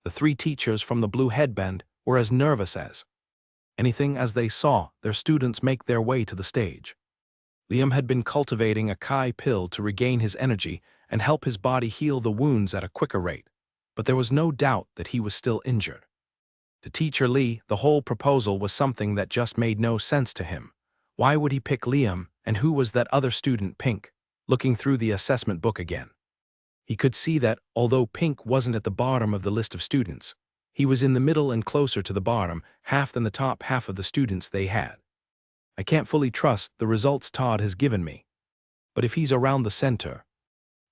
The three teachers from the blue headband were as nervous as anything as they saw their students make their way to the stage. Liam had been cultivating a Kai pill to regain his energy and help his body heal the wounds at a quicker rate, but there was no doubt that he was still injured. To Teacher Lee, the whole proposal was something that just made no sense to him. Why would he pick Liam, and who was that other student, Pink? Looking through the assessment book again, he could see that, although Pink wasn't at the bottom of the list of students, he was in the middle and closer to the bottom half than the top half of the students they had. I can't fully trust the results Todd has given me. But if he's around the center,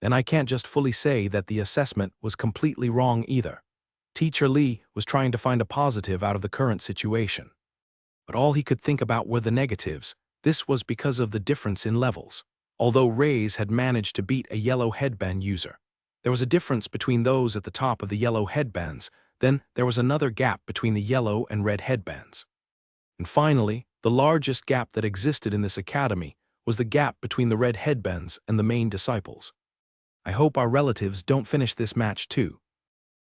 then I can't just fully say that the assessment was completely wrong either. Teacher Lee was trying to find a positive out of the current situation. But all he could think about were the negatives. This was because of the difference in levels. Although Rays had managed to beat a yellow headband user, there was a difference between those at the top of the yellow headbands. Then there was another gap between the yellow and red headbands. And finally, the largest gap that existed in this academy was the gap between the red headbands and the main disciples. I hope our relatives don't finish this match too.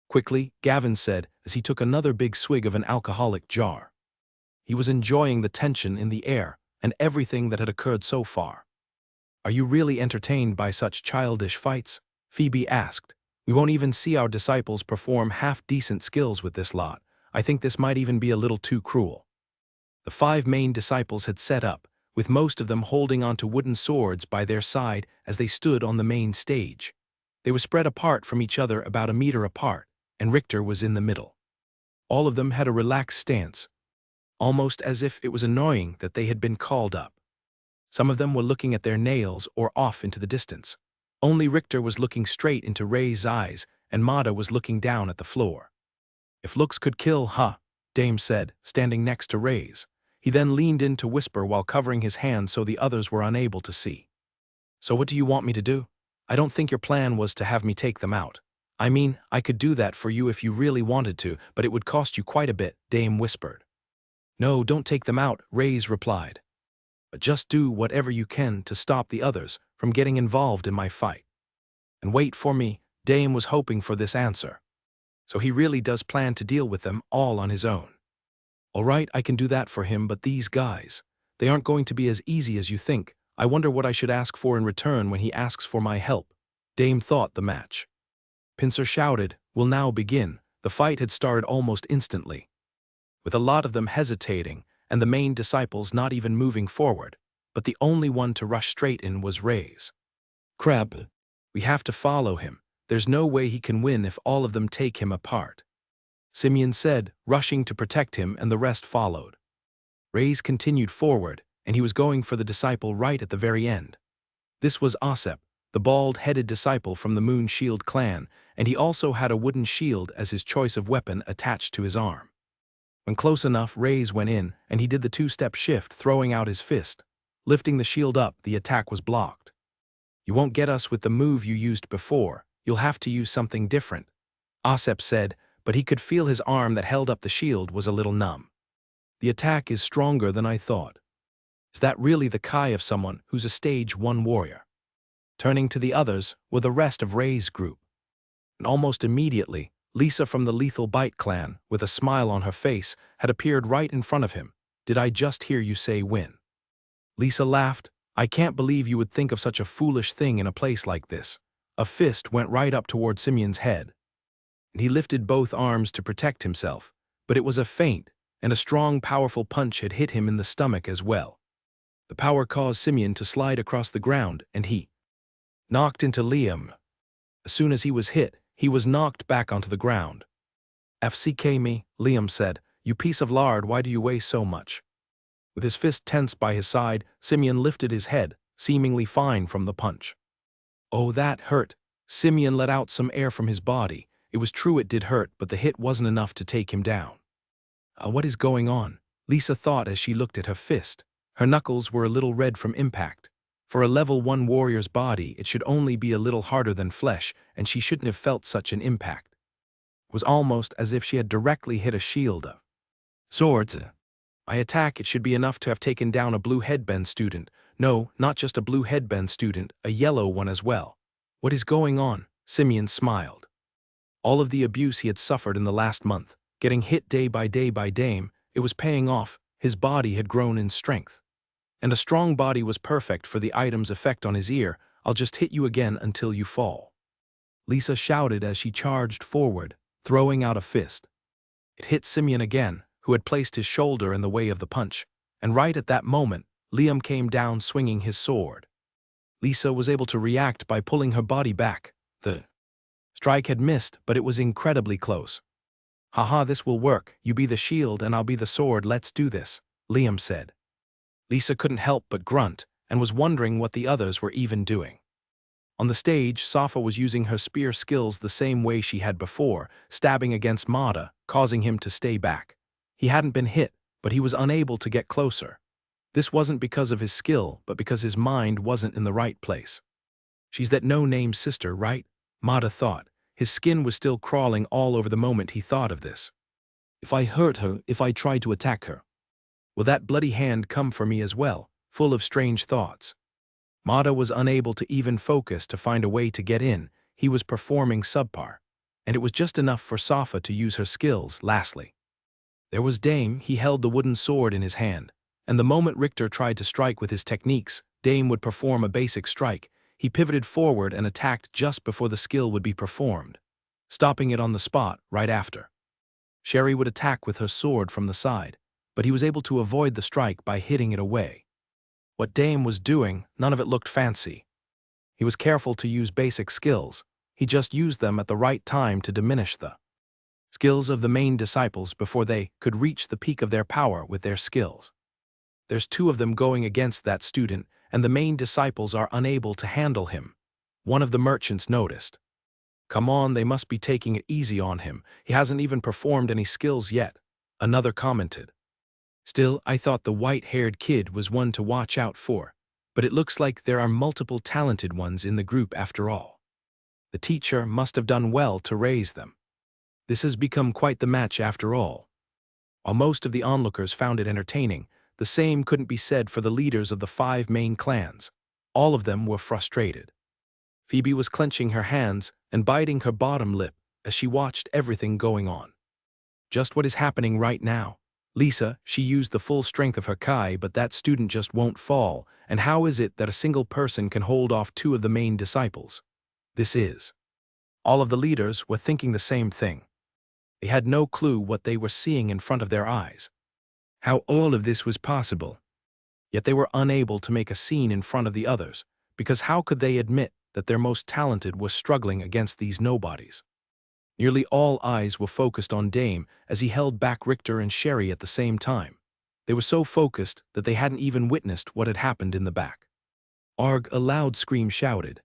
Quickly, Gavin said as he took another big swig of an alcoholic jar. He was enjoying the tension in the air and everything that had occurred so far. Are you really entertained by such childish fights? Phoebe asked. We won't even see our disciples perform half-decent skills with this lot. I think this might even be a little too cruel. The 5 main disciples had set up, with most of them holding onto wooden swords by their side as they stood on the main stage. They were spread apart from each other about a meter apart, and Richter was in the middle. All of them had a relaxed stance, almost as if it was annoying that they had been called up. Some of them were looking at their nails or off into the distance. Only Richter was looking straight into Ray's eyes, and Mada was looking down at the floor. If looks could kill, huh? Dame said, standing next to Ray's. He then leaned in to whisper while covering his hand so the others were unable to see. So what do you want me to do? I don't think your plan was to have me take them out. I mean, I could do that for you if you really wanted to, but it would cost you quite a bit, Dame whispered. No, don't take them out, Ray's replied. But just do whatever you can to stop the others from getting involved in my fight. And wait for me, Dame was hoping for this answer. So he really does plan to deal with them all on his own. All right, I can do that for him, but these guys, they aren't going to be as easy as you think. I wonder what I should ask for in return when he asks for my help. Dame thought the match. Pincer shouted, "Will now begin." The fight had started almost instantly, with a lot of them hesitating and the main disciples not even moving forward, but the only one to rush straight in was Ray's. Crab, we have to follow him. There's no way he can win if all of them take him apart, Simeon said, rushing to protect him, and the rest followed. Ray's continued forward, and he was going for the disciple right at the very end. This was Osep, the bald-headed disciple from the Moon Shield clan, and he also had a wooden shield as his choice of weapon attached to his arm. When close enough, Ray's went in, and he did the 2-step shift, throwing out his fist. Lifting the shield up, the attack was blocked. You won't get us with the move you used before. You'll have to use something different, Osep said, but he could feel his arm that held up the shield was a little numb. The attack is stronger than I thought. Is that really the Kai of someone who's a stage 1 warrior? Turning to the others were the rest of Ray's group. And almost immediately, Lisa from the Lethal Bite clan, with a smile on her face, had appeared right in front of him. Did I just hear you say win? Lisa laughed. I can't believe you would think of such a foolish thing in a place like this. A fist went right up toward Simeon's head, and he lifted both arms to protect himself, but it was a feint, and a strong, powerful punch had hit him in the stomach as well. The power caused Simeon to slide across the ground, and he knocked into Liam. As soon as he was hit, he was knocked back onto the ground. FCK me, Liam said. You piece of lard, why do you weigh so much? With his fist tensed by his side, Simeon lifted his head, seemingly fine from the punch. Oh, that hurt. Simeon let out some air from his body. It was true it did hurt, but the hit wasn't enough to take him down. What is going on? Lisa thought as she looked at her fist. Her knuckles were a little red from impact. For a level 1 warrior's body, it should only be a little harder than flesh, and she shouldn't have felt such an impact. It was almost as if she had directly hit a shield of swords. My attack, it should be enough to have taken down a blue headband student. No, not just a blue headband student, a yellow one as well. What is going on? Simeon smiled. All of the abuse he had suffered in the last month, getting hit day by Dame, it was paying off. His body had grown in strength. And a strong body was perfect for the item's effect on his ear. I'll just hit you again until you fall. Lisa shouted as she charged forward, throwing out a fist. It hit Simeon again, who had placed his shoulder in the way of the punch, and right at that moment, Liam came down swinging his sword. Lisa was able to react by pulling her body back. The strike had missed, but it was incredibly close. "Haha, this will work. You be the shield and I'll be the sword, let's do this," Liam said. Lisa couldn't help but grunt, and was wondering what the others were even doing. On the stage, Safa was using her spear skills the same way she had before, stabbing against Mada, causing him to stay back. He hadn't been hit, but he was unable to get closer. This wasn't because of his skill, but because his mind wasn't in the right place. "She's that no-name sister, right?" Mada thought. His skin was still crawling all over the moment he thought of this. "If I hurt her, if I try to attack her, will that bloody hand come for me as well?" Full of strange thoughts. Mada was unable to even focus to find a way to get in. He was performing subpar, and it was just enough for Safa to use her skills. Lastly, there was Dame. He held the wooden sword in his hand, and the moment Richter tried to strike with his techniques, Dame would perform a basic strike. He pivoted forward and attacked just before the skill would be performed, stopping it on the spot right after. Sherry would attack with her sword from the side, but he was able to avoid the strike by hitting it away. What Dame was doing, none of it looked fancy. He was careful to use basic skills. He just used them at the right time to diminish the skills of the main disciples before they could reach the peak of their power with their skills. There's two of them going against that student, and the main disciples are unable to handle him. One of the merchants noticed. "Come on, they must be taking it easy on him. He hasn't even performed any skills yet," another commented. "Still, I thought the white-haired kid was one to watch out for, but it looks like there are multiple talented ones in the group after all. The teacher must have done well to raise them. This has become quite the match after all." While most of the onlookers found it entertaining, the same couldn't be said for the leaders of the 5 main clans. All of them were frustrated. Phoebe was clenching her hands and biting her bottom lip as she watched everything going on. Just what is happening right now? Lisa, she used the full strength of her Kai, but that student just won't fall, and how is it that a single person can hold off 2 of the main disciples? This is. All of the leaders were thinking the same thing. They had no clue what they were seeing in front of their eyes. How all of this was possible. Yet they were unable to make a scene in front of the others, because how could they admit that their most talented was struggling against these nobodies? Nearly all eyes were focused on Dame as he held back Richter and Sherry at the same time. They were so focused that they hadn't even witnessed what had happened in the back. "Arg!" a loud scream shouted.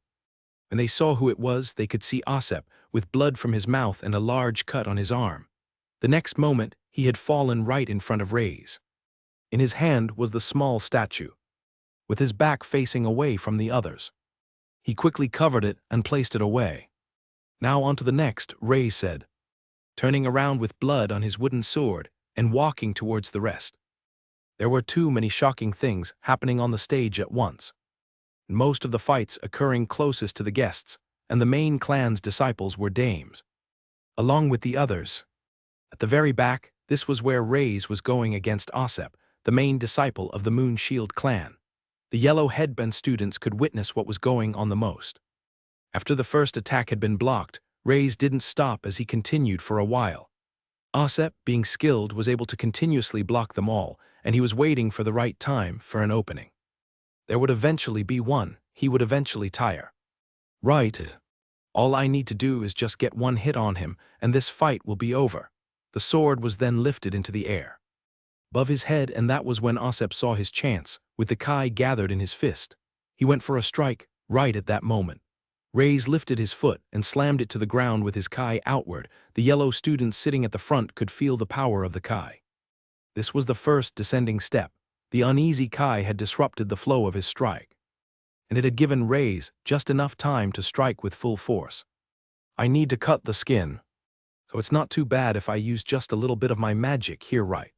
When they saw who it was, they could see Osep, with blood from his mouth and a large cut on his arm. The next moment, he had fallen right in front of Ray's. In his hand was the small statue, with his back facing away from the others. He quickly covered it and placed it away. "Now on to the next," Ray said, turning around with blood on his wooden sword and walking towards the rest. There were too many shocking things happening on the stage at once. Most of the fights occurring closest to the guests, and the main clan's disciples were Dames, along with the others. At the very back, this was where Ray's was going against Osep, the main disciple of the Moon Shield clan. The yellow headband students could witness what was going on the most. After the first attack had been blocked, Ray's didn't stop as he continued for a while. Osep, being skilled, was able to continuously block them all, and he was waiting for the right time for an opening. There would eventually be one. He would eventually tire. "Right. All I need to do is just get one hit on him, and this fight will be over." The sword was then lifted into the air above his head, and that was when Osep saw his chance. With the Kai gathered in his fist, he went for a strike. Right at that moment, Ray's lifted his foot and slammed it to the ground with his Kai outward. The yellow students sitting at the front could feel the power of the Kai. This was the first descending step. The uneasy Kai had disrupted the flow of his strike, and it had given Ray's just enough time to strike with full force. "I need to cut the skin, so it's not too bad if I use just a little bit of my magic here, right?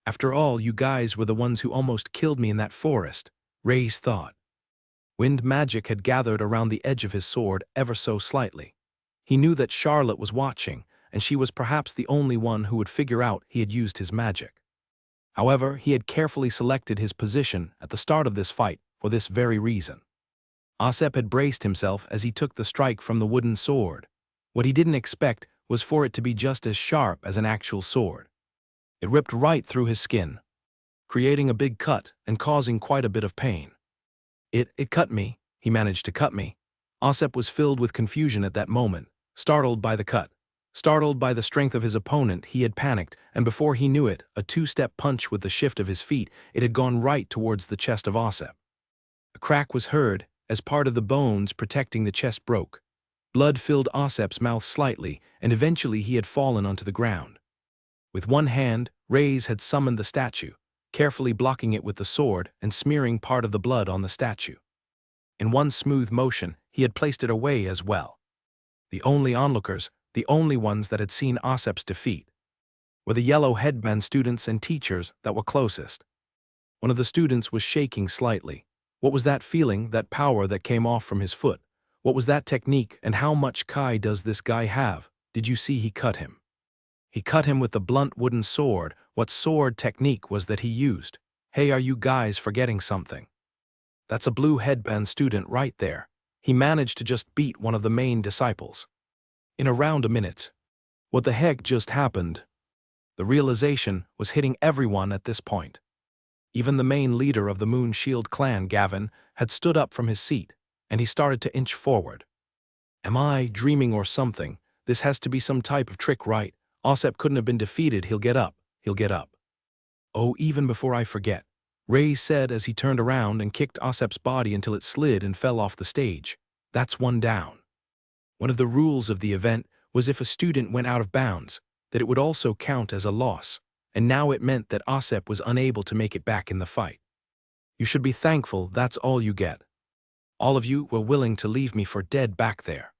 After all, you guys were the ones who almost killed me in that forest," Ray's thought. Wind magic had gathered around the edge of his sword ever so slightly. He knew that Charlotte was watching, and she was perhaps the only one who would figure out he had used his magic. However, he had carefully selected his position at the start of this fight for this very reason. Osep had braced himself as he took the strike from the wooden sword. What he didn't expect was for it to be just as sharp as an actual sword. It ripped right through his skin, creating a big cut and causing quite a bit of pain. It cut me. He managed to cut me. Osep was filled with confusion at that moment, startled by the cut. Startled by the strength of his opponent, he had panicked, and before he knew it, a two-step punch with the shift of his feet, it had gone right towards the chest of Osep. A crack was heard as part of the bones protecting the chest broke. Blood filled Osep's mouth slightly, and eventually he had fallen onto the ground. With one hand, Reyes had summoned the statue, carefully blocking it with the sword and smearing part of the blood on the statue. In one smooth motion, he had placed it away as well. The only onlookers, the only ones that had seen Osep's defeat, were the yellow headband students and teachers that were closest. One of the students was shaking slightly. What was that feeling, that power that came off from his foot? What was that technique, and how much Kai does this guy have? Did you see he cut him? He cut him with the blunt wooden sword. What sword technique was that he used? Hey, are you guys forgetting something? That's a blue headband student right there. He managed to just beat one of the main disciples in around a minute. What the heck just happened? The realization was hitting everyone at this point. Even the main leader of the Moon Shield clan, Gavin, had stood up from his seat, and he started to inch forward. Am I dreaming or something? This has to be some type of trick, right? Osep couldn't have been defeated. He'll get up. He'll get up. Oh, even before I forget, Reyes said as he turned around and kicked Osep's body until it slid and fell off the stage. That's one down. One of the rules of the event was if a student went out of bounds, that it would also count as a loss, and now it meant that Osep was unable to make it back in the fight. You should be thankful that's all you get. All of you were willing to leave me for dead back there.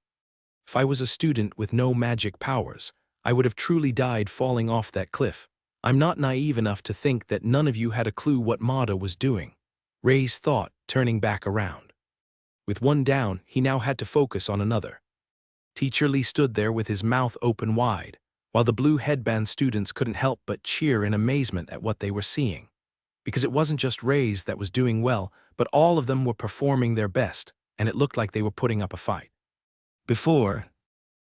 If I was a student with no magic powers, I would have truly died falling off that cliff. I'm not naive enough to think that none of you had a clue what Mada was doing. Reyes thought, turning back around. With one down, he now had to focus on another. Teacher Lee stood there with his mouth open wide, while the blue headband students couldn't help but cheer in amazement at what they were seeing. Because it wasn't just Reyes that was doing well, but all of them were performing their best, and it looked like they were putting up a fight. Before,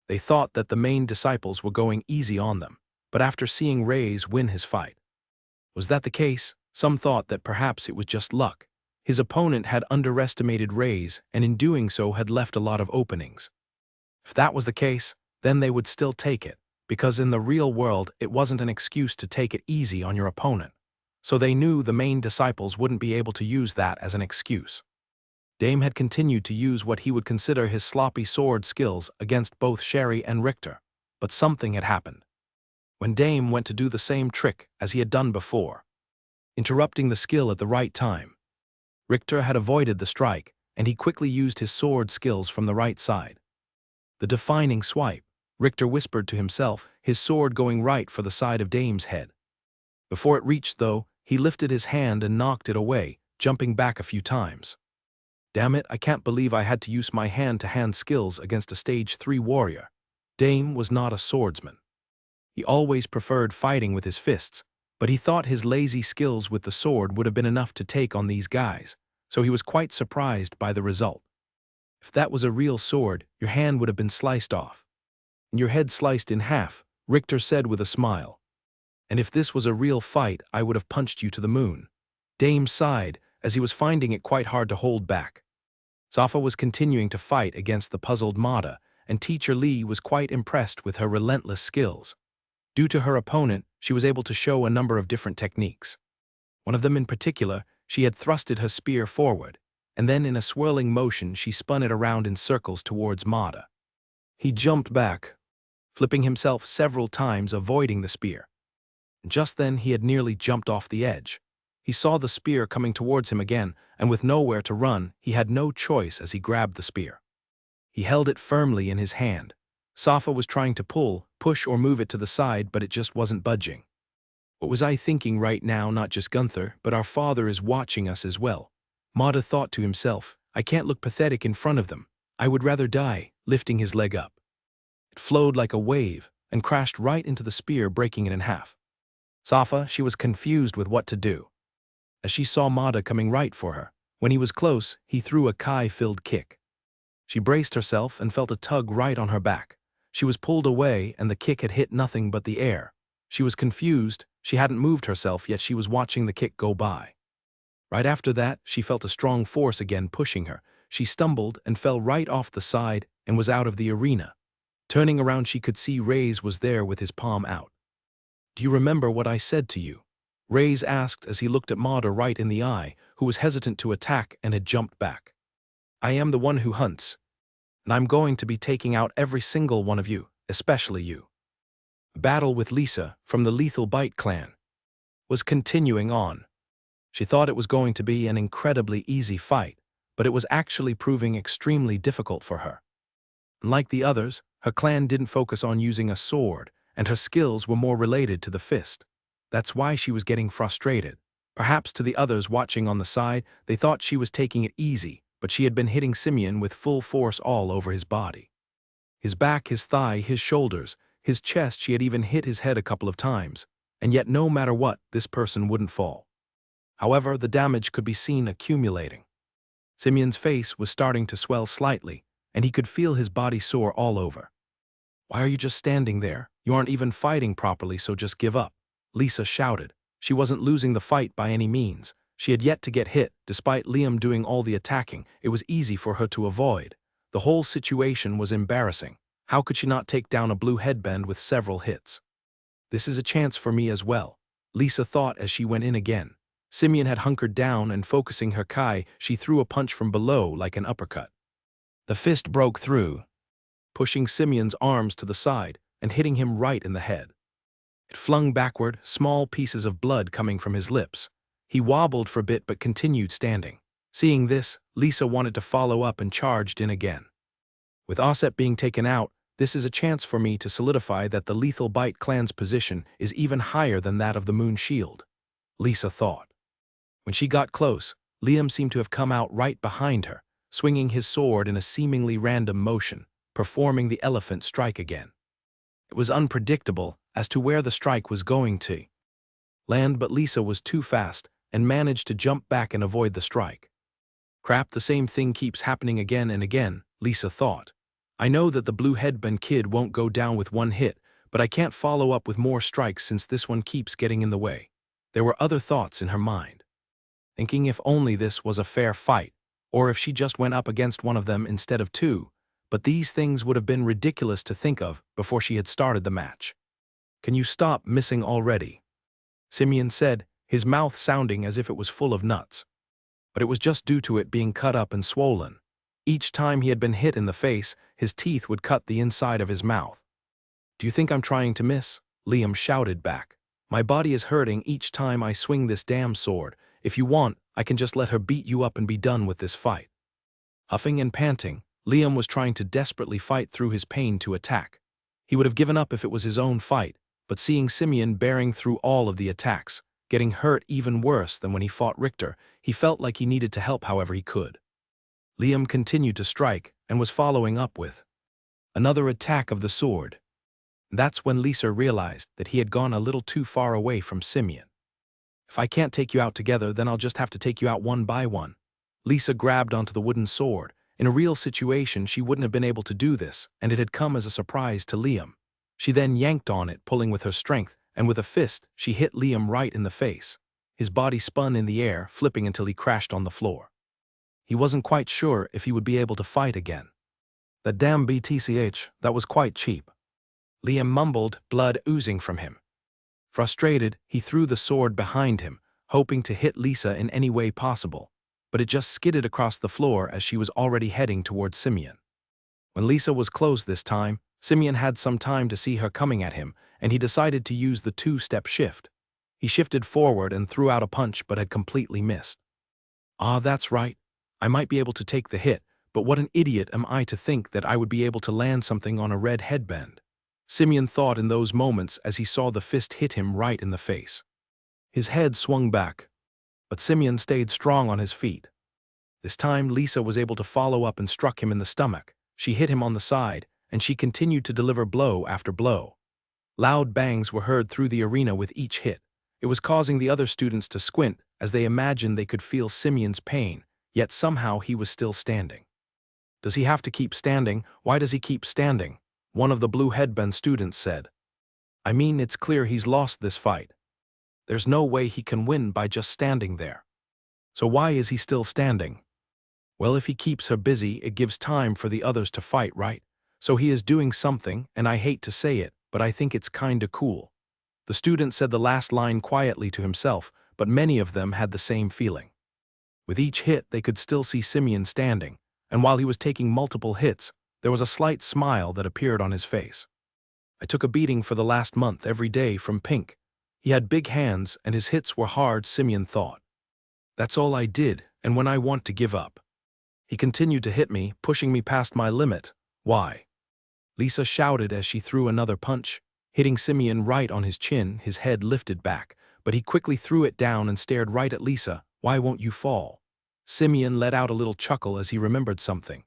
they thought that the main disciples were going easy on them, but after seeing Reyes win his fight. Was that the case? Some thought that perhaps it was just luck. His opponent had underestimated Reyes, and in doing so had left a lot of openings. If that was the case, then they would still take it, because in the real world it wasn't an excuse to take it easy on your opponent. So they knew the main disciples wouldn't be able to use that as an excuse. Dame had continued to use what he would consider his sloppy sword skills against both Sherry and Richter, but something had happened. When Dame went to do the same trick as he had done before, interrupting the skill at the right time, Richter had avoided the strike, and he quickly used his sword skills from the right side. The defining swipe, Richter whispered to himself, his sword going right for the side of Dame's head. Before it reached, though, he lifted his hand and knocked it away, jumping back a few times. Damn it, I can't believe I had to use my hand-to-hand skills against a stage 3 warrior. Dame was not a swordsman. He always preferred fighting with his fists, but he thought his lazy skills with the sword would have been enough to take on these guys, so he was quite surprised by the result. If that was a real sword, your hand would have been sliced off. And your head sliced in half, Richter said with a smile. And if this was a real fight, I would have punched you to the moon. Dame sighed, as he was finding it quite hard to hold back. Safa was continuing to fight against the puzzled Mada, and Teacher Lee was quite impressed with her relentless skills. Due to her opponent, she was able to show a number of different techniques. One of them in particular, she had thrusted her spear forward, and then in a swirling motion she spun it around in circles towards Mada. He jumped back, flipping himself several times, avoiding the spear. Just then he had nearly jumped off the edge. He saw the spear coming towards him again, and with nowhere to run, he had no choice as he grabbed the spear. He held it firmly in his hand. Safa was trying to pull, push or move it to the side, but it just wasn't budging. What was I thinking right now? Not just Gunther, but our father is watching us as well. Mada thought to himself, I can't look pathetic in front of them. I would rather die, lifting his leg up. It flowed like a wave and crashed right into the spear, breaking it in half. Safa, she was confused with what to do, as she saw Mada coming right for her. When he was close, he threw a Kai-filled kick. She braced herself and felt a tug right on her back. She was pulled away and the kick had hit nothing but the air. She was confused, she hadn't moved herself yet she was watching the kick go by. Right after that, she felt a strong force again pushing her. She stumbled and fell right off the side and was out of the arena. Turning around she could see Reyes was there with his palm out. "Do you remember what I said to you?" Reyes asked as he looked at Mada right in the eye, who was hesitant to attack and had jumped back. "I am the one who hunts, and I'm going to be taking out every single one of you, especially you." A battle with Lisa, from the Lethal Bite clan, was continuing on. She thought it was going to be an incredibly easy fight, but it was actually proving extremely difficult for her. Unlike the others, her clan didn't focus on using a sword, and her skills were more related to the fist. That's why she was getting frustrated. Perhaps to the others watching on the side, they thought she was taking it easy, but she had been hitting Simeon with full force all over his body. His back, his thigh, his shoulders, his chest, she had even hit his head a couple of times, and yet no matter what, this person wouldn't fall. However, the damage could be seen accumulating. Simeon's face was starting to swell slightly, and he could feel his body sore all over. "Why are you just standing there? You aren't even fighting properly, so just give up," Lisa shouted. She wasn't losing the fight by any means. She had yet to get hit. Despite Liam doing all the attacking, it was easy for her to avoid. The whole situation was embarrassing. How could she not take down a blue headband with several hits? "This is a chance for me as well," Lisa thought as she went in again. Simeon had hunkered down and focusing her Kai, she threw a punch from below like an uppercut. The fist broke through, pushing Simeon's arms to the side and hitting him right in the head. It flung backward, small pieces of blood coming from his lips. He wobbled for a bit but continued standing. Seeing this, Lisa wanted to follow up and charged in again. "With Osset being taken out, this is a chance for me to solidify that the Lethal Bite clan's position is even higher than that of the Moon Shield," Lisa thought. When she got close, Liam seemed to have come out right behind her, swinging his sword in a seemingly random motion, performing the elephant strike again. It was unpredictable as to where the strike was going to land, but Lisa was too fast and managed to jump back and avoid the strike. "Crap, the same thing keeps happening again and again," Lisa thought. "I know that the blue headband kid won't go down with one hit, but I can't follow up with more strikes since this one keeps getting in the way." There were other thoughts in her mind, thinking if only this was a fair fight, or if she just went up against one of them instead of two, but these things would have been ridiculous to think of before she had started the match. "Can you stop missing already?" Simeon said, his mouth sounding as if it was full of nuts. But it was just due to it being cut up and swollen. Each time he had been hit in the face, his teeth would cut the inside of his mouth. "Do you think I'm trying to miss?" Liam shouted back. "My body is hurting each time I swing this damn sword. If you want, I can just let her beat you up and be done with this fight." Huffing and panting, Liam was trying to desperately fight through his pain to attack. He would have given up if it was his own fight, but seeing Simeon bearing through all of the attacks, getting hurt even worse than when he fought Richter, he felt like he needed to help however he could. Liam continued to strike and was following up with another attack of the sword. That's when Lisa realized that he had gone a little too far away from Simeon. "If I can't take you out together, then I'll just have to take you out one by one." Lisa grabbed onto the wooden sword. In a real situation, she wouldn't have been able to do this, and it had come as a surprise to Liam. She then yanked on it, pulling with her strength, and with a fist, she hit Liam right in the face. His body spun in the air, flipping until he crashed on the floor. He wasn't quite sure if he would be able to fight again. "That damn BTCH, that was quite cheap." Liam mumbled, blood oozing from him. Frustrated, he threw the sword behind him, hoping to hit Lisa in any way possible, but it just skidded across the floor as she was already heading towards Simeon. When Lisa was close this time, Simeon had some time to see her coming at him, and he decided to use the two-step shift. He shifted forward and threw out a punch but had completely missed. "Ah, that's right. I might be able to take the hit, but what an idiot am I to think that I would be able to land something on a red headband," Simeon thought in those moments as he saw the fist hit him right in the face. His head swung back, but Simeon stayed strong on his feet. This time Lisa was able to follow up and struck him in the stomach. She hit him on the side, and she continued to deliver blow after blow. Loud bangs were heard through the arena with each hit. It was causing the other students to squint as they imagined they could feel Simeon's pain, yet somehow he was still standing. "Does he have to keep standing? Why does he keep standing?" one of the blue headband students said. "I mean, it's clear he's lost this fight. There's no way he can win by just standing there. So why is he still standing?" "Well, if he keeps her busy, it gives time for the others to fight, right? So he is doing something, and I hate to say it, but I think it's kinda cool." The student said the last line quietly to himself, but many of them had the same feeling. With each hit, they could still see Simeon standing, and while he was taking multiple hits, there was a slight smile that appeared on his face. "I took a beating for the last month every day from Pink. He had big hands, and his hits were hard," Simeon thought. "That's all I did, and when I want to give up. He continued to hit me, pushing me past my limit. Why?" Lisa shouted as she threw another punch, hitting Simeon right on his chin, his head lifted back, but he quickly threw it down and stared right at Lisa. "Why won't you fall?" Simeon let out a little chuckle as he remembered something.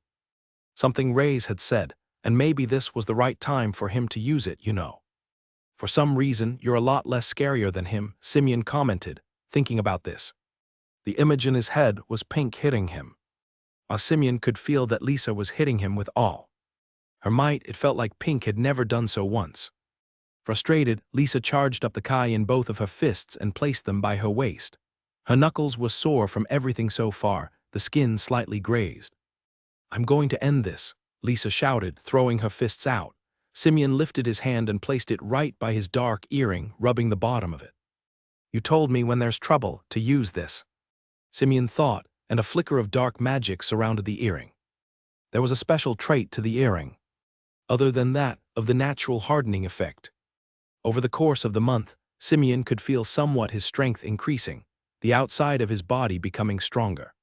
Something Reyes had said, and maybe this was the right time for him to use it, you know. "For some reason, you're a lot less scarier than him," Simeon commented, thinking about this. The image in his head was Pink hitting him, while Simeon could feel that Lisa was hitting him with all her might. It felt like Pink had never done so once. Frustrated, Lisa charged up the Kai in both of her fists and placed them by her waist. Her knuckles were sore from everything so far, the skin slightly grazed. "I'm going to end this," Lisa shouted, throwing her fists out. Simeon lifted his hand and placed it right by his dark earring, rubbing the bottom of it. "You told me when there's trouble to use this," Simeon thought, and a flicker of dark magic surrounded the earring. There was a special trait to the earring, other than that of the natural hardening effect. Over the course of the month, Simeon could feel somewhat his strength increasing, the outside of his body becoming stronger.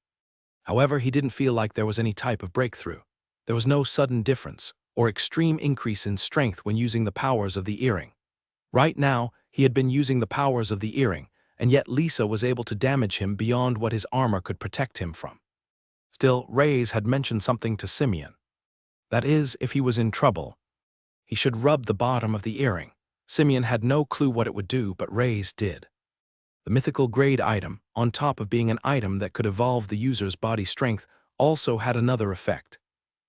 However, he didn't feel like there was any type of breakthrough. There was no sudden difference or extreme increase in strength when using the powers of the earring. Right now, he had been using the powers of the earring, and yet Lisa was able to damage him beyond what his armor could protect him from. Still, Reyes had mentioned something to Simeon. That is, if he was in trouble, he should rub the bottom of the earring. Simeon had no clue what it would do, but Reyes did. The mythical grade item, on top of being an item that could evolve the user's body strength, also had another effect.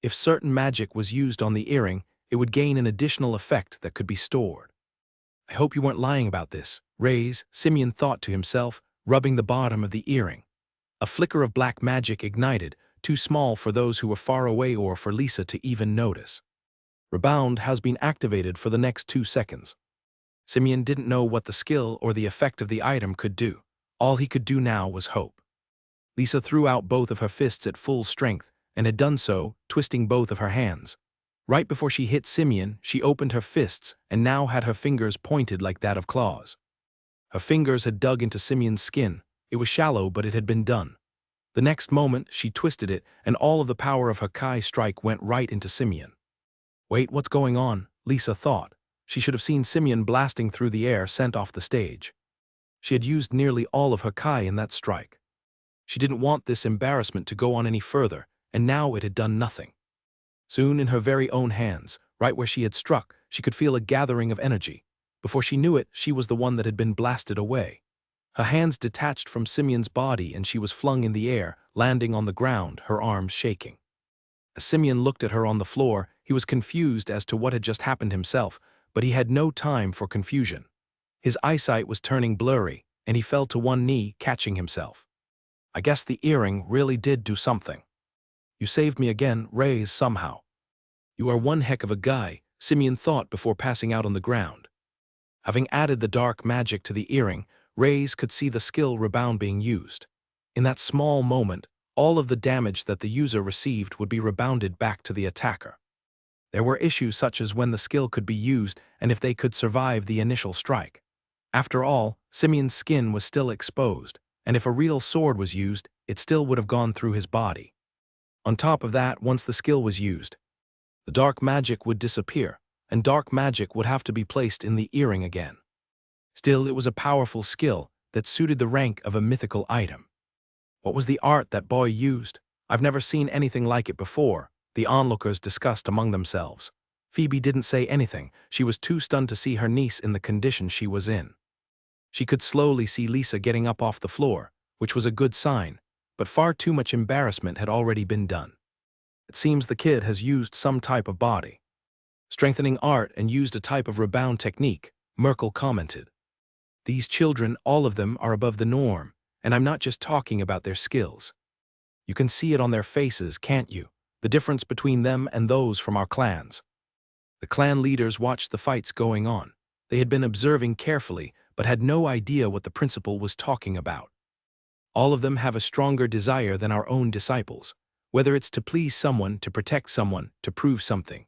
If certain magic was used on the earring, it would gain an additional effect that could be stored. "I hope you weren't lying about this, Reyes," Simeon thought to himself, rubbing the bottom of the earring. A flicker of black magic ignited, too small for those who were far away or for Lisa to even notice. "Rebound has been activated for the next 2 seconds." Simeon didn't know what the skill or the effect of the item could do. All he could do now was hope. Lisa threw out both of her fists at full strength, and had done so, twisting both of her hands. Right before she hit Simeon, she opened her fists and now had her fingers pointed like that of claws. Her fingers had dug into Simeon's skin. It was shallow, but it had been done. The next moment, she twisted it, and all of the power of her Kai strike went right into Simeon. "Wait, what's going on?" Lisa thought. She should have seen Simeon blasting through the air, sent off the stage. She had used nearly all of her Kai in that strike. She didn't want this embarrassment to go on any further, and now it had done nothing. Soon, in her very own hands, right where she had struck, she could feel a gathering of energy. Before she knew it, she was the one that had been blasted away. Her hands detached from Simeon's body and she was flung in the air, landing on the ground, her arms shaking. As Simeon looked at her on the floor, he was confused as to what had just happened himself, but he had no time for confusion. His eyesight was turning blurry, and he fell to one knee, catching himself. "I guess the earring really did do something. You saved me again, Reyes, somehow." "You are one heck of a guy," Simeon thought before passing out on the ground. Having added the dark magic to the earring, Reyes could see the skill rebound being used. In that small moment, all of the damage that the user received would be rebounded back to the attacker. There were issues such as when the skill could be used and if they could survive the initial strike. After all, Simeon's skin was still exposed, and if a real sword was used, it still would have gone through his body. On top of that, once the skill was used, the dark magic would disappear, and dark magic would have to be placed in the earring again. Still, it was a powerful skill that suited the rank of a mythical item. What was the art that boy used? I've never seen anything like it before, the onlookers discussed among themselves. Phoebe didn't say anything. She was too stunned to see her niece in the condition she was in. She could slowly see Lisa getting up off the floor, which was a good sign, but far too much embarrassment had already been done. It seems the kid has used some type of body strengthening art and used a type of rebound technique, Merkel commented. These children, all of them, are above the norm, and I'm not just talking about their skills. You can see it on their faces, can't you? The difference between them and those from our clans. The clan leaders watched the fights going on. They had been observing carefully, but had no idea what the principal was talking about. All of them have a stronger desire than our own disciples, whether it's to please someone, to protect someone, to prove something,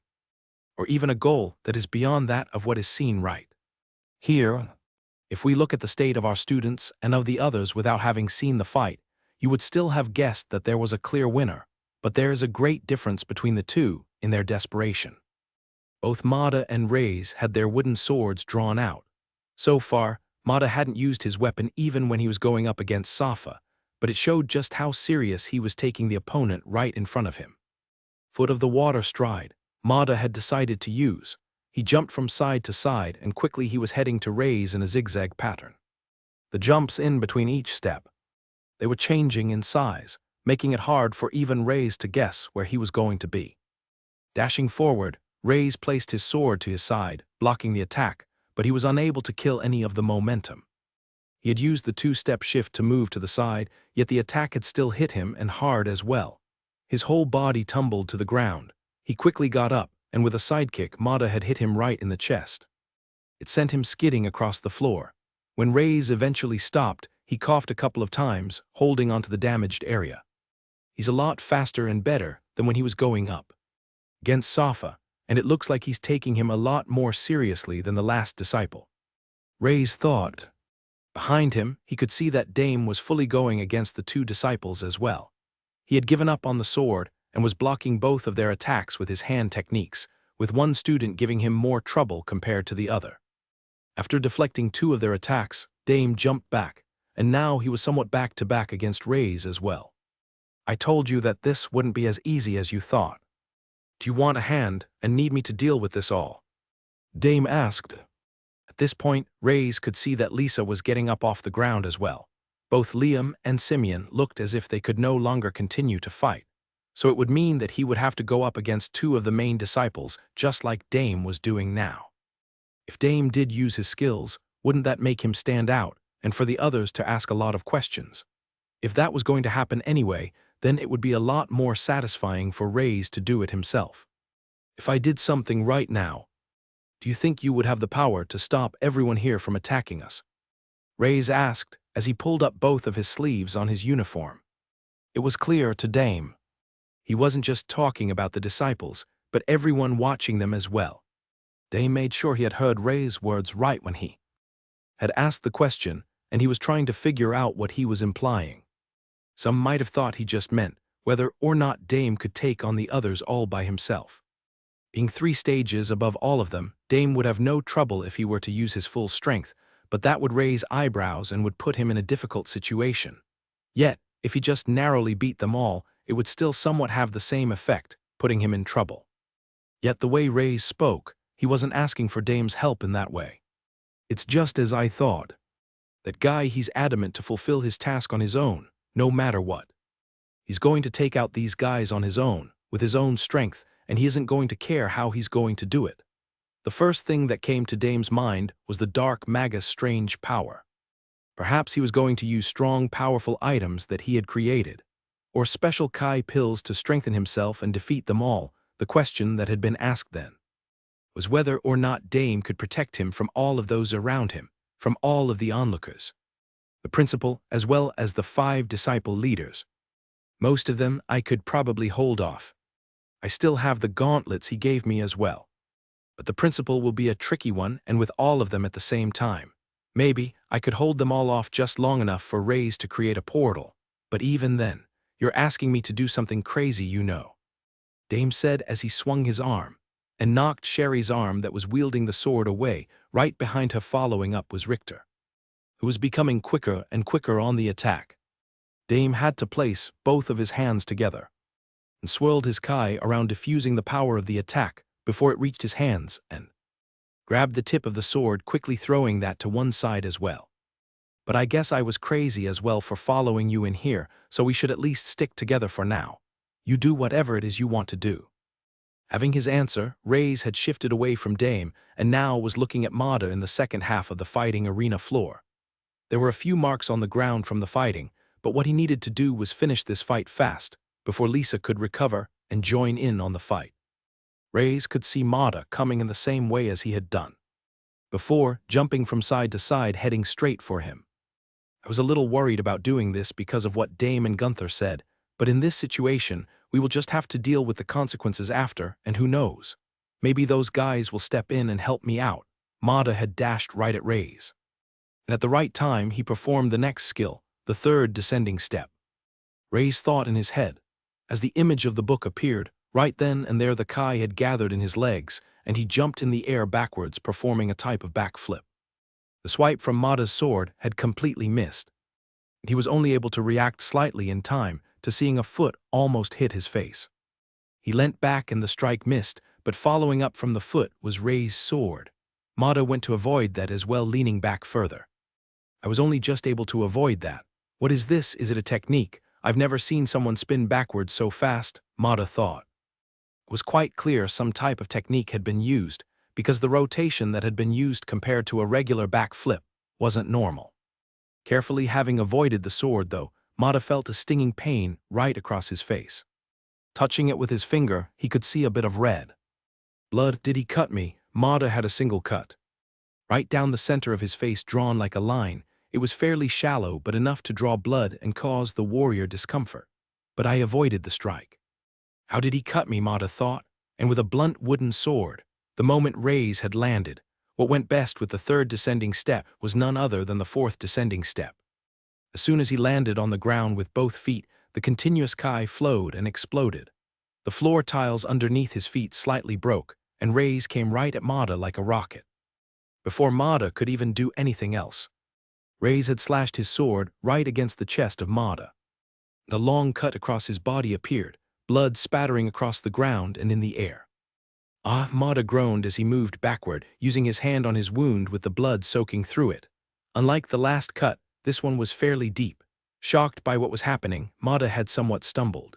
or even a goal that is beyond that of what is seen right. Here, if we look at the state of our students and of the others without having seen the fight, you would still have guessed that there was a clear winner, but there is a great difference between the two in their desperation. Both Mada and Reyes had their wooden swords drawn out. So far, Mada hadn't used his weapon even when he was going up against Safa, but it showed just how serious he was taking the opponent right in front of him. Foot of the water stride, Mada had decided to use. He jumped from side to side, and quickly he was heading to Reyes in a zigzag pattern. The jumps in between each step, they were changing in size, making it hard for even Reyes to guess where he was going to be. Dashing forward, Reyes placed his sword to his side, blocking the attack, but he was unable to kill any of the momentum. He had used the two-step shift to move to the side, yet the attack had still hit him, and hard as well. His whole body tumbled to the ground. He quickly got up, and with a sidekick, Mada had hit him right in the chest. It sent him skidding across the floor. When Reyes eventually stopped, he coughed a couple of times, holding onto the damaged area. He's a lot faster and better than when he was going up against Safa, and it looks like he's taking him a lot more seriously than the last disciple. Reyes thought. Behind him, he could see that Dame was fully going against the two disciples as well. He had given up on the sword and was blocking both of their attacks with his hand techniques, with one student giving him more trouble compared to the other. After deflecting two of their attacks, Dame jumped back, and now he was somewhat back-to-back against Reyes as well. I told you that this wouldn't be as easy as you thought. Do you want a hand and need me to deal with this all? Dame asked. At this point, Reyes could see that Lisa was getting up off the ground as well. Both Liam and Simeon looked as if they could no longer continue to fight, so it would mean that he would have to go up against two of the main disciples, just like Dame was doing now. If Dame did use his skills, wouldn't that make him stand out, and for the others to ask a lot of questions? If that was going to happen anyway, then it would be a lot more satisfying for Reyes to do it himself. If I did something right now, do you think you would have the power to stop everyone here from attacking us? Reyes asked as he pulled up both of his sleeves on his uniform. It was clear to Dame. He wasn't just talking about the disciples, but everyone watching them as well. Dame made sure he had heard Reyes' words right when he had asked the question, and he was trying to figure out what he was implying. Some might have thought he just meant whether or not Dame could take on the others all by himself. Being 3 stages above all of them, Dame would have no trouble if he were to use his full strength, but that would raise eyebrows and would put him in a difficult situation. Yet, if he just narrowly beat them all, it would still somewhat have the same effect, putting him in trouble. Yet the way Reyes spoke, he wasn't asking for Dame's help in that way. It's just as I thought. That guy, he's adamant to fulfill his task on his own, no matter what. He's going to take out these guys on his own, with his own strength, and he isn't going to care how he's going to do it. The first thing that came to Dame's mind was the dark Magus' strange power. Perhaps he was going to use strong, powerful items that he had created, or special Kai pills to strengthen himself and defeat them all. The question that had been asked then was whether or not Dame could protect him from all of those around him, from all of the onlookers, the principal as well as the 5 disciple leaders. Most of them I could probably hold off. I still have the gauntlets he gave me as well. But the principal will be a tricky one, and with all of them at the same time. Maybe I could hold them all off just long enough for Reyes to create a portal. But even then, you're asking me to do something crazy, you know. Dame said as he swung his arm, and knocked Sherry's arm that was wielding the sword away. Right behind her following up was Richter, who was becoming quicker and quicker on the attack. Dame had to place both of his hands together and swirled his Kai around, diffusing the power of the attack, before it reached his hands and grabbed the tip of the sword, quickly throwing that to one side as well. But I guess I was crazy as well for following you in here, so we should at least stick together for now. You do whatever it is you want to do. Having his answer, Reyes had shifted away from Dame and now was looking at Mada in the second half of the fighting arena floor. There were a few marks on the ground from the fighting, but what he needed to do was finish this fight fast, before Lisa could recover and join in on the fight. Reyes could see Mada coming in the same way as he had done before, jumping from side to side, heading straight for him. I was a little worried about doing this because of what Dame and Gunther said, but in this situation, we will just have to deal with the consequences after, and who knows? Maybe those guys will step in and help me out. Mada had dashed right at Reyes. And at the right time, he performed the next skill, the third descending step. Reyes thought in his head. As the image of the book appeared, right then and there the Kai had gathered in his legs, and he jumped in the air backwards, performing a type of backflip. The swipe from Mada's sword had completely missed. He was only able to react slightly in time to seeing a foot almost hit his face. He leant back and the strike missed, but following up from the foot was Reyes' sword. Mada went to avoid that as well, leaning back further. I was only just able to avoid that. What is this? Is it a technique? I've never seen someone spin backwards so fast, Mada thought. It was quite clear some type of technique had been used, because the rotation that had been used compared to a regular backflip wasn't normal. Carefully having avoided the sword, though, Mada felt a stinging pain right across his face. Touching it with his finger, he could see a bit of red blood. Did he cut me? Mada had a single cut. Right down the center of his face, drawn like a line. It was fairly shallow, but enough to draw blood and cause the warrior discomfort. But I avoided the strike. How did he cut me? Mada thought, and with a blunt wooden sword. The moment Reyes had landed, what went best with the third descending step was none other than the fourth descending step. As soon as he landed on the ground with both feet, the continuous Kai flowed and exploded. The floor tiles underneath his feet slightly broke, and Reyes came right at Mada like a rocket. Before Mada could even do anything else, Reyes had slashed his sword right against the chest of Mada. A long cut across his body appeared, blood spattering across the ground and in the air. Ah, Mada groaned as he moved backward, using his hand on his wound with the blood soaking through it. Unlike the last cut, this one was fairly deep. Shocked by what was happening, Mada had somewhat stumbled.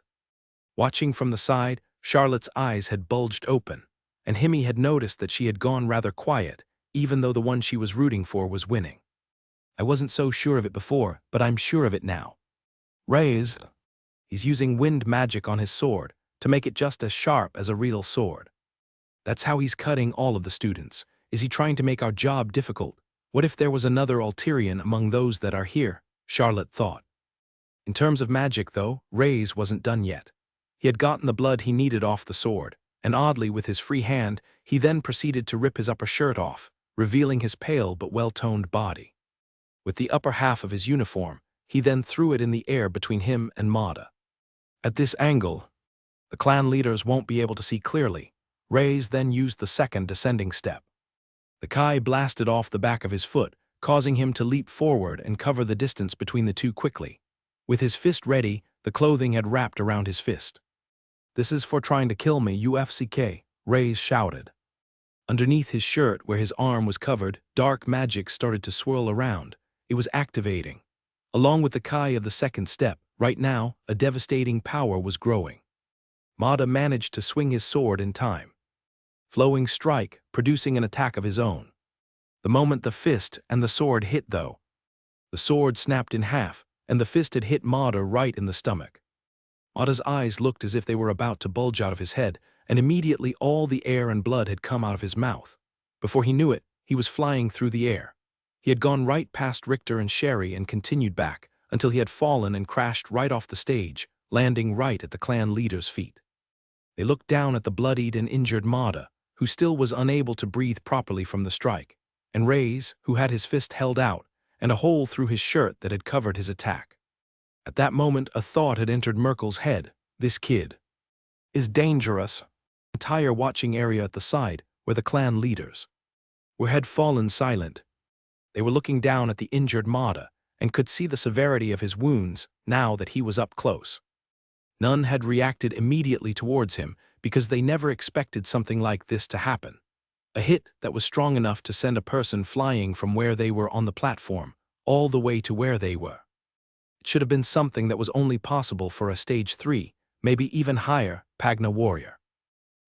Watching from the side, Charlotte's eyes had bulged open, and Himi had noticed that she had gone rather quiet, even though the one she was rooting for was winning. I wasn't so sure of it before, but I'm sure of it now. Reyes, he's using wind magic on his sword to make it just as sharp as a real sword. That's how he's cutting all of the students. Is he trying to make our job difficult? What if there was another Altarian among those that are here? Charlotte thought. In terms of magic, though, Reyes wasn't done yet. He had gotten the blood he needed off the sword, and oddly with his free hand, he then proceeded to rip his upper shirt off, revealing his pale but well-toned body. With the upper half of his uniform, he then threw it in the air between him and Mada. At this angle, the clan leaders won't be able to see clearly. Reyes then used the second descending step. The Kai blasted off the back of his foot, causing him to leap forward and cover the distance between the two quickly. With his fist ready, the clothing had wrapped around his fist. This is for trying to kill me, UFCK, Reyes shouted. Underneath his shirt, where his arm was covered, dark magic started to swirl around. It was activating. Along with the Kai of the second step, right now, a devastating power was growing. Mada managed to swing his sword in time. Flowing strike, producing an attack of his own. The moment the fist and the sword hit, though, the sword snapped in half, and the fist had hit Mada right in the stomach. Mada's eyes looked as if they were about to bulge out of his head, and immediately all the air and blood had come out of his mouth. Before he knew it, he was flying through the air. He had gone right past Richter and Sherry and continued back, until he had fallen and crashed right off the stage, landing right at the clan leader's feet. They looked down at the bloodied and injured Mada, who still was unable to breathe properly from the strike, and Reyes, who had his fist held out, and a hole through his shirt that had covered his attack. At that moment, a thought had entered Merkel's head. This kid is dangerous. The entire watching area at the side, where the clan leaders had fallen silent. They were looking down at the injured Mada, and could see the severity of his wounds now that he was up close. None had reacted immediately towards him, because they never expected something like this to happen. A hit that was strong enough to send a person flying from where they were on the platform, all the way to where they were. It should have been something that was only possible for a stage 3, maybe even higher, Pagna warrior.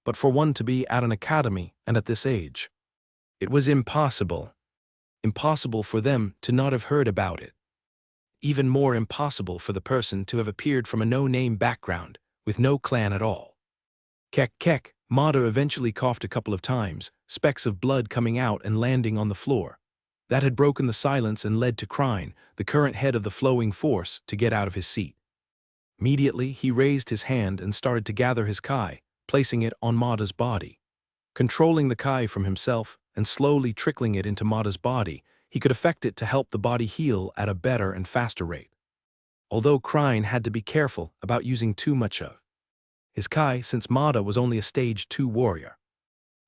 But for one to be at an academy and at this age, it was impossible. Impossible for them to not have heard about it. Even more impossible for the person to have appeared from a no-name background, with no clan at all. Kek kek, Mada eventually coughed a couple of times, specks of blood coming out and landing on the floor. That had broken the silence and led to Crine, the current head of the flowing force, to get out of his seat. Immediately, he raised his hand and started to gather his Kai, placing it on Mada's body. Controlling the Kai from himself and slowly trickling it into Mada's body, he could affect it to help the body heal at a better and faster rate. Although Crine had to be careful about using too much of his Kai since Mada was only a stage 2 warrior.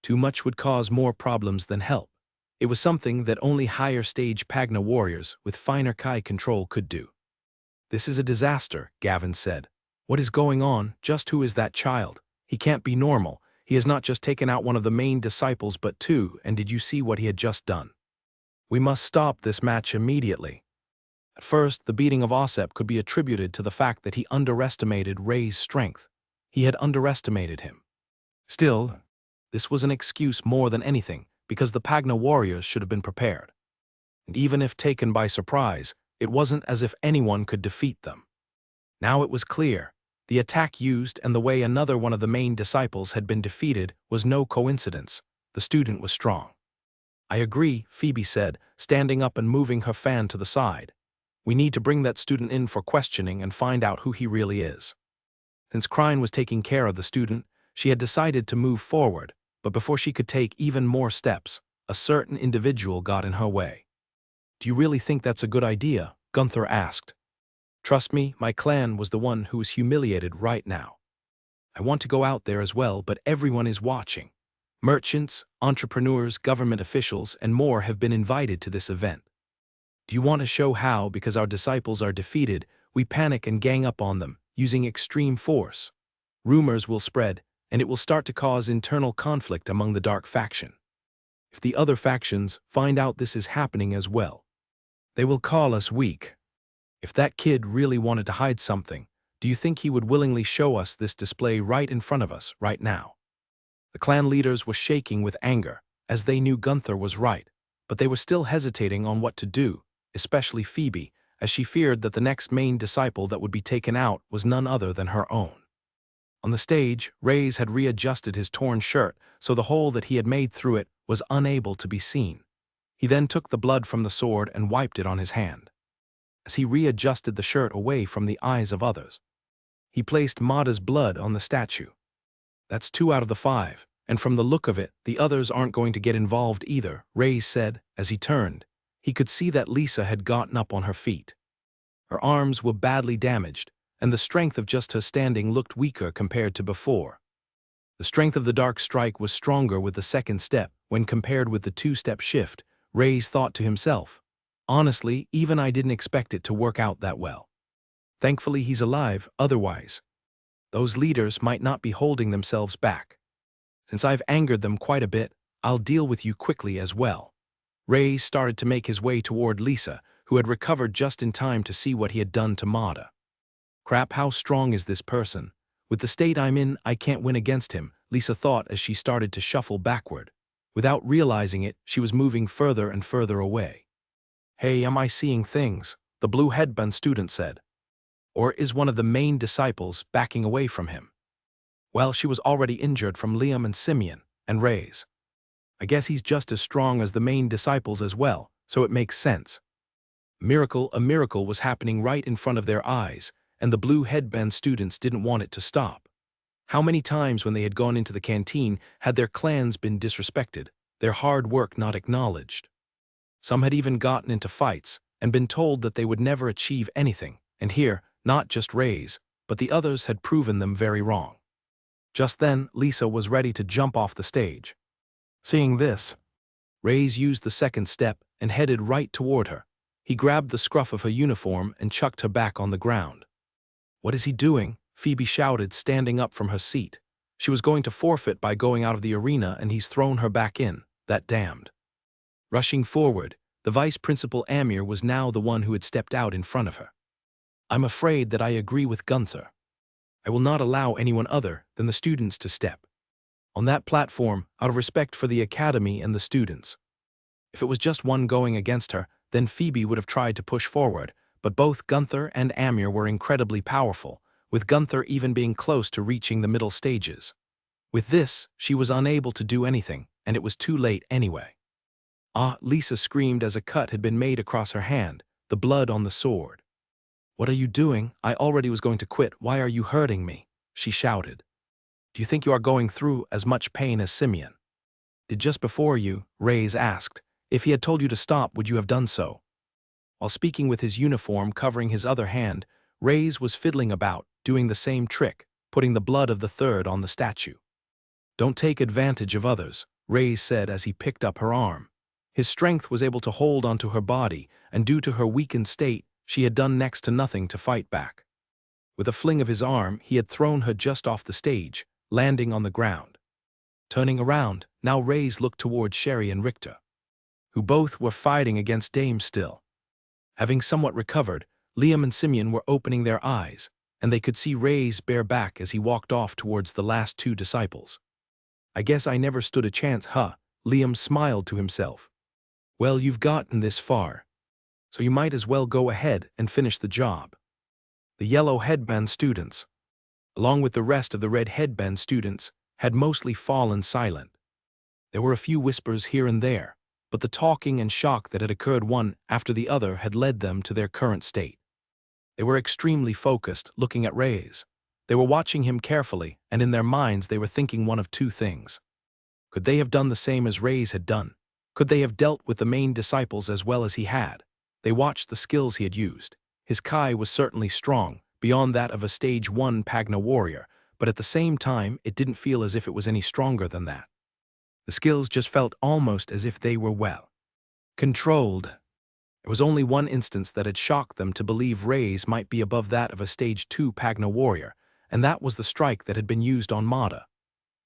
Too much would cause more problems than help. It was something that only higher stage Pagna warriors with finer Kai control could do. "This is a disaster," Gavin said. "What is going on? Just who is that child? He can't be normal. He has not just taken out one of the main disciples but two, and did you see what he had just done? We must stop this match immediately." At first, the beating of Osep could be attributed to the fact that he underestimated Ray's strength. He had underestimated him. Still, this was an excuse more than anything, because the Pagna warriors should have been prepared. And even if taken by surprise, it wasn't as if anyone could defeat them. Now it was clear. The attack used and the way another one of the main disciples had been defeated was no coincidence. The student was strong. "I agree," Phoebe said, standing up and moving her fan to the side. "We need to bring that student in for questioning and find out who he really is." Since Crine was taking care of the student, she had decided to move forward, but before she could take even more steps, a certain individual got in her way. "Do you really think that's a good idea?" Gunther asked. "Trust me, my clan was the one who is humiliated right now. I want to go out there as well, but everyone is watching. Merchants, entrepreneurs, government officials, and more have been invited to this event. Do you want to show how, because our disciples are defeated, we panic and gang up on them, using extreme force? Rumors will spread, and it will start to cause internal conflict among the dark faction. If the other factions find out this is happening as well, they will call us weak. If that kid really wanted to hide something, do you think he would willingly show us this display right in front of us, right now?" The clan leaders were shaking with anger, as they knew Gunther was right, but they were still hesitating on what to do, especially Phoebe, as she feared that the next main disciple that would be taken out was none other than her own. On the stage, Reyes had readjusted his torn shirt so the hole that he had made through it was unable to be seen. He then took the blood from the sword and wiped it on his hand. As he readjusted the shirt away from the eyes of others, he placed Mada's blood on the statue. "That's 2 out of the 5, and from the look of it, the others aren't going to get involved either," Reyes said as he turned. He could see that Lisa had gotten up on her feet. Her arms were badly damaged, and the strength of just her standing looked weaker compared to before. The strength of the dark strike was stronger with the second step when compared with the 2-step shift, Reyes thought to himself. "Honestly, even I didn't expect it to work out that well. Thankfully he's alive, otherwise those leaders might not be holding themselves back. Since I've angered them quite a bit, I'll deal with you quickly as well." Reyes started to make his way toward Lisa, who had recovered just in time to see what he had done to Mada. "Crap, how strong is this person? With the state I'm in, I can't win against him," Lisa thought as she started to shuffle backward. Without realizing it, she was moving further and further away. "Hey, am I seeing things?" the blue headband student said. "Or is one of the main disciples backing away from him?" "Well, she was already injured from Liam and Simeon, and Reyes. I guess he's just as strong as the main disciples as well, so it makes sense." A miracle was happening right in front of their eyes, and the blue headband students didn't want it to stop. How many times when they had gone into the canteen had their clans been disrespected, their hard work not acknowledged? Some had even gotten into fights and been told that they would never achieve anything, and here, not just Reyes, but the others had proven them very wrong. Just then, Lisa was ready to jump off the stage. Seeing this, Reyes used the second step and headed right toward her. He grabbed the scruff of her uniform and chucked her back on the ground. "What is he doing?" Phoebe shouted, standing up from her seat. She was going to forfeit by going out of the arena, and he's thrown her back in, that damned. Rushing forward, the vice principal Amir was now the one who had stepped out in front of her. I'm afraid that I agree with Gunther. I will not allow anyone other than the students to step on that platform out of respect for the academy and the students. If it was just one going against her, then Phoebe would have tried to push forward, but both Gunther and Amir were incredibly powerful, with Gunther even being close to reaching the middle stages. With this, she was unable to do anything, and it was too late anyway. Ah, Lisa screamed as a cut had been made across her hand, the blood on the sword. What are you doing? I already was going to quit. Why are you hurting me? She shouted. Do you think you are going through as much pain as Simeon? Did just before you, Reyes asked. If he had told you to stop, would you have done so? While speaking with his uniform covering his other hand, Reyes was fiddling about, doing the same trick, putting the blood of the third on the statue. Don't take advantage of others, Reyes said as he picked up her arm. His strength was able to hold onto her body, and due to her weakened state, she had done next to nothing to fight back. With a fling of his arm, he had thrown her just off the stage, landing on the ground. Turning around, now Reyes looked toward Sherry and Richter, who both were fighting against Dame still. Having somewhat recovered, Liam and Simeon were opening their eyes, and they could see Reyes bear back as he walked off towards the last two disciples. I guess I never stood a chance, huh? Liam smiled to himself. Well, you've gotten this far, so you might as well go ahead and finish the job. The yellow headband students, along with the rest of the red headband students, had mostly fallen silent. There were a few whispers here and there, but the talking and shock that had occurred one after the other had led them to their current state. They were extremely focused, looking at Reyes. They were watching him carefully, and in their minds they were thinking one of two things. Could they have done the same as Reyes had done? Could they have dealt with the main disciples as well as he had? They watched the skills he had used. His Kai was certainly strong, beyond that of a stage 1 Pagna warrior, but at the same time it didn't feel as if it was any stronger than that. The skills just felt almost as if they were well controlled. There was only one instance that had shocked them to believe Reyes might be above that of a stage 2 Pagna warrior, and that was the strike that had been used on Mada.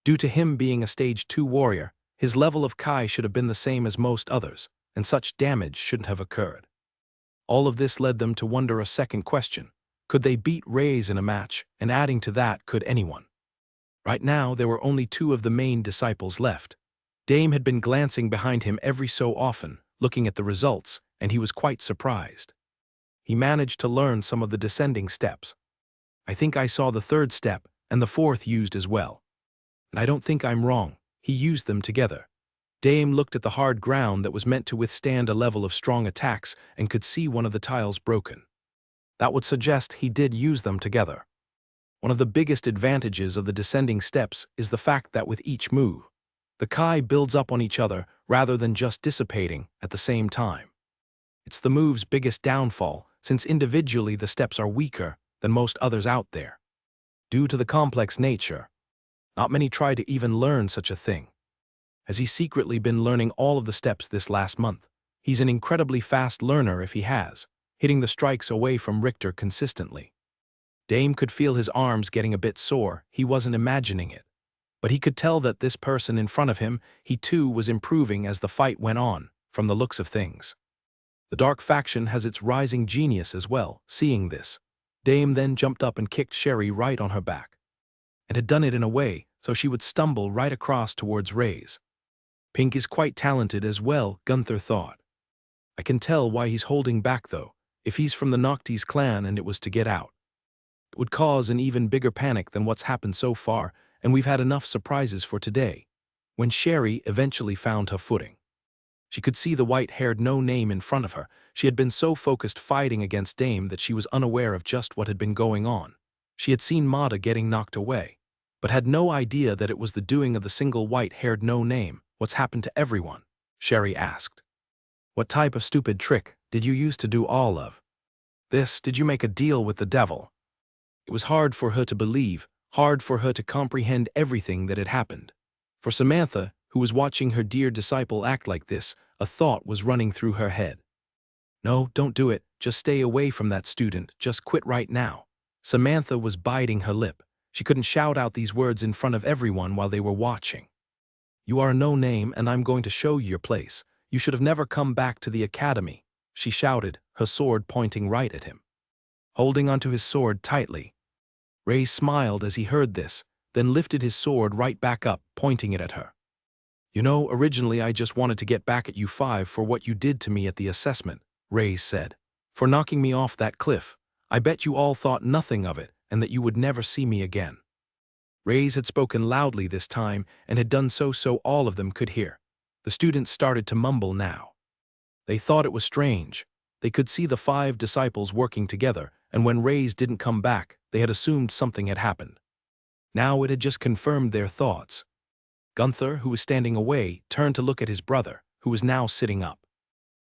Due to him being a stage 2 warrior, his level of Kai should have been the same as most others, and such damage shouldn't have occurred. All of this led them to wonder a second question. Could they beat Reyes in a match, and adding to that, could anyone? Right now, there were only two of the main disciples left. Dame had been glancing behind him every so often, looking at the results, and he was quite surprised. He managed to learn some of the descending steps. I think I saw the third step, and the fourth used as well. And I don't think I'm wrong. He used them together. Dame looked at the hard ground that was meant to withstand a level of strong attacks and could see one of the tiles broken. That would suggest he did use them together. One of the biggest advantages of the descending steps is the fact that with each move, the Kai builds up on each other rather than just dissipating at the same time. It's the move's biggest downfall, since individually the steps are weaker than most others out there. Due to the complex nature, not many try to even learn such a thing. Has he secretly been learning all of the steps this last month? He's an incredibly fast learner if he has, hitting the strikes away from Richter consistently. Dame could feel his arms getting a bit sore. He wasn't imagining it. But he could tell that this person in front of him, he too was improving as the fight went on, from the looks of things. The Dark Faction has its rising genius as well. Seeing this, Dame then jumped up and kicked Sherry right on her back, and had done it in a way so she would stumble right across towards Reyes. Pink is quite talented as well, Gunther thought. I can tell why he's holding back though. If he's from the Noctis clan and it was to get out, it would cause an even bigger panic than what's happened so far, and we've had enough surprises for today. When Sherry eventually found her footing, she could see the white-haired no-name in front of her. She had been so focused fighting against Dame that she was unaware of just what had been going on. She had seen Mada getting knocked away, but had no idea that it was the doing of the single white-haired no-name. What's happened to everyone? Sherry asked. What type of stupid trick did you use to do all of this? Did you make a deal with the devil? It was hard for her to believe, hard for her to comprehend everything that had happened. For Samantha, who was watching her dear disciple act like this, a thought was running through her head. No, don't do it. Just stay away from that student. Just quit right now. Samantha was biting her lip. She couldn't shout out these words in front of everyone while they were watching. "You are a no-name, and I'm going to show you your place. You should have never come back to the academy," she shouted, her sword pointing right at him. Holding onto his sword tightly, Ray smiled as he heard this, then lifted his sword right back up, pointing it at her. "You know, originally I just wanted to get back at you five for what you did to me at the assessment," Ray said. "For knocking me off that cliff. I bet you all thought nothing of it and that you would never see me again." Rays had spoken loudly this time and had done so all of them could hear. The students started to mumble now. They thought it was strange. They could see the 5 disciples working together, and when Rays didn't come back, they had assumed something had happened. Now it had just confirmed their thoughts. Gunther, who was standing away, turned to look at his brother, who was now sitting up,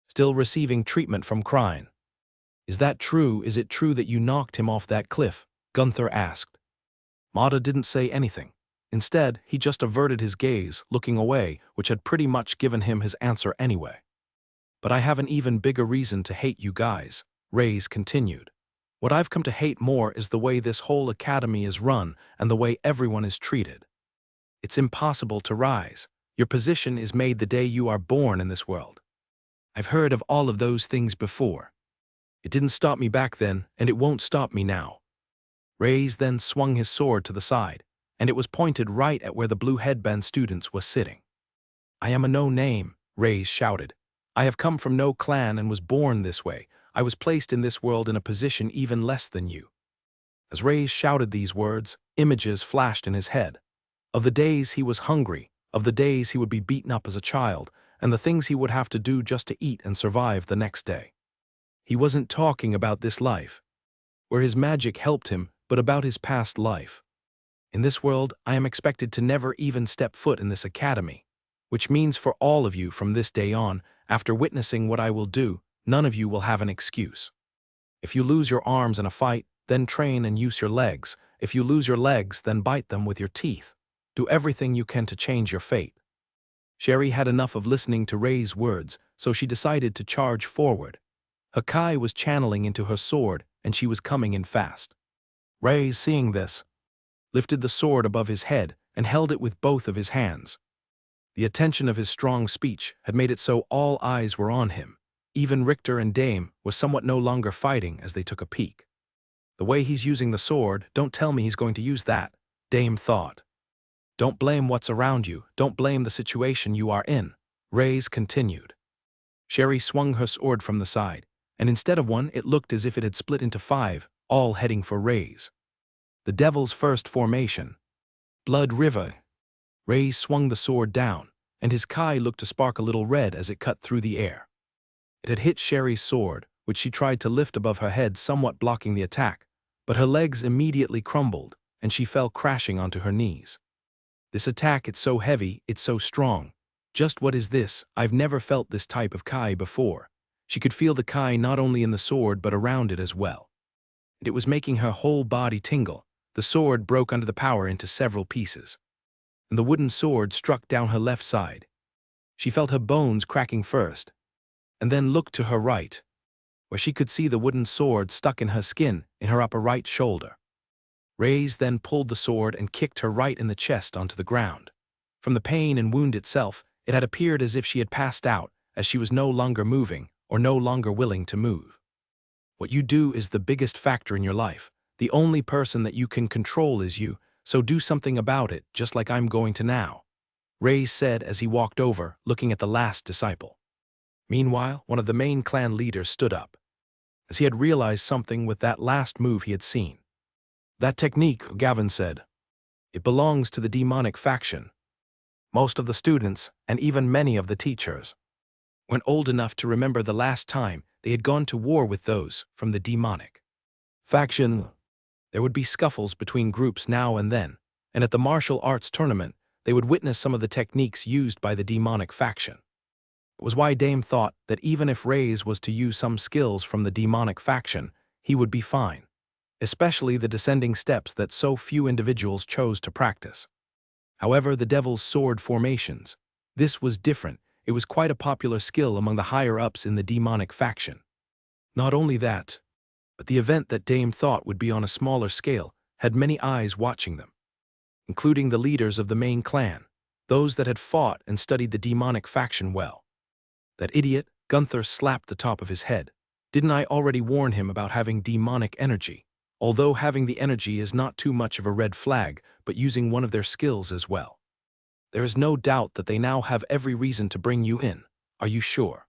still receiving treatment from Crine. "Is that true? Is it true that you knocked him off that cliff?" Gunther asked. Mata didn't say anything. Instead, he just averted his gaze, looking away, which had pretty much given him his answer anyway. "But I have an even bigger reason to hate you guys," Rays continued. "What I've come to hate more is the way this whole academy is run and the way everyone is treated. It's impossible to rise. Your position is made the day you are born in this world. I've heard of all of those things before. It didn't stop me back then, and it won't stop me now." Rays then swung his sword to the side, and it was pointed right at where the blue headband students were sitting. "I am a no-name," Rays shouted. "I have come from no clan and was born this way. I was placed in this world in a position even less than you." As Rays shouted these words, images flashed in his head. Of the days he was hungry, of the days he would be beaten up as a child, and the things he would have to do just to eat and survive the next day. He wasn't talking about this life, where his magic helped him, but about his past life. "In this world, I am expected to never even step foot in this academy, which means for all of you from this day on, after witnessing what I will do, none of you will have an excuse. If you lose your arms in a fight, then train and use your legs. If you lose your legs, then bite them with your teeth. Do everything you can to change your fate." Sherry had enough of listening to Ray's words, so she decided to charge forward. Her Kai was channeling into her sword, and she was coming in fast. Ray, seeing this, lifted the sword above his head and held it with both of his hands. The attention of his strong speech had made it so all eyes were on him. Even Richter and Dame was somewhat no longer fighting as they took a peek. "The way he's using the sword, don't tell me he's going to use that," Dame thought. "Don't blame what's around you, don't blame the situation you are in," Rays continued. Sherry swung her sword from the side, and instead of one, it looked as if it had split into 5, all heading for Rays. The Devil's first formation. Blood River. Rays swung the sword down, and his Kai looked to spark a little red as it cut through the air. It had hit Sherry's sword, which she tried to lift above her head, somewhat blocking the attack, but her legs immediately crumbled, and she fell crashing onto her knees. "This attack, it's so heavy, it's so strong. Just what is this? I've never felt this type of Kai before." She could feel the Kai not only in the sword but around it as well. And it was making her whole body tingle. The sword broke under the power into several pieces, and the wooden sword struck down her left side. She felt her bones cracking first, and then looked to her right, where she could see the wooden sword stuck in her skin in her upper right shoulder. Rays then pulled the sword and kicked her right in the chest onto the ground. From the pain and wound itself, it had appeared as if she had passed out, as she was no longer moving or no longer willing to move. "What you do is the biggest factor in your life. The only person that you can control is you, so do something about it, just like I'm going to now," Rays said as he walked over, looking at the last disciple. Meanwhile, one of the main clan leaders stood up, as he had realized something with that last move he had seen. "That technique," Gavin said, "it belongs to the demonic faction. Most of the students, and even many of the teachers, weren't old enough to remember the last time they had gone to war with those from the demonic faction. There would be scuffles between groups now and then, and at the martial arts tournament, they would witness some of the techniques used by the demonic faction. It was why Dame thought that even if Rays was to use some skills from the demonic faction, he would be fine, especially the descending steps that so few individuals chose to practice. However, the Devil's Sword formations, this was different. It was quite a popular skill among the higher-ups in the demonic faction. Not only that, but the event that Dame thought would be on a smaller scale, had many eyes watching them, including the leaders of the main clan, those that had fought and studied the demonic faction well. That idiot, Gunther, slapped the top of his head. Didn't I already warn him about having demonic energy? Although having the energy is not too much of a red flag, but using one of their skills as well. There is no doubt that they now have every reason to bring you in. Are you sure?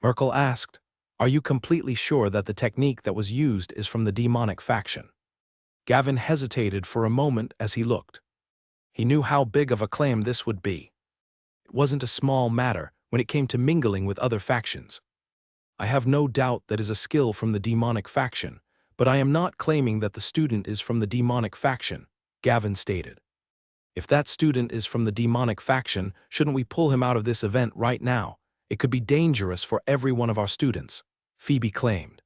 Merkel asked. Are you completely sure that the technique that was used is from the demonic faction? Gavin hesitated for a moment as he looked. He knew how big of a claim this would be. It wasn't a small matter when it came to mingling with other factions. I have no doubt that is a skill from the demonic faction, but I am not claiming that the student is from the demonic faction, Gavin stated. If that student is from the demonic faction, shouldn't we pull him out of this event right now? It could be dangerous for every one of our students, Phoebe claimed.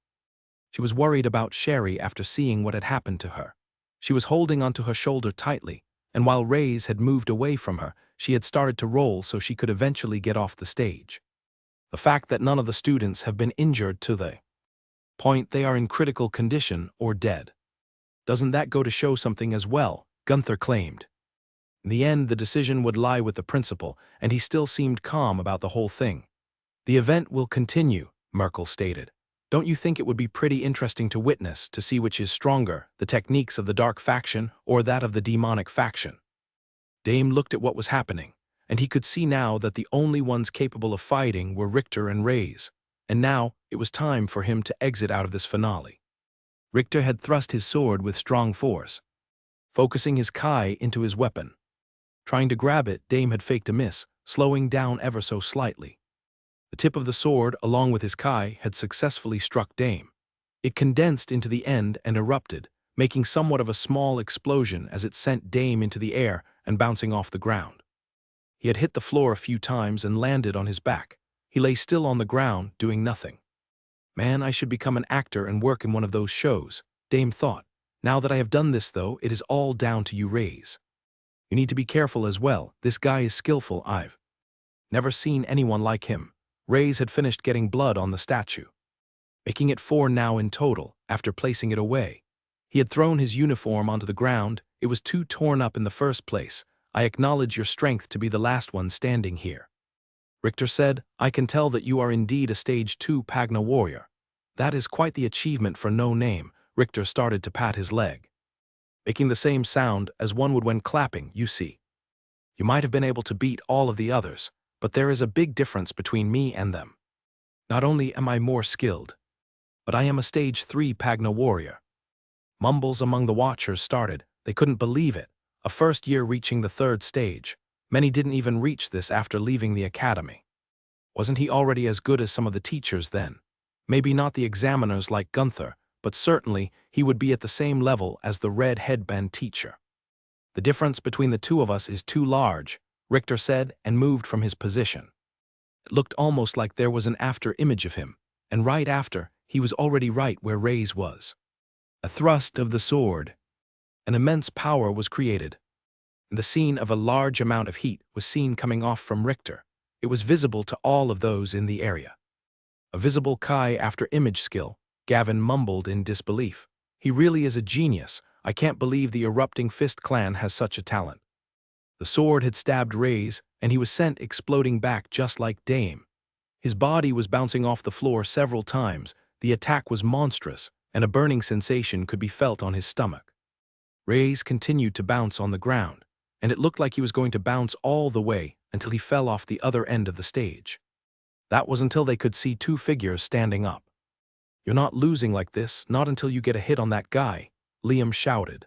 She was worried about Sherry after seeing what had happened to her. She was holding onto her shoulder tightly, and while Reyes had moved away from her, she had started to roll so she could eventually get off the stage. The fact that none of the students have been injured to the point they are in critical condition or dead. Doesn't that go to show something as well? Gunther claimed. In the end, the decision would lie with the principal, and he still seemed calm about the whole thing. The event will continue, Merkel stated. Don't you think it would be pretty interesting to witness, to see which is stronger, the techniques of the dark faction or that of the demonic faction? Dame looked at what was happening, and he could see now that the only ones capable of fighting were Richter and Reyes, and now it was time for him to exit out of this finale. Richter had thrust his sword with strong force, focusing his Kai into his weapon. Trying to grab it, Dame had faked a miss, slowing down ever so slightly. The tip of the sword, along with his Kai, had successfully struck Dame. It condensed into the end and erupted, making somewhat of a small explosion as it sent Dame into the air and bouncing off the ground. He had hit the floor a few times and landed on his back. He lay still on the ground, doing nothing. Man, I should become an actor and work in one of those shows, Dame thought. Now that I have done this, though, it is all down to you, Reyes. You need to be careful as well. This guy is skillful. I've never seen anyone like him. Reyes had finished getting blood on the statue, making it 4 now in total, after placing it away. He had thrown his uniform onto the ground. It was too torn up in the first place. I acknowledge your strength to be the last one standing here. Richter said, I can tell that you are indeed a stage 2 Pagna warrior. That is quite the achievement for no name. Richter started to pat his leg, making the same sound as one would when clapping, you see. You might have been able to beat all of the others, but there is a big difference between me and them. Not only am I more skilled, but I am a stage 3 Pagna warrior. Mumbles among the watchers started. They couldn't believe it. A first year reaching the 3rd stage. Many didn't even reach this after leaving the academy. Wasn't he already as good as some of the teachers then? Maybe not the examiners like Gunther, but certainly he would be at the same level as the red headband teacher. The difference between the two of us is too large, Richter said, and moved from his position. It looked almost like there was an after image of him, and right after, he was already right where Reyes was. A thrust of the sword. An immense power was created. The scene of a large amount of heat was seen coming off from Richter. It was visible to all of those in the area. A visible Kai after image skill, Gavin mumbled in disbelief. He really is a genius. I can't believe the Erupting Fist clan has such a talent. The sword had stabbed Reyes, and he was sent exploding back just like Dame. His body was bouncing off the floor several times. The attack was monstrous, and a burning sensation could be felt on his stomach. Reyes continued to bounce on the ground, and it looked like he was going to bounce all the way until he fell off the other end of the stage. That was until they could see 2 figures standing up. You're not losing like this, not until you get a hit on that guy, Liam shouted.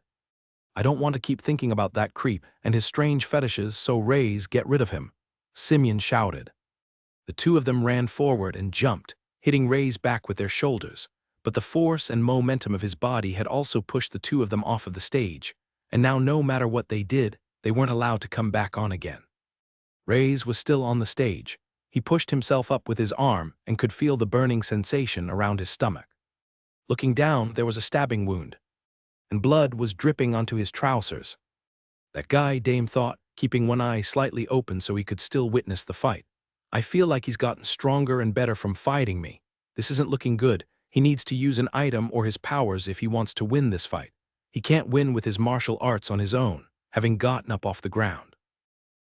I don't want to keep thinking about that creep and his strange fetishes, so Reyes, get rid of him, Simeon shouted. The 2 of them ran forward and jumped, hitting Reyes back with their shoulders, but the force and momentum of his body had also pushed the 2 of them off of the stage, and now no matter what they did, they weren't allowed to come back on again. Reyes was still on the stage. He pushed himself up with his arm and could feel the burning sensation around his stomach. Looking down, there was a stabbing wound, and blood was dripping onto his trousers. That guy, Dame thought, keeping one eye slightly open so he could still witness the fight. I feel like he's gotten stronger and better from fighting me. This isn't looking good. He needs to use an item or his powers if he wants to win this fight. He can't win with his martial arts on his own, having gotten up off the ground.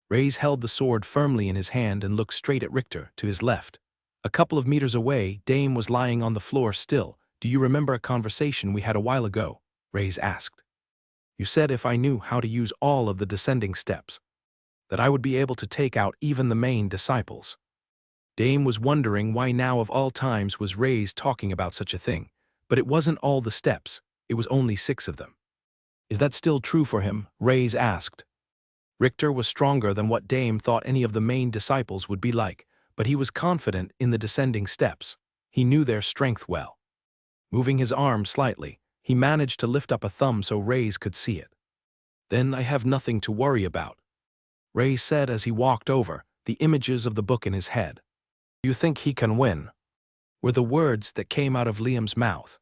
Reyes held the sword firmly in his hand and looked straight at Richter, to his left. A couple of meters away, Dame was lying on the floor still. "Do you remember a conversation we had a while ago?" Reyes asked. "You said if I knew how to use all of the descending steps, that I would be able to take out even the main disciples." Dame was wondering why now of all times was Reyes talking about such a thing, but it wasn't all the steps, it was only 6 of them. "Is that still true for him?" Reyes asked. Richter was stronger than what Dame thought any of the main disciples would be like, but he was confident in the descending steps. He knew their strength well. Moving his arm slightly, he managed to lift up a thumb so Reyes could see it. "Then I have nothing to worry about," Reyes said as he walked over, the images of the book in his head. "You think he can win?" were the words that came out of Liam's mouth.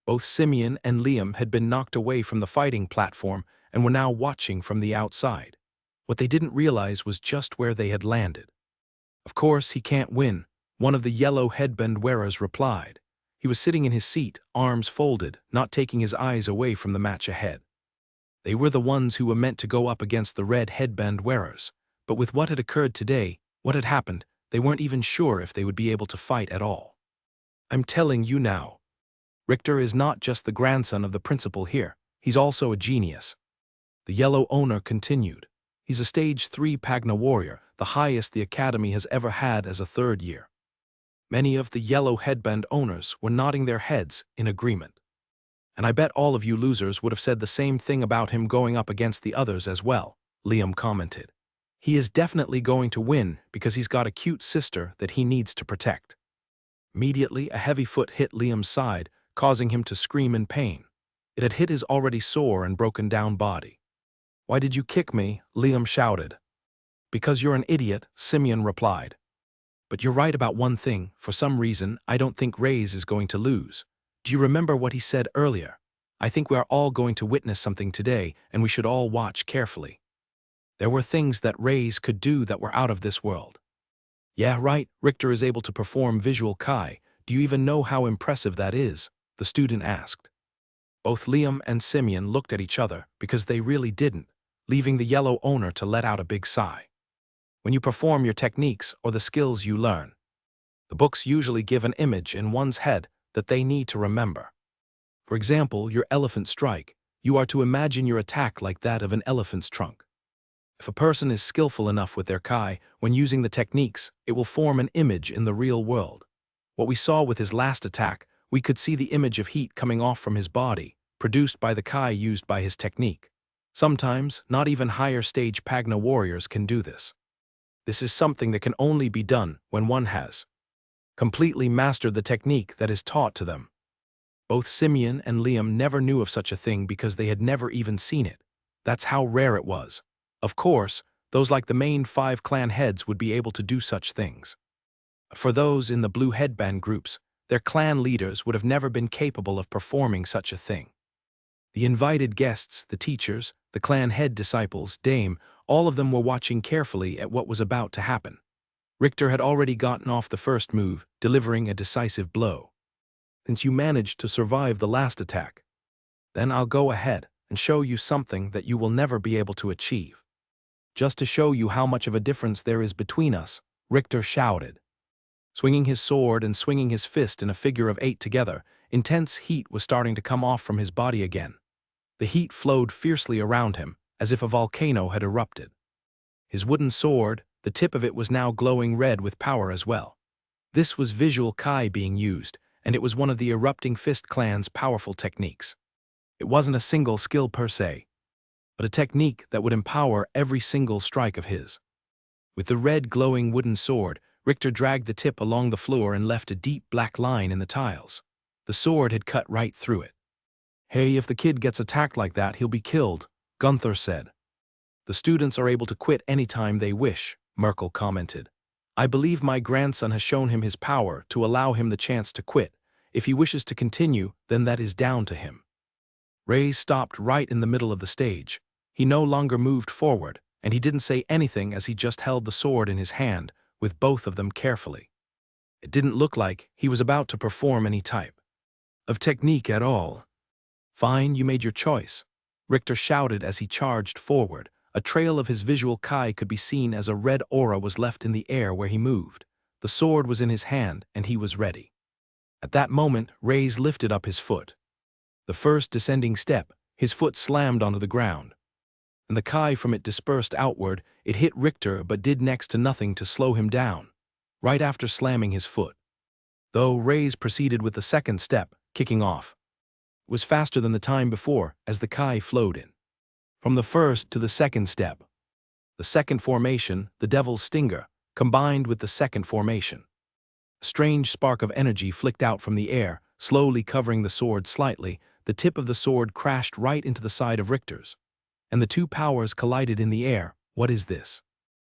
Both Simeon and Liam had been knocked away from the fighting platform and were now watching from the outside. What they didn't realize was just where they had landed. "Of course he can't win," one of the yellow headband wearers replied. He was sitting in his seat, arms folded, not taking his eyes away from the match ahead. They were the ones who were meant to go up against the red headband wearers, but with what had occurred today, what had happened, they weren't even sure if they would be able to fight at all. "I'm telling you now, Richter is not just the grandson of the principal here, he's also a genius," the yellow owner continued. "He's a stage 3 Pagna warrior, the highest the academy has ever had as a 3rd year." Many of the yellow headband owners were nodding their heads in agreement. "And I bet all of you losers would have said the same thing about him going up against the others as well," Liam commented. "He is definitely going to win because he's got a cute sister that he needs to protect." Immediately, a heavy foot hit Liam's side, causing him to scream in pain. It had hit his already sore and broken down body. "Why did you kick me?" Liam shouted. "Because you're an idiot," Simeon replied. "But you're right about one thing. For some reason, I don't think Reyes is going to lose. Do you remember what he said earlier? I think we are all going to witness something today, and we should all watch carefully." There were things that Reyes could do that were out of this world. "Yeah, right, Richter is able to perform visual Kai. Do you even know how impressive that is?" the student asked. Both Liam and Simeon looked at each other because they really didn't, leaving the yellow owner to let out a big sigh. "When you perform your techniques or the skills you learn, the books usually give an image in one's head that they need to remember. For example, your elephant strike, you are to imagine your attack like that of an elephant's trunk. If a person is skillful enough with their Kai, when using the techniques, it will form an image in the real world. What we saw with his last attack, we could see the image of heat coming off from his body, produced by the Kai used by his technique. Sometimes, not even higher stage Pagna warriors can do this. This is something that can only be done when one has completely mastered the technique that is taught to them." Both Simeon and Liam never knew of such a thing because they had never even seen it. That's how rare it was. Of course, those like the main 5 clan heads would be able to do such things. For those in the blue headband groups, their clan leaders would have never been capable of performing such a thing. The invited guests, the teachers, the clan head disciples, Dame, all of them were watching carefully at what was about to happen. Richter had already gotten off the first move, delivering a decisive blow. "Since you managed to survive the last attack, then I'll go ahead and show you something that you will never be able to achieve. Just to show you how much of a difference there is between us," Richter shouted. Swinging his sword and swinging his fist in a figure of 8 together, intense heat was starting to come off from his body again. The heat flowed fiercely around him, as if a volcano had erupted. His wooden sword, the tip of it was now glowing red with power as well. This was visual Kai being used, and it was one of the Erupting Fist clan's powerful techniques. It wasn't a single skill per se, but a technique that would empower every single strike of his. With the red glowing wooden sword, Richter dragged the tip along the floor and left a deep black line in the tiles. The sword had cut right through it. "Hey, if the kid gets attacked like that, he'll be killed," Gunther said. "The students are able to quit anytime they wish," Merkel commented. "I believe my grandson has shown him his power to allow him the chance to quit. If he wishes to continue, then that is down to him." Reyes stopped right in the middle of the stage. He no longer moved forward, and he didn't say anything as he just held the sword in his hand, with both of them carefully. It didn't look like he was about to perform any type of technique at all. Fine, you made your choice, Richter shouted as he charged forward. A trail of his visual Kai could be seen as a red aura was left in the air where he moved. The sword was in his hand, and he was ready. At that moment, Reyes lifted up his foot. The first descending step, his foot slammed onto the ground. And the Kai from it dispersed outward. It hit Richter but did next to nothing to slow him down, right after slamming his foot. Though Reyes proceeded with the second step, kicking off. It was faster than the time before, as the Kai flowed in. From the first to the second step. The second formation, the Devil's Stinger, combined with the second formation. A strange spark of energy flicked out from the air, slowly covering the sword slightly. The tip of the sword crashed right into the side of Richter's. And the two powers collided in the air. What is this?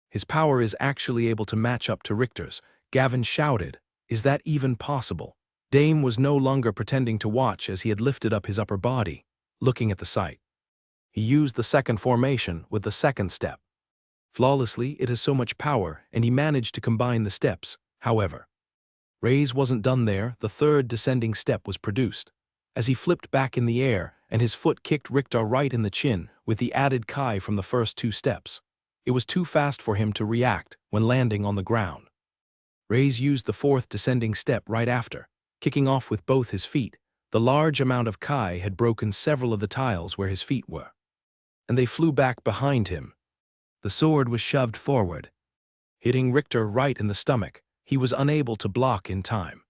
His power is actually able to match up to Richter's. Gavin shouted. Is that even possible? Dame was no longer pretending to watch as he had lifted up his upper body, looking at the sight. He used the second formation with the second step. Flawlessly, it has so much power, and he managed to combine the steps. However, Reyes wasn't done there. The third descending step was produced. As he flipped back in the air, and his foot kicked Richter right in the chin with the added Kai from the first two steps. It was too fast for him to react when landing on the ground. Reyes used the fourth descending step right after, kicking off with both his feet. The large amount of Kai had broken several of the tiles where his feet were, and they flew back behind him. The sword was shoved forward, hitting Richter right in the stomach. He was unable to block in time.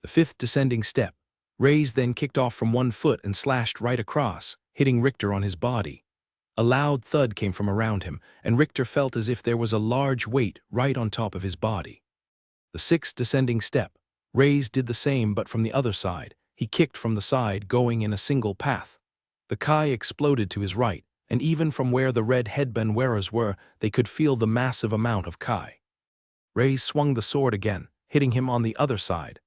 The fifth descending step, Reyes then kicked off from one foot and slashed right across, hitting Richter on his body. A loud thud came from around him, and Richter felt as if there was a large weight right on top of his body. The sixth descending step, Reyes did the same but from the other side. He kicked from the side, going in a single path. The Kai exploded to his right, and even from where the red headband wearers were, they could feel the massive amount of Kai. Reyes swung the sword again, hitting him on the other side.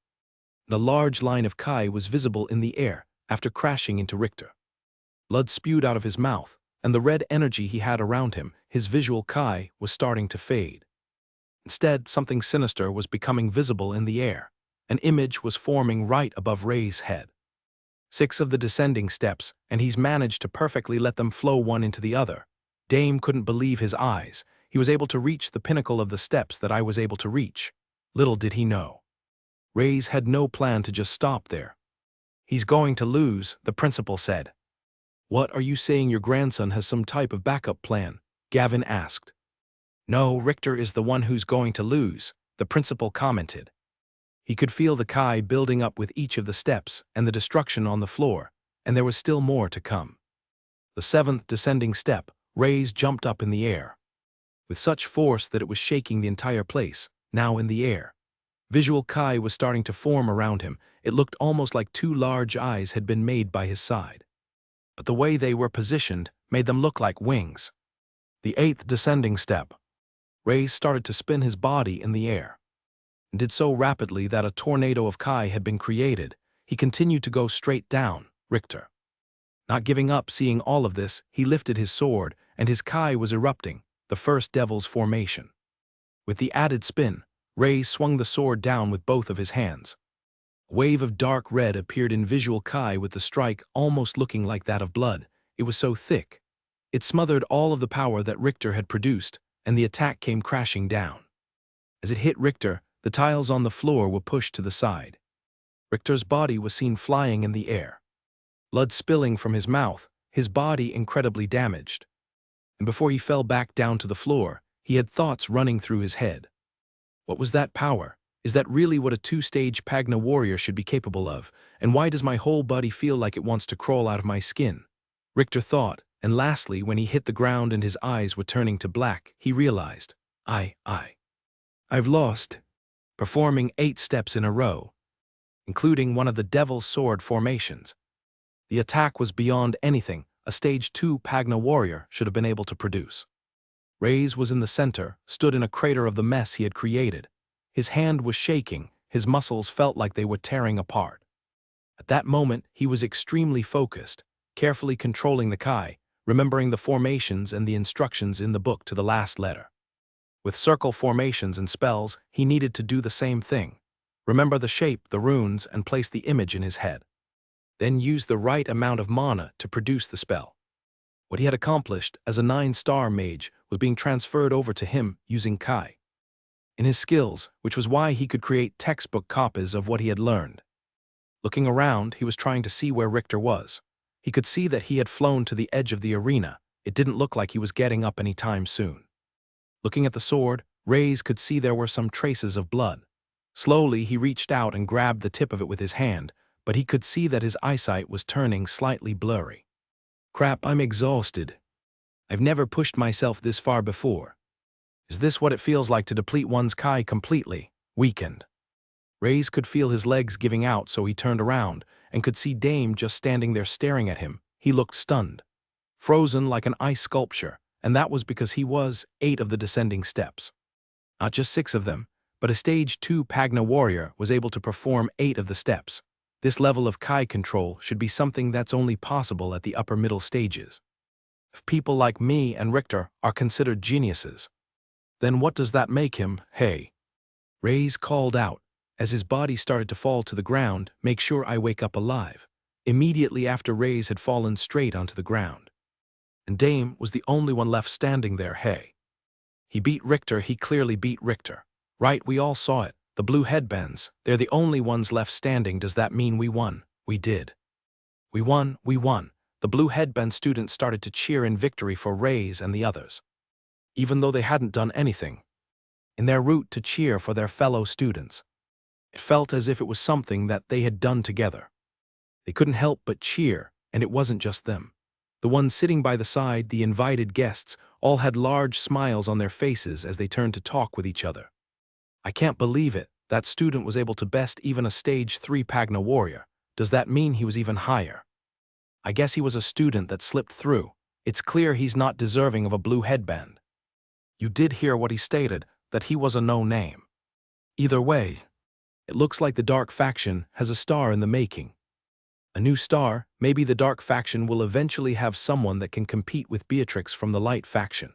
A large line of Kai was visible in the air after crashing into Richter. Blood spewed out of his mouth, and the red energy he had around him, his visual Kai, was starting to fade. Instead, something sinister was becoming visible in the air. An image was forming right above Reyes' head. 6 of the descending steps, and he's managed to perfectly let them flow one into the other. Dame couldn't believe his eyes. He was able to reach the pinnacle of the steps that I was able to reach. Little did he know. Reyes had no plan to just stop there. He's going to lose, the principal said. What are you saying, your grandson has some type of backup plan? Gavin asked. No, Richter is the one who's going to lose, the principal commented. He could feel the Kai building up with each of the steps and the destruction on the floor, and there was still more to come. The 7th descending step, Reyes jumped up in the air, with such force that it was shaking the entire place, now in the air. Visual Kai was starting to form around him. It looked almost like 2 large eyes had been made by his side. But the way they were positioned made them look like wings. The 8th descending step, Reyes started to spin his body in the air, and did so rapidly that a tornado of Kai had been created. He continued to go straight down, Richter. Not giving up seeing all of this, he lifted his sword, and his Kai was erupting, the first devil's formation. With the added spin, Reyes swung the sword down with both of his hands. A wave of dark red appeared in visual Kai with the strike almost looking like that of blood. It was so thick. It smothered all of the power that Richter had produced, and the attack came crashing down. As it hit Richter, the tiles on the floor were pushed to the side. Richter's body was seen flying in the air. Blood spilling from his mouth, his body incredibly damaged. And before he fell back down to the floor, he had thoughts running through his head. What was that power? Is that really what a 2-stage Pagna warrior should be capable of? And why does my whole body feel like it wants to crawl out of my skin? Richter thought, and lastly, when he hit the ground and his eyes were turning to black, he realized, I've lost. Performing 8 steps in a row, including one of the Devil's Sword formations. The attack was beyond anything a Stage 2 Pagna warrior should have been able to produce. Reyes was in the center, stood in a crater of the mess he had created. His hand was shaking, his muscles felt like they were tearing apart. At that moment, he was extremely focused, carefully controlling the Kai, remembering the formations and the instructions in the book to the last letter. With circle formations and spells, he needed to do the same thing. Remember the shape, the runes, and place the image in his head. then used the right amount of mana to produce the spell. What he had accomplished as a 9-star mage was being transferred over to him using Kai in his skills, which was why he could create textbook copies of what he had learned. Looking around, he was trying to see where Richter was. He could see that he had flown to the edge of the arena. It didn't look like he was getting up any time soon. Looking at the sword, Reyes could see there were some traces of blood. Slowly, he reached out and grabbed the tip of it with his hand, but he could see that his eyesight was turning slightly blurry. Crap, I'm exhausted. I've never pushed myself this far before. Is this what it feels like to deplete one's Kai completely, weakened? Reyes could feel his legs giving out, so he turned around and could see Dame just standing there staring at him. He looked stunned, frozen like an ice sculpture, and that was because he was 8 of the descending steps. Not just 6 of them, but a stage 2 Pagna warrior was able to perform 8 of the steps. This level of Kai control should be something that's only possible at the upper middle stages. If people like me and Richter are considered geniuses, then what does that make him? Hey! Reyes called out. As his body started to fall to the ground, make sure I wake up alive. Immediately after Reyes had fallen straight onto the ground. And Dame was the only one left standing there. Hey! He beat Richter, he clearly beat Richter. Right, we all saw it. The blue headbands, they're the only ones left standing. Does that mean we won? We did. We won, we won. The blue headband students started to cheer in victory for Reyes and the others, even though they hadn't done anything. In their route to cheer for their fellow students, it felt as if it was something that they had done together. They couldn't help but cheer, and it wasn't just them. The ones sitting by the side, the invited guests, all had large smiles on their faces as they turned to talk with each other. I can't believe it. That student was able to best even a stage 3 Pagna warrior. Does that mean he was even higher? I guess he was a student that slipped through. It's clear he's not deserving of a blue headband. You did hear what he stated, that he was a no-name. Either way, it looks like the Dark Faction has a star in the making. A new star, maybe the Dark Faction will eventually have someone that can compete with Beatrix from the Light Faction.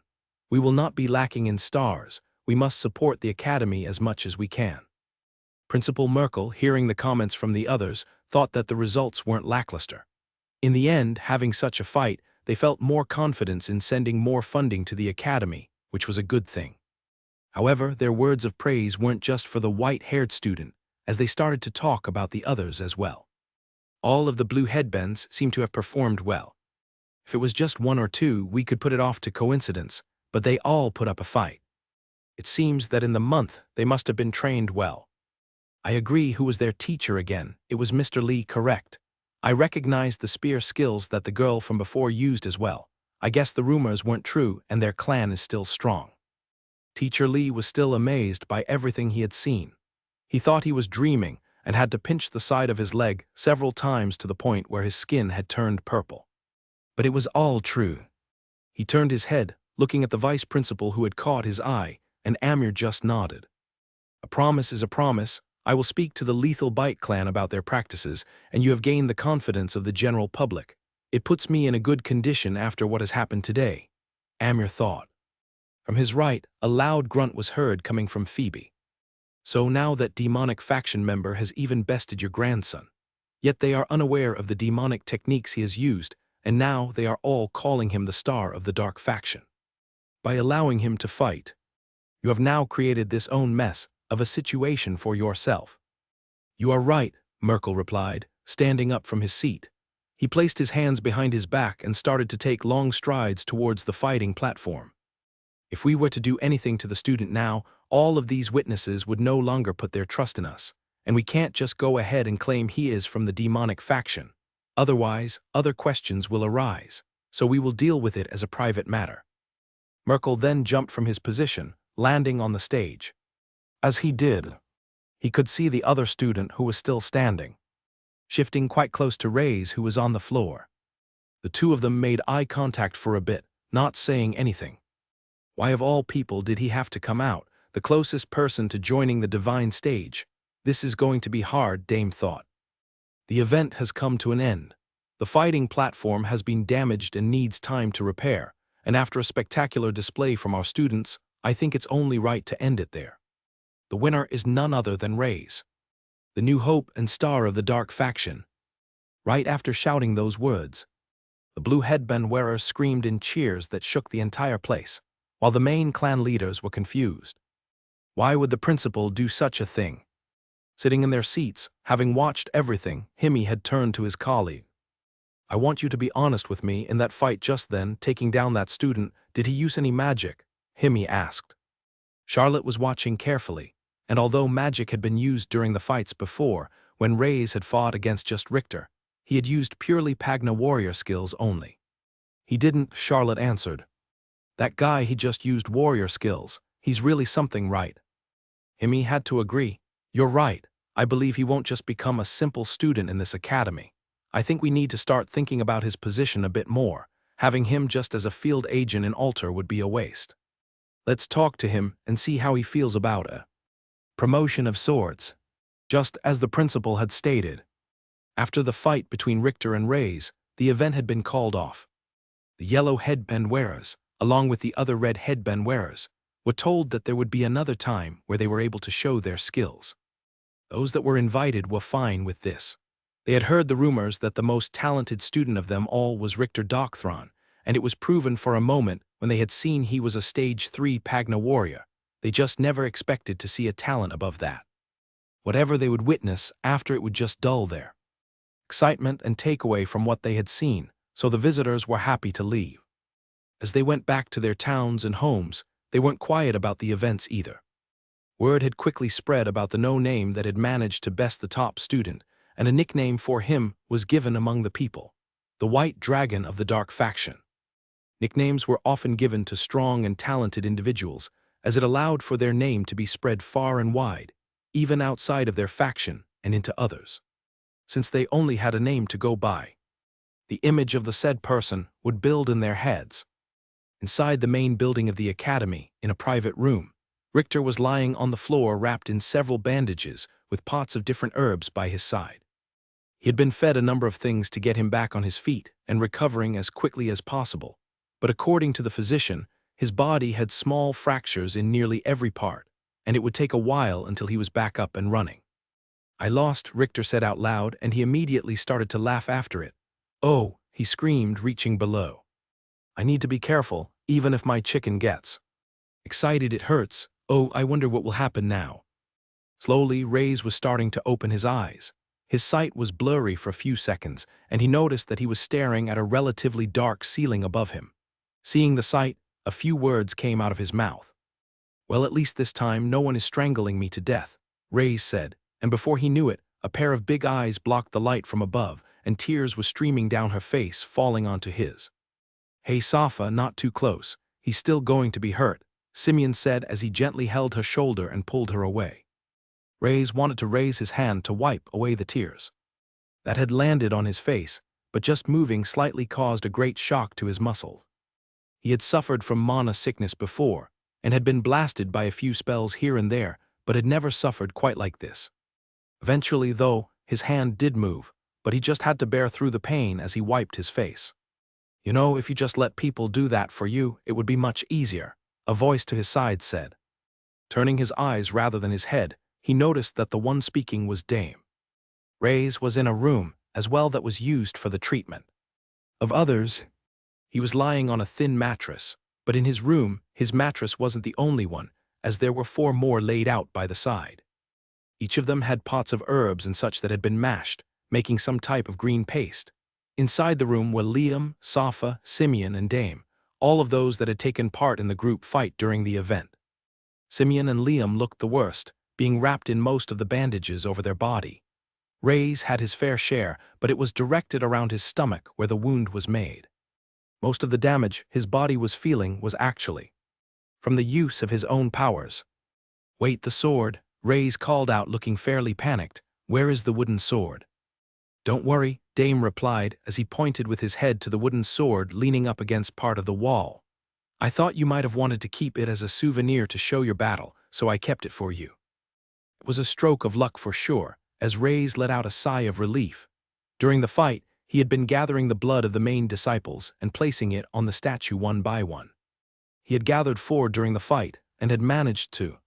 We will not be lacking in stars. We must support the Academy as much as we can. Principal Merkel, hearing the comments from the others, thought that the results weren't lackluster. In the end, having such a fight, they felt more confidence in sending more funding to the Academy, which was a good thing. However, their words of praise weren't just for the white-haired student, as they started to talk about the others as well. All of the blue headbands seemed to have performed well. If it was just 1 or 2, we could put it off to coincidence, but they all put up a fight. It seems that in the month, they must have been trained well. I agree. Who was their teacher again? It was Mr. Lee, correct? I recognized the spear skills that the girl from before used as well. I guess the rumors weren't true and their clan is still strong. Teacher Lee was still amazed by everything he had seen. He thought he was dreaming and had to pinch the side of his leg several times to the point where his skin had turned purple. But it was all true. He turned his head, looking at the vice principal who had caught his eye, and Amir just nodded. A promise is a promise. I will speak to the Lethal Bite clan about their practices, and you have gained the confidence of the general public. It puts me in a good condition after what has happened today, Amir thought. From his right, a loud grunt was heard coming from Phoebe. So now that demonic faction member has even bested your grandson. Yet they are unaware of the demonic techniques he has used, and now they are all calling him the star of the Dark Faction. By allowing him to fight, you have now created this own mess of a situation for yourself. You are right, Merkel replied, standing up from his seat. He placed his hands behind his back and started to take long strides towards the fighting platform. If we were to do anything to the student now, all of these witnesses would no longer put their trust in us, and we can't just go ahead and claim he is from the demonic faction. Otherwise, other questions will arise, so we will deal with it as a private matter. Merkel then jumped from his position, landing on the stage. As he did, he could see the other student who was still standing, shifting quite close to Reyes, who was on the floor. The two of them made eye contact for a bit, not saying anything. Why of all people did he have to come out, the closest person to joining the divine stage? This is going to be hard, Dame thought. The event has come to an end. The fighting platform has been damaged and needs time to repair, and after a spectacular display from our students, I think it's only right to end it there. The winner is none other than Reyes, the new hope and star of the Dark Faction. Right after shouting those words, the blue headband wearer screamed in cheers that shook the entire place, while the main clan leaders were confused. Why would the principal do such a thing? Sitting in their seats, having watched everything, Himi had turned to his colleague. I want you to be honest with me. In that fight just then, taking down that student, did he use any magic? Himi asked. Charlotte was watching carefully, and although magic had been used during the fights before, when Reyes had fought against just Richter, he had used purely Pagna warrior skills only. He didn't, Charlotte answered. That guy, he just used warrior skills. He's really something, right? Himi had to agree. You're right. I believe he won't just become a simple student in this academy. I think we need to start thinking about his position a bit more. Having him just as a field agent in Altar would be a waste. Let's talk to him and see how he feels about a promotion of swords. Just as the principal had stated. After the fight between Richter and Reyes, the event had been called off. The yellow headband wearers, along with the other red headband wearers, were told that there would be another time where they were able to show their skills. Those that were invited were fine with this. They had heard the rumors that the most talented student of them all was Richter Docthron, and it was proven for a moment when they had seen he was a stage 3 Pagna warrior. They just never expected to see a talent above that. Whatever they would witness after, it would just dull their excitement and takeaway from what they had seen, so the visitors were happy to leave. As they went back to their towns and homes, they weren't quiet about the events either. Word had quickly spread about the no-name that had managed to best the top student, and a nickname for him was given among the people, the White Dragon of the Dark Faction. Nicknames were often given to strong and talented individuals, as it allowed for their name to be spread far and wide, even outside of their faction and into others. Since they only had a name to go by, the image of the said person would build in their heads. Inside the main building of the academy, in a private room, Richter was lying on the floor wrapped in several bandages with pots of different herbs by his side. He had been fed a number of things to get him back on his feet and recovering as quickly as possible, but according to the physician, his body had small fractures in nearly every part, and it would take a while until he was back up and running. I lost, Richter said out loud, and he immediately started to laugh after it. Oh, he screamed, reaching below. I need to be careful, even if my chicken gets excited. It hurts. Oh, I wonder what will happen now. Slowly, Reyes was starting to open his eyes. His sight was blurry for a few seconds, and he noticed that he was staring at a relatively dark ceiling above him. Seeing the sight, a few words came out of his mouth. Well, at least this time no one is strangling me to death, Reyes said, and before he knew it, a pair of big eyes blocked the light from above, and tears were streaming down her face, falling onto his. Hey Safa, not too close. He's still going to be hurt, Simeon said as he gently held her shoulder and pulled her away. Reyes wanted to raise his hand to wipe away the tears that had landed on his face, but just moving slightly caused a great shock to his muscles. He had suffered from mana sickness before, and had been blasted by a few spells here and there, but had never suffered quite like this. Eventually, though, his hand did move, but he just had to bear through the pain as he wiped his face. You know, if you just let people do that for you, it would be much easier, a voice to his side said. Turning his eyes rather than his head, he noticed that the one speaking was Dame. Reyes was in a room, as well, that was used for the treatment of others. He was lying on a thin mattress, but in his room, his mattress wasn't the only one, as there were 4 more laid out by the side. Each of them had pots of herbs and such that had been mashed, making some type of green paste. Inside the room were Liam, Safa, Simeon, and Dame, all of those that had taken part in the group fight during the event. Simeon and Liam looked the worst, being wrapped in most of the bandages over their body. Reyes had his fair share, but it was directed around his stomach where the wound was made. Most of the damage his body was feeling was actually from the use of his own powers. Wait, the sword, Reyes called out, looking fairly panicked. Where is the wooden sword? Don't worry, Dame replied as he pointed with his head to the wooden sword leaning up against part of the wall. I thought you might have wanted to keep it as a souvenir to show your battle, so I kept it for you. It was a stroke of luck for sure, as Reyes let out a sigh of relief. During the fight, he had been gathering the blood of the main disciples and placing it on the statue one by one. He had gathered 4 during the fight and had managed to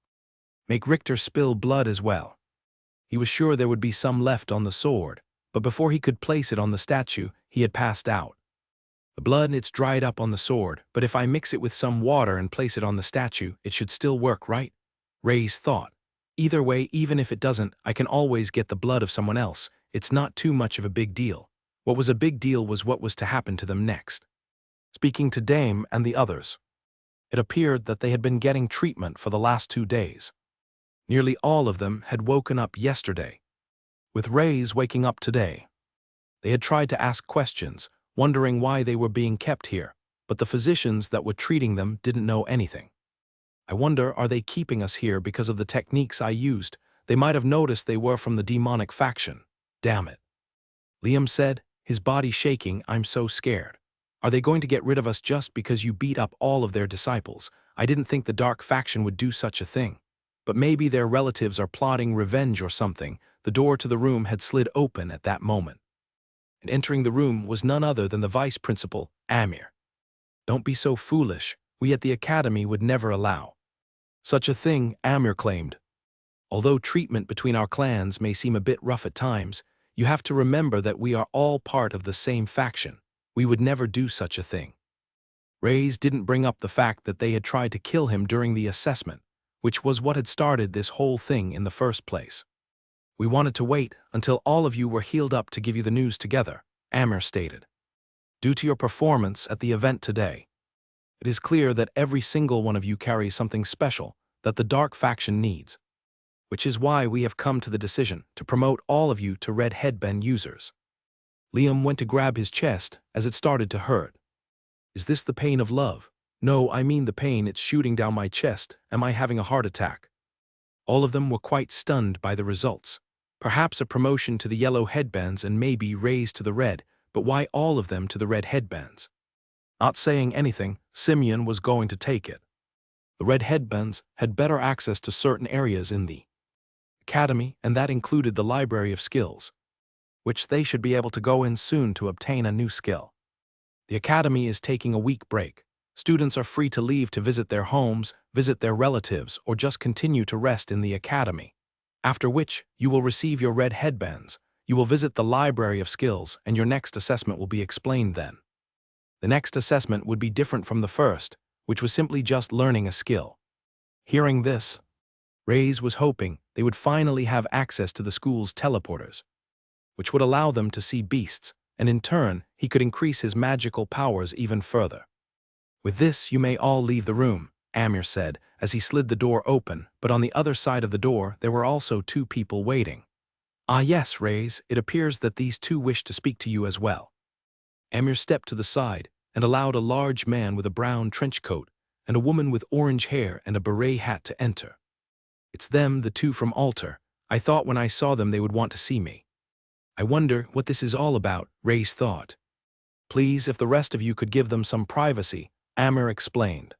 make Richter spill blood as well. He was sure there would be some left on the sword, but before he could place it on the statue, he had passed out. The blood, it's dried up on the sword, but if I mix it with some water and place it on the statue, it should still work, right? Reyes thought. Either way, even if it doesn't, I can always get the blood of someone else. It's not too much of a big deal. What was a big deal was what was to happen to them next. Speaking to Dame and the others, it appeared that they had been getting treatment for the last 2 days. Nearly all of them had woken up yesterday, with Reyes waking up today. They had tried to ask questions, wondering why they were being kept here, but the physicians that were treating them didn't know anything. I wonder, are they keeping us here because of the techniques I used? They might have noticed they were from the demonic faction. Damn it. Liam said, his body shaking. I'm so scared. Are they going to get rid of us just because you beat up all of their disciples? I didn't think the dark faction would do such a thing. But maybe their relatives are plotting revenge or something. The door to the room had slid open at that moment. And entering the room was none other than the vice principal, Amir. Don't be so foolish. We at the academy would never allow such a thing, Amir claimed. Although treatment between our clans may seem a bit rough at times, you have to remember that we are all part of the same faction. We would never do such a thing. Reyes didn't bring up the fact that they had tried to kill him during the assessment, which was what had started this whole thing in the first place. We wanted to wait until all of you were healed up to give you the news together, Amir stated. Due to your performance at the event today, it is clear that every single one of you carries something special that the dark faction needs, which is why we have come to the decision to promote all of you to red headband users. Liam went to grab his chest as it started to hurt. Is this the pain of love? No, I mean the pain it's shooting down my chest. Am I having a heart attack? All of them were quite stunned by the results. Perhaps a promotion to the yellow headbands and maybe raised to the red, but why all of them to the red headbands? Not saying anything, Simeon was going to take it. The red headbands had better access to certain areas in the academy, and that included the library of skills, which they should be able to go in soon to obtain a new skill. The academy is taking a week break. Students are free to leave to visit their homes, visit their relatives, or just continue to rest in the academy. After which, you will receive your red headbands. You will visit the library of skills, and your next assessment will be explained then. The next assessment would be different from the first, which was simply just learning a skill. Hearing this, Reyes was hoping they would finally have access to the school's teleporters, which would allow them to see beasts, and in turn, he could increase his magical powers even further. With this, you may all leave the room, Amir said, as he slid the door open, but on the other side of the door, there were also 2 people waiting. Ah yes, Reyes, it appears that these 2 wish to speak to you as well. Amir stepped to the side and allowed a large man with a brown trench coat and a woman with orange hair and a beret hat to enter. It's them, the 2 from Altar. I thought when I saw them they would want to see me. I wonder what this is all about, Reyes thought. Please, if the rest of you could give them some privacy, Amir explained.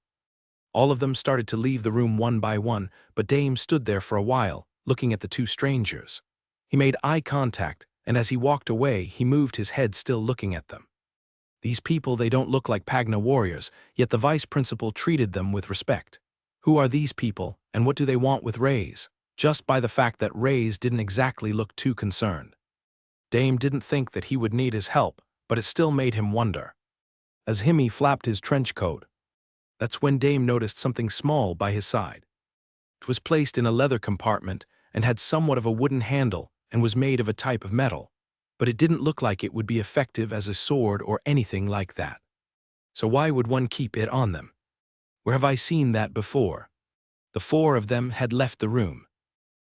All of them started to leave the room one by one, but Dame stood there for a while, looking at the 2 strangers. He made eye contact, and as he walked away, he moved his head still looking at them. These people, they don't look like Pagna warriors, yet the vice principal treated them with respect. Who are these people, and what do they want with Reyes? Just by the fact that Reyes didn't exactly look too concerned. Dame didn't think that he would need his help, but it still made him wonder. As Himi flapped his trench coat, that's when Dame noticed something small by his side. It was placed in a leather compartment and had somewhat of a wooden handle and was made of a type of metal, but it didn't look like it would be effective as a sword or anything like that. So why would one keep it on them? Where have I seen that before? The 4 of them had left the room.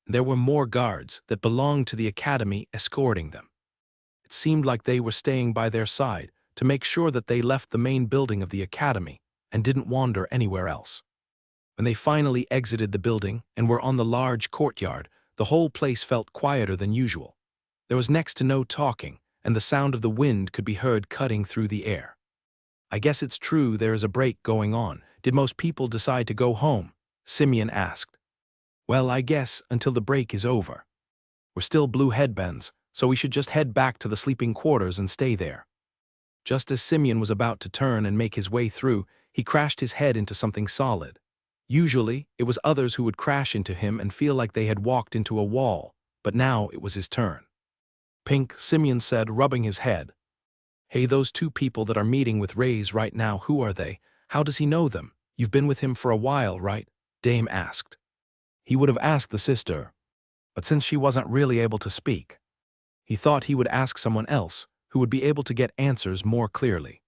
There were more guards that belonged to the academy escorting them. It seemed like they were staying by their side to make sure that they left the main building of the academy and didn't wander anywhere else. When they finally exited the building and were on the large courtyard, the whole place felt quieter than usual. There was next to no talking, and the sound of the wind could be heard cutting through the air. I guess it's true there is a break going on. Did most people decide to go home? Simeon asked. Well, I guess until the break is over. We're still blue headbands, so we should just head back to the sleeping quarters and stay there. Just as Simeon was about to turn and make his way through, he crashed his head into something solid. Usually, it was others who would crash into him and feel like they had walked into a wall, but now it was his turn. Pink, Simeon said, rubbing his head. Hey, those two people that are meeting with Rays right now, who are they? How does he know them? You've been with him for a while, right? Dame asked. He would have asked the sister, but since she wasn't really able to speak, he thought he would ask someone else who would be able to get answers more clearly.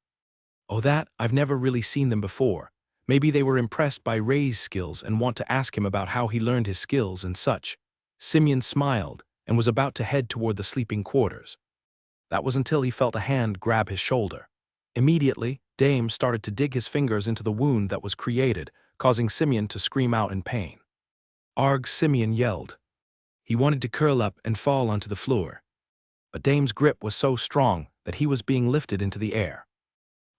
Oh, I've never really seen them before. Maybe they were impressed by Ray's skills and want to ask him about how he learned his skills and such. Simeon smiled and was about to head toward the sleeping quarters. That was until he felt a hand grab his shoulder. Immediately, Dame started to dig his fingers into the wound that was created, causing Simeon to scream out in pain. Arg, Simeon yelled. He wanted to curl up and fall onto the floor. But Dame's grip was so strong that he was being lifted into the air.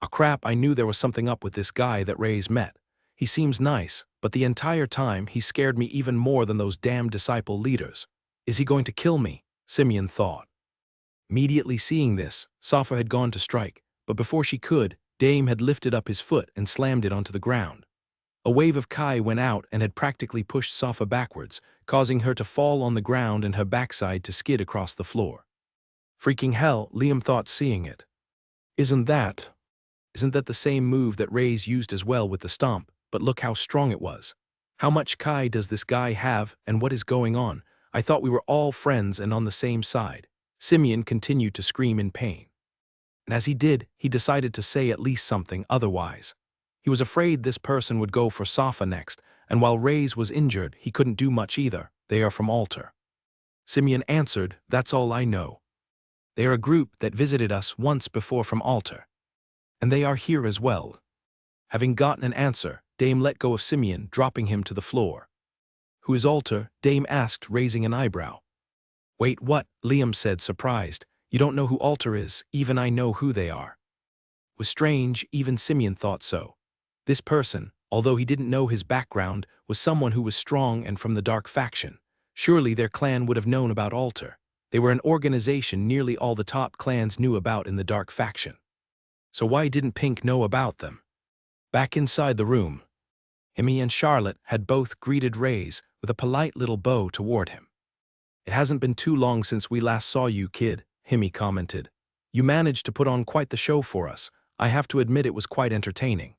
Oh crap, I knew there was something up with this guy that Ray's met. He seems nice, but the entire time he scared me even more than those damn disciple leaders. Is he going to kill me? Simeon thought. Immediately seeing this, Safa had gone to strike, but before she could, Dame had lifted up his foot and slammed it onto the ground. A wave of Kai went out and had practically pushed Safa backwards, causing her to fall on the ground and her backside to skid across the floor. Freaking hell, Liam thought, seeing it. Isn't that the same move that Ray's used as well with the stomp, but look how strong it was. How much Kai does this guy have, and what is going on? I thought we were all friends and on the same side. Simeon continued to scream in pain. And as he did, he decided to say at least something, otherwise. He was afraid this person would go for Safa next, and while Ray's was injured, he couldn't do much either. They are from Altar. Simeon answered, that's all I know. They are a group that visited us once before from Altar. And they are here as well. Having gotten an answer, Dame let go of Simeon, dropping him to the floor. Who is Altar? Dame asked, raising an eyebrow. Wait, what? Liam said, surprised. You don't know who Altar is, even I know who they are. It was strange, even Simeon thought so. This person, although he didn't know his background, was someone who was strong and from the dark faction. Surely their clan would have known about Altar. They were an organization nearly all the top clans knew about in the dark faction. So why didn't Pink know about them? Back inside the room, Himmy and Charlotte had both greeted Rays with a polite little bow toward him. It hasn't been too long since we last saw you, kid, Himmy commented. You managed to put on quite the show for us. I have to admit it was quite entertaining.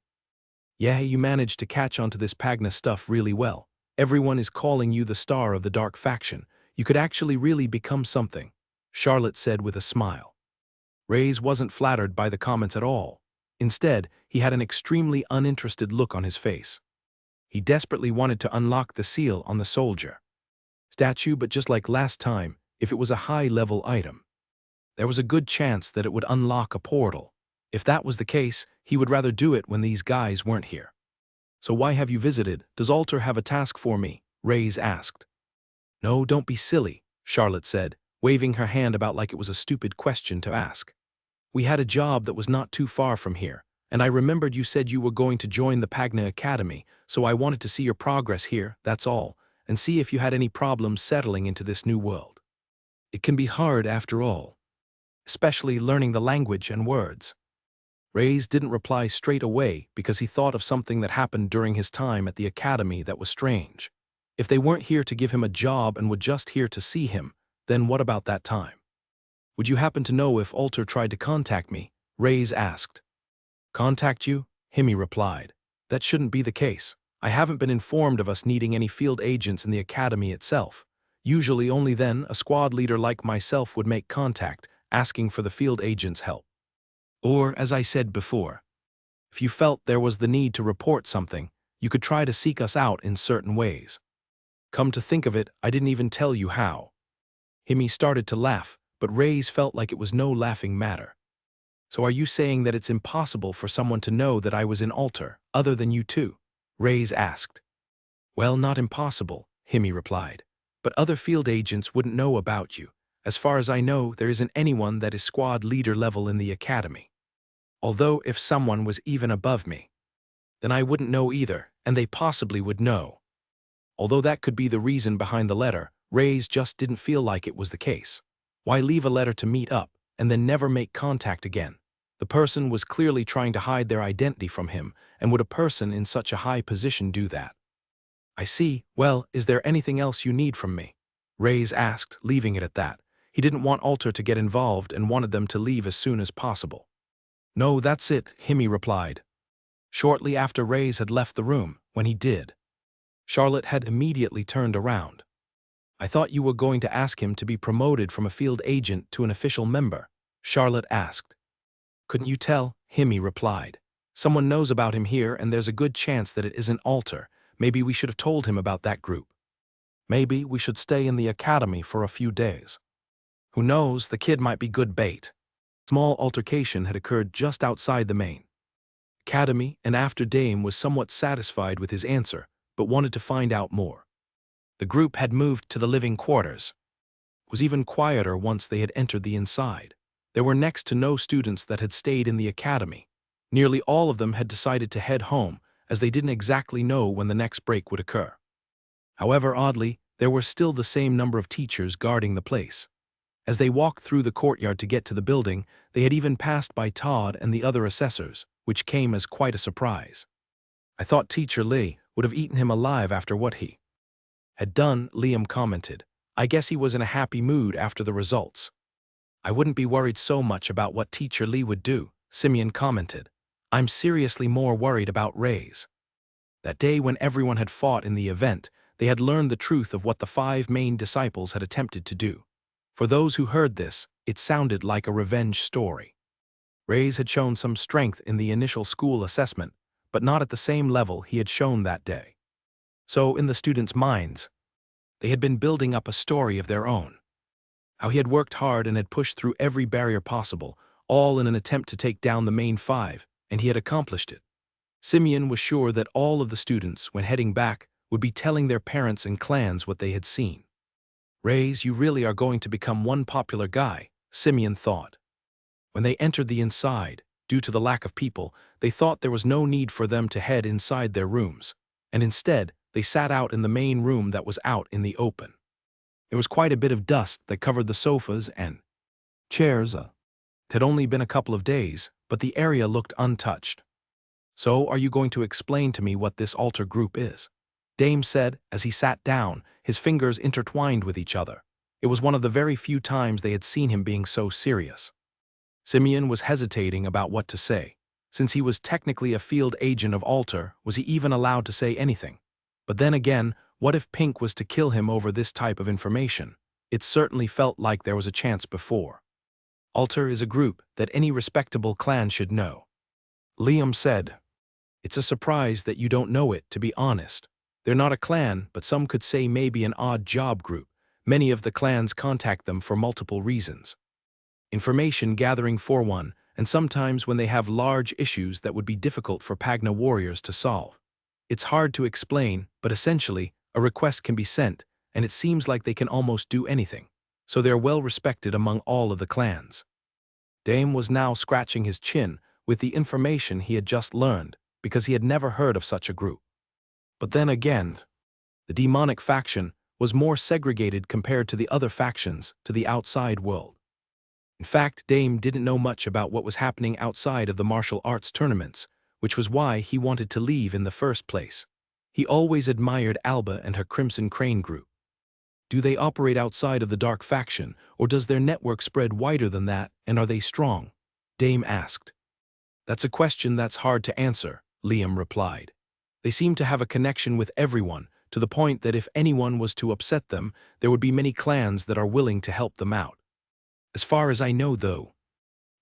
Yeah, you managed to catch on to this Pagna stuff really well. Everyone is calling you the star of the dark faction. You could actually really become something, Charlotte said with a smile. Rays wasn't flattered by the comments at all. Instead, he had an extremely uninterested look on his face. He desperately wanted to unlock the seal on the soldier statue, but just like last time, if it was a high-level item, there was a good chance that it would unlock a portal. If that was the case, he would rather do it when these guys weren't here. So why have you visited? Does Altar have a task for me? Rays asked. No, don't be silly, Charlotte said, waving her hand about like it was a stupid question to ask. We had a job that was not too far from here, and I remembered you said you were going to join the Pagna Academy, so I wanted to see your progress here, that's all, and see if you had any problems settling into this new world. It can be hard after all, especially learning the language and words. Rays didn't reply straight away because he thought of something that happened during his time at the academy that was strange. If they weren't here to give him a job and were just here to see him, then what about that time? Would you happen to know if Altar tried to contact me? Rays asked. Contact you? Himmy replied. That shouldn't be the case. I haven't been informed of us needing any field agents in the academy itself. Usually only then a squad leader like myself would make contact, asking for the field agent's help. Or, as I said before, if you felt there was the need to report something, you could try to seek us out in certain ways. Come to think of it, I didn't even tell you how. Himmy started to laugh, but Rays felt like it was no laughing matter. So are you saying that it's impossible for someone to know that I was in Altar, other than you two? Rays asked. Well, not impossible, Himmy replied. But other field agents wouldn't know about you. As far as I know, there isn't anyone that is squad leader level in the academy. Although if someone was even above me, then I wouldn't know either, and they possibly would know. Although that could be the reason behind the letter, Rays just didn't feel like it was the case. Why leave a letter to meet up, and then never make contact again? The person was clearly trying to hide their identity from him, and would a person in such a high position do that? I see. Well, is there anything else you need from me? Rays asked, leaving it at that. He didn't want Alter to get involved and wanted them to leave as soon as possible. "No, that's it," Himi replied. Shortly after Reyes had left the room, when he did, Charlotte had immediately turned around. "I thought you were going to ask him to be promoted from a field agent to an official member," Charlotte asked. "Couldn't you tell?" Himi replied. "Someone knows about him here and there's a good chance that it isn't Alter. Maybe we should have told him about that group. Maybe we should stay in the academy for a few days. Who knows, the kid might be good bait." Small altercation had occurred just outside the main academy, and after Dame was somewhat satisfied with his answer, but wanted to find out more. The group had moved to the living quarters. It was even quieter once they had entered the inside. There were next to no students that had stayed in the academy. Nearly all of them had decided to head home, as they didn't exactly know when the next break would occur. However, oddly, there were still the same number of teachers guarding the place. As they walked through the courtyard to get to the building, they had even passed by Todd and the other assessors, which came as quite a surprise. "I thought Teacher Lee would have eaten him alive after what he had done," Liam commented. "I guess he was in a happy mood after the results." "I wouldn't be worried so much about what Teacher Lee would do," Simeon commented. "I'm seriously more worried about Reyes." That day when everyone had fought in the event, they had learned the truth of what the 5 main disciples had attempted to do. For those who heard this, it sounded like a revenge story. Reyes had shown some strength in the initial school assessment, but not at the same level he had shown that day. So, in the students' minds, they had been building up a story of their own. How he had worked hard and had pushed through every barrier possible, all in an attempt to take down the main 5, and he had accomplished it. Simeon was sure that all of the students, when heading back, would be telling their parents and clans what they had seen. "Reyes, you really are going to become one popular guy," Simeon thought. When they entered the inside, due to the lack of people, they thought there was no need for them to head inside their rooms, and instead, they sat out in the main room that was out in the open. There was quite a bit of dust that covered the sofas and chairs. It had only been a couple of days, but the area looked untouched. "So, are you going to explain to me what this altar group is?" Dame said as he sat down, his fingers intertwined with each other. It was one of the very few times they had seen him being so serious. Simeon was hesitating about what to say. Since he was technically a field agent of Alter, was he even allowed to say anything? But then again, what if Pink was to kill him over this type of information? It certainly felt like there was a chance before. "Alter is a group that any respectable clan should know," Liam said. "It's a surprise that you don't know it, to be honest. They're not a clan, but some could say maybe an odd job group. Many of the clans contact them for multiple reasons. Information gathering for one, and sometimes when they have large issues that would be difficult for Pagna warriors to solve. It's hard to explain, but essentially, a request can be sent, and it seems like they can almost do anything. So they're well respected among all of the clans." Dame was now scratching his chin with the information he had just learned, because he had never heard of such a group. But then again, the demonic faction was more segregated compared to the other factions to the outside world. In fact, Dame didn't know much about what was happening outside of the martial arts tournaments, which was why he wanted to leave in the first place. He always admired Alba and her Crimson Crane group. Do they operate outside of the Dark faction, or does their network spread wider than that, and are they strong? Dame asked. "That's a question that's hard to answer," Liam replied. "They seem to have a connection with everyone, to the point that if anyone was to upset them, there would be many clans that are willing to help them out. As far as I know, though,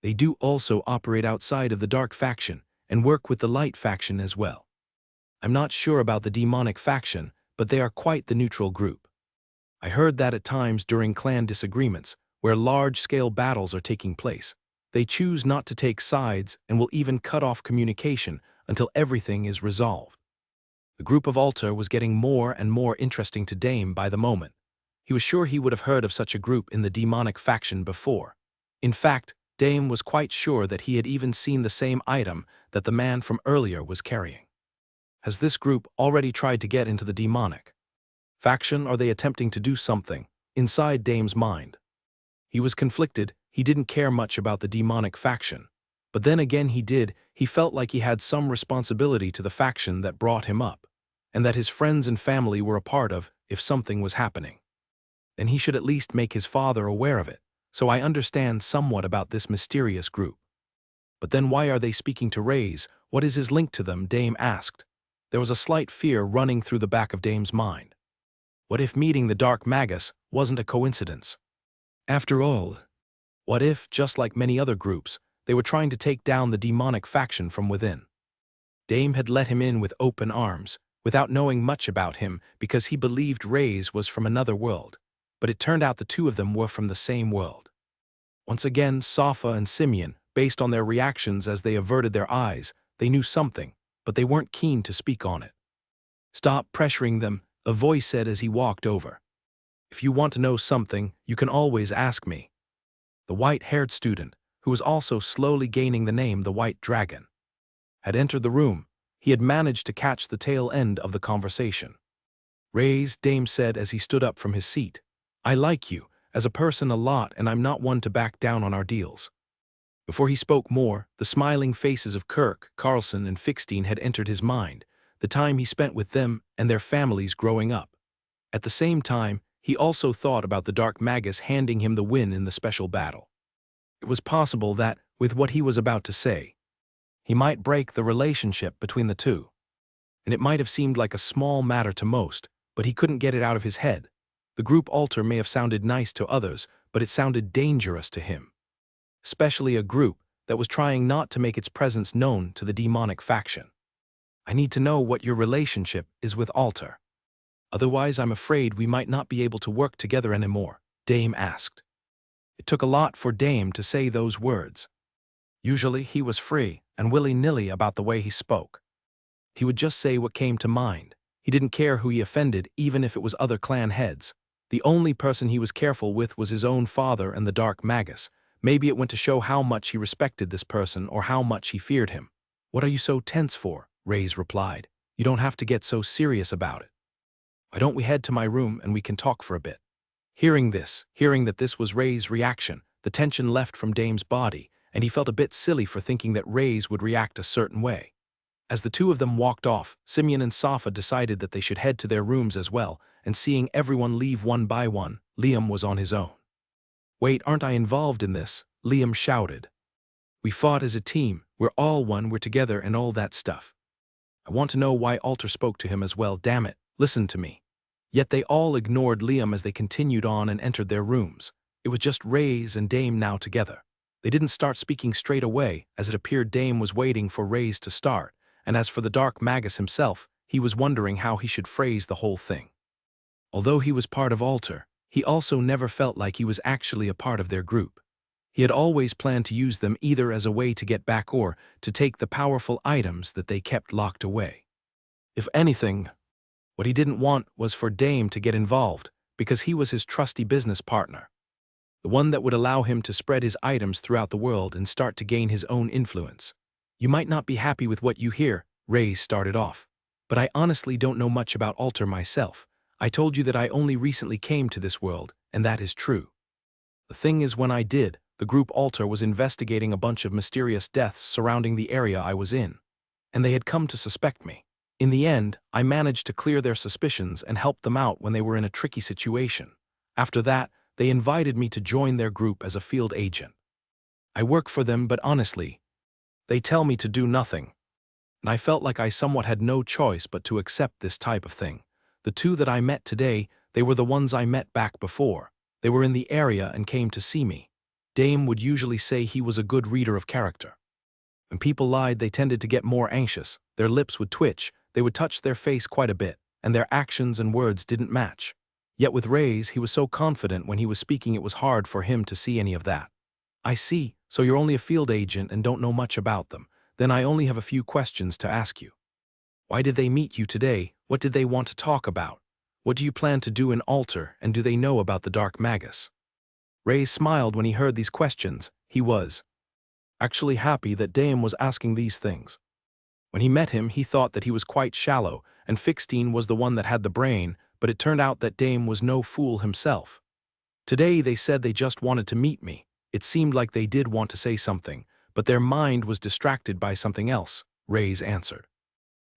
they do also operate outside of the Dark faction and work with the Light faction as well. I'm not sure about the demonic faction, but they are quite the neutral group. I heard that at times during clan disagreements, where large-scale battles are taking place, they choose not to take sides and will even cut off communication until everything is resolved." The group of Alter was getting more and more interesting to Dame by the moment. He was sure he would have heard of such a group in the demonic faction before. In fact, Dame was quite sure that he had even seen the same item that the man from earlier was carrying. Has this group already tried to get into the demonic faction? Are they attempting to do something inside Dame's mind? He was conflicted. He didn't care much about the demonic faction. But then again he did. He felt like he had some responsibility to the faction that brought him up, and that his friends and family were a part of if something was happening. then he should at least make his father aware of it, so I understand somewhat about this mysterious group. But then why are they speaking to Rays? What is his link to them? Dame asked. There was a slight fear running through the back of Dame's mind. What if meeting the Dark Magus wasn't a coincidence? After all, what if, just like many other groups, they were trying to take down the demonic faction from within? Dame had let him in with open arms, without knowing much about him because he believed Rays was from another world, but it turned out the two of them were from the same world. Once again, Safa and Simeon, based on their reactions as they averted their eyes, they knew something, but they weren't keen to speak on it. Stop pressuring them, a voice said as he walked over. If you want to know something, you can always ask me. The white-haired student, who was also slowly gaining the name the White Dragon, had entered the room. He had managed to catch the tail end of the conversation. Rays, Dame said as he stood up from his seat. I like you, as a person a lot, and I'm not one to back down on our deals. Before he spoke more, the smiling faces of Kirk, Carlson, and Fixstein had entered his mind, the time he spent with them and their families growing up. At the same time, he also thought about the Dark Magus handing him the win in the special battle. It was possible that, with what he was about to say, he might break the relationship between the two. And it might have seemed like a small matter to most, but he couldn't get it out of his head. The group altar may have sounded nice to others, but it sounded dangerous to him. Especially a group that was trying not to make its presence known to the demonic faction. I need to know what your relationship is with Altar. Otherwise, I'm afraid we might not be able to work together anymore, Dame asked. It took a lot for Dame to say those words. Usually, he was free and willy-nilly about the way he spoke. He would just say what came to mind. He didn't care who he offended, even if it was other clan heads. The only person he was careful with was his own father and the Dark Magus. Maybe it went to show how much he respected this person or how much he feared him. What are you so tense for? Rays replied. You don't have to get so serious about it. Why don't we head to my room and we can talk for a bit? Hearing that this was Rays' reaction, the tension left from Dame's body, and he felt a bit silly for thinking that Rays would react a certain way. As the two of them walked off, Simeon and Safa decided that they should head to their rooms as well, and seeing everyone leave one by one, Liam was on his own. Wait, aren't I involved in this? Liam shouted. We fought as a team, we're all one, we're together and all that stuff. I want to know why Altar spoke to him as well, damn it, listen to me. Yet they all ignored Liam as they continued on and entered their rooms. It was just Rays and Dame now together. They didn't start speaking straight away, as it appeared Dame was waiting for Rays to start, and as for the Dark Magus himself, he was wondering how he should phrase the whole thing. Although he was part of Altar, he also never felt like he was actually a part of their group. He had always planned to use them either as a way to get back or to take the powerful items that they kept locked away. If anything, what he didn't want was for Dame to get involved, because he was his trusty business partner. The one that would allow him to spread his items throughout the world and start to gain his own influence. You might not be happy with what you hear, Rays started off. But I honestly don't know much about Altar myself. I told you that I only recently came to this world, and that is true. The thing is, when I did, the group Altar was investigating a bunch of mysterious deaths surrounding the area I was in, and they had come to suspect me. In the end, I managed to clear their suspicions and help them out when they were in a tricky situation. After that, they invited me to join their group as a field agent. I work for them, but honestly, they tell me to do nothing. And I felt like I somewhat had no choice but to accept this type of thing. The two that I met today, they were the ones I met back before. They were in the area and came to see me. Dame would usually say he was a good reader of character. When people lied, they tended to get more anxious. Their lips would twitch, they would touch their face quite a bit, and their actions and words didn't match. Yet with Rays, he was so confident when he was speaking it was hard for him to see any of that. I see, so you're only a field agent and don't know much about them. Then I only have a few questions to ask you. Why did they meet you today? What did they want to talk about? What do you plan to do in Altar, and do they know about the Dark Magus? Ray smiled when he heard these questions. He was actually happy that Dame was asking these things. When he met him, he thought that he was quite shallow, and Fixstein was the one that had the brain, but it turned out that Dame was no fool himself. Today they said they just wanted to meet me. It seemed like they did want to say something, but their mind was distracted by something else, Rays answered.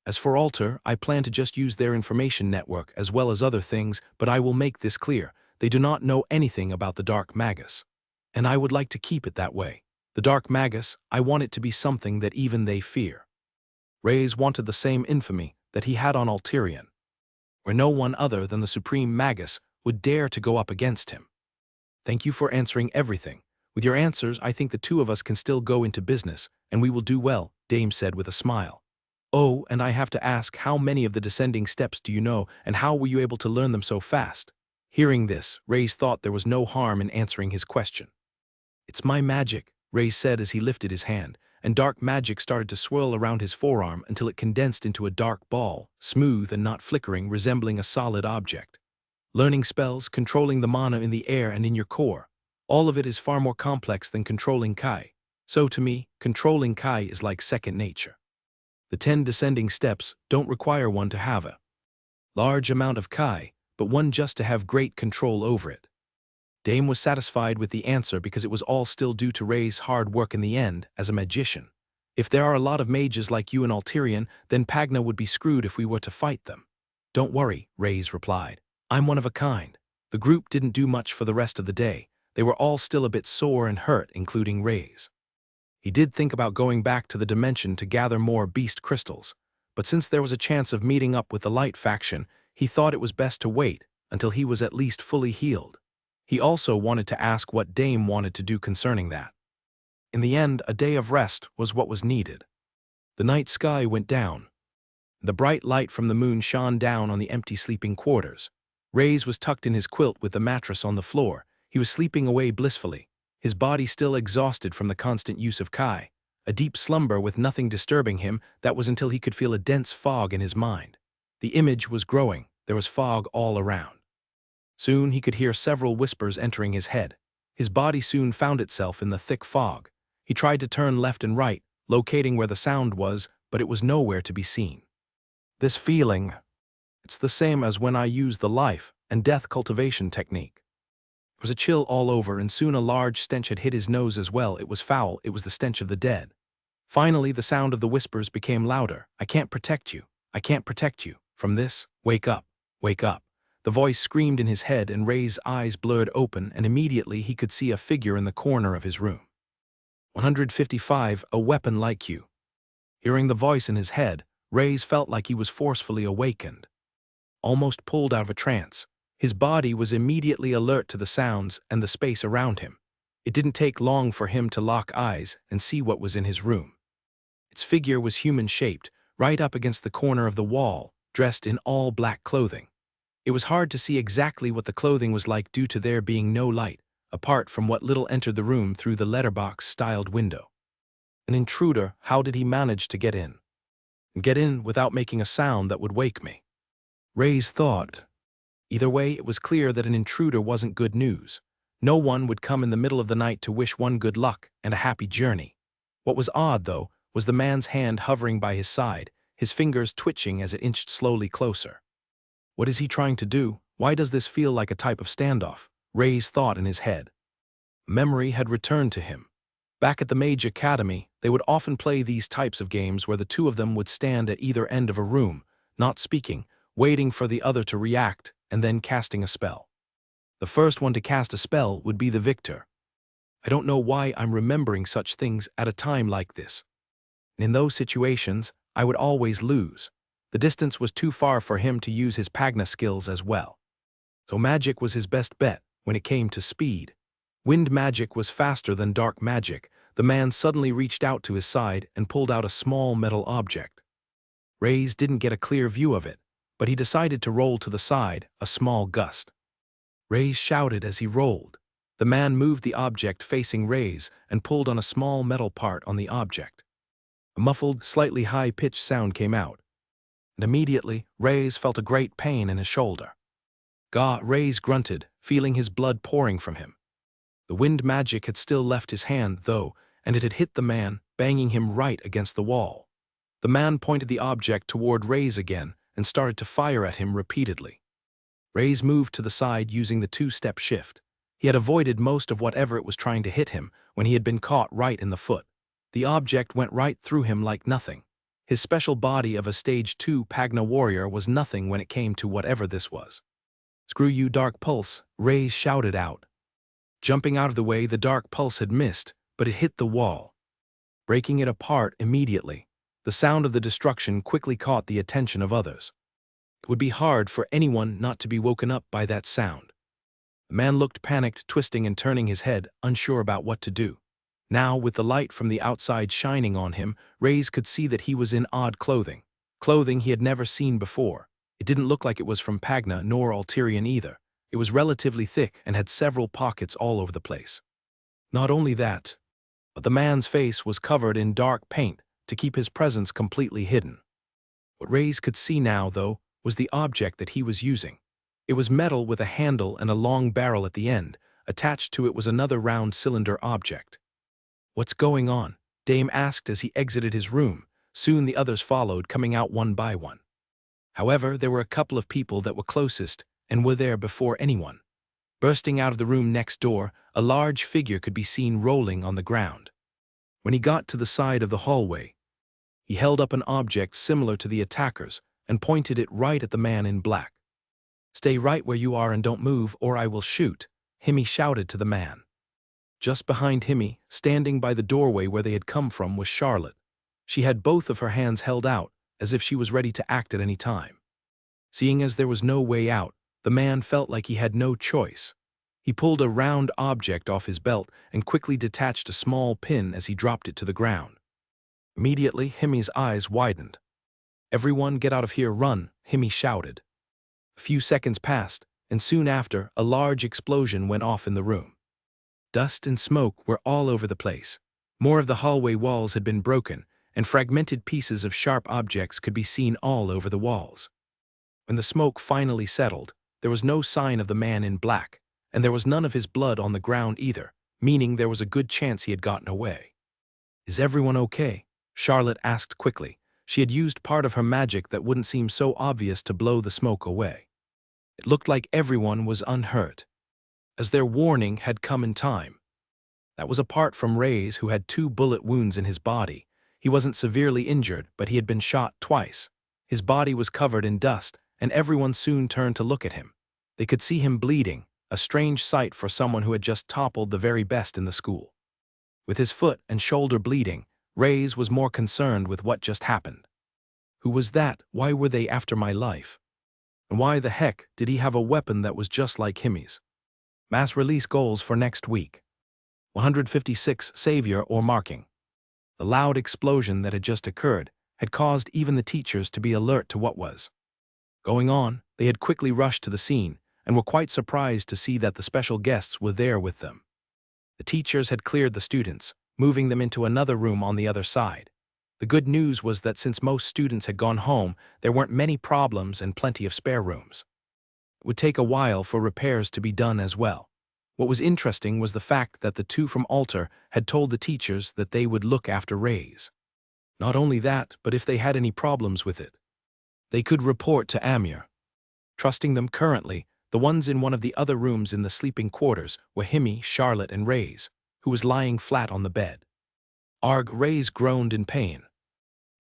As for Altar, I plan to just use their information network as well as other things, but I will make this clear. They do not know anything about the Dark Magus. And I would like to keep it that way. The Dark Magus, I want it to be something that even they fear. Reyes wanted the same infamy that he had on Alterian, where no one other than the Supreme Magus would dare to go up against him. Thank you for answering everything. With your answers, I think the two of us can still go into business, and we will do well, Dame said with a smile. Oh, and I have to ask, how many of the descending steps do you know, and how were you able to learn them so fast? Hearing this, Reyes thought there was no harm in answering his question. It's my magic, Reyes said as he lifted his hand, and dark magic started to swirl around his forearm until it condensed into a dark ball, smooth and not flickering, resembling a solid object. Learning spells, controlling the mana in the air and in your core. All of it is far more complex than controlling Kai. So to me, controlling Kai is like second nature. The 10 descending steps don't require one to have a large amount of Kai, but one just to have great control over it. Dame was satisfied with the answer because it was all still due to Rey's hard work in the end as a magician. If there are a lot of mages like you in Alterian, then Pagna would be screwed if we were to fight them. Don't worry, Reyes replied. I'm one of a kind. The group didn't do much for the rest of the day. They were all still a bit sore and hurt, including Reyes. He did think about going back to the dimension to gather more beast crystals, but since there was a chance of meeting up with the Light faction, he thought it was best to wait until he was at least fully healed. He also wanted to ask what Dame wanted to do concerning that. In the end, a day of rest was what was needed. The night sky went down. The bright light from the moon shone down on the empty sleeping quarters. Reyes was tucked in his quilt with the mattress on the floor. He was sleeping away blissfully, his body still exhausted from the constant use of Kai. A deep slumber with nothing disturbing him, that was until he could feel a dense fog in his mind. The image was growing. There was fog all around. Soon he could hear several whispers entering his head. His body soon found itself in the thick fog. He tried to turn left and right, locating where the sound was, but it was nowhere to be seen. This feeling, it's the same as when I used the life and death cultivation technique. There was a chill all over, and soon a large stench had hit his nose as well. It was foul. It was the stench of the dead. Finally, the sound of the whispers became louder. I can't protect you. I can't protect you from this. Wake up. Wake up. The voice screamed in his head, and Rey's eyes blurred open, and immediately he could see a figure in the corner of his room. 155, a weapon like you. Hearing the voice in his head, Reyes felt like he was forcefully awakened. Almost pulled out of a trance, his body was immediately alert to the sounds and the space around him. It didn't take long for him to lock eyes and see what was in his room. Its figure was human-shaped, right up against the corner of the wall, dressed in all black clothing. It was hard to see exactly what the clothing was like due to there being no light, apart from what little entered the room through the letterbox-styled window. An intruder, how did he manage to get in? And get in without making a sound that would wake me? Reyes thought. Either way, it was clear that an intruder wasn't good news. No one would come in the middle of the night to wish one good luck and a happy journey. What was odd, though, was the man's hand hovering by his side, his fingers twitching as it inched slowly closer. What is he trying to do? Why does this feel like a type of standoff? Reyes thought in his head. Memory had returned to him. Back at the Mage Academy, they would often play these types of games where the two of them would stand at either end of a room, not speaking, waiting for the other to react, and then casting a spell. The first one to cast a spell would be the victor. I don't know why I'm remembering such things at a time like this. In those situations, I would always lose. The distance was too far for him to use his Pagna skills as well. So magic was his best bet when it came to speed. Wind magic was faster than dark magic. The man suddenly reached out to his side and pulled out a small metal object. Reyes didn't get a clear view of it, but he decided to roll to the side, a small gust. Reyes shouted as he rolled. The man moved the object facing Reyes and pulled on a small metal part on the object. A muffled, slightly high-pitched sound came out, and immediately Reyes felt a great pain in his shoulder. Reyes grunted, feeling his blood pouring from him. The wind magic had still left his hand, though, and it had hit the man, banging him right against the wall. The man pointed the object toward Reyes again and started to fire at him repeatedly. Reyes moved to the side using the two-step shift. He had avoided most of whatever it was trying to hit him when he had been caught right in the foot. The object went right through him like nothing. His special body of a Stage 2 Pagna warrior was nothing when it came to whatever this was. "Screw you, Dark Pulse," Ray's shouted out. Jumping out of the way, the Dark Pulse had missed, but it hit the wall, breaking it apart immediately. The sound of the destruction quickly caught the attention of others. It would be hard for anyone not to be woken up by that sound. The man looked panicked, twisting and turning his head, unsure about what to do. Now, with the light from the outside shining on him, Rays could see that he was in odd clothing. Clothing he had never seen before. It didn't look like it was from Pagna nor Alterian either. It was relatively thick and had several pockets all over the place. Not only that, but the man's face was covered in dark paint to keep his presence completely hidden. What Rays could see now, though, was the object that he was using. It was metal with a handle and a long barrel at the end. Attached to it was another round cylinder object. "What's going on?" Dame asked as he exited his room. Soon the others followed, coming out one by one. However, there were a couple of people that were closest and were there before anyone. Bursting out of the room next door, a large figure could be seen rolling on the ground. When he got to the side of the hallway, he held up an object similar to the attackers and pointed it right at the man in black. "Stay right where you are and don't move, or I will shoot," Himi shouted to the man. Just behind Himi, standing by the doorway where they had come from, was Charlotte. She had both of her hands held out, as if she was ready to act at any time. Seeing as there was no way out, the man felt like he had no choice. He pulled a round object off his belt and quickly detached a small pin as he dropped it to the ground. Immediately, Himi's eyes widened. "Everyone get out of here, run," Himi shouted. A few seconds passed, and soon after, a large explosion went off in the room. Dust and smoke were all over the place. More of the hallway walls had been broken, and fragmented pieces of sharp objects could be seen all over the walls. When the smoke finally settled, there was no sign of the man in black, and there was none of his blood on the ground either, meaning there was a good chance he had gotten away. "Is everyone okay?" Charlotte asked quickly. She had used part of her magic that wouldn't seem so obvious to blow the smoke away. It looked like everyone was unhurt, as their warning had come in time. That was apart from Rays, who had 2 bullet wounds in his body. He wasn't severely injured, but he had been shot twice. His body was covered in dust, and everyone soon turned to look at him. They could see him bleeding, a strange sight for someone who had just toppled the very best in the school. With his foot and shoulder bleeding, Rays was more concerned with what just happened. Who was that? Why were they after my life? And why the heck did he have a weapon that was just like Himi's? Mass release goals for next week. 156 Savior or Marking. The loud explosion that had just occurred had caused even the teachers to be alert to what was going on. They had quickly rushed to the scene and were quite surprised to see that the special guests were there with them. The teachers had cleared the students, moving them into another room on the other side. The good news was that since most students had gone home, there weren't many problems and plenty of spare rooms. It would take a while for repairs to be done as well. What was interesting was the fact that the 2 from Alter had told the teachers that they would look after Rays. Not only that, but if they had any problems with it, they could report to Amir. Trusting them currently, the ones in one of the other rooms in the sleeping quarters were Himi, Charlotte, and Rays, who was lying flat on the bed. Arg, Rays groaned in pain.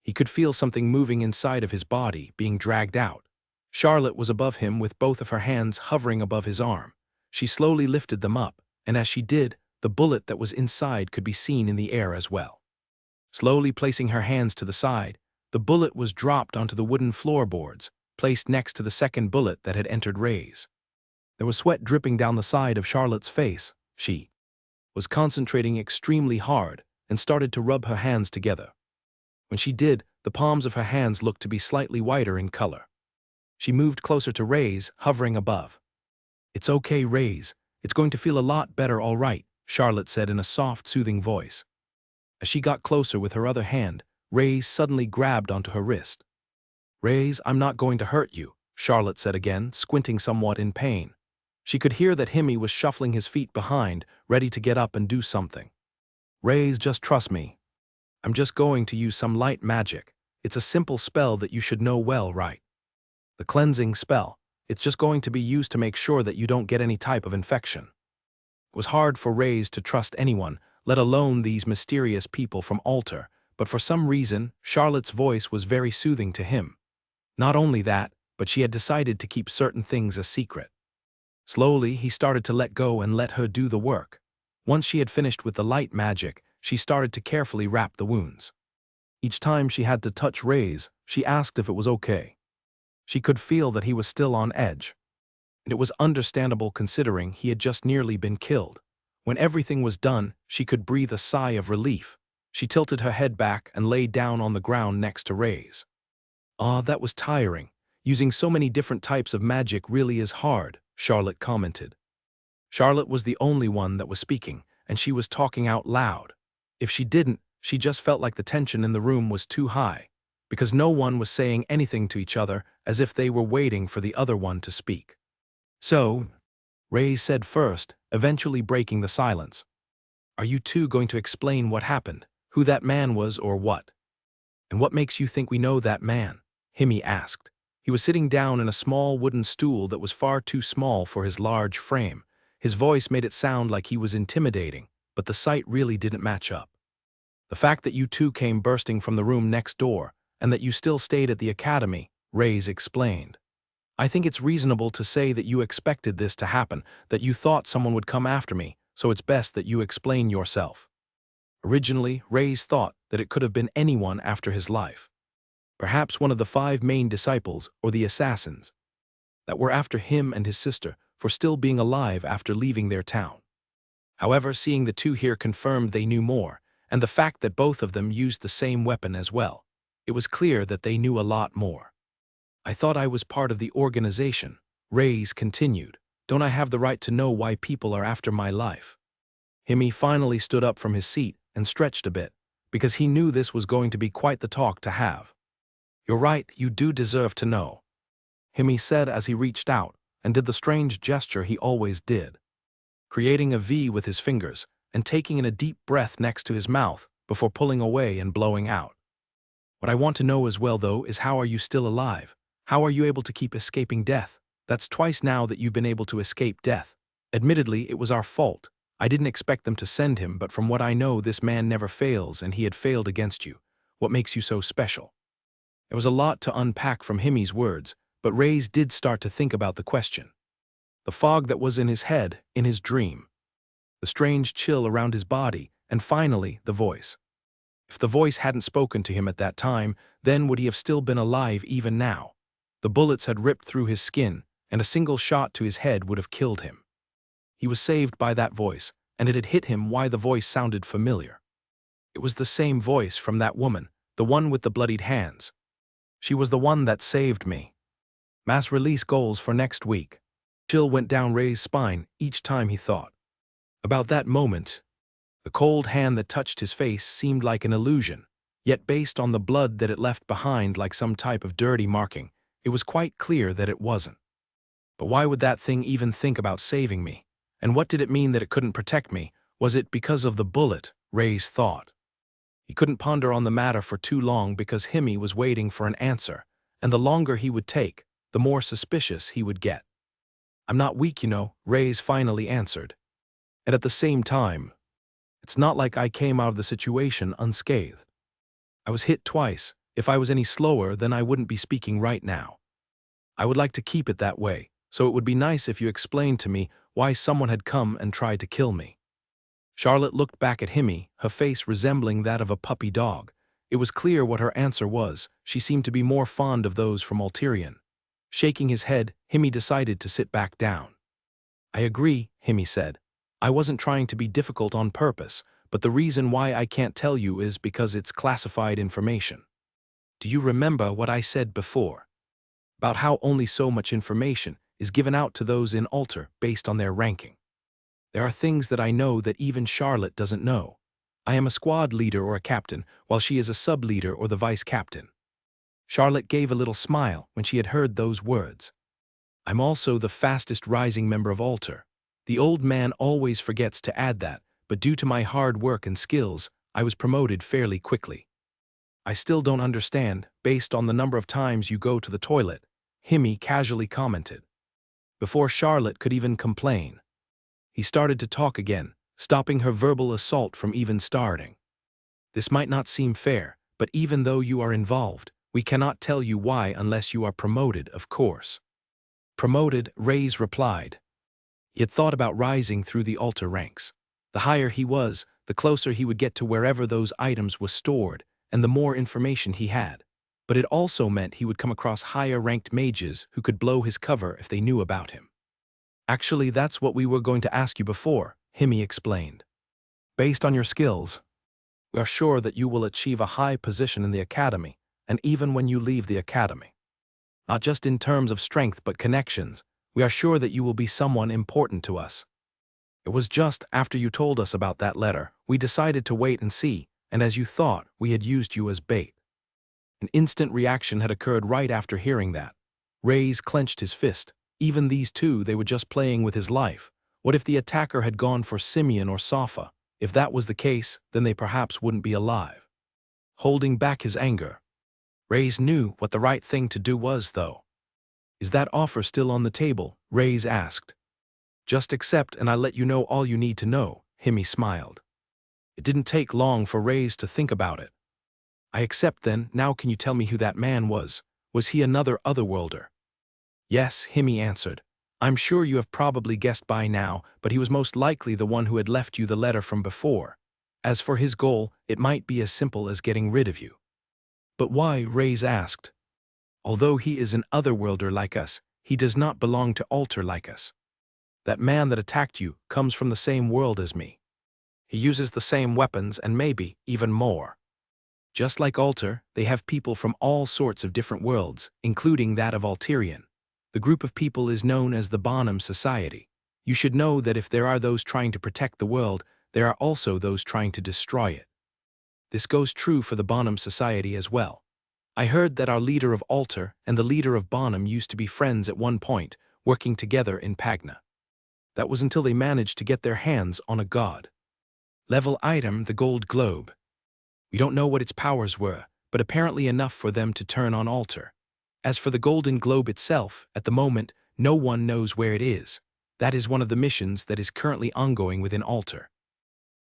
He could feel something moving inside of his body, being dragged out. Charlotte was above him with both of her hands hovering above his arm. She slowly lifted them up, and as she did, the bullet that was inside could be seen in the air as well. Slowly placing her hands to the side, the bullet was dropped onto the wooden floorboards, placed next to the second bullet that had entered Rays. There was sweat dripping down the side of Charlotte's face. She was concentrating extremely hard and started to rub her hands together. When she did, the palms of her hands looked to be slightly whiter in color. She moved closer to Rays, hovering above. "It's okay, Rays. It's going to feel a lot better, all right," Charlotte said in a soft, soothing voice. As she got closer with her other hand, Rays suddenly grabbed onto her wrist. "Rays, I'm not going to hurt you," Charlotte said again, squinting somewhat in pain. She could hear that Himi was shuffling his feet behind, ready to get up and do something. "Rays, just trust me. I'm just going to use some light magic. It's a simple spell that you should know well, right? The cleansing spell. It's just going to be used to make sure that you don't get any type of infection." It was hard for Rays to trust anyone, let alone these mysterious people from Alter, but for some reason, Charlotte's voice was very soothing to him. Not only that, but she had decided to keep certain things a secret. Slowly, he started to let go and let her do the work. Once she had finished with the light magic, she started to carefully wrap the wounds. Each time she had to touch Ray's, she asked if it was okay. She could feel that he was still on edge. And it was understandable considering he had just nearly been killed. When everything was done, she could breathe a sigh of relief. She tilted her head back and lay down on the ground next to Ray's. "Ah, that was tiring. Using so many different types of magic really is hard," Charlotte commented. Charlotte was the only one that was speaking, and she was talking out loud. If she didn't, she just felt like the tension in the room was too high, because no one was saying anything to each other as if they were waiting for the other one to speak. "So," Ray said first, eventually breaking the silence, "are you two going to explain what happened, who that man was or what? And what makes you think we know that man?" Himi asked. He was sitting down in a small wooden stool that was far too small for his large frame. His voice made it sound like he was intimidating, but the sight really didn't match up. "The fact that you two came bursting from the room next door, and that you still stayed at the academy," Ray's explained. "I think it's reasonable to say that you expected this to happen, that you thought someone would come after me, so it's best that you explain yourself." Originally, Ray's thought that it could have been anyone after his life. Perhaps one of the 5 main disciples, or the assassins, that were after him and his sister for still being alive after leaving their town. However, seeing the two here confirmed they knew more, and the fact that both of them used the same weapon as well, it was clear that they knew a lot more. "I thought I was part of the organization," Ray's continued. "Don't I have the right to know why people are after my life?" Himi finally stood up from his seat and stretched a bit, because he knew this was going to be quite the talk to have. "You're right, you do deserve to know," Himi said as he reached out and did the strange gesture he always did, creating a V with his fingers and taking in a deep breath next to his mouth before pulling away and blowing out. "What I want to know as well, though, is how are you still alive? How are you able to keep escaping death? That's twice now that you've been able to escape death. Admittedly, it was our fault. I didn't expect them to send him, but from what I know, this man never fails, and he had failed against you. What makes you so special?" There was a lot to unpack from Himi's words, but Ray's did start to think about the question. The fog that was in his head, in his dream. The strange chill around his body, and finally, the voice. If the voice hadn't spoken to him at that time, then would he have still been alive even now? The bullets had ripped through his skin, and a single shot to his head would have killed him. He was saved by that voice, and it had hit him why the voice sounded familiar. It was the same voice from that woman, the one with the bloodied hands. She was the one that saved me. Mass release goals for next week. Chill went down Ray's spine each time he thought about that moment. The cold hand that touched his face seemed like an illusion, yet based on the blood that it left behind like some type of dirty marking, it was quite clear that it wasn't. But why would that thing even think about saving me? And what did it mean that it couldn't protect me? Was it because of the bullet, Ray's thought? He couldn't ponder on the matter for too long because Himi was waiting for an answer, and the longer he would take, the more suspicious he would get. "I'm not weak, you know," Ray's finally answered. "And at the same time, it's not like I came out of the situation unscathed. I was hit twice. If I was any slower, then I wouldn't be speaking right now. I would like to keep it that way, so it would be nice if you explained to me why someone had come and tried to kill me." Charlotte looked back at Himi, her face resembling that of a puppy dog. It was clear what her answer was. She seemed to be more fond of those from Alterian. Shaking his head, Himi decided to sit back down. "I agree," Himi said. "I wasn't trying to be difficult on purpose, but the reason why I can't tell you is because it's classified information. Do you remember what I said before? About how only so much information is given out to those in Alter based on their ranking. There are things that I know that even Charlotte doesn't know. I am a squad leader or a captain, while she is a sub-leader or the vice-captain." Charlotte gave a little smile when she had heard those words. "I'm also the fastest rising member of Alter. The old man always forgets to add that, but due to my hard work and skills, I was promoted fairly quickly. I still don't understand, based on the number of times you go to the toilet," Himi casually commented. Before Charlotte could even complain, he started to talk again, stopping her verbal assault from even starting. "This might not seem fair, but even though you are involved, we cannot tell you why unless you are promoted, of course." "Promoted," Ray's replied. He had thought about rising through the altar ranks. The higher he was, the closer he would get to wherever those items were stored, and the more information he had. But it also meant he would come across higher-ranked mages who could blow his cover if they knew about him. Actually, that's what we were going to ask you before, Himi explained. Based on your skills, we are sure that you will achieve a high position in the academy, and even when you leave the academy. Not just in terms of strength but connections, we are sure that you will be someone important to us. It was just after you told us about that letter, we decided to wait and see, and as you thought, we had used you as bait. An instant reaction had occurred right after hearing that. Reyes clenched his fist. Even these two, they were just playing with his life. What if the attacker had gone for Simeon or Safa? If that was the case, then they perhaps wouldn't be alive. Holding back his anger, Reyes knew what the right thing to do was, though. Is that offer still on the table? Reyes asked. Just accept and I'll let you know all you need to know, Himi smiled. It didn't take long for Reyes to think about it. I accept then, now can you tell me who that man was? Was he another otherworlder? Yes, Himi answered. I'm sure you have probably guessed by now, but he was most likely the one who had left you the letter from before. As for his goal, it might be as simple as getting rid of you. But why? Reyes asked. Although he is an otherworlder like us, he does not belong to Altar like us. That man that attacked you comes from the same world as me. He uses the same weapons and maybe even more. Just like Altar, they have people from all sorts of different worlds, including that of Alterian. The group of people is known as the Bonham Society. You should know that if there are those trying to protect the world, there are also those trying to destroy it. This goes true for the Bonham Society as well. I heard that our leader of Altar and the leader of Bonham used to be friends at one point, working together in Pagna. That was until they managed to get their hands on a god-level item, the gold globe. We don't know what its powers were, but apparently enough for them to turn on Altar. As for the golden globe itself, at the moment, no one knows where it is. That is one of the missions that is currently ongoing within Altar.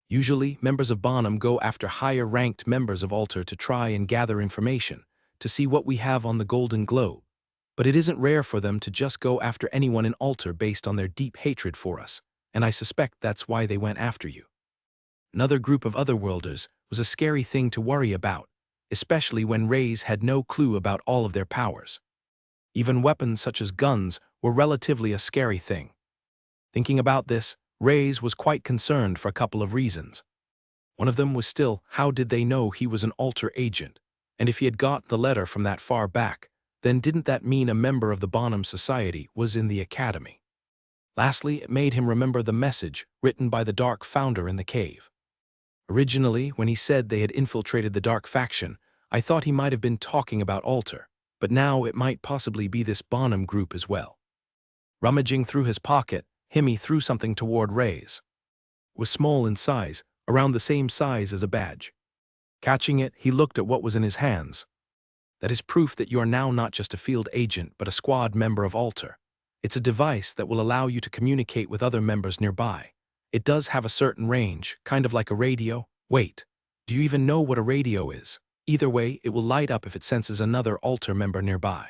Usually, members of Bonham go after higher-ranked members of Altar to try and gather information, to see what we have on the golden globe. But it isn't rare for them to just go after anyone in Altar based on their deep hatred for us, and I suspect that's why they went after you. Another group of otherworlders was a scary thing to worry about, especially when Reyes had no clue about all of their powers. Even weapons such as guns were relatively a scary thing. Thinking about this, Reyes was quite concerned for a couple of reasons. One of them was still, how did they know he was an Altar agent? And if he had got the letter from that far back, then didn't that mean a member of the Bonham Society was in the academy? Lastly, it made him remember the message written by the Dark Founder in the cave. Originally, when he said they had infiltrated the Dark Faction, I thought he might have been talking about Altar, but now it might possibly be this Bonham group as well. Rummaging through his pocket, Himi threw something toward Reyes. It was small in size, around the same size as a badge. Catching it, he looked at what was in his hands. That is proof that you are now not just a field agent but a squad member of Altar. It's a device that will allow you to communicate with other members nearby. It does have a certain range, kind of like a radio. Wait, do you even know what a radio is? Either way, it will light up if it senses another Altar member nearby.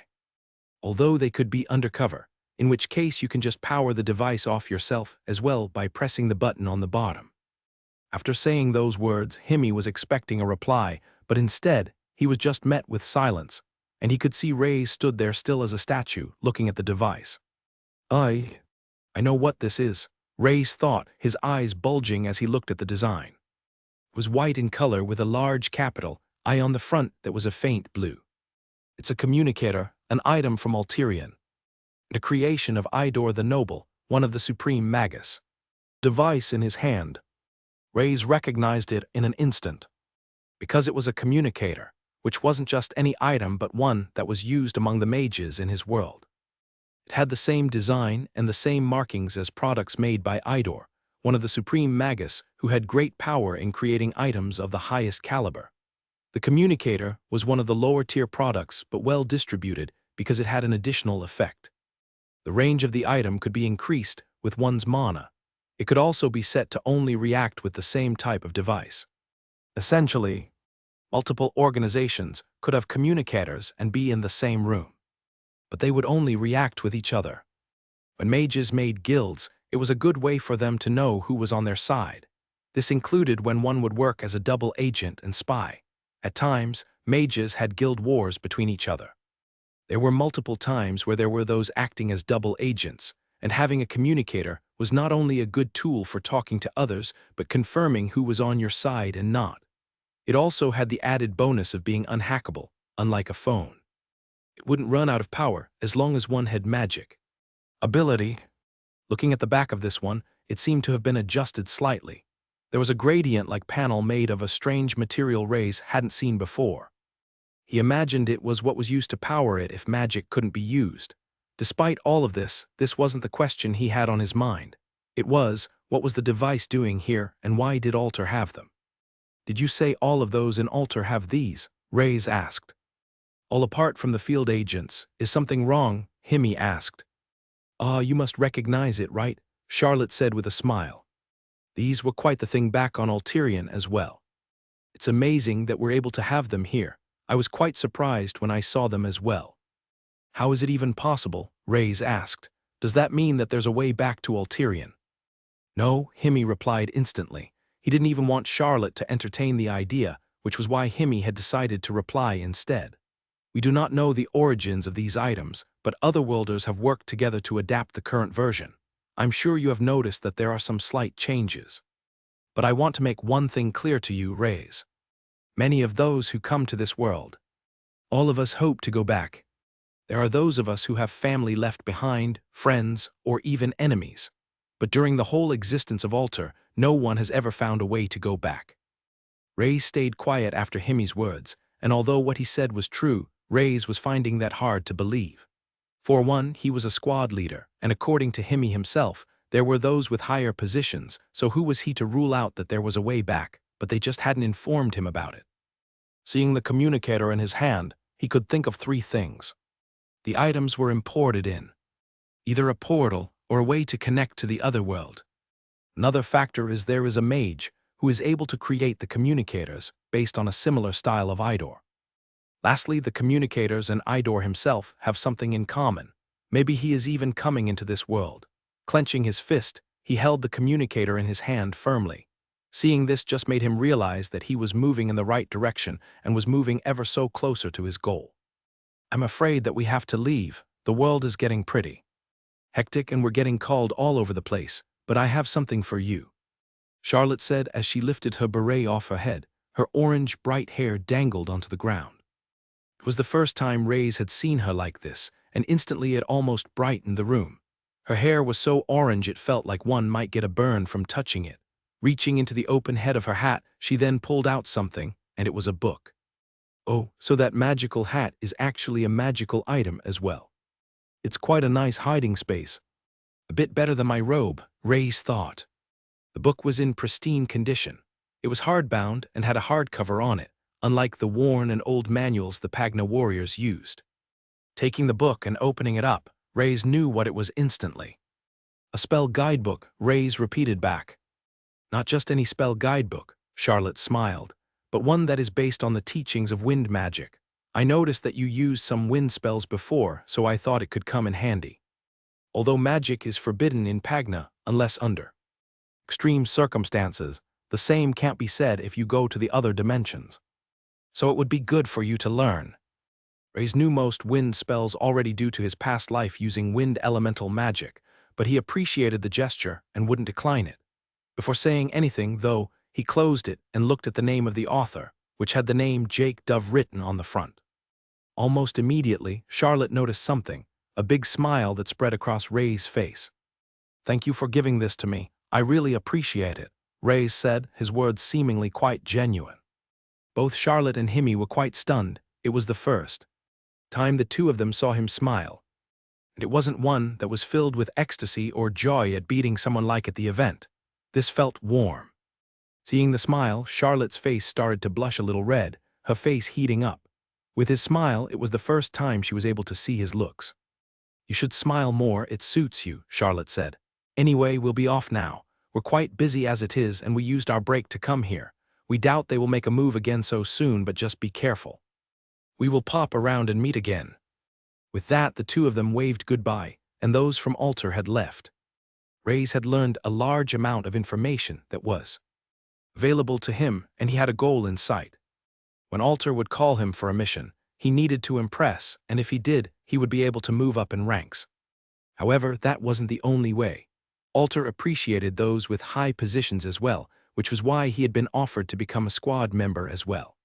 Although they could be undercover, in which case you can just power the device off yourself as well by pressing the button on the bottom. After saying those words, Himi was expecting a reply, but instead, he was just met with silence, and he could see Reyes stood there still as a statue, looking at the device. I know what this is, Reyes thought, his eyes bulging as he looked at the design. It was white in color with a large capital I on the front that was a faint blue. It's a communicator, an item from Alterian, and a creation of Idor the Noble, one of the supreme magus. Device in his hand. Reyes recognized it in an instant. Because it was a communicator, which wasn't just any item but one that was used among the mages in his world. It had the same design and the same markings as products made by Idor, one of the supreme magus who had great power in creating items of the highest caliber. The communicator was one of the lower-tier products but well distributed because it had an additional effect. The range of the item could be increased with one's mana. It could also be set to only react with the same type of device. Essentially, multiple organizations could have communicators and be in the same room, but they would only react with each other. When mages made guilds, It was a good way for them to know who was on their side. This included when one would work as a double agent and spy. At times, mages had guild wars between each other. There were multiple times where there were those acting as double agents, and having a communicator was not only a good tool for talking to others, but confirming who was on your side and not. It also had the added bonus of being unhackable, unlike a phone. It wouldn't run out of power as long as one had magic. Ability. Looking at the back of this one, it seemed to have been adjusted slightly. There was a gradient-like panel made of a strange material Reyes hadn't seen before. He imagined it was what was used to power it if magic couldn't be used. Despite all of this wasn't the question he had on his mind. It was, what was the device doing here and why did Alter have them? Did you say all of those in Alter have these? Reyes asked. All apart from the field agents. Is something wrong? Himi asked. You must recognize it, right? Charlotte said with a smile. These were quite the thing back on Alterian as well. It's amazing that we're able to have them here. I was quite surprised when I saw them as well. How is it even possible? Reyes asked. Does that mean that there's a way back to Alterian? No, Himi replied instantly. He didn't even want Charlotte to entertain the idea, which was why Himi had decided to reply instead. We do not know the origins of these items, but otherworlders have worked together to adapt the current version. I'm sure you have noticed that there are some slight changes. But I want to make one thing clear to you, Reyes. Many of those who come to this world, all of us hope to go back. There are those of us who have family left behind, friends, or even enemies. But during the whole existence of Alter, no one has ever found a way to go back. Reyes stayed quiet after Himi's words, and although what he said was true, Reyes was finding that hard to believe. For one, he was a squad leader, and according to Himi himself, there were those with higher positions, so who was he to rule out that there was a way back, but they just hadn't informed him about it. Seeing the communicator in his hand, he could think of three things. The items were imported in. Either a portal or a way to connect to the other world. Another factor is there is a mage who is able to create the communicators based on a similar style of Idor. Lastly, the communicators and Idor himself have something in common. Maybe he is even coming into this world. Clenching his fist, he held the communicator in his hand firmly. Seeing this just made him realize that he was moving in the right direction and was moving ever so closer to his goal. I'm afraid that we have to leave. The world is getting pretty hectic and we're getting called all over the place, but I have something for you. Charlotte said as she lifted her beret off her head. Her orange, bright hair dangled onto the ground. It was the first time Reyes had seen her like this, and instantly it almost brightened the room. Her hair was so orange it felt like one might get a burn from touching it. Reaching into the open head of her hat, she then pulled out something, and it was a book. Oh, so that magical hat is actually a magical item as well. It's quite a nice hiding space. A bit better than my robe, Reyes thought. The book was in pristine condition. It was hardbound and had a hardcover on it, unlike the worn and old manuals the Pagna warriors used. Taking the book and opening it up, Reyes knew what it was instantly. A spell guidebook, Reyes repeated back. Not just any spell guidebook, Charlotte smiled, but one that is based on the teachings of wind magic. I noticed that you used some wind spells before, so I thought it could come in handy. Although magic is forbidden in Pagna, unless under extreme circumstances, the same can't be said if you go to the other dimensions. So it would be good for you to learn. Reyes knew most wind spells already due to his past life using wind elemental magic, but he appreciated the gesture and wouldn't decline it. Before saying anything, though, he closed it and looked at the name of the author, which had the name Jake Dove written on the front. Almost immediately, Charlotte noticed something, a big smile that spread across Reyes' face. Thank you for giving this to me. I really appreciate it, Reyes said, his words seemingly quite genuine. Both Charlotte and Himi were quite stunned. It was the first time the two of them saw him smile. And it wasn't one that was filled with ecstasy or joy at beating someone like at the event. This felt warm. Seeing the smile, Charlotte's face started to blush a little red, her face heating up. With his smile, it was the first time she was able to see his looks. You should smile more, it suits you, Charlotte said. Anyway, we'll be off now. We're quite busy as it is, and we used our break to come here. We doubt they will make a move again so soon, but just be careful. We will pop around and meet again. With that, the two of them waved goodbye, and those from Alter had left. Reyes had learned a large amount of information that was available to him, and he had a goal in sight. When Alter would call him for a mission, he needed to impress, and if he did, he would be able to move up in ranks. However, that wasn't the only way. Alter appreciated those with high positions as well, which was why he had been offered to become a squad member as well.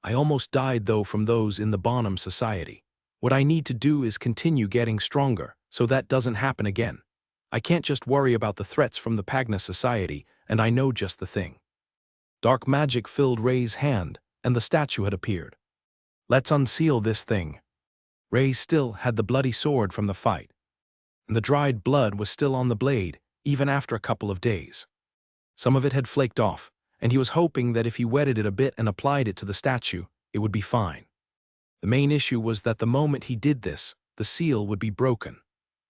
I almost died though from those in the Bonham Society. What I need to do is continue getting stronger, so that doesn't happen again. I can't just worry about the threats from the Pagna Society, and I know just the thing. Dark magic filled Rey's hand, and the statue had appeared. Let's unseal this thing. Rey still had the bloody sword from the fight, and the dried blood was still on the blade, even after a couple of days. Some of it had flaked off, and he was hoping that if he wetted it a bit and applied it to the statue, it would be fine. The main issue was that the moment he did this, the seal would be broken.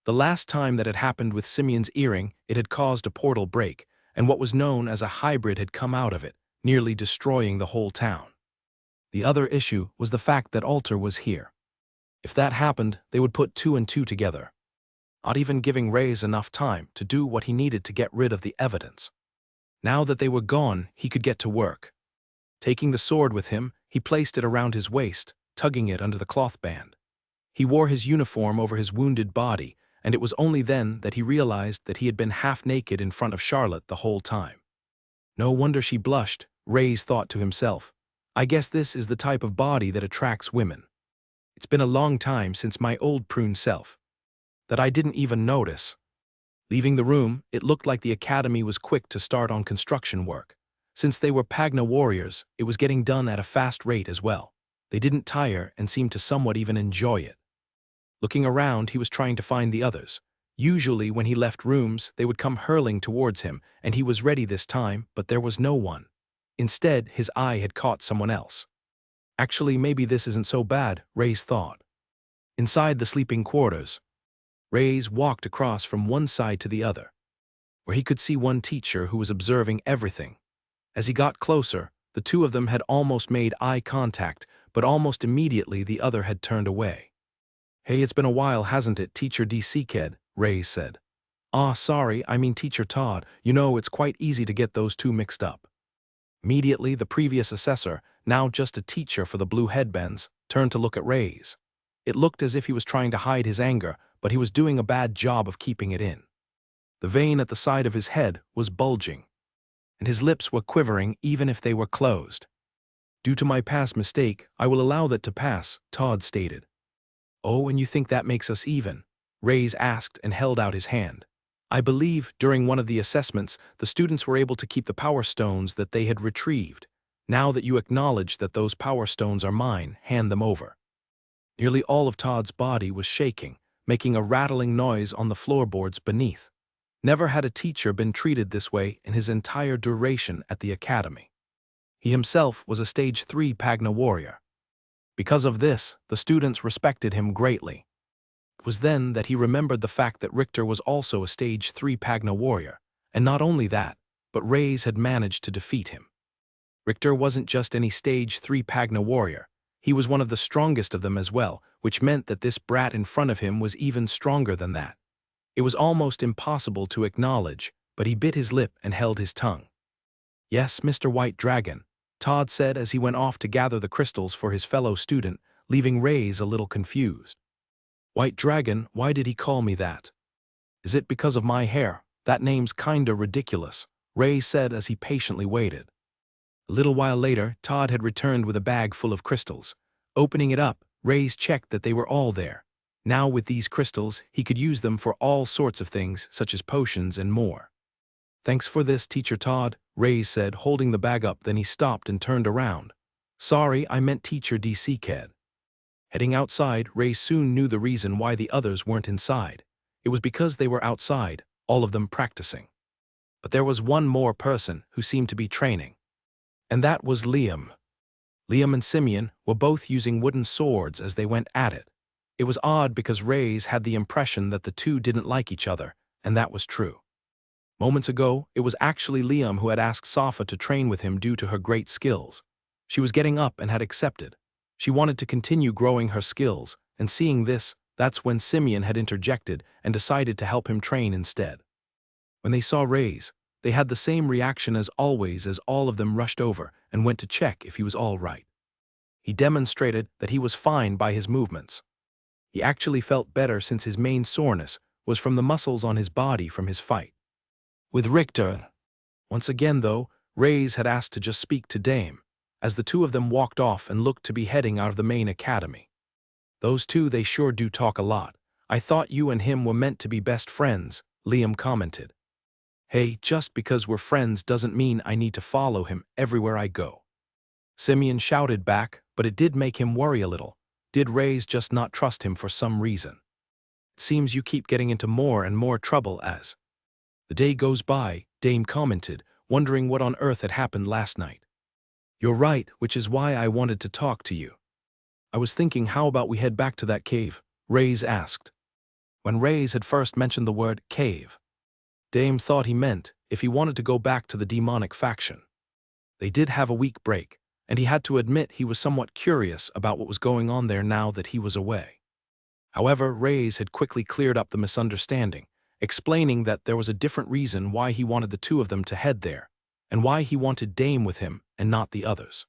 The last time that had happened with Simeon's earring, it had caused a portal break, and what was known as a hybrid had come out of it, nearly destroying the whole town. The other issue was the fact that Alter was here. If that happened, they would put 2 and 2 together, not even giving Reyes enough time to do what he needed to get rid of the evidence. Now that they were gone, he could get to work. Taking the sword with him, he placed it around his waist, tugging it under the cloth band. He wore his uniform over his wounded body, and it was only then that he realized that he had been half naked in front of Charlotte the whole time. No wonder she blushed, Reyes thought to himself. I guess this is the type of body that attracts women. It's been a long time since my old prune self that I didn't even notice. Leaving the room, it looked like the academy was quick to start on construction work. Since they were Pagna warriors, it was getting done at a fast rate as well. They didn't tire and seemed to somewhat even enjoy it. Looking around, he was trying to find the others. Usually when he left rooms, they would come hurling towards him, and he was ready this time, but there was no one. Instead, his eye had caught someone else. Actually, maybe this isn't so bad, Reyes thought. Inside the sleeping quarters, Reyes walked across from one side to the other, where he could see one teacher who was observing everything. As he got closer, the two of them had almost made eye contact, but almost immediately the other had turned away. Hey, it's been a while, hasn't it, Teacher D.C. Reyes said. Sorry, I mean Teacher Todd. You know, it's quite easy to get those two mixed up. Immediately, the previous assessor, now just a teacher for the blue headbands, turned to look at Reyes. It looked as if he was trying to hide his anger, but he was doing a bad job of keeping it in. The vein at the side of his head was bulging, and his lips were quivering even if they were closed. Due to my past mistake, I will allow that to pass, Todd stated. Oh, and you think that makes us even? Reyes asked and held out his hand. I believe during one of the assessments, the students were able to keep the power stones that they had retrieved. Now that you acknowledge that those power stones are mine, hand them over. Nearly all of Todd's body was shaking, making a rattling noise on the floorboards beneath. Never had a teacher been treated this way in his entire duration at the academy. He himself was a Stage 3 Pagna warrior. Because of this, the students respected him greatly. It was then that he remembered the fact that Richter was also a Stage 3 Pagna warrior, and not only that, but Reyes had managed to defeat him. Richter wasn't just any Stage 3 Pagna warrior, he was one of the strongest of them as well, which meant that this brat in front of him was even stronger than that. It was almost impossible to acknowledge, but he bit his lip and held his tongue. Yes, Mr. White Dragon, Todd said as he went off to gather the crystals for his fellow student, leaving Reyes a little confused. White Dragon, why did he call me that? Is it because of my hair? That name's kinda ridiculous, Reyes said as he patiently waited. A little while later, Todd had returned with a bag full of crystals. Opening it up, Reyes checked that they were all there. Now with these crystals, he could use them for all sorts of things, such as potions and more. Thanks for this, Teacher Todd, Reyes said, holding the bag up. Then he stopped and turned around. Sorry, I meant Teacher D.C. Heading outside, Reyes soon knew the reason why the others weren't inside. It was because they were outside, all of them practicing. But there was one more person who seemed to be training. And that was Liam. Liam and Simeon were both using wooden swords as they went at it. It was odd because Reyes had the impression that the two didn't like each other, and that was true. Moments ago, it was actually Liam who had asked Safa to train with him due to her great skills. She was getting up and had accepted. She wanted to continue growing her skills, and seeing this, that's when Simeon had interjected and decided to help him train instead. When they saw Ray's, they had the same reaction as always as all of them rushed over and went to check if he was all right. He demonstrated that he was fine by his movements. He actually felt better since his main soreness was from the muscles on his body from his fight with Richter. Once again, though, Ray's had asked to just speak to Dame, as the two of them walked off and looked to be heading out of the main academy. Those two, they sure do talk a lot. I thought you and him were meant to be best friends, Liam commented. Hey, just because we're friends doesn't mean I need to follow him everywhere I go. Simeon shouted back, but it did make him worry a little. Did Ray's just not trust him for some reason? It seems you keep getting into more and more trouble as the day goes by, Dame commented, wondering what on earth had happened last night. You're right, which is why I wanted to talk to you. I was thinking, how about we head back to that cave? Ray's asked. When Ray's had first mentioned the word cave, Dame thought he meant if he wanted to go back to the demonic faction. They did have a week break, and he had to admit he was somewhat curious about what was going on there now that he was away. However, Ray's had quickly cleared up the misunderstanding, explaining that there was a different reason why he wanted the two of them to head there, and why he wanted Dame with him and not the others.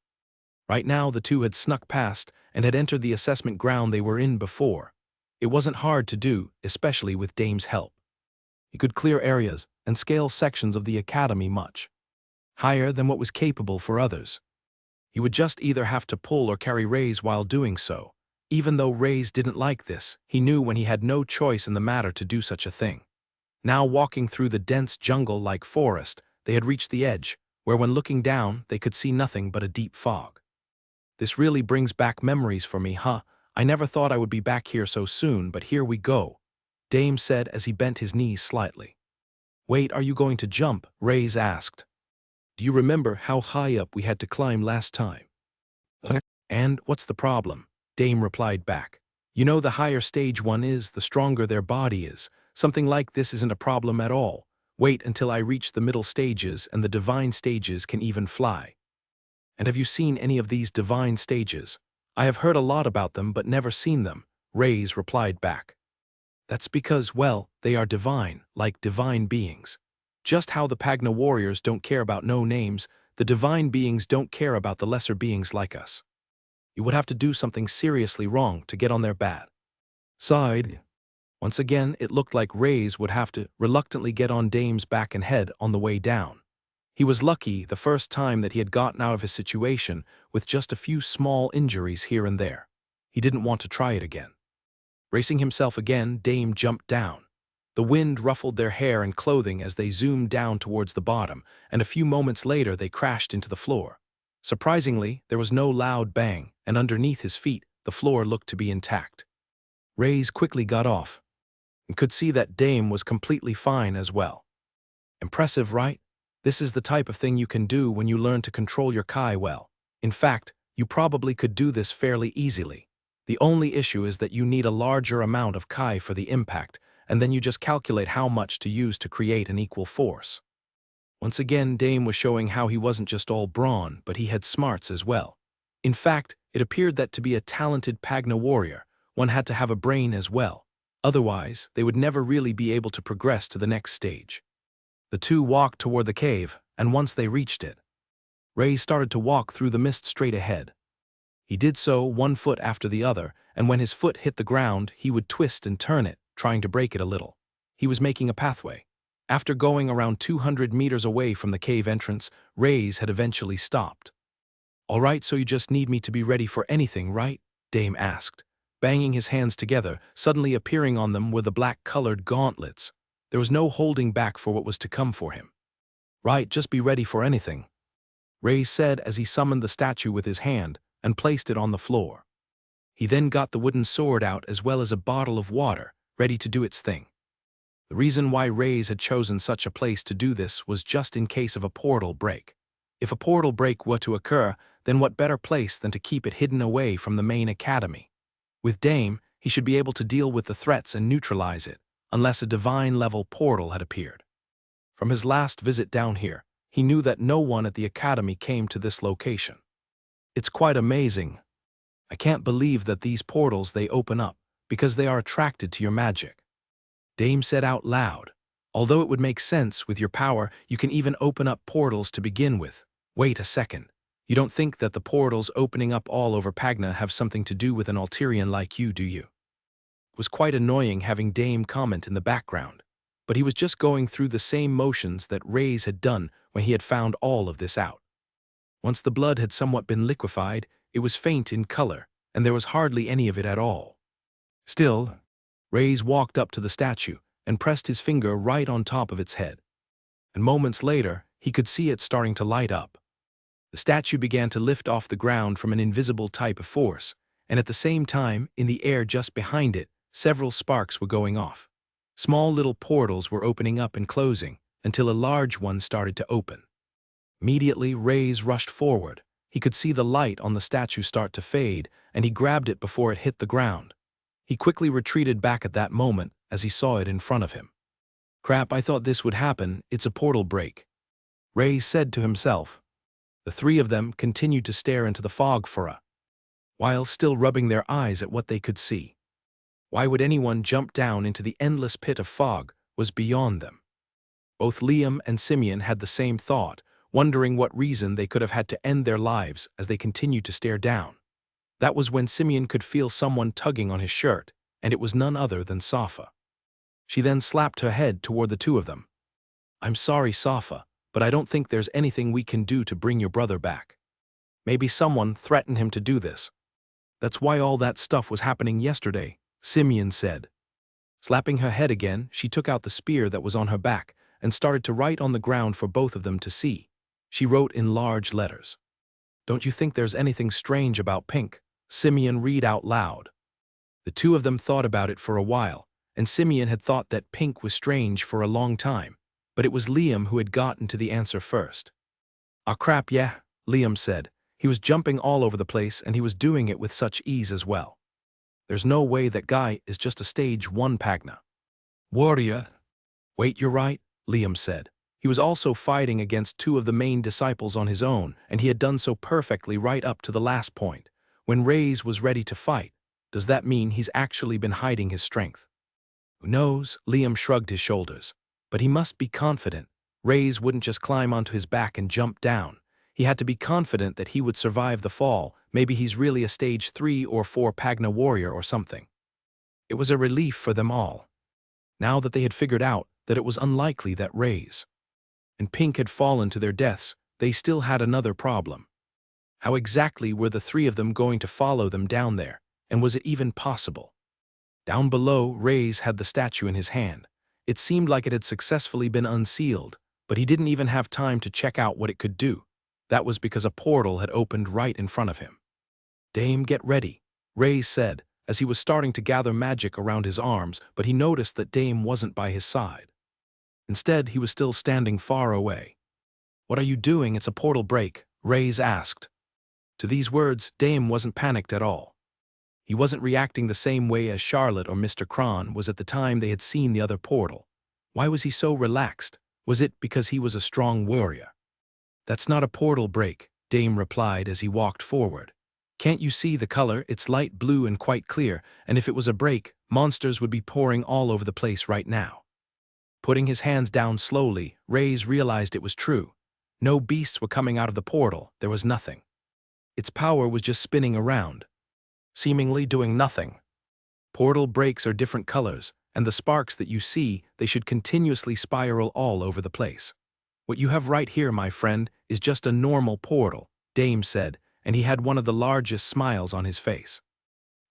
Right now, the two had snuck past and had entered the assessment ground they were in before. It wasn't hard to do, especially with Dame's help. He could clear areas and scale sections of the academy much higher than what was capable for others. He would just either have to pull or carry Ray's while doing so. Even though Ray's didn't like this, he knew when he had no choice in the matter to do such a thing. Now walking through the dense jungle-like forest, they had reached the edge, where when looking down, they could see nothing but a deep fog. This really brings back memories for me, huh? I never thought I would be back here so soon, but here we go, Dame said as he bent his knees slightly. Wait, are you going to jump? Ray's asked. Do you remember how high up we had to climb last time? And what's the problem? Dame replied back. You know, the higher stage one is, the stronger their body is. Something like this isn't a problem at all. Wait until I reach the middle stages and the divine stages can even fly. And have you seen any of these divine stages? I have heard a lot about them but never seen them, Ray's replied back. That's because, well, they are divine, like divine beings. Just how the Pagna warriors don't care about no names, the divine beings don't care about the lesser beings like us. You would have to do something seriously wrong to get on their bad side. Once again, it looked like Ray's would have to reluctantly get on Dame's back and head on the way down. He was lucky the first time that he had gotten out of his situation with just a few small injuries here and there. He didn't want to try it again. Bracing himself again, Dame jumped down. The wind ruffled their hair and clothing as they zoomed down towards the bottom, and a few moments later they crashed into the floor. Surprisingly, there was no loud bang, and underneath his feet, the floor looked to be intact. Ray's quickly got off, and could see that Dame was completely fine as well. Impressive, right? This is the type of thing you can do when you learn to control your Kai well. In fact, you probably could do this fairly easily. The only issue is that you need a larger amount of Kai for the impact, and then you just calculate how much to use to create an equal force. Once again, Dame was showing how he wasn't just all brawn, but he had smarts as well. In fact, it appeared that to be a talented Pagna warrior, one had to have a brain as well. Otherwise, they would never really be able to progress to the next stage. The two walked toward the cave, and once they reached it, Ray started to walk through the mist straight ahead. He did so one foot after the other, and when his foot hit the ground, he would twist and turn it, trying to break it a little. He was making a pathway. After going around 200 meters away from the cave entrance, Ray's had eventually stopped. All right, so you just need me to be ready for anything, right? Dame asked, banging his hands together, suddenly appearing on them were the black-colored gauntlets. There was no holding back for what was to come for him. Right, just be ready for anything, Ray said as he summoned the statue with his hand and placed it on the floor. He then got the wooden sword out as well as a bottle of water, ready to do its thing. The reason why Ray's had chosen such a place to do this was just in case of a portal break. If a portal break were to occur, then what better place than to keep it hidden away from the main academy? With Dame, he should be able to deal with the threats and neutralize it, unless a divine-level portal had appeared. From his last visit down here, he knew that no one at the academy came to this location. It's quite amazing. I can't believe that these portals they open up, because they are attracted to your magic, Dame said out loud. Although it would make sense with your power, you can even open up portals to begin with. Wait a second. You don't think that the portals opening up all over Pagna have something to do with an Alterian like you, do you? It was quite annoying having Dame comment in the background, but he was just going through the same motions that Reyes had done when he had found all of this out. Once the blood had somewhat been liquefied, it was faint in color, and there was hardly any of it at all. Still, Reyes walked up to the statue and pressed his finger right on top of its head. And moments later, he could see it starting to light up. The statue began to lift off the ground from an invisible type of force, and at the same time, in the air just behind it, several sparks were going off. Small little portals were opening up and closing, until a large one started to open. Immediately, Reyes rushed forward. He could see the light on the statue start to fade, and he grabbed it before it hit the ground. He quickly retreated back at that moment as he saw it in front of him. Crap, I thought this would happen. It's a portal break, Reyes said to himself. The three of them continued to stare into the fog for a while, still rubbing their eyes at what they could see. Why would anyone jump down into the endless pit of fog was beyond them. Both Liam and Simeon had the same thought, wondering what reason they could have had to end their lives as they continued to stare down. That was when Simeon could feel someone tugging on his shirt, and it was none other than Safa. She then slapped her head toward the two of them. I'm sorry, Safa, but I don't think there's anything we can do to bring your brother back. Maybe someone threatened him to do this. That's why all that stuff was happening yesterday, Simeon said. Slapping her head again, she took out the spear that was on her back and started to write on the ground for both of them to see. She wrote in large letters. Don't you think there's anything strange about Pink? Simeon read out loud. The two of them thought about it for a while, and Simeon had thought that Pink was strange for a long time, but it was Liam who had gotten to the answer first. Ah crap, yeah, Liam said. He was jumping all over the place and he was doing it with such ease as well. There's no way that guy is just a stage 1 Pagna warrior. Wait, you're right, Liam said. He was also fighting against two of the main disciples on his own, and he had done so perfectly right up to the last point. When Reyes was ready to fight, does that mean he's actually been hiding his strength? Who knows? Liam shrugged his shoulders. But he must be confident. Reyes wouldn't just climb onto his back and jump down. He had to be confident that he would survive the fall. Maybe he's really a stage 3 or 4 Pagna warrior or something. It was a relief for them all, now that they had figured out that it was unlikely that Reyes and Pink had fallen to their deaths. They still had another problem. How exactly were the three of them going to follow them down there, and was it even possible? Down below, Reyes had the statue in his hand. It seemed like it had successfully been unsealed, but he didn't even have time to check out what it could do. That was because a portal had opened right in front of him. Dame, get ready, Reyes said, as he was starting to gather magic around his arms, but he noticed that Dame wasn't by his side. Instead, he was still standing far away. What are you doing? It's a portal break, Reyes asked. To these words, Dame wasn't panicked at all. He wasn't reacting the same way as Charlotte or Mr. Kron was at the time they had seen the other portal. Why was he so relaxed? Was it because he was a strong warrior? That's not a portal break, Dame replied as he walked forward. Can't you see the color? It's light blue and quite clear, and if it was a break, monsters would be pouring all over the place right now. Putting his hands down slowly, Reyes realized it was true. No beasts were coming out of the portal. There was nothing. Its power was just spinning around, seemingly doing nothing. Portal breaks are different colors, and the sparks that you see, they should continuously spiral all over the place. What you have right here, my friend, is just a normal portal, Dame said, and he had one of the largest smiles on his face.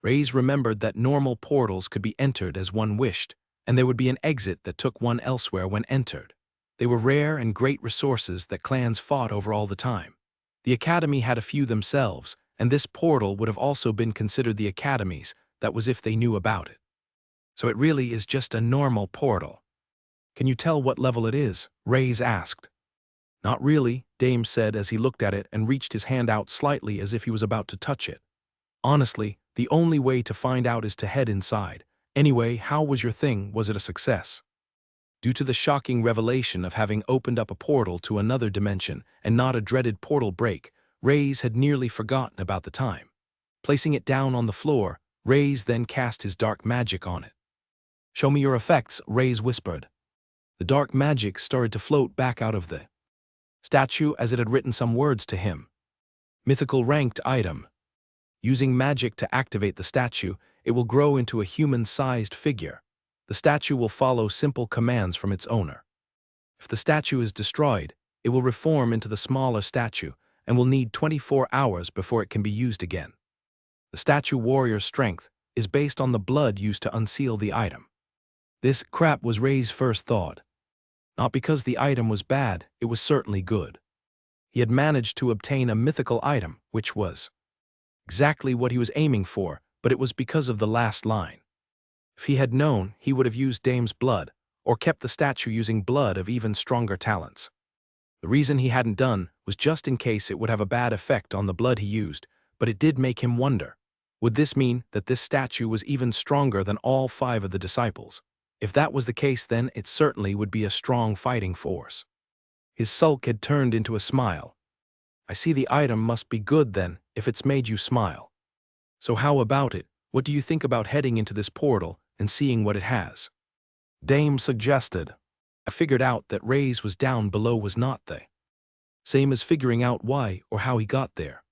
Reyes remembered that normal portals could be entered as one wished, and there would be an exit that took one elsewhere when entered. They were rare and great resources that clans fought over all the time. The academy had a few themselves, and this portal would have also been considered the academies. That was if they knew about it. So it really is just a normal portal. Can you tell what level it is? Reyes asked. Not really, Dame said as he looked at it and reached his hand out slightly as if he was about to touch it. Honestly, the only way to find out is to head inside. Anyway, how was your thing? Was it a success? Due to the shocking revelation of having opened up a portal to another dimension and not a dreaded portal break, Reyes had nearly forgotten about the time. Placing it down on the floor, Reyes then cast his dark magic on it. Show me your effects, Reyes whispered. The dark magic started to float back out of the statue as it had written some words to him. Mythical ranked item. Using magic to activate the statue, it will grow into a human-sized figure. The statue will follow simple commands from its owner. If the statue is destroyed, it will reform into the smaller statue and will need 24 hours before it can be used again. The statue warrior's strength is based on the blood used to unseal the item. This crap was Ray's first thought. Not because the item was bad, it was certainly good. He had managed to obtain a mythical item, which was exactly what he was aiming for, but it was because of the last line. If he had known, he would have used Dame's blood, or kept the statue using blood of even stronger talents. The reason he hadn't done was just in case it would have a bad effect on the blood he used, but it did make him wonder. Would this mean that this statue was even stronger than all 5 of the disciples? If that was the case, then it certainly would be a strong fighting force. His sulk had turned into a smile. I see the item must be good then, if it's made you smile. So how about it? What do you think about heading into this portal and seeing what it has? Dame suggested. I figured out that Ray's was down below was not the same as figuring out why or how he got there.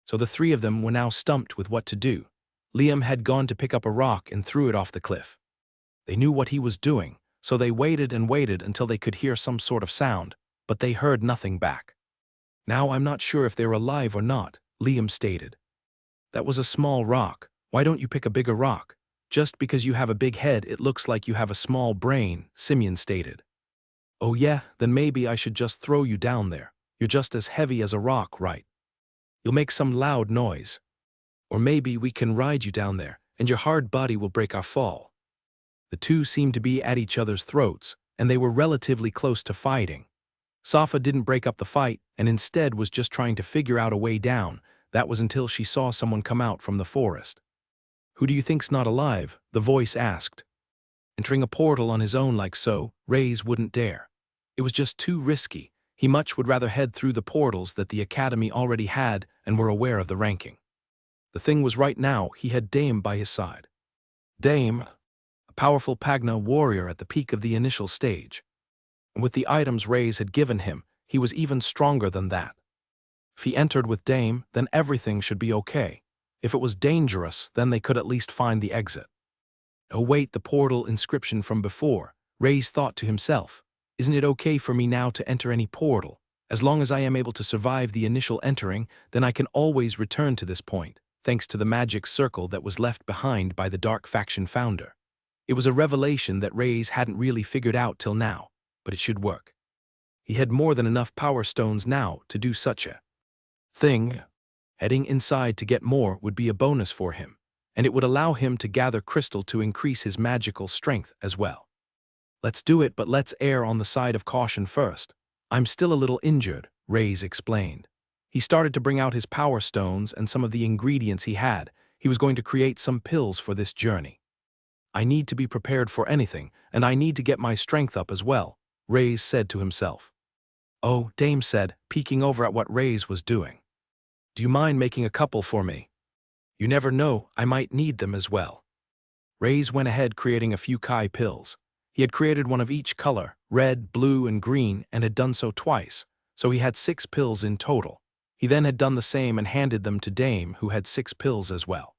So the 3 of them were now stumped with what to do. Liam had gone to pick up a rock and threw it off the cliff. They knew what he was doing, so they waited and waited until they could hear some sort of sound, but they heard nothing back. Now I'm not sure if they're alive or not, Liam stated. That was a small rock. Why don't you pick a bigger rock? Just because you have a big head, it looks like you have a small brain, Simeon stated. Oh yeah, then maybe I should just throw you down there. You're just as heavy as a rock, right? You'll make some loud noise. Or maybe we can ride you down there, and your hard body will break our fall. The 2 seemed to be at each other's throats, and they were relatively close to fighting. Safa didn't break up the fight, and instead was just trying to figure out a way down. That was until she saw someone come out from the forest. Who do you think's not alive? The voice asked. Entering a portal on his own like so, Ray's wouldn't dare. It was just too risky. He much would rather head through the portals that the Academy already had and were aware of the ranking. The thing was right now he had Dame by his side. Dame, a powerful Pagna warrior at the peak of the initial stage. And with the items Ray's had given him, he was even stronger than that. If he entered with Dame, then everything should be okay. If it was dangerous, then they could at least find the exit. Oh wait, the portal inscription from before. Ray's thought to himself. Isn't it okay for me now to enter any portal? As long as I am able to survive the initial entering, then I can always return to this point, thanks to the magic circle that was left behind by the Dark Faction founder. It was a revelation that Ray's hadn't really figured out till now, but it should work. He had more than enough power stones now to do such a thing. Heading inside to get more would be a bonus for him, and it would allow him to gather crystal to increase his magical strength as well. Let's do it, but let's err on the side of caution first. I'm still a little injured, Ray's explained. He started to bring out his power stones and some of the ingredients he had. He was going to create some pills for this journey. I need to be prepared for anything, and I need to get my strength up as well, Ray's said to himself. Oh, Dame said, peeking over at what Ray's was doing. Do you mind making a couple for me? You never know, I might need them as well. Ray's went ahead creating a few Kai pills. He had created one of each color, red, blue, and green, and had done so twice, so he had 6 pills in total. He then had done the same and handed them to Dame, who had 6 pills as well.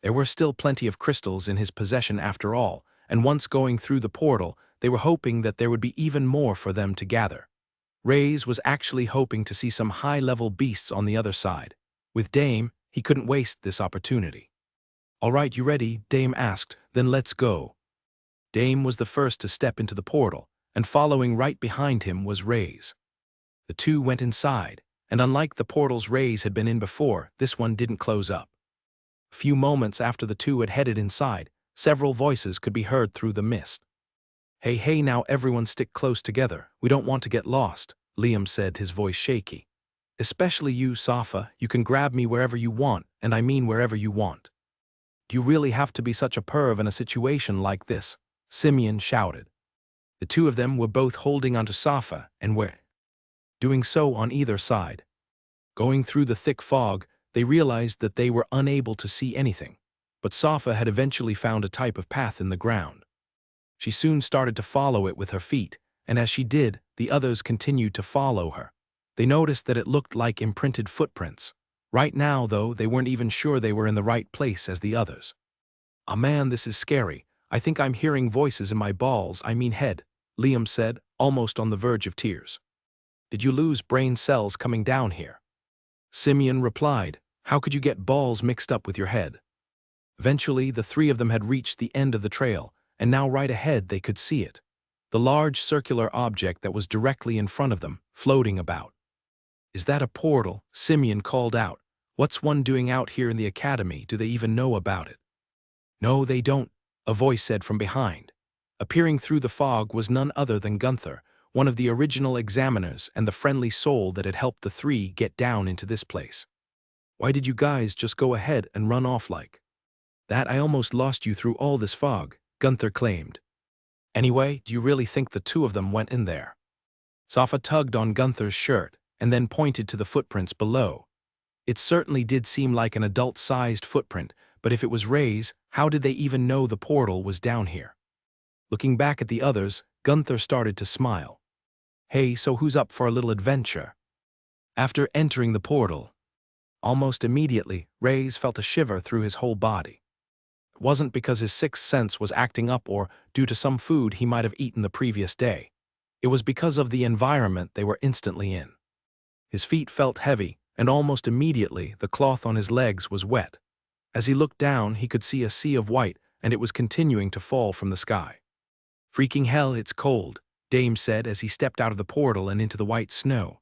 There were still plenty of crystals in his possession after all, and once going through the portal, they were hoping that there would be even more for them to gather. Ray's was actually hoping to see some high-level beasts on the other side. With Dame, he couldn't waste this opportunity. All right, you ready? Dame asked. Then let's go. Dame was the first to step into the portal, and following right behind him was Ray's. The 2 went inside, and unlike the portals Ray's had been in before, this one didn't close up. A few moments after the 2 had headed inside, several voices could be heard through the mist. Hey, now everyone stick close together. We don't want to get lost, Liam said, his voice shaky. Especially you, Safa. You can grab me wherever you want, and I mean wherever you want. Do you really have to be such a perv in a situation like this? Simeon shouted. The 2 of them were both holding onto Safa and were doing so on either side. Going through the thick fog, they realized that they were unable to see anything, but Safa had eventually found a type of path in the ground. She soon started to follow it with her feet, and as she did, the others continued to follow her. They noticed that it looked like imprinted footprints. Right now, though, they weren't even sure they were in the right place as the others. "Ah man, this is scary. I think I'm hearing voices in my head," Liam said, almost on the verge of tears. "Did you lose brain cells coming down here?" Simeon replied, "How could you get balls mixed up with your head?" Eventually, the three of them had reached the end of the trail, and now right ahead they could see it. The large circular object that was directly in front of them, floating about. "Is that a portal?" Simeon called out. "What's one doing out here in the academy? Do they even know about it?" "No, they don't," a voice said from behind. Appearing through the fog was none other than Gunther, one of the original examiners and the friendly soul that had helped the three get down into this place. "Why did you guys just go ahead and run off like that? I almost lost you through all this fog," Gunther claimed. "Anyway, do you really think the two of them went in there?" Safa tugged on Gunther's shirt and then pointed to the footprints below. It certainly did seem like an adult-sized footprint, but if it was Ray's, how did they even know the portal was down here? Looking back at the others, Gunther started to smile. "Hey, so who's up for a little adventure?" After entering the portal, almost immediately, Ray's felt a shiver through his whole body. It wasn't because his sixth sense was acting up or due to some food he might have eaten the previous day. It was because of the environment they were instantly in. His feet felt heavy, and almost immediately the cloth on his legs was wet. As he looked down, he could see a sea of white, and it was continuing to fall from the sky. "Freaking hell, it's cold," Dame said as he stepped out of the portal and into the white snow.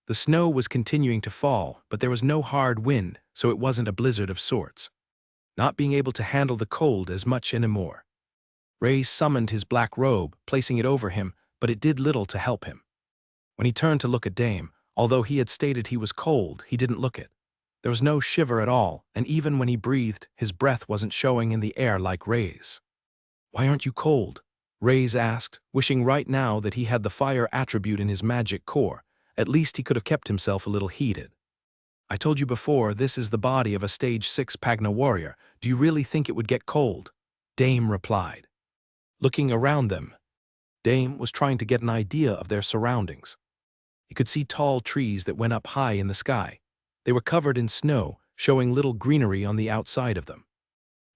The snow was continuing to fall, but there was no hard wind, so it wasn't a blizzard of sorts. Not being able to handle the cold as much anymore. Ray summoned his black robe, placing it over him, but it did little to help him. When he turned to look at Dame, although he had stated he was cold, he didn't look it. There was no shiver at all, and even when he breathed, his breath wasn't showing in the air like Ray's. "Why aren't you cold?" Ray's asked, wishing right now that he had the fire attribute in his magic core. At least he could have kept himself a little heated. "I told you before, this is the body of a stage 6 Pagna warrior. Do you really think it would get cold?" Dame replied. Looking around them, Dame was trying to get an idea of their surroundings. He could see tall trees that went up high in the sky. They were covered in snow, showing little greenery on the outside of them.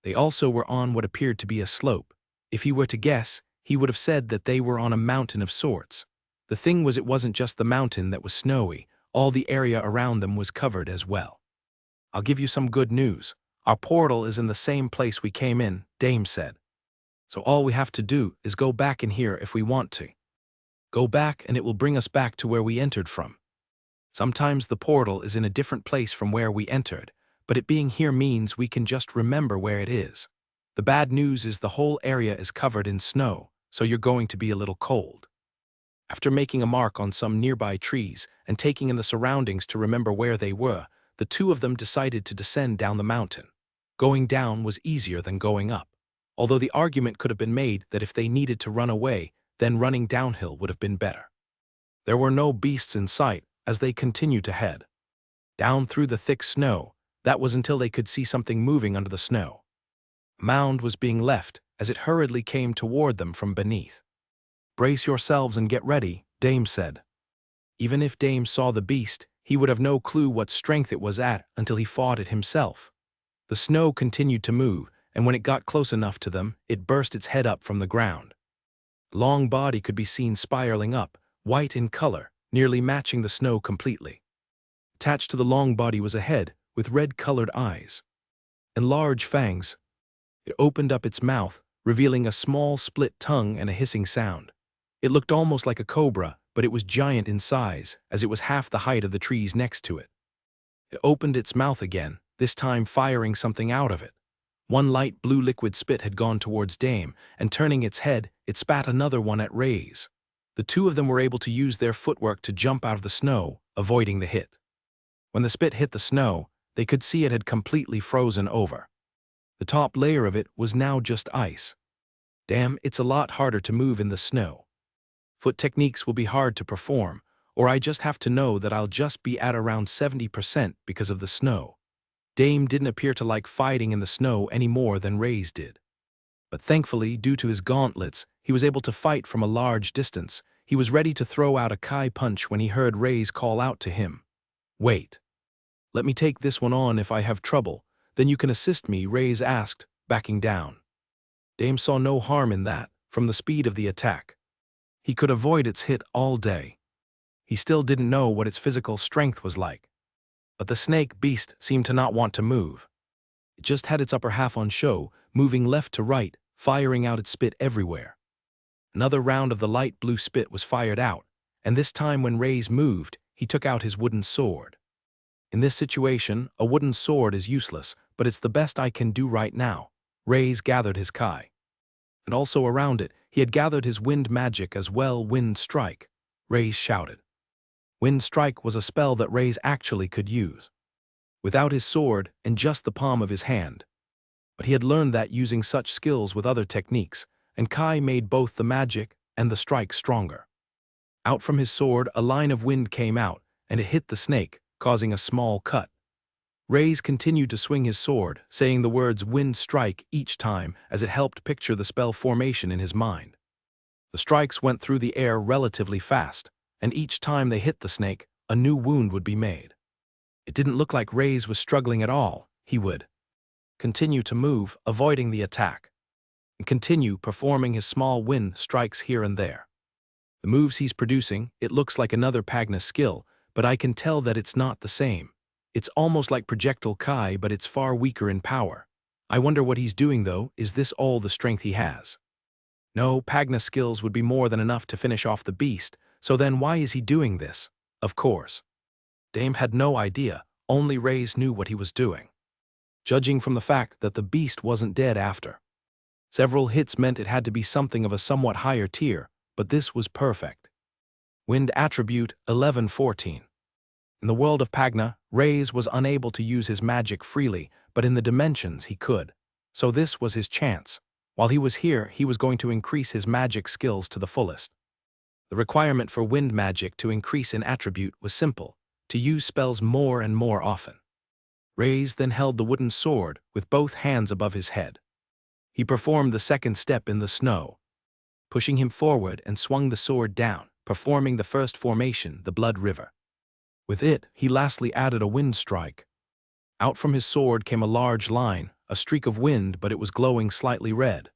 They also were on what appeared to be a slope. If he were to guess, he would have said that they were on a mountain of sorts. The thing was, it wasn't just the mountain that was snowy, all the area around them was covered as well. "I'll give you some good news. Our portal is in the same place we came in," Dame said. "So all we have to do is go back in here if we want to. Go back and it will bring us back to where we entered from. Sometimes the portal is in a different place from where we entered, but it being here means we can just remember where it is. The bad news is the whole area is covered in snow, so you're going to be a little cold." After making a mark on some nearby trees and taking in the surroundings to remember where they were, the two of them decided to descend down the mountain. Going down was easier than going up, although the argument could have been made that if they needed to run away, then running downhill would have been better. There were no beasts in sight as they continued to head. Down through the thick snow, that was until they could see something moving under the snow. A mound was being left as it hurriedly came toward them from beneath. "Brace yourselves and get ready," Dame said. Even if Dame saw the beast, he would have no clue what strength it was at until he fought it himself. The snow continued to move, and when it got close enough to them, it burst its head up from the ground. The long body could be seen spiraling up, white in color, nearly matching the snow completely. Attached to the long body was a head with red-colored eyes and large fangs. It opened up its mouth, revealing a small split tongue and a hissing sound. It looked almost like a cobra, but it was giant in size, as it was half the height of the trees next to it. It opened its mouth again, this time firing something out of it. One light blue liquid spit had gone towards Dame, and turning its head, it spat another one at Ray's. The two of them were able to use their footwork to jump out of the snow, avoiding the hit. When the spit hit the snow, they could see it had completely frozen over. The top layer of it was now just ice. Damn, it's a lot harder to move in the snow. Foot techniques will be hard to perform, or I just have to know that I'll just be at around 70% because of the snow. Dame didn't appear to like fighting in the snow any more than Ray's did. But thankfully, due to his gauntlets, he was able to fight from a large distance. He was ready to throw out a Kai punch when he heard Ray's call out to him. "Wait. Let me take this one on if I have trouble. Then you can assist me," Ray's asked, backing down. Dame saw no harm in that, from the speed of the attack. He could avoid its hit all day. He still didn't know what its physical strength was like. But the snake beast seemed to not want to move. It just had its upper half on show, moving left to right, firing out its spit everywhere. Another round of the light blue spit was fired out, and this time when Ray's moved, he took out his wooden sword. In this situation, a wooden sword is useless, but it's the best I can do right now. Ray's gathered his Kai. And also around it, he had gathered his wind magic as well. Wind strike, Ray's shouted. Wind strike was a spell that Ray's actually could use. Without his sword and just the palm of his hand. But he had learned that using such skills with other techniques, and Kai made both the magic and the strike stronger. Out from his sword, a line of wind came out, and it hit the snake, causing a small cut. Ray's continued to swing his sword, saying the words "wind strike" each time as it helped picture the spell formation in his mind. The strikes went through the air relatively fast, and each time they hit the snake, a new wound would be made. It didn't look like Ray's was struggling at all. He would continue to move, avoiding the attack, and continue performing his small wind strikes here and there. The moves he's producing, it looks like another Pagna skill, but I can tell that it's not the same. It's almost like projectile Kai, but it's far weaker in power. I wonder what he's doing though. Is this all the strength he has? No, Pagna skills would be more than enough to finish off the beast, so then why is he doing this? Of course. Dame had no idea, only Ray's knew what he was doing. Judging from the fact that the beast wasn't dead after. Several hits meant it had to be something of a somewhat higher tier, but this was perfect. Wind attribute 1114. In the world of Pagna, Ray's was unable to use his magic freely, but in the dimensions he could. So this was his chance. While he was here, he was going to increase his magic skills to the fullest. The requirement for wind magic to increase in attribute was simple: to use spells more and more often. Ray's then held the wooden sword with both hands above his head. He performed the second step in the snow, pushing him forward, and swung the sword down, performing the first formation, the Blood River. With it, he lastly added a wind strike. Out from his sword came a large line, a streak of wind, but it was glowing slightly red.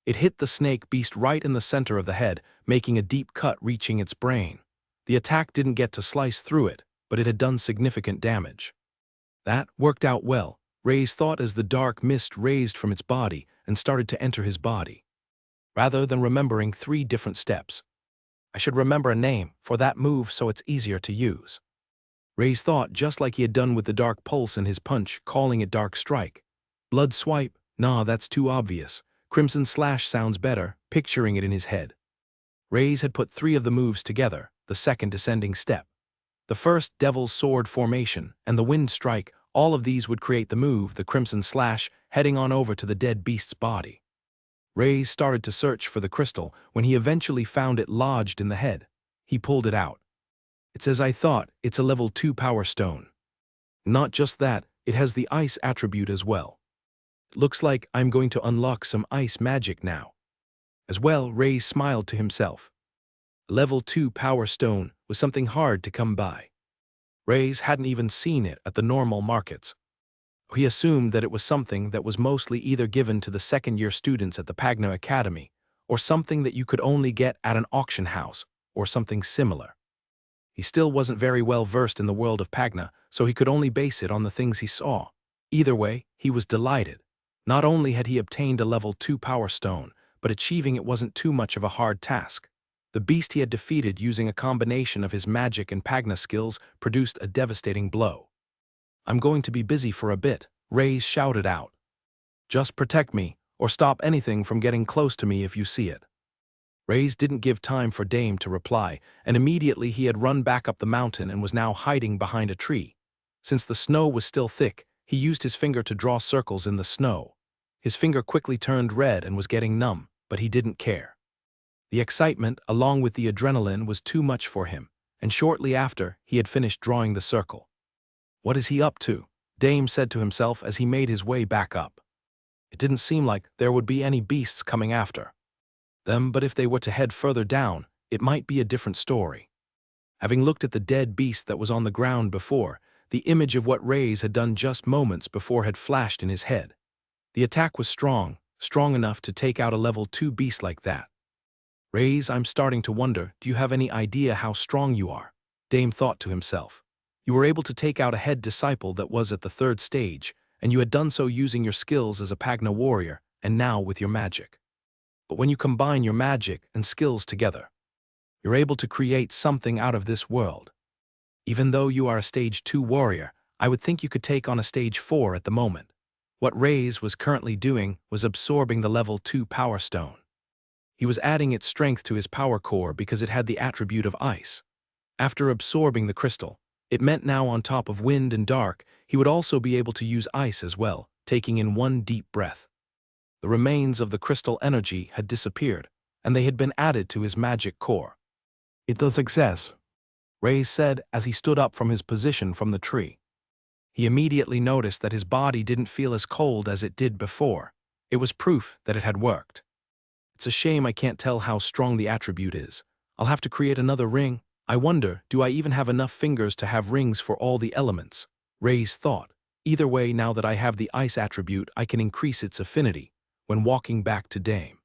It hit the snake beast right in the center of the head, making a deep cut reaching its brain. The attack didn't get to slice through it, but it had done significant damage. That worked out well, Ray's thought as the dark mist raised from its body and started to enter his body. Rather than remembering 3 different steps, I should remember a name for that move so it's easier to use. Ray's thought, just like he had done with the dark pulse in his punch, calling it dark strike. Blood swipe, nah, that's too obvious. Crimson slash sounds better, picturing it in his head. Ray's had put 3 of the moves together, the second descending step. The first devil's sword formation and the wind strike, all of these would create the move, the crimson slash, heading on over to the dead beast's body. Ray's started to search for the crystal when he eventually found it lodged in the head. He pulled it out. It's as I thought, it's a level 2 power stone. Not just that, it has the ice attribute as well. It looks like I'm going to unlock some ice magic now. As well, Ray smiled to himself. A level 2 power stone was something hard to come by. Ray's hadn't even seen it at the normal markets. He assumed that it was something that was mostly either given to the second-year students at the Pagna Academy, or something that you could only get at an auction house, or something similar. He still wasn't very well versed in the world of Pagna, so he could only base it on the things he saw. Either way, he was delighted. Not only had he obtained a level 2 power stone, but achieving it wasn't too much of a hard task. The beast he had defeated using a combination of his magic and Pagna skills produced a devastating blow. I'm going to be busy for a bit, Ray's shouted out. Just protect me, or stop anything from getting close to me if you see it. Ray's didn't give time for Dame to reply, and immediately he had run back up the mountain and was now hiding behind a tree. Since the snow was still thick, he used his finger to draw circles in the snow. His finger quickly turned red and was getting numb, but he didn't care. The excitement, along with the adrenaline, was too much for him, and shortly after, he had finished drawing the circle. What is he up to? Dame said to himself as he made his way back up. It didn't seem like there would be any beasts coming after them, but if they were to head further down, it might be a different story. Having looked at the dead beast that was on the ground before, the image of what Reyes had done just moments before had flashed in his head. The attack was strong, strong enough to take out a level 2 beast like that. Reyes, I'm starting to wonder, do you have any idea how strong you are? Dame thought to himself. You were able to take out a head disciple that was at the 3rd stage, and you had done so using your skills as a Pagna warrior, and now with your magic. But when you combine your magic and skills together, you're able to create something out of this world. Even though you are a stage 2 warrior, I would think you could take on a stage 4 at the moment. What Reyes was currently doing was absorbing the level 2 power stone. He was adding its strength to his power core because it had the attribute of ice. After absorbing the crystal, it meant now on top of wind and dark, he would also be able to use ice as well, taking in one deep breath. The remains of the crystal energy had disappeared, and they had been added to his magic core. It's a success, Reyes said as he stood up from his position from the tree. He immediately noticed that his body didn't feel as cold as it did before. It was proof that it had worked. It's a shame I can't tell how strong the attribute is. I'll have to create another ring. I wonder, do I even have enough fingers to have rings for all the elements? Reyes thought. Either way, now that I have the ice attribute, I can increase its affinity when walking back to Dame.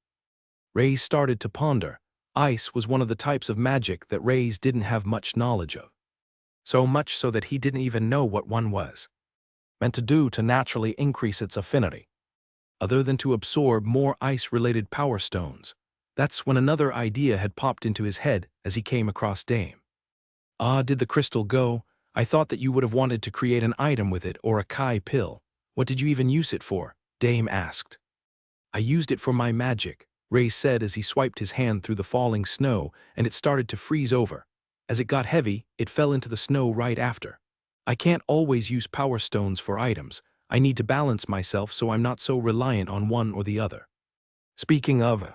Reyes started to ponder. Ice was one of the types of magic that Reyes didn't have much knowledge of. So much so that he didn't even know what one was meant to do to naturally increase its affinity, other than to absorb more ice-related power stones. That's when another idea had popped into his head as he came across Dame. Ah, did the crystal go? I thought that you would have wanted to create an item with it or a Kai pill. What did you even use it for? Dame asked. I used it for my magic, Reyes said as he swiped his hand through the falling snow, and it started to freeze over. As it got heavy, it fell into the snow right after. I can't always use power stones for items. I need to balance myself so I'm not so reliant on one or the other. Speaking of,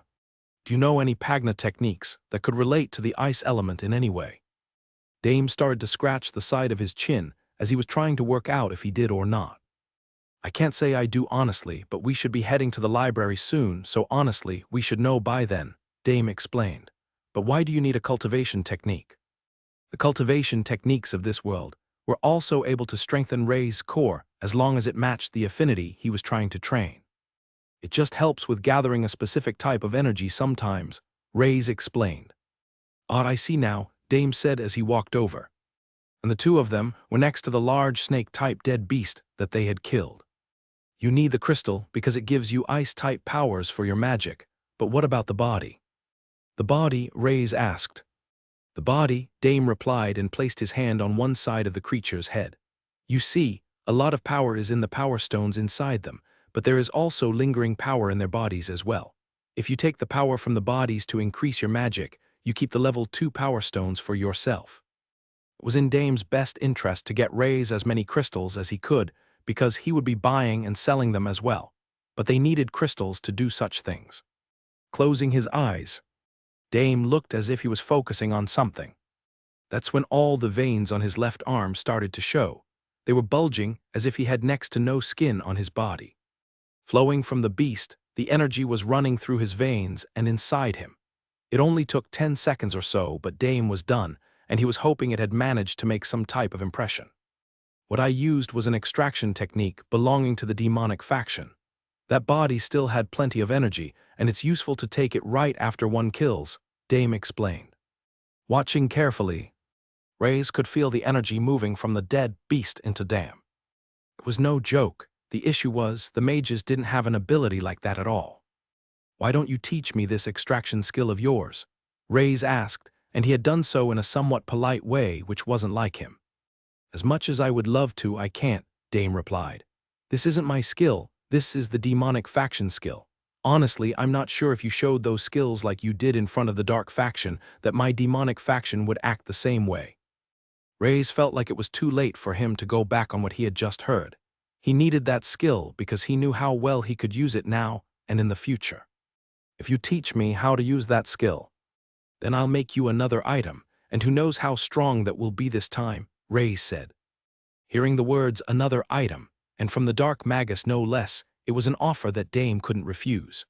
do you know any Pagna techniques that could relate to the ice element in any way? Dame started to scratch the side of his chin as he was trying to work out if he did or not. I can't say I do honestly, but we should be heading to the library soon, so honestly, we should know by then, Dame explained. But why do you need a cultivation technique? The cultivation techniques of this world were also able to strengthen Rey's core as long as it matched the affinity he was trying to train. It just helps with gathering a specific type of energy sometimes, Reyes explained. Odd, I see now, Dame said as he walked over. And the two of them were next to the large snake-type dead beast that they had killed. You need the crystal because it gives you ice-type powers for your magic, but what about the body? The body, Reyes asked. The body, Dame replied and placed his hand on one side of the creature's head. You see, a lot of power is in the power stones inside them, but there is also lingering power in their bodies as well. If you take the power from the bodies to increase your magic, you keep the level 2 power stones for yourself. It was in Dame's best interest to get Reyes as many crystals as he could, because he would be buying and selling them as well. But they needed crystals to do such things. Closing his eyes, Dame looked as if he was focusing on something. That's when all the veins on his left arm started to show. They were bulging as if he had next to no skin on his body. Flowing from the beast, the energy was running through his veins and inside him. It only took 10 seconds or so, but Dame was done, and he was hoping it had managed to make some type of impression. What I used was an extraction technique belonging to the demonic faction. That body still had plenty of energy, and it's useful to take it right after one kills, Dame explained. Watching carefully, Reyes could feel the energy moving from the dead beast into Dame. It was no joke. The issue was, the mages didn't have an ability like that at all. Why don't you teach me this extraction skill of yours? Reyes asked, and he had done so in a somewhat polite way which wasn't like him. As much as I would love to, I can't, Dame replied. This isn't my skill, this is the demonic faction skill. Honestly, I'm not sure if you showed those skills like you did in front of the dark faction, that my demonic faction would act the same way. Reyes felt like it was too late for him to go back on what he had just heard. He needed that skill because he knew how well he could use it now and in the future. If you teach me how to use that skill, then I'll make you another item, and who knows how strong that will be this time, Reyes said. Hearing the words, another item, and from the dark magus no less, It was an offer that Dame couldn't refuse.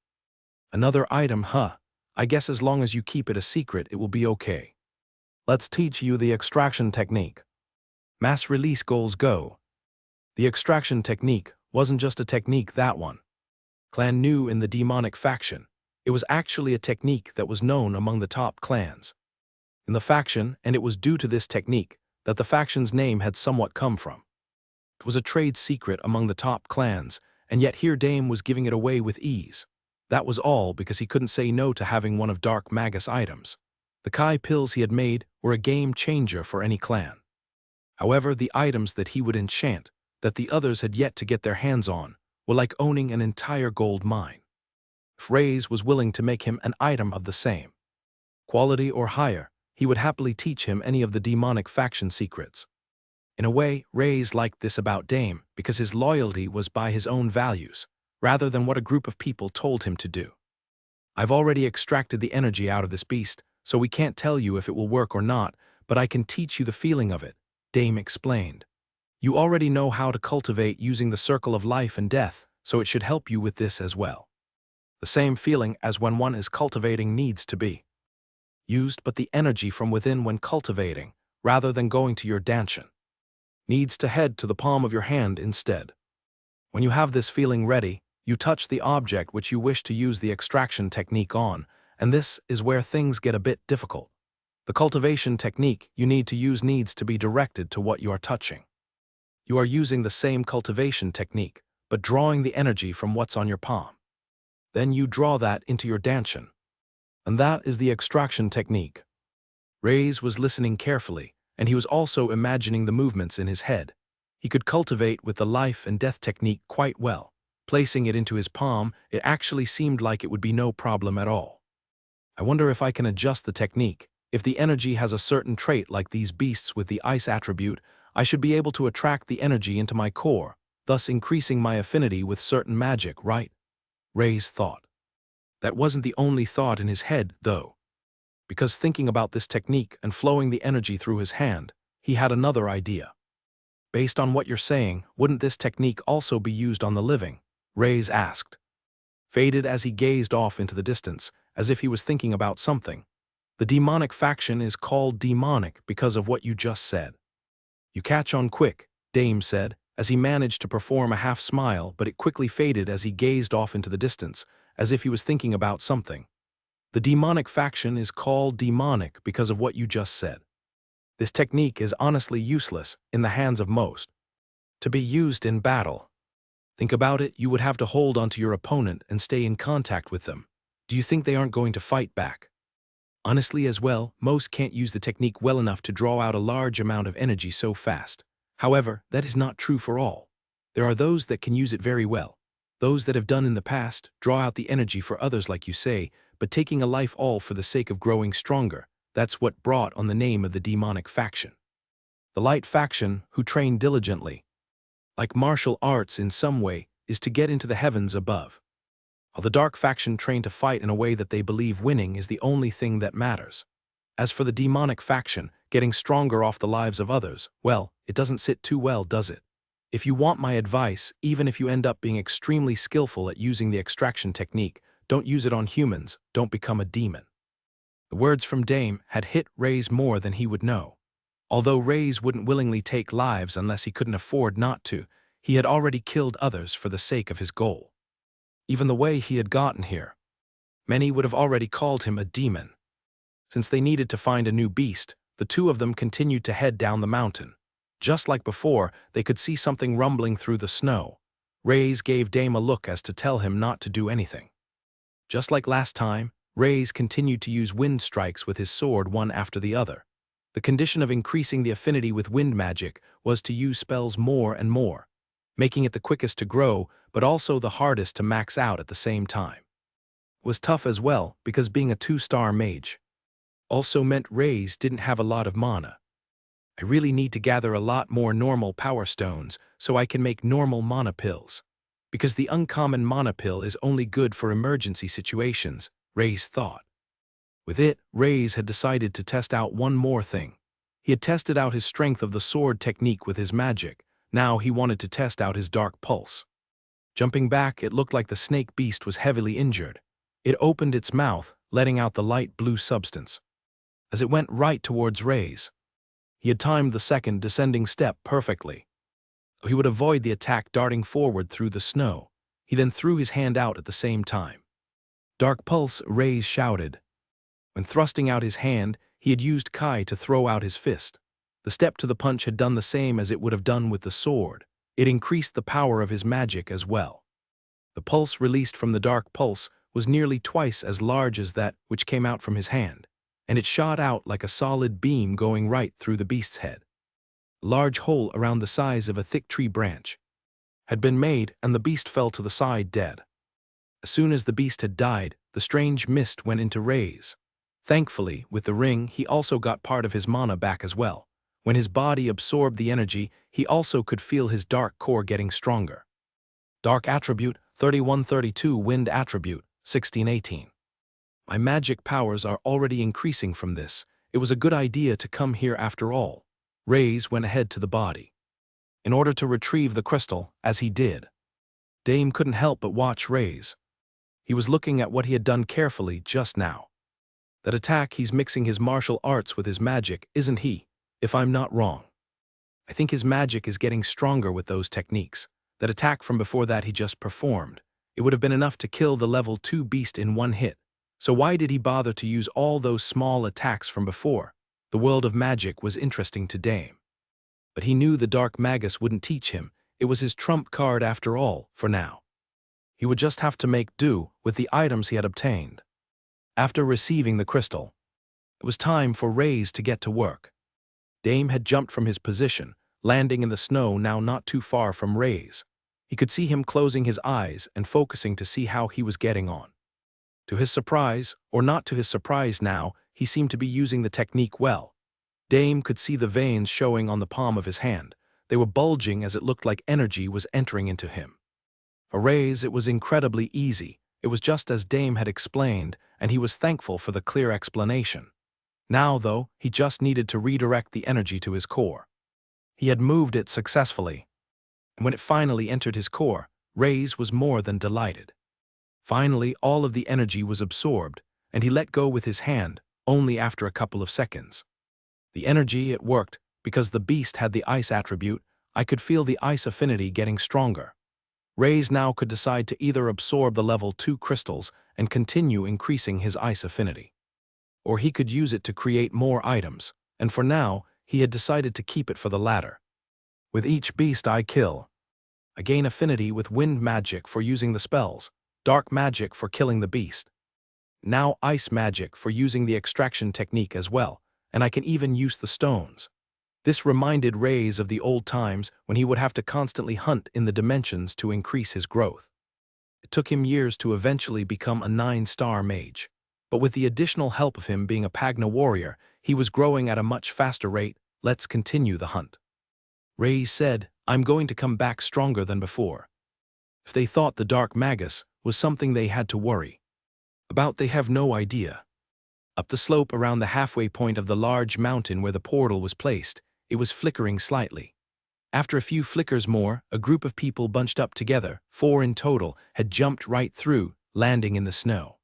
Another item, huh? I guess as long as you keep it a secret, it will be okay. Let's teach you the extraction technique. Mass release goals go. The extraction technique wasn't just a technique, that one. Clan knew in the demonic faction. It was actually a technique that was known among the top clans in the faction, and it was due to this technique that the faction's name had somewhat come from. It was a trade secret among the top clans, and yet here Dame was giving it away with ease. That was all because he couldn't say no to having one of Dark Magus' items. The Kai pills he had made were a game changer for any clan. However, the items that he would enchant, that the others had yet to get their hands on, were like owning an entire gold mine. If Reyes was willing to make him an item of the same quality or higher, he would happily teach him any of the demonic faction secrets. In a way, Reyes liked this about Dame because his loyalty was by his own values, rather than what a group of people told him to do. I've already extracted the energy out of this beast, so we can't tell you if it will work or not, but I can teach you the feeling of it, Dame explained. You already know how to cultivate using the circle of life and death, so it should help you with this as well. The same feeling as when one is cultivating needs to be used, but the energy from within when cultivating, rather than going to your dantian, needs to head to the palm of your hand instead. When you have this feeling ready, you touch the object which you wish to use the extraction technique on, and this is where things get a bit difficult. The cultivation technique you need to use needs to be directed to what you are touching. You are using the same cultivation technique, but drawing the energy from what's on your palm. Then you draw that into your dantian. And that is the extraction technique. Reyes was listening carefully, and he was also imagining the movements in his head. He could cultivate with the life and death technique quite well. Placing it into his palm, it actually seemed like it would be no problem at all. I wonder if I can adjust the technique. If the energy has a certain trait like these beasts with the ice attribute, I should be able to attract the energy into my core, thus increasing my affinity with certain magic, right? Reyes thought. That wasn't the only thought in his head, though. Because thinking about this technique and flowing the energy through his hand, he had another idea. Based on what you're saying, wouldn't this technique also be used on the living? Reyes asked. Faded as he gazed off into the distance, as if he was thinking about something. The demonic faction is called demonic because of what you just said. You catch on quick, Dame said, as he managed to perform a half smile, but it quickly faded as he gazed off into the distance, as if he was thinking about something. The demonic faction is called demonic because of what you just said. This technique is honestly useless in the hands of most. To be used in battle. Think about it, you would have to hold onto your opponent and stay in contact with them. Do you think they aren't going to fight back? Honestly as well, most can't use the technique well enough to draw out a large amount of energy so fast. However, that is not true for all. There are those that can use it very well. Those that have done in the past, draw out the energy for others like you say, but taking a life all for the sake of growing stronger, that's what brought on the name of the demonic faction. The light faction, who train diligently, like martial arts in some way, is to get into the heavens above. While the dark faction train to fight in a way that they believe winning is the only thing that matters. As for the demonic faction, getting stronger off the lives of others, well, it doesn't sit too well, does it? If you want my advice, even if you end up being extremely skillful at using the extraction technique, don't use it on humans, don't become a demon. The words from Dame had hit Reyes more than he would know. Although Reyes wouldn't willingly take lives unless he couldn't afford not to, he had already killed others for the sake of his goal. Even the way he had gotten here, many would have already called him a demon. Since they needed to find a new beast, the two of them continued to head down the mountain. Just like before, they could see something rumbling through the snow. Reyes gave Dame a look as to tell him not to do anything. Just like last time, Reyes continued to use wind strikes with his sword one after the other. The condition of increasing the affinity with wind magic was to use spells more and more, making it the quickest to grow, but also the hardest to max out at the same time. It was tough as well, because being a 2-star mage also meant Reyes didn't have a lot of mana. I really need to gather a lot more normal power stones so I can make normal mana pills. Because the uncommon mana pill is only good for emergency situations, Reyes thought. With it, Reyes had decided to test out one more thing. He had tested out his strength of the sword technique with his magic. Now he wanted to test out his dark pulse. Jumping back, it looked like the snake beast was heavily injured. It opened its mouth, letting out the light blue substance. As it went right towards Ray's, he had timed the second descending step perfectly. He would avoid the attack darting forward through the snow. He then threw his hand out at the same time. Dark Pulse, Ray's shouted. When thrusting out his hand, he had used Kai to throw out his fist. The step to the punch had done the same as it would have done with the sword. It increased the power of his magic as well. The pulse released from the Dark Pulse was nearly twice as large as that which came out from his hand, and it shot out like a solid beam going right through the beast's head. A large hole around the size of a thick tree branch had been made, and the beast fell to the side dead. As soon as the beast had died, the strange mist went into Ray's. Thankfully, with the ring, he also got part of his mana back as well. When his body absorbed the energy, he also could feel his dark core getting stronger. Dark Attribute, 3132 Wind Attribute, 1618. My magic powers are already increasing from this. It was a good idea to come here after all. Rays went ahead to the body. In order to retrieve the crystal, as he did. Dame couldn't help but watch Rays. He was looking at what he had done carefully just now. That attack, he's mixing his martial arts with his magic, isn't he? If I'm not wrong. I think his magic is getting stronger with those techniques. That attack from before that he just performed. It would have been enough to kill the level 2 beast in one hit. So why did he bother to use all those small attacks from before? The world of magic was interesting to Dame. But he knew the Dark Magus wouldn't teach him. It was his trump card after all, for now. He would just have to make do with the items he had obtained. After receiving the crystal, it was time for Rays to get to work. Dame had jumped from his position, landing in the snow now not too far from Rays. He could see him closing his eyes and focusing to see how he was getting on. To his surprise, or not to his surprise now, he seemed to be using the technique well. Dame could see the veins showing on the palm of his hand. They were bulging as it looked like energy was entering into him. For Rays, it was incredibly easy. It was just as Dame had explained, and he was thankful for the clear explanation. Now, though, he just needed to redirect the energy to his core. He had moved it successfully. And when it finally entered his core, Rays was more than delighted. Finally, all of the energy was absorbed, and he let go with his hand, only after a couple of seconds. The energy, it worked, because the beast had the ice attribute. I could feel the ice affinity getting stronger. Rays now could decide to either absorb the level 2 crystals and continue increasing his ice affinity. Or he could use it to create more items, and for now, he had decided to keep it for the latter. With each beast I kill, I gain affinity with wind magic for using the spells, dark magic for killing the beast. Now ice magic for using the extraction technique as well, and I can even use the stones. This reminded Rays of the old times when he would have to constantly hunt in the dimensions to increase his growth. It took him years to eventually become a 9-star mage, but with the additional help of him being a Pagna warrior, he was growing at a much faster rate. Let's continue the hunt. Rays said, I'm going to come back stronger than before. If they thought the Dark Magus was something they had to worry about, they have no idea. Up the slope around the halfway point of the large mountain where the portal was placed, it was flickering slightly. After a few flickers more, a group of people bunched up together, 4 in total, had jumped right through, landing in the snow.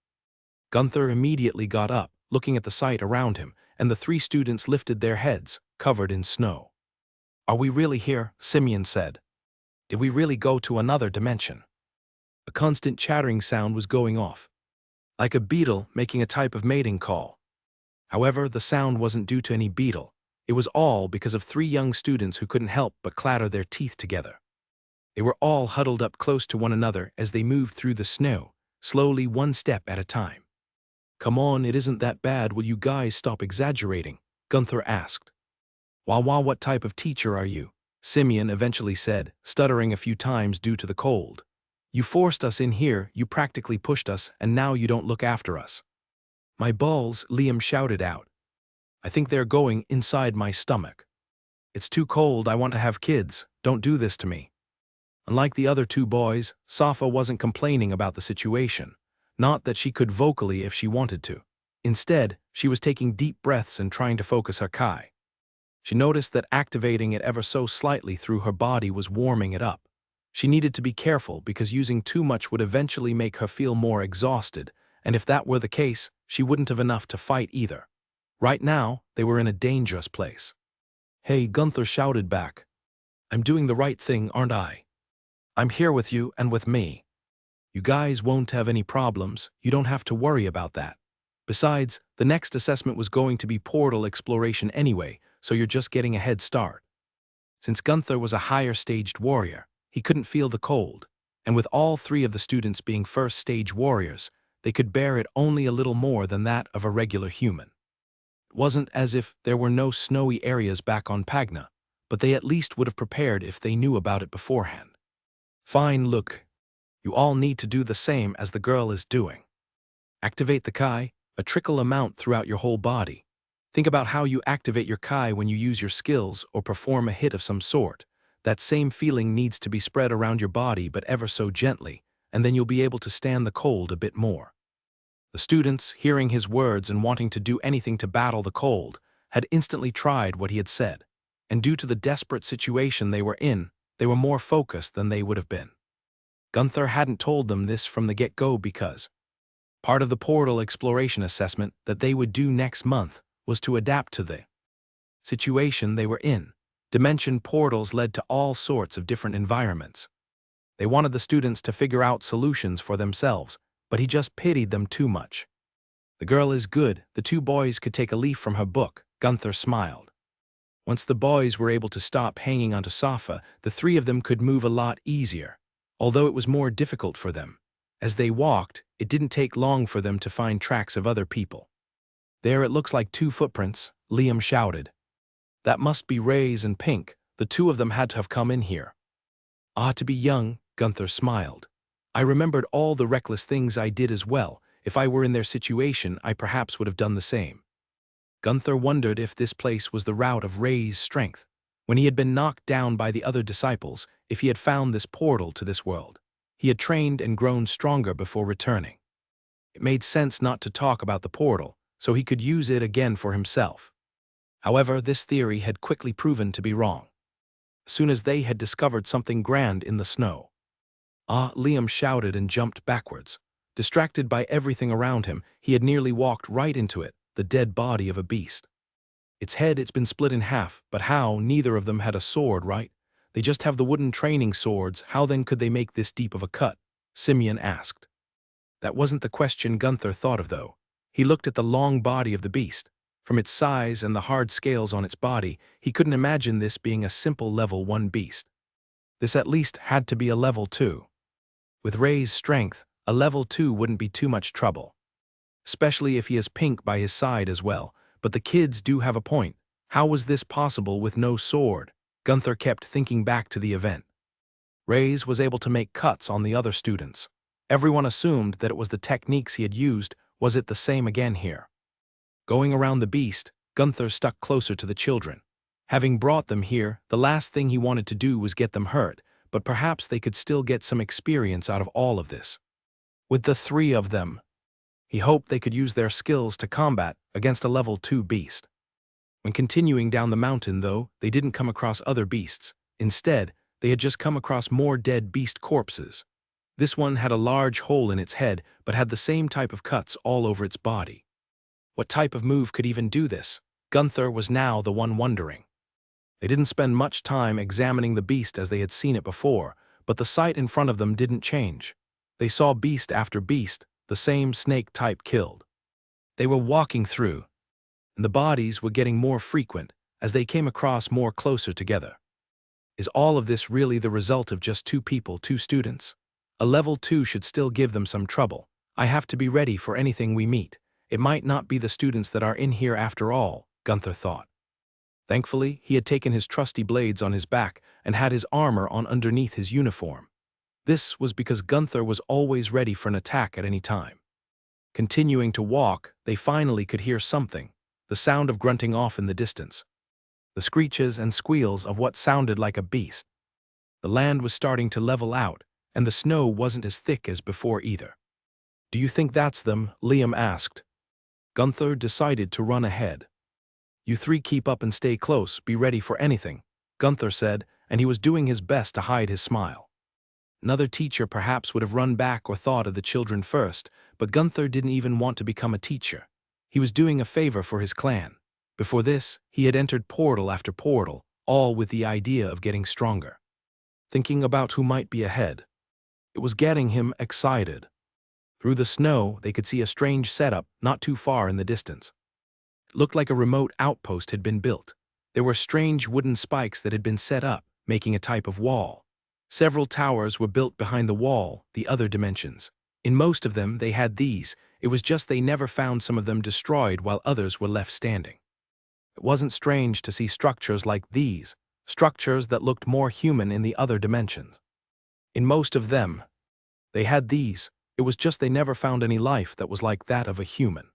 Gunther immediately got up, looking at the sight around him, and the 3 students lifted their heads, covered in snow. Are we really here? Simeon said. Did we really go to another dimension? A constant chattering sound was going off, like a beetle making a type of mating call. However, the sound wasn't due to any beetle. It was all because of 3 young students who couldn't help but clatter their teeth together. They were all huddled up close to one another as they moved through the snow, slowly, one step at a time. Come on, it isn't that bad. Will you guys stop exaggerating? Gunther asked. Wah, what type of teacher are you? Simeon eventually said, stuttering a few times due to the cold. You forced us in here, you practically pushed us, and now you don't look after us. My balls, Liam shouted out. I think they're going inside my stomach. It's too cold, I want to have kids, don't do this to me. Unlike the other 2 boys, Safa wasn't complaining about the situation. Not that she could vocally if she wanted to. Instead, she was taking deep breaths and trying to focus her Kai. She noticed that activating it ever so slightly through her body was warming it up. She needed to be careful because using too much would eventually make her feel more exhausted, and if that were the case, she wouldn't have enough to fight either. Right now, they were in a dangerous place. "Hey," Gunther shouted back. "I'm doing the right thing, aren't I? I'm here with you and with me. You guys won't have any problems, you don't have to worry about that. Besides, the next assessment was going to be portal exploration anyway, so you're just getting a head start." Since Gunther was a higher-staged warrior, he couldn't feel the cold, and with all three of the students being first-stage warriors, they could bear it only a little more than that of a regular human. It wasn't as if there were no snowy areas back on Pagna, but they at least would have prepared if they knew about it beforehand. "Fine, look. You all need to do the same as the girl is doing. Activate the Kai, a trickle amount throughout your whole body. Think about how you activate your Kai when you use your skills or perform a hit of some sort. That same feeling needs to be spread around your body but ever so gently, and then you'll be able to stand the cold a bit more." The students, hearing his words and wanting to do anything to battle the cold, had instantly tried what he had said, and due to the desperate situation they were in, they were more focused than they would have been. Gunther hadn't told them this from the get-go because part of the portal exploration assessment that they would do next month was to adapt to the situation they were in. Dimension portals led to all sorts of different environments. They wanted the students to figure out solutions for themselves, but he just pitied them too much. "The girl is good, the two boys could take a leaf from her book," Gunther smiled. Once the boys were able to stop hanging onto Safa, the three of them could move a lot easier, although it was more difficult for them. As they walked, it didn't take long for them to find tracks of other people. "There, it looks like 2 footprints," Liam shouted. "That must be Ray's and Pink. The two of them had to have come in here." "Ah, to be young," Gunther smiled. "I remembered all the reckless things I did as well. If I were in their situation, I perhaps would have done the same." Gunther wondered if this place was the route of Ray's strength. When he had been knocked down by the other disciples, if he had found this portal to this world. He had trained and grown stronger before returning. It made sense not to talk about the portal, so he could use it again for himself. However, this theory had quickly proven to be wrong. As soon as they had discovered something grand in the snow. "Ah!" Liam shouted and jumped backwards. Distracted by everything around him, he had nearly walked right into it, the dead body of a beast. Its head, it's been split in half, but how? Neither of them had a sword, right? They just have the wooden training swords. How then could they make this deep of a cut? Simeon asked. That wasn't the question Gunther thought of, though. He looked at the long body of the beast. From its size and the hard scales on its body, he couldn't imagine this being a simple level 1 beast. This at least had to be a level 2. With Ray's strength, a level 2 wouldn't be too much trouble. Especially if he has Pink by his side as well. But the kids do have a point. How was this possible with no sword? Gunther kept thinking back to the event. Ray's was able to make cuts on the other students. Everyone assumed that it was the techniques he had used. Was it the same again here? Going around the beast, Gunther stuck closer to the children. Having brought them here, the last thing he wanted to do was get them hurt, but perhaps they could still get some experience out of all of this. With the 3 of them, he hoped they could use their skills to combat against a level 2 beast. When continuing down the mountain, though, they didn't come across other beasts. Instead, they had just come across more dead beast corpses. This one had a large hole in its head, but had the same type of cuts all over its body. What type of move could even do this? Gunther was now the one wondering. They didn't spend much time examining the beast as they had seen it before, but the sight in front of them didn't change. They saw beast after beast, the same snake type killed. They were walking through, and the bodies were getting more frequent as they came across more closer together. Is all of this really the result of just 2 people, 2 students? A level 2 should still give them some trouble. I have to be ready for anything we meet. It might not be the students that are in here after all, Gunther thought. Thankfully, he had taken his trusty blades on his back and had his armor on underneath his uniform. This was because Gunther was always ready for an attack at any time. Continuing to walk, they finally could hear something, the sound of grunting off in the distance. The screeches and squeals of what sounded like a beast. The land was starting to level out, and the snow wasn't as thick as before either. "Do you think that's them?" Liam asked. Gunther decided to run ahead. "You 3 keep up and stay close, be ready for anything," Gunther said, and he was doing his best to hide his smile. Another teacher perhaps would have run back or thought of the children first, but Gunther didn't even want to become a teacher. He was doing a favor for his clan. Before this, he had entered portal after portal, all with the idea of getting stronger. Thinking about who might be ahead. It was getting him excited. Through the snow, they could see a strange setup not too far in the distance. It looked like a remote outpost had been built. There were strange wooden spikes that had been set up, making a type of wall. Several towers were built behind the wall, the other dimensions. In most of them, they had these. It was just they never found some of them destroyed while others were left standing. It wasn't strange to see structures like these, structures that looked more human in the other dimensions. In most of them, they had these. It was just they never found any life that was like that of a human.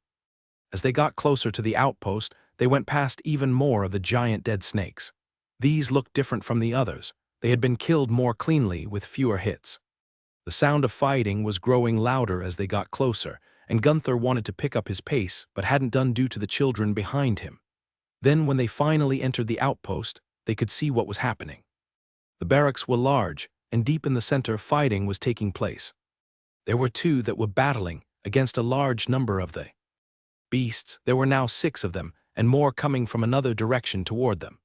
As they got closer to the outpost, they went past even more of the giant dead snakes. These looked different from the others. They had been killed more cleanly with fewer hits. The sound of fighting was growing louder as they got closer, and Gunther wanted to pick up his pace but hadn't done due to the children behind him. Then when they finally entered the outpost, they could see what was happening. The barracks were large, and deep in the center fighting was taking place. There were two that were battling against a large number of the beasts. There were now 6 of them, and more coming from another direction toward them.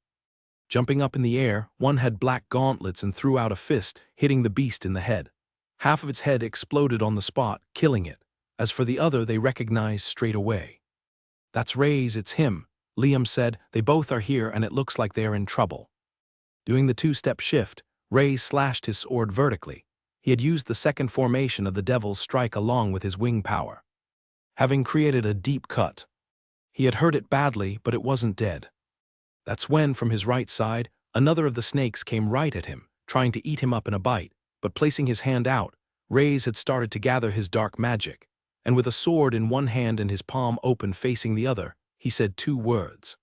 Jumping up in the air, one had black gauntlets and threw out a fist, hitting the beast in the head. Half of its head exploded on the spot, killing it. As for the other, they recognized straight away. "That's Ray's, it's him," Liam said. "They both are here and it looks like they are in trouble." Doing the 2-step shift, Ray slashed his sword vertically. He had used the second formation of the Devil's Strike along with his wing power. Having created a deep cut, he had hurt it badly, but it wasn't dead. That's when, from his right side, another of the snakes came right at him, trying to eat him up in a bite, but placing his hand out, Ray's had started to gather his dark magic, and with a sword in one hand and his palm open facing the other, he said 2 words.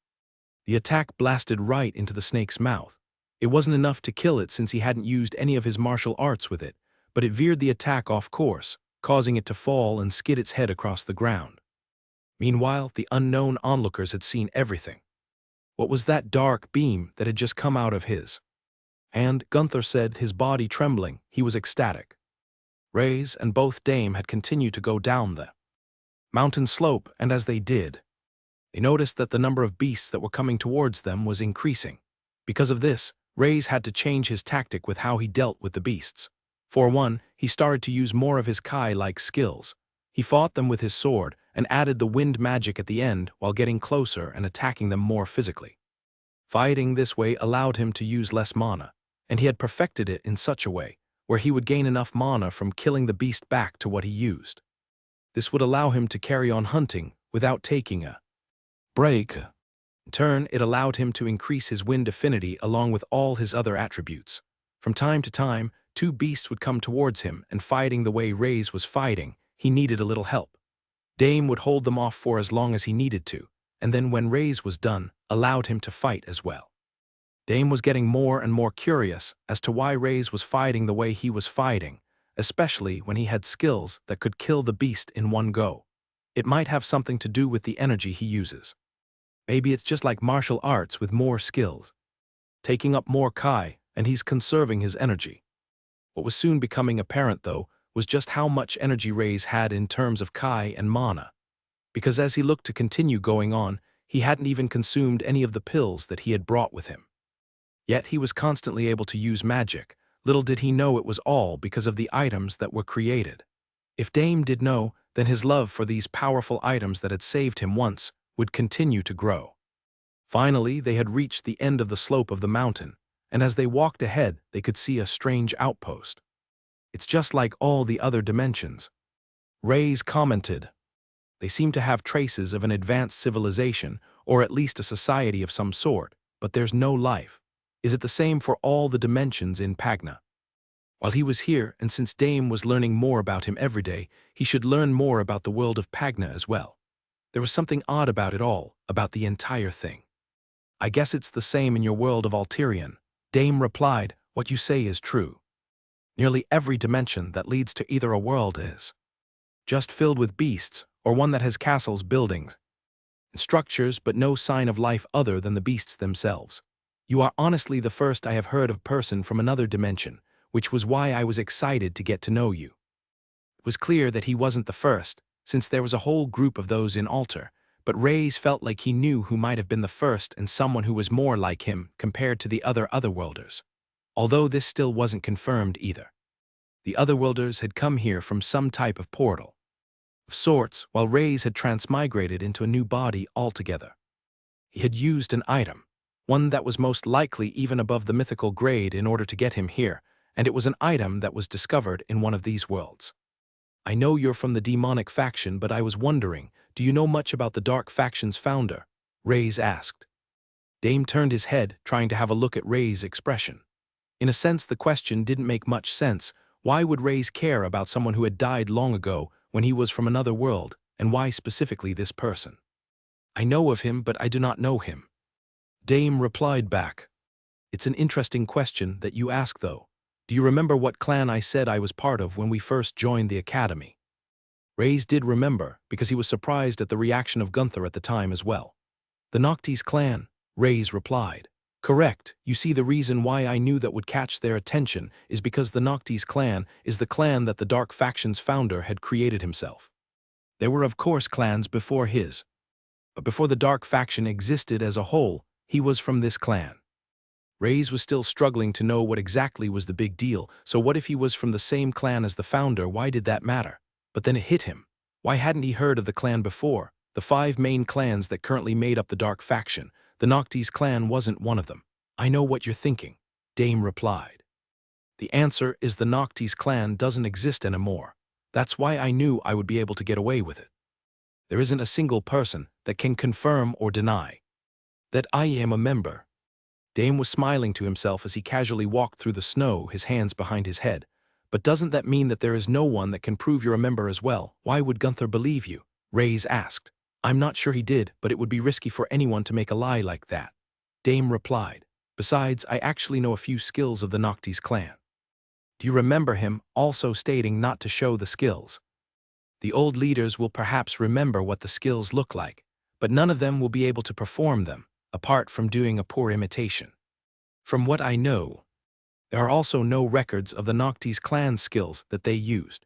The attack blasted right into the snake's mouth. It wasn't enough to kill it since he hadn't used any of his martial arts with it, but it veered the attack off course, causing it to fall and skid its head across the ground. Meanwhile, the unknown onlookers had seen everything. What was that dark beam that had just come out of his? And, Gunther said, his body trembling, he was ecstatic. Ray's and both Dame had continued to go down the mountain slope, and as they did, they noticed that the number of beasts that were coming towards them was increasing. Because of this, Ray's had to change his tactic with how he dealt with the beasts. For one, he started to use more of his Kai-like skills. He fought them with his sword and added the wind magic at the end while getting closer and attacking them more physically. Fighting this way allowed him to use less mana, and he had perfected it in such a way where he would gain enough mana from killing the beast back to what he used. This would allow him to carry on hunting without taking a break. In turn, it allowed him to increase his wind affinity along with all his other attributes. From time to time, 2 beasts would come towards him, and fighting the way Ray's was fighting, he needed a little help. Dame would hold them off for as long as he needed to, and then when Ray's was done, allowed him to fight as well. Dame was getting more and more curious as to why Ray's was fighting the way he was fighting, especially when he had skills that could kill the beast in one go. It might have something to do with the energy he uses. Maybe it's just like martial arts with more skills. Taking up more Kai, and he's conserving his energy. What was soon becoming apparent, though, was just how much energy Ray's had in terms of Kai and mana. Because as he looked to continue going on, he hadn't even consumed any of the pills that he had brought with him. Yet he was constantly able to use magic. Little did he know it was all because of the items that were created. If Dame did know, then his love for these powerful items that had saved him once would continue to grow. Finally, they had reached the end of the slope of the mountain, and as they walked ahead, they could see a strange outpost. "It's just like all the other dimensions," Ray's commented. "They seem to have traces of an advanced civilization, or at least a society of some sort, but there's no life. Is it the same for all the dimensions in Pagna?" While he was here, and since Dame was learning more about him every day, he should learn more about the world of Pagna as well. There was something odd about it all, about the entire thing. "I guess it's the same in your world of Alterian," Dame replied. "What you say is true. Nearly every dimension that leads to either a world is just filled with beasts, or one that has castles, buildings, and structures, but no sign of life other than the beasts themselves. You are honestly the first I have heard of person from another dimension which was why I was excited to get to know you. It was clear that he wasn't the first, since there was a whole group of those in altar, but Reyes felt like he knew who might have been the first and someone who was more like him compared to the other Otherworlders. Although this still wasn't confirmed either. The Otherworlders had come here from some type of portal of sorts, while Reyes had transmigrated into a new body altogether. He had used an item, one that was most likely even above the mythical grade in order to get him here, and it was an item that was discovered in one of these worlds. I know you're from the demonic faction, but I was wondering, do you know much about the dark faction's founder? Reyes asked. Dame turned his head, trying to have a look at Reyes' expression. In a sense, the question didn't make much sense. Why would Reyes care about someone who had died long ago when he was from another world, and why specifically this person? I know of him, but I do not know him. Dame replied back. It's an interesting question that you ask, though. Do you remember what clan I said I was part of when we first joined the academy? Reyes did remember, because he was surprised at the reaction of Gunther at the time as well. The Noctis clan, Reyes replied. Correct. You see, the reason why I knew that would catch their attention is because the Noctis clan is the clan that the dark faction's founder had created himself. There were of course clans before his, but before the dark faction existed as a whole, he was from this clan. Reyes was still struggling to know what exactly was the big deal, so what if he was from the same clan as the founder? Why did that matter? But then it hit him. Why hadn't he heard of the clan before? The 5 main clans that currently made up the dark faction. The Noctis clan wasn't one of them. I know what you're thinking, Dame replied. The answer is the Noctis clan doesn't exist anymore. That's why I knew I would be able to get away with it. There isn't a single person that can confirm or deny that I am a member. Dame was smiling to himself as he casually walked through the snow, his hands behind his head. But doesn't that mean that there is no one that can prove you're a member as well? Why would Gunther believe you? Reyes asked. I'm not sure he did, but it would be risky for anyone to make a lie like that. Dame replied. Besides, I actually know a few skills of the Noctis clan. Do you remember him also stating not to show the skills? The old leaders will perhaps remember what the skills look like, but none of them will be able to perform them, apart from doing a poor imitation. From what I know, there are also no records of the Noctis clan skills that they used,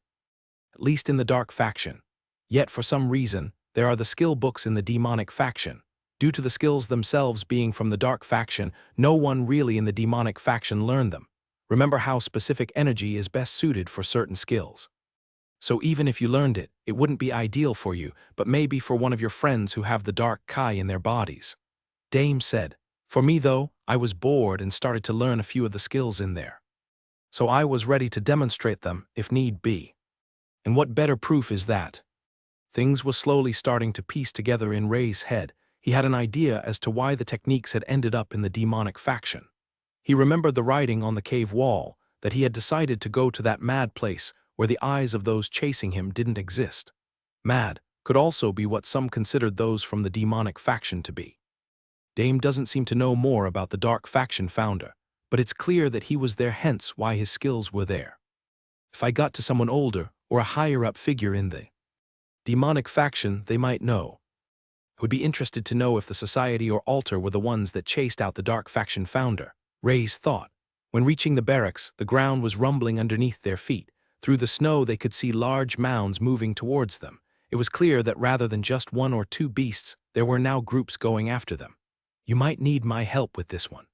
at least in the dark faction. Yet for some reason, there are the skill books in the demonic faction. Due to the skills themselves being from the dark faction, no one really in the demonic faction learned them. Remember how specific energy is best suited for certain skills. So even if you learned it, it wouldn't be ideal for you, but maybe for one of your friends who have the dark Kai in their bodies. Dame said. For me though, I was bored and started to learn a few of the skills in there. So I was ready to demonstrate them if need be. And what better proof is that? Things were slowly starting to piece together in Rey's head. He had an idea as to why the techniques had ended up in the demonic faction. He remembered the writing on the cave wall, that he had decided to go to that mad place where the eyes of those chasing him didn't exist. Mad could also be what some considered those from the demonic faction to be. Dame doesn't seem to know more about the dark faction founder, but it's clear that he was there, hence why his skills were there. If I got to someone older or a higher-up figure in the demonic faction, they might know. I would be interested to know if the society or altar were the ones that chased out the dark faction founder, Reyes thought. When reaching the barracks, the ground was rumbling underneath their feet. Through the snow they could see large mounds moving towards them. It was clear that rather than just 1 or 2 beasts, there were now groups going after them. You might need my help with this one.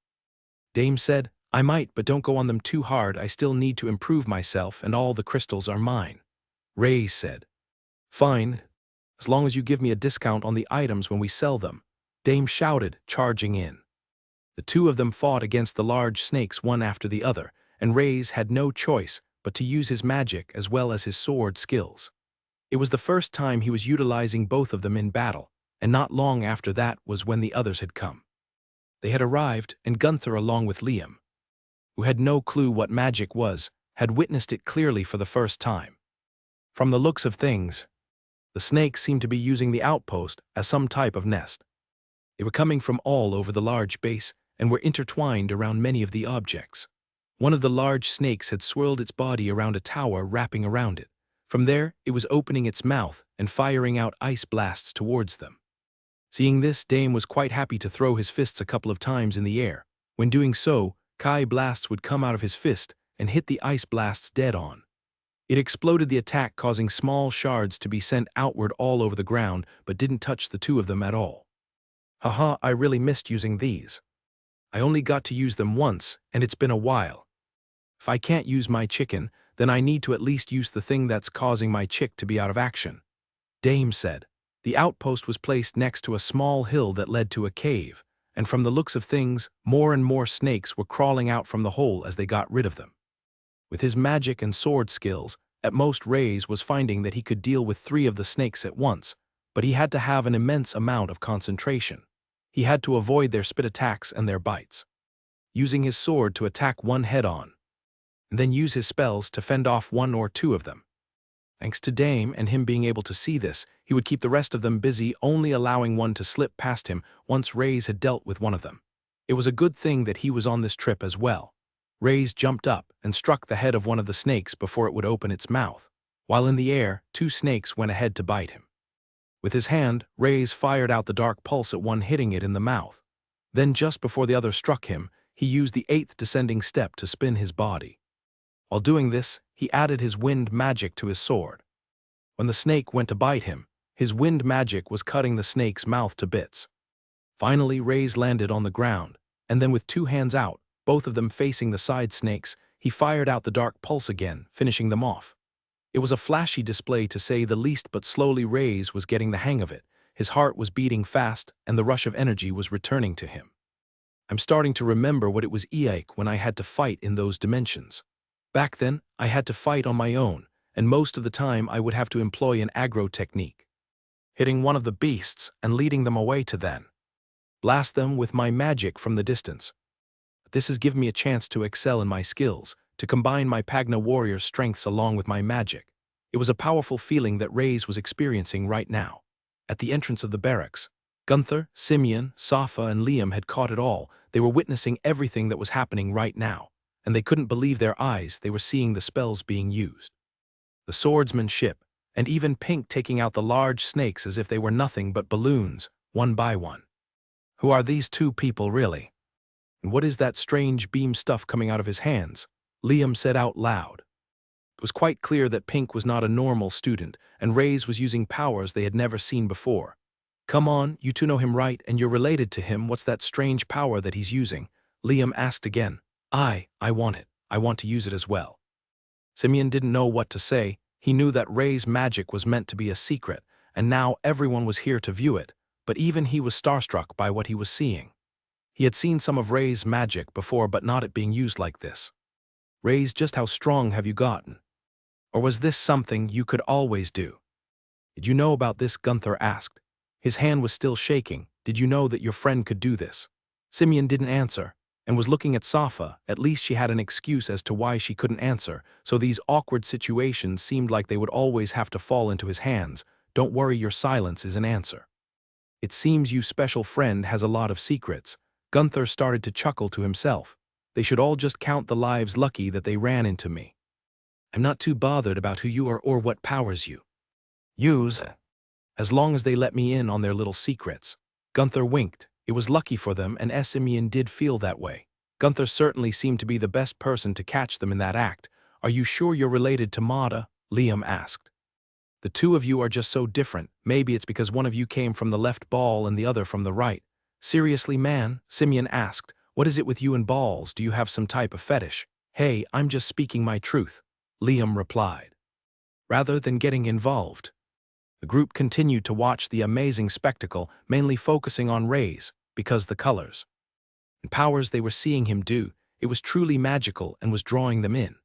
Dame said, I might, but don't go on them too hard. I still need to improve myself and all the crystals are mine. Reyes said. Fine, as long as you give me a discount on the items when we sell them. Dame shouted, charging in. The 2 of them fought against the large snakes one after the other, and Reyes had no choice but to use his magic as well as his sword skills. It was the first time he was utilizing both of them in battle, and not long after that was when the others had come. They had arrived, and Gunther, along with Liam, who had no clue what magic was, had witnessed it clearly for the first time. From the looks of things, the snakes seemed to be using the outpost as some type of nest. They were coming from all over the large base and were intertwined around many of the objects. One of the large snakes had swirled its body around a tower, wrapping around it. From there, it was opening its mouth and firing out ice blasts towards them. Seeing this, Dame was quite happy to throw his fists a couple of times in the air. When doing so, Kai blasts would come out of his fist, and hit the ice blasts dead on. It exploded the attack, causing small shards to be sent outward all over the ground, but didn't touch the two of them at all. Haha, I really missed using these. I only got to use them once, and it's been a while. If I can't use my chicken, then I need to at least use the thing that's causing my chick to be out of action, Dame said. The outpost was placed next to a small hill that led to a cave, and from the looks of things, more and more snakes were crawling out from the hole as they got rid of them. With his magic and sword skills, at most Reyes was finding that he could deal with 3 of the snakes at once, but he had to have an immense amount of concentration. He had to avoid their spit attacks and their bites, using his sword to attack one head-on, and then use his spells to fend off 1 or 2 of them. Thanks to Dame and him being able to see this, he would keep the rest of them busy, only allowing one to slip past him once Reyes had dealt with one of them. It was a good thing that he was on this trip as well. Reyes jumped up and struck the head of one of the snakes before it would open its mouth. While in the air, 2 snakes went ahead to bite him. With his hand, Reyes fired out the dark pulse at one, hitting it in the mouth. Then just before the other struck him, he used the 8th descending step to spin his body. While doing this, he added his wind magic to his sword. When the snake went to bite him, his wind magic was cutting the snake's mouth to bits. Finally, Reyes landed on the ground, and then with 2 hands out, both of them facing the side snakes, he fired out the dark pulse again, finishing them off. It was a flashy display to say the least, but slowly Reyes was getting the hang of it. His heart was beating fast, and the rush of energy was returning to him. I'm starting to remember what it was like when I had to fight in those dimensions. Back then, I had to fight on my own, and most of the time I would have to employ an aggro technique, hitting one of the beasts and leading them away to then blast them with my magic from the distance. This has given me a chance to excel in my skills, to combine my Pagna warrior strengths along with my magic. It was a powerful feeling that Reyes was experiencing right now. At the entrance of the barracks, Gunther, Simeon, Safa, and Liam had caught it all. They were witnessing everything that was happening right now, and they couldn't believe their eyes. They were seeing the spells being used, the swordsmanship, and even Pink taking out the large snakes as if they were nothing but balloons, one by one. Who are these 2 people really? And what is that strange beam stuff coming out of his hands? Liam said out loud. It was quite clear that Pink was not a normal student, and Reyes was using powers they had never seen before. Come on, you 2 know him, right? And you're related to him. What's that strange power that he's using? Liam asked again. I want it. I want to use it as well. Simeon didn't know what to say. He knew that Reyes' magic was meant to be a secret, and now everyone was here to view it, but even he was starstruck by what he was seeing. He had seen some of Reyes' magic before, but not it being used like this. Reyes, just how strong have you gotten? Or was this something you could always do? Did you know about this? Gunther asked. His hand was still shaking. Did you know that your friend could do this? Simeon didn't answer, and was looking at Safa. At least she had an excuse as to why she couldn't answer, so these awkward situations seemed like they would always have to fall into his hands. Don't worry, your silence is an answer. It seems you special friend has a lot of secrets. Gunther started to chuckle to himself. They should all just count the lives lucky that they ran into me. I'm not too bothered about who you are or what powers you use, as long as they let me in on their little secrets. Gunther winked. It was lucky for them, and Simeon did feel that way. Gunther certainly seemed to be the best person to catch them in that act. Are you sure you're related to Mada? Liam asked. The 2 of you are just so different. Maybe it's because one of you came from the left ball and the other from the right. Seriously, man? Simeon asked. What is it with you and balls? Do you have some type of fetish? Hey, I'm just speaking my truth, Liam replied. Rather than getting involved, the group continued to watch the amazing spectacle, mainly focusing on Reyes, because the colors and powers they were seeing him do, it was truly magical and was drawing them in.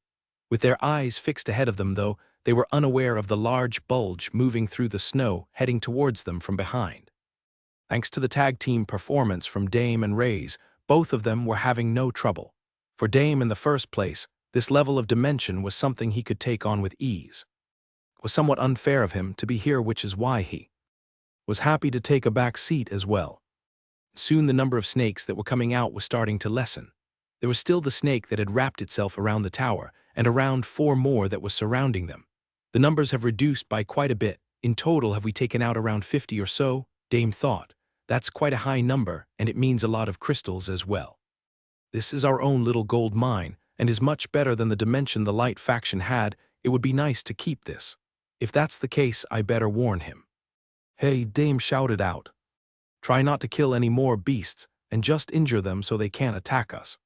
With their eyes fixed ahead of them, though, they were unaware of the large bulge moving through the snow, heading towards them from behind. Thanks to the tag team performance from Dame and Reyes, both of them were having no trouble. For Dame, in the first place, this level of dimension was something he could take on with ease. It was somewhat unfair of him to be here, which is why he was happy to take a back seat as well. Soon the number of snakes that were coming out was starting to lessen. There was still the snake that had wrapped itself around the tower, and around 4 more that was surrounding them. The numbers have reduced by quite a bit. In total, have we taken out around 50 or so? Dame thought. That's quite a high number, and it means a lot of crystals as well. This is our own little gold mine, and is much better than the dimension the light faction had. It would be nice to keep this. If that's the case, I better warn him. Hey, Dame shouted out. Try not to kill any more beasts, and just injure them so they can't attack us.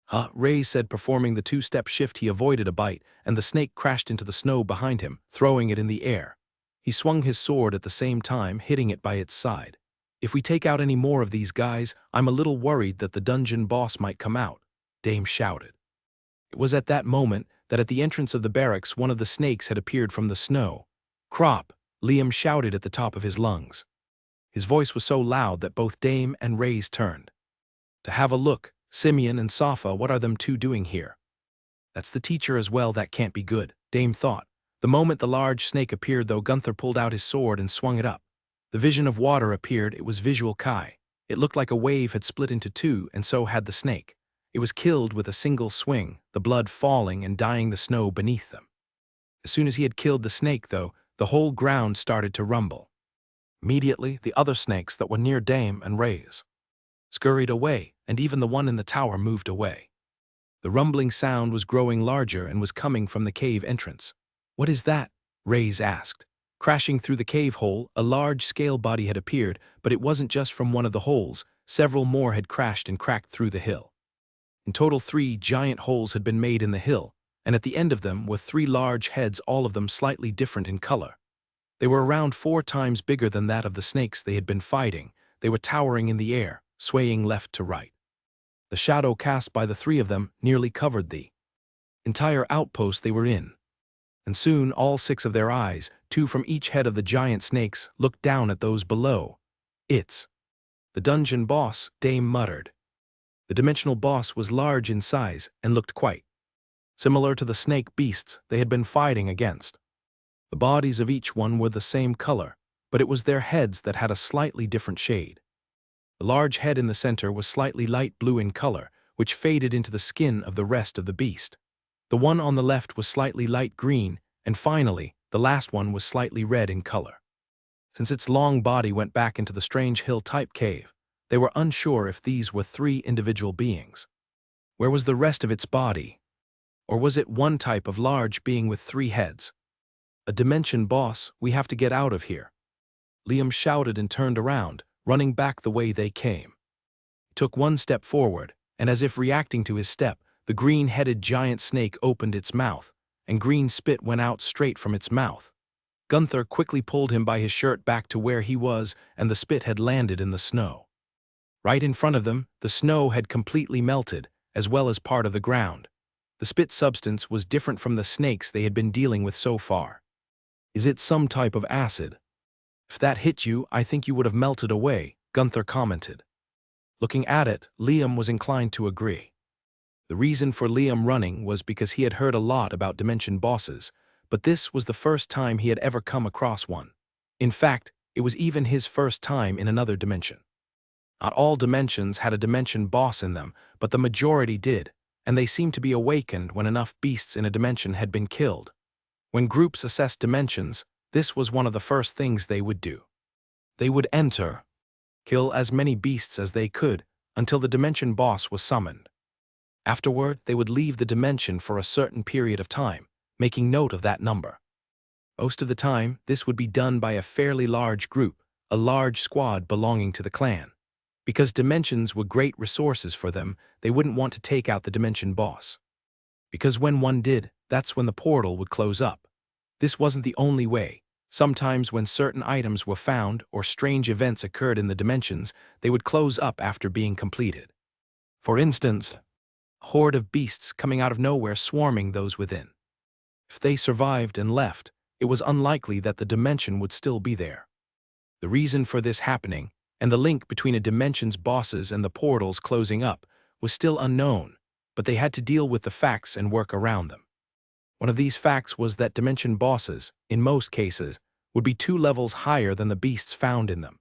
Huh, Ray said, performing the two-step shift. He avoided a bite, and the snake crashed into the snow behind him, throwing it in the air. He swung his sword at the same time, hitting it by its side. If we take out any more of these guys, I'm a little worried that the dungeon boss might come out, Dame shouted. It was at that moment that at the entrance of the barracks one of the snakes had appeared from the snow. Crop, Liam shouted at the top of his lungs. His voice was so loud that both Dame and Rays turned. To have a look, Simeon and Safa, what are them two doing here? That's the teacher as well, that can't be good, Dame thought. The moment the large snake appeared though, Gunther pulled out his sword and swung it up. The vision of water appeared. It was visual Kai. It looked like a wave had split into two, and so had the snake. It was killed with a single swing, the blood falling and dyeing the snow beneath them. As soon as he had killed the snake though, the whole ground started to rumble. Immediately, the other snakes that were near Dame and Rays scurried away, and even the one in the tower moved away. The rumbling sound was growing larger and was coming from the cave entrance. What is that? Rays asked. Crashing through the cave hole, a large scale body had appeared, but it wasn't just from one of the holes. Several more had crashed and cracked through the hill. In total, 3 giant holes had been made in the hill, and at the end of them were 3 large heads, all of them slightly different in color. They were around 4 times bigger than that of the snakes they had been fighting. They were towering in the air, swaying left to right. The shadow cast by the 3 of them nearly covered the entire outpost they were in. And soon all 6 of their eyes, 2 from each head of the giant snakes, looked down at those below. It's the dungeon boss, Dame muttered. The dimensional boss was large in size and looked quite similar to the snake beasts they had been fighting against. The bodies of each one were the same color, but it was their heads that had a slightly different shade. The large head in the center was slightly light blue in color, which faded into the skin of the rest of the beast. The one on the left was slightly light green, and finally, the last one was slightly red in color. Since its long body went back into the strange hill-type cave, they were unsure if these were 3 individual beings. Where was the rest of its body? Or was it one type of large being with 3 heads? A dimension boss, we have to get out of here. Liam shouted and turned around, running back the way they came. He took 1 step forward, and as if reacting to his step, the green-headed giant snake opened its mouth, and green spit went out straight from its mouth. Gunther quickly pulled him by his shirt back to where he was, and the spit had landed in the snow. Right in front of them, the snow had completely melted, as well as part of the ground. The spit substance was different from the snakes they had been dealing with so far. Is it some type of acid? If that hit you, I think you would have melted away, Gunther commented. Looking at it, Liam was inclined to agree. The reason for Liam running was because he had heard a lot about dimension bosses, but this was the first time he had ever come across one. In fact, it was even his first time in another dimension. Not all dimensions had a dimension boss in them, but the majority did, and they seemed to be awakened when enough beasts in a dimension had been killed. When groups assessed dimensions, this was one of the first things they would do. They would enter, kill as many beasts as they could, until the dimension boss was summoned. Afterward, they would leave the dimension for a certain period of time, making note of that number. Most of the time, this would be done by a fairly large group, a large squad belonging to the clan. Because dimensions were great resources for them, they wouldn't want to take out the dimension boss. Because when one did, that's when the portal would close up. This wasn't the only way. Sometimes when certain items were found or strange events occurred in the dimensions, they would close up after being completed. For instance, a horde of beasts coming out of nowhere swarming those within. If they survived and left, it was unlikely that the dimension would still be there. The reason for this happening, and the link between a dimension's bosses and the portals closing up, was still unknown, but they had to deal with the facts and work around them. One of these facts was that dimension bosses, in most cases, would be 2 levels higher than the beasts found in them.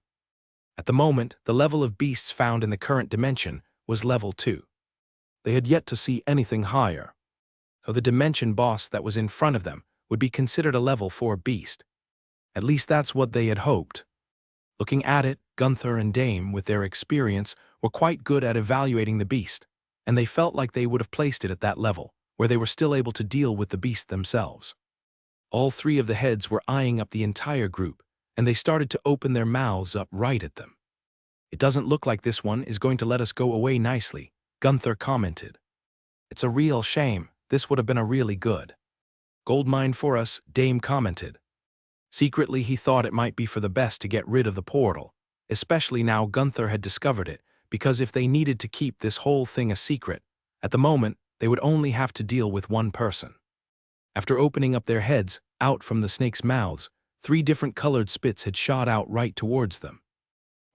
At the moment, the level of beasts found in the current dimension was level 2. They had yet to see anything higher. So the dimension boss that was in front of them would be considered a level 4 beast. At least that's what they had hoped. Looking at it, Gunther and Dame, with their experience, were quite good at evaluating the beast, and they felt like they would have placed it at that level, where they were still able to deal with the beast themselves. All three of the heads were eyeing up the entire group, and they started to open their mouths up right at them. "It doesn't look like this one is going to let us go away nicely," Gunther commented. "It's a real shame. This would have been a really good gold mine for us," Dame commented. Secretly, he thought it might be for the best to get rid of the portal, especially now Gunther had discovered it, because if they needed to keep this whole thing a secret, at the moment, they would only have to deal with one person. After opening up their heads, out from the snake's mouths, 3 different colored spits had shot out right towards them.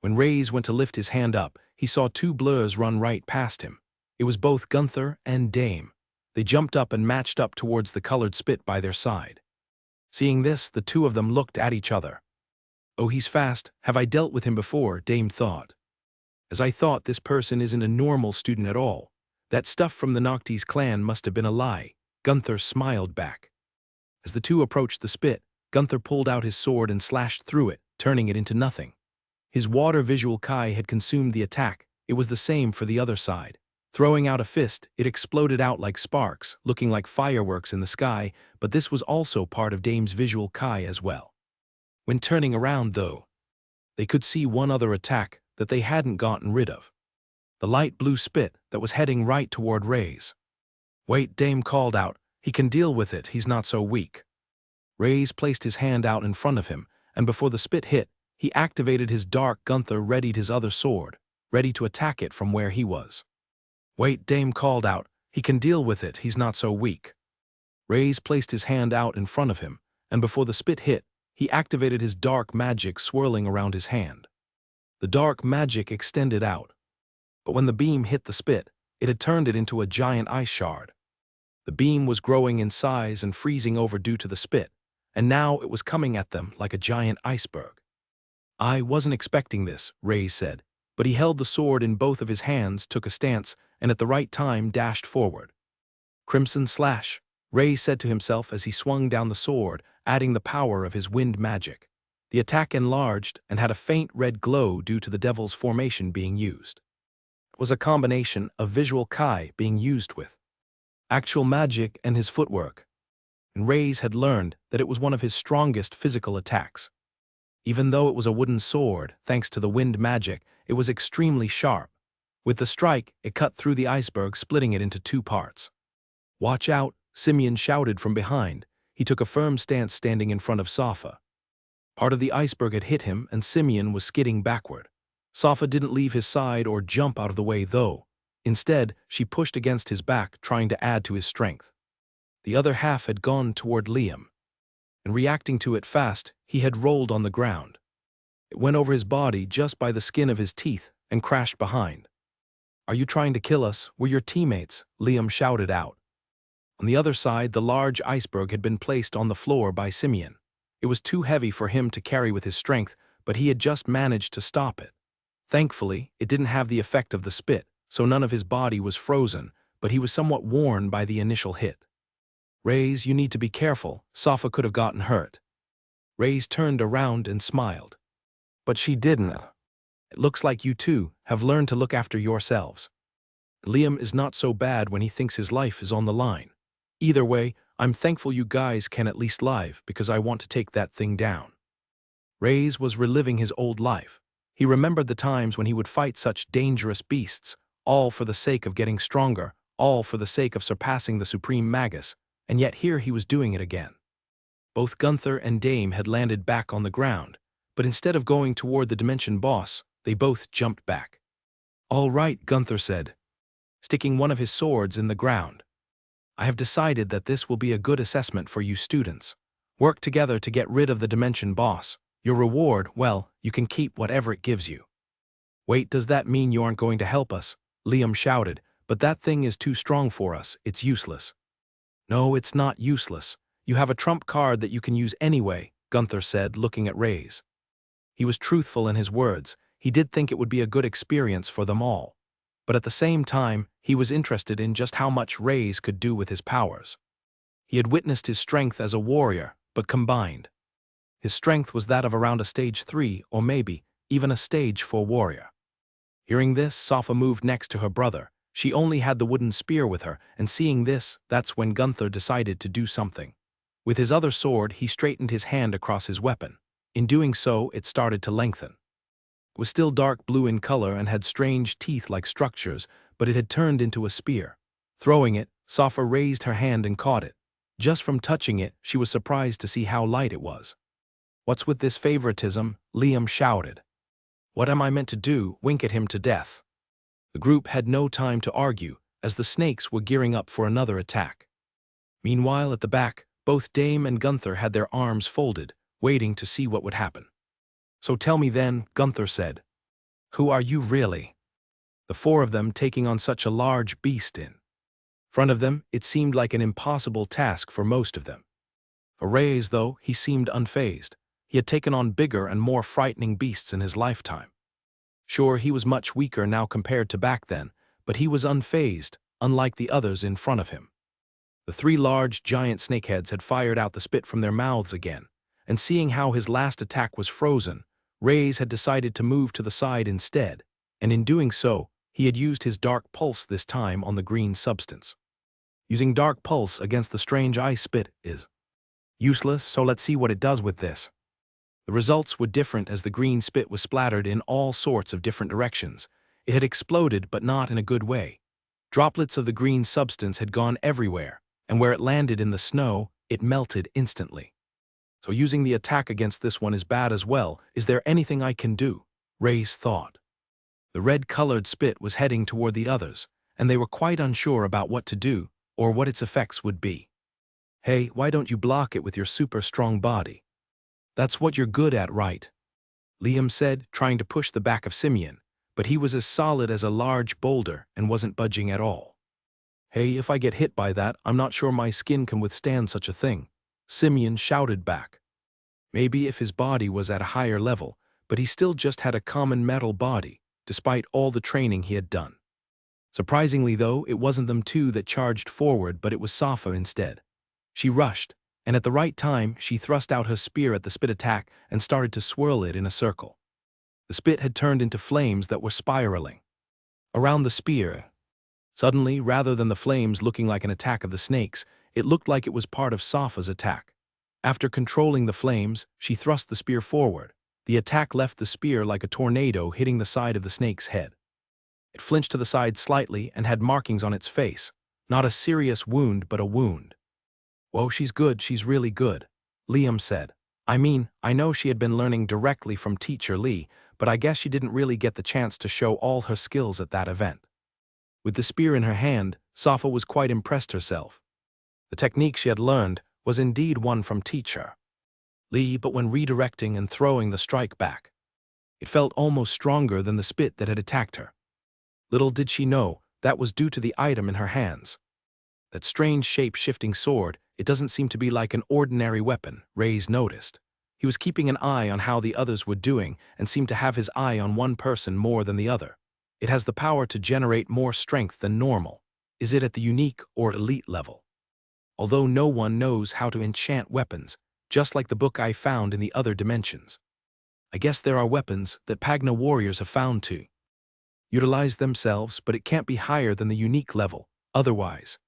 When Reyes went to lift his hand up, he saw 2 blurs run right past him. It was both Gunther and Dame. They jumped up and matched up towards the colored spit by their side. Seeing this, the 2 of them looked at each other. "Oh, he's fast. Have I dealt with him before?" Dame thought. "As I thought, this person isn't a normal student at all. That stuff from the Noctis clan must have been a lie." Gunther smiled back. As the 2 approached the spit, Gunther pulled out his sword and slashed through it, turning it into nothing. His water visual Kai had consumed the attack. It was the same for the other side. Throwing out a fist, it exploded out like sparks, looking like fireworks in the sky, but this was also part of Dame's visual Kai as well. When turning around, though, they could see one other attack that they hadn't gotten rid of. The light blue spit that was heading right toward Reyes. "Wait," Dame called out. "He can deal with it, he's not so weak." Reyes placed his hand out in front of him, and before the spit hit, he activated his dark. Gunther readied his other sword, ready to attack it from where he was. "Wait," Dame called out. "He can deal with it, he's not so weak." Reyes placed his hand out in front of him, and before the spit hit, he activated his dark magic swirling around his hand. The dark magic extended out, but when the beam hit the spit, it had turned it into a giant ice shard. The beam was growing in size and freezing over due to the spit, and now it was coming at them like a giant iceberg. "I wasn't expecting this," Reyes said, but he held the sword in both of his hands, took a stance, and at the right time dashed forward. "Crimson Slash," Reyes said to himself as he swung down the sword, adding the power of his wind magic. The attack enlarged and had a faint red glow due to the Devil's formation being used. It was a combination of visual Kai being used with actual magic and his footwork, and Reyes had learned that it was one of his strongest physical attacks. Even though it was a wooden sword, thanks to the wind magic, it was extremely sharp. With the strike, it cut through the iceberg, splitting it into 2 parts. "Watch out," Simeon shouted from behind. He took a firm stance standing in front of Safa. Part of the iceberg had hit him, and Simeon was skidding backward. Safa didn't leave his side or jump out of the way, though. Instead, she pushed against his back, trying to add to his strength. The other half had gone toward Liam, and reacting to it fast, he had rolled on the ground. It went over his body just by the skin of his teeth and crashed behind. "Are you trying to kill us? We're your teammates," Liam shouted out. On the other side, the large iceberg had been placed on the floor by Simeon. It was too heavy for him to carry with his strength, but he had just managed to stop it. Thankfully, it didn't have the effect of the spit, so none of his body was frozen, but he was somewhat worn by the initial hit. "Reyes, you need to be careful. Safa could have gotten hurt." Reyes turned around and smiled. "But she didn't. It looks like you two have learned to look after yourselves. Liam is not so bad when he thinks his life is on the line. Either way, I'm thankful you guys can at least live, because I want to take that thing down." Reyes was reliving his old life. He remembered the times when he would fight such dangerous beasts, all for the sake of getting stronger, all for the sake of surpassing the Supreme Magus, and yet here he was doing it again. Both Gunther and Dame had landed back on the ground, but instead of going toward the Dimension Boss, they both jumped back. "All right," Gunther said, sticking one of his swords in the ground. "I have decided that this will be a good assessment for you students. Work together to get rid of the Dimension Boss. Your reward, well, you can keep whatever it gives you." "Wait, does that mean you aren't going to help us?" Liam shouted. "But that thing is too strong for us, it's useless." "No, it's not useless. You have a trump card that you can use anyway," Gunther said, looking at Reyes. He was truthful in his words. He did think it would be a good experience for them all. But at the same time, he was interested in just how much Reyes could do with his powers. He had witnessed his strength as a warrior, but combined. His strength was that of around a stage 3, or maybe even a stage 4 warrior. Hearing this, Safa moved next to her brother, She only had the wooden spear with her, and seeing this, that's when Gunther decided to do something. With his other sword, he straightened his hand across his weapon. In doing so, it started to lengthen. It was still dark blue in color and had strange teeth-like structures, but it had turned into a spear. Throwing it, Safa raised her hand and caught it. Just from touching it, she was surprised to see how light it was. "What's with this favoritism?" Liam shouted. "What am I meant to do? Wink at him to death?" The group had no time to argue, as the snakes were gearing up for another attack. Meanwhile, at the back, both Dame and Gunther had their arms folded, waiting to see what would happen. "So tell me then," Gunther said. "Who are you really?" The four of them taking on such a large beast in front of them, it seemed like an impossible task for most of them. For Reyes, though, he seemed unfazed. He had taken on bigger and more frightening beasts in his lifetime. Sure, he was much weaker now compared to back then, but he was unfazed, unlike the others in front of him. The three large, giant snakeheads had fired out the spit from their mouths again, and seeing how his last attack was frozen, Reyes had decided to move to the side instead, and in doing so, he had used his dark pulse this time on the green substance. Using dark pulse against the strange ice spit is useless, so let's see what it does with this. The results were different as the green spit was splattered in all sorts of different directions. It had exploded, but not in a good way. Droplets of the green substance had gone everywhere, and where it landed in the snow, it melted instantly. So using the attack against this one is bad as well. Is there anything I can do? Reyes thought. The red-colored spit was heading toward the others, and they were quite unsure about what to do or what its effects would be. "Hey, why don't you block it with your super strong body? That's what you're good at, right?" Liam said, trying to push the back of Simeon, but he was as solid as a large boulder and wasn't budging at all. "Hey, if I get hit by that, I'm not sure my skin can withstand such a thing," Simeon shouted back. Maybe if his body was at a higher level, but he still just had a common metal body, despite all the training he had done. Surprisingly, though, it wasn't them two that charged forward, but it was Safa instead. She rushed, and at the right time, she thrust out her spear at the spit attack and started to swirl it in a circle. The spit had turned into flames that were spiraling around the spear. Suddenly, rather than the flames looking like an attack of the snakes, it looked like it was part of Safa's attack. After controlling the flames, she thrust the spear forward. The attack left the spear like a tornado hitting the side of the snake's head. It flinched to the side slightly and had markings on its face. Not a serious wound, but a wound. "Whoa, she's good, she's really good," Liam said. "I mean, I know she had been learning directly from Teacher Lee, but I guess she didn't really get the chance to show all her skills at that event." With the spear in her hand, Safa was quite impressed herself. The technique she had learned was indeed one from Teacher Lee, but when redirecting and throwing the strike back, it felt almost stronger than the spit that had attacked her. Little did she know, that was due to the item in her hands. That strange shape-shifting sword, it doesn't seem to be like an ordinary weapon, Reyes noticed. He was keeping an eye on how the others were doing and seemed to have his eye on one person more than the other. It has the power to generate more strength than normal. Is it at the unique or elite level? Although no one knows how to enchant weapons, just like the book I found in the other dimensions. I guess there are weapons that Pagna warriors have found to utilize themselves, but it can't be higher than the unique level, otherwise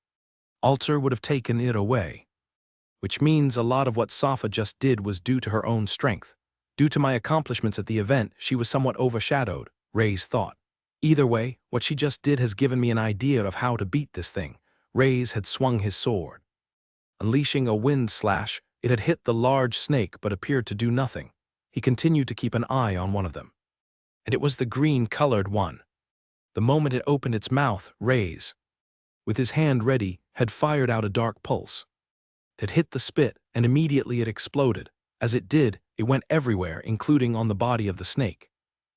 Alter would have taken it away. Which means a lot of what Safa just did was due to her own strength. Due to my accomplishments at the event, she was somewhat overshadowed, Reyes thought. Either way, what she just did has given me an idea of how to beat this thing. Reyes had swung his sword. Unleashing a wind slash, it had hit the large snake but appeared to do nothing. He continued to keep an eye on one of them. And it was the green-colored one. The moment it opened its mouth, Reyes, with his hand ready, had fired out a dark pulse. It had hit the spit, and immediately it exploded. As it did, it went everywhere, including on the body of the snake.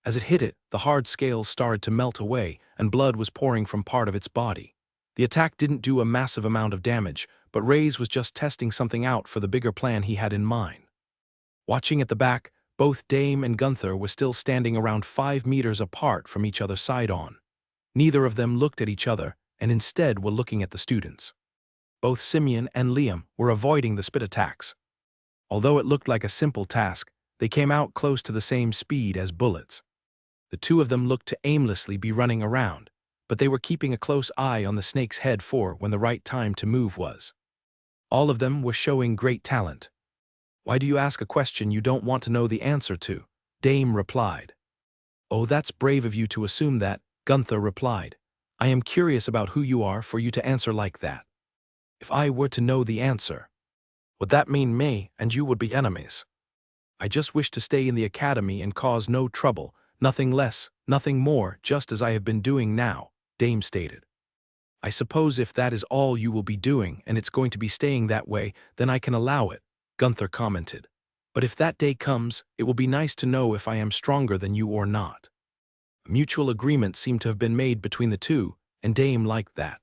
As it hit it, the hard scales started to melt away, and blood was pouring from part of its body. The attack didn't do a massive amount of damage, but Reyes was just testing something out for the bigger plan he had in mind. Watching at the back, both Dame and Gunther were still standing around 5 meters apart from each other side on. Neither of them looked at each other, and instead were looking at the students. Both Simeon and Liam were avoiding the spit attacks. Although it looked like a simple task, they came out close to the same speed as bullets. The two of them looked to aimlessly be running around, but they were keeping a close eye on the snake's head for when the right time to move was. All of them were showing great talent. "Why do you ask a question you don't want to know the answer to?" Dame replied. "Oh, that's brave of you to assume that," Gunther replied. "I am curious about who you are for you to answer like that. If I were to know the answer, would that mean me and you would be enemies? I just wish to stay in the academy and cause no trouble, nothing less, nothing more, just as I have been doing now," Dame stated. "I suppose if that is all you will be doing and it's going to be staying that way, then I can allow it," Gunther commented. "But if that day comes, it will be nice to know if I am stronger than you or not." A mutual agreement seemed to have been made between the two, and Dame liked that.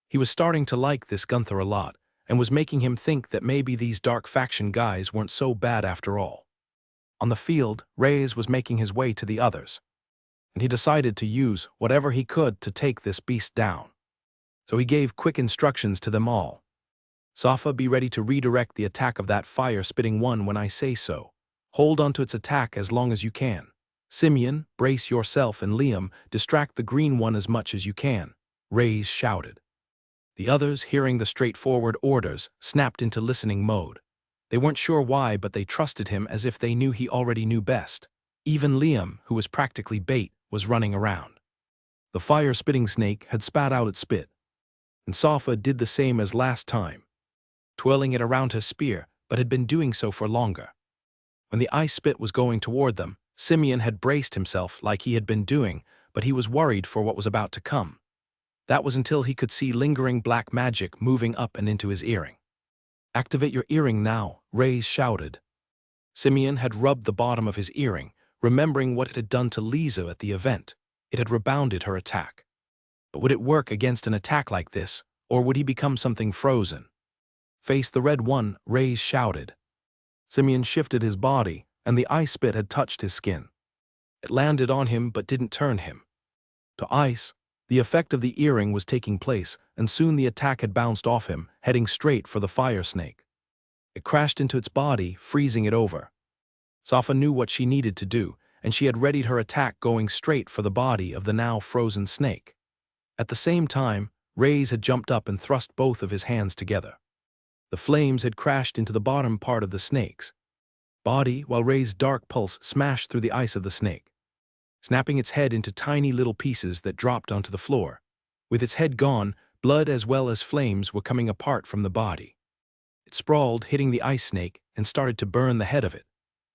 He was starting to like this Gunther a lot, and was making him think that maybe these dark faction guys weren't so bad after all. On the field, Reyes was making his way to the others, and he decided to use whatever he could to take this beast down. So he gave quick instructions to them all. "Safa, be ready to redirect the attack of that fire-spitting one when I say so. Hold on to its attack as long as you can. Simeon, brace yourself, and Liam, distract the green one as much as you can," Reyes shouted. The others, hearing the straightforward orders, snapped into listening mode. They weren't sure why, but they trusted him as if they knew he already knew best. Even Liam, who was practically bait, was running around. The fire-spitting snake had spat out its spit, and Safa did the same as last time, twirling it around his spear, but had been doing so for longer. When the ice spit was going toward them, Simeon had braced himself like he had been doing, but he was worried for what was about to come. That was until he could see lingering black magic moving up and into his earring. "Activate your earring now," Reyes shouted. Simeon had rubbed the bottom of his earring, remembering what it had done to Lisa at the event. It had rebounded her attack. But would it work against an attack like this, or would he become something frozen? "Face the red one," Reyes shouted. Simeon shifted his body, and the ice spit had touched his skin. It landed on him but didn't turn him to ice. The effect of the earring was taking place, and soon the attack had bounced off him, heading straight for the fire snake. It crashed into its body, freezing it over. Safa knew what she needed to do, and she had readied her attack going straight for the body of the now frozen snake. At the same time, Reyes had jumped up and thrust both of his hands together. The flames had crashed into the bottom part of the snake's body, while Reyes' dark pulse smashed through the ice of the snake, snapping its head into tiny little pieces that dropped onto the floor. With its head gone, blood as well as flames were coming apart from the body. It sprawled, hitting the ice snake, and started to burn the head of it.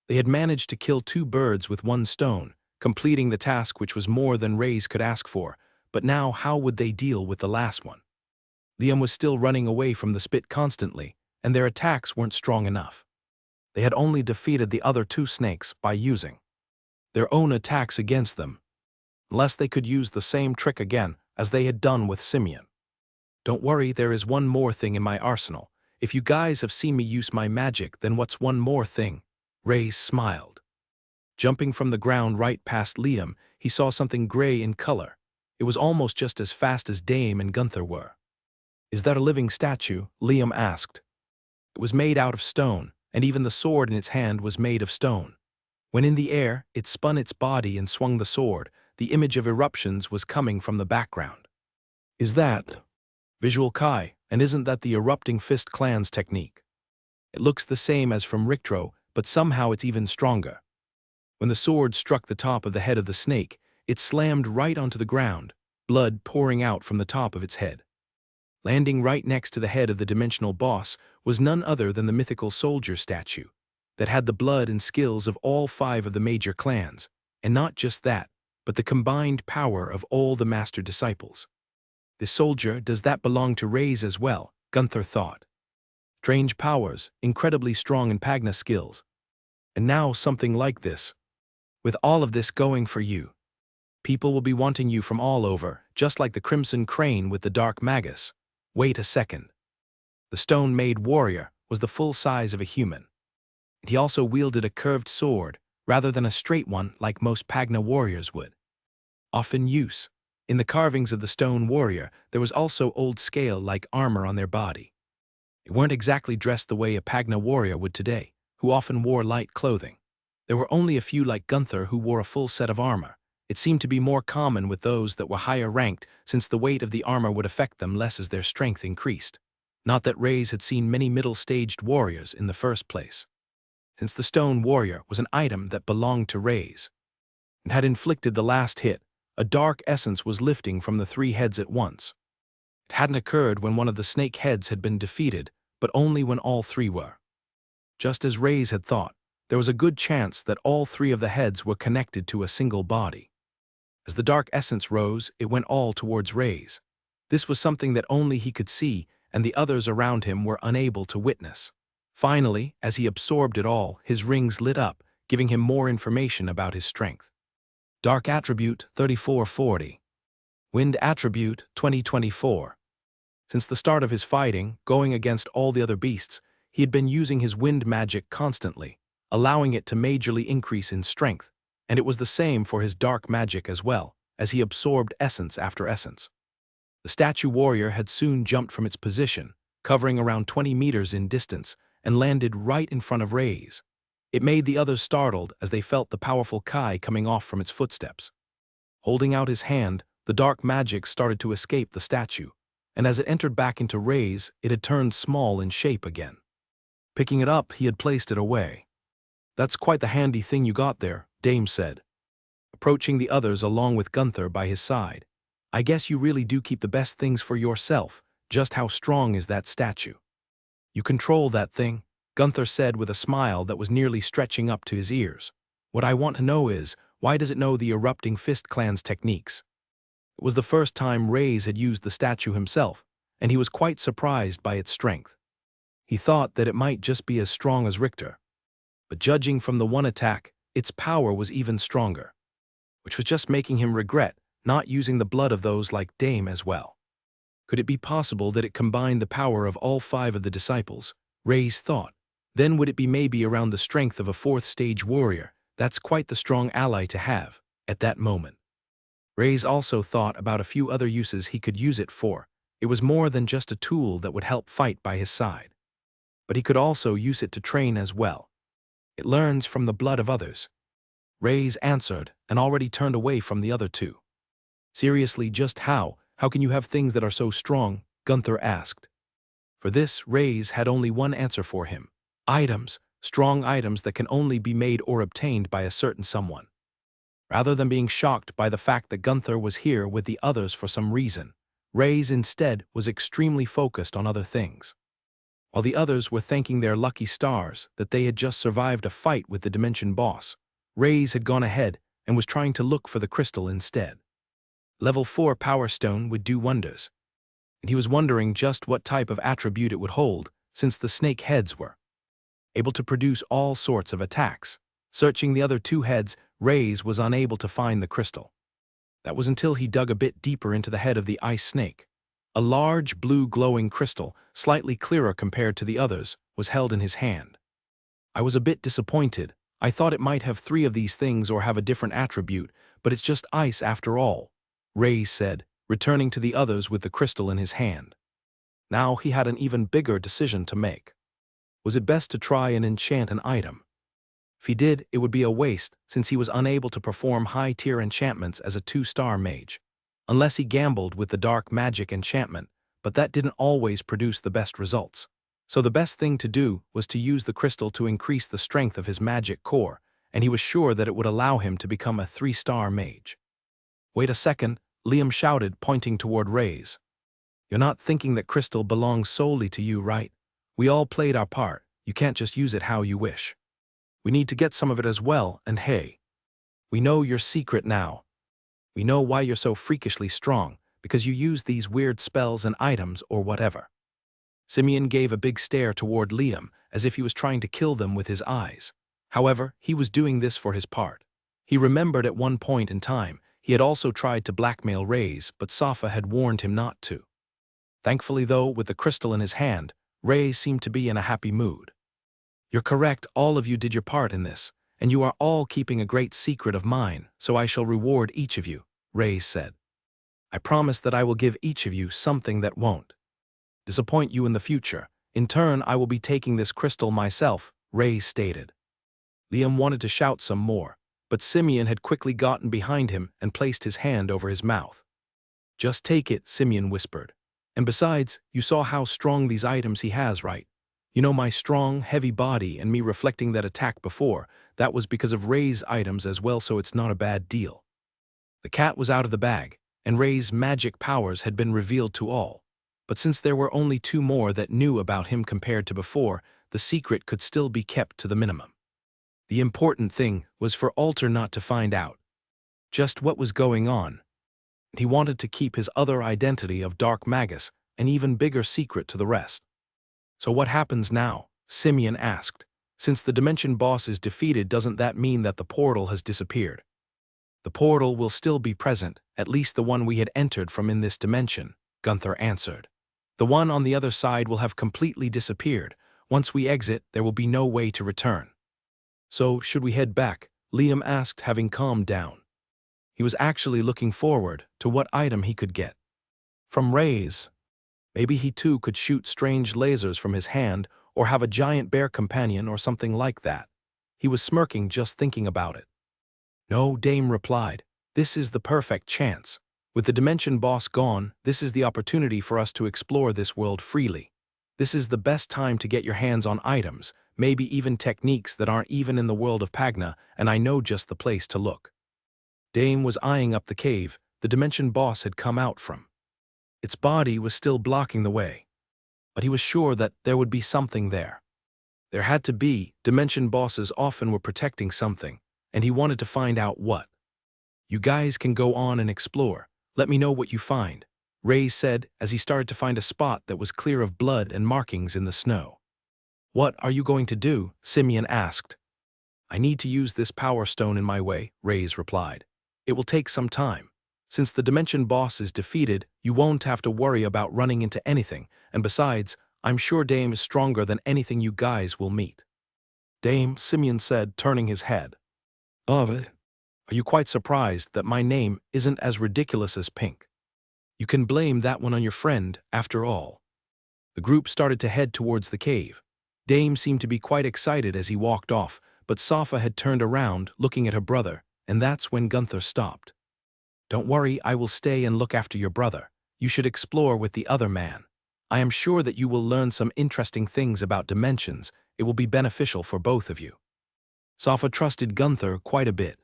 They had managed to kill 2 birds with 1 stone, completing the task which was more than Reyes could ask for, but now how would they deal with the last one? Liam was still running away from the spit constantly, and their attacks weren't strong enough. They had only defeated the other 2 snakes by using their own attacks against them, unless they could use the same trick again as they had done with Simeon. "Don't worry, there is one more thing in my arsenal. If you guys have seen me use my magic, then what's one more thing?" Reyes smiled. Jumping from the ground right past Liam, he saw something gray in color. It was almost just as fast as Dame and Gunther were. "Is that a living statue?" Liam asked. It was made out of stone, and even the sword in its hand was made of stone. When in the air, it spun its body and swung the sword. The image of eruptions was coming from the background. "Is that Visual Kai, and isn't that the erupting fist clan's technique? It looks the same as from Richtro, but somehow it's even stronger." When the sword struck the top of the head of the snake, it slammed right onto the ground, blood pouring out from the top of its head. Landing right next to the head of the dimensional boss was none other than the mythical soldier statue that had the blood and skills of all 5 of the major clans, and not just that, but the combined power of all the master disciples. "This soldier, does that belong to Reyes as well?" Gunther thought. "Strange powers, incredibly strong in Pagna skills. And now something like this. With all of this going for you, people will be wanting you from all over, just like the Crimson Crane with the Dark Magus. Wait a second." The stone-made warrior was the full size of a human. He also wielded a curved sword, rather than a straight one like most Pagna warriors would often use. In the carvings of the stone warrior, there was also old scale-like armor on their body. They weren't exactly dressed the way a Pagna warrior would today, who often wore light clothing. There were only a few like Gunther who wore a full set of armor, It seemed to be more common with those that were higher ranked, since the weight of the armor would affect them less as their strength increased. Not that Reyes had seen many middle-staged warriors in the first place, since the stone warrior was an item that belonged to Reyes and had inflicted the last hit. A dark essence was lifting from the three heads at once. It hadn't occurred when one of the snake heads had been defeated, but only when all three were. Just as Reyes had thought, there was a good chance that all three of the heads were connected to a single body. As the dark essence rose, it went all towards Reyes. This was something that only he could see, and the others around him were unable to witness. Finally, as he absorbed it all, his rings lit up, giving him more information about his strength. Dark Attribute 3440. Wind Attribute 2024. Since the start of his fighting, going against all the other beasts, he had been using his wind magic constantly, allowing it to majorly increase in strength, and it was the same for his dark magic as well, as he absorbed essence after essence. The statue warrior had soon jumped from its position, covering around 20 meters in distance, and landed right in front of Reyes. It made the others startled as they felt the powerful Kai coming off from its footsteps. Holding out his hand, the dark magic started to escape the statue, and as it entered back into Reyes, it had turned small in shape again. Picking it up, he had placed it away. "That's quite the handy thing you got there," Dame said, approaching the others along with Gunther by his side. "I guess you really do keep the best things for yourself. Just how strong is that statue?" "You control that thing," Gunther said with a smile that was nearly stretching up to his ears. "What I want to know is, why does it know the Erupting Fist clan's techniques?" It was the first time Reyes had used the statue himself, and he was quite surprised by its strength. He thought that it might just be as strong as Richter, but judging from the one attack, its power was even stronger, which was just making him regret not using the blood of those like Dame as well. Could it be possible that it combined the power of all 5 of the disciples? Reyes thought. Then would it be maybe around the strength of a 4th-stage warrior? That's quite the strong ally to have, at that moment. Reyes also thought about a few other uses he could use it for. It was more than just a tool that would help fight by his side. But he could also use it to train as well. It learns from the blood of others. Reyes answered and already turned away from the other two. "Seriously, just how? How can you have things that are so strong?" Gunther asked. For this, Reyes had only one answer for him. Items, strong items that can only be made or obtained by a certain someone. Rather than being shocked by the fact that Gunther was here with the others for some reason, Reyes instead was extremely focused on other things. While the others were thanking their lucky stars that they had just survived a fight with the Dimension boss, Reyes had gone ahead and was trying to look for the crystal instead. Level 4 Power Stone would do wonders, and he was wondering just what type of attribute it would hold, since the snake heads were able to produce all sorts of attacks. Searching the other 2 heads, Reyes was unable to find the crystal. That was until he dug a bit deeper into the head of the ice snake. A large blue glowing crystal, slightly clearer compared to the others, was held in his hand. "I was a bit disappointed. I thought it might have 3 of these things or have a different attribute, but it's just ice after all," Reyes said, returning to the others with the crystal in his hand. Now he had an even bigger decision to make. Was it best to try and enchant an item? If he did, it would be a waste, since he was unable to perform high-tier enchantments as a 2-star mage. Unless he gambled with the dark magic enchantment, but that didn't always produce the best results. So the best thing to do was to use the crystal to increase the strength of his magic core, and he was sure that it would allow him to become a 3-star mage. "Wait a second," Liam shouted, pointing toward Reyes. "You're not thinking that crystal belongs solely to you, right? We all played our part. You can't just use it how you wish. We need to get some of it as well, and hey, we know your secret now. We know why you're so freakishly strong, because you use these weird spells and items or whatever." Simeon gave a big stare toward Liam, as if he was trying to kill them with his eyes. However, he was doing this for his part. He remembered at one point in time, he had also tried to blackmail Reyes, but Safa had warned him not to. Thankfully though, with the crystal in his hand, Reyes seemed to be in a happy mood. "You're correct, all of you did your part in this, and you are all keeping a great secret of mine, so I shall reward each of you," Reyes said. "I promise that I will give each of you something that won't disappoint you in the future. In turn, I will be taking this crystal myself," Reyes stated. Liam wanted to shout some more, but Simeon had quickly gotten behind him and placed his hand over his mouth. "Just take it," Simeon whispered. "And besides, you saw how strong these items he has, right? You know my strong, heavy body and me reflecting that attack before, that was because of Ray's items as well, so it's not a bad deal." The cat was out of the bag, and Ray's magic powers had been revealed to all. But since there were only two more that knew about him compared to before, the secret could still be kept to the minimum. The important thing was for Alter not to find out just what was going on. He wanted to keep his other identity of Dark Magus an even bigger secret to the rest. "So what happens now?" Simeon asked. "Since the Dimension Boss is defeated, doesn't that mean that the portal has disappeared?" "The portal will still be present, at least the one we had entered from in this dimension," Gunther answered. "The one on the other side will have completely disappeared. Once we exit, there will be no way to return." "So, should we head back?" Liam asked, having calmed down. He was actually looking forward to what item he could get from Ray's. Maybe he too could shoot strange lasers from his hand or have a giant bear companion or something like that. He was smirking just thinking about it. "No," Dame replied. "This is the perfect chance. With the Dimension Boss gone, this is the opportunity for us to explore this world freely. This is the best time to get your hands on items, maybe even techniques that aren't even in the world of Pagna, and I know just the place to look." Dame was eyeing up the cave the Dimension Boss had come out from. Its body was still blocking the way, but he was sure that there would be something there. There had to be. Dimension Bosses often were protecting something, and he wanted to find out what. "You guys can go on and explore. Let me know what you find," Ray said as he started to find a spot that was clear of blood and markings in the snow. "What are you going to do?" Simeon asked. "I need to use this power stone in my way," Ray's replied. "It will take some time. Since the Dimension Boss is defeated, you won't have to worry about running into anything, and besides, I'm sure Dame is stronger than anything you guys will meet." "Dame," Simeon said, turning his head. "Are you quite surprised that my name isn't as ridiculous as Pink? You can blame that one on your friend, after all." The group started to head towards the cave. Dame seemed to be quite excited as he walked off, but Safa had turned around, looking at her brother, and that's when Gunther stopped. "Don't worry, I will stay and look after your brother. You should explore with the other man. I am sure that you will learn some interesting things about dimensions. It will be beneficial for both of you." Safa trusted Gunther quite a bit.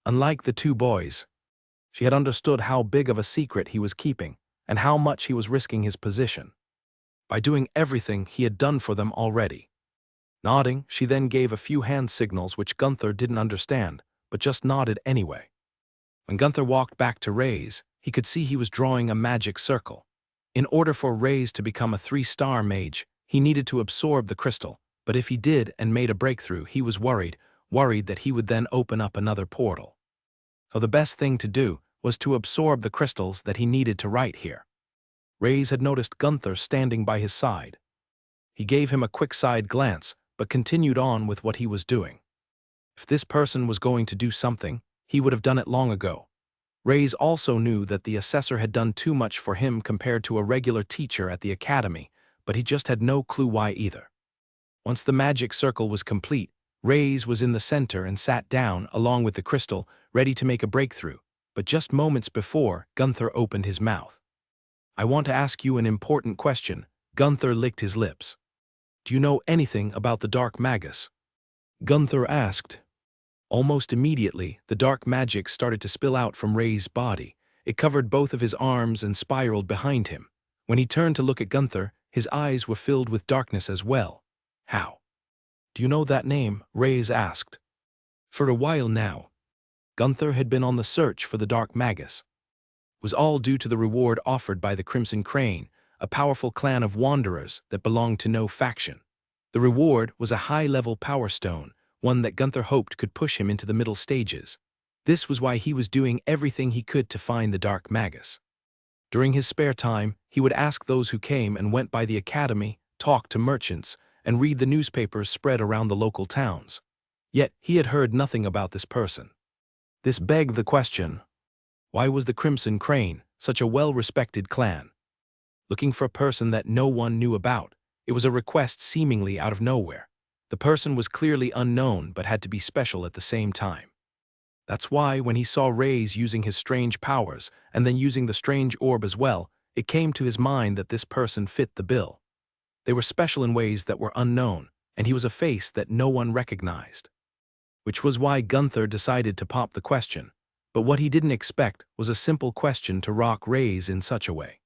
Unlike the two boys, she had understood how big of a secret he was keeping and how much he was risking his position by doing everything he had done for them already. Nodding, she then gave a few hand signals which Gunther didn't understand, but just nodded anyway. When Gunther walked back to Ray's, he could see he was drawing a magic circle. In order for Ray's to become a 3-star mage, he needed to absorb the crystal, but if he did and made a breakthrough, he was worried that he would then open up another portal. So the best thing to do was to absorb the crystals that he needed to write here. Ray's had noticed Gunther standing by his side. He gave him a quick side glance, but continued on with what he was doing. If this person was going to do something, he would have done it long ago. Ray's also knew that the assessor had done too much for him compared to a regular teacher at the academy, but he just had no clue why either. Once the magic circle was complete, Ray's was in the center and sat down along with the crystal, ready to make a breakthrough, but just moments before, Gunther opened his mouth. "I want to ask you an important question." Gunther licked his lips. "Do you know anything about the Dark Magus?" Gunther asked. Almost immediately, the dark magic started to spill out from Ray's body. It covered both of his arms and spiraled behind him. When he turned to look at Gunther, his eyes were filled with darkness as well. "How? Do you know that name?" Ray's asked. For a while now, Gunther had been on the search for the Dark Magus. It was all due to the reward offered by the Crimson Crane, a powerful clan of wanderers that belonged to no faction. The reward was a high-level power stone, one that Gunther hoped could push him into the middle stages. This was why he was doing everything he could to find the Dark Magus. During his spare time, he would ask those who came and went by the academy, talk to merchants, and read the newspapers spread around the local towns. Yet he had heard nothing about this person. This begged the question, why was the Crimson Crane such a well-respected clan looking for a person that no one knew about? It was a request seemingly out of nowhere. The person was clearly unknown but had to be special at the same time. That's why when he saw Rays using his strange powers and then using the strange orb as well, it came to his mind that this person fit the bill. They were special in ways that were unknown, and he was a face that no one recognized. Which was why Gunther decided to pop the question. But what he didn't expect was a simple question to rock Rays in such a way.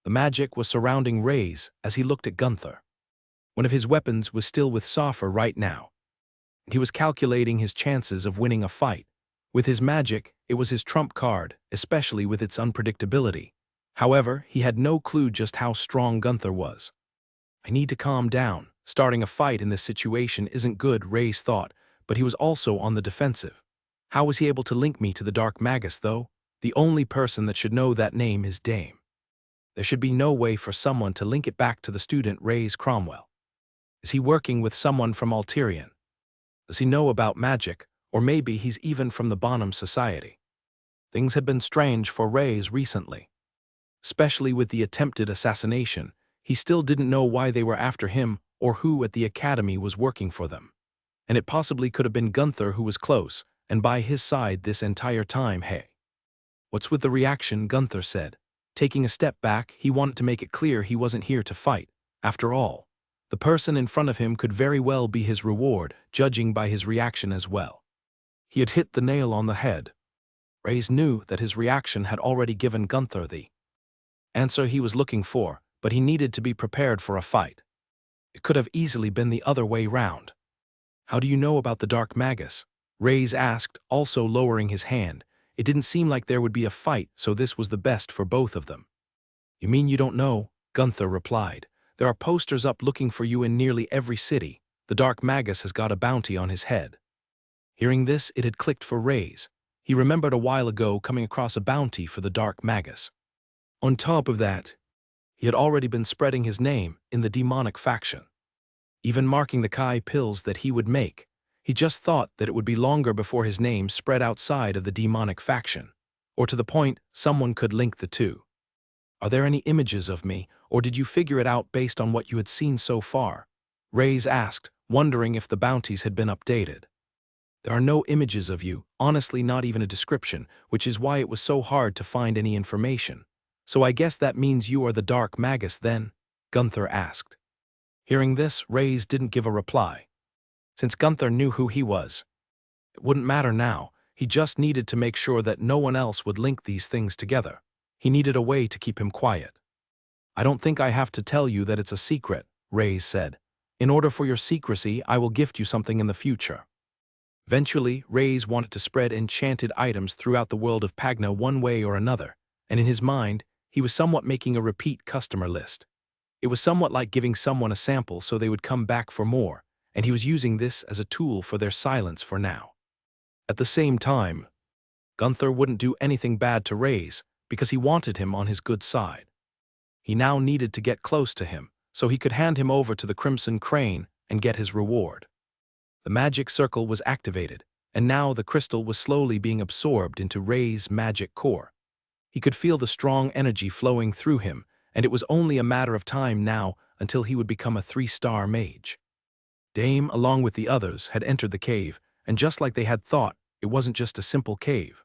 The magic was surrounding Rays as he looked at Gunther. One of his weapons was still with Soffer right now. He was calculating his chances of winning a fight. With his magic, it was his trump card, especially with its unpredictability. However, he had no clue just how strong Gunther was. I need to calm down. Starting a fight in this situation isn't good, Rays thought, but he was also on the defensive. How was he able to link me to the Dark Magus, though? The only person that should know that name is Dame. There should be no way for someone to link it back to the student Rays Cromwell. Is he working with someone from Alterian? Does he know about magic, or maybe he's even from the Bonham Society? Things had been strange for Rays recently. Especially with the attempted assassination, he still didn't know why they were after him or who at the academy was working for them. And it possibly could have been Gunther who was close, and by his side this entire time. Hey. What's with the reaction? Gunther said. Taking a step back, he wanted to make it clear he wasn't here to fight. After all, the person in front of him could very well be his reward, judging by his reaction as well. He had hit the nail on the head. Rays knew that his reaction had already given Gunther the answer he was looking for, but he needed to be prepared for a fight. It could have easily been the other way round. How do you know about the Dark Magus? Rays asked, also lowering his hand. It didn't seem like there would be a fight, so this was the best for both of them. You mean you don't know? Gunther replied. There are posters up looking for you in nearly every city. The Dark Magus has got a bounty on his head. Hearing this, it had clicked for Rays. He remembered a while ago coming across a bounty for the Dark Magus. On top of that, he had already been spreading his name in the demonic faction. Even marking the Kai pills that he would make. He just thought that it would be longer before his name spread outside of the demonic faction, or to the point someone could link the two. Are there any images of me, or did you figure it out based on what you had seen so far? Rays asked, wondering if the bounties had been updated. There are no images of you, honestly not even a description, which is why it was so hard to find any information. So I guess that means you are the Dark Magus then? Gunther asked. Hearing this, Rays didn't give a reply. Since Gunther knew who he was, it wouldn't matter now. He just needed to make sure that no one else would link these things together. He needed a way to keep him quiet. I don't think I have to tell you that it's a secret, Rays said. In order for your secrecy, I will gift you something in the future. Eventually, Rays wanted to spread enchanted items throughout the world of Pagna one way or another, and in his mind, he was somewhat making a repeat customer list. It was somewhat like giving someone a sample so they would come back for more, and he was using this as a tool for their silence for now. At the same time, Gunther wouldn't do anything bad to Rays because he wanted him on his good side. He now needed to get close to him so he could hand him over to the Crimson Crane and get his reward. The magic circle was activated, and now the crystal was slowly being absorbed into Rays' magic core. He could feel the strong energy flowing through him, and it was only a matter of time now until he would become a 3-star mage. Dame, along with the others, had entered the cave, and just like they had thought, it wasn't just a simple cave.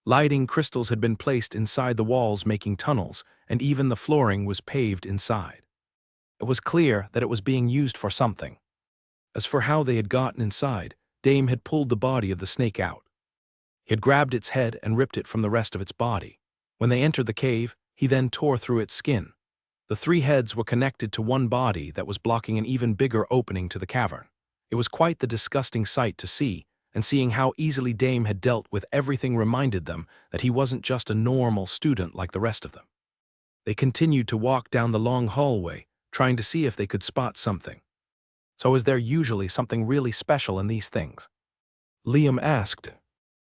Lighting crystals had been placed inside the walls making tunnels, and even the flooring was paved inside. It was clear that it was being used for something. As for how they had gotten inside, Dame had pulled the body of the snake out. He had grabbed its head and ripped it from the rest of its body. When they entered the cave, he then tore through its skin. The 3 heads were connected to one body that was blocking an even bigger opening to the cavern. It was quite the disgusting sight to see, and seeing how easily Dame had dealt with everything reminded them that he wasn't just a normal student like the rest of them. They continued to walk down the long hallway, trying to see if they could spot something. So is there usually something really special in these things? Liam asked.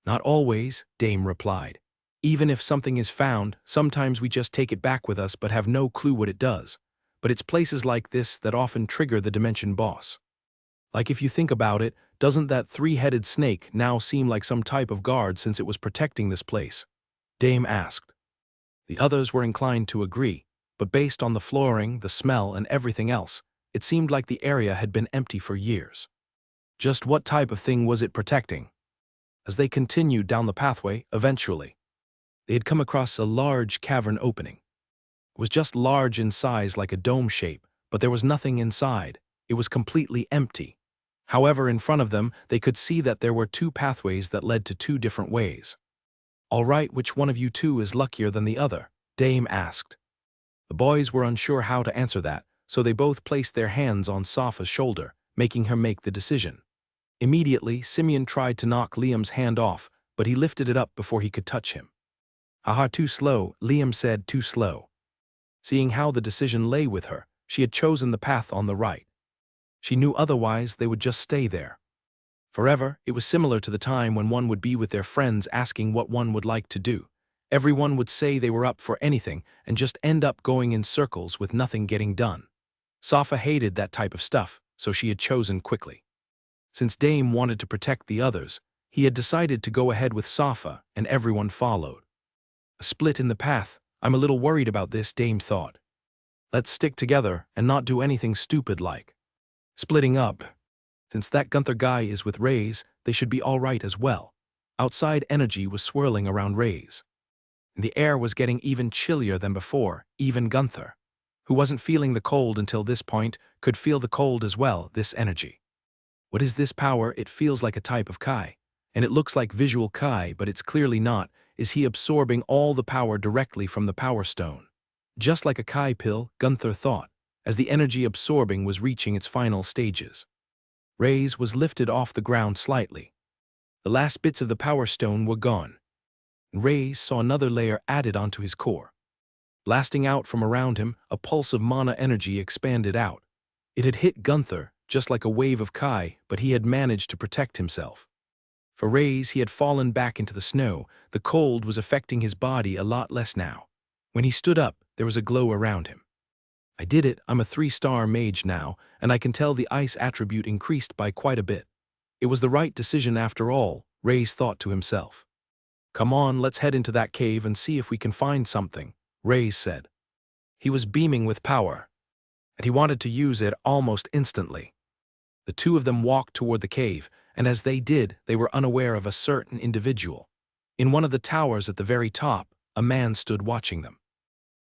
Not always, Dame replied. Even if something is found, sometimes we just take it back with us but have no clue what it does. But it's places like this that often trigger the Dimension Boss. Like if you think about it, doesn't that 3-headed snake now seem like some type of guard since it was protecting this place? Dame asked. The others were inclined to agree, but based on the flooring, the smell, and everything else, it seemed like the area had been empty for years. Just what type of thing was it protecting? As they continued down the pathway, eventually, they had come across a large cavern opening. It was just large in size like a dome shape, but there was nothing inside. It was completely empty. However, in front of them, they could see that there were two pathways that led to two different ways. "All right, which one of you two is luckier than the other?" Dame asked. The boys were unsure how to answer that, so they both placed their hands on Safa's shoulder, making her make the decision. Immediately, Simeon tried to knock Liam's hand off, but he lifted it up before he could touch him. "Haha, too slow," Liam said, "too slow." Seeing how the decision lay with her, she had chosen the path on the right. She knew otherwise they would just stay there forever. It was similar to the time when one would be with their friends asking what one would like to do. Everyone would say they were up for anything and just end up going in circles with nothing getting done. Safa hated that type of stuff, so she had chosen quickly. Since Dame wanted to protect the others, he had decided to go ahead with Safa, and everyone followed. A split in the path. I'm a little worried about this, Dame thought. Let's stick together and not do anything stupid like splitting up. Since that Gunther guy is with Rays, they should be all right as well. Outside energy was swirling around Rays. The air was getting even chillier than before. Even Gunther, who wasn't feeling the cold until this point, could feel the cold as well. This energy. What is this power? It feels like a type of Kai. And it looks like visual Kai, but it's clearly not. Is he absorbing all the power directly from the Power Stone? Just like a Kai pill, Gunther thought, as the energy absorbing was reaching its final stages. Rays was lifted off the ground slightly. The last bits of the Power Stone were gone. Rays saw another layer added onto his core. Blasting out from around him, a pulse of mana energy expanded out. It had hit Gunther, just like a wave of Kai, but he had managed to protect himself. For Rays, he had fallen back into the snow. The cold was affecting his body a lot less now. When he stood up, there was a glow around him. I did it. I'm a 3-star mage now, and I can tell the ice attribute increased by quite a bit. It was the right decision after all, Rays thought to himself. Come on, let's head into that cave and see if we can find something, Rays said. He was beaming with power, and he wanted to use it almost instantly. The two of them walked toward the cave, and as they did, they were unaware of a certain individual. In one of the towers at the very top, a man stood watching them.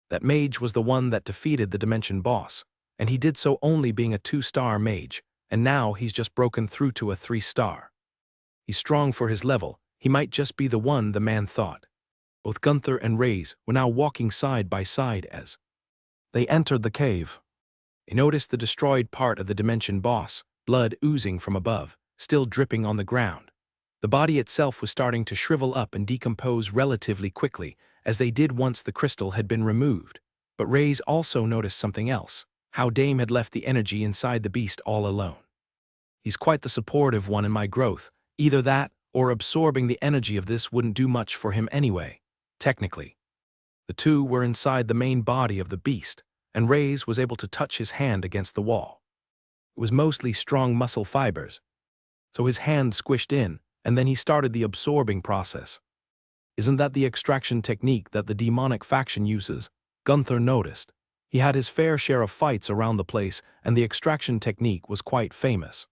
That mage was the one that defeated the Dimension boss, and he did so only being a 2-star mage, and now he's just broken through to a 3-star. He's strong for his level. He might just be the one, the man thought. Both Gunther and Rays were now walking side by side as they entered the cave. They noticed the destroyed part of the Dimension boss, blood oozing from above, still dripping on the ground. The body itself was starting to shrivel up and decompose relatively quickly, as they did once the crystal had been removed. But Rays also noticed something else, how Dame had left the energy inside the beast all alone. He's quite the supportive one in my growth. Either that, or absorbing the energy of this wouldn't do much for him anyway, technically. The two were inside the main body of the beast, and Rays was able to touch his hand against the wall. It was mostly strong muscle fibers, so his hand squished in, and then he started the absorbing process. Isn't that the extraction technique that the demonic faction uses? Gunther noticed. He had his fair share of fights around the place, and the extraction technique was quite famous.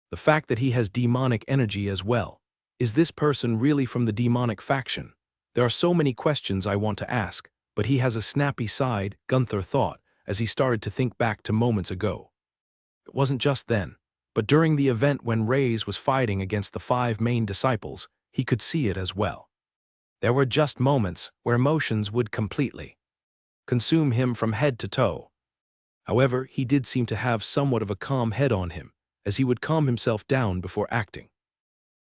The fact that he has demonic energy as well. Is this person really from the demonic faction? There are so many questions I want to ask, but he has a snappy side, Gunther thought, as he started to think back to moments ago. It wasn't just then, but during the event when Rays was fighting against the 5 main disciples, he could see it as well. There were just moments where emotions would completely consume him from head to toe. However, he did seem to have somewhat of a calm head on him, as he would calm himself down before acting.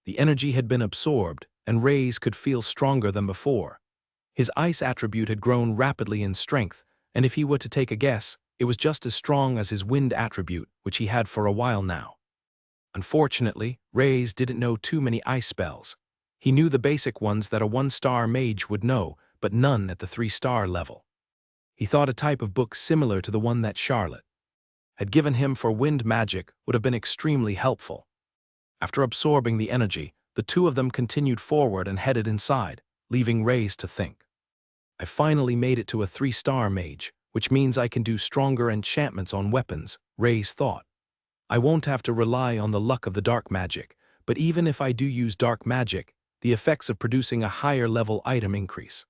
The energy had been absorbed, and Rays could feel stronger than before. His ice attribute had grown rapidly in strength, and if he were to take a guess, it was just as strong as his wind attribute, which he had for a while now. Unfortunately, Rays didn't know too many ice spells. He knew the basic ones that a 1-star mage would know, but none at the 3-star level. He thought a type of book similar to the one that Charlotte had given him for wind magic would have been extremely helpful. After absorbing the energy, the two of them continued forward and headed inside, leaving Rays to think. I finally made it to a 3-star mage, which means I can do stronger enchantments on weapons, Rays thought. I won't have to rely on the luck of the dark magic, but even if I do use dark magic, the effects of producing a higher-level item increase.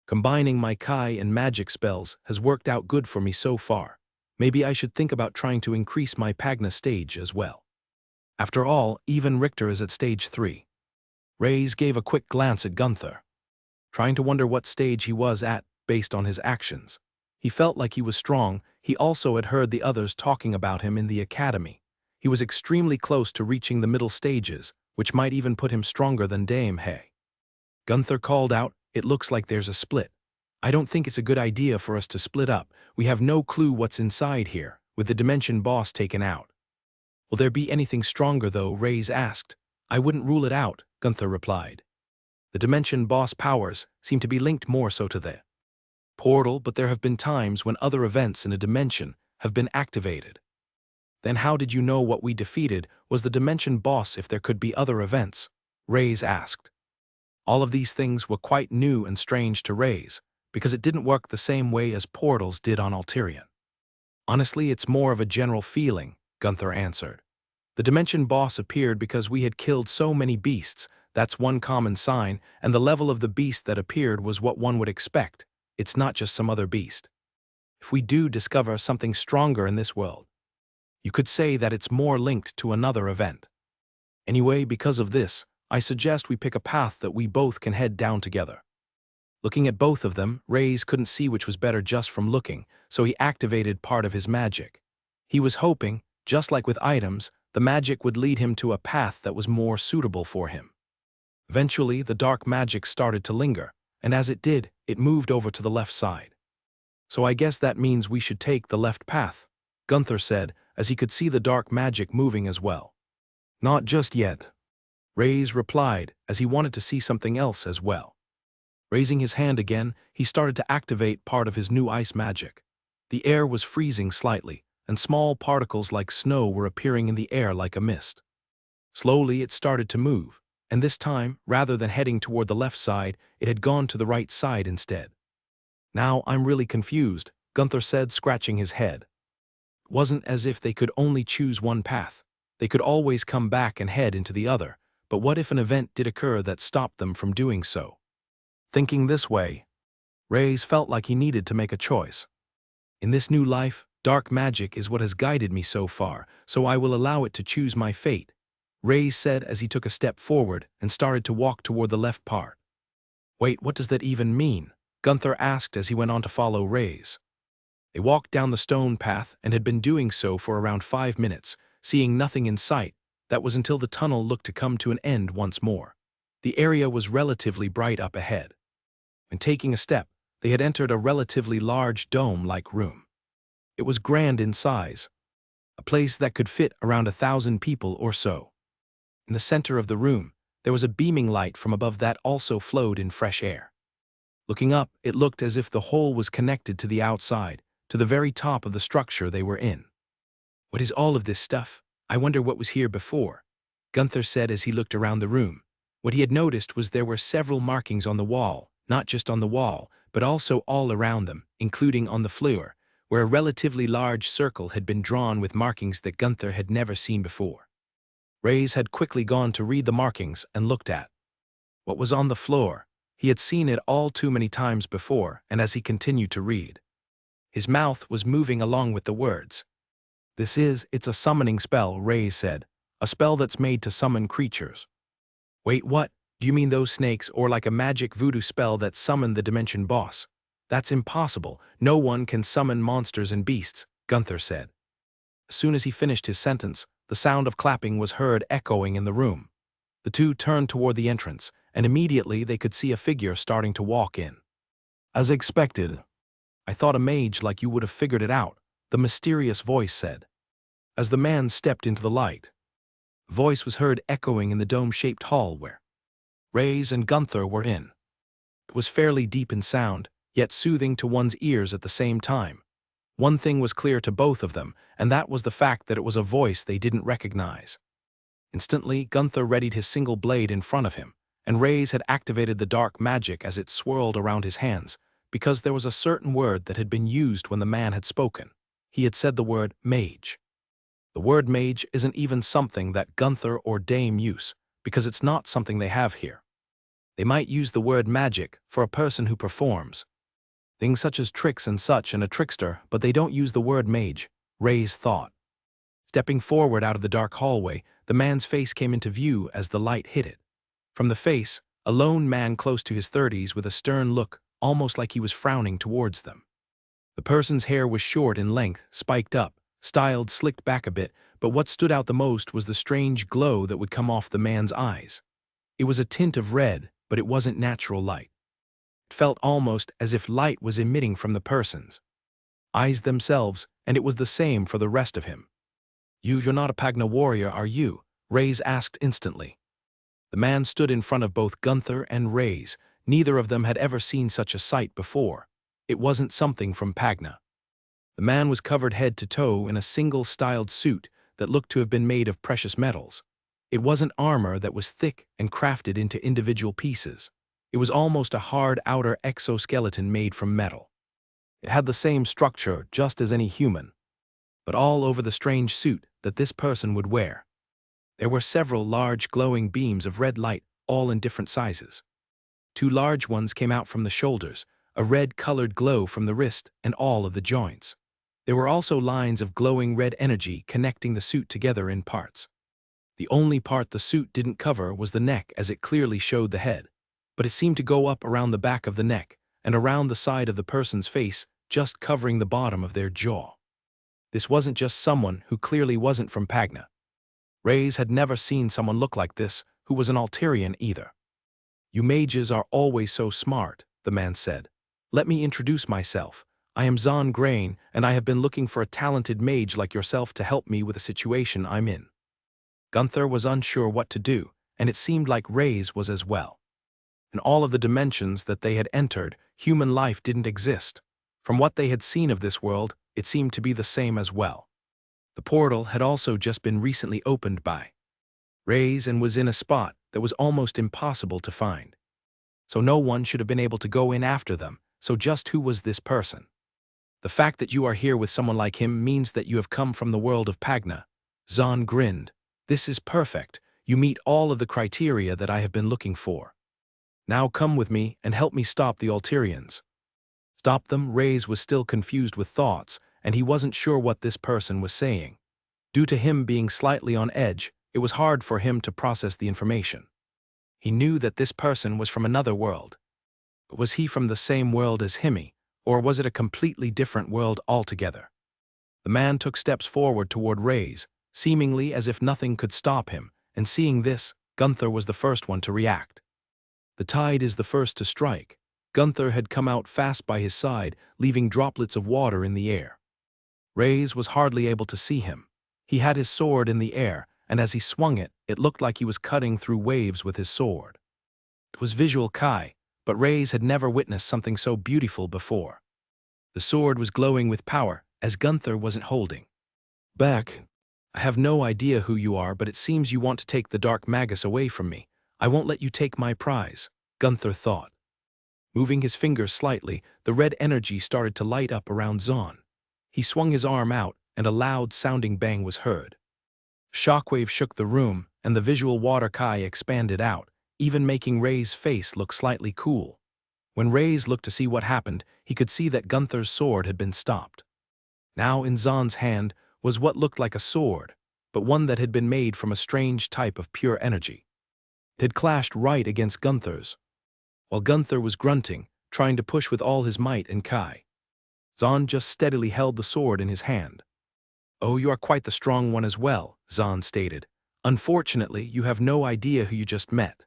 Combining my Kai and magic spells has worked out good for me so far. Maybe I should think about trying to increase my Pagna stage as well. After all, even Richter is at stage 3. Reyes gave a quick glance at Gunther, trying to wonder what stage he was at based on his actions. He felt like he was strong. He also had heard the others talking about him in the academy. He was extremely close to reaching the middle stages, which might even put him stronger than Dame He. Gunther called out, "It looks like there's a split. I don't think it's a good idea for us to split up. We have no clue what's inside here, with the Dimension Boss taken out." "Will there be anything stronger though?" Reyes asked. "I wouldn't rule it out," Gunther replied. "The Dimension Boss powers seem to be linked more so to the portal, but there have been times when other events in a dimension have been activated." "Then how did you know what we defeated was the Dimension Boss if there could be other events?" Reyes asked. All of these things were quite new and strange to Reyes, because it didn't work the same way as portals did on Alterian. "Honestly, it's more of a general feeling," Gunther answered. "The Dimension Boss appeared because we had killed so many beasts. That's one common sign, and the level of the beast that appeared was what one would expect. It's not just some other beast. If we do discover something stronger in this world, you could say that it's more linked to another event. Anyway, because of this, I suggest we pick a path that we both can head down together." Looking at both of them, Reyes couldn't see which was better just from looking, so he activated part of his magic. He was hoping, just like with items, the magic would lead him to a path that was more suitable for him. Eventually, the dark magic started to linger, and as it did, it moved over to the left side. "So I guess that means we should take the left path," Gunther said, as he could see the dark magic moving as well. "Not just yet," Reyes replied, as he wanted to see something else as well. Raising his hand again, he started to activate part of his new ice magic. The air was freezing slightly, and small particles like snow were appearing in the air like a mist. Slowly it started to move, and this time, rather than heading toward the left side, it had gone to the right side instead. "Now I'm really confused," Gunther said, scratching his head. It wasn't as if they could only choose one path. They could always come back and head into the other, but what if an event did occur that stopped them from doing so? Thinking this way, Reyes felt like he needed to make a choice. "In this new life, dark magic is what has guided me so far, so I will allow it to choose my fate," Reyes said as he took a step forward and started to walk toward the left part. "Wait, what does that even mean?" Gunther asked as he went on to follow Reyes. They walked down the stone path and had been doing so for around 5 minutes, seeing nothing in sight. That was until the tunnel looked to come to an end once more. The area was relatively bright up ahead. When taking a step, they had entered a relatively large dome-like room. It was grand in size, a place that could fit around 1,000 people or so. In the center of the room, there was a beaming light from above that also flowed in fresh air. Looking up, it looked as if the whole was connected to the outside, to the very top of the structure they were in. "What is all of this stuff? I wonder what was here before," Gunther said as he looked around the room. What he had noticed was there were several markings on the wall, not just on the wall, but also all around them, including on the floor, where a relatively large circle had been drawn with markings that Gunther had never seen before. Reyes had quickly gone to read the markings and looked at what was on the floor. He had seen it all too many times before, and as he continued to read, his mouth was moving along with the words. It's a summoning spell," Reyes said. "A spell that's made to summon creatures." "Wait, what? Do you mean those snakes, or like a magic voodoo spell that summoned the Dimension Boss?" "That's impossible. No one can summon monsters and beasts," Gunther said. As soon as he finished his sentence, the sound of clapping was heard echoing in the room. The two turned toward the entrance, and immediately they could see a figure starting to walk in. "As expected. I thought a mage like you would have figured it out," the mysterious voice said. As the man stepped into the light, the voice was heard echoing in the dome-shaped hall where Reyes and Gunther were in. It was fairly deep in sound, yet soothing to one's ears at the same time. One thing was clear to both of them, and that was the fact that it was a voice they didn't recognize. Instantly, Gunther readied his single blade in front of him, and Reyes had activated the dark magic as it swirled around his hands, because there was a certain word that had been used when the man had spoken. He had said the word Mage. The word mage isn't even something that Gunther or Dame use, because it's not something they have here. They might use the word magic for a person who performs things such as tricks and such and a trickster, but they don't use the word mage, Ray's thought. Stepping forward out of the dark hallway, the man's face came into view as the light hit it. From the face, a lone man close to his 30s with a stern look, almost like he was frowning towards them. The person's hair was short in length, spiked up, styled slicked back a bit, but what stood out the most was the strange glow that would come off the man's eyes. It was a tint of red, but it wasn't natural light. It felt almost as if light was emitting from the person's eyes themselves, and it was the same for the rest of him. You're not a Pagna warrior, are you? Ray's asked instantly. The man stood in front of both Gunther and Ray's. Neither of them had ever seen such a sight before. It wasn't something from Pagna. The man was covered head to toe in a single styled suit that looked to have been made of precious metals. It wasn't armor that was thick and crafted into individual pieces. It was almost a hard outer exoskeleton made from metal. It had the same structure just as any human, but all over the strange suit that this person would wear. There were several large glowing beams of red light, all in different sizes. 2 large ones came out from the shoulders, a red-colored glow from the wrist and all of the joints. There were also lines of glowing red energy connecting the suit together in parts. The only part the suit didn't cover was the neck, as it clearly showed the head, but it seemed to go up around the back of the neck and around the side of the person's face, just covering the bottom of their jaw. This wasn't just someone who clearly wasn't from Pagna. Ray's had never seen someone look like this who was an Altarian either. You mages are always so smart, the man said. Let me introduce myself. I am Zon Grain, and I have been looking for a talented mage like yourself to help me with a situation I'm in. Gunther was unsure what to do, and it seemed like Ray's was as well. In all of the dimensions that they had entered, human life didn't exist. From what they had seen of this world, it seemed to be the same as well. The portal had also just been recently opened by Ray's and was in a spot that was almost impossible to find. So no one should have been able to go in after them, so just who was this person? The fact that you are here with someone like him means that you have come from the world of Pagna. Zon grinned. This is perfect. You meet all of the criteria that I have been looking for. Now come with me and help me stop the Altarians. Stop them? Ray's was still confused with thoughts, and he wasn't sure what this person was saying. Due to him being slightly on edge, it was hard for him to process the information. He knew that this person was from another world. But was he from the same world as Himi, or was it a completely different world altogether? The man took steps forward toward Ray's, seemingly as if nothing could stop him, and seeing this, Gunther was the first one to react. The tide is the first to strike. Gunther had come out fast by his side, leaving droplets of water in the air. Ray's was hardly able to see him. He had his sword in the air, and as he swung it, it looked like he was cutting through waves with his sword. It was visual Kai, but Ray's had never witnessed something so beautiful before. The sword was glowing with power, as Gunther wasn't holding back. I have no idea who you are, but it seems you want to take the Dark Magus away from me. I won't let you take my prize, Gunther thought. Moving his fingers slightly, the red energy started to light up around Zon. He swung his arm out, and a loud-sounding bang was heard. Shockwave shook the room, and the visual water Kai expanded out, even making Ray's face look slightly cool. When Ray's looked to see what happened, he could see that Gunther's sword had been stopped. Now in Zon's hand was what looked like a sword, but one that had been made from a strange type of pure energy. It had clashed right against Gunther's, while Gunther was grunting, trying to push with all his might and Kai. Zon just steadily held the sword in his hand. Oh, you are quite the strong one as well, Zon stated. Unfortunately, you have no idea who you just met.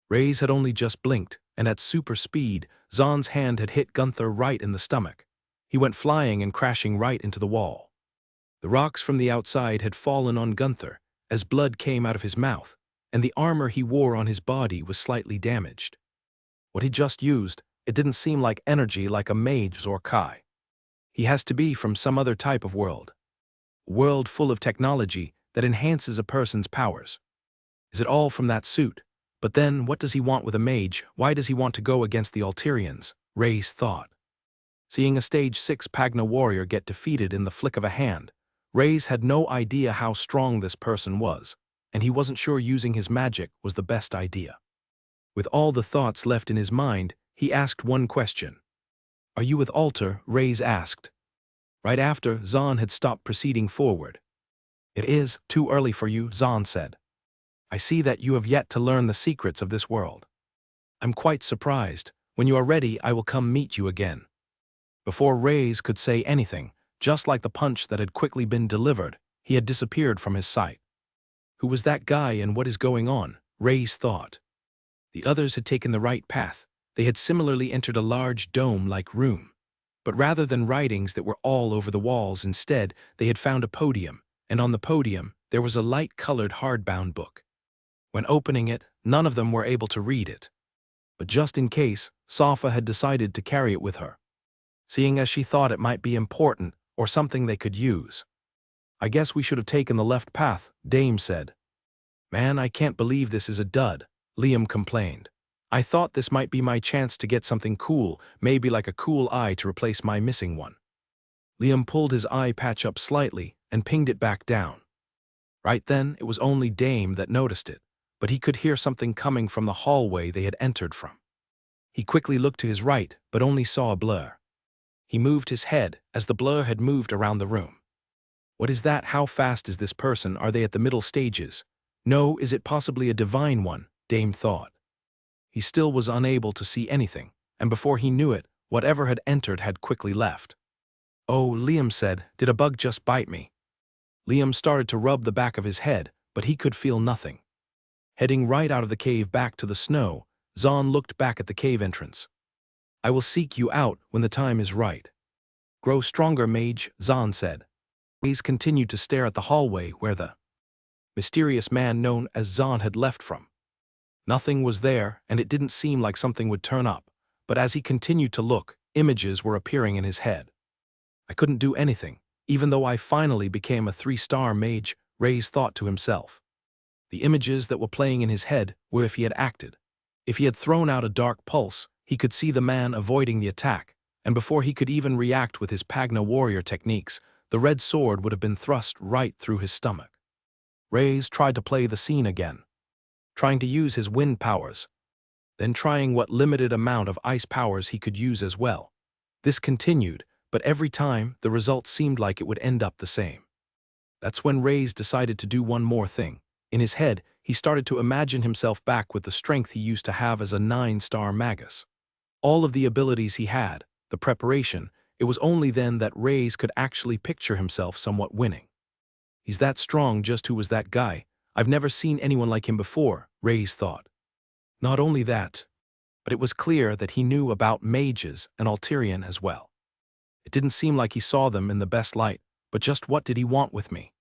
Ray's had only just blinked, and at super speed, Zon's hand had hit Gunther right in the stomach. He went flying and crashing right into the wall. The rocks from the outside had fallen on Gunther, as blood came out of his mouth, and the armor he wore on his body was slightly damaged. What he just used, it didn't seem like energy like a mage or Kai. He has to be from some other type of world. A world full of technology that enhances a person's powers. Is it all from that suit? But then, what does he want with a mage? Why does he want to go against the Altarians? Ray's thought. Seeing a stage 6 Pagna warrior get defeated in the flick of a hand, Reyes had no idea how strong this person was, and he wasn't sure using his magic was the best idea. With all the thoughts left in his mind, he asked one question. "Are you with Alter?" Reyes asked. Right after, Zahn had stopped proceeding forward. "It is too early for you," Zahn said. "I see that you have yet to learn the secrets of this world. I'm quite surprised. When you are ready, I will come meet you again." Before Reyes could say anything, just like the punch that had quickly been delivered, he had disappeared from his sight. Who was that guy and what is going on? Reyes thought. The others had taken the right path. They had similarly entered a large dome-like room. But rather than writings that were all over the walls, instead, they had found a podium, and on the podium, there was a light-colored hardbound book. When opening it, none of them were able to read it. But just in case, Safa had decided to carry it with her, seeing as she thought it might be important or something they could use. "I guess we should have taken the left path," Dame said. "Man, I can't believe this is a dud," Liam complained. "I thought this might be my chance to get something cool, maybe like a cool eye to replace my missing one." Liam pulled his eye patch up slightly and pinged it back down. Right then, it was only Dame that noticed it, but he could hear something coming from the hallway they had entered from. He quickly looked to his right, but only saw a blur. He moved his head as the blur had moved around the room. What is that? How fast is this person? Are they at the middle stages? No, is it possibly a divine one? Dame thought. He still was unable to see anything, and before he knew it, whatever had entered had quickly left. "Oh," Liam said, "did a bug just bite me?" Liam started to rub the back of his head, but he could feel nothing. Heading right out of the cave back to the snow, Zahn looked back at the cave entrance. "I will seek you out when the time is right." "Grow stronger, Mage," Zahn said. Reyes continued to stare at the hallway where the mysterious man known as Zahn had left from. Nothing was there, and it didn't seem like something would turn up, but as he continued to look, images were appearing in his head. "I couldn't do anything, even though I finally became a 3-star mage," Reyes thought to himself. The images that were playing in his head were if he had acted. If he had thrown out a dark pulse, he could see the man avoiding the attack, and before he could even react with his Pagna warrior techniques, the red sword would have been thrust right through his stomach. Reyes tried to play the scene again, trying to use his wind powers, then trying what limited amount of ice powers he could use as well. This continued, but every time, the result seemed like it would end up the same. That's when Reyes decided to do one more thing. In his head, he started to imagine himself back with the strength he used to have as a 9-star magus. All of the abilities he had, the preparation, it was only then that Reyes could actually picture himself somewhat winning. "He's that strong, just who was that guy? I've never seen anyone like him before," Reyes thought. Not only that, but it was clear that he knew about mages and Alterian as well. It didn't seem like he saw them in the best light, but just what did he want with me?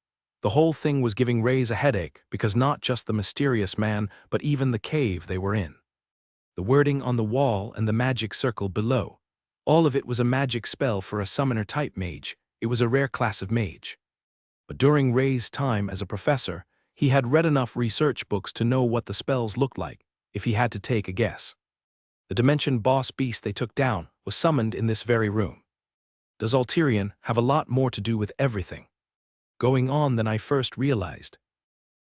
The whole thing was giving Reyes a headache because not just the mysterious man, but even the cave they were in. The wording on the wall and the magic circle below. All of it was a magic spell for a summoner-type mage. It was a rare class of mage. But during Reyes' time as a professor, he had read enough research books to know what the spells looked like, if he had to take a guess. The dimension boss beast they took down was summoned in this very room. Does Alterian have a lot more to do with everything going on than I first realized?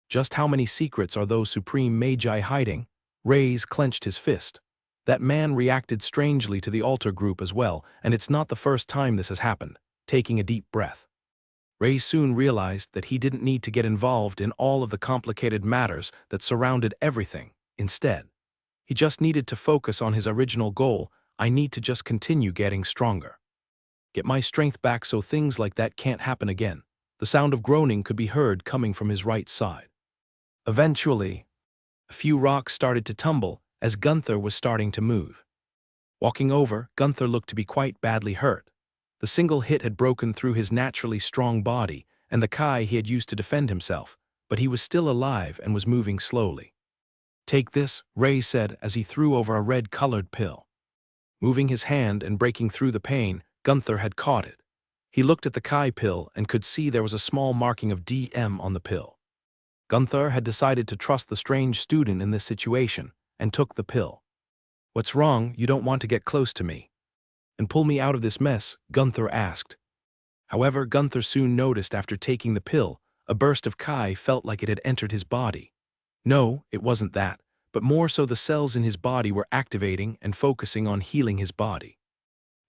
Just how many secrets are those supreme magi hiding? Reyes clenched his fist. That man reacted strangely to the altar group as well, and it's not the first time this has happened. Taking a deep breath, Reyes soon realized that he didn't need to get involved in all of the complicated matters that surrounded everything. Instead, he just needed to focus on his original goal. "I need to just continue getting stronger. Get my strength back so things like that can't happen again." The sound of groaning could be heard coming from his right side. Eventually, a few rocks started to tumble as Gunther was starting to move. Walking over, Gunther looked to be quite badly hurt. The single hit had broken through his naturally strong body and the Kai he had used to defend himself, but he was still alive and was moving slowly. "Take this," Rey said as he threw over a red-colored pill. Moving his hand and breaking through the pain, Gunther had caught it. He looked at the Kai pill and could see there was a small marking of DM on the pill. Gunther had decided to trust the strange student in this situation and took the pill. "What's wrong? You don't want to get close to me and pull me out of this mess?" Gunther asked. However, Gunther soon noticed after taking the pill, a burst of Kai felt like it had entered his body. No, it wasn't that, but more so the cells in his body were activating and focusing on healing his body.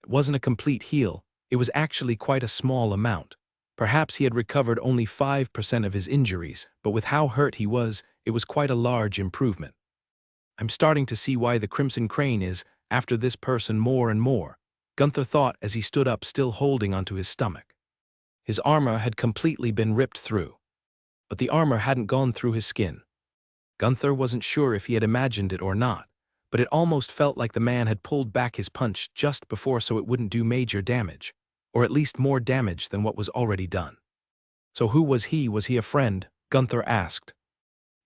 It wasn't a complete heal, it was actually quite a small amount. Perhaps he had recovered only 5% of his injuries, but with how hurt he was, it was quite a large improvement. I'm starting to see why the Crimson Crane is after this person more and more, Gunther thought as he stood up still holding onto his stomach. His armor had completely been ripped through. But the armor hadn't gone through his skin. Gunther wasn't sure if he had imagined it or not, but it almost felt like the man had pulled back his punch just before so it wouldn't do major damage, or at least more damage than what was already done. So who was he? Was he a friend? Gunther asked.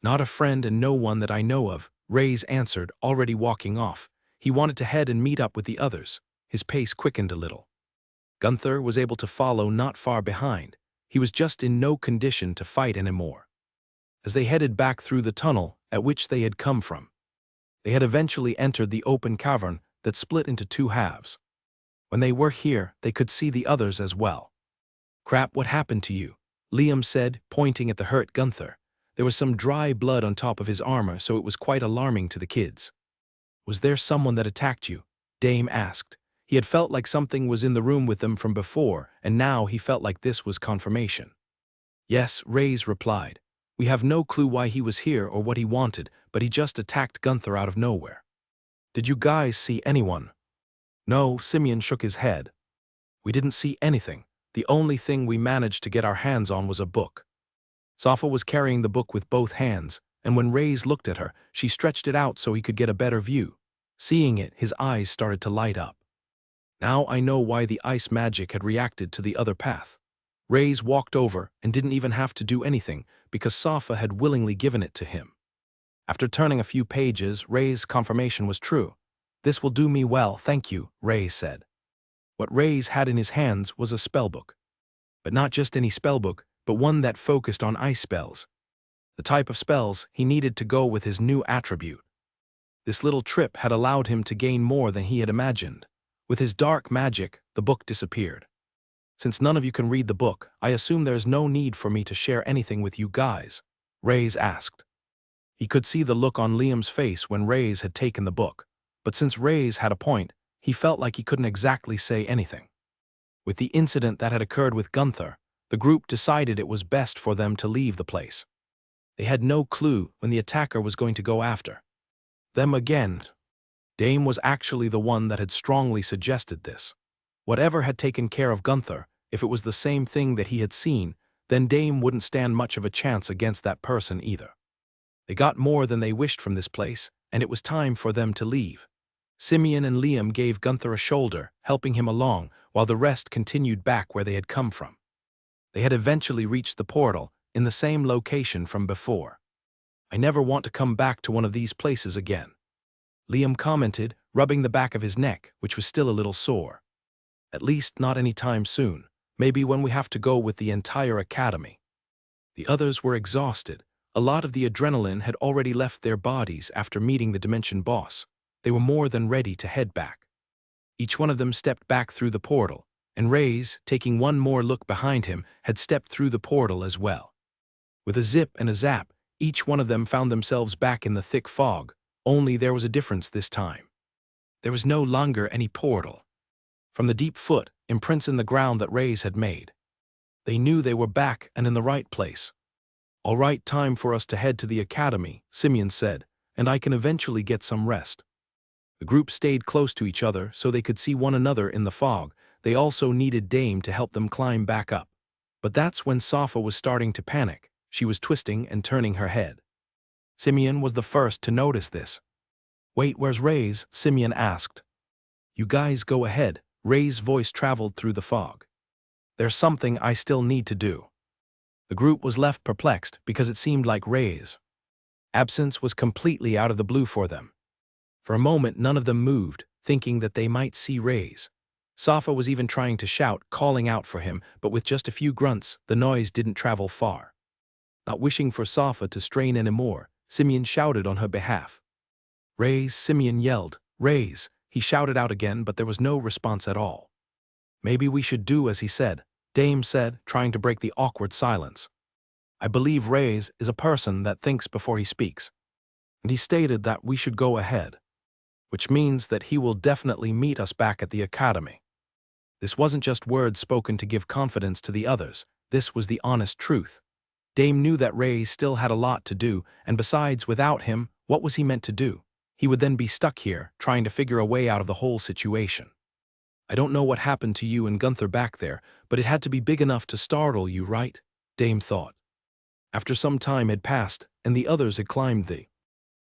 Not a friend and no one that I know of, Reyes answered, already walking off. He wanted to head and meet up with the others. His pace quickened a little. Gunther was able to follow not far behind. He was just in no condition to fight anymore. As they headed back through the tunnel at which they had come from, they had eventually entered the open cavern that split into two halves. When they were here, they could see the others as well. Crap, what happened to you? Liam said, pointing at the hurt Gunther. There was some dry blood on top of his armor, so it was quite alarming to the kids. Was there someone that attacked you? Dame asked. He had felt like something was in the room with them from before, and now he felt like this was confirmation. Yes, Reyes replied. We have no clue why he was here or what he wanted, but he just attacked Gunther out of nowhere. Did you guys see anyone? No, Simeon shook his head. We didn't see anything. The only thing we managed to get our hands on was a book. Safa was carrying the book with both hands, and when Reyes looked at her, she stretched it out so he could get a better view. Seeing it, his eyes started to light up. Now I know why the ice magic had reacted to the other path. Reyes walked over and didn't even have to do anything because Safa had willingly given it to him. After turning a few pages, Reyes' confirmation was true. This will do me well, thank you, Reyes said. What Reyes had in his hands was a spellbook. But not just any spellbook, but one that focused on ice spells. The type of spells he needed to go with his new attribute. This little trip had allowed him to gain more than he had imagined. With his dark magic, the book disappeared. Since none of you can read the book, I assume there's no need for me to share anything with you guys, Reyes asked. He could see the look on Liam's face when Reyes had taken the book, but since Reyes had a point, he felt like he couldn't exactly say anything. With the incident that had occurred with Gunther, the group decided it was best for them to leave the place. They had no clue when the attacker was going to go after them again. Dame was actually the one that had strongly suggested this. Whatever had taken care of Gunther, if it was the same thing that he had seen, then Dame wouldn't stand much of a chance against that person either. They got more than they wished from this place, and it was time for them to leave. Simeon and Liam gave Gunther a shoulder, helping him along, while the rest continued back where they had come from. They had eventually reached the portal, in the same location from before. I never want to come back to one of these places again, Liam commented, rubbing the back of his neck, which was still a little sore. At least not any time soon, maybe when we have to go with the entire academy. The others were exhausted. A lot of the adrenaline had already left their bodies after meeting the Dimension boss. They were more than ready to head back. Each one of them stepped back through the portal, and Reyes, taking one more look behind him, had stepped through the portal as well. With a zip and a zap, each one of them found themselves back in the thick fog, only there was a difference this time. There was no longer any portal. From the deep foot imprints in the ground that Reyes had made, they knew they were back and in the right place. All right, time for us to head to the academy, Simeon said, and I can eventually get some rest. The group stayed close to each other so they could see one another in the fog. They also needed Dame to help them climb back up. But that's when Safa was starting to panic. She was twisting and turning her head. Simeon was the first to notice this. Wait, where's Reyes? Simeon asked. You guys go ahead. Reyes' voice traveled through the fog. There's something I still need to do. The group was left perplexed because it seemed like Reyes' absence was completely out of the blue for them. For a moment, none of them moved, thinking that they might see Reyes. Safa was even trying to shout, calling out for him, but with just a few grunts, the noise didn't travel far. Not wishing for Safa to strain anymore, Simeon shouted on her behalf. Reyes, Simeon yelled. Reyes, he shouted out again, but there was no response at all. Maybe we should do as he said, Dame said, trying to break the awkward silence. I believe Reyes is a person that thinks before he speaks, and he stated that we should go ahead, which means that he will definitely meet us back at the academy. This wasn't just words spoken to give confidence to the others, this was the honest truth. Dame knew that Reyes still had a lot to do, and besides, without him, what was he meant to do? He would then be stuck here, trying to figure a way out of the whole situation. I don't know what happened to you and Gunther back there, but it had to be big enough to startle you, right? Dame thought. After some time had passed, and the others had climbed the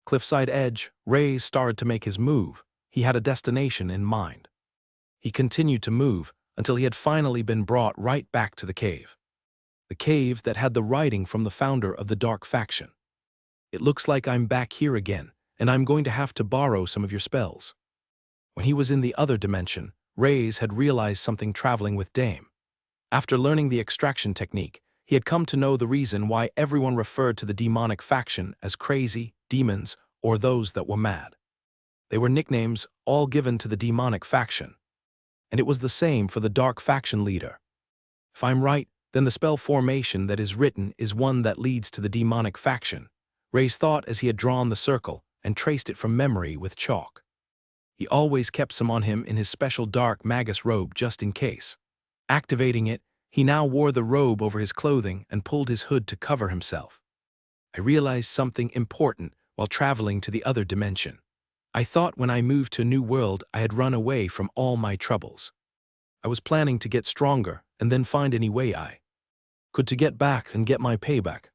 cliffside edge, Reyes started to make his move. He had a destination in mind. He continued to move until he had finally been brought right back to the cave. The cave that had the writing from the founder of the Dark Faction. It looks like I'm back here again, and I'm going to have to borrow some of your spells. When he was in the other dimension, Reyes had realized something traveling with Dame. After learning the extraction technique, he had come to know the reason why everyone referred to the demonic faction as crazy, demons, or those that were mad. They were nicknames all given to the demonic faction. And it was the same for the Dark Faction leader. If I'm right, then the spell formation that is written is one that leads to the demonic faction, Reyes thought as he had drawn the circle and traced it from memory with chalk. He always kept some on him in his special dark magus robe just in case. Activating it, he now wore the robe over his clothing and pulled his hood to cover himself. I realized something important while traveling to the other dimension. I thought when I moved to a new world I had run away from all my troubles. I was planning to get stronger and then find any way I could to get back and get my payback.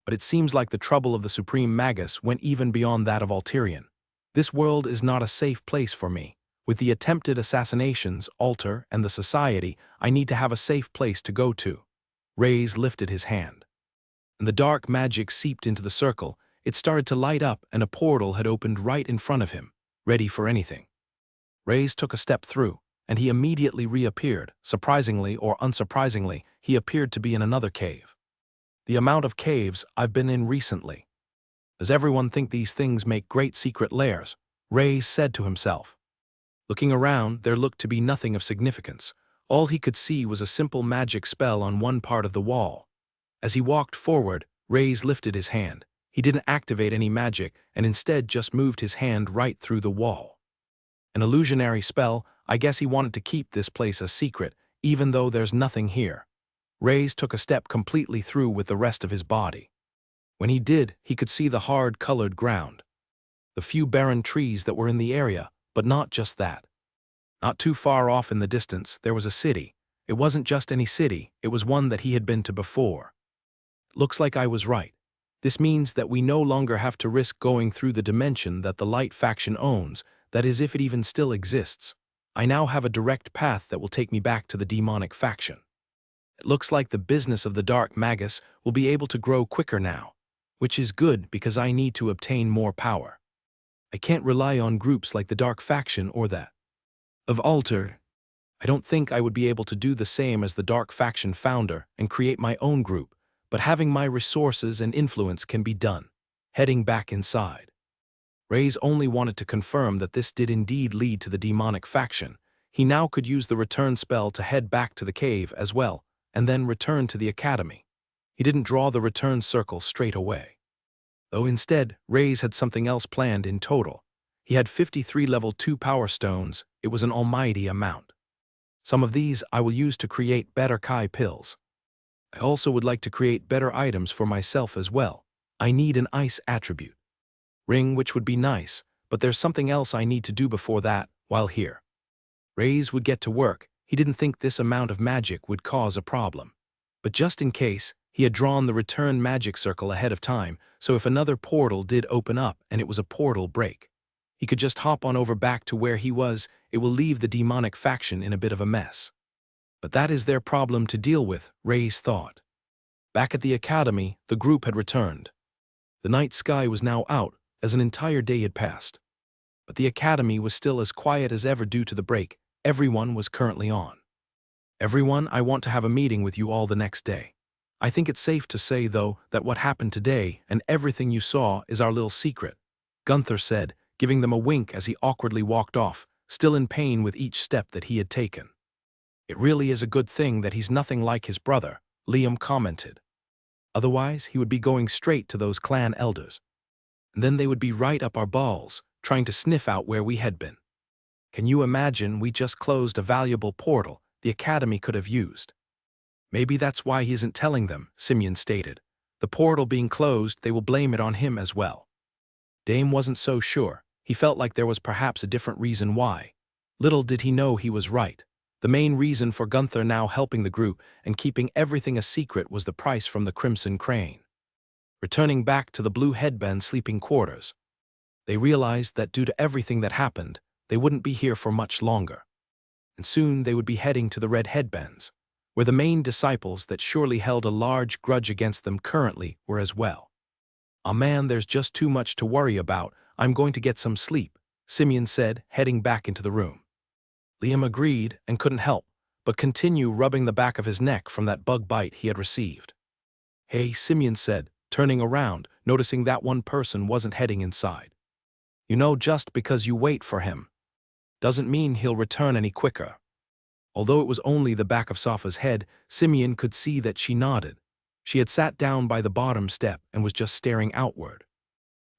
But it seems like the trouble of the Supreme Magus went even beyond that of Alterian. This world is not a safe place for me. With the attempted assassinations, Alter, and the Society, I need to have a safe place to go to. Reyes lifted his hand. And the dark magic seeped into the circle. It started to light up and a portal had opened right in front of him, ready for anything. Reyes took a step through, and he immediately reappeared. Surprisingly or unsurprisingly, he appeared to be in another cave. The amount of caves I've been in recently. Does everyone think these things make great secret lairs? Reyes said to himself. Looking around, there looked to be nothing of significance. All he could see was a simple magic spell on one part of the wall. As he walked forward, Reyes lifted his hand. He didn't activate any magic and instead just moved his hand right through the wall. An illusionary spell. I guess he wanted to keep this place a secret, even though there's nothing here. Reyes took a step completely through with the rest of his body. When he did, he could see the hard-colored ground. The few barren trees that were in the area, but not just that. Not too far off in the distance, there was a city. It wasn't just any city, it was one that he had been to before. Looks like I was right. This means that we no longer have to risk going through the dimension that the Light Faction owns, that is if it even still exists. I now have a direct path that will take me back to the demonic faction. It looks like the business of the Dark Magus will be able to grow quicker now, which is good because I need to obtain more power. I can't rely on groups like the Dark Faction or that of Alter. I don't think I would be able to do the same as the Dark Faction founder and create my own group, but having my resources and influence can be done. Heading back inside. Reyes only wanted to confirm that this did indeed lead to the demonic faction. He now could use the return spell to head back to the cave as well, and then return to the academy. He didn't draw the return circle straight away. Though instead, Reyes had something else planned in total. He had 53 level 2 power stones. It was an almighty amount. Some of these I will use to create better Kai pills. I also would like to create better items for myself as well. I need an ice attribute. Ring, which would be nice, but there's something else I need to do before that, while here. Reyes would get to work. He didn't think this amount of magic would cause a problem. But just in case, he had drawn the return magic circle ahead of time, so if another portal did open up and it was a portal break, he could just hop on over back to where he was. It will leave the demonic faction in a bit of a mess. But that is their problem to deal with, Reyes thought. Back at the academy, the group had returned. The night sky was now out, as an entire day had passed. But the academy was still as quiet as ever due to the break. Everyone was currently on. Everyone, I want to have a meeting with you all the next day. I think it's safe to say, though, that what happened today and everything you saw is our little secret, Gunther said, giving them a wink as he awkwardly walked off, still in pain with each step that he had taken. It really is a good thing that he's nothing like his brother, Liam commented. Otherwise, he would be going straight to those clan elders. And then they would be right up our balls, trying to sniff out where we had been. Can you imagine we just closed a valuable portal the Academy could have used? Maybe that's why he isn't telling them, Simeon stated. The portal being closed, they will blame it on him as well. Dame wasn't so sure. He felt like there was perhaps a different reason why. Little did he know he was right. The main reason for Gunther now helping the group and keeping everything a secret was the price from the Crimson Crane. Returning back to the Blue Headband sleeping quarters, they realized that due to everything that happened, they wouldn't be here for much longer. And soon they would be heading to the Red Headbands, where the main disciples that surely held a large grudge against them currently were as well. "Ah man, there's just too much to worry about. I'm going to get some sleep," Simeon said, heading back into the room. Liam agreed and couldn't help but continue rubbing the back of his neck from that bug bite he had received. "Hey," Simeon said, turning around, noticing that one person wasn't heading inside. "You know, just because you wait for him doesn't mean he'll return any quicker." Although it was only the back of Safa's head, Simeon could see that she nodded. She had sat down by the bottom step and was just staring outward.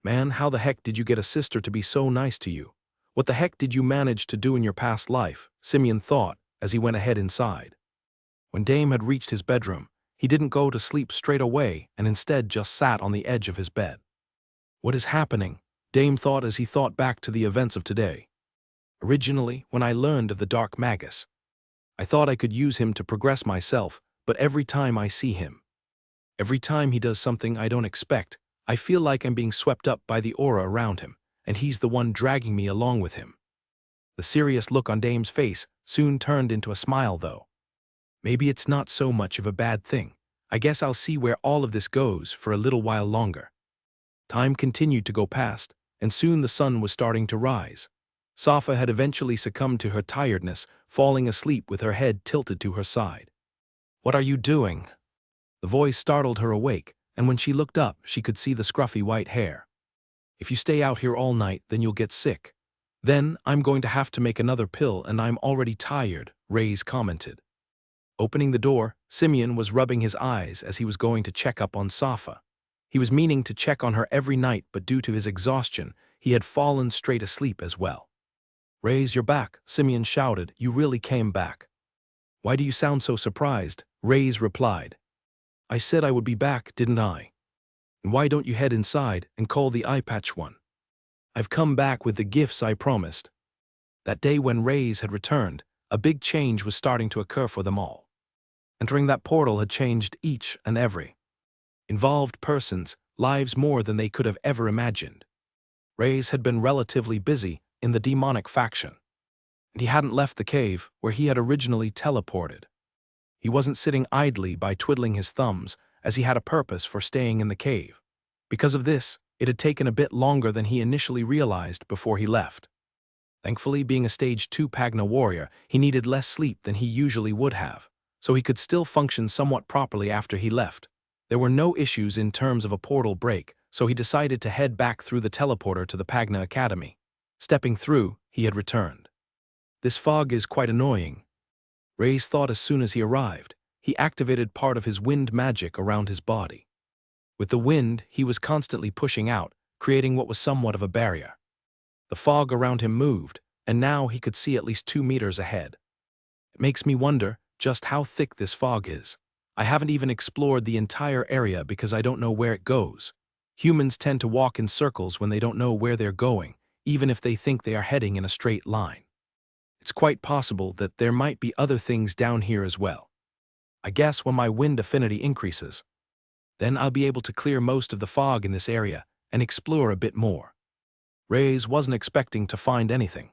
"Man, how the heck did you get a sister to be so nice to you? What the heck did you manage to do in your past life?" Simeon thought as he went ahead inside. When Dame had reached his bedroom, he didn't go to sleep straight away and instead just sat on the edge of his bed. "What is happening?" Dame thought as he thought back to the events of today. "Originally, when I learned of the Dark Magus, I thought I could use him to progress myself, but every time I see him, every time he does something I don't expect, I feel like I'm being swept up by the aura around him, and he's the one dragging me along with him." The serious look on Dame's face soon turned into a smile though. "Maybe it's not so much of a bad thing. I guess I'll see where all of this goes for a little while longer." Time continued to go past, and soon the sun was starting to rise. Safa had eventually succumbed to her tiredness, falling asleep with her head tilted to her side. "What are you doing?" The voice startled her awake, and when she looked up, she could see the scruffy white hair. "If you stay out here all night, then you'll get sick. Then I'm going to have to make another pill and I'm already tired," Reyes commented. Opening the door, Simeon was rubbing his eyes as he was going to check up on Safa. He was meaning to check on her every night, but due to his exhaustion, he had fallen straight asleep as well. "Reyes, you're back," Simeon shouted. "You really came back." "Why do you sound so surprised?" Reyes replied. "I said I would be back, didn't I? And why don't you head inside and call the eye patch one? I've come back with the gifts I promised." That day when Reyes had returned, a big change was starting to occur for them all. Entering that portal had changed each and every involved person's lives more than they could have ever imagined. Reyes had been relatively busy in the demonic faction, and he hadn't left the cave where he had originally teleported. He wasn't sitting idly by twiddling his thumbs, as he had a purpose for staying in the cave. Because of this, it had taken a bit longer than he initially realized before he left. Thankfully, being a Stage 2 Pagna warrior, he needed less sleep than he usually would have, so he could still function somewhat properly after he left. There were no issues in terms of a portal break, so he decided to head back through the teleporter to the Pagna Academy. Stepping through, he had returned. "This fog is quite annoying," Reyes thought as soon as he arrived. He activated part of his wind magic around his body. With the wind, he was constantly pushing out, creating what was somewhat of a barrier. The fog around him moved, and now he could see at least 2 meters ahead. "It makes me wonder just how thick this fog is. I haven't even explored the entire area because I don't know where it goes. Humans tend to walk in circles when they don't know where they're going, even if they think they are heading in a straight line. It's quite possible that there might be other things down here as well. I guess when my wind affinity increases, then I'll be able to clear most of the fog in this area and explore a bit more." Reyes wasn't expecting to find anything.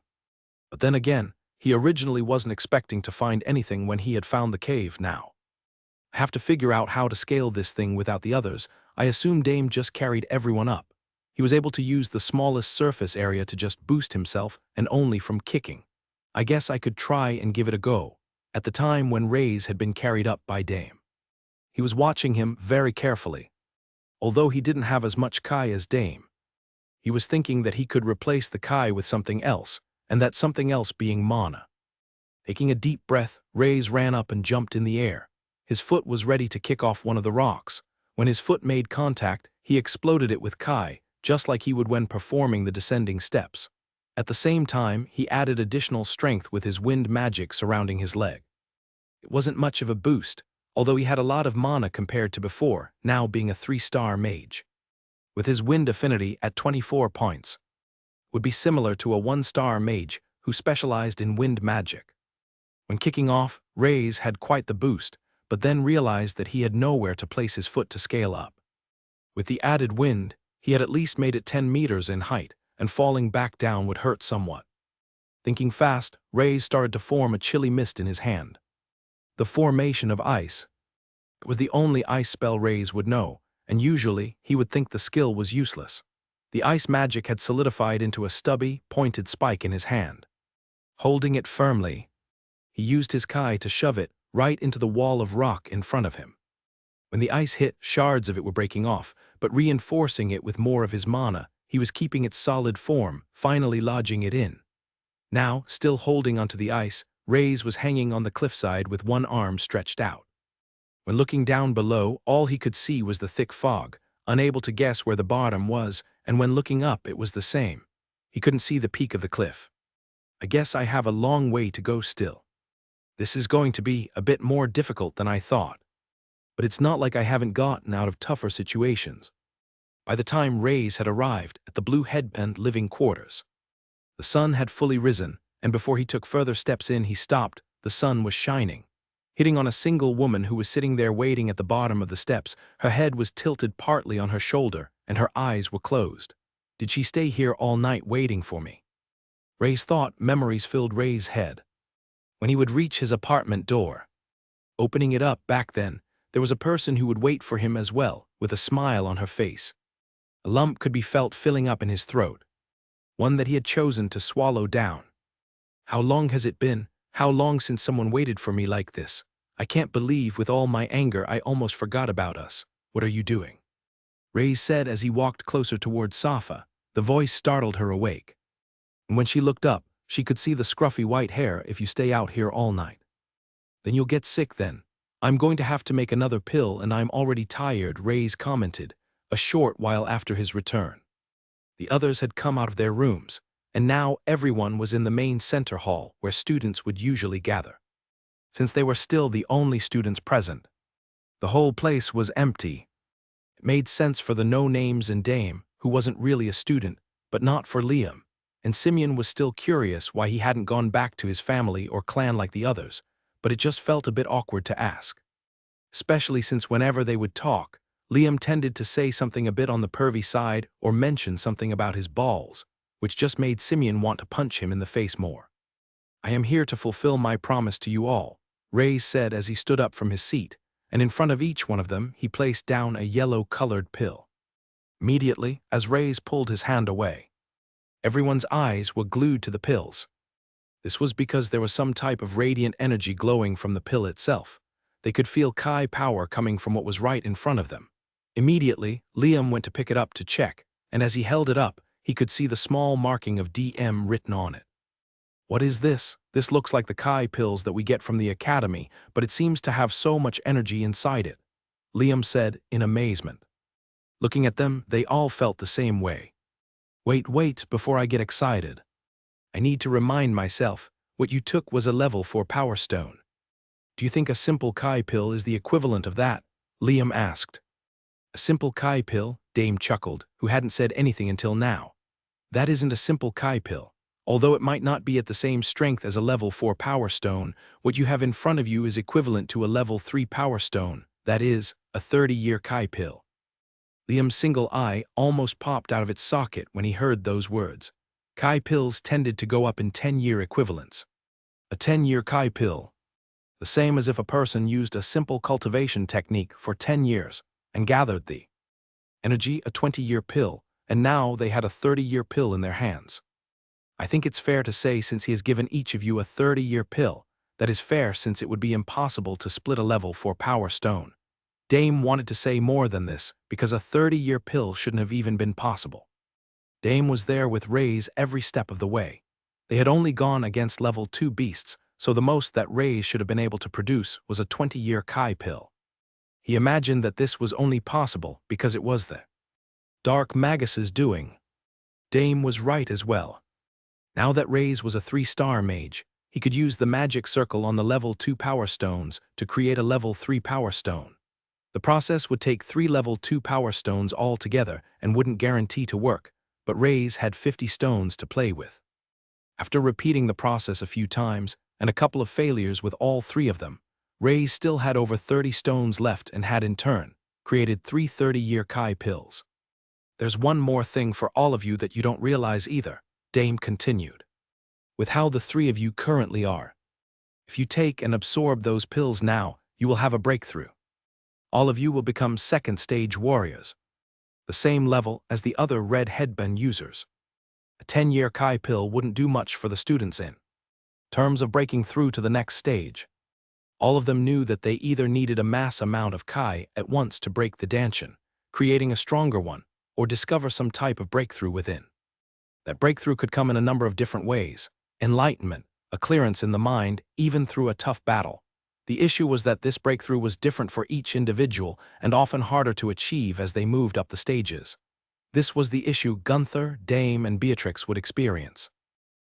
But then again, he originally wasn't expecting to find anything when he had found the cave now. "I have to figure out how to scale this thing without the others. I assume Dame just carried everyone up. He was able to use the smallest surface area to just boost himself and only from kicking. I guess I could try and give it a go." At the time when Reyes had been carried up by Dame, he was watching him very carefully. Although he didn't have as much Kai as Dame, he was thinking that he could replace the Kai with something else, and that something else being mana. Taking a deep breath, Reyes ran up and jumped in the air. His foot was ready to kick off one of the rocks. When his foot made contact, he exploded it with Kai, just like he would when performing the descending steps. At the same time, he added additional strength with his wind magic surrounding his leg. It wasn't much of a boost, although he had a lot of mana compared to before, now being a 3-star mage. With his wind affinity at 24 points, would be similar to a 1-star mage who specialized in wind magic. When kicking off, Reyes had quite the boost, but then realized that he had nowhere to place his foot to scale up. With the added wind, he had at least made it 10 meters in height, and falling back down would hurt somewhat. Thinking fast, Reyes started to form a chilly mist in his hand. The formation of ice. It was the only ice spell Reyes would know, and usually he would think the skill was useless. The ice magic had solidified into a stubby, pointed spike in his hand. Holding it firmly, he used his Kai to shove it right into the wall of rock in front of him. When the ice hit, shards of it were breaking off, but reinforcing it with more of his mana, he was keeping its solid form, finally lodging it in. Now, still holding onto the ice, Reyes was hanging on the cliffside with one arm stretched out. When looking down below, all he could see was the thick fog, unable to guess where the bottom was, and when looking up it was the same. He couldn't see the peak of the cliff. I guess I have a long way to go still. This is going to be a bit more difficult than I thought. But it's not like I haven't gotten out of tougher situations. By the time Reyes had arrived at the Blue Headband living quarters, the sun had fully risen, and before he took further steps in, he stopped. The sun was shining, hitting on a single woman who was sitting there waiting at the bottom of the steps. Her head was tilted partly on her shoulder, and her eyes were closed. Did she stay here all night waiting for me? Reyes thought. Memories filled Reyes' head. When he would reach his apartment door, opening it up back then, there was a person who would wait for him as well, with a smile on her face. A lump could be felt filling up in his throat, one that he had chosen to swallow down. How long has it been? How long since someone waited for me like this? I can't believe with all my anger I almost forgot about us. What are you doing? Reyes said as he walked closer toward Safa. The voice startled her awake. And when she looked up, she could see the scruffy white hair. If you stay out here all night, then you'll get sick then. I'm going to have to make another pill and I'm already tired, Reyes commented, a short while after his return. The others had come out of their rooms, and now everyone was in the main center hall where students would usually gather. Since they were still the only students present, the whole place was empty. It made sense for the no-names and Dame, who wasn't really a student, but not for Liam, and Simeon was still curious why he hadn't gone back to his family or clan like the others, but it just felt a bit awkward to ask. Especially since whenever they would talk, Liam tended to say something a bit on the pervy side or mention something about his balls, which just made Simeon want to punch him in the face more. I am here to fulfill my promise to you all, Reyes said as he stood up from his seat, and in front of each one of them he placed down a yellow-colored pill. Immediately, as Reyes pulled his hand away, everyone's eyes were glued to the pills. This was because there was some type of radiant energy glowing from the pill itself. They could feel Kai power coming from what was right in front of them. Immediately, Liam went to pick it up to check, and as he held it up, he could see the small marking of DM written on it. What is this? This looks like the Kai pills that we get from the academy, but it seems to have so much energy inside it, Liam said in amazement. Looking at them, they all felt the same way. Wait, before I get excited. I need to remind myself, what you took was a level 4 power stone. Do you think a simple Kai pill is the equivalent of that? Liam asked. A simple Kai pill, Dame chuckled, who hadn't said anything until now. That isn't a simple Kai pill. Although it might not be at the same strength as a level 4 power stone, what you have in front of you is equivalent to a level 3 power stone, that is, a 30-year Kai pill. Liam's single eye almost popped out of its socket when he heard those words. Kai pills tended to go up in 10-year equivalents. A 10-year Kai pill. The same as if a person used a simple cultivation technique for 10 years and gathered the energy, a 20-year pill, and now they had a 30-year pill in their hands. I think it's fair to say since he has given each of you a 30-year pill, that is fair since it would be impossible to split a level 4 power stone. Dame wanted to say more than this because a 30-year pill shouldn't have even been possible. Dame was there with Reyes every step of the way. They had only gone against level 2 beasts, so the most that Reyes should have been able to produce was a 20-year Kai pill. He imagined that this was only possible because it was the Dark Magus's doing. Dame was right as well. Now that Reyes was a 3-star mage, he could use the magic circle on the level 2 power stones to create a level 3 power stone. The process would take 3 level 2 power stones all together and wouldn't guarantee to work, but Reyes had 50 stones to play with. After repeating the process a few times and a couple of failures with all 3 of them, Reyes still had over 30 stones left and had in turn created 3 30-year Kai pills. There's one more thing for all of you that you don't realize either, Dame continued. With how the 3 of you currently are, if you take and absorb those pills now, you will have a breakthrough. All of you will become 2nd stage warriors, the same level as the other red headband users. A 10-year Kai pill wouldn't do much for the students in terms of breaking through to the next stage. All of them knew that they either needed a mass amount of Kai at once to break the Danshan, creating a stronger one, or discover some type of breakthrough within. That breakthrough could come in a number of different ways: enlightenment, a clearance in the mind, even through a tough battle. The issue was that this breakthrough was different for each individual and often harder to achieve as they moved up the stages. This was the issue Gunther, Dame, and Beatrix would experience.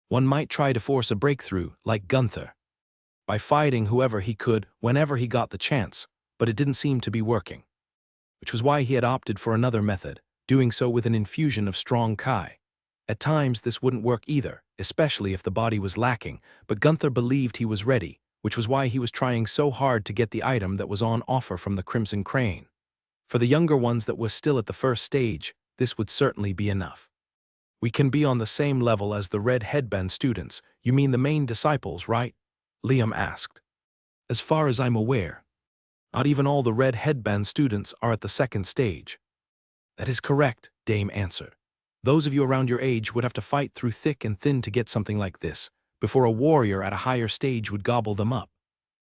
One might try to force a breakthrough, like Gunther, by fighting whoever he could whenever he got the chance, but it didn't seem to be working. Which was why he had opted for another method, doing so with an infusion of strong Kai. At times this wouldn't work either, especially if the body was lacking, but Gunther believed he was ready, which was why he was trying so hard to get the item that was on offer from the Crimson Crane. For the younger ones that were still at the 1st stage, this would certainly be enough. We can be on the same level as the red headband students. You mean the main disciples, right? Liam asked. As far as I'm aware, not even all the red headband students are at the 2nd stage. That is correct, Dame answered. Those of you around your age would have to fight through thick and thin to get something like this, before a warrior at a higher stage would gobble them up.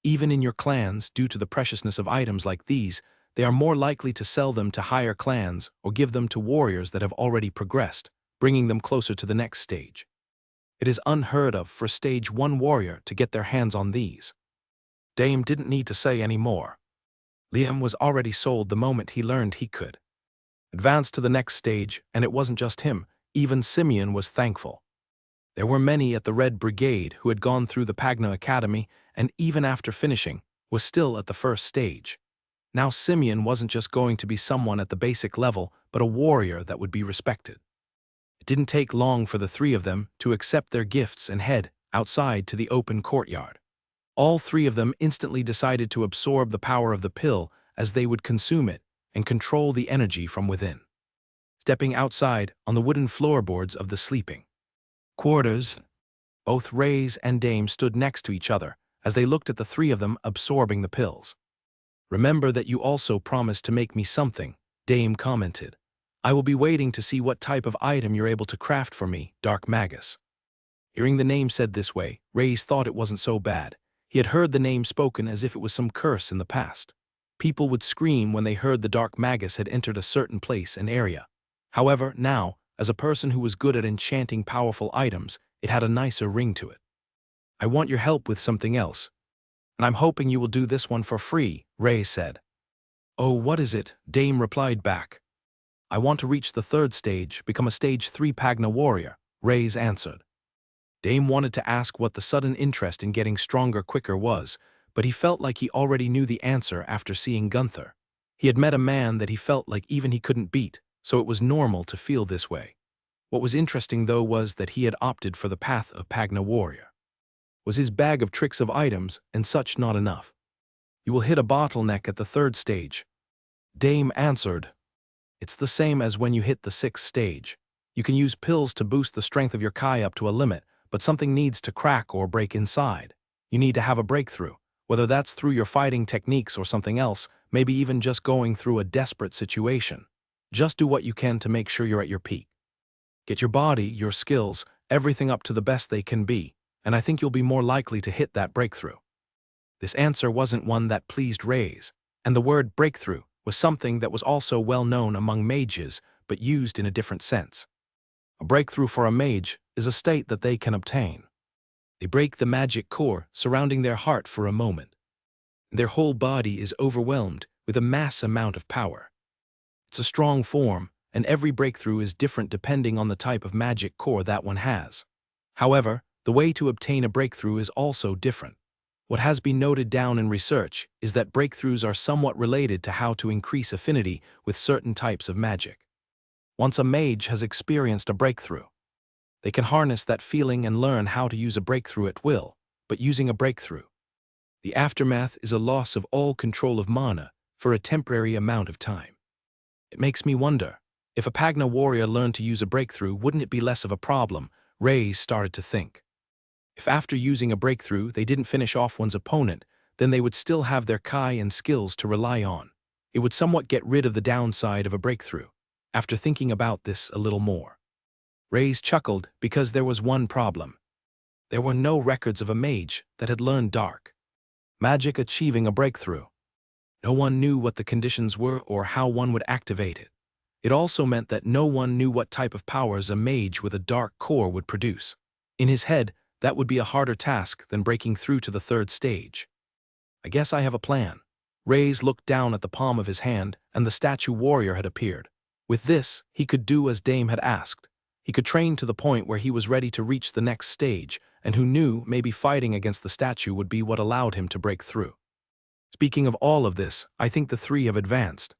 Even in your clans, due to the preciousness of items like these, they are more likely to sell them to higher clans or give them to warriors that have already progressed, bringing them closer to the next stage. It is unheard of for stage 1 warrior to get their hands on these. Dame didn't need to say any more. Liam was already sold the moment he learned he could advance to the next stage, and it wasn't just him, even Simeon was thankful. There were many at the Red Brigade who had gone through the Pagna Academy and even after finishing, was still at the 1st stage. Now Simeon wasn't just going to be someone at the basic level, but a warrior that would be respected. It didn't take long for the 3 of them to accept their gifts and head outside to the open courtyard. All 3 of them instantly decided to absorb the power of the pill as they would consume it and control the energy from within. Stepping outside on the wooden floorboards of the sleeping quarters, both Reyes and Dame stood next to each other as they looked at the 3 of them absorbing the pills. Remember that you also promised to make me something, Dame commented. I will be waiting to see what type of item you're able to craft for me, Dark Magus. Hearing the name said this way, Reyes thought it wasn't so bad. He had heard the name spoken as if it was some curse in the past. People would scream when they heard the Dark Magus had entered a certain place and area. However, now, as a person who was good at enchanting powerful items, it had a nicer ring to it. I want your help with something else, and I'm hoping you will do this one for free, Reyes said. Oh, what is it? Dame replied back. I want to reach the 3rd stage, become a stage 3 Pagna warrior, Reyes answered. Dame wanted to ask what the sudden interest in getting stronger quicker was, but he felt like he already knew the answer after seeing Gunther. He had met a man that he felt like even he couldn't beat, so it was normal to feel this way. What was interesting though was that he had opted for the path of Pagna warrior. Was his bag of tricks of items and such not enough? You will hit a bottleneck at the 3rd stage. Dame answered. It's the same as when you hit the 6th stage. You can use pills to boost the strength of your Kai up to a limit, but something needs to crack or break inside. You need to have a breakthrough, whether that's through your fighting techniques or something else, maybe even just going through a desperate situation. Just do what you can to make sure you're at your peak. Get your body, your skills, everything up to the best they can be, and I think you'll be more likely to hit that breakthrough. This answer wasn't one that pleased Reyes, and the word breakthrough was something that was also well known among mages, but used in a different sense. A breakthrough for a mage is a state that they can obtain. They break the magic core surrounding their heart for a moment. Their whole body is overwhelmed with a mass amount of power. It's a strong form, and every breakthrough is different depending on the type of magic core that one has. However, the way to obtain a breakthrough is also different. What has been noted down in research is that breakthroughs are somewhat related to how to increase affinity with certain types of magic. Once a mage has experienced a breakthrough, they can harness that feeling and learn how to use a breakthrough at will, but using a breakthrough. The aftermath is a loss of all control of mana for a temporary amount of time. It makes me wonder, if a Pagna warrior learned to use a breakthrough, wouldn't it be less of a problem? Reyes started to think. If after using a breakthrough they didn't finish off one's opponent, then they would still have their Kai and skills to rely on. It would somewhat get rid of the downside of a breakthrough. After thinking about this a little more, Reyes chuckled because there was one problem. There were no records of a mage that had learned dark magic achieving a breakthrough. No one knew what the conditions were or how one would activate it. It also meant that no one knew what type of powers a mage with a dark core would produce. In his head, that would be a harder task than breaking through to the third stage. I guess I have a plan. Reyes looked down at the palm of his hand, and the statue warrior had appeared. With this, he could do as Dame had asked. He could train to the point where he was ready to reach the next stage, and who knew maybe fighting against the statue would be what allowed him to break through. Speaking of all of this, I think the three have advanced.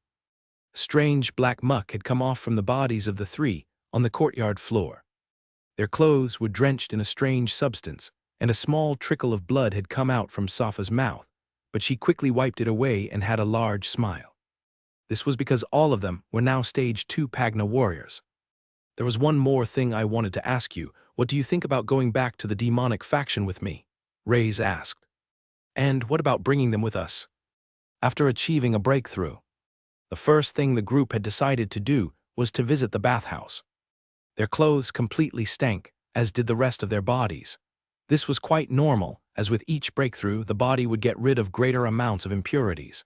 Strange black muck had come off from the bodies of the three on the courtyard floor. Their clothes were drenched in a strange substance, and a small trickle of blood had come out from Safa's mouth, but she quickly wiped it away and had a large smile. This was because all of them were now stage 2 Pagna warriors. There was one more thing I wanted to ask you. What do you think about going back to the demonic faction with me? Reyes asked. And what about bringing them with us? After achieving a breakthrough, the first thing the group had decided to do was to visit the bathhouse. Their clothes completely stank, as did the rest of their bodies. This was quite normal, as with each breakthrough the body would get rid of greater amounts of impurities.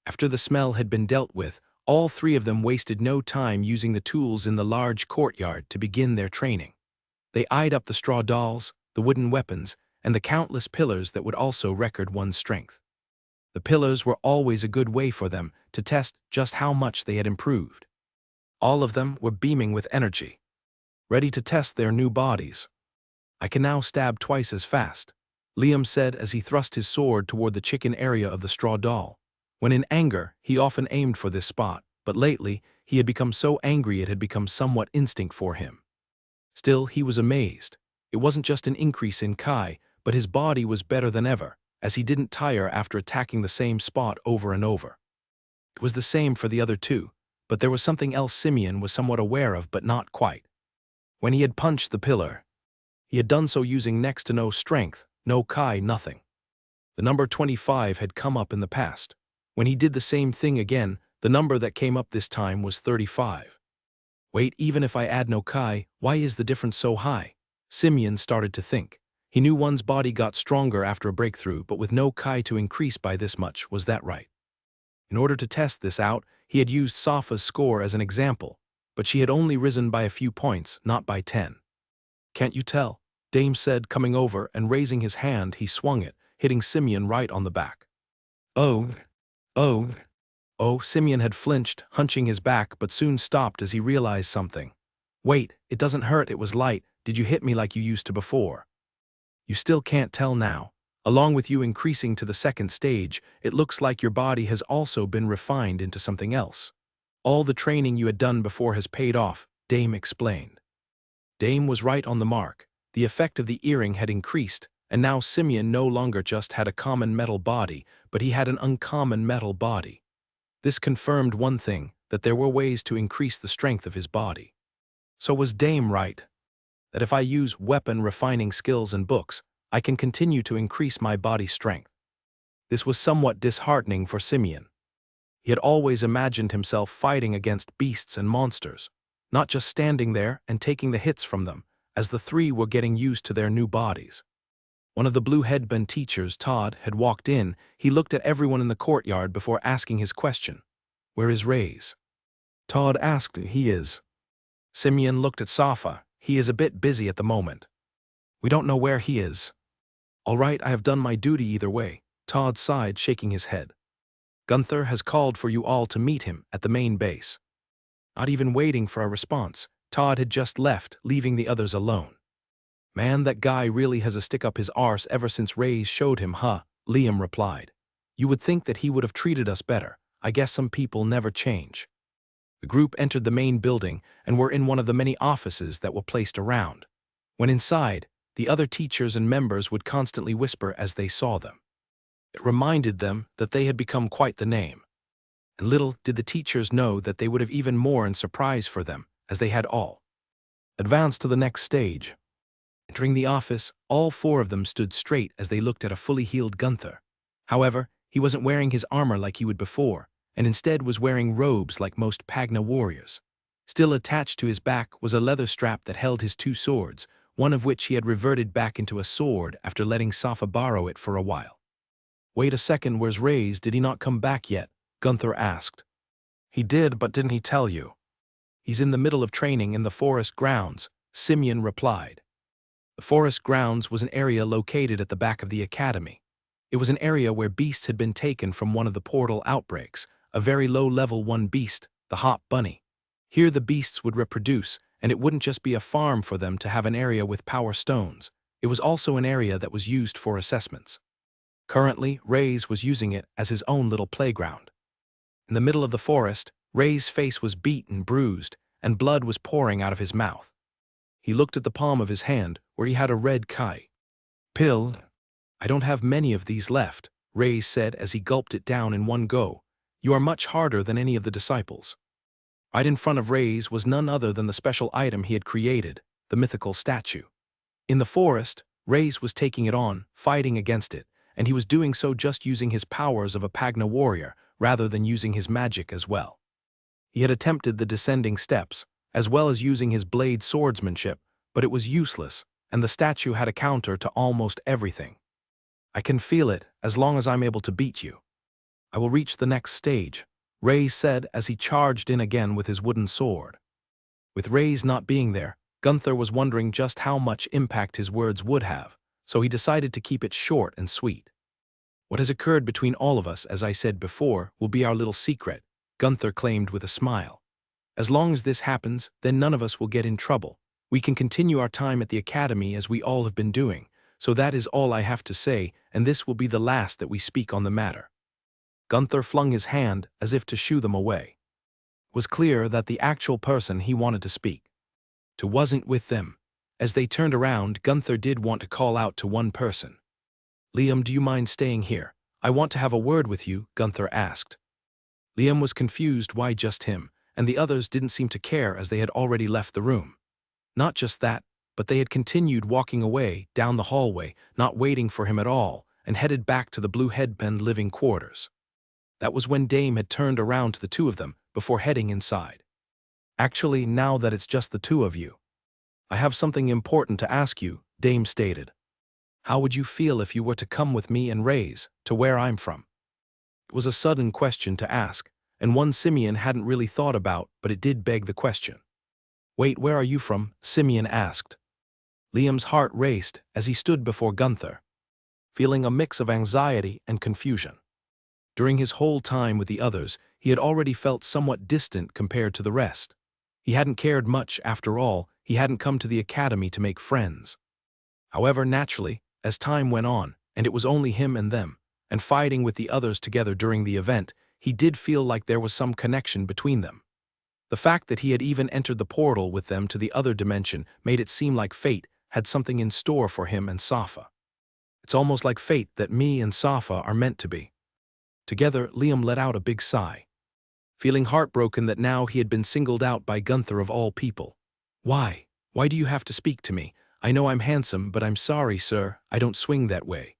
After the smell had been dealt with, all three of them wasted no time using the tools in the large courtyard to begin their training. They eyed up the straw dolls, the wooden weapons, and the countless pillars that would also record one's strength. The pillars were always a good way for them to test just how much they had improved. All of them were beaming with energy, ready to test their new bodies. I can now stab twice as fast, Liam said as he thrust his sword toward the chicken area of the straw doll. When in anger, he often aimed for this spot, but lately, he had become so angry it had become somewhat instinct for him. Still, he was amazed. It wasn't just an increase in Kai, but his body was better than ever, as he didn't tire after attacking the same spot over and over. It was the same for the other two, but there was something else Simeon was somewhat aware of but not quite. When he had punched the pillar, he had done so using next to no strength, no Kai, nothing. The number 25 had come up in the past. When he did the same thing again, the number that came up this time was 35. Wait, even if I add no Kai, why is the difference so high? Simeon started to think. He knew one's body got stronger after a breakthrough, but with no Kai to increase by this much, was that right? In order to test this out, he had used Safa's score as an example, but she had only risen by a few points, not by 10. Can't you tell? Dame said, coming over and raising his hand, he swung it, hitting Simeon right on the back. Oh, Simeon had flinched, hunching his back, but soon stopped as he realized something. Wait, it doesn't hurt, it was light. Did you hit me like you used to before? You still can't tell now. Along with you increasing to the second stage, it looks like your body has also been refined into something else. All the training you had done before has paid off, Dame explained. Dame was right on the mark. The effect of the earring had increased, and now Simeon no longer just had a common metal body, but he had an uncommon metal body. This confirmed one thing, that there were ways to increase the strength of his body. So was Dame right? That if I use weapon refining skills and books, I can continue to increase my body strength. This was somewhat disheartening for Simeon. He had always imagined himself fighting against beasts and monsters, not just standing there and taking the hits from them, as the three were getting used to their new bodies. One of the blue headband teachers, Todd, had walked in. He looked at everyone in the courtyard before asking his question. Where is Reyes? Todd asked. He is. Simeon looked at Safa. He is a bit busy at the moment. We don't know where he is. All right, I have done my duty either way, Todd sighed, shaking his head. Gunther has called for you all to meet him at the main base. Not even waiting for a response, Todd had just left, leaving the others alone. Man, that guy really has a stick up his arse ever since Reyes showed him, huh? Liam replied. You would think that he would have treated us better. I guess some people never change. The group entered the main building and were in one of the many offices that were placed around. When inside, the other teachers and members would constantly whisper as they saw them. It reminded them that they had become quite the name. And little did the teachers know that they would have even more in surprise for them, as they had all advanced to the next stage. Entering the office, all four of them stood straight as they looked at a fully healed Gunther. However, he wasn't wearing his armor like he would before, and instead was wearing robes like most Pagna warriors. Still attached to his back was a leather strap that held his two swords, one of which he had reverted back into a sword after letting Safa borrow it for a while. Wait a second, where's Reyes? Did he not come back yet? Gunther asked. He did, but didn't he tell you? He's in the middle of training in the forest grounds, Simeon replied. The forest grounds was an area located at the back of the academy. It was an area where beasts had been taken from one of the portal outbreaks, a very low-level one beast, the hot bunny. Here the beasts would reproduce, and it wouldn't just be a farm for them to have an area with power stones. It was also an area that was used for assessments. Currently, Reyes was using it as his own little playground. In the middle of the forest, Reyes' face was beat and bruised, and blood was pouring out of his mouth. He looked at the palm of his hand, where he had a red kai. Pill. I don't have many of these left, Reyes said as he gulped it down in one go. You are much harder than any of the disciples. Right in front of Reyes was none other than the special item he had created, the mythical statue. In the forest, Reyes was taking it on, fighting against it, and he was doing so just using his powers of a Pagna warrior, rather than using his magic as well. He had attempted the descending steps, as well as using his blade swordsmanship, but it was useless, and the statue had a counter to almost everything. I can feel it, as long as I'm able to beat you. I will reach the next stage, Reyes said as he charged in again with his wooden sword. With Reyes not being there, Gunther was wondering just how much impact his words would have, so he decided to keep it short and sweet. What has occurred between all of us, as I said before, will be our little secret, Gunther claimed with a smile. As long as this happens, then none of us will get in trouble. We can continue our time at the academy as we all have been doing, so that is all I have to say, and this will be the last that we speak on the matter. Gunther flung his hand as if to shoo them away. It was clear that the actual person he wanted to speak to wasn't with them. As they turned around, Gunther did want to call out to one person. Liam, do you mind staying here? I want to have a word with you, Gunther asked. Liam was confused why just him, and the others didn't seem to care as they had already left the room. Not just that, but they had continued walking away, down the hallway, not waiting for him at all, and headed back to the Blue Headband living quarters. That was when Dame had turned around to the two of them, before heading inside. Actually, now that it's just the two of you, I have something important to ask you, Dame stated. How would you feel if you were to come with me and Reyes, to where I'm from? It was a sudden question to ask, and one Simeon hadn't really thought about, but it did beg the question. Wait, where are you from? Simeon asked. Liam's heart raced as he stood before Gunther, feeling a mix of anxiety and confusion. During his whole time with the others, he had already felt somewhat distant compared to the rest. He hadn't cared much, after all, he hadn't come to the academy to make friends. However, naturally, as time went on, and it was only him and them, and fighting with the others together during the event, he did feel like there was some connection between them. The fact that he had even entered the portal with them to the other dimension made it seem like fate had something in store for him and Safa. It's almost like fate that me and Safa are meant to be. Together, Liam let out a big sigh, feeling heartbroken that now he had been singled out by Gunther of all people. Why? Why do you have to speak to me? I know I'm handsome, but I'm sorry, sir, I don't swing that way.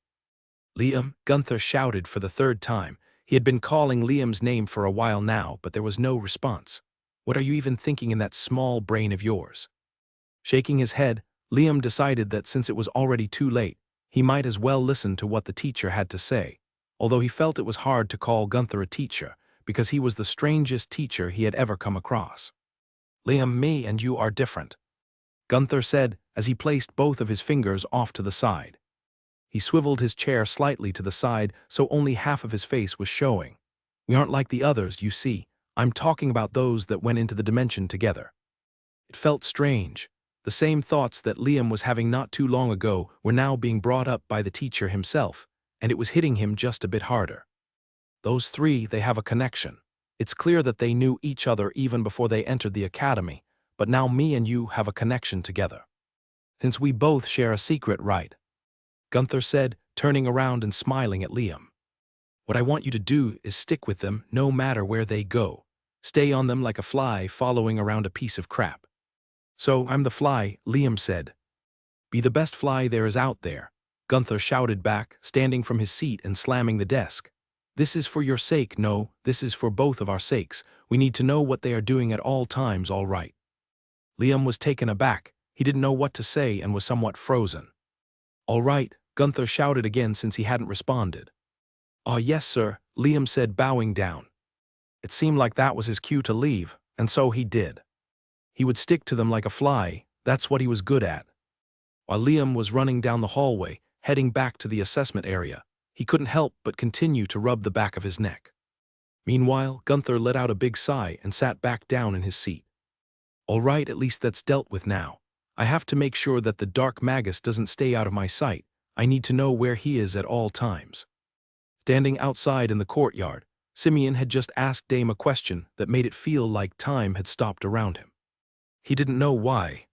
Liam, Gunther shouted for the third time. He had been calling Liam's name for a while now, but there was no response. What are you even thinking in that small brain of yours? Shaking his head, Liam decided that since it was already too late, he might as well listen to what the teacher had to say, although he felt it was hard to call Gunther a teacher, because he was the strangest teacher he had ever come across. Liam, me and you are different. Gunther said as he placed both of his fingers off to the side. He swiveled his chair slightly to the side so only half of his face was showing. We aren't like the others, you see. I'm talking about those that went into the dimension together. It felt strange. The same thoughts that Liam was having not too long ago were now being brought up by the teacher himself, and it was hitting him just a bit harder. Those three, they have a connection. It's clear that they knew each other even before they entered the academy, but now me and you have a connection together. Since we both share a secret, right? Gunther said, turning around and smiling at Liam. What I want you to do is stick with them no matter where they go. Stay on them like a fly following around a piece of crap. So, I'm the fly, Liam said. Be the best fly there is out there, Gunther shouted back, standing from his seat and slamming the desk. This is for your sake, no, this is for both of our sakes. We need to know what they are doing at all times, all right. Liam was taken aback. He didn't know what to say and was somewhat frozen. All right, Gunther shouted again since he hadn't responded. Ah, yes, sir, Liam said, bowing down. It seemed like that was his cue to leave, and so he did. He would stick to them like a fly, that's what he was good at. While Liam was running down the hallway, heading back to the assessment area, he couldn't help but continue to rub the back of his neck. Meanwhile, Gunther let out a big sigh and sat back down in his seat. All right, at least that's dealt with now. I have to make sure that the dark magus doesn't stay out of my sight. I need to know where he is at all times. Standing outside in the courtyard, Simeon had just asked Dame a question that made it feel like time had stopped around him. He didn't know why,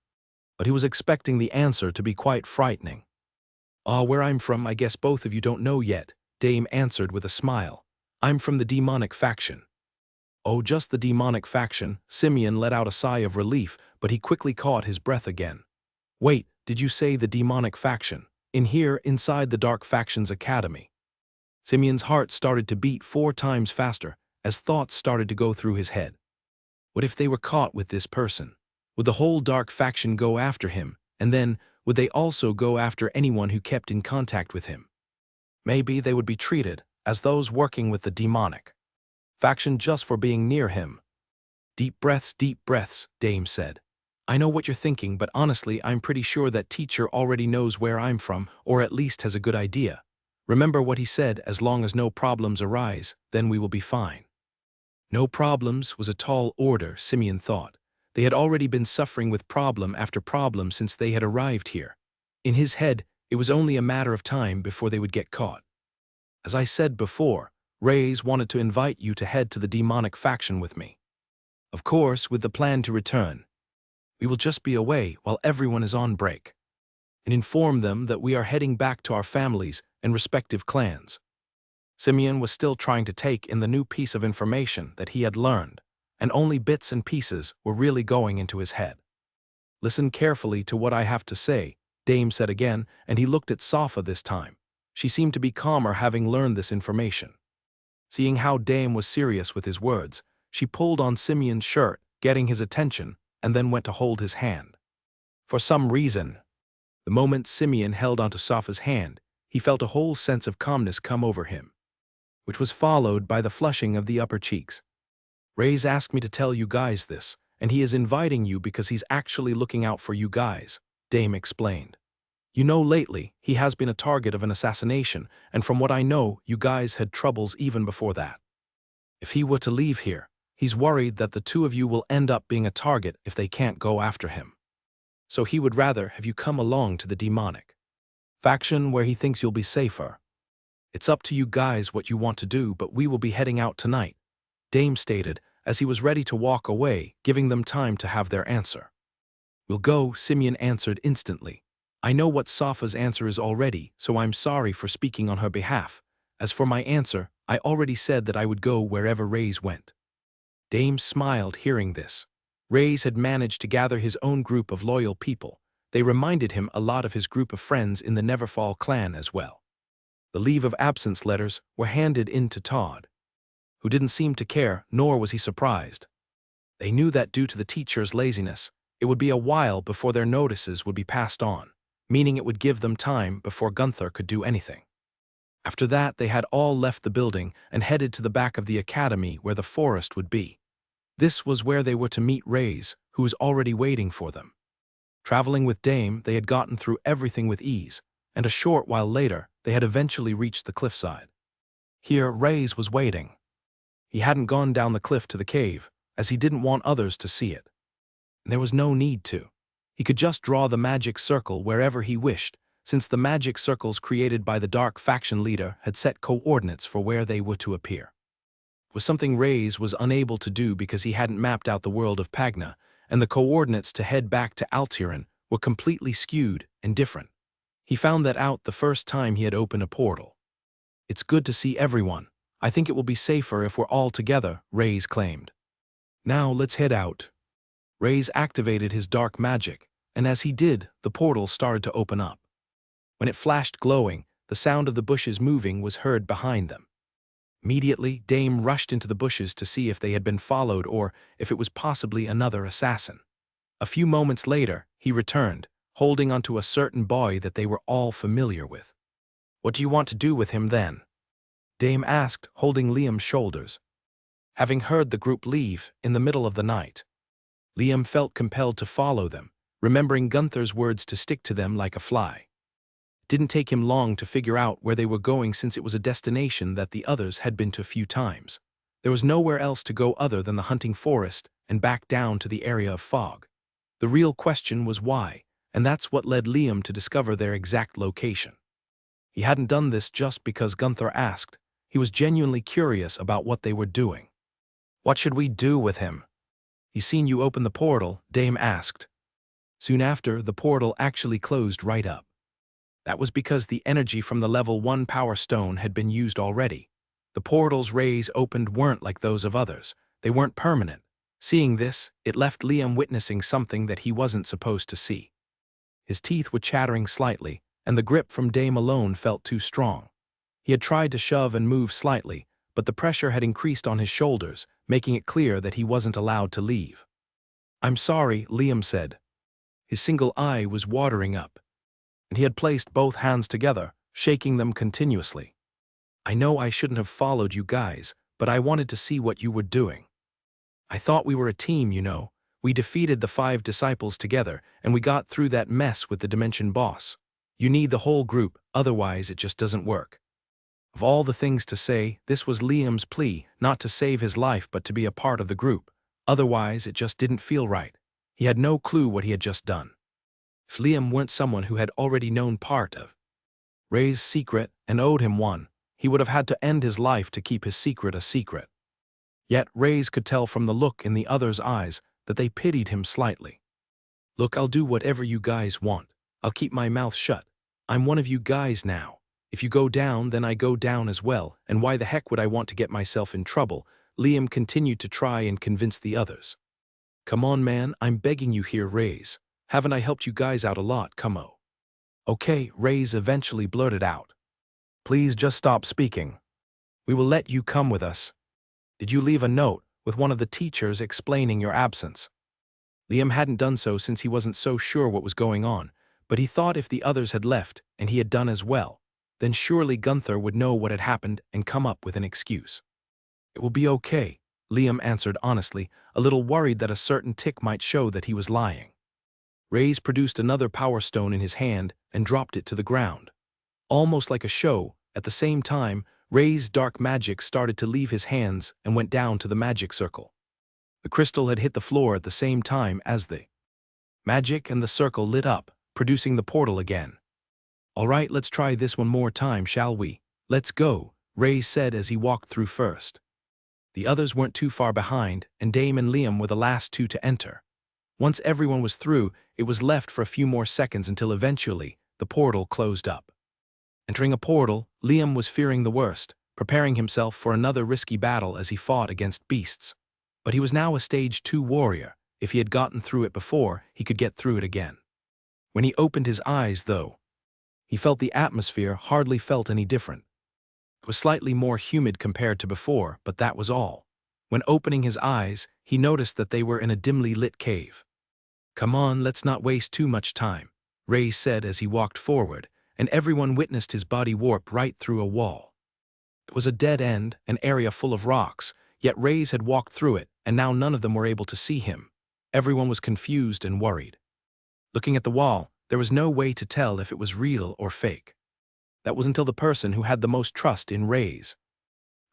but he was expecting the answer to be quite frightening. Where I'm from, I guess both of you don't know yet, Dame answered with a smile. I'm from the demonic faction. Oh, just the demonic faction, Simeon let out a sigh of relief, but he quickly caught his breath again. Wait, did you say the demonic faction? In here, inside the dark faction's academy. Simeon's heart started to beat 4 times faster as thoughts started to go through his head. What if they were caught with this person? Would the whole dark faction go after him, and then would they also go after anyone who kept in contact with him? Maybe they would be treated as those working with the demonic faction just for being near him. Deep breaths, Dame said. I know what you're thinking, but honestly, I'm pretty sure that teacher already knows where I'm from, or at least has a good idea. Remember what he said, as long as no problems arise, then we will be fine. No problems was a tall order, Simeon thought. They had already been suffering with problem after problem since they had arrived here. In his head, it was only a matter of time before they would get caught. As I said before, Reyes wanted to invite you to head to the demonic faction with me. Of course, with the plan to return. We will just be away while everyone is on break. And inform them that we are heading back to our families and respective clans. Simeon was still trying to take in the new piece of information that he had learned, and only bits and pieces were really going into his head. Listen carefully to what I have to say, Dame said again, and he looked at Safa this time. She seemed to be calmer having learned this information. Seeing how Dame was serious with his words, she pulled on Simeon's shirt, getting his attention, and then went to hold his hand. For some reason, the moment Simeon held onto Safa's hand, he felt a whole sense of calmness come over him, which was followed by the flushing of the upper cheeks. Reyes asked me to tell you guys this, and he is inviting you because he's actually looking out for you guys, Dame explained. You know, lately, he has been a target of an assassination, and from what I know, you guys had troubles even before that. If he were to leave here, he's worried that the two of you will end up being a target if they can't go after him. So he would rather have you come along to the demonic faction where he thinks you'll be safer. It's up to you guys what you want to do, but we will be heading out tonight, Dame stated as he was ready to walk away, giving them time to have their answer. We'll go, Simeon answered instantly. I know what Safa's answer is already, so I'm sorry for speaking on her behalf. As for my answer, I already said that I would go wherever Reyes went. Dame smiled hearing this. Reyes had managed to gather his own group of loyal people. They reminded him a lot of his group of friends in the Neverfall clan as well. The leave of absence letters were handed in to Todd, who didn't seem to care, nor was he surprised. They knew that due to the teacher's laziness, it would be a while before their notices would be passed on, meaning it would give them time before Gunther could do anything. After that, they had all left the building and headed to the back of the academy where the forest would be. This was where they were to meet Reyes, who was already waiting for them. Traveling with Dame, they had gotten through everything with ease, and a short while later, they had eventually reached the cliffside. Here, Reyes was waiting. He hadn't gone down the cliff to the cave, as he didn't want others to see it. And there was no need to. He could just draw the magic circle wherever he wished, since the magic circles created by the Dark Faction leader had set coordinates for where they were to appear. It was something Reyes was unable to do because he hadn't mapped out the world of Pagna, and the coordinates to head back to Altiran were completely skewed and different. He found that out the first time he had opened a portal. "It's good to see everyone. I think it will be safer if we're all together," Reyes claimed. "Now let's head out." Reyes activated his dark magic, and as he did, the portal started to open up. When it flashed glowing, the sound of the bushes moving was heard behind them. Immediately, Dame rushed into the bushes to see if they had been followed or if it was possibly another assassin. A few moments later, he returned, holding onto a certain boy that they were all familiar with. "What do you want to do with him then?" Dame asked, holding Liam's shoulders. Having heard the group leave in the middle of the night, Liam felt compelled to follow them, remembering Gunther's words to stick to them like a fly. It didn't take him long to figure out where they were going since it was a destination that the others had been to a few times. There was nowhere else to go other than the hunting forest and back down to the area of fog. The real question was why, and that's what led Liam to discover their exact location. He hadn't done this just because Gunther asked. He was genuinely curious about what they were doing. "What should we do with him?" "He's seen you open the portal," Dame asked. Soon after, the portal actually closed right up. That was because the energy from the level 1 power stone had been used already. The portal's rays opened weren't like those of others. They weren't permanent. Seeing this, it left Liam witnessing something that he wasn't supposed to see. His teeth were chattering slightly, and the grip from Dame alone felt too strong. He had tried to shove and move slightly, but the pressure had increased on his shoulders, making it clear that he wasn't allowed to leave. "I'm sorry," Liam said. His single eye was watering up, and he had placed both hands together, shaking them continuously. "I know I shouldn't have followed you guys, but I wanted to see what you were doing. I thought we were a team, you know. We defeated the 5 disciples together, and we got through that mess with the Dimension boss. You need the whole group, otherwise it just doesn't work." Of all the things to say, this was Liam's plea, not to save his life but to be a part of the group. Otherwise, it just didn't feel right. He had no clue what he had just done. If Liam weren't someone who had already known part of Rey's secret and owed him one, he would have had to end his life to keep his secret a secret. Yet Reyes could tell from the look in the others' eyes that they pitied him slightly. "Look, I'll do whatever you guys want. I'll keep my mouth shut. I'm one of you guys now. If you go down, then I go down as well, and why the heck would I want to get myself in trouble?" Liam continued to try and convince the others. "Come on, man, I'm begging you here, Reyes. Haven't I helped you guys out a lot, come-o?" "Okay," Reyes eventually blurted out. "Please just stop speaking. We will let you come with us. Did you leave a note with one of the teachers explaining your absence?" Liam hadn't done so since he wasn't so sure what was going on, but he thought if the others had left, and he had done as well, then surely Gunther would know what had happened and come up with an excuse. "It will be okay," Liam answered honestly, a little worried that a certain tick might show that he was lying. Reyes produced another power stone in his hand and dropped it to the ground. Almost like a show, at the same time, Reyes' dark magic started to leave his hands and went down to the magic circle. The crystal had hit the floor at the same time as the magic, and the circle lit up, producing the portal again. "All right, let's try this one more time, shall we? Let's go," Reyes said as he walked through first. The others weren't too far behind, and Dame and Liam were the last 2 to enter. Once everyone was through, it was left for a few more seconds until eventually the portal closed up. Entering a portal, Liam was fearing the worst, preparing himself for another risky battle as he fought against beasts. But he was now a stage 2 warrior. If he had gotten through it before, he could get through it again. When he opened his eyes, though, he felt the atmosphere hardly felt any different. It was slightly more humid compared to before, but that was all. When opening his eyes, he noticed that they were in a dimly lit cave. "Come on, let's not waste too much time," Reyes said as he walked forward, and everyone witnessed his body warp right through a wall. It was a dead end, an area full of rocks, yet Reyes had walked through it, and now none of them were able to see him. Everyone was confused and worried. Looking at the wall, there was no way to tell if it was real or fake. That was until the person who had the most trust in Ray's.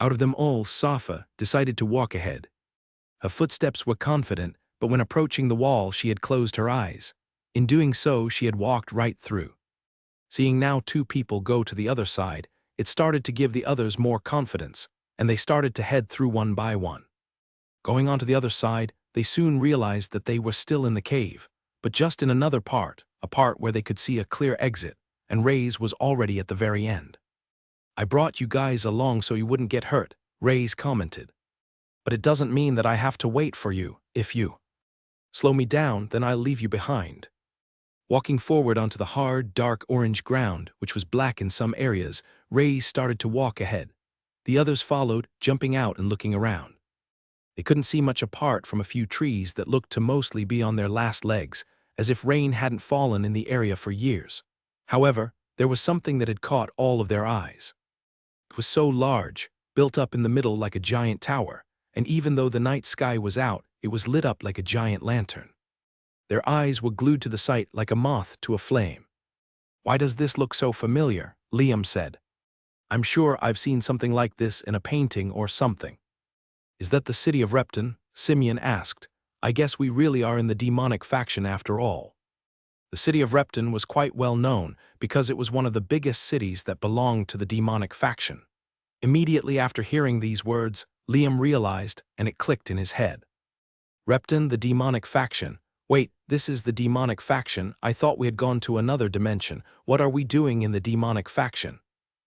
Out of them all, Safa decided to walk ahead. Her footsteps were confident, but when approaching the wall she had closed her eyes. In doing so, she had walked right through. Seeing now two people go to the other side, it started to give the others more confidence, and they started to head through one by one. Going on to the other side, they soon realized that they were still in the cave, but just in another part, a part where they could see a clear exit, and Ray's was already at the very end. "I brought you guys along so you wouldn't get hurt," Ray's commented. "But it doesn't mean that I have to wait for you. If you slow me down, then I'll leave you behind." Walking forward onto the hard, dark orange ground, which was black in some areas, Ray started to walk ahead. The others followed, jumping out and looking around. They couldn't see much apart from a few trees that looked to mostly be on their last legs, as if rain hadn't fallen in the area for years. However, there was something that had caught all of their eyes. It was so large, built up in the middle like a giant tower, and even though the night sky was out, it was lit up like a giant lantern. Their eyes were glued to the sight like a moth to a flame. "Why does this look so familiar?" Liam said. "I'm sure I've seen something like this in a painting or something." "Is that the city of Repton?" Simeon asked. "I guess we really are in the demonic faction after all." The city of Repton was quite well known because it was one of the biggest cities that belonged to the demonic faction. Immediately after hearing these words, Liam realized, and it clicked in his head. Repton, the demonic faction. Wait, this is the demonic faction? I thought we had gone to another dimension. What are we doing in the demonic faction?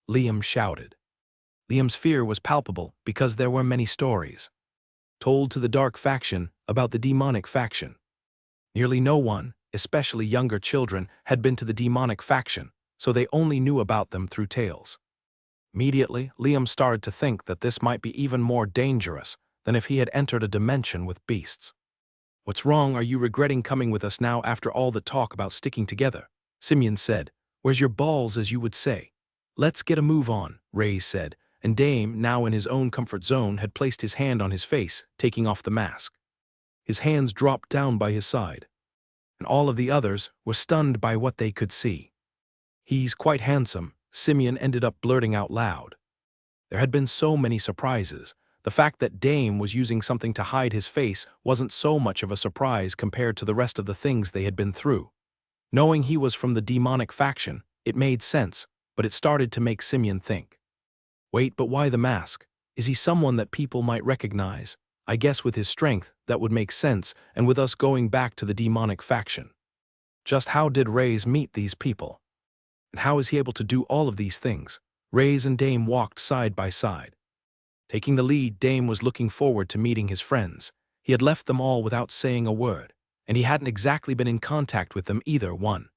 Liam shouted. Liam's fear was palpable because there were many stories told to the dark faction about the demonic faction. Nearly no one, especially younger children, had been to the demonic faction, so they only knew about them through tales. Immediately, Liam started to think that this might be even more dangerous than if he had entered a dimension with beasts. "What's wrong? Are you regretting coming with us now after all the talk about sticking together?" Simeon said. "Where's your balls, as you would say?" "Let's get a move on," Ray said, and Dame, now in his own comfort zone, had placed his hand on his face, taking off the mask. His hands dropped down by his side, and all of the others were stunned by what they could see. "He's quite handsome," Simeon ended up blurting out loud. There had been so many surprises. The fact that Dame was using something to hide his face wasn't so much of a surprise compared to the rest of the things they had been through. Knowing he was from the demonic faction, it made sense, but it started to make Simeon think. Wait, but why the mask? Is he someone that people might recognize? I guess with his strength, that would make sense, and with us going back to the demonic faction. Just how did Ray's meet these people? And how is he able to do all of these things? Ray's and Dame walked side by side. Taking the lead, Dame was looking forward to meeting his friends. He had left them all without saying a word, and he hadn't exactly been in contact with them either. One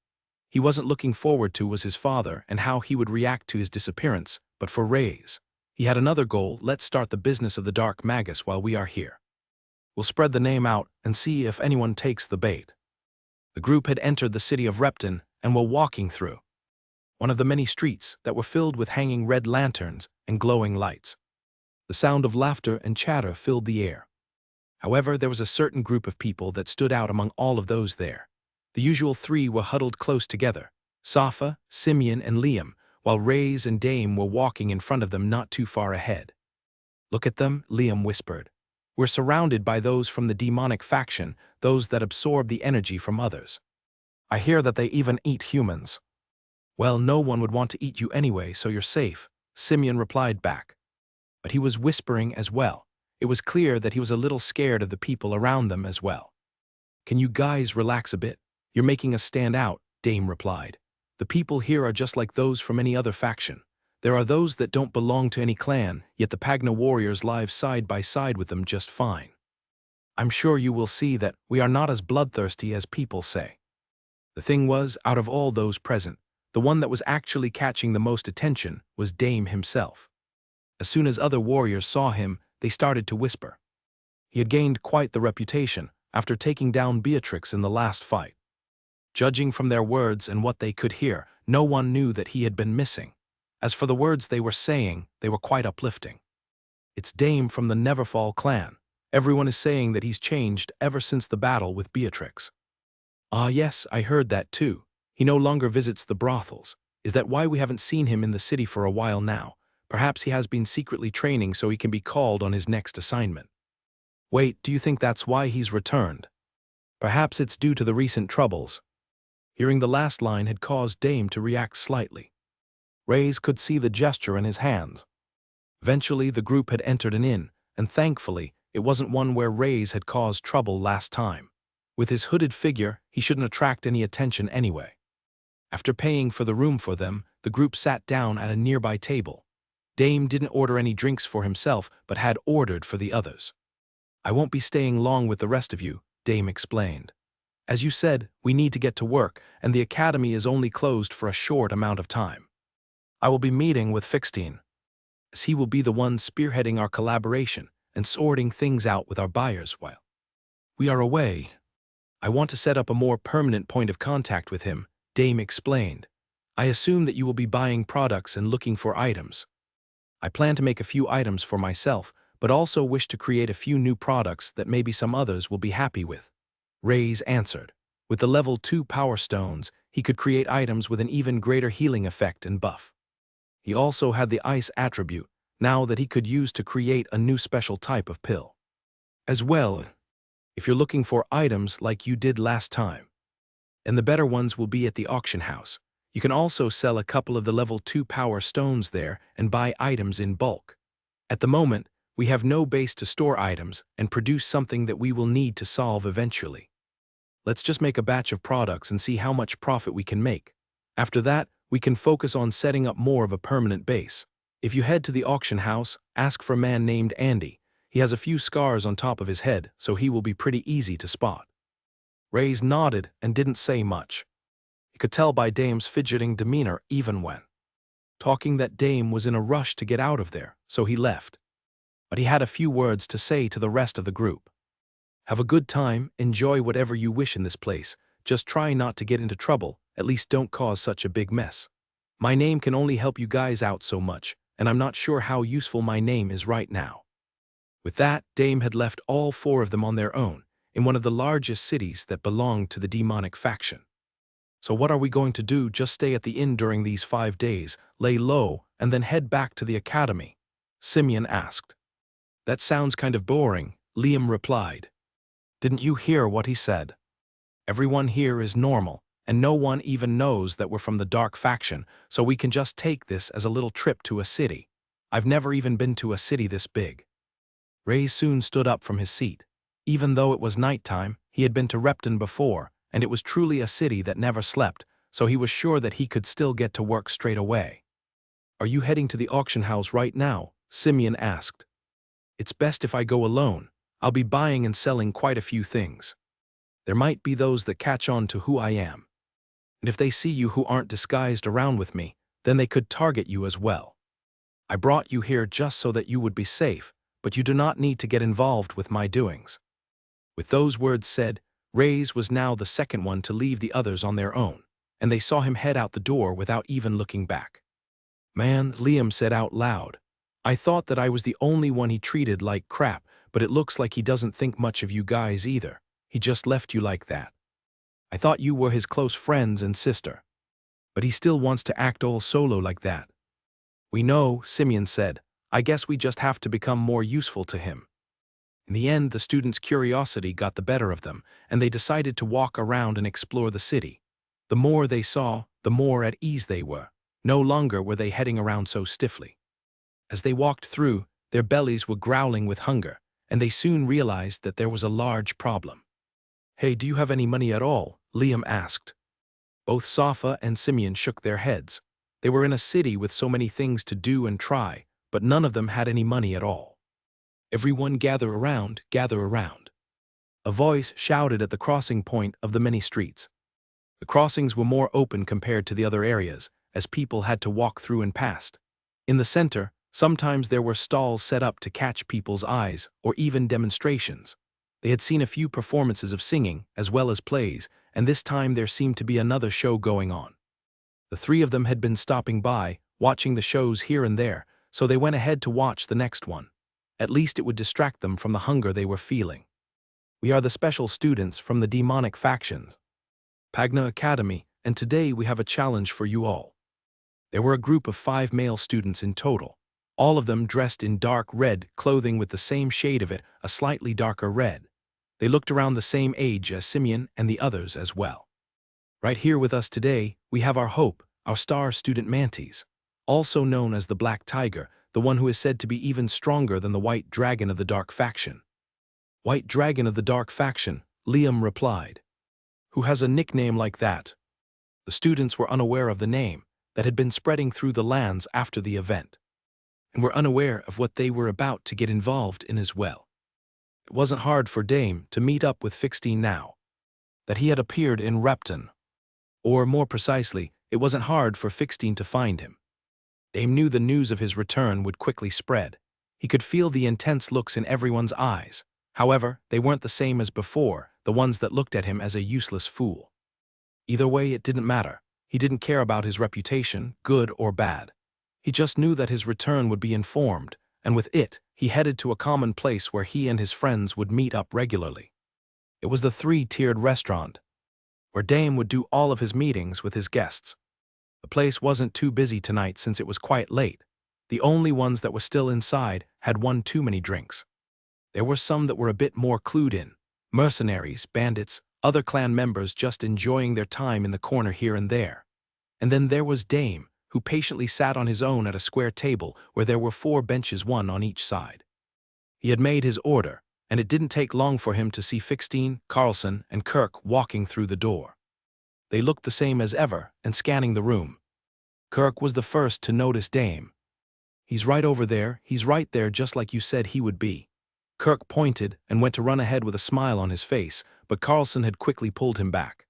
he wasn't looking forward to was his father and how he would react to his disappearance, but for Ray's, he had another goal. "Let's start the business of the Dark Magus while we are here. We'll spread the name out and see if anyone takes the bait." The group had entered the city of Repton and were walking through one of the many streets that were filled with hanging red lanterns and glowing lights. The sound of laughter and chatter filled the air. However, there was a certain group of people that stood out among all of those there. The usual three were huddled close together, Safa, Simeon, and Liam, while Ray's and Dame were walking in front of them not too far ahead. "Look at them," Liam whispered. "We're surrounded by those from the demonic faction, those that absorb the energy from others. I hear that they even eat humans." "Well, no one would want to eat you anyway, so you're safe," Simeon replied back. But he was whispering as well. It was clear that he was a little scared of the people around them as well. "Can you guys relax a bit? You're making us stand out," Dame replied. "The people here are just like those from any other faction. There are those that don't belong to any clan, yet the Pagna warriors live side by side with them just fine. I'm sure you will see that we are not as bloodthirsty as people say." The thing was, out of all those present, the one that was actually catching the most attention was Dame himself. As soon as other warriors saw him, they started to whisper. He had gained quite the reputation after taking down Beatrix in the last fight. Judging from their words and what they could hear, no one knew that he had been missing. As for the words they were saying, they were quite uplifting. "It's Dame from the Neverfall clan. Everyone is saying that he's changed ever since the battle with Beatrix." Ah, yes, I heard that too. He no longer visits the brothels. Is that why we haven't seen him in the city for a while now? Perhaps he has been secretly training so he can be called on his next assignment. Wait, do you think that's why he's returned? Perhaps it's due to the recent troubles. Hearing the last line had caused Dame to react slightly. Reyes could see the gesture in his hands. Eventually, the group had entered an inn, and thankfully, it wasn't one where Reyes had caused trouble last time. With his hooded figure, he shouldn't attract any attention anyway. After paying for the room for them, the group sat down at a nearby table. Dame didn't order any drinks for himself, but had ordered for the others. I won't be staying long with the rest of you, Dame explained. As you said, we need to get to work, and the academy is only closed for a short amount of time. I will be meeting with Fixteen, as he will be the one spearheading our collaboration and sorting things out with our buyers while we are away. I want to set up a more permanent point of contact with him, Dame explained. I assume that you will be buying products and looking for items. I plan to make a few items for myself, but also wish to create a few new products that maybe some others will be happy with. Reyes answered. With the level 2 power stones, he could create items with an even greater healing effect and buff. He also had the ice attribute, now that he could use to create a new special type of pill. As well, if you're looking for items like you did last time, and the better ones will be at the auction house. You can also sell a couple of the level 2 power stones there and buy items in bulk. At the moment, we have no base to store items and produce something that we will need to solve eventually. Let's just make a batch of products and see how much profit we can make. After that, we can focus on setting up more of a permanent base. If you head to the auction house, ask for a man named Andy. He has a few scars on top of his head, so he will be pretty easy to spot. Reyes nodded and didn't say much. He could tell by Dame's fidgeting demeanor even when talking that Dame was in a rush to get out of there, so he left. But he had a few words to say to the rest of the group. Have a good time, enjoy whatever you wish in this place, just try not to get into trouble, at least don't cause such a big mess. My name can only help you guys out so much, and I'm not sure how useful my name is right now. With that, Dame had left all 4 of them on their own, in one of the largest cities that belonged to the demonic faction. So what are we going to do? Just stay at the inn during these 5 days, lay low, and then head back to the academy? Simeon asked. That sounds kind of boring, Liam replied. Didn't you hear what he said? Everyone here is normal, and no one even knows that we're from the dark faction, so we can just take this as a little trip to a city. I've never even been to a city this big. Ray soon stood up from his seat. Even though it was nighttime, he had been to Repton before, and it was truly a city that never slept, so he was sure that he could still get to work straight away. Are you heading to the auction house right now? Simeon asked. It's best if I go alone. I'll be buying and selling quite a few things. There might be those that catch on to who I am. And if they see you who aren't disguised around with me, then they could target you as well. I brought you here just so that you would be safe, but you do not need to get involved with my doings. With those words said, Reyes was now the second one to leave the others on their own, and they saw him head out the door without even looking back. Man, Liam said out loud. I thought that I was the only one he treated like crap, but it looks like he doesn't think much of you guys either. He just left you like that. I thought you were his close friends and sister. But he still wants to act all solo like that. We know, Simeon said. I guess we just have to become more useful to him. In the end, the students' curiosity got the better of them, and they decided to walk around and explore the city. The more they saw, the more at ease they were. No longer were they heading around so stiffly. As they walked through, their bellies were growling with hunger, and they soon realized that there was a large problem. Hey, do you have any money at all? Liam asked. Both Safa and Simeon shook their heads. They were in a city with so many things to do and try, but none of them had any money at all. Everyone gather around, gather around. A voice shouted at the crossing point of the many streets. The crossings were more open compared to the other areas, as people had to walk through and past. In the center, sometimes there were stalls set up to catch people's eyes, or even demonstrations. They had seen a few performances of singing, as well as plays, and this time there seemed to be another show going on. The 3 of them had been stopping by, watching the shows here and there, so they went ahead to watch the next one. At least it would distract them from the hunger they were feeling. We are the special students from the demonic factions. Pagna Academy, and today we have a challenge for you all. There were a group of 5 male students in total, all of them dressed in dark red clothing with the same shade of it, a slightly darker red. They looked around the same age as Simeon and the others as well. Right here with us today, we have our hope, our star student Mantis, also known as the Black Tiger, the one who is said to be even stronger than the White Dragon of the Dark Faction. White Dragon of the Dark Faction, Liam replied. Who has a nickname like that? The students were unaware of the name that had been spreading through the lands after the event, and were unaware of what they were about to get involved in as well. It wasn't hard for Dame to meet up with Fixteen now that he had appeared in Repton. Or more precisely, it wasn't hard for Fixteen to find him. Dame knew the news of his return would quickly spread. He could feel the intense looks in everyone's eyes. However, they weren't the same as before, the ones that looked at him as a useless fool. Either way, it didn't matter. He didn't care about his reputation, good or bad. He just knew that his return would be informed, and with it, he headed to a common place where he and his friends would meet up regularly. It was the 3-tiered restaurant, where Dame would do all of his meetings with his guests. The place wasn't too busy tonight since it was quite late. The only ones that were still inside had one too many drinks. There were some that were a bit more clued in. Mercenaries, bandits, other clan members just enjoying their time in the corner here and there. And then there was Dame, who patiently sat on his own at a square table where there were 4 benches, one on each side. He had made his order, and it didn't take long for him to see Fixteen, Carlson, and Kirk walking through the door. They looked the same as ever and scanning the room. Kirk was the first to notice Dame. He's right over there, he's right there just like you said he would be. Kirk pointed and went to run ahead with a smile on his face, but Carlson had quickly pulled him back.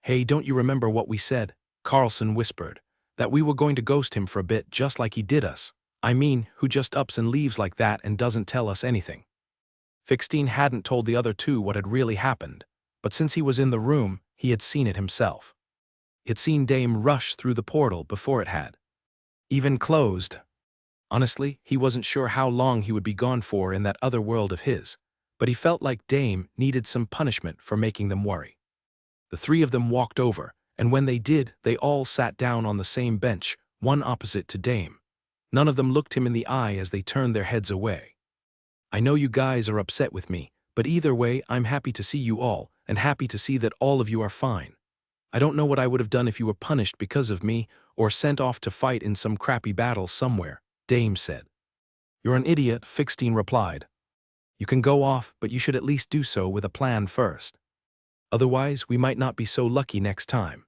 Hey, don't you remember what we said? Carlson whispered. That we were going to ghost him for a bit just like he did us. I mean, who just ups and leaves like that and doesn't tell us anything. Fixteen hadn't told the other 2 what had really happened, but since he was in the room, he had seen it himself. He had seen Dame rush through the portal before it had even closed. Honestly, he wasn't sure how long he would be gone for in that other world of his, but he felt like Dame needed some punishment for making them worry. The 3 of them walked over, and when they did, they all sat down on the same bench, one opposite to Dame. None of them looked him in the eye as they turned their heads away. I know you guys are upset with me, but either way, I'm happy to see you all, and happy to see that all of you are fine. I don't know what I would have done if you were punished because of me, or sent off to fight in some crappy battle somewhere, Dame said. You're an idiot, Fixteen replied. You can go off, but you should at least do so with a plan first. Otherwise, we might not be so lucky next time.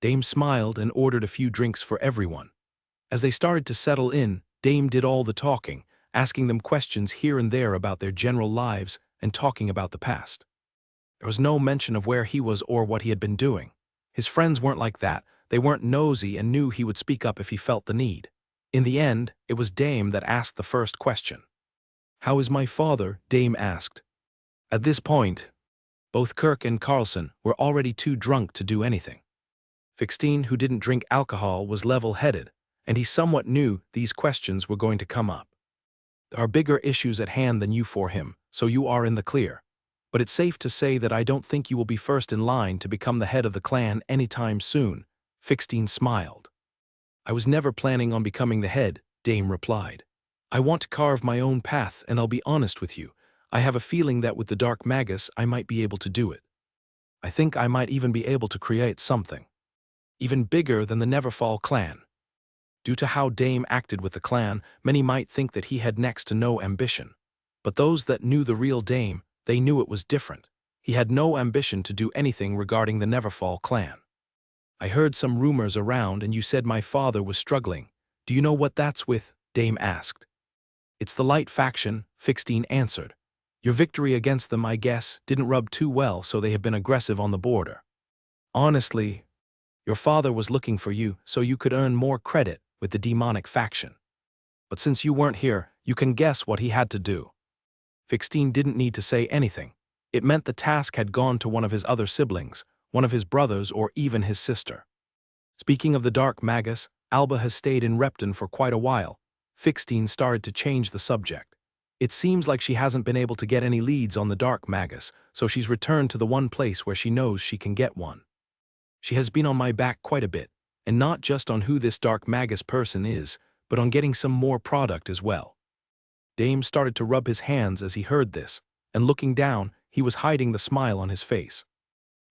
Dame smiled and ordered a few drinks for everyone. As they started to settle in, Dame did all the talking, asking them questions here and there about their general lives and talking about the past. There was no mention of where he was or what he had been doing. His friends weren't like that. They weren't nosy and knew he would speak up if he felt the need. In the end, it was Dame that asked the first question. How is my father? Dame asked. At this point, both Kirk and Carlson were already too drunk to do anything. Fixteen, who didn't drink alcohol, was level-headed, and he somewhat knew these questions were going to come up. There are bigger issues at hand than you for him, so you are in the clear. But it's safe to say that I don't think you will be first in line to become the head of the clan anytime soon. Fixteen smiled. I was never planning on becoming the head, Dame replied. I want to carve my own path, and I'll be honest with you. I have a feeling that with the Dark Magus I might be able to do it. I think I might even be able to create something even bigger than the Neverfall clan. Due to how Dame acted with the clan, many might think that he had next to no ambition. But those that knew the real Dame, they knew it was different. He had no ambition to do anything regarding the Neverfall clan. I heard some rumors around and you said my father was struggling. Do you know what that's with? Dame asked. It's the Light faction, Fixteen answered. Your victory against them, I guess, didn't rub too well, so they have been aggressive on the border. Honestly, your father was looking for you so you could earn more credit with the demonic faction. But since you weren't here, you can guess what he had to do. Fixteen didn't need to say anything. It meant the task had gone to one of his other siblings, one of his brothers, or even his sister. Speaking of the Dark Magus, Alba has stayed in Repton for quite a while. Fixteen started to change the subject. It seems like she hasn't been able to get any leads on the Dark Magus, so she's returned to the one place where she knows she can get one. She has been on my back quite a bit, and not just on who this dark magus person is, but on getting some more product as well. Dame started to rub his hands as he heard this, and looking down, he was hiding the smile on his face.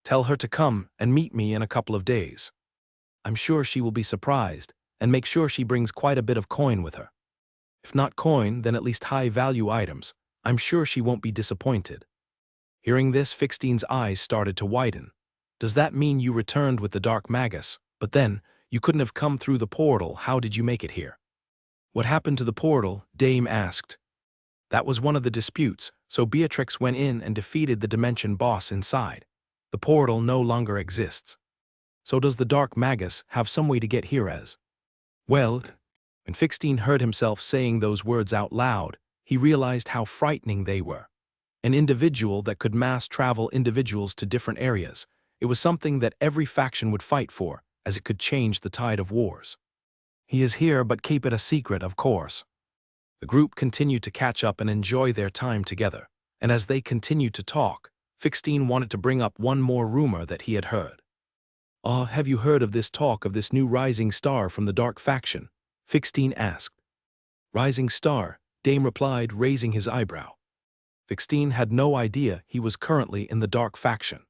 Tell her to come and meet me in a couple of days. I'm sure she will be surprised, and make sure she brings quite a bit of coin with her. If not coin, then at least high-value items. I'm sure she won't be disappointed. Hearing this, Fixtine's eyes started to widen. Does that mean you returned with the Dark Magus? But then, you couldn't have come through the portal. How did you make it here? What happened to the portal? Dame asked. That was one of the disputes, so Beatrix went in and defeated the dimension boss inside. The portal no longer exists. So does the Dark Magus have some way to get here as? Well, when Fixtine heard himself saying those words out loud, he realized how frightening they were. An individual that could mass travel individuals to different areas. It was something that every faction would fight for, as it could change the tide of wars. He is here, but keep it a secret, of course. The group continued to catch up and enjoy their time together, and as they continued to talk, Fixtine wanted to bring up one more rumor that he had heard. Have you heard of this talk of this new rising star from the Dark faction? Fixtine asked. Rising star, Dame replied, raising his eyebrow. Fixtine had no idea he was currently in the Dark faction.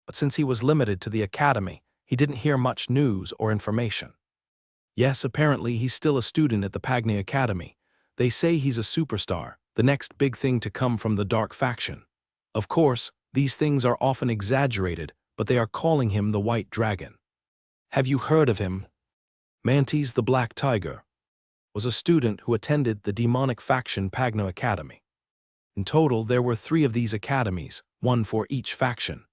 But since he was limited to the academy, he didn't hear much news or information. Yes, apparently he's still a student at the Pagne Academy. They say he's a superstar, the next big thing to come from the Dark faction. Of course, these things are often exaggerated, but they are calling him the White Dragon. Have you heard of him? Mantis the Black Tiger was a student who attended the demonic faction Pagne Academy. In total, there were 3 of these academies, one for each faction.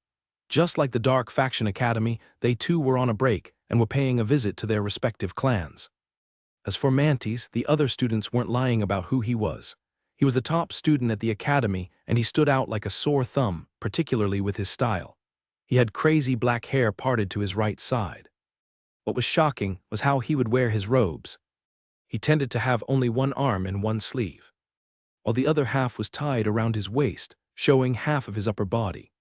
Just like the Dark Faction Academy, they too were on a break and were paying a visit to their respective clans. As for Mantis, the other students weren't lying about who he was. He was the top student at the academy, and he stood out like a sore thumb, particularly with his style. He had crazy black hair parted to his right side. What was shocking was how he would wear his robes. He tended to have only one arm and one sleeve, while the other half was tied around his waist, showing half of his upper body.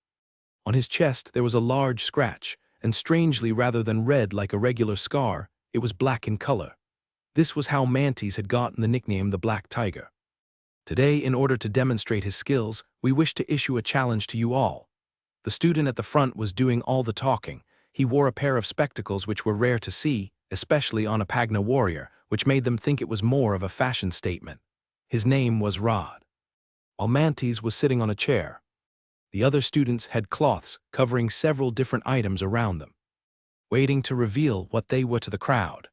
On his chest there was a large scratch, and strangely, rather than red like a regular scar, it was black in color. This was how Mantis had gotten the nickname the Black Tiger. Today, in order to demonstrate his skills, we wish to issue a challenge to you all. The student at the front was doing all the talking. He wore a pair of spectacles which were rare to see, especially on a Pagne warrior, which made them think it was more of a fashion statement. His name was Rod. While Mantis was sitting on a chair, the other students had cloths covering several different items around them, waiting to reveal what they were to the crowd.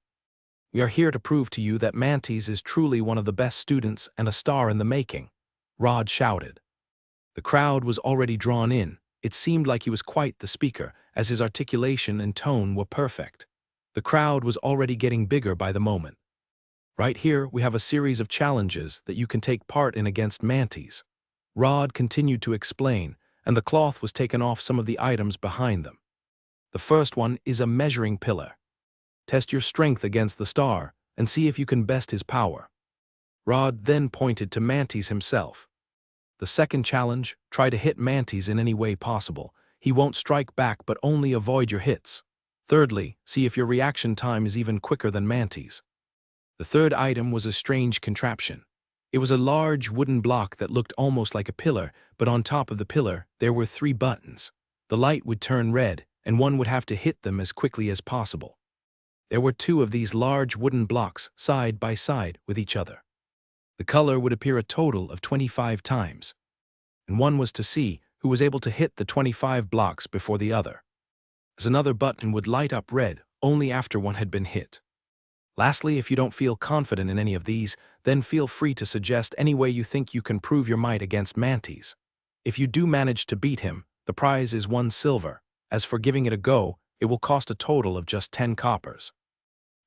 We are here to prove to you that Mantis is truly one of the best students and a star in the making, Rod shouted. The crowd was already drawn in. It seemed like he was quite the speaker, as his articulation and tone were perfect. The crowd was already getting bigger by the moment. Right here, we have a series of challenges that you can take part in against Mantis. Rod continued to explain, and the cloth was taken off some of the items behind them. The first one is a measuring pillar. Test your strength against the star and see if you can best his power. Rod then pointed to Mantis himself. The second challenge, try to hit Mantis in any way possible. He won't strike back but only avoid your hits. Thirdly, see if your reaction time is even quicker than Mantis. The third item was a strange contraption. It was a large wooden block that looked almost like a pillar, but on top of the pillar there were 3 buttons. The light would turn red, and one would have to hit them as quickly as possible. There were 2 of these large wooden blocks side by side with each other. The color would appear a total of 25 times, and one was to see who was able to hit the 25 blocks before the other, as another button would light up red only after one had been hit. Lastly, if you don't feel confident in any of these, then feel free to suggest any way you think you can prove your might against Mantis. If you do manage to beat him, the prize is 1 silver. As for giving it a go, it will cost a total of just 10 coppers.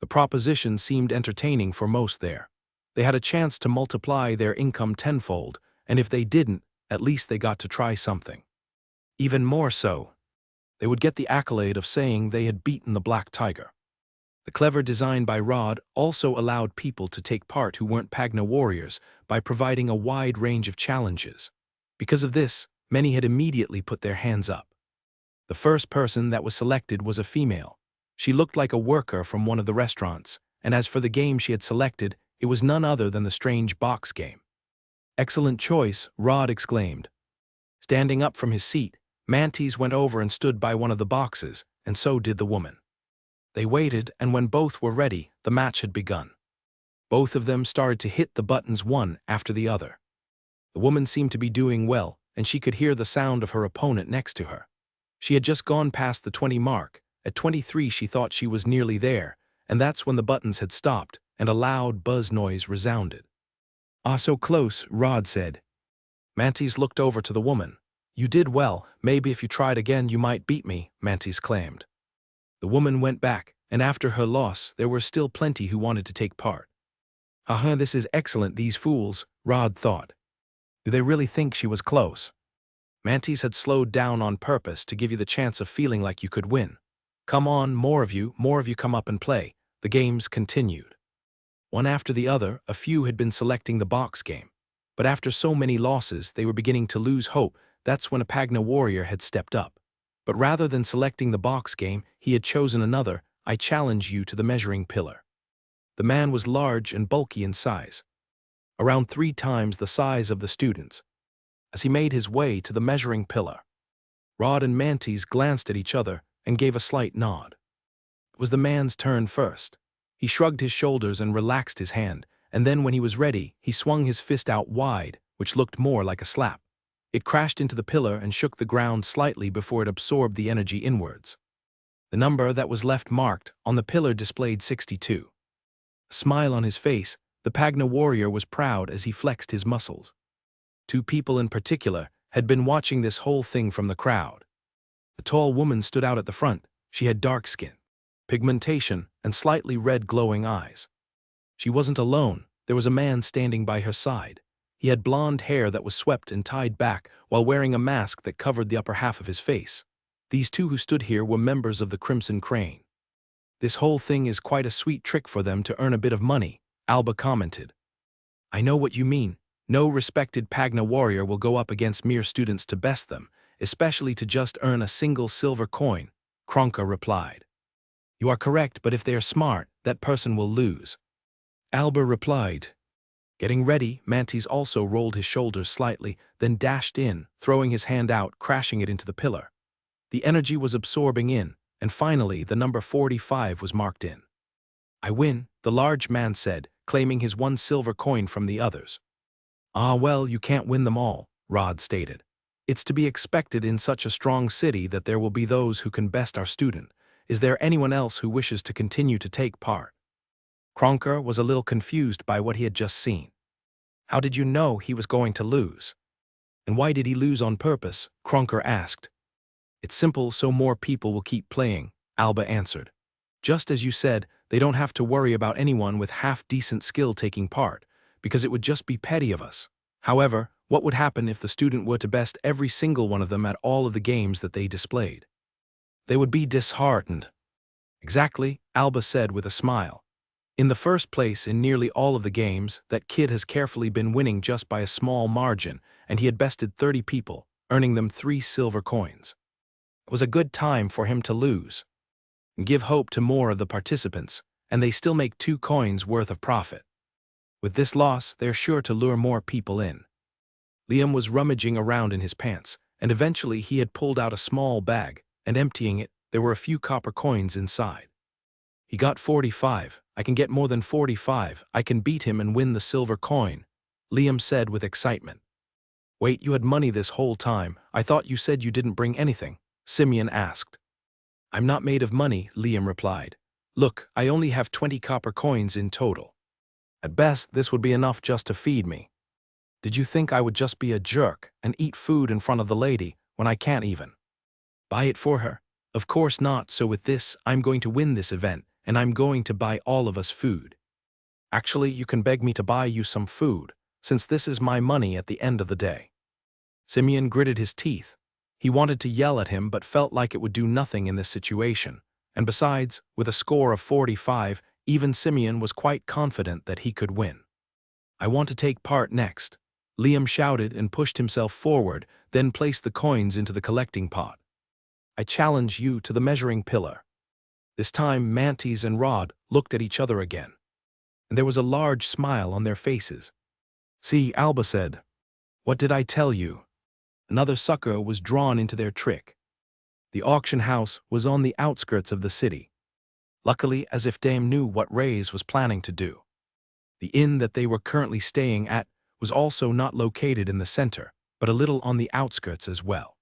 The proposition seemed entertaining for most there. They had a chance to multiply their income tenfold, and if they didn't, at least they got to try something. Even more so, they would get the accolade of saying they had beaten the Black Tiger. The clever design by Rod also allowed people to take part who weren't Pagne warriors by providing a wide range of challenges. Because of this, many had immediately put their hands up. The first person that was selected was a female. She looked like a worker from one of the restaurants, and as for the game she had selected, it was none other than the strange box game. "Excellent choice," Rod exclaimed. Standing up from his seat, Mantis went over and stood by one of the boxes, and so did the woman. They waited, and when both were ready, the match had begun. Both of them started to hit the buttons one after the other. The woman seemed to be doing well, and she could hear the sound of her opponent next to her. She had just gone past the 20 mark. At 23 she thought she was nearly there, and that's when the buttons had stopped, and a loud buzz noise resounded. "Ah, so close," Rod said. Mantis looked over to the woman. "You did well. Maybe if you tried again you might beat me," Mantis claimed. The woman went back, and after her loss there were still plenty who wanted to take part. "Haha, this is excellent, these fools," Rod thought. Do they really think she was close? Mantis had slowed down on purpose to give you the chance of feeling like you could win. "Come on, more of you come up and play." The games continued. One after the other, a few had been selecting the box game. But after so many losses, they were beginning to lose hope. That's when a Pagna warrior had stepped up. But rather than selecting the box game, he had chosen another. "I challenge you to the measuring pillar." The man was large and bulky in size, around 3 times the size of the students. As he made his way to the measuring pillar, Rod and Mantis glanced at each other and gave a slight nod. It was the man's turn first. He shrugged his shoulders and relaxed his hand, and then when he was ready, he swung his fist out wide, which looked more like a slap. It crashed into the pillar and shook the ground slightly before it absorbed the energy inwards. The number that was left marked on the pillar displayed 62. A smile on his face, the Pagna warrior was proud as he flexed his muscles. 2 people in particular had been watching this whole thing from the crowd. A tall woman stood out at the front. She had dark skin, pigmentation, and slightly red glowing eyes. She wasn't alone. There was a man standing by her side. He had blonde hair that was swept and tied back while wearing a mask that covered the upper half of his face. These 2 who stood here were members of the Crimson Crane. "This whole thing is quite a sweet trick for them to earn a bit of money," Alba commented. "I know what you mean. No respected Pagna warrior will go up against mere students to best them, especially to just earn a single silver coin," Kronka replied. "You are correct, but if they are smart, that person will lose," Alba replied. Getting ready, Mantis also rolled his shoulders slightly, then dashed in, throwing his hand out, crashing it into the pillar. The energy was absorbing in, and finally the number 45 was marked in. "I win," the large man said, claiming his 1 silver coin from the others. "Ah, well, you can't win them all," Rod stated. "It's to be expected in such a strong city that there will be those who can best our student. Is there anyone else who wishes to continue to take part?" Kronka was a little confused by what he had just seen. "How did you know he was going to lose? And why did he lose on purpose?" Kronka asked. "It's simple, so more people will keep playing," Alba answered. "Just as you said, they don't have to worry about anyone with half-decent skill taking part, because it would just be petty of us. However, what would happen if the student were to best every single one of them at all of the games that they displayed? They would be disheartened." "Exactly," Alba said with a smile. "In the first place in nearly all of the games, that kid has carefully been winning just by a small margin, and he had bested 30 people, earning them 3 silver coins. It was a good time for him to lose. Give hope to more of the participants, and they still make 2 coins worth of profit. With this loss, they're sure to lure more people in." Liam was rummaging around in his pants, and eventually he had pulled out a small bag, and emptying it, there were a few copper coins inside. "He got 45. I can get more than 45. I can beat him and win the silver coin," Liam said with excitement. "Wait, you had money this whole time. I thought you said you didn't bring anything," Simeon asked. "I'm not made of money," Liam replied. "Look, I only have 20 copper coins in total. At best, this would be enough just to feed me. Did you think I would just be a jerk and eat food in front of the lady when I can't even buy it for her? Of course not, so with this, I'm going to win this event, and I'm going to buy all of us food. Actually, you can beg me to buy you some food, since this is my money at the end of the day." Simeon gritted his teeth. He wanted to yell at him but felt like it would do nothing in this situation, and besides, with a score of 45, even Simeon was quite confident that he could win. "I want to take part next," Liam shouted and pushed himself forward, then placed the coins into the collecting pot. I challenge you to the measuring pillar." This time Mantis and Rod looked at each other again, and there was a large smile on their faces. "See," Alba said. "What did I tell you?" Another sucker was drawn into their trick. The auction house was on the outskirts of the city. Luckily, as if Dame knew what Reyes was planning to do. The inn that they were currently staying at was also not located in the center, but a little on the outskirts as well.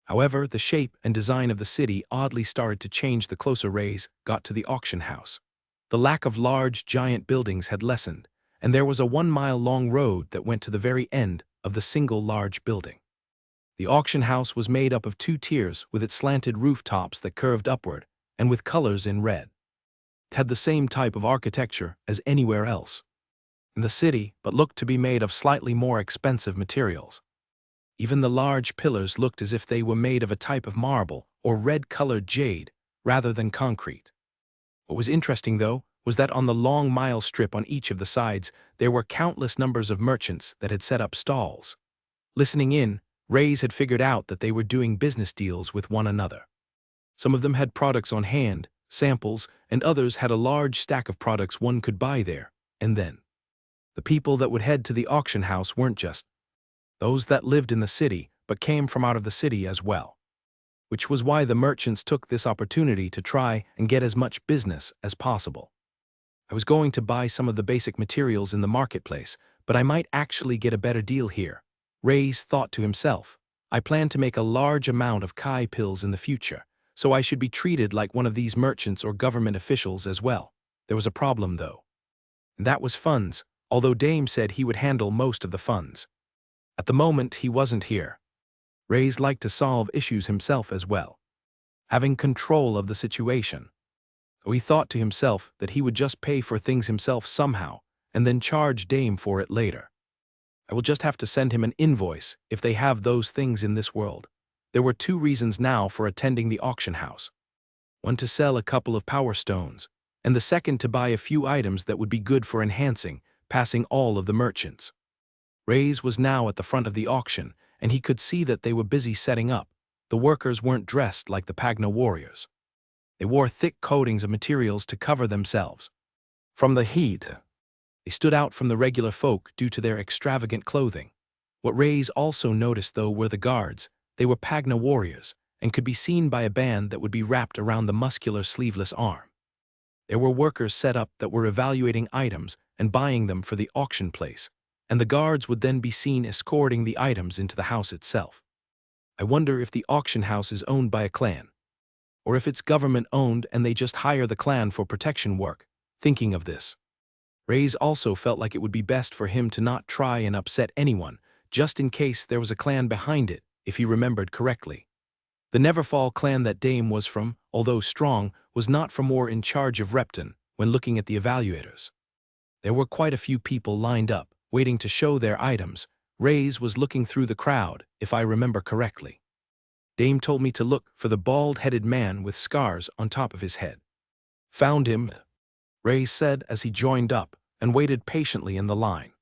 However, the shape and design of the city oddly started to change the closer Reyes got to the auction house. The lack of large, giant buildings had lessened, and there was a 1-mile-long road that went to the very end of the single large building. The auction house was made up of 2 tiers with its slanted rooftops that curved upward, and with colors in red. It had the same type of architecture as anywhere else in the city, but looked to be made of slightly more expensive materials. Even the large pillars looked as if they were made of a type of marble or red-colored jade rather than concrete. What was interesting, though, was that on the long mile strip on each of the sides, there were countless numbers of merchants that had set up stalls. Listening in, Reyes had figured out that they were doing business deals with one another. Some of them had products on hand, samples, and others had a large stack of products one could buy there, and then. The people that would head to the auction house weren't just those that lived in the city, but came from out of the city as well. Which was why the merchants took this opportunity to try and get as much business as possible. I was going to buy some of the basic materials in the marketplace, but I might actually get a better deal here. Reyes thought to himself. I plan to make a large amount of Kai pills in the future, so I should be treated like one of these merchants or government officials as well. There was a problem, though. And that was funds, although Dame said he would handle most of the funds. At the moment, he wasn't here. Reyes liked to solve issues himself as well, having control of the situation. So he thought to himself that he would just pay for things himself somehow, and then charge Dame for it later. I will just have to send him an invoice if they have those things in this world. There were 2 reasons now for attending the auction house. One to sell a couple of power stones, and the second to buy a few items that would be good for enhancing, passing all of the merchants. Reyes was now at the front of the auction, and he could see that they were busy setting up. The workers weren't dressed like the Pagna warriors. They wore thick coatings of materials to cover themselves from the heat. They stood out from the regular folk due to their extravagant clothing. What Reyes also noticed, though, were the guards. They were Pagna warriors, and could be seen by a band that would be wrapped around the muscular sleeveless arm. There were workers set up that were evaluating items and buying them for the auction place, and the guards would then be seen escorting the items into the house itself. I wonder if the auction house is owned by a clan, or if it's government-owned and they just hire the clan for protection work. Thinking of this, Reyes also felt like it would be best for him to not try and upset anyone, just in case there was a clan behind it, if he remembered correctly. The Neverfall clan that Dame was from, although strong, was not from or in charge of Repton when looking at the evaluators. There were quite a few people lined up, waiting to show their items. Reyes was looking through the crowd, if I remember correctly. Dame told me to look for the bald-headed man with scars on top of his head. Found him, Reyes said as he joined up and waited patiently in the line.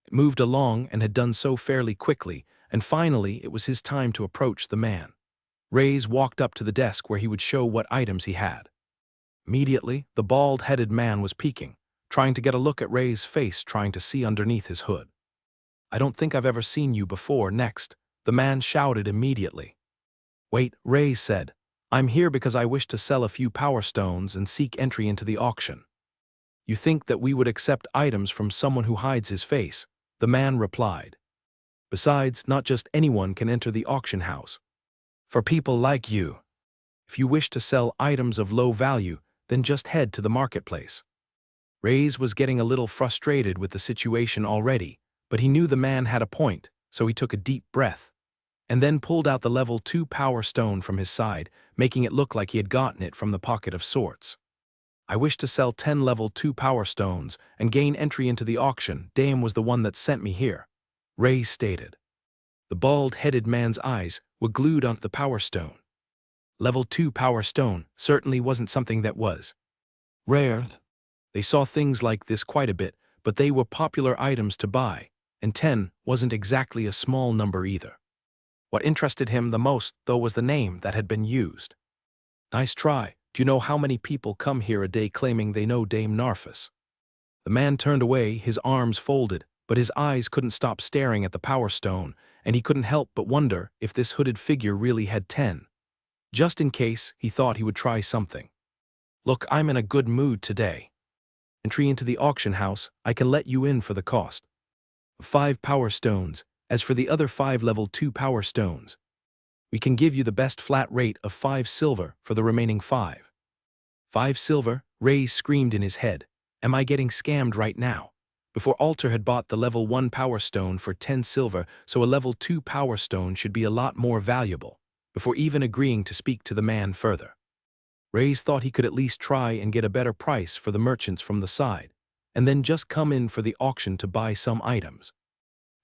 It moved along and had done so fairly quickly, and finally it was his time to approach the man. Reyes walked up to the desk where he would show what items he had. Immediately, the bald-headed man was peeking, trying to get a look at Reyes' face, trying to see underneath his hood. I don't think I've ever seen you before. Next, the man shouted immediately. Wait, Reyes said. I'm here because I wish to sell a few power stones and seek entry into the auction. You think that we would accept items from someone who hides his face? The man replied. Besides, not just anyone can enter the auction house. For people like you, if you wish to sell items of low value, then just head to the marketplace. Reyes was getting a little frustrated with the situation already, but he knew the man had a point, so he took a deep breath, and then pulled out the level 2 power stone from his side, making it look like he had gotten it from the pocket of sorts. I wish to sell 10 level 2 power stones and gain entry into the auction. Dame was the one that sent me here, Reyes stated. The bald-headed man's eyes were glued onto the power stone. Level 2 power stone certainly wasn't something that was rare. They saw things like this quite a bit, but they were popular items to buy, and 10 wasn't exactly a small number either. What interested him the most, though, was the name that had been used. Nice try. Do you know how many people come here a day claiming they know Dame Narfus? The man turned away, his arms folded, but his eyes couldn't stop staring at the power stone, and he couldn't help but wonder if this hooded figure really had 10. Just in case, he thought he would try something. Look, I'm in a good mood today. Entry into the auction house, I can let you in for the cost. 5 power stones. As for the other 5 level 2 power stones, we can give you the best flat rate of 5 silver for the remaining 5. 5 silver? Ray screamed in his head. Am I getting scammed right now? Before Alter had bought the level 1 power stone for 10 silver, so a level 2 power stone should be a lot more valuable, before even agreeing to speak to the man further. Ray's thought he could at least try and get a better price for the merchants from the side, and then just come in for the auction to buy some items.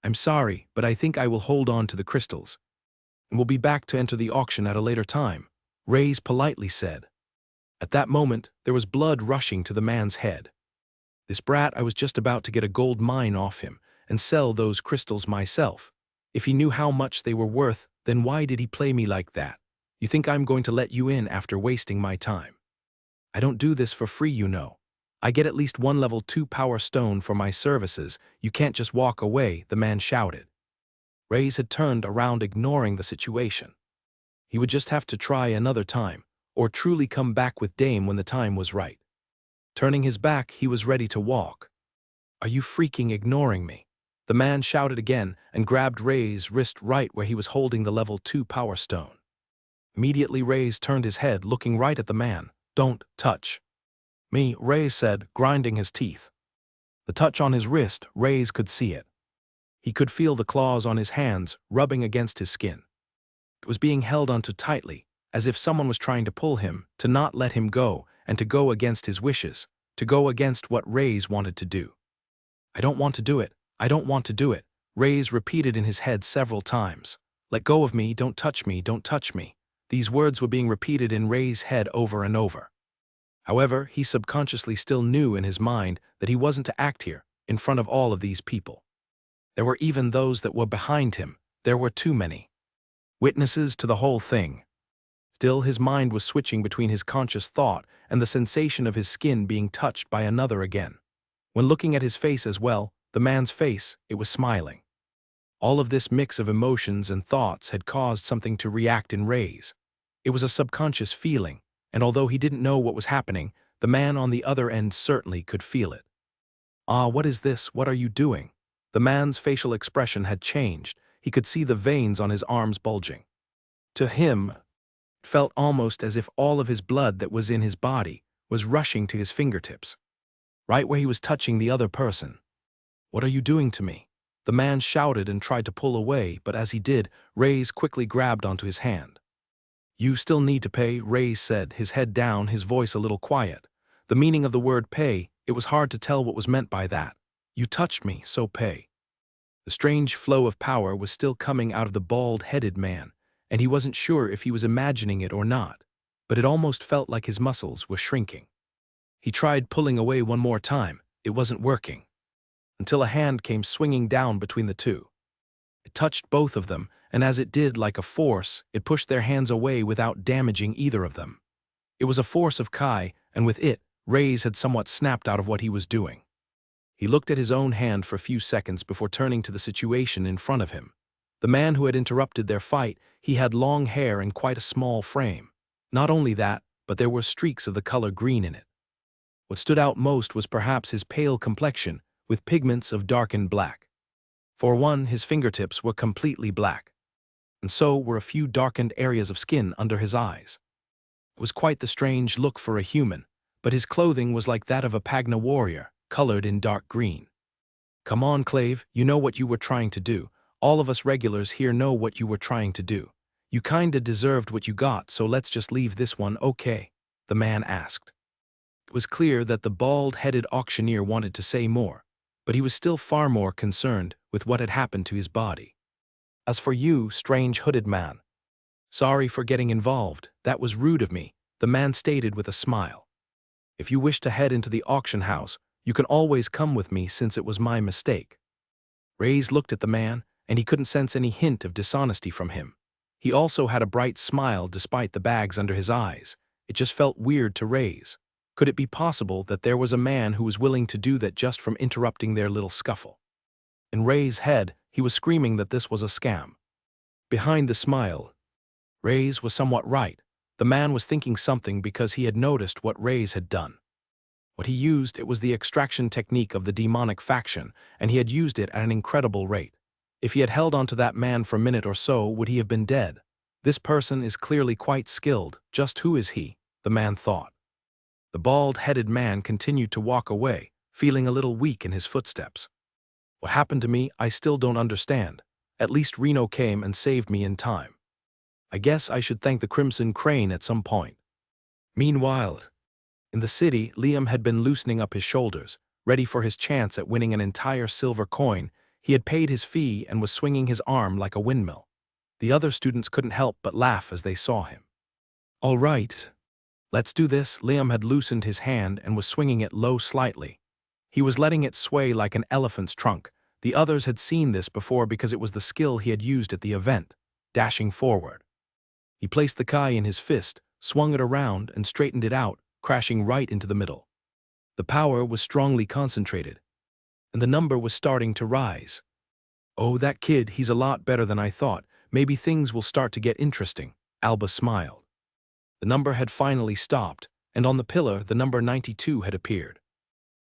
I'm sorry, but I think I will hold on to the crystals, and we'll be back to enter the auction at a later time, Ray's politely said. At that moment, there was blood rushing to the man's head. This brat, I was just about to get a gold mine off him and sell those crystals myself. If he knew how much they were worth, then why did he play me like that? You think I'm going to let you in after wasting my time? I don't do this for free, you know. I get at least 1 level 2 power stone for my services. You can't just walk away, the man shouted. Ray's had turned around, ignoring the situation. He would just have to try another time, or truly come back with Dame when the time was right. Turning his back, he was ready to walk. Are you freaking ignoring me? The man shouted again and grabbed Ray's wrist right where he was holding the level 2 power stone. Immediately Ray's turned his head, looking right at the man. Don't touch me, Ray said, grinding his teeth. The touch on his wrist, Ray's could see it. He could feel the claws on his hands rubbing against his skin. It was being held onto tightly, as if someone was trying to pull him, to not let him go, and to go against his wishes, to go against what Ray's wanted to do. I don't want to do it. I don't want to do it, Ray's repeated in his head several times. Let go of me, don't touch me, don't touch me. These words were being repeated in Ray's head over and over. However, he subconsciously still knew in his mind that he wasn't to act here, in front of all of these people. There were even those that were behind him. There were too many witnesses to the whole thing. Still, his mind was switching between his conscious thought and the sensation of his skin being touched by another again. When looking at his face as well, the man's face, it was smiling. All of this mix of emotions and thoughts had caused something to react in Ray's. It was a subconscious feeling, and although he didn't know what was happening, the man on the other end certainly could feel it. Ah, what is this? What are you doing? The man's facial expression had changed. He could see the veins on his arms bulging. To him, it felt almost as if all of his blood that was in his body was rushing to his fingertips, right where he was touching the other person. What are you doing to me? The man shouted and tried to pull away, but as he did, Ray's quickly grabbed onto his hand. You still need to pay, Ray said, his head down, his voice a little quiet. The meaning of the word pay, it was hard to tell what was meant by that. You touched me, so pay. The strange flow of power was still coming out of the bald-headed man, and he wasn't sure if he was imagining it or not, but it almost felt like his muscles were shrinking. He tried pulling away one more time. It wasn't working. Until a hand came swinging down between the two. It touched both of them, and as it did, like a force, it pushed their hands away without damaging either of them. It was a force of Kai, and with it, Ray's had somewhat snapped out of what he was doing. He looked at his own hand for a few seconds before turning to the situation in front of him. The man who had interrupted their fight, he had long hair and quite a small frame. Not only that, but there were streaks of the color green in it. What stood out most was perhaps his pale complexion, with pigments of darkened black. For one, his fingertips were completely black, and so were a few darkened areas of skin under his eyes. It was quite the strange look for a human, but his clothing was like that of a Pagna warrior, colored in dark green. Come on, Clave, you know what you were trying to do. All of us regulars here know what you were trying to do. You kinda deserved what you got, so let's just leave this one, okay? The man asked. It was clear that the bald-headed auctioneer wanted to say more, but he was still far more concerned with what had happened to his body. As for you, strange hooded man, sorry for getting involved, that was rude of me, the man stated with a smile. If you wish to head into the auction house, you can always come with me since it was my mistake. Ray's looked at the man, and he couldn't sense any hint of dishonesty from him. He also had a bright smile despite the bags under his eyes. It just felt weird to Ray's. Could it be possible that there was a man who was willing to do that just from interrupting their little scuffle? In Ray's head, he was screaming that this was a scam. Behind the smile, Ray's was somewhat right. The man was thinking something because he had noticed what Ray's had done. What he used, it was the extraction technique of the demonic faction, and he had used it at an incredible rate. If he had held onto that man for a minute or so, would he have been dead? This person is clearly quite skilled. Just who is he? The man thought. The bald-headed man continued to walk away, feeling a little weak in his footsteps. What happened to me, I still don't understand. At least Reno came and saved me in time. I guess I should thank the Crimson Crane at some point. Meanwhile, in the city, Liam had been loosening up his shoulders, ready for his chance at winning an entire silver coin. He had paid his fee and was swinging his arm like a windmill. The other students couldn't help but laugh as they saw him. All right, let's do this. Liam had loosened his hand and was swinging it low slightly. He was letting it sway like an elephant's trunk. The others had seen this before because it was the skill he had used at the event, dashing forward. He placed the kai in his fist, swung it around, and straightened it out, crashing right into the middle. The power was strongly concentrated, and the number was starting to rise. Oh, that kid, he's a lot better than I thought. Maybe things will start to get interesting. Alba smiled. The number had finally stopped, and on the pillar, the number 92 had appeared.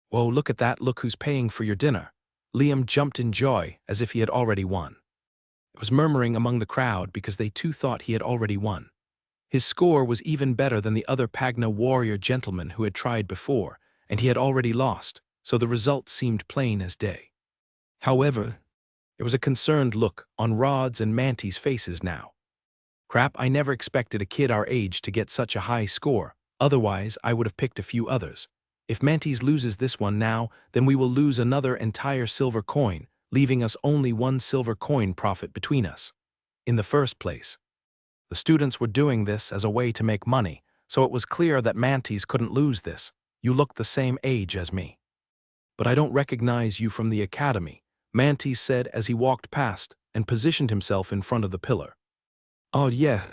Whoa, look at that, look who's paying for your dinner. Liam jumped in joy, as if he had already won. It was murmuring among the crowd because they too thought he had already won. His score was even better than the other Pagna warrior gentlemen who had tried before, and he had already lost, so the result seemed plain as day. However, there was a concerned look on Rod's and Manty's faces now. Crap, I never expected a kid our age to get such a high score, otherwise I would have picked a few others. If Manty's loses this one now, then we will lose another entire silver coin, leaving us only one silver coin profit between us. In the first place, the students were doing this as a way to make money, so it was clear that Manty's couldn't lose this. You look the same age as me. But I don't recognize you from the academy, Manty said as he walked past and positioned himself in front of the pillar. Oh yeah,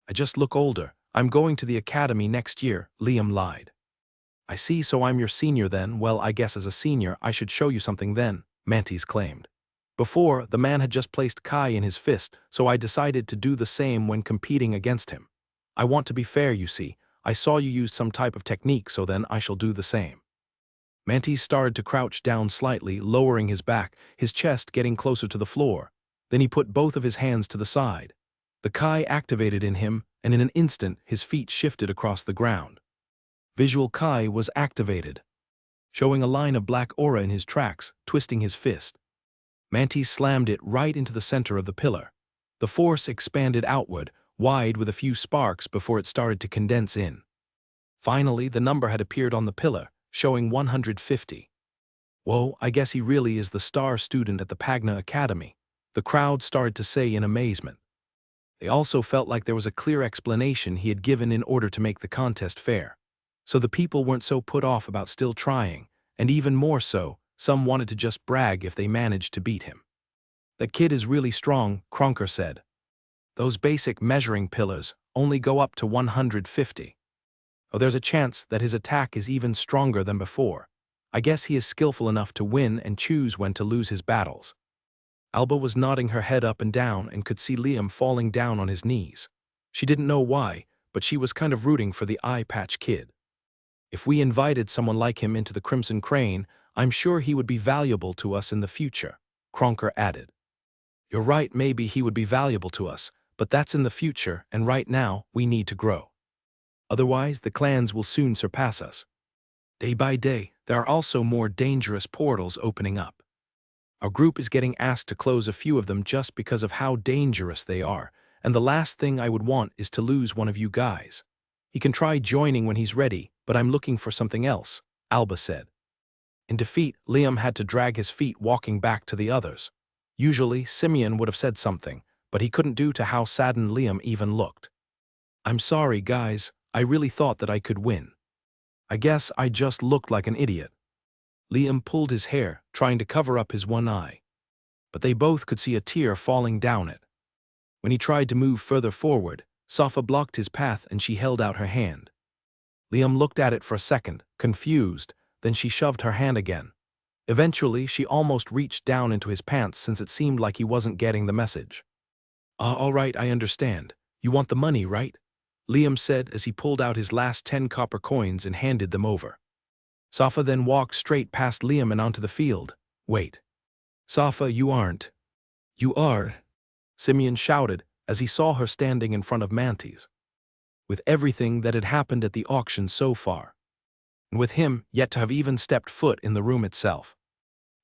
I just look older. I'm going to the academy next year, Liam lied. I see, so I'm your senior then. Well, I guess as a senior I should show you something then, Manty's claimed. Before, the man had just placed kai in his fist, so I decided to do the same when competing against him. I want to be fair, you see. I saw you used some type of technique, so then I shall do the same. Manty started to crouch down slightly, lowering his back, his chest getting closer to the floor. Then he put both of his hands to the side. The kai activated in him, and in an instant his feet shifted across the ground. Visual kai was activated, showing a line of black aura in his tracks, twisting his fist. Manty slammed it right into the center of the pillar. The force expanded outward, wide with a few sparks before it started to condense in. Finally, the number had appeared on the pillar, showing 150. Whoa, I guess he really is the star student at the Pagna Academy, the crowd started to say in amazement. They also felt like there was a clear explanation he had given in order to make the contest fair. So the people weren't so put off about still trying, and even more so, some wanted to just brag if they managed to beat him. That kid is really strong, Kronker said. Those basic measuring pillars only go up to 150. Oh, there's a chance that his attack is even stronger than before. I guess he is skillful enough to win and choose when to lose his battles. Alba was nodding her head up and down and could see Liam falling down on his knees. She didn't know why, but she was kind of rooting for the eye patch kid. If we invited someone like him into the Crimson Crane, I'm sure he would be valuable to us in the future, Kronker added. You're right, maybe he would be valuable to us, but that's in the future, and right now, we need to grow. Otherwise, the clans will soon surpass us. Day by day, there are also more dangerous portals opening up. Our group is getting asked to close a few of them just because of how dangerous they are, and the last thing I would want is to lose one of you guys. He can try joining when he's ready, but I'm looking for something else, Alba said. In defeat, Liam had to drag his feet walking back to the others. Usually, Simeon would have said something, but he couldn't due to how saddened Liam even looked. I'm sorry, guys. I really thought that I could win. I guess I just looked like an idiot. Liam pulled his hair, trying to cover up his one eye. But they both could see a tear falling down it. When he tried to move further forward, Safa blocked his path and she held out her hand. Liam looked at it for a second, confused, then she shoved her hand again. Eventually, she almost reached down into his pants since it seemed like he wasn't getting the message. All right, I understand. You want the money, right? Liam said as he pulled out his last 10 copper coins and handed them over. Safa then walked straight past Liam and onto the field. Wait. Safa, you aren't. You are. Simeon shouted as he saw her standing in front of Mantis. With everything that had happened at the auction so far, and with him yet to have even stepped foot in the room itself,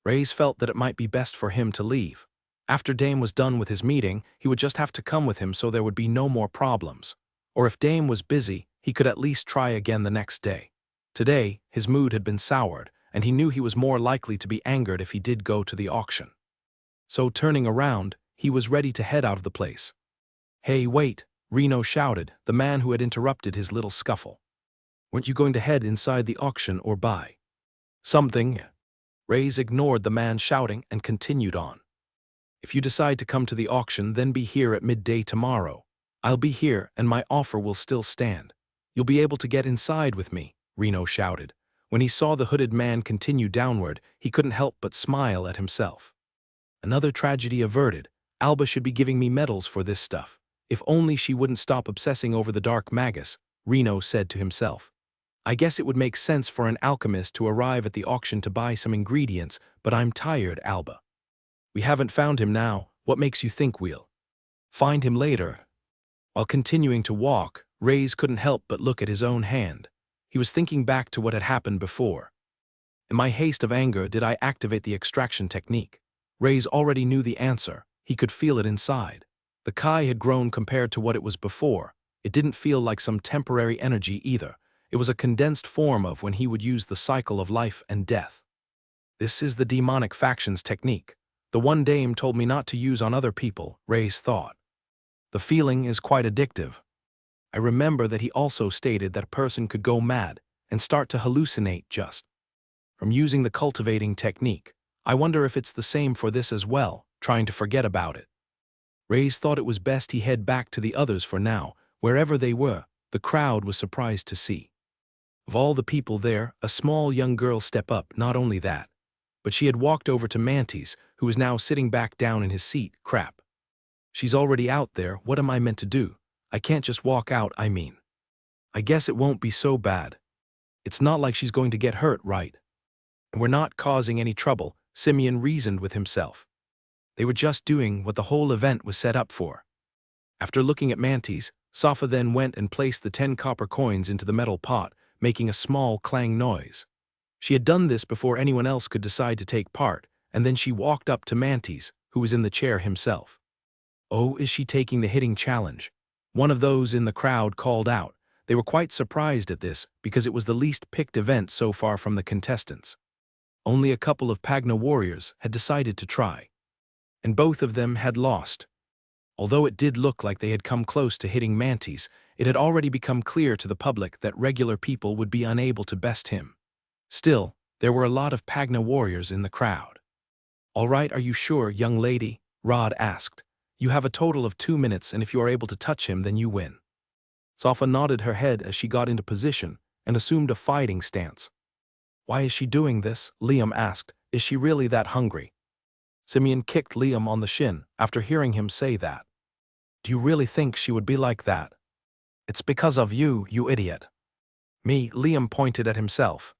Reyes felt that it might be best for him to leave. After Dame was done with his meeting, he would just have to come with him so there would be no more problems. Or if Dame was busy, he could at least try again the next day. Today, his mood had been soured, and he knew he was more likely to be angered if he did go to the auction. So turning around, he was ready to head out of the place. Hey, wait, Reno shouted, the man who had interrupted his little scuffle. Weren't you going to head inside the auction or buy something? Reyes ignored the man shouting and continued on. If you decide to come to the auction, then be here at midday tomorrow. I'll be here and my offer will still stand. You'll be able to get inside with me, Reno shouted. When he saw the hooded man continue downward, he couldn't help but smile at himself. Another tragedy averted. Alba should be giving me medals for this stuff. If only she wouldn't stop obsessing over the dark magus, Reno said to himself. I guess it would make sense for an alchemist to arrive at the auction to buy some ingredients, but I'm tired, Alba. We haven't found him now. What makes you think we'll find him later? While continuing to walk, Reyes couldn't help but look at his own hand. He was thinking back to what had happened before. In my haste of anger, did I activate the extraction technique? Reyes already knew the answer. He could feel it inside. The Kai had grown compared to what it was before. It didn't feel like some temporary energy either. It was a condensed form of when he would use the cycle of life and death. This is the demonic faction's technique. The one Dame told me not to use on other people, Reyes thought. The feeling is quite addictive. I remember that he also stated that a person could go mad and start to hallucinate just from using the cultivating technique. I wonder if it's the same for this as well, trying to forget about it. Reyes thought it was best he head back to the others for now. Wherever they were, the crowd was surprised to see. Of all the people there, a small young girl stepped up. Not only that, but she had walked over to Mantis, who was now sitting back down in his seat. Crap. She's already out there. What am I meant to do? I can't just walk out, I mean. I guess it won't be so bad. It's not like she's going to get hurt, right? And we're not causing any trouble, Simeon reasoned with himself. They were just doing what the whole event was set up for. After looking at Mantis, Safa then went and placed the 10 copper coins into the metal pot, making a small clang noise. She had done this before anyone else could decide to take part, and then she walked up to Mantis, who was in the chair himself. Oh, is she taking the hitting challenge? One of those in the crowd called out. They were quite surprised at this because it was the least picked event so far from the contestants. Only a couple of Pagna warriors had decided to try. And both of them had lost. Although it did look like they had come close to hitting Mantis, it had already become clear to the public that regular people would be unable to best him. Still, there were a lot of Pagna warriors in the crowd. All right, are you sure, young lady? Rod asked. You have a total of 2 minutes, and if you are able to touch him, then you win. Safa nodded her head as she got into position and assumed a fighting stance. Why is she doing this? Liam asked. Is she really that hungry? Simeon kicked Liam on the shin after hearing him say that. Do you really think she would be like that? It's because of you, you idiot. Me, Liam pointed at himself.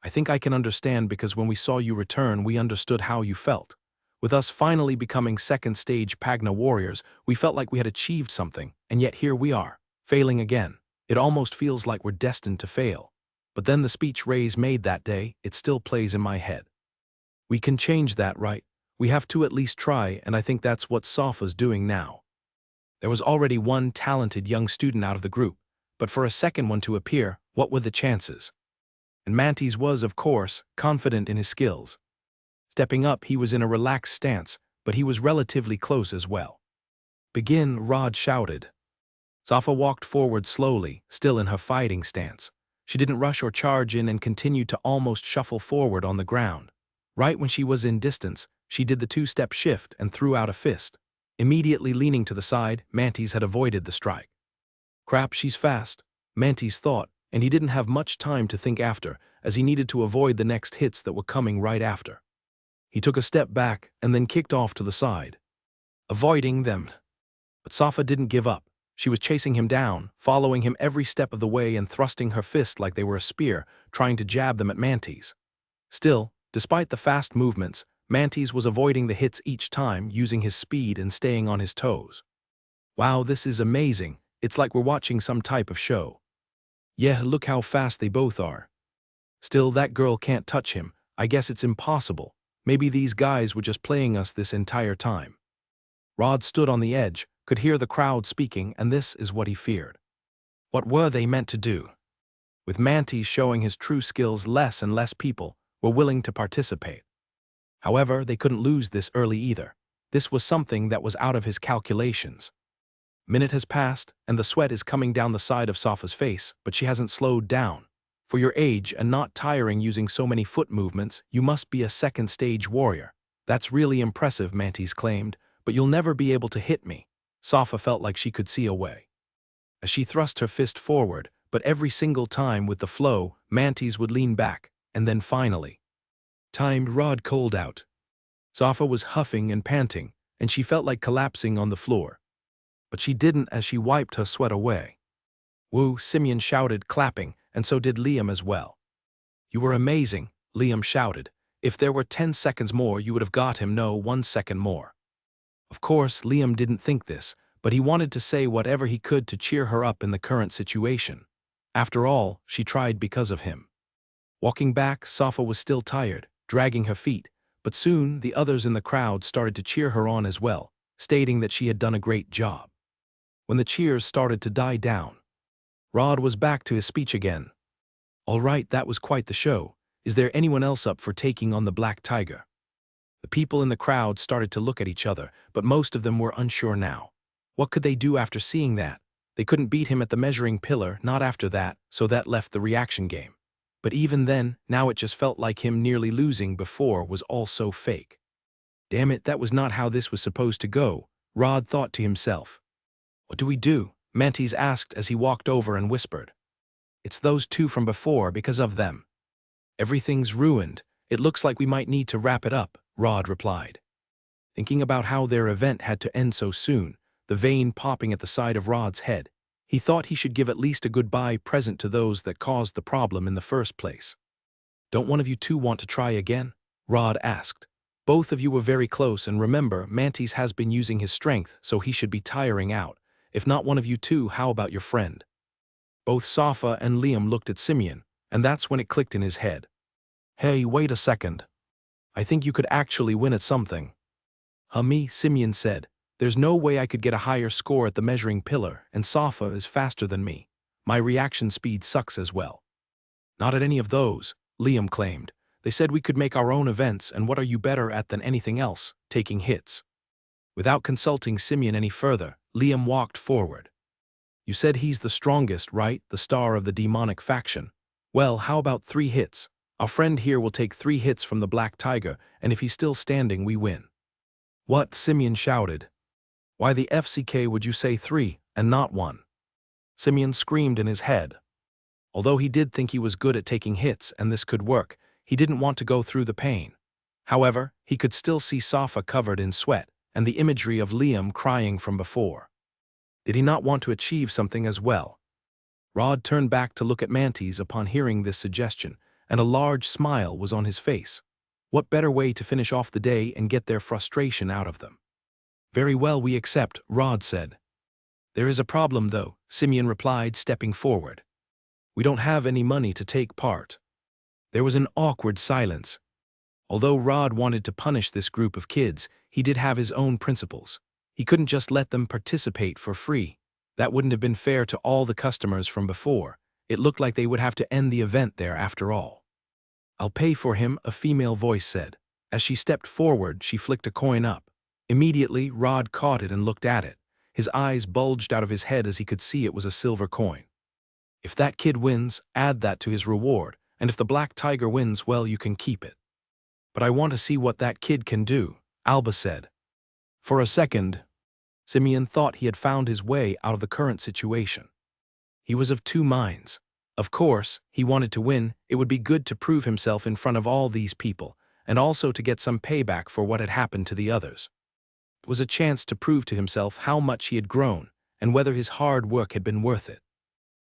I think I can understand because when we saw you return, we understood how you felt. With us finally becoming second-stage Pagna warriors, we felt like we had achieved something, and yet here we are, failing again. It almost feels like we're destined to fail. But then the speech Reyes made that day, it still plays in my head. We can change that, right? We have to at least try, and I think that's what Safa's doing now. There was already one talented young student out of the group, but for a second one to appear, what were the chances? And Mantis was, of course, confident in his skills. Stepping up, he was in a relaxed stance, but he was relatively close as well. Begin, Rod shouted. Safa walked forward slowly, still in her fighting stance. She didn't rush or charge in and continued to almost shuffle forward on the ground. Right when she was in distance, she did the 2-step shift and threw out a fist. Immediately leaning to the side, Mantis had avoided the strike. Crap, she's fast, Mantis thought, and he didn't have much time to think after, as he needed to avoid the next hits that were coming right after. He took a step back and then kicked off to the side, avoiding them. But Safa didn't give up. She was chasing him down, following him every step of the way and thrusting her fist like they were a spear, trying to jab them at Mantis. Still, despite the fast movements, Mantis was avoiding the hits each time, using his speed and staying on his toes. Wow, this is amazing. It's like we're watching some type of show. Yeah, look how fast they both are. Still, that girl can't touch him. I guess it's impossible. Maybe these guys were just playing us this entire time. Rod stood on the edge, could hear the crowd speaking, and this is what he feared. What were they meant to do? With Mantis showing his true skills, less and less people were willing to participate. However, they couldn't lose this early either. This was something that was out of his calculations. Minute has passed, and the sweat is coming down the side of Safa's face, but she hasn't slowed down. For your age and not tiring using so many foot movements, you must be a second-stage warrior. That's really impressive, Mantis claimed, but you'll never be able to hit me. Safa felt like she could see a way. As she thrust her fist forward, but every single time with the flow, Mantis would lean back, and then finally. Timed Rod called out. Safa was huffing and panting, and she felt like collapsing on the floor. But she didn't as she wiped her sweat away. Woo, Simeon shouted, clapping, and so did Liam as well. You were amazing, Liam shouted. If there were 10 seconds more, you would have got him. No, 1 second more. Of course, Liam didn't think this, but he wanted to say whatever he could to cheer her up in the current situation. After all, she tried because of him. Walking back, Safa was still tired, dragging her feet, but soon the others in the crowd started to cheer her on as well, stating that she had done a great job. When the cheers started to die down, Rod was back to his speech again. All right, that was quite the show. Is there anyone else up for taking on the Black Tiger? The people in the crowd started to look at each other, but most of them were unsure now. What could they do after seeing that? They couldn't beat him at the measuring pillar, not after that, so that left the reaction game. But even then, now it just felt like him nearly losing before was all so fake. Damn it, that was not how this was supposed to go, Rod thought to himself. What do we do? Mantis asked as he walked over and whispered. It's those two from before, because of them. Everything's ruined. It looks like we might need to wrap it up, Rod replied. Thinking about how their event had to end so soon, the vein popping at the side of Rod's head, he thought he should give at least a goodbye present to those that caused the problem in the first place. Don't one of you two want to try again? Rod asked. Both of you were very close, and remember, Mantis has been using his strength, so he should be tiring out. If not one of you two, how about your friend? Both Safa and Liam looked at Simeon, and that's when it clicked in his head. Hey, wait a second. I think you could actually win at something. Me, Simeon said. There's no way I could get a higher score at the measuring pillar, and Safa is faster than me. My reaction speed sucks as well. Not at any of those, Liam claimed. They said we could make our own events, and what are you better at than anything else, taking hits? Without consulting Simeon any further, Liam walked forward. You said he's the strongest, right? The star of the demonic faction. Well, how about 3 hits? Our friend here will take 3 hits from the Black Tiger, and if he's still standing, we win. What? Simeon shouted. Why the FCK would you say 3, and not 1? Simeon screamed in his head. Although he did think he was good at taking hits and this could work, he didn't want to go through the pain. However, he could still see Safa covered in sweat, and the imagery of Liam crying from before. Did he not want to achieve something as well? Rod turned back to look at Mantis upon hearing this suggestion, and a large smile was on his face. What better way to finish off the day and get their frustration out of them? Very well, we accept, Rod said. There is a problem though, Simeon replied, stepping forward. We don't have any money to take part. There was an awkward silence. Although Rod wanted to punish this group of kids, he did have his own principles. He couldn't just let them participate for free. That wouldn't have been fair to all the customers from before. It looked like they would have to end the event there after all. I'll pay for him, a female voice said. As she stepped forward, she flicked a coin up. Immediately, Rod caught it and looked at it. His eyes bulged out of his head as he could see it was a silver coin. If that kid wins, add that to his reward, and if the Black Tiger wins, well, you can keep it. But I want to see what that kid can do, Alba said. For a second, Simeon thought he had found his way out of the current situation. He was of two minds. Of course, he wanted to win. It would be good to prove himself in front of all these people, and also to get some payback for what had happened to the others. It was a chance to prove to himself how much he had grown, and whether his hard work had been worth it.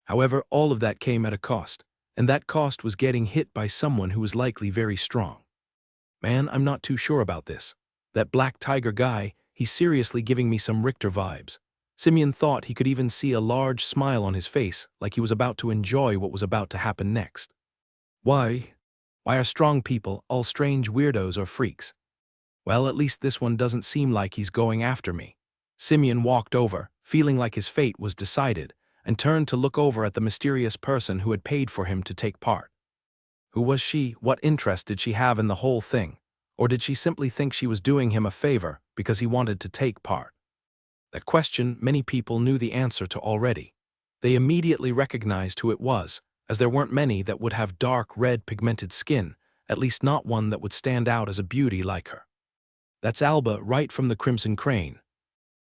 However, all of that came at a cost, and that cost was getting hit by someone who was likely very strong. Man, I'm not too sure about this. That Black Tiger guy, he's seriously giving me some Richter vibes. Simeon thought he could even see a large smile on his face, like he was about to enjoy what was about to happen next. Why? Why are strong people all strange weirdos or freaks? Well, at least this one doesn't seem like he's going after me. Simeon walked over, feeling like his fate was decided, and turned to look over at the mysterious person who had paid for him to take part. Who was she? What interest did she have in the whole thing? Or did she simply think she was doing him a favor because he wanted to take part? That question many people knew the answer to already. They immediately recognized who it was, as there weren't many that would have dark red pigmented skin, at least not one that would stand out as a beauty like her. That's Alba, right from the Crimson Crane.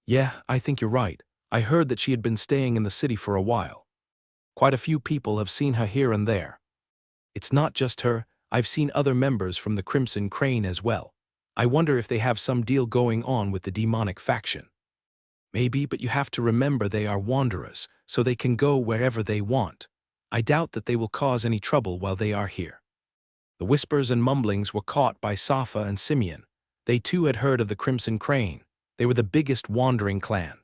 Yeah, I think you're right. I heard that she had been staying in the city for a while. Quite a few people have seen her here and there. It's not just her, I've seen other members from the Crimson Crane as well. I wonder if they have some deal going on with the demonic faction. Maybe, but you have to remember they are wanderers, so they can go wherever they want. I doubt that they will cause any trouble while they are here. The whispers and mumblings were caught by Safa and Simeon. They too had heard of the Crimson Crane. They were the biggest wandering clan.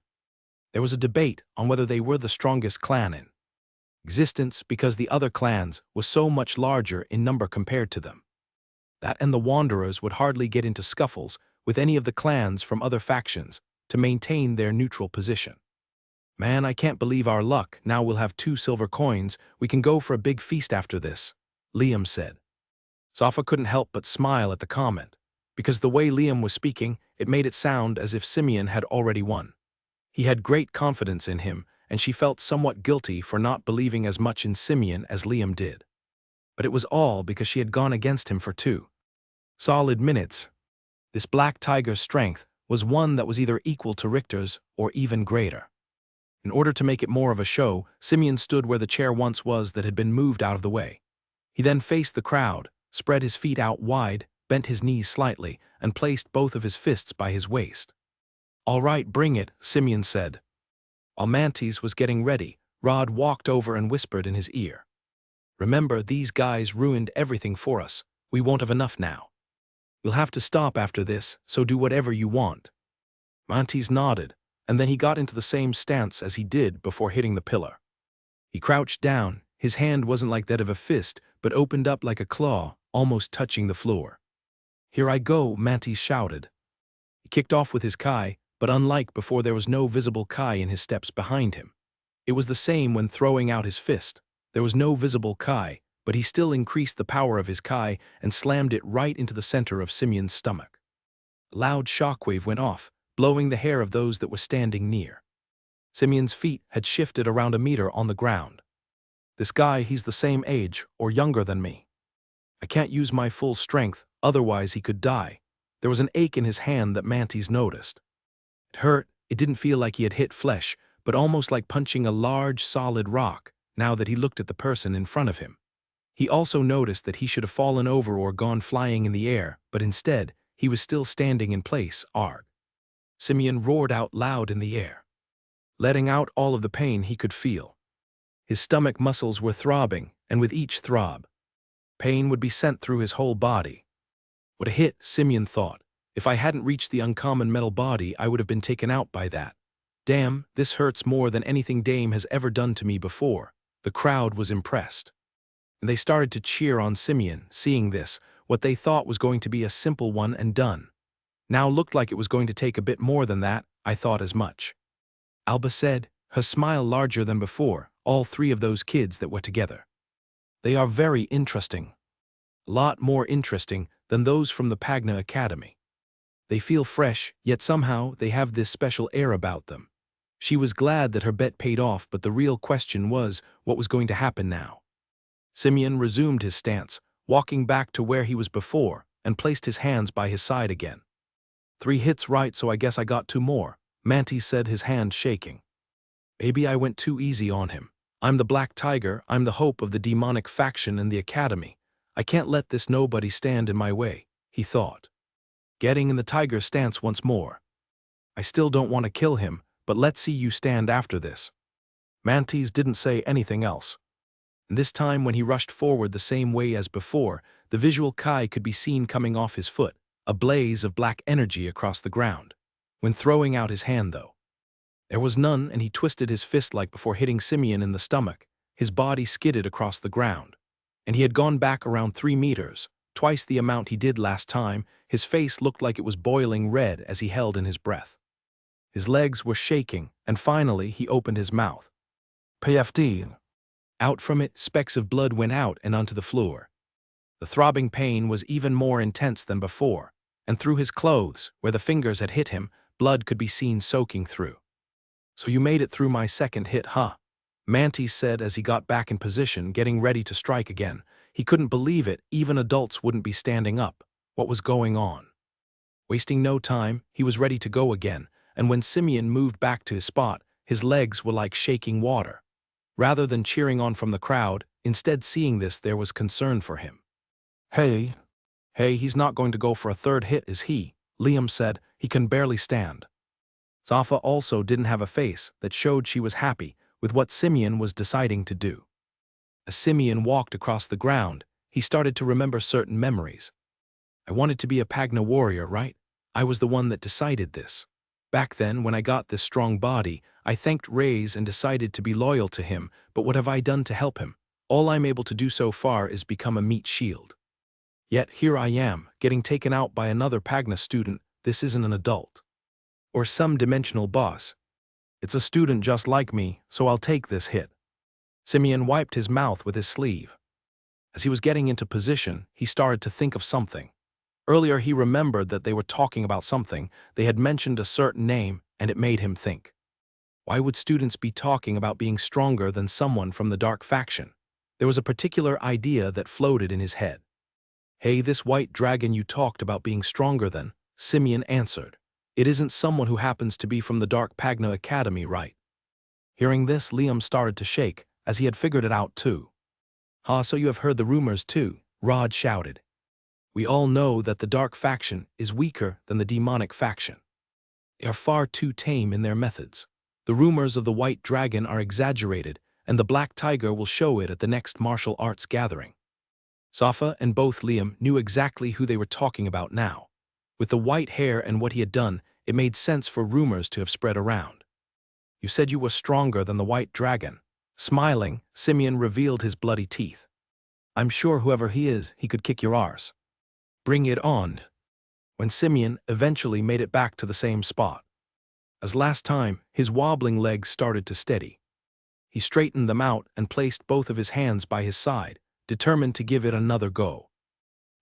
There was a debate on whether they were the strongest clan in existence because the other clans was so much larger in number compared to them. That and the wanderers would hardly get into scuffles with any of the clans from other factions to maintain their neutral position. Man, I can't believe our luck. Now we'll have 2 silver coins. We can go for a big feast after this, Liam said. Safa couldn't help but smile at the comment, because the way Liam was speaking, it made it sound as if Simeon had already won. He had great confidence in him, and she felt somewhat guilty for not believing as much in Simeon as Liam did. But it was all because she had gone against him for 2 solid minutes. This Black Tiger's strength was one that was either equal to Richter's or even greater. In order to make it more of a show, Simeon stood where the chair once was that had been moved out of the way. He then faced the crowd, spread his feet out wide, bent his knees slightly, and placed both of his fists by his waist. "All right, bring it," Simeon said. While Mantis was getting ready, Rod walked over and whispered in his ear. "Remember, these guys ruined everything for us. We won't have enough now. We'll have to stop after this, so do whatever you want." Mantis nodded, and then he got into the same stance as he did before hitting the pillar. He crouched down. His hand wasn't like that of a fist, but opened up like a claw, almost touching the floor. "Here I go," Mantis shouted. He kicked off with his Kai, but unlike before, there was no visible Kai in his steps behind him. It was the same when throwing out his fist. There was no visible Kai, but he still increased the power of his Kai and slammed it right into the center of Simeon's stomach. A loud shockwave went off, blowing the hair of those that were standing near. Simeon's feet had shifted around a meter on the ground. This guy, he's the same age or younger than me. I can't use my full strength, otherwise he could die. There was an ache in his hand that Mantis noticed. It hurt. It didn't feel like he had hit flesh, but almost like punching a large, solid rock, now that he looked at the person in front of him. He also noticed that he should have fallen over or gone flying in the air, but instead, he was still standing in place, arg. Simeon roared out loud in the air, letting out all of the pain he could feel. His stomach muscles were throbbing, and with each throb, pain would be sent through his whole body. What a hit, Simeon thought. If I hadn't reached the uncommon metal body, I would have been taken out by that. Damn, this hurts more than anything Dame has ever done to me before. The crowd was impressed. And they started to cheer on Simeon, seeing this, what they thought was going to be a simple one and done. Now looked like it was going to take a bit more than that. I thought as much. Alba said, her smile larger than before, all 3 of those kids that were together. They are very interesting. A lot more interesting than those from the Pagna Academy. They feel fresh, yet somehow they have this special air about them. She was glad that her bet paid off, but the real question was, what was going to happen now? Simeon resumed his stance, walking back to where he was before, and placed his hands by his side again. 3 hits right, so I guess I got 2 more, Manti said, his hand shaking. Maybe I went too easy on him. I'm the Black Tiger, I'm the hope of the demonic faction in the academy. I can't let this nobody stand in my way, he thought. Getting in the tiger stance once more. I still don't want to kill him, but let's see you stand after this. Mantis didn't say anything else. And this time when he rushed forward the same way as before, the visual Kai could be seen coming off his foot, a blaze of black energy across the ground. When throwing out his hand, though, there was none, and he twisted his fist like before hitting Simeon in the stomach. His body skidded across the ground. And he had gone back around 3 meters, twice the amount he did last time. His face looked like it was boiling red as he held in his breath. His legs were shaking, and finally he opened his mouth. PFD. Out from it, specks of blood went out and onto the floor. The throbbing pain was even more intense than before, and through his clothes, where the fingers had hit him, blood could be seen soaking through. So you made it through my second hit, huh? Mantis said as he got back in position, getting ready to strike again. He couldn't believe it, even adults wouldn't be standing up. What was going on? Wasting no time, he was ready to go again, and when Simeon moved back to his spot, his legs were like shaking water. Rather than cheering on from the crowd, instead seeing this there was concern for him. Hey, he's not going to go for a third hit, is he? Liam said. He can barely stand. Safa also didn't have a face that showed she was happy with what Simeon was deciding to do. As Simeon walked across the ground, he started to remember certain memories. I wanted to be a Pagna warrior, right? I was the one that decided this. Back then, when I got this strong body, I thanked Reyes and decided to be loyal to him, but what have I done to help him? All I'm able to do so far is become a meat shield. Yet here I am, getting taken out by another Pagna student. This isn't an adult. Or some dimensional boss. It's a student just like me, so I'll take this hit. Simeon wiped his mouth with his sleeve. As he was getting into position, he started to think of something. Earlier he remembered that they were talking about something, they had mentioned a certain name, and it made him think. Why would students be talking about being stronger than someone from the dark faction? There was a particular idea that floated in his head. Hey, this white dragon you talked about being stronger than, Simeon answered. It isn't someone who happens to be from the Dark Pagna Academy, right? Hearing this, Liam started to shake, as he had figured it out too. So you have heard the rumors too, Rod shouted. We all know that the Dark faction is weaker than the demonic faction. They are far too tame in their methods. The rumors of the White Dragon are exaggerated, and the Black Tiger will show it at the next martial arts gathering. Safa and both Liam knew exactly who they were talking about now. With the white hair and what he had done, it made sense for rumors to have spread around. You said you were stronger than the White Dragon. Smiling, Simeon revealed his bloody teeth. I'm sure whoever he is, he could kick your arse. Bring it on. When Simeon eventually made it back to the same spot. As last time, his wobbling legs started to steady. He straightened them out and placed both of his hands by his side, determined to give it another go.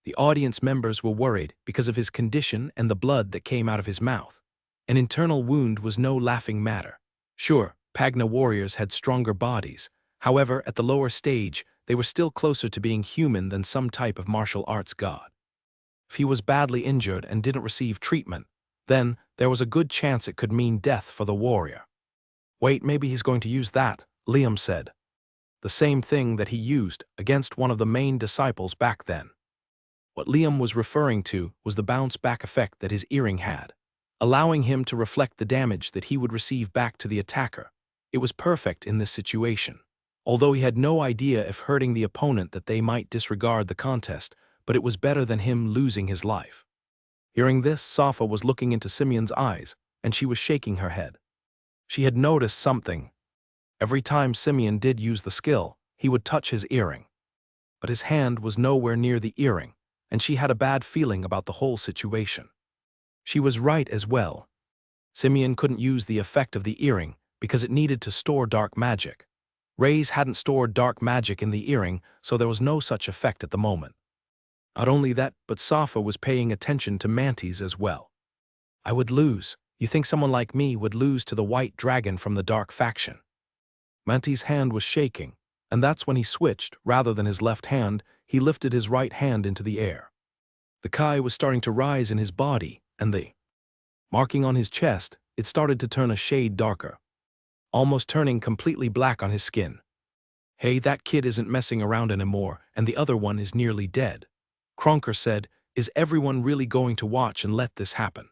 The audience members were worried because of his condition and the blood that came out of his mouth. An internal wound was no laughing matter. Sure, Pagna warriors had stronger bodies. However, at the lower stage, they were still closer to being human than some type of martial arts god. If he was badly injured and didn't receive treatment, then there was a good chance it could mean death for the warrior. Wait, maybe he's going to use that, Liam said. The same thing that he used against one of the main disciples back then. What Liam was referring to was the bounce-back effect that his earring had, allowing him to reflect the damage that he would receive back to the attacker. It was perfect in this situation. Although he had no idea if hurting the opponent that they might disregard the contest, but it was better than him losing his life. Hearing this, Safa was looking into Simeon's eyes, and she was shaking her head. She had noticed something. Every time Simeon did use the skill, he would touch his earring. But his hand was nowhere near the earring, and she had a bad feeling about the whole situation. She was right as well. Simeon couldn't use the effect of the earring because it needed to store dark magic. Reyes hadn't stored dark magic in the earring, so there was no such effect at the moment. Not only that, but Safa was paying attention to Mantis as well. I would lose. You think someone like me would lose to the White Dragon from the Dark faction? Mantis' hand was shaking, and that's when he switched. Rather than his left hand, he lifted his right hand into the air. The Kai was starting to rise in his body, and the marking on his chest, it started to turn a shade darker, almost turning completely black on his skin. "Hey, that kid isn't messing around anymore, and the other one is nearly dead," Kronker said. "Is everyone really going to watch and let this happen?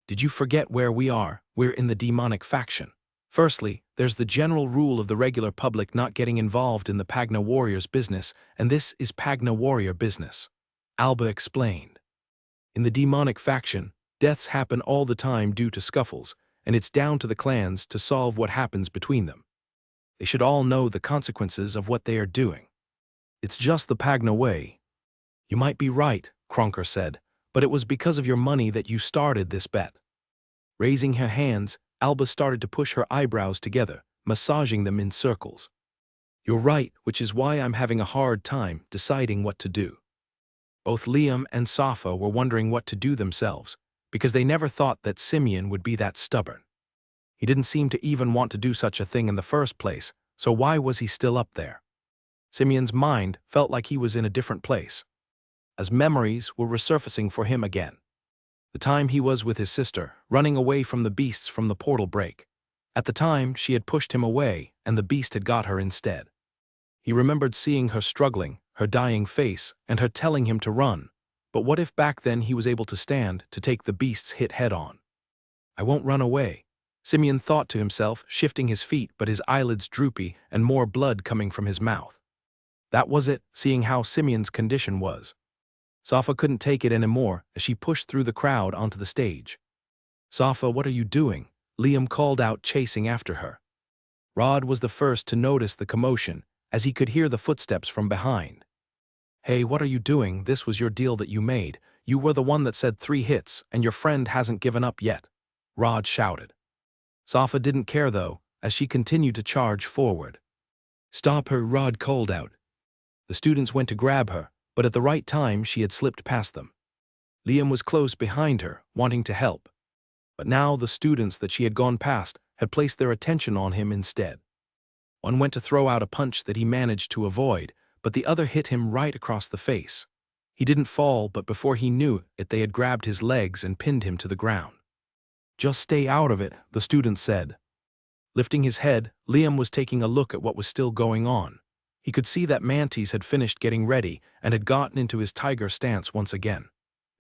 Did you forget where we are? We're in the demonic faction. Firstly, there's the general rule of the regular public not getting involved in the Pagna Warriors business, and this is Pagna Warrior business," Alba explained. "In the demonic faction, deaths happen all the time due to scuffles, and it's down to the clans to solve what happens between them. They should all know the consequences of what they are doing. It's just the Pagna way." "You might be right," Kronker said, "but it was because of your money that you started this bet." Raising her hands, Alba started to push her eyebrows together, massaging them in circles. "You're right, which is why I'm having a hard time deciding what to do." Both Liam and Safa were wondering what to do themselves, because they never thought that Simeon would be that stubborn. He didn't seem to even want to do such a thing in the first place, so why was he still up there? Simeon's mind felt like he was in a different place, as memories were resurfacing for him again. The time he was with his sister, running away from the beasts from the portal break. At the time, she had pushed him away, and the beast had got her instead. He remembered seeing her struggling, her dying face, and her telling him to run. But what if back then he was able to stand to take the beast's hit head-on? "I won't run away," Simeon thought to himself, shifting his feet but his eyelids droopy and more blood coming from his mouth. That was it, seeing how Simeon's condition was. Safa couldn't take it anymore as she pushed through the crowd onto the stage. "Safa, what are you doing?" Liam called out, chasing after her. Rod was the first to notice the commotion, as he could hear the footsteps from behind. "Hey, what are you doing? This was your deal that you made. You were the one that said 3 hits, and your friend hasn't given up yet," Rod shouted. Safa didn't care though, as she continued to charge forward. "Stop her," Rod called out. The students went to grab her, but at the right time she had slipped past them. Liam was close behind her, wanting to help. But now the students that she had gone past had placed their attention on him instead. One went to throw out a punch that he managed to avoid, but the other hit him right across the face. He didn't fall, but before he knew it, they had grabbed his legs and pinned him to the ground. "Just stay out of it," the student said. Lifting his head, Liam was taking a look at what was still going on. He could see that Mantis had finished getting ready and had gotten into his tiger stance once again.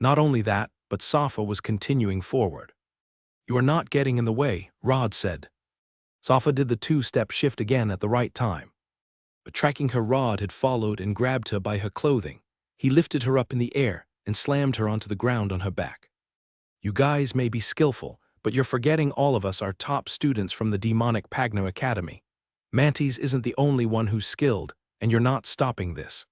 Not only that, but Safa was continuing forward. "You are not getting in the way," Rod said. Safa did the 2-step shift again at the right time. But tracking her, Rod had followed and grabbed her by her clothing. He lifted her up in the air and slammed her onto the ground on her back. "You guys may be skillful, but you're forgetting all of us are top students from the demonic Pagna Academy. Mantis isn't the only one who's skilled, and you're not stopping this."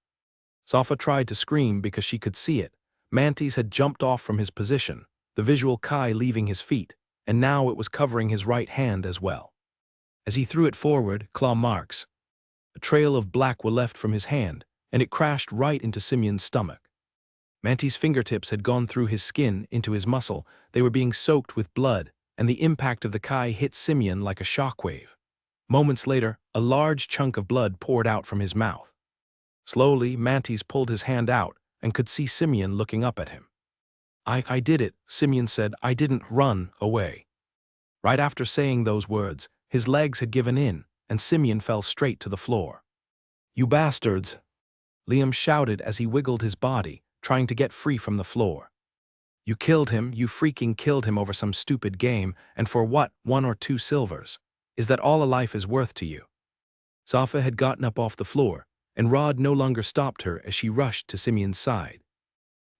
Safa tried to scream because she could see it. Mantis had jumped off from his position, the visual Kai leaving his feet, and now it was covering his right hand as well. As he threw it forward, claw marks. A trail of black were left from his hand, and it crashed right into Simeon's stomach. Mantis' fingertips had gone through his skin into his muscle. They were being soaked with blood, and the impact of the Kai hit Simeon like a shockwave. Moments later, a large chunk of blood poured out from his mouth. Slowly, Mantis pulled his hand out and could see Simeon looking up at him. I did it," Simeon said. "I didn't run away." Right after saying those words, his legs had given in, and Simeon fell straight to the floor. "You bastards!" Liam shouted as he wiggled his body, trying to get free from the floor. "You killed him, you freaking killed him over some stupid game, and for what, 1 or 2 silvers? Is that all a life is worth to you?" Safa had gotten up off the floor, and Rod no longer stopped her as she rushed to Simeon's side.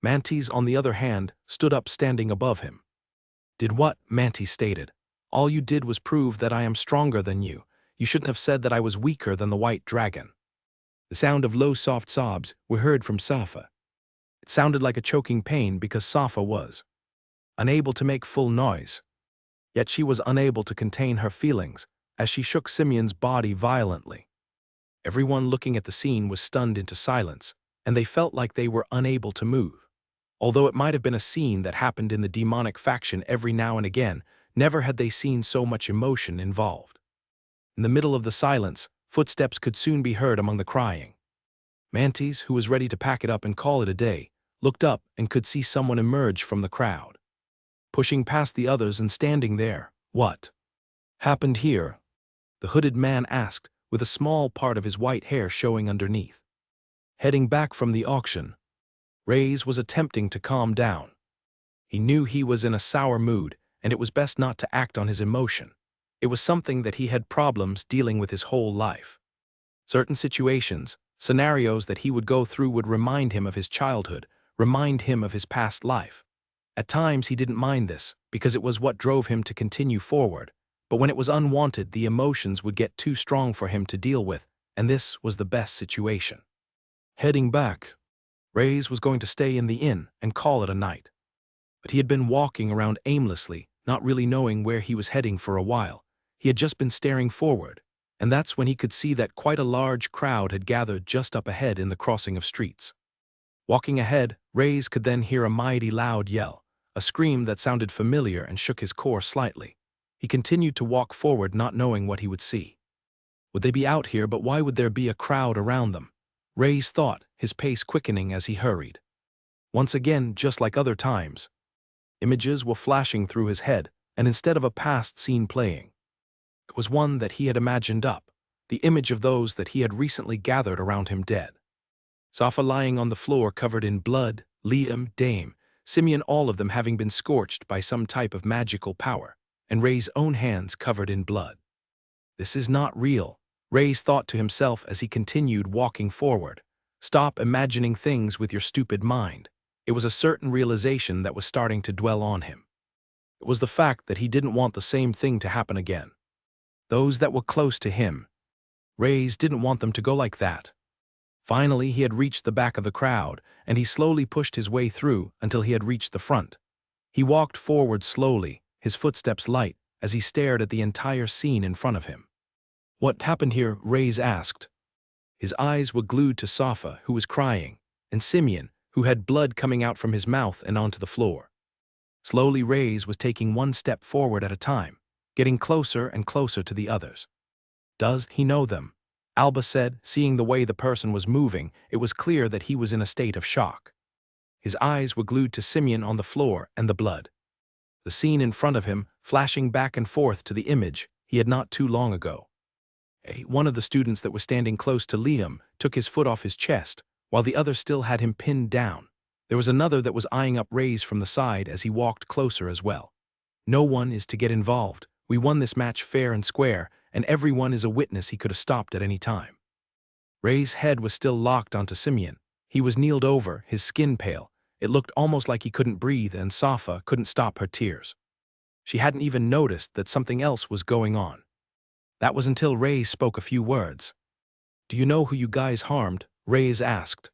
Mantis, on the other hand, stood up standing above him. "Did what?" Mantis stated. "All you did was prove that I am stronger than you. You shouldn't have said that I was weaker than the white dragon." The sound of low soft sobs were heard from Safa. It sounded like a choking pain because Safa was unable to make full noise. Yet she was unable to contain her feelings as she shook Simeon's body violently. Everyone looking at the scene was stunned into silence, and they felt like they were unable to move. Although it might have been a scene that happened in the demonic faction every now and again, never had they seen so much emotion involved. In the middle of the silence, footsteps could soon be heard among the crying. Mantis, who was ready to pack it up and call it a day, looked up and could see someone emerge from the crowd. Pushing past the others and standing there, What happened here? The hooded man asked, with a small part of his white hair showing underneath. Heading back from the auction, Reyes was attempting to calm down. He knew he was in a sour mood, and it was best not to act on his emotion. It was something that he had problems dealing with his whole life. Certain situations, scenarios that he would go through would remind him of his childhood, remind him of his past life. At times he didn't mind this, because it was what drove him to continue forward. But when it was unwanted, the emotions would get too strong for him to deal with, and this was the best situation. Heading back, Reyes was going to stay in the inn and call it a night. But he had been walking around aimlessly, not really knowing where he was heading for a while. He had just been staring forward, and that's when he could see that quite a large crowd had gathered just up ahead in the crossing of streets. Walking ahead, Reyes could then hear a mighty loud yell, a scream that sounded familiar and shook his core slightly. He continued to walk forward, not knowing what he would see. Would they be out here, but why would there be a crowd around them? Reyes thought, his pace quickening as he hurried. Once again, just like other times, images were flashing through his head, and instead of a past scene playing, it was one that he had imagined up, the image of those that he had recently gathered around him dead. Safa lying on the floor covered in blood, Liam, Dame, Simeon, all of them having been scorched by some type of magical power, and Rey's own hands covered in blood. This is not real, Reyes thought to himself as he continued walking forward. Stop imagining things with your stupid mind. It was a certain realization that was starting to dwell on him. It was the fact that he didn't want the same thing to happen again. Those that were close to him, Reyes didn't want them to go like that. Finally, he had reached the back of the crowd, and he slowly pushed his way through until he had reached the front. He walked forward slowly, his footsteps light, as he stared at the entire scene in front of him. What happened here? Reyes asked. His eyes were glued to Safa, who was crying, and Simeon, who had blood coming out from his mouth and onto the floor. Slowly, Reyes was taking one step forward at a time, getting closer and closer to the others. Does he know them? Alba said, seeing the way the person was moving. It was clear that he was in a state of shock. His eyes were glued to Simeon on the floor and the blood. The scene in front of him, flashing back and forth to the image he had not too long ago. One of the students that was standing close to Liam took his foot off his chest, while the other still had him pinned down. There was another that was eyeing up Reyes from the side as he walked closer as well. No one is to get involved. We won this match fair and square, and everyone is a witness. He could have stopped at any time. Reyes' head was still locked onto Simeon. He was kneeled over, his skin pale. It looked almost like he couldn't breathe, and Safa couldn't stop her tears. She hadn't even noticed that something else was going on. That was until Reyes spoke a few words. Do you know who you guys harmed? Reyes asked.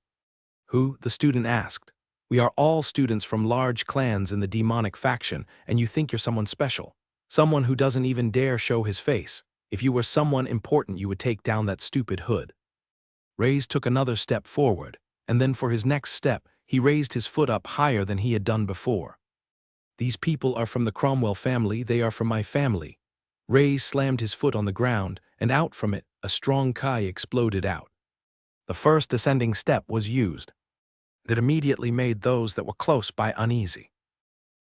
Who? The student asked. We are all students from large clans in the demonic faction, and you think you're someone special. Someone who doesn't even dare show his face. If you were someone important, you would take down that stupid hood. Reyes took another step forward, and then for his next step, he raised his foot up higher than he had done before. These people are from the Cromwell family. They are from my family. Reyes slammed his foot on the ground, and out from it, a strong Kai exploded out. The first descending step was used. It immediately made those that were close by uneasy.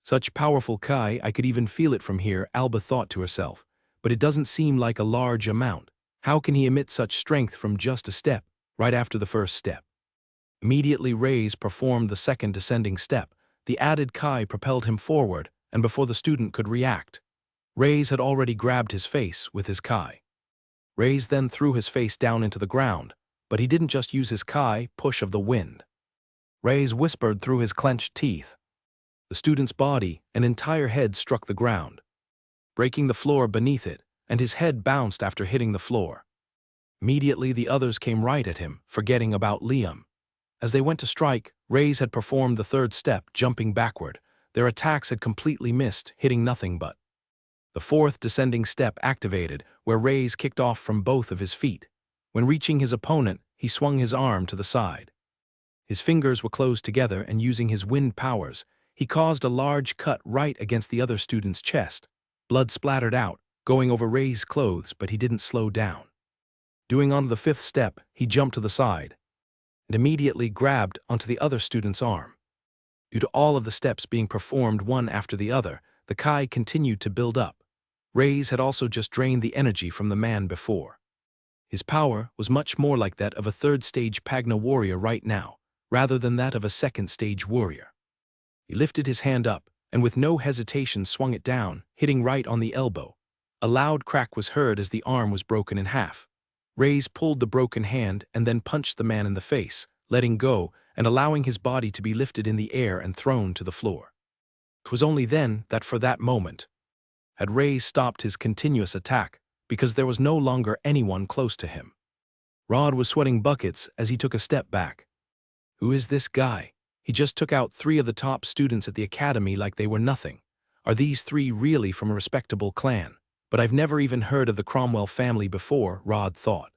Such powerful Kai, I could even feel it from here, Alba thought to herself, but it doesn't seem like a large amount. How can he emit such strength from just a step, right after the first step? Immediately Reyes performed the second descending step. The added Kai propelled him forward, and before the student could react, Reyes had already grabbed his face with his Kai. Reyes then threw his face down into the ground, but he didn't just use his Kai push of the wind. Reyes whispered through his clenched teeth. The student's body, an entire head, struck the ground, breaking the floor beneath it, and his head bounced after hitting the floor. Immediately the others came right at him, forgetting about Liam. As they went to strike, Reyes had performed the third step, jumping backward. Their attacks had completely missed, hitting nothing but. The fourth descending step activated, where Reyes kicked off from both of his feet. When reaching his opponent, he swung his arm to the side. His fingers were closed together, and using his wind powers, he caused a large cut right against the other student's chest. Blood splattered out, going over Reyes' clothes, but he didn't slow down. Doing on the fifth step, he jumped to the side and immediately grabbed onto the other student's arm. Due to all of the steps being performed one after the other, the Kai continued to build up. Ray's had also just drained the energy from the man before. His power was much more like that of a third-stage Pagna warrior right now, rather than that of a second-stage warrior. He lifted his hand up, and with no hesitation swung it down, hitting right on the elbow. A loud crack was heard as the arm was broken in half. Ray's pulled the broken hand and then punched the man in the face, letting go and allowing his body to be lifted in the air and thrown to the floor. It was only then that for that moment had Ray's stopped his continuous attack, because there was no longer anyone close to him. Rod was sweating buckets as he took a step back. Who is this guy? He just took out 3 of the top students at the academy like they were nothing. Are these 3 really from a respectable clan? But I've never even heard of the Cromwell family before, Rod thought.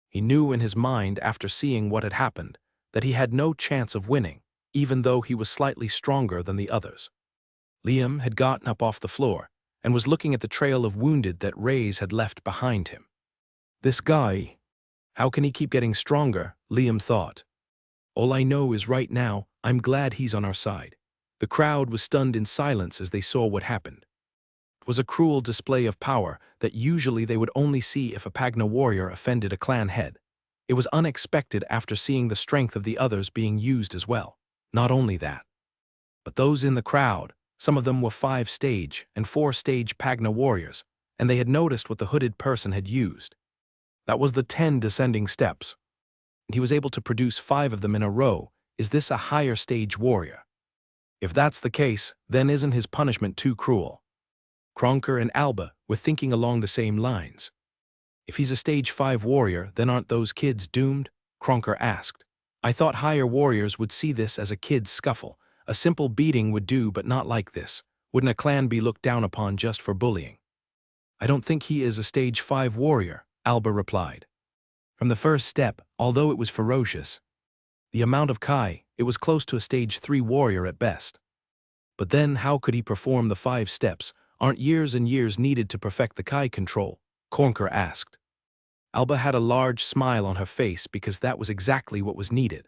He knew in his mind, after seeing what had happened, that he had no chance of winning, even though he was slightly stronger than the others. Liam had gotten up off the floor and was looking at the trail of wounded that Ray's had left behind him. This guy, how can he keep getting stronger? Liam thought. All I know is right now, I'm glad he's on our side. The crowd was stunned in silence as they saw what happened. It was a cruel display of power that usually they would only see if a Pagna warrior offended a clan head. It was unexpected after seeing the strength of the others being used as well. Not only that, but those in the crowd, some of them were 5-stage and 4-stage Pagna warriors, and they had noticed what the hooded person had used. That was the 10 descending steps. And he was able to produce 5 of them in a row. Is this a higher stage warrior? If that's the case, then isn't his punishment too cruel? Cronker and Alba were thinking along the same lines. If he's a stage 5 warrior, then aren't those kids doomed? Cronker asked. I thought higher warriors would see this as a kid's scuffle. A simple beating would do, but not like this. Wouldn't a clan be looked down upon just for bullying? I don't think he is a stage 5 warrior, Alba replied. From the first step, although it was ferocious, the amount of Kai, it was close to a stage 3 warrior at best. But then how could he perform the 5 steps? Aren't years and years needed to perfect the Kai control? Cronker asked. Alba had a large smile on her face because that was exactly what was needed.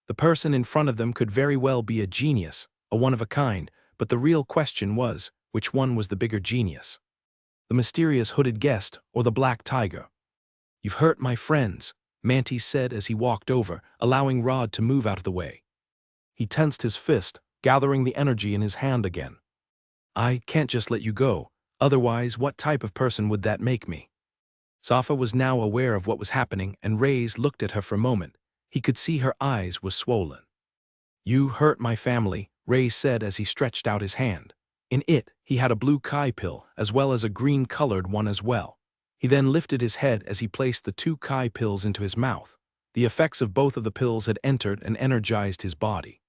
The person in front of them could very well be a genius, a one-of-a-kind, but the real question was, which one was the bigger genius? The mysterious hooded guest or the black tiger? You've hurt my friends, Manti said as he walked over, allowing Rod to move out of the way. He tensed his fist, gathering the energy in his hand again. I can't just let you go, otherwise what type of person would that make me? Safa was now aware of what was happening and Ray's looked at her for a moment. He could see her eyes were swollen. You hurt my family, Ray said as he stretched out his hand. In it, he had a blue Kai pill as well as a green-colored one as well. He then lifted his head as he placed the 2 Kai pills into his mouth. The effects of both of the pills had entered and energized his body.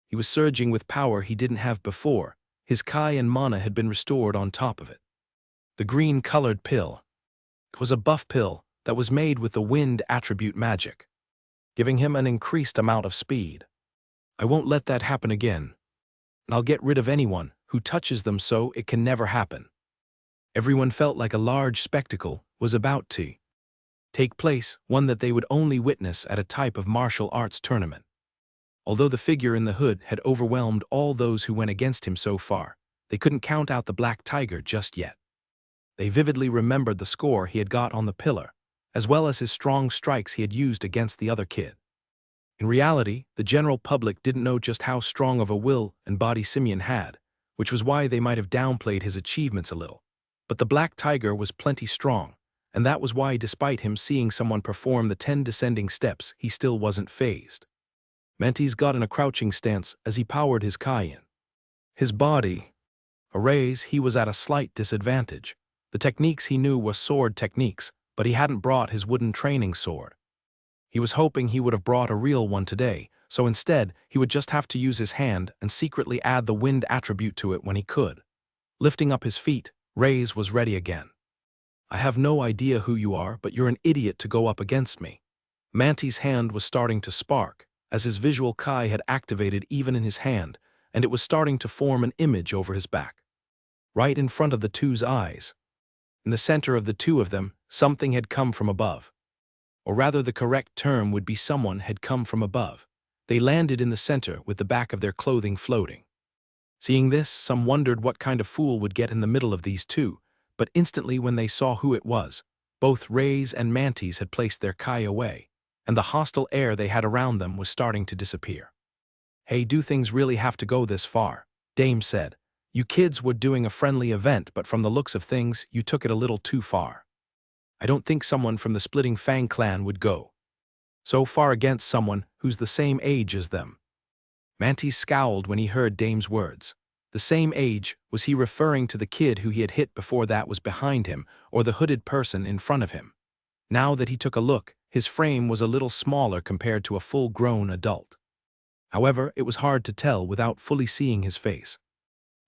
He was surging with power he didn't have before. His Kai and mana had been restored on top of it. The green-colored pill was a buff pill that was made with the wind attribute magic, giving him an increased amount of speed. I won't let that happen again. And I'll get rid of anyone who touches them so it can never happen. Everyone felt like a large spectacle was about to take place, one that they would only witness at a type of martial arts tournament. Although the figure in the hood had overwhelmed all those who went against him so far, they couldn't count out the black tiger just yet. They vividly remembered the score he had got on the pillar, as well as his strong strikes he had used against the other kid. In reality, the general public didn't know just how strong of a will and body Simeon had, which was why they might have downplayed his achievements a little. But the black tiger was plenty strong, and that was why despite him seeing someone perform the 10 descending steps, he still wasn't fazed. Mantis got in a crouching stance as he powered his Kai in. His body, a raise, he was at a slight disadvantage. The techniques he knew were sword techniques, but he hadn't brought his wooden training sword. He was hoping he would have brought a real one today, so instead he would just have to use his hand and secretly add the wind attribute to it when he could. Lifting up his feet, Ray's was ready again. I have no idea who you are, but you're an idiot to go up against me. Manti's hand was starting to spark, as his visual Kai had activated even in his hand, and it was starting to form an image over his back. Right in front of the 2's eyes. In the center of the 2 of them, something had come from above. Or rather, the correct term would be someone had come from above. They landed in the center with the back of their clothing floating. Seeing this, some wondered what kind of fool would get in the middle of these 2, But instantly when they saw who it was, both Rays and Mantis had placed their Kai away, and the hostile air they had around them was starting to disappear. "Hey, do things really have to go this far?" Dame said. "You kids were doing a friendly event, but from the looks of things, you took it a little too far. I don't think someone from the Splitting Fang clan would go so far against someone who's the same age as them." Mantis scowled when he heard Dame's words. The same age, was he referring to the kid who he had hit before that was behind him, or the hooded person in front of him? Now that he took a look, his frame was a little smaller compared to a full-grown adult. However, it was hard to tell without fully seeing his face.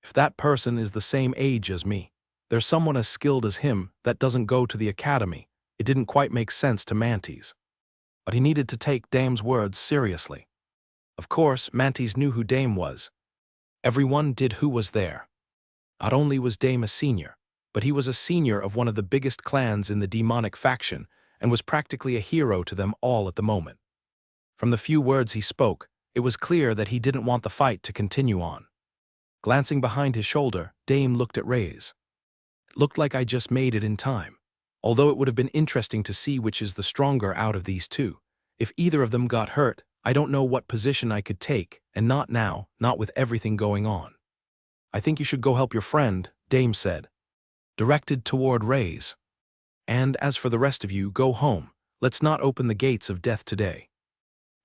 If that person is the same age as me, there's someone as skilled as him that doesn't go to the academy. It didn't quite make sense to Mantis. But he needed to take Dame's words seriously. Of course, Mantis knew who Dame was. Everyone did who was there. Not only was Dame a senior, but he was a senior of one of the biggest clans in the demonic faction and was practically a hero to them all at the moment. From the few words he spoke, it was clear that he didn't want the fight to continue on. Glancing behind his shoulder, Dame looked at Rays. "It looked like I just made it in time. Although it would have been interesting to see which is the stronger out of these two. If either of them got hurt, I don't know what position I could take, and not now, not with everything going on." "I think you should go help your friend," Dame said, directed toward Rays. "And as for the rest of you, go home. Let's not open the gates of death today."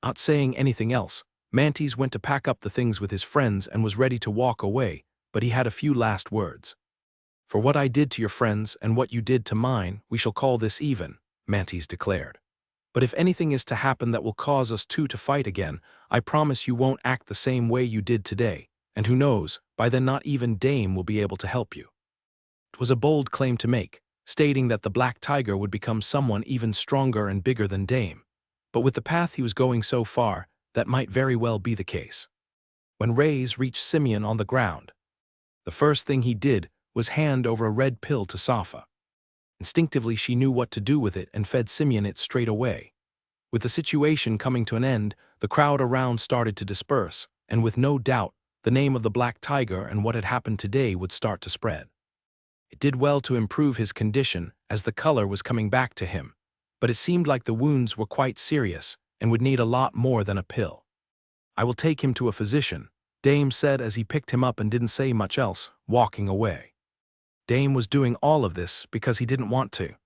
Not saying anything else, Mantis went to pack up the things with his friends and was ready to walk away, but he had a few last words. "For what I did to your friends and what you did to mine, we shall call this even," Mantis declared. "But if anything is to happen that will cause us two to fight again, I promise you won't act the same way you did today, and who knows, by then not even Dame will be able to help you." It was a bold claim to make, stating that the Black Tiger would become someone even stronger and bigger than Dame. But with the path he was going so far, that might very well be the case. When Rays reached Simeon on the ground, the first thing he did was hand over a red pill to Safa. Instinctively she knew what to do with it and fed Simeon it straight away. With the situation coming to an end, the crowd around started to disperse, and with no doubt, the name of the Black Tiger and what had happened today would start to spread. It did well to improve his condition as the color was coming back to him, but it seemed like the wounds were quite serious and would need a lot more than a pill. "I will take him to a physician," Dame said as he picked him up and didn't say much else, walking away. Dame was doing all of this because he didn't want to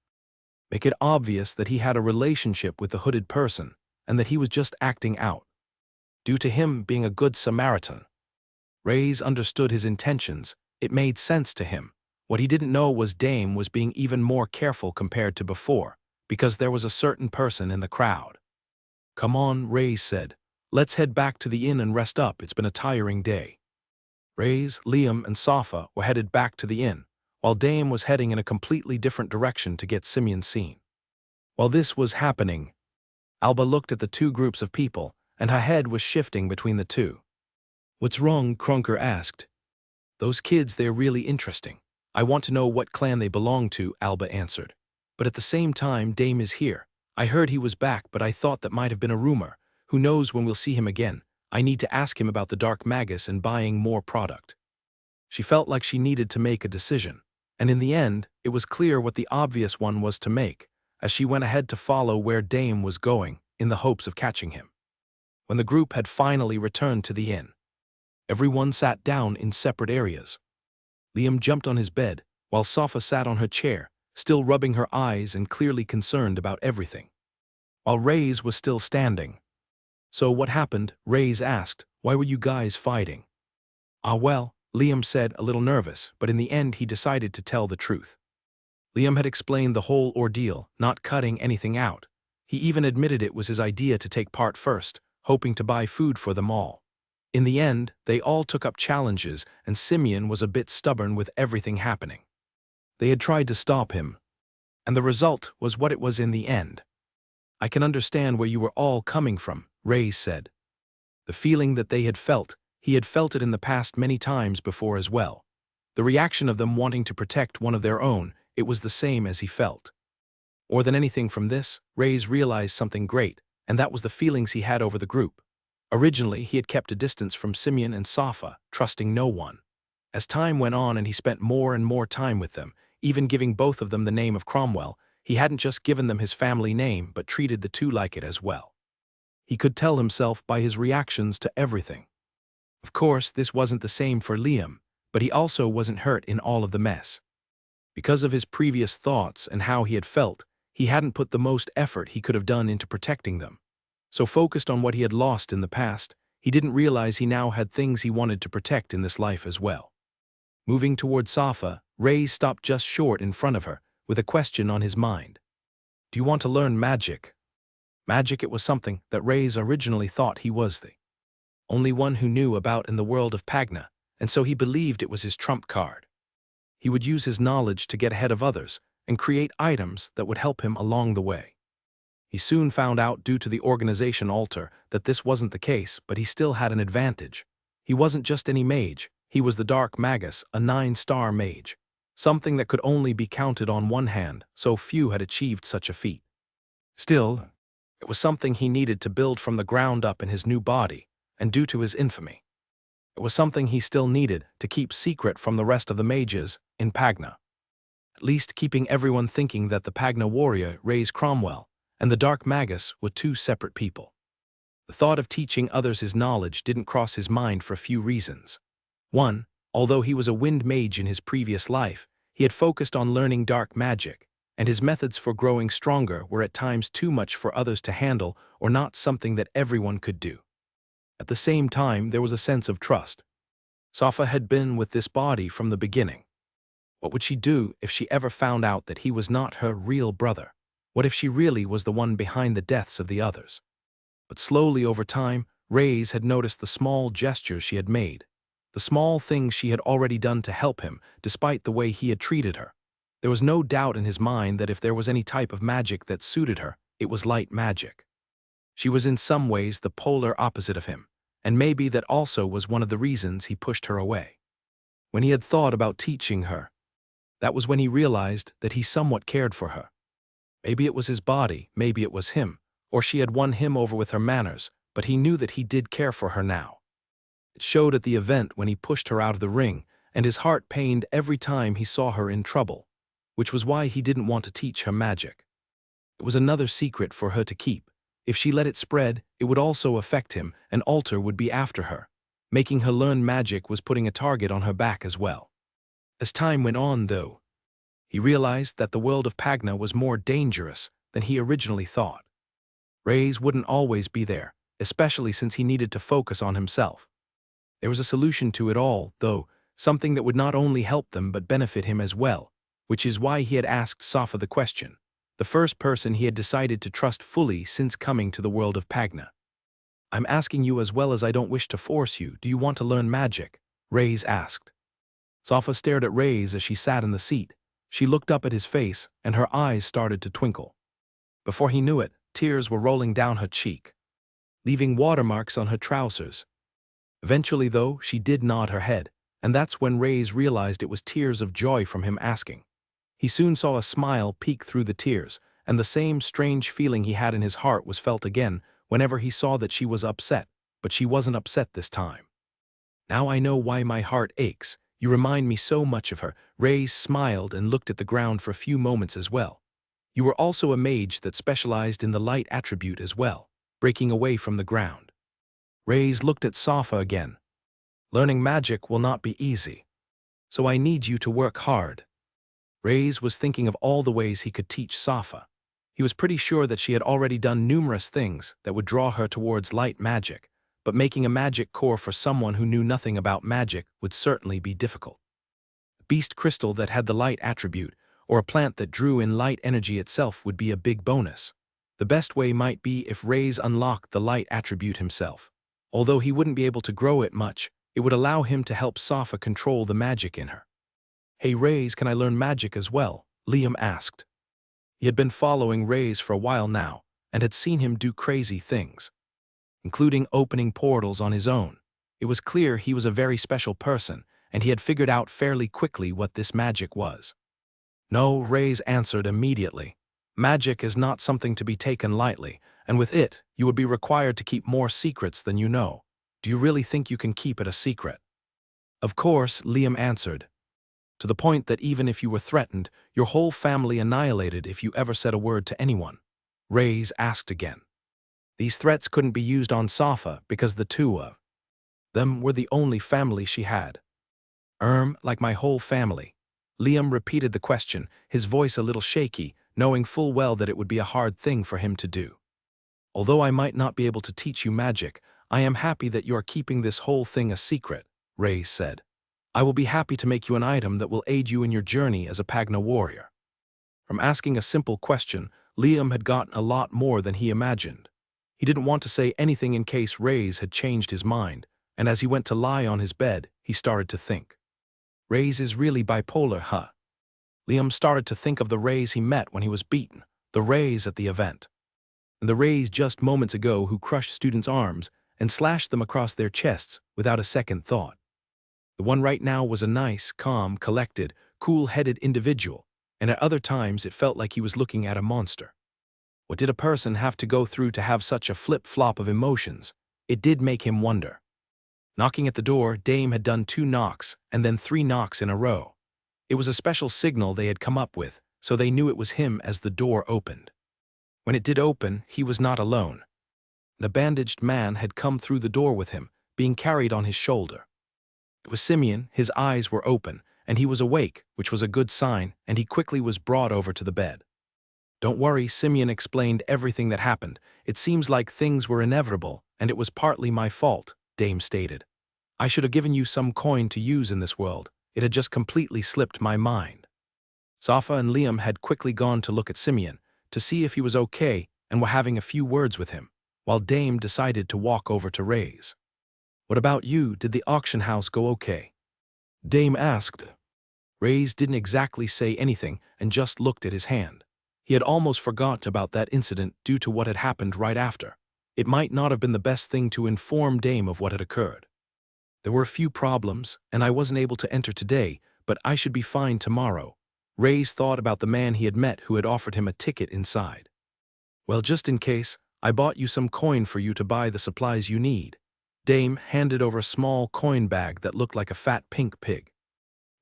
make it obvious that he had a relationship with the hooded person and that he was just acting out, due to him being a good Samaritan. Rays understood his intentions. It made sense to him. What he didn't know was Dame was being even more careful compared to before, because there was a certain person in the crowd. "Come on," Rays said. "Let's head back to the inn and rest up. It's been a tiring day." Rays, Liam, and Safa were headed back to the inn, while Dame was heading in a completely different direction to get Simeon seen. While this was happening, Alba looked at the two groups of people, and her head was shifting between the two. "What's wrong?" Krunker asked. "Those kids, they're really interesting. I want to know what clan they belong to," Alba answered. "But at the same time, Dame is here. I heard he was back, but I thought that might have been a rumor. Who knows when we'll see him again? I need to ask him about the Dark Magus and buying more product." She felt like she needed to make a decision, and in the end, it was clear what the obvious one was to make, as she went ahead to follow where Dame was going, in the hopes of catching him. When the group had finally returned to the inn, everyone sat down in separate areas. Liam jumped on his bed, while Safa sat on her chair, still rubbing her eyes and clearly concerned about everything, while Rays was still standing. "So what happened?" Rays asked. "Why were you guys fighting?" Well," Liam said, a little nervous, but in the end he decided to tell the truth. Liam had explained the whole ordeal, not cutting anything out. He even admitted it was his idea to take part first, hoping to buy food for them all. In the end, they all took up challenges, and Simeon was a bit stubborn with everything happening. They had tried to stop him, and the result was what it was in the end. "I can understand where you were all coming from," Rays said. The feeling that they had felt, he had felt it in the past many times before as well. The reaction of them wanting to protect one of their own, it was the same as he felt. More than anything from this, Rays realized something great, and that was the feelings he had over the group. Originally, he had kept a distance from Simeon and Safa, trusting no one. As time went on and he spent more and more time with them, even giving both of them the name of Cromwell. He hadn't just given them his family name but treated the two like it as well. He could tell himself by his reactions to everything. Of course, this wasn't the same for Liam, but he also wasn't hurt in all of the mess. Because of his previous thoughts and how he had felt, he hadn't put the most effort he could have done into protecting them. So focused on what he had lost in the past, he didn't realize he now had things he wanted to protect in this life as well. Moving toward Safa, Ray stopped just short in front of her, with a question on his mind. "Do you want to learn magic?" Magic, it was something that Ray's originally thought he was the only one who knew about in the world of Pagna, and so he believed it was his trump card. He would use his knowledge to get ahead of others and create items that would help him along the way. He soon found out due to the organization altar that this wasn't the case, but he still had an advantage. He wasn't just any mage, he was the Dark Magus, a 9-star mage. Something that could only be counted on one hand, so few had achieved such a feat. Still, it was something he needed to build from the ground up in his new body, and due to his infamy, it was something he still needed to keep secret from the rest of the mages in Pagna. At least keeping everyone thinking that the Pagna warrior, Ray's Cromwell, and the Dark Magus were two separate people. The thought of teaching others his knowledge didn't cross his mind for a few reasons. One, although he was a wind mage in his previous life, he had focused on learning dark magic, and his methods for growing stronger were at times too much for others to handle or not something that everyone could do. At the same time, there was a sense of trust. Safa had been with this body from the beginning. What would she do if she ever found out that he was not her real brother? What if she really was the one behind the deaths of the others? But slowly over time, Ray's had noticed the small gestures she had made, the small things she had already done to help him, despite the way he had treated her. There was no doubt in his mind that if there was any type of magic that suited her, it was light magic. She was in some ways the polar opposite of him, and maybe that also was one of the reasons he pushed her away. When he had thought about teaching her, that was when he realized that he somewhat cared for her. Maybe it was his body, maybe it was him, or she had won him over with her manners, but he knew that he did care for her now. It showed at the event when he pushed her out of the ring, and his heart pained every time he saw her in trouble, which was why he didn't want to teach her magic. It was another secret for her to keep. If she let it spread, it would also affect him, and Alter would be after her. Making her learn magic was putting a target on her back as well. As time went on, though, he realized that the world of Pagna was more dangerous than he originally thought. Ray's wouldn't always be there, especially since he needed to focus on himself. There was a solution to it all, though, something that would not only help them but benefit him as well, which is why he had asked Safa the question, the first person he had decided to trust fully since coming to the world of Pagna. "I'm asking you as well as I don't wish to force you. Do you want to learn magic?" Ray's asked. Safa stared at Ray's as she sat in the seat. She looked up at his face, and her eyes started to twinkle. Before he knew it, tears were rolling down her cheek, leaving watermarks on her trousers. Eventually, though, she did nod her head, and that's when Ray's realized it was tears of joy from him asking. He soon saw a smile peek through the tears, and the same strange feeling he had in his heart was felt again whenever he saw that she was upset, but she wasn't upset this time. "Now I know why my heart aches. You remind me so much of her." Ray smiled and looked at the ground for a few moments as well. "You were also a mage that specialized in the light attribute as well, breaking away from the ground." Ray's looked at Safa again. "Learning magic will not be easy, so I need you to work hard." Ray's was thinking of all the ways he could teach Safa. He was pretty sure that she had already done numerous things that would draw her towards light magic, but making a magic core for someone who knew nothing about magic would certainly be difficult. A beast crystal that had the light attribute, or a plant that drew in light energy itself would be a big bonus. The best way might be if Ray's unlocked the light attribute himself. Although he wouldn't be able to grow it much, it would allow him to help Safa control the magic in her. "Hey Ray's, can I learn magic as well?" Liam asked. He had been following Ray's for a while now, and had seen him do crazy things, including opening portals on his own. It was clear he was a very special person, and he had figured out fairly quickly what this magic was. "No," Ray's answered immediately. "Magic is not something to be taken lightly, and with it, you would be required to keep more secrets than you know. Do you really think you can keep it a secret?" "Of course," Liam answered. to the point that even if you were threatened, your whole family annihilated if you ever said a word to anyone? Reyes asked again. These threats couldn't be used on Safa because the two of them were the only family she had. Like my whole family. Liam repeated the question, his voice a little shaky, knowing full well that it would be a hard thing for him to do. Although I might not be able to teach you magic, I am happy that you are keeping this whole thing a secret, Reyes said. I will be happy to make you an item that will aid you in your journey as a Pagna warrior. From asking a simple question, Liam had gotten a lot more than he imagined. He didn't want to say anything in case Reyes had changed his mind, and as he went to lie on his bed, he started to think. Reyes is really bipolar, huh? Liam started to think of the Reyes he met when he was beaten, the Reyes at the event, and the Reyes just moments ago who crushed students' arms and slashed them across their chests without a second thought. The one right now was a nice, calm, collected, cool-headed individual, and at other times it felt like he was looking at a monster. What did a person have to go through to have such a flip-flop of emotions? It did make him wonder. Knocking at the door, Dame had done 2 knocks and then 3 knocks in a row. It was a special signal they had come up with, so they knew it was him as the door opened. When it did open, he was not alone. A bandaged man had come through the door with him, being carried on his shoulder. It was Simeon. His eyes were open, and he was awake, which was a good sign, and he quickly was brought over to the bed. Don't worry, Simeon explained everything that happened. It seems like things were inevitable, and it was partly my fault, Dame stated. I should have given you some coin to use in this world. It had just completely slipped my mind. Safa and Liam had quickly gone to look at Simeon, to see if he was okay, and were having a few words with him, while Dame decided to walk over to Reyes. What about you? Did the auction house go okay? Dame asked. Reyes didn't exactly say anything and just looked at his hand. He had almost forgot about that incident due to what had happened right after. It might not have been the best thing to inform Dame of what had occurred. There were a few problems, and I wasn't able to enter today, but I should be fine tomorrow. Reyes thought about the man he had met who had offered him a ticket inside. Well, just in case, I bought you some coin for you to buy the supplies you need. Dame handed over a small coin bag that looked like a fat pink pig.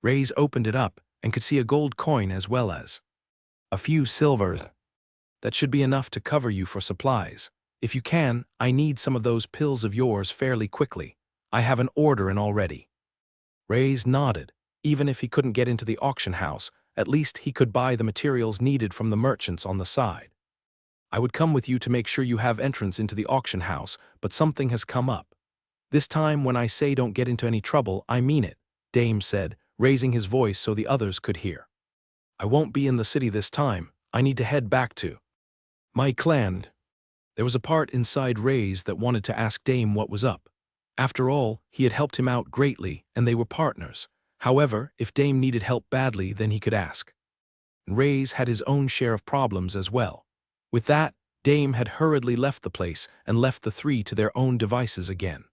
Reyes opened it up and could see a gold coin as well as a few silvers. That should be enough to cover you for supplies. If you can, I need some of those pills of yours fairly quickly. I have an order in already. Reyes nodded. Even if he couldn't get into the auction house, at least he could buy the materials needed from the merchants on the side. I would come with you to make sure you have entrance into the auction house, but something has come up. This time when I say don't get into any trouble, I mean it, Dame said, raising his voice so the others could hear. I won't be in the city this time. I need to head back to my clan. There was a part inside Reyes that wanted to ask Dame what was up. After all, he had helped him out greatly, and they were partners. However, if Dame needed help badly, then he could ask. Reyes had his own share of problems as well. With that, Dame had hurriedly left the place and left the 3 to their own devices again.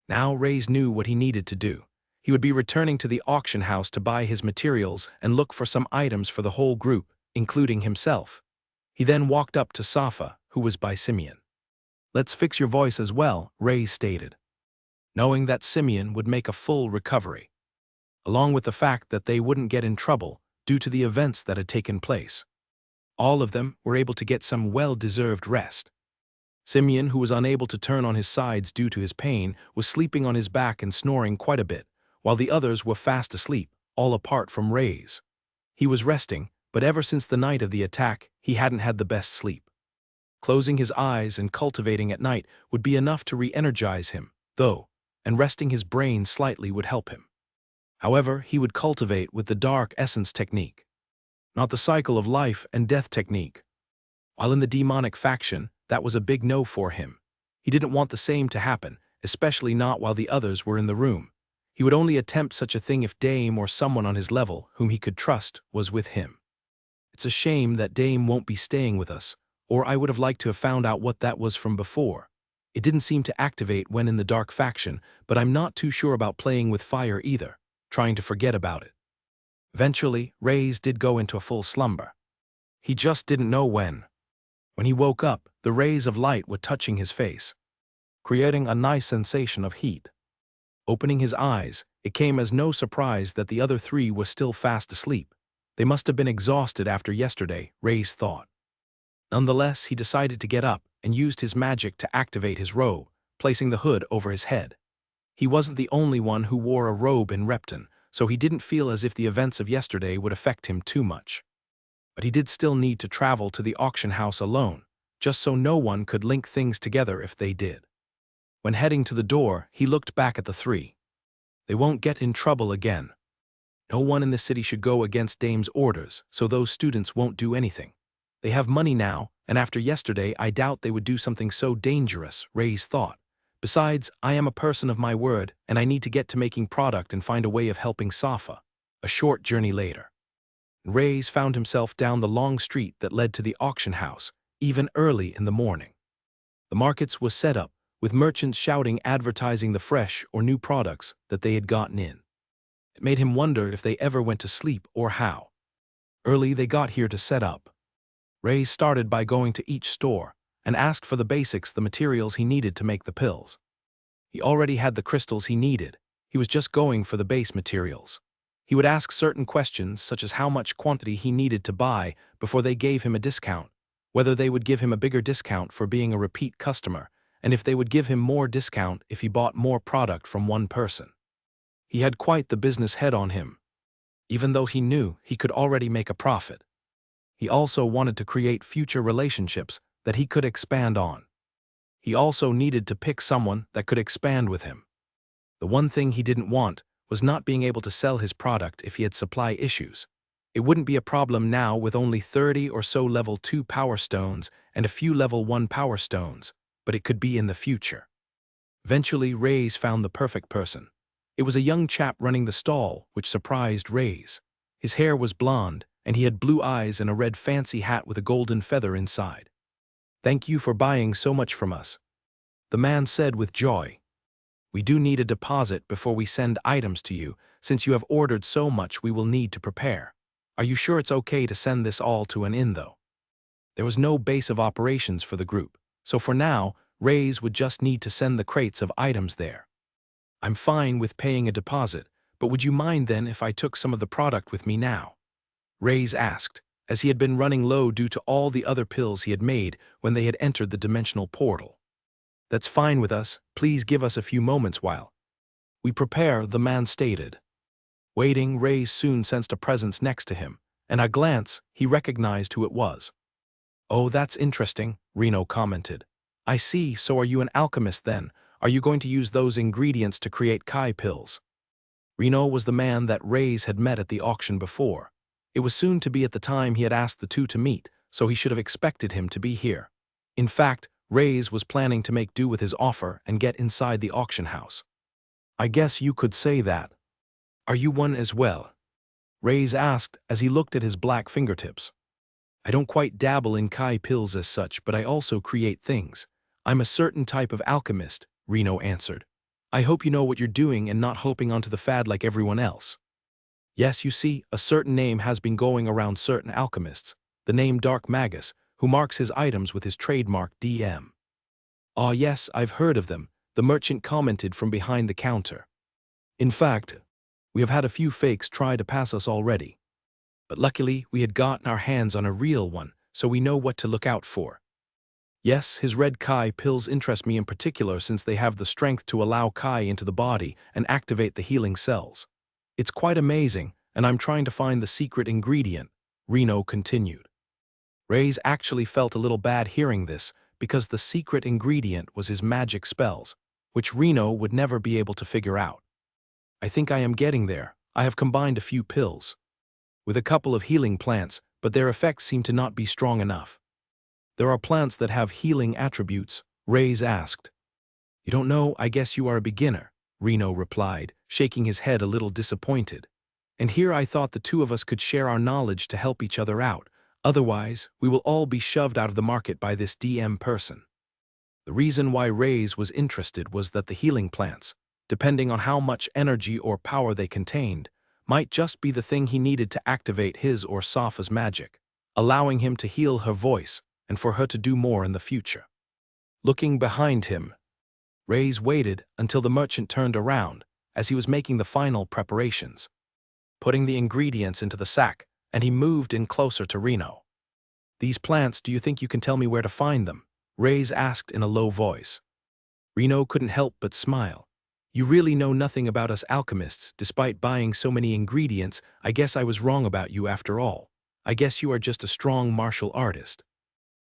Now Reyes knew what he needed to do. He would be returning to the auction house to buy his materials and look for some items for the whole group, including himself. He then walked up to Safa, who was by Simeon. Let's fix your voice as well, Reyes stated, knowing that Simeon would make a full recovery, along with the fact that they wouldn't get in trouble due to the events that had taken place. All of them were able to get some well-deserved rest. Simeon, who was unable to turn on his sides due to his pain, was sleeping on his back and snoring quite a bit, while the others were fast asleep, all apart from Reyes. He was resting, but ever since the night of the attack, he hadn't had the best sleep. Closing his eyes and cultivating at night would be enough to re-energize him, though, and resting his brain slightly would help him. However, he would cultivate with the dark essence technique, not the cycle of life and death technique. While in the demonic faction, that was a big no for him. He didn't want the same to happen, especially not while the others were in the room. He would only attempt such a thing if Dame or someone on his level whom he could trust was with him. It's a shame that Dame won't be staying with us, or I would have liked to have found out what that was from before. It didn't seem to activate when in the dark faction, but I'm not too sure about playing with fire either, trying to forget about it. Eventually, Reyes did go into a full slumber. He just didn't know when. When he woke up, the rays of light were touching his face, creating a nice sensation of heat. Opening his eyes, It came as no surprise that the other three were still fast asleep. They must have been exhausted after yesterday, Ray's thought. Nonetheless, he decided to get up and used his magic to activate his robe, placing the hood over his head. He wasn't the only one who wore a robe in Repton, so he didn't feel as if the events of yesterday would affect him too much. But he did still need to travel to the auction house alone, just so no one could link things together if they did. When heading to the door, he looked back at the three. They won't get in trouble again. No one in the city should go against Dame's orders, so those students won't do anything. They have money now, and after yesterday I doubt they would do something so dangerous, Ray's thought. Besides, I am a person of my word, and I need to get to making product and find a way of helping Safa. A short journey later, Ray's found himself down the long street that led to the auction house, even early in the morning. The markets was set up, with merchants shouting advertising the fresh or new products that they had gotten in. It made him wonder if they ever went to sleep or how. Early they got here to set up. Ray started by going to each store and asked for the basics, the materials he needed to make the pills. He already had the crystals he needed. He was just going for the base materials. He would ask certain questions such as how much quantity he needed to buy before they gave him a discount, whether they would give him a bigger discount for being a repeat customer, and if they would give him more discount if he bought more product from one person. He had quite the business head on him, even though he knew he could already make a profit. He also wanted to create future relationships that he could expand on. He also needed to pick someone that could expand with him. The one thing he didn't want was not being able to sell his product if he had supply issues. It wouldn't be a problem now with only 30 or so level 2 power stones and a few level 1 power stones, but it could be in the future. Eventually, Ray's found the perfect person. It was a young chap running the stall, which surprised Ray's. His hair was blonde, and he had blue eyes and a red fancy hat with a golden feather inside. "Thank you for buying so much from us," the man said with joy. "We do need a deposit before we send items to you. Since you have ordered so much, we will need to prepare. Are you sure it's okay to send this all to an inn, though?" There was no base of operations for the group, so for now, Ray's would just need to send the crates of items there. "I'm fine with paying a deposit, but would you mind then if I took some of the product with me now?" Ray's asked, as he had been running low due to all the other pills he had made when they had entered the dimensional portal. "That's fine with us. Please give us a few moments while we prepare," the man stated. Waiting, Ray soon sensed a presence next to him, and at a glance, he recognized who it was. "Oh, that's interesting," Reno commented. "I see, so are you an alchemist then? Are you going to use those ingredients to create Kai pills?" Reno was the man that Ray's had met at the auction before. It was soon to be at the time he had asked the two to meet, so he should have expected him to be here. In fact, Ray's was planning to make do with his offer and get inside the auction house. "I guess you could say that. Are you one as well?" Ray's asked as he looked at his black fingertips. "I don't quite dabble in Kai pills as such, but I also create things. I'm a certain type of alchemist," Reno answered. "I hope you know what you're doing and not hoping onto the fad like everyone else." "Yes, you see, a certain name has been going around certain alchemists, the name Dark Magus, who marks his items with his trademark DM. "Ah yes, I've heard of them," the merchant commented from behind the counter. "In fact, we have had a few fakes try to pass us already. But luckily, we had gotten our hands on a real one, so we know what to look out for. Yes, his red Kai pills interest me in particular since they have the strength to allow Kai into the body and activate the healing cells. It's quite amazing, and I'm trying to find the secret ingredient," Reno continued. Ray's actually felt a little bad hearing this because the secret ingredient was his magic spells, which Reno would never be able to figure out. "I think I am getting there. I have combined a few pills with a couple of healing plants, but their effects seem to not be strong enough." "There are plants that have healing attributes?" Ray's asked. "You don't know, I guess you are a beginner," Reno replied, shaking his head a little disappointed. "And here I thought the two of us could share our knowledge to help each other out. Otherwise, we will all be shoved out of the market by this DM person." The reason why Ray's was interested was that the healing plants, depending on how much energy or power they contained, might just be the thing he needed to activate his or Safa's magic, allowing him to heal her voice and for her to do more in the future. Looking behind him, Ray's waited until the merchant turned around as he was making the final preparations, putting the ingredients into the sack, and he moved in closer to Reno. "These plants, do you think you can tell me where to find them?" Reyes asked in a low voice. Reno couldn't help but smile. "You really know nothing about us alchemists, despite buying so many ingredients. I guess I was wrong about you after all. I guess you are just a strong martial artist."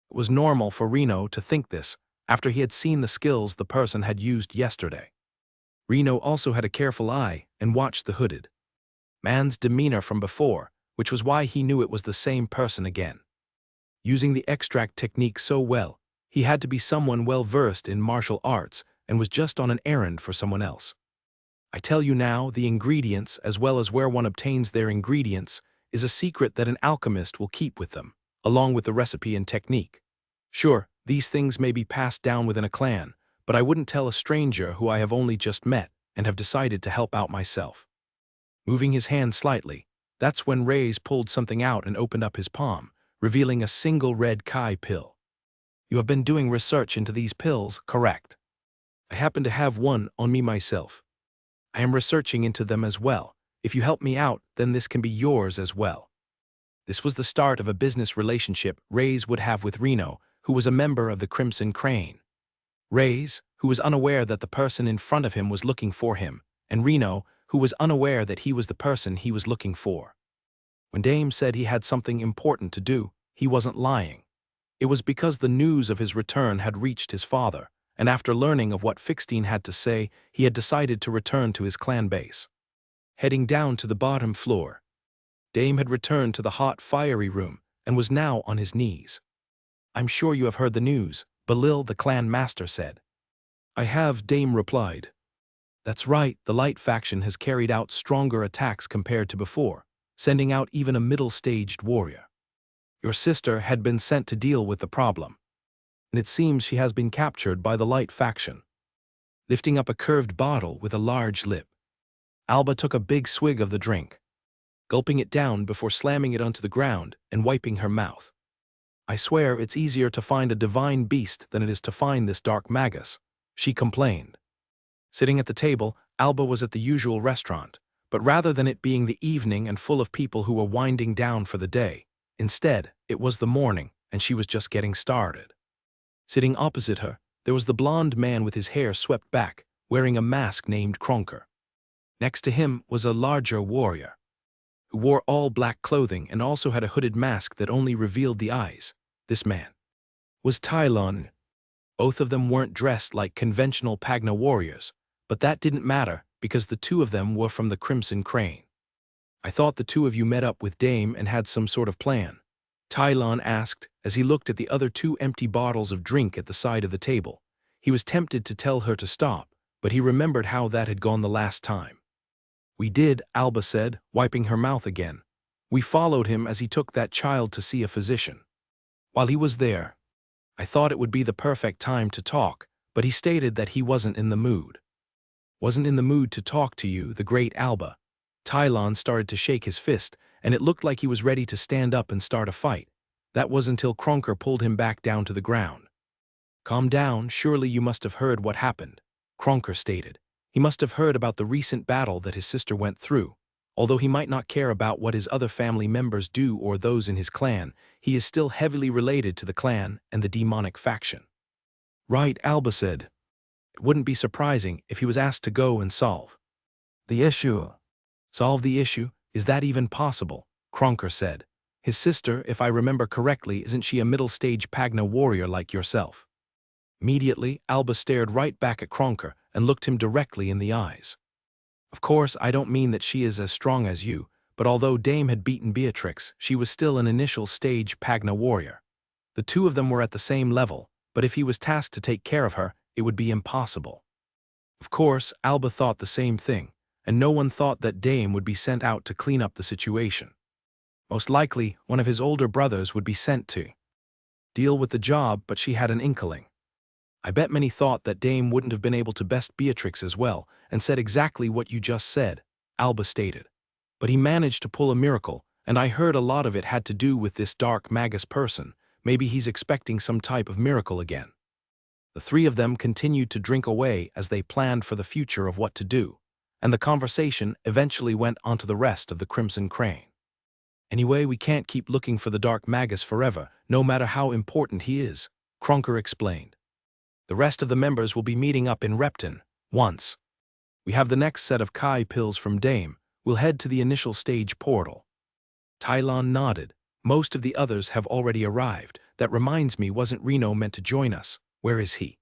It was normal for Reno to think this, after he had seen the skills the person had used yesterday. Reno also had a careful eye and watched the hooded man's demeanor from before, which was why he knew it was the same person again. Using the extract technique so well, he had to be someone well-versed in martial arts and was just on an errand for someone else. "I tell you now, the ingredients, as well as where one obtains their ingredients, is a secret that an alchemist will keep with them, along with the recipe and technique. Sure, these things may be passed down within a clan, but I wouldn't tell a stranger who I have only just met and have decided to help out myself." Moving his hand slightly, that's when Reyes pulled something out and opened up his palm, revealing a single red Kai pill. "You have been doing research into these pills, correct?" "I happen to have one on me myself. I am researching into them as well. If you help me out, then this can be yours as well." This was the start of a business relationship Reyes would have with Reno, who was a member of the Crimson Crane. Reyes, who was unaware that the person in front of him was looking for him, and Reno, who was unaware that he was the person he was looking for. When Dame said he had something important to do, he wasn't lying. It was because the news of his return had reached his father, and after learning of what Fixteen had to say, he had decided to return to his clan base. Heading down to the bottom floor, Dame had returned to the hot, fiery room and was now on his knees. "I'm sure you have heard the news," Belil the clan master said. "I have," Dame replied. "That's right, the Light faction has carried out stronger attacks compared to before, sending out even a middle-staged warrior. Your sister had been sent to deal with the problem, and it seems she has been captured by the Light faction." Lifting up a curved bottle with a large lip, Alba took a big swig of the drink, gulping it down before slamming it onto the ground and wiping her mouth. "I swear it's easier to find a divine beast than it is to find this dark magus," she complained. Sitting at the table, Alba was at the usual restaurant, but rather than it being the evening and full of people who were winding down for the day, instead, it was the morning, and she was just getting started. Sitting opposite her, there was the blond man with his hair swept back, wearing a mask named Kronker. Next to him was a larger warrior, who wore all black clothing and also had a hooded mask that only revealed the eyes. This man was Tylon. Both of them weren't dressed like conventional Pagna warriors, but that didn't matter because the two of them were from the Crimson Crane. "I thought the two of you met up with Dame and had some sort of plan," Tylon asked as he looked at the other two empty bottles of drink at the side of the table. He was tempted to tell her to stop, but he remembered how that had gone the last time. "We did," Alba said, wiping her mouth again. "We followed him as he took that child to see a physician. While he was there, I thought it would be the perfect time to talk, but he stated that he wasn't in the mood." "Wasn't in the mood to talk to you, the great Alba." Tylon started to shake his fist, and it looked like he was ready to stand up and start a fight. That was until Kronker pulled him back down to the ground. "Calm down, surely you must have heard what happened," Kronker stated. He must have heard about the recent battle that his sister went through. Although he might not care about what his other family members do or those in his clan, he is still heavily related to the clan and the demonic faction. "Right," Alba said. It wouldn't be surprising if he was asked to go and solve the issue. "Solve the issue? Is that even possible?" Kronker said. "His sister, if I remember correctly, isn't she a middle-stage Pagna warrior like yourself?" Immediately, Alba stared right back at Kronker and looked him directly in the eyes. "Of course, I don't mean that she is as strong as you, but although Dame had beaten Beatrix, she was still an initial-stage Pagna warrior. The two of them were at the same level, but if he was tasked to take care of her, it would be impossible." Of course, Alba thought the same thing, and no one thought that Dame would be sent out to clean up the situation. Most likely, one of his older brothers would be sent to deal with the job, but she had an inkling. "I bet many thought that Dame wouldn't have been able to best Beatrix as well, and said exactly what you just said," Alba stated. "But he managed to pull a miracle, and I heard a lot of it had to do with this dark magus person. Maybe he's expecting some type of miracle again." The three of them continued to drink away as they planned for the future of what to do. and the conversation eventually went on to the rest of the Crimson Crane. Anyway, we can't keep looking for the Dark Magus forever, no matter how important he is, Kronker explained. The rest of the members will be meeting up in Repton. Once we have the next set of Kai pills from Dame, we'll head to the initial stage portal. Tylon nodded. Most of the others have already arrived. That reminds me, wasn't Reno meant to join us? Where is he?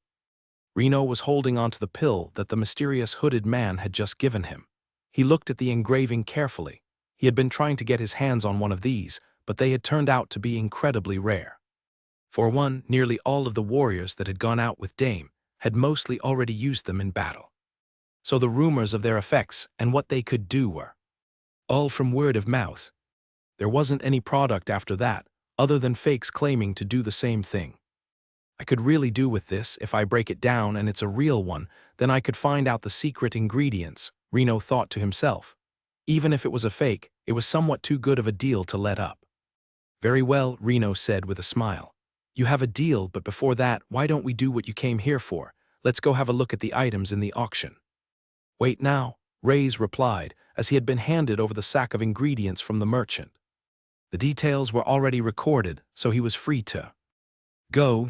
Reno was holding onto the pill that the mysterious hooded man had just given him. He looked at the engraving carefully. He had been trying to get his hands on one of these, but they had turned out to be incredibly rare. For one, nearly all of the warriors that had gone out with Dame had mostly already used them in battle. So the rumors of their effects and what they could do were all from word of mouth. There wasn't any product after that, other than fakes claiming to do the same thing. I could really do with this if I break it down and it's a real one, then I could find out the secret ingredients, Reno thought to himself. Even if it was a fake, it was somewhat too good of a deal to let up. Very well, Reno said with a smile. You have a deal, but before that, why don't we do what you came here for? Let's go have a look at the items in the auction. Wait now, Reyes replied, as he had been handed over the sack of ingredients from the merchant. The details were already recorded, so he was free to go.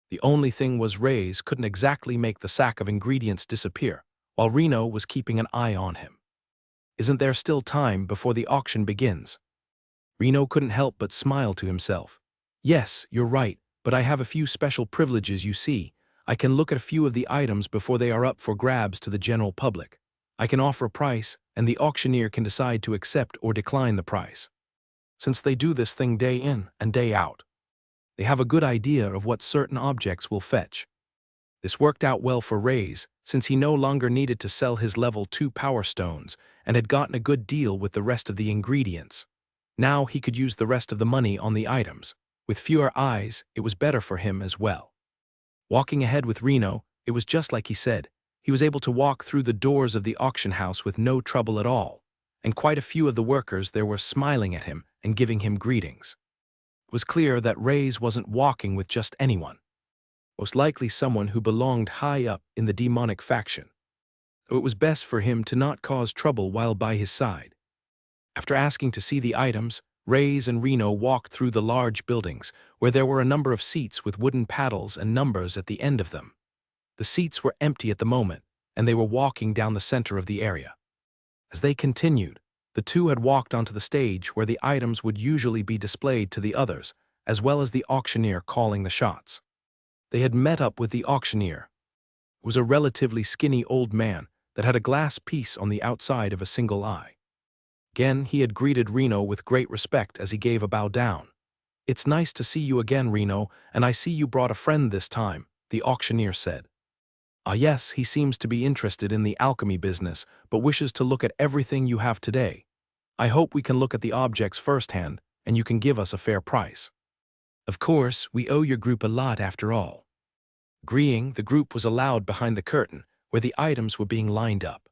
The only thing was Reyes couldn't exactly make the sack of ingredients disappear, while Reno was keeping an eye on him. Isn't there still time before the auction begins? Reno couldn't help but smile to himself. Yes, you're right, but I have a few special privileges, you see. I can look at a few of the items before they are up for grabs to the general public. I can offer a price, and the auctioneer can decide to accept or decline the price. Since they do this thing day in and day out, they have a good idea of what certain objects will fetch. This worked out well for Reyes, since he no longer needed to sell his level 2 power stones and had gotten a good deal with the rest of the ingredients. Now he could use the rest of the money on the items. With fewer eyes, it was better for him as well. Walking ahead with Reno, it was just like he said. He was able to walk through the doors of the auction house with no trouble at all, and quite a few of the workers there were smiling at him and giving him greetings. It was clear that Reyes wasn't walking with just anyone. Most likely someone who belonged high up in the demonic faction. So it was best for him to not cause trouble while by his side. After asking to see the items, Reyes and Reno walked through the large buildings, where there were a number of seats with wooden paddles and numbers at the end of them. The seats were empty at the moment, and they were walking down the center of the area. As they continued, the two had walked onto the stage where the items would usually be displayed to the others, as well as the auctioneer calling the shots. They had met up with the auctioneer. It was a relatively skinny old man that had a glass piece on the outside of a single eye. Again, he had greeted Reno with great respect as he gave a bow down. It's nice to see you again, Reno, and I see you brought a friend this time, the auctioneer said. Ah yes, he seems to be interested in the alchemy business, but wishes to look at everything you have today. I hope we can look at the objects firsthand, and you can give us a fair price. Of course, we owe your group a lot after all. Agreeing, the group was allowed behind the curtain, where the items were being lined up.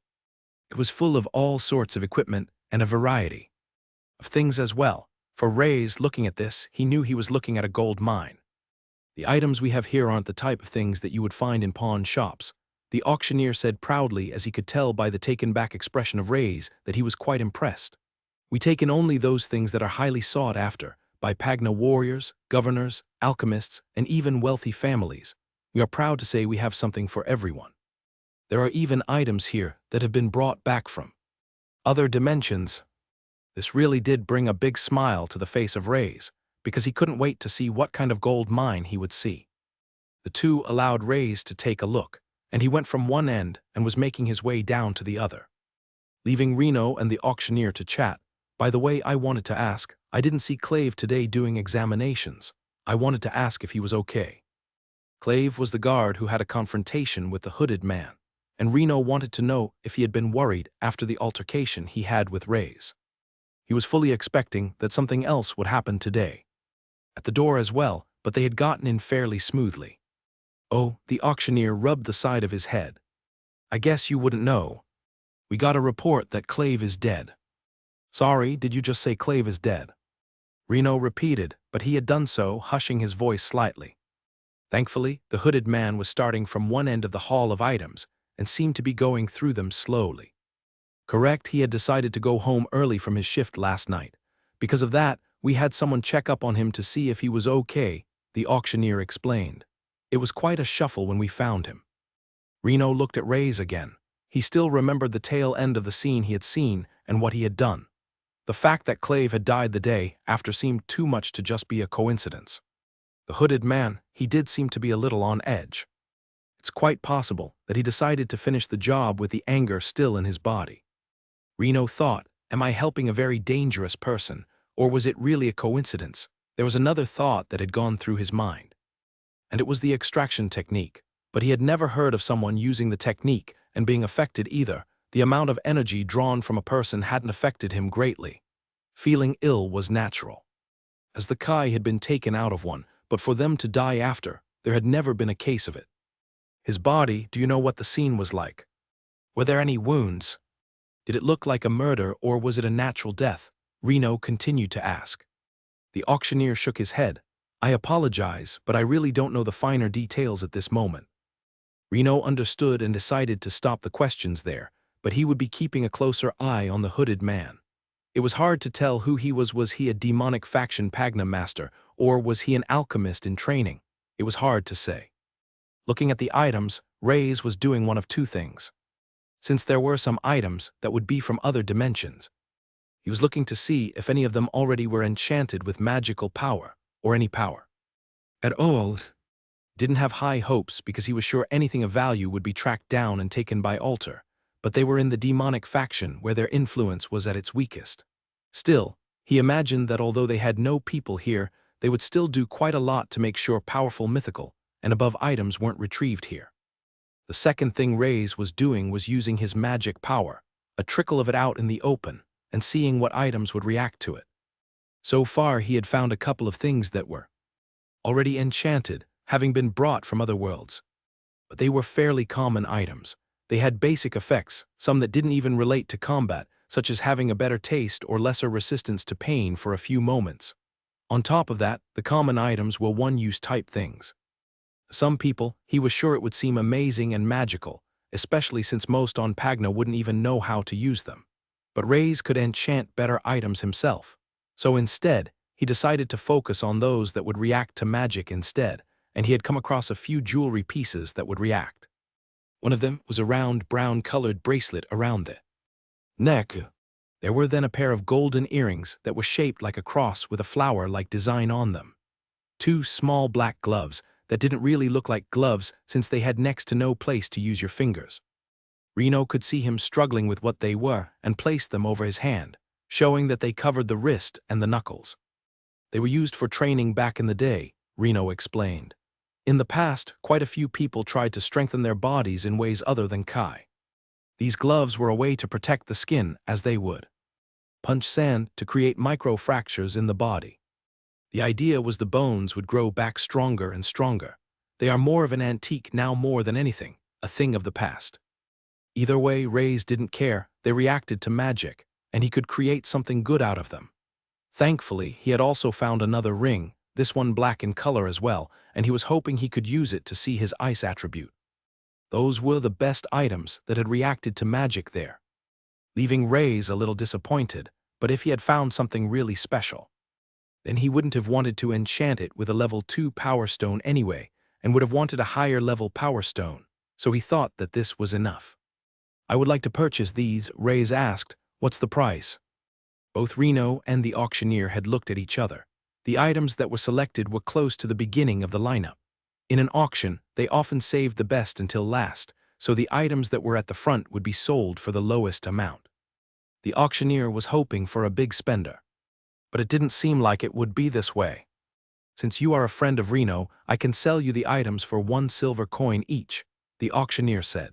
It was full of all sorts of equipment and a variety of things as well. For Reyes, looking at this, he knew he was looking at a gold mine. The items we have here aren't the type of things that you would find in pawn shops, the auctioneer said proudly, as he could tell by the taken-back expression of Reyes that he was quite impressed. We take in only those things that are highly sought after by Pagna warriors, governors, alchemists, and even wealthy families. We are proud to say we have something for everyone. There are even items here that have been brought back from other dimensions. This really did bring a big smile to the face of Reyes, because he couldn't wait to see what kind of gold mine he would see. The two allowed Reyes to take a look, and he went from one end and was making his way down to the other, leaving Reno and the auctioneer to chat. By the way, I wanted to ask, I didn't see Clave today doing examinations. I wanted to ask if he was okay. Clave was the guard who had a confrontation with the hooded man, and Reno wanted to know if he had been worried after the altercation he had with Reyes. He was fully expecting that something else would happen today. At the door as well, but they had gotten in fairly smoothly. Oh, the auctioneer rubbed the side of his head. I guess you wouldn't know. We got a report that Clave is dead. Sorry, did you just say Clave is dead? Reno repeated, but he had done so, hushing his voice slightly. Thankfully, the hooded man was starting from one end of the hall of items and seemed to be going through them slowly. Correct, he had decided to go home early from his shift last night. Because of that, we had someone check up on him to see if he was okay, the auctioneer explained. It was quite a shuffle when we found him. Reno looked at Reyes again. He still remembered the tail end of the scene he had seen and what he had done. The fact that Clave had died the day after seemed too much to just be a coincidence. The hooded man, he did seem to be a little on edge. It's quite possible that he decided to finish the job with the anger still in his body. Reno thought, am I helping a very dangerous person, or was it really a coincidence? There was another thought that had gone through his mind. And it was the extraction technique, but he had never heard of someone using the technique and being affected either. The amount of energy drawn from a person hadn't affected him greatly. Feeling ill was natural, as the Kai had been taken out of one, but for them to die after, there had never been a case of it. His body, do you know what the scene was like? Were there any wounds? Did it look like a murder or was it a natural death? Reno continued to ask. The auctioneer shook his head. I apologize, but I really don't know the finer details at this moment. Reno understood and decided to stop the questions there, but he would be keeping a closer eye on the hooded man. It was hard to tell who he was. Was he a demonic faction Pagna master, or was he an alchemist in training? It was hard to say. Looking at the items, Reyes was doing one of two things. Since there were some items that would be from other dimensions, he was looking to see if any of them already were enchanted with magical power, or any power at all. Didn't have high hopes because he was sure anything of value would be tracked down and taken by altar, but they were in the demonic faction where their influence was at its weakest. Still, he imagined that although they had no people here, they would still do quite a lot to make sure powerful mythical and above items weren't retrieved here. The second thing Reyes was doing was using his magic power, a trickle of it out in the open, and seeing what items would react to it. So far he had found a couple of things that were already enchanted, having been brought from other worlds. But they were fairly common items. They had basic effects, some that didn't even relate to combat, such as having a better taste or lesser resistance to pain for a few moments. On top of that, the common items were one-use type things. Some people, he was sure it would seem amazing and magical, especially since most on Pagna wouldn't even know how to use them. But Reyes could enchant better items himself. So instead, he decided to focus on those that would react to magic instead, and he had come across a few jewelry pieces that would react. One of them was a round brown-colored bracelet around the neck. There were then a pair of golden earrings that were shaped like a cross with a flower-like design on them. Two small black gloves that didn't really look like gloves since they had next to no place to use your fingers. Reno could see him struggling with what they were and placed them over his hand, showing that they covered the wrist and the knuckles. They were used for training back in the day, Reno explained. In the past, quite a few people tried to strengthen their bodies in ways other than Kai. These gloves were a way to protect the skin as they would punch sand to create micro-fractures in the body. The idea was the bones would grow back stronger and stronger. They are more of an antique now more than anything, a thing of the past. Either way, Reyes didn't care. They reacted to magic, and he could create something good out of them. Thankfully, he had also found another ring, this one black in color as well, and he was hoping he could use it to see his ice attribute. Those were the best items that had reacted to magic there, leaving Reyes a little disappointed, but if he had found something really special, then he wouldn't have wanted to enchant it with a level 2 power stone anyway, and would have wanted a higher level power stone, so he thought that this was enough. I would like to purchase these, Reyes asked. What's the price? Both Reno and the auctioneer had looked at each other. The items that were selected were close to the beginning of the lineup. In an auction, they often saved the best until last, so the items that were at the front would be sold for the lowest amount. The auctioneer was hoping for a big spender, but it didn't seem like it would be this way. Since you are a friend of Reno, I can sell you the items for 1 silver coin each, the auctioneer said.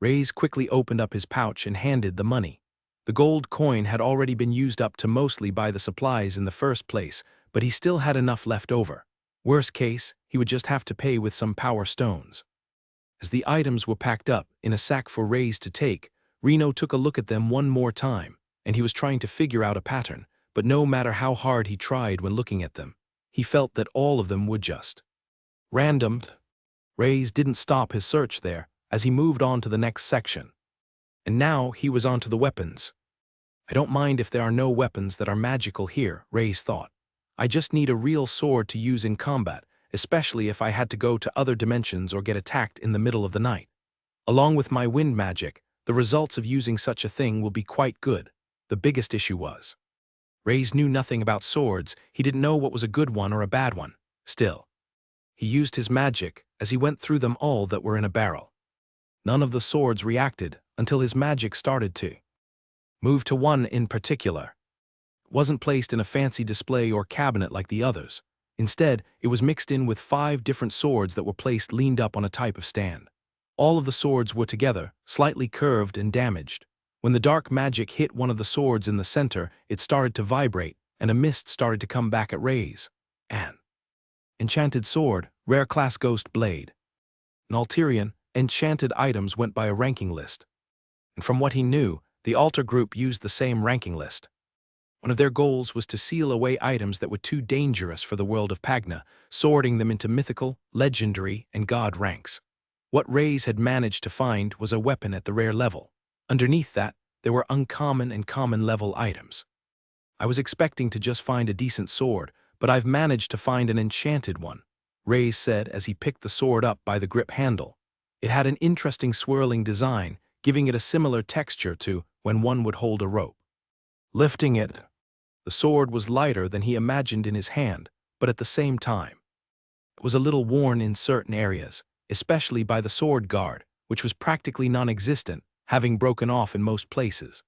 Reyes quickly opened up his pouch and handed the money. The gold coin had already been used up to mostly buy the supplies in the first place, but he still had enough left over. Worst case, he would just have to pay with some power stones. As the items were packed up in a sack for Reyes to take, Reno took a look at them one more time, and he was trying to figure out a pattern, but no matter how hard he tried when looking at them, he felt that all of them would just random. Reyes didn't stop his search there, as he moved on to the next section. And now he was on to the weapons. I don't mind if there are no weapons that are magical here, Ray's thought. I just need a real sword to use in combat, especially if I had to go to other dimensions or get attacked in the middle of the night. Along with my wind magic, the results of using such a thing will be quite good. The biggest issue was, Ray's knew nothing about swords. He didn't know what was a good one or a bad one. Still, he used his magic as he went through them all that were in a barrel. None of the swords reacted until his magic started to move to one in particular. It wasn't placed in a fancy display or cabinet like the others. Instead, it was mixed in with 5 different swords that were placed leaned up on a type of stand. All of the swords were together, slightly curved and damaged. When the dark magic hit one of the swords in the center, it started to vibrate, and a mist started to come back at Ray's. An enchanted sword, rare class ghost blade. An Alterian, enchanted items went by a ranking list. And from what he knew, the altar group used the same ranking list. One of their goals was to seal away items that were too dangerous for the world of Pagna, sorting them into mythical, legendary, and god ranks. What Ray's had managed to find was a weapon at the rare level. Underneath that, there were uncommon and common level items. I was expecting to just find a decent sword, but I've managed to find an enchanted one, Ray's said as he picked the sword up by the grip handle. It had an interesting swirling design, giving it a similar texture to when one would hold a rope. Lifting it, the sword was lighter than he imagined in his hand, but at the same time, it was a little worn in certain areas, especially by the sword guard, which was practically non-existent, having broken off in most places.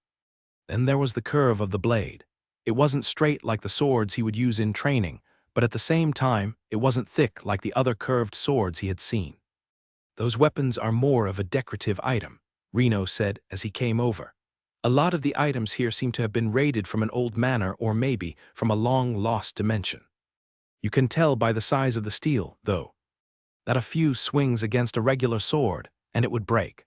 Then there was the curve of the blade. It wasn't straight like the swords he would use in training, but at the same time, it wasn't thick like the other curved swords he had seen. Those weapons are more of a decorative item, Reno said as he came over. A lot of the items here seem to have been raided from an old manor or maybe from a long-lost dimension. You can tell by the size of the steel, though, that a few swings against a regular sword, and it would break.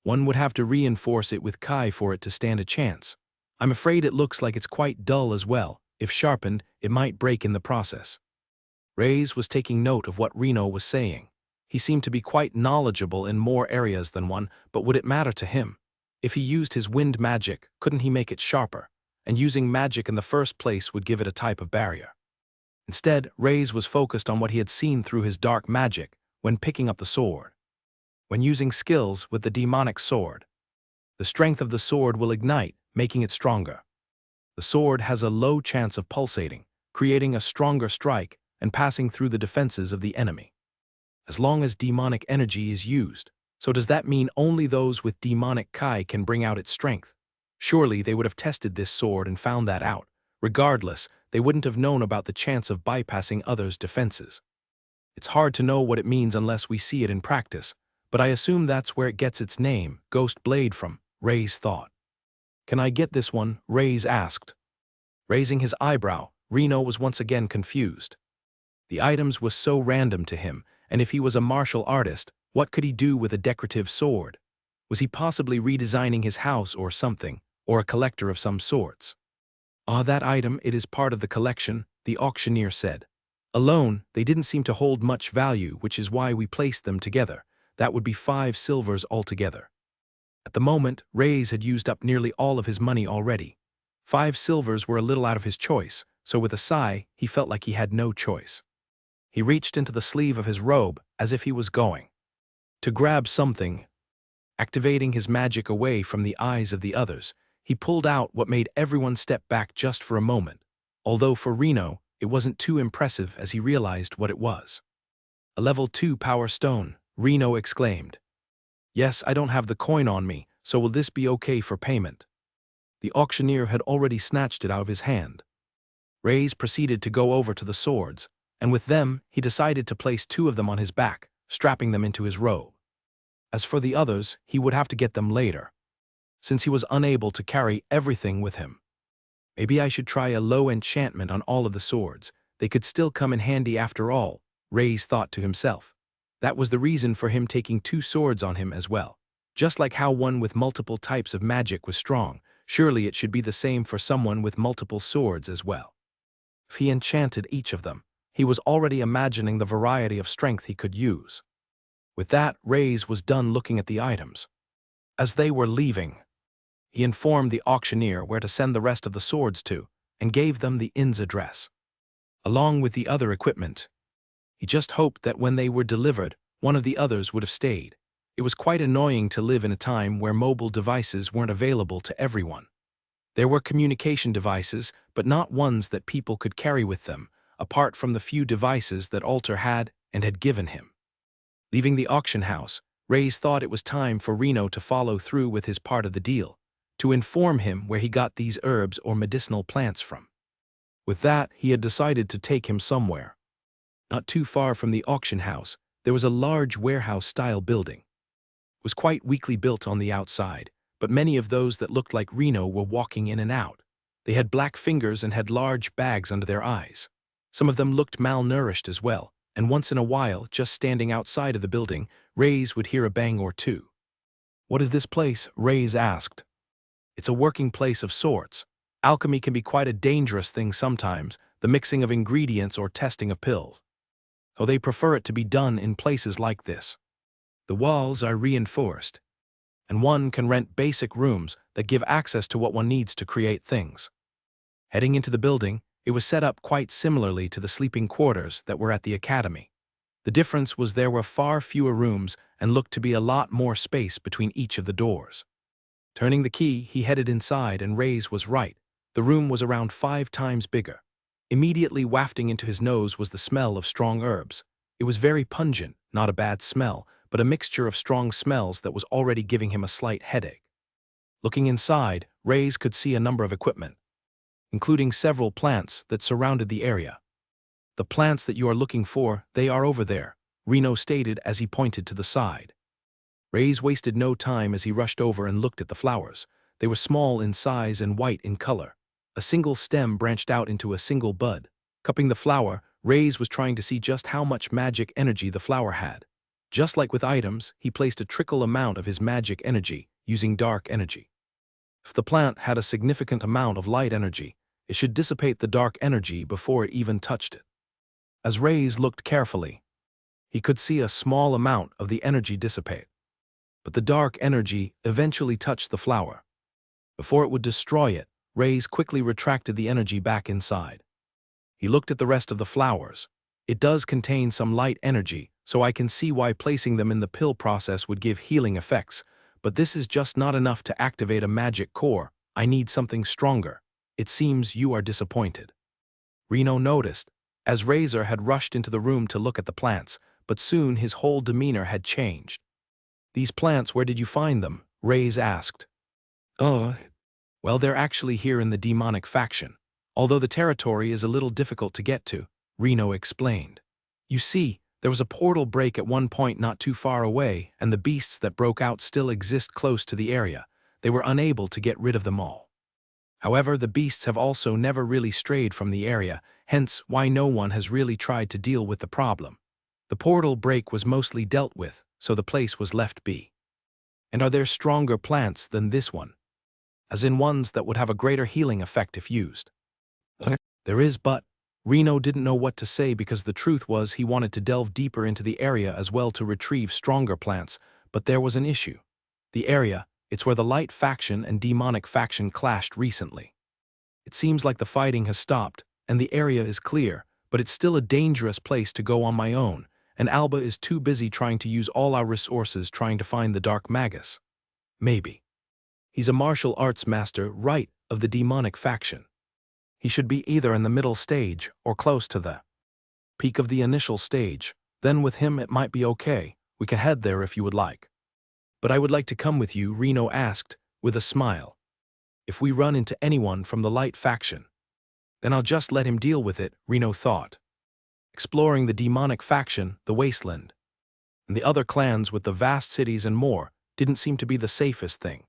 One would have to reinforce it with Kai for it to stand a chance. I'm afraid it looks like it's quite dull as well. If sharpened, it might break in the process. Ray's was taking note of what Reno was saying. He seemed to be quite knowledgeable in more areas than one, but would it matter to him? If he used his wind magic, couldn't he make it sharper? And using magic in the first place would give it a type of barrier. Instead, Ray's was focused on what he had seen through his dark magic when picking up the sword. When using skills with the demonic sword, the strength of the sword will ignite, making it stronger. The sword has a low chance of pulsating, creating a stronger strike and passing through the defenses of the enemy. As long as demonic energy is used. So does that mean only those with demonic Kai can bring out its strength? Surely they would have tested this sword and found that out. Regardless, they wouldn't have known about the chance of bypassing others' defenses. It's hard to know what it means unless we see it in practice, but I assume that's where it gets its name, Ghost Blade, from, Ray's thought. Can I get this one? Ray's asked. Raising his eyebrow, Reno was once again confused. The items was so random to him, and if he was a martial artist, what could he do with a decorative sword? Was he possibly redesigning his house or something, or a collector of some sorts? That item, it is part of the collection, the auctioneer said. Alone, they didn't seem to hold much value, which is why we placed them together. That would be 5 silvers altogether. At the moment, Ray's had used up nearly all of his money already. 5 silvers were a little out of his choice, so with a sigh, he felt like he had no choice. He reached into the sleeve of his robe as if he was going to grab something. Activating his magic away from the eyes of the others, he pulled out what made everyone step back just for a moment, although for Reno, it wasn't too impressive as he realized what it was. A level 2 power stone, Reno exclaimed. Yes, I don't have the coin on me, so will this be okay for payment? The auctioneer had already snatched it out of his hand. Ray's proceeded to go over to the swords, and with them, he decided to place 2 of them on his back, strapping them into his robe. As for the others, he would have to get them later, since he was unable to carry everything with him. Maybe I should try a low enchantment on all of the swords. They could still come in handy after all, Ray's thought to himself. That was the reason for him taking 2 swords on him as well. Just like how one with multiple types of magic was strong, surely it should be the same for someone with multiple swords as well. If he enchanted each of them, he was already imagining the variety of strength he could use. With that, Ray's was done looking at the items. As they were leaving, he informed the auctioneer where to send the rest of the swords to, and gave them the inn's address, along with the other equipment. He just hoped that when they were delivered, one of the others would have stayed. It was quite annoying to live in a time where mobile devices weren't available to everyone. There were communication devices, but not ones that people could carry with them, apart from the few devices that Alter had and had given him. Leaving the auction house, Reyes thought it was time for Reno to follow through with his part of the deal, to inform him where he got these herbs or medicinal plants from. With that, he had decided to take him somewhere. Not too far from the auction house, there was a large warehouse-style building. It was quite weakly built on the outside, but many of those that looked like Reno were walking in and out. They had black fingers and had large bags under their eyes. Some of them looked malnourished as well, and once in a while, just standing outside of the building, Reyes would hear a bang or two. "What is this place?" Reyes asked. "It's a working place of sorts. Alchemy can be quite a dangerous thing sometimes, the mixing of ingredients or testing of pills. So they prefer it to be done in places like this. The walls are reinforced, and one can rent basic rooms that give access to what one needs to create things." Heading into the building, it was set up quite similarly to the sleeping quarters that were at the academy. The difference was there were far fewer rooms and looked to be a lot more space between each of the doors. Turning the key, he headed inside, and Reyes was right. The room was around 5 times bigger. Immediately wafting into his nose was the smell of strong herbs. It was very pungent, not a bad smell, but a mixture of strong smells that was already giving him a slight headache. Looking inside, Reyes could see a number of equipment, including several plants that surrounded the area. "The plants that you are looking for, they are over there," Reno stated as he pointed to the side. Reyes wasted no time as he rushed over and looked at the flowers. They were small in size and white in color. A single stem branched out into a single bud. Cupping the flower, Reyes was trying to see just how much magic energy the flower had. Just like with items, he placed a trickle amount of his magic energy, using dark energy. If the plant had a significant amount of light energy, it should dissipate the dark energy before it even touched it. As Reyes looked carefully, he could see a small amount of the energy dissipate. But the dark energy eventually touched the flower. Before it would destroy it, Reyes quickly retracted the energy back inside. He looked at the rest of the flowers. "It does contain some light energy, so I can see why placing them in the pill process would give healing effects, but this is just not enough to activate a magic core. I need something stronger. It seems you are disappointed." Reno noticed, as Razor had rushed into the room to look at the plants, but soon his whole demeanor had changed. "These plants, where did you find them?" Reyes asked. Well, they're actually here in the demonic faction, although the territory is a little difficult to get to," Reno explained. "You see, there was a portal break at one point not too far away, and the beasts that broke out still exist close to the area. They were unable to get rid of them all. However, the beasts have also never really strayed from the area, hence why no one has really tried to deal with the problem. The portal break was mostly dealt with, so the place was left be." "And are there stronger plants than this one? As in ones that would have a greater healing effect if used?" "There is, but..." Reno didn't know what to say because the truth was he wanted to delve deeper into the area as well to retrieve stronger plants, but there was an issue. The area, it's where the light faction and demonic faction clashed recently. It seems like the fighting has stopped, and the area is clear, but it's still a dangerous place to go on my own, and Alba is too busy trying to use all our resources trying to find the Dark Magus. Maybe. He's a martial arts master, right, of the demonic faction. He should be either in the middle stage or close to the peak of the initial stage. Then with him it might be okay. We can head there if you would like." "But I would like to come with you," Reno asked, with a smile. "If we run into anyone from the light faction, then I'll just let him deal with it," Reno thought. Exploring the demonic faction, the wasteland, and the other clans with the vast cities and more didn't seem to be the safest thing.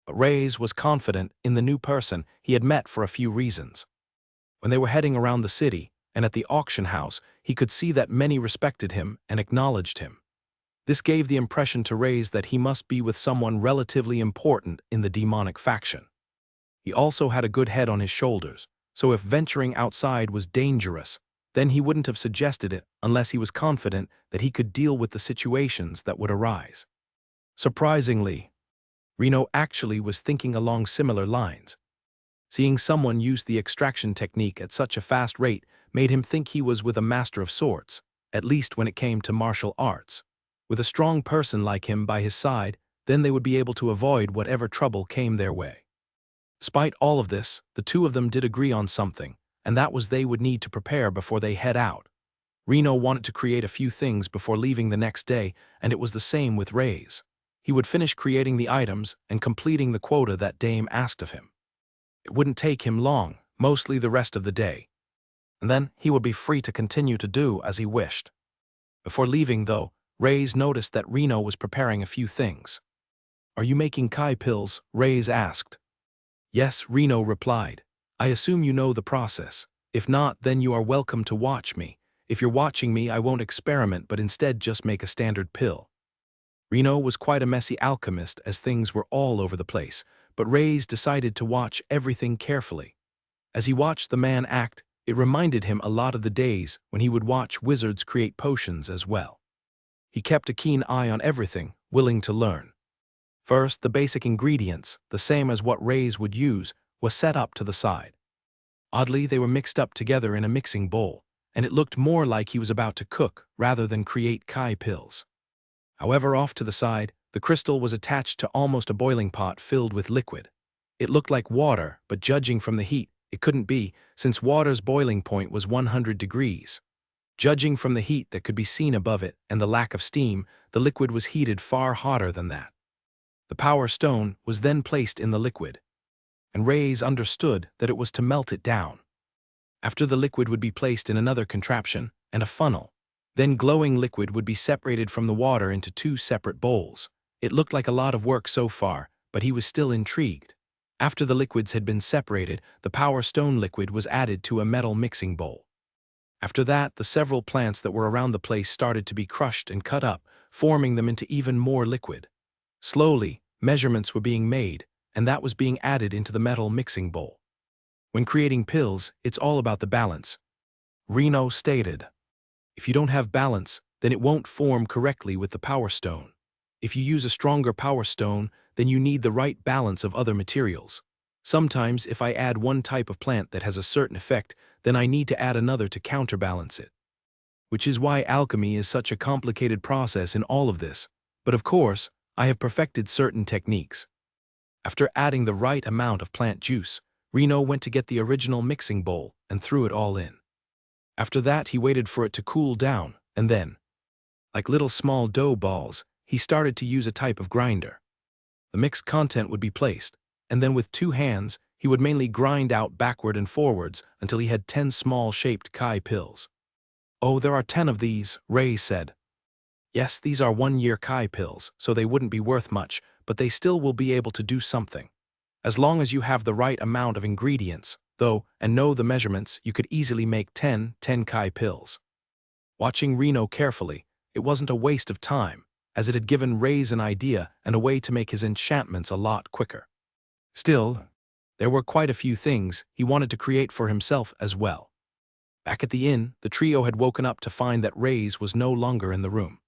But Reyes was confident in the new person he had met for a few reasons. When they were heading around the city and at the auction house, he could see that many respected him and acknowledged him. This gave the impression to Reyes that he must be with someone relatively important in the demonic faction. He also had a good head on his shoulders, so if venturing outside was dangerous, then he wouldn't have suggested it unless he was confident that he could deal with the situations that would arise. Surprisingly, Reno actually was thinking along similar lines. Seeing someone use the extraction technique at such a fast rate made him think he was with a master of sorts, at least when it came to martial arts. With a strong person like him by his side, then they would be able to avoid whatever trouble came their way. Despite all of this, the two of them did agree on something, and that was they would need to prepare before they head out. Reno wanted to create a few things before leaving the next day, and it was the same with Ray's. He would finish creating the items and completing the quota that Dame asked of him. It wouldn't take him long, mostly the rest of the day. And then he would be free to continue to do as he wished. Before leaving, though, Ray's noticed that Reno was preparing a few things. "Are you making Kai pills?" Ray's asked. "Yes," Reno replied. "I assume you know the process. If not, then you are welcome to watch me. If you're watching me, I won't experiment but instead just make a standard pill." Reno was quite a messy alchemist as things were all over the place, but Ray's decided to watch everything carefully. As he watched the man act, it reminded him a lot of the days when he would watch wizards create potions as well. He kept a keen eye on everything, willing to learn. First, the basic ingredients, the same as what Ray's would use, was set up to the side. Oddly, they were mixed up together in a mixing bowl, and it looked more like he was about to cook rather than create Kai pills. However, off to the side, the crystal was attached to almost a boiling pot filled with liquid. It looked like water, but judging from the heat, it couldn't be, since water's boiling point was 100 degrees. Judging from the heat that could be seen above it and the lack of steam, the liquid was heated far hotter than that. The power stone was then placed in the liquid, and Ray's understood that it was to melt it down. After the liquid would be placed in another contraption and a funnel. Then glowing liquid would be separated from the water into two separate bowls. It looked like a lot of work so far, but he was still intrigued. After the liquids had been separated, the power stone liquid was added to a metal mixing bowl. After that, the several plants that were around the place started to be crushed and cut up, forming them into even more liquid. Slowly, measurements were being made, and that was being added into the metal mixing bowl. When creating pills, it's all about the balance, Reno stated. If you don't have balance, then it won't form correctly with the power stone. If you use a stronger power stone, then you need the right balance of other materials. Sometimes, if I add one type of plant that has a certain effect, then I need to add another to counterbalance it. Which is why alchemy is such a complicated process in all of this. But of course, I have perfected certain techniques. After adding the right amount of plant juice, Reno went to get the original mixing bowl and threw it all in. After that, he waited for it to cool down, and then, like little small dough balls, he started to use a type of grinder. The mixed content would be placed, and then with 2 hands, he would mainly grind out backward and forwards until he had 10 small-shaped Kai pills. "Oh, there are 10 of these," Ray said. "Yes, these are 1-year Kai pills, so they wouldn't be worth much, but they still will be able to do something. As long as you have the right amount of ingredients, though, and know the measurements, you could easily make 10 Kai pills." Watching Reno carefully, it wasn't a waste of time, as it had given Ray's an idea and a way to make his enchantments a lot quicker. Still, there were quite a few things he wanted to create for himself as well. Back at the inn, the trio had woken up to find that Ray's was no longer in the room.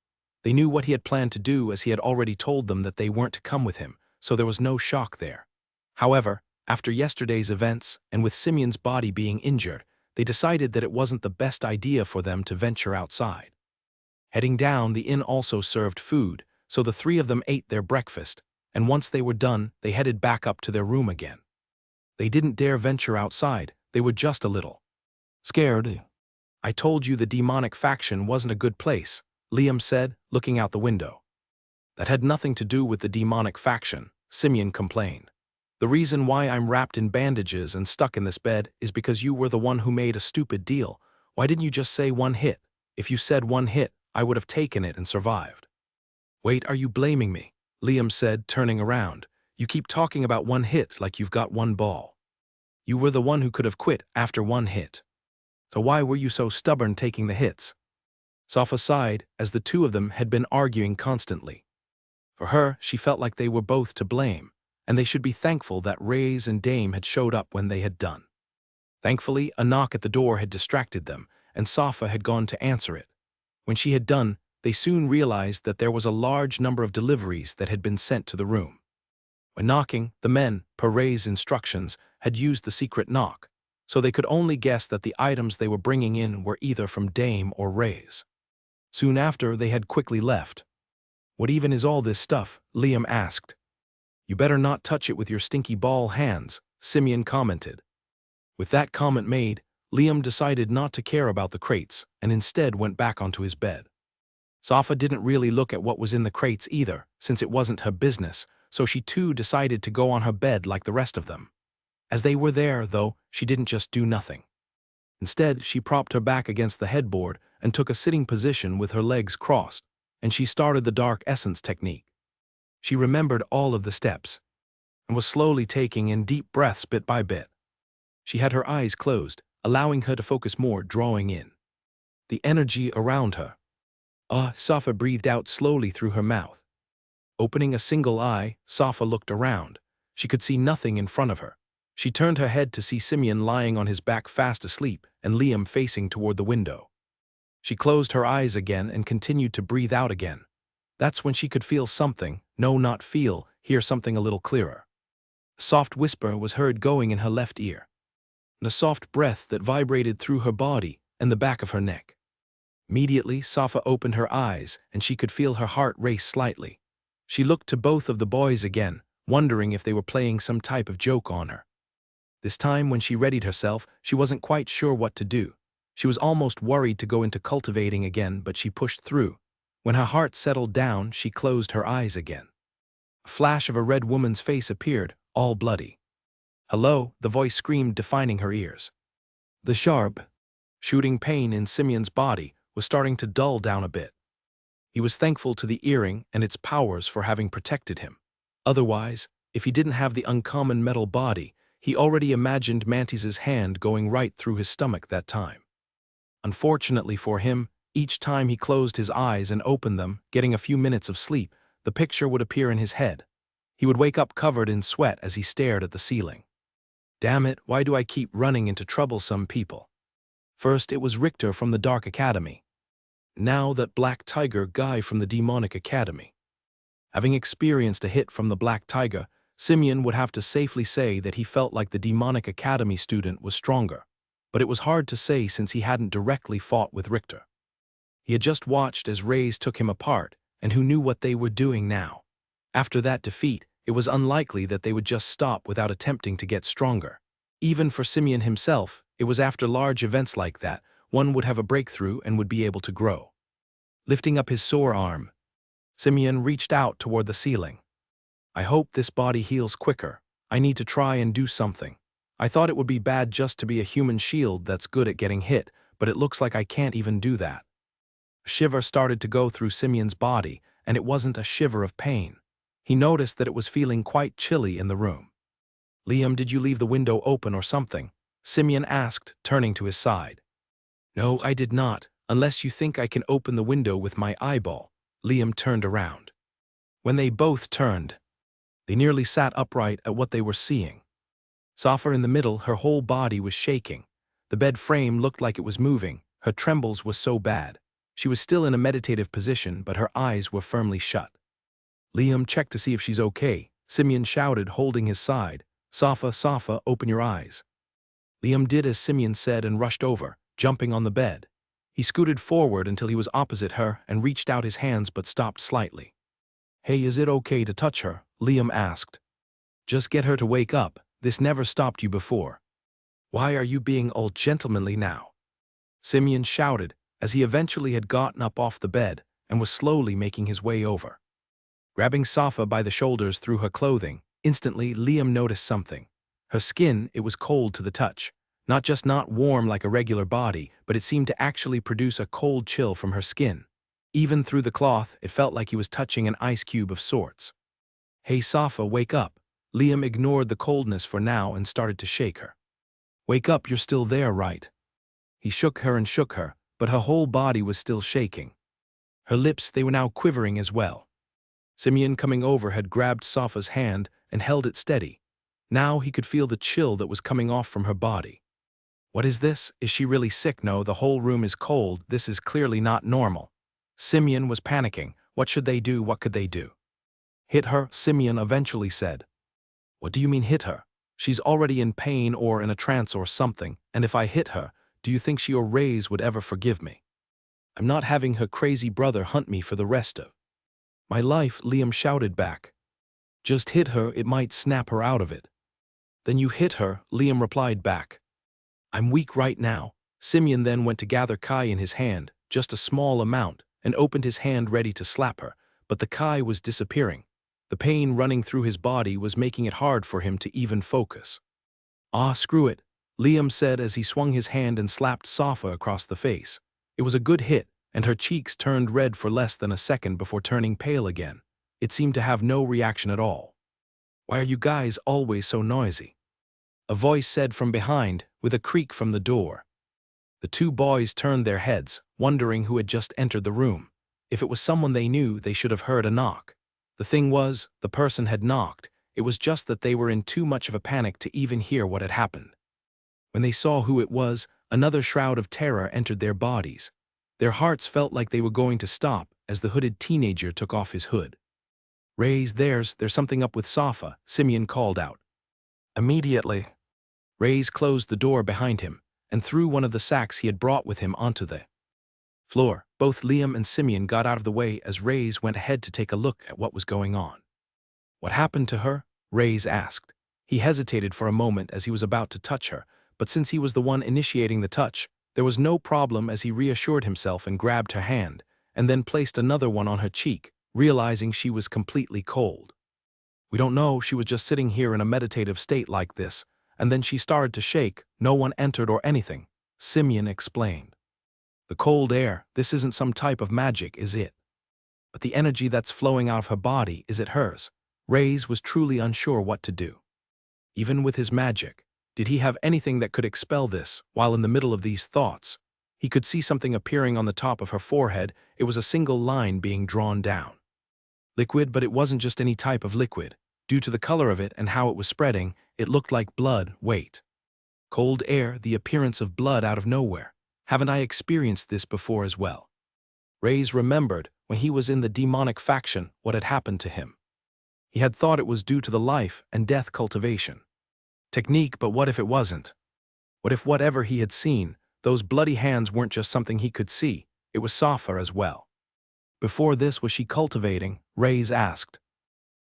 They knew what he had planned to do as he had already told them that they weren't to come with him, so there was no shock there. However, after yesterday's events, and with Simeon's body being injured, they decided that it wasn't the best idea for them to venture outside. Heading down, the inn also served food, so the 3 of them ate their breakfast, and once they were done, they headed back up to their room again. They didn't dare venture outside, they were just a little scared. "I told you the demonic faction wasn't a good place," Liam said, looking out the window. "That had nothing to do with the demonic faction," Simeon complained. "The reason why I'm wrapped in bandages and stuck in this bed is because you were the one who made a stupid deal. Why didn't you just say 1 hit? If you said 1 hit, I would have taken it and survived." "Wait, are you blaming me?" Liam said, turning around. "You keep talking about 1 hit like you've got 1 ball. You were the one who could have quit after 1 hit. So why were you so stubborn taking the hits?" Safa sighed, as the 2 of them had been arguing constantly. For her, she felt like they were both to blame, and they should be thankful that Ray's and Dame had showed up when they had done. Thankfully, a knock at the door had distracted them, and Safa had gone to answer it. When she had done, they soon realized that there was a large number of deliveries that had been sent to the room. When knocking, the men, per Ray's instructions, had used the secret knock, so they could only guess that the items they were bringing in were either from Dame or Ray's. Soon after, they had quickly left. "What even is all this stuff?" Liam asked. "You better not touch it with your stinky ball hands," Simeon commented. With that comment made, Liam decided not to care about the crates and instead went back onto his bed. Safa didn't really look at what was in the crates either, since it wasn't her business, so she too decided to go on her bed like the rest of them. As they were there, though, she didn't just do nothing. Instead, she propped her back against the headboard and took a sitting position with her legs crossed, and she started the dark essence technique. She remembered all of the steps and was slowly taking in deep breaths bit by bit. She had her eyes closed, allowing her to focus more, drawing in the energy around her. Safa breathed out slowly through her mouth. Opening a single eye, Safa looked around. She could see nothing in front of her. She turned her head to see Simeon lying on his back fast asleep and Liam facing toward the window. She closed her eyes again and continued to breathe out again. That's when she could feel something, no, not feel, hear something a little clearer. A soft whisper was heard going in her left ear, and a soft breath that vibrated through her body and the back of her neck. Immediately, Safa opened her eyes and she could feel her heart race slightly. She looked to both of the boys again, wondering if they were playing some type of joke on her. This time, when she readied herself, she wasn't quite sure what to do. She was almost worried to go into cultivating again, but she pushed through. When her heart settled down, she closed her eyes again. A flash of a red woman's face appeared, all bloody. "Hello," the voice screamed, defining her ears. The sharp, shooting pain in Simeon's body was starting to dull down a bit. He was thankful to the earring and its powers for having protected him. Otherwise, if he didn't have the uncommon metal body, he already imagined Mantis's hand going right through his stomach that time. Unfortunately for him, each time he closed his eyes and opened them, getting a few minutes of sleep, the picture would appear in his head. He would wake up covered in sweat as he stared at the ceiling. Damn it, why do I keep running into troublesome people? First it was Richter from the Dark Academy. Now that Black Tiger guy from the Demonic Academy. Having experienced a hit from the Black Tiger, Simeon would have to safely say that he felt like the Demonic Academy student was stronger, but it was hard to say since he hadn't directly fought with Richter. He had just watched as Rays took him apart, and who knew what they were doing now. After that defeat, it was unlikely that they would just stop without attempting to get stronger. Even for Simeon himself, it was after large events like that, one would have a breakthrough and would be able to grow. Lifting up his sore arm, Simeon reached out toward the ceiling. "I hope this body heals quicker. I need to try and do something. I thought it would be bad just to be a human shield that's good at getting hit, but it looks like I can't even do that." A shiver started to go through Simeon's body, and it wasn't a shiver of pain. He noticed that it was feeling quite chilly in the room. "Liam, did you leave the window open or something?" Simeon asked, turning to his side. "No, I did not, unless you think I can open the window with my eyeball." Liam turned around. When they both turned, they nearly sat upright at what they were seeing. Safa in the middle, her whole body was shaking. The bed frame looked like it was moving. Her trembles was so bad. She was still in a meditative position, but her eyes were firmly shut. "Liam, check to see if she's okay," Simeon shouted, holding his side. Safa, open your eyes." Liam did as Simeon said and rushed over, jumping on the bed. He scooted forward until he was opposite her and reached out his hands but stopped slightly. "Hey, is it okay to touch her?" Liam asked. "Just get her to wake up. This never stopped you before. Why are you being all gentlemanly now?" Simeon shouted as he eventually had gotten up off the bed and was slowly making his way over. Grabbing Safa by the shoulders through her clothing, instantly Liam noticed something. Her skin, it was cold to the touch. Not warm like a regular body, but it seemed to actually produce a cold chill from her skin. Even through the cloth, it felt like he was touching an ice cube of sorts. "Hey Safa, wake up." Liam ignored the coldness for now and started to shake her. "Wake up, you're still there, right?" He shook her and shook her, but her whole body was still shaking. Her lips, they were now quivering as well. Simeon coming over had grabbed Safa's hand and held it steady. Now he could feel the chill that was coming off from her body. What is this? Is she really sick? No, the whole room is cold. This is clearly not normal. Simeon was panicking. What should they do? What could they do? Hit her, Simeon eventually said. What do you mean hit her? She's already in pain or in a trance or something, and if I hit her, do you think she or Raze would ever forgive me? I'm not having her crazy brother hunt me for the rest of my life, Liam shouted back. Just hit her, it might snap her out of it. Then you hit her, Liam replied back. I'm weak right now. Simeon then went to gather Kai in his hand, just a small amount, and opened his hand ready to slap her, but the Kai was disappearing. The pain running through his body was making it hard for him to even focus. Ah, screw it, Liam said as he swung his hand and slapped Safa across the face. It was a good hit, and her cheeks turned red for less than a second before turning pale again. It seemed to have no reaction at all. Why are you guys always so noisy? A voice said from behind, with a creak from the door. The two boys turned their heads, wondering who had just entered the room. If it was someone they knew, they should have heard a knock. The thing was, the person had knocked. It was just that they were in too much of a panic to even hear what had happened. When they saw who it was, another shroud of terror entered their bodies. Their hearts felt like they were going to stop as the hooded teenager took off his hood. Raze, there's something up with Safa, Simeon called out. Immediately, Raze closed the door behind him and threw one of the sacks he had brought with him onto the floor. Both Liam and Simeon got out of the way as Raze went ahead to take a look at what was going on. What happened to her? Raze asked. He hesitated for a moment as he was about to touch her, but since he was the one initiating the touch, there was no problem as he reassured himself and grabbed her hand, and then placed another one on her cheek, realizing she was completely cold. We don't know, she was just sitting here in a meditative state like this, and then she started to shake. No one entered or anything, Simeon explained. The cold air, this isn't some type of magic, is it? But the energy that's flowing out of her body, is it hers? Raze was truly unsure what to do. Even with his magic, did he have anything that could expel this? While in the middle of these thoughts, he could see something appearing on the top of her forehead. It was a single line being drawn down. Liquid, but it wasn't just any type of liquid. Due to the color of it and how it was spreading, it looked like blood. Wait. Cold air, the appearance of blood out of nowhere. Haven't I experienced this before as well? Raze remembered, when he was in the demonic faction, what had happened to him. He had thought it was due to the life and death cultivation technique, but what if it wasn't? What if whatever he had seen, those bloody hands weren't just something he could see, it was Safa as well? Before this, was she cultivating? Raze asked.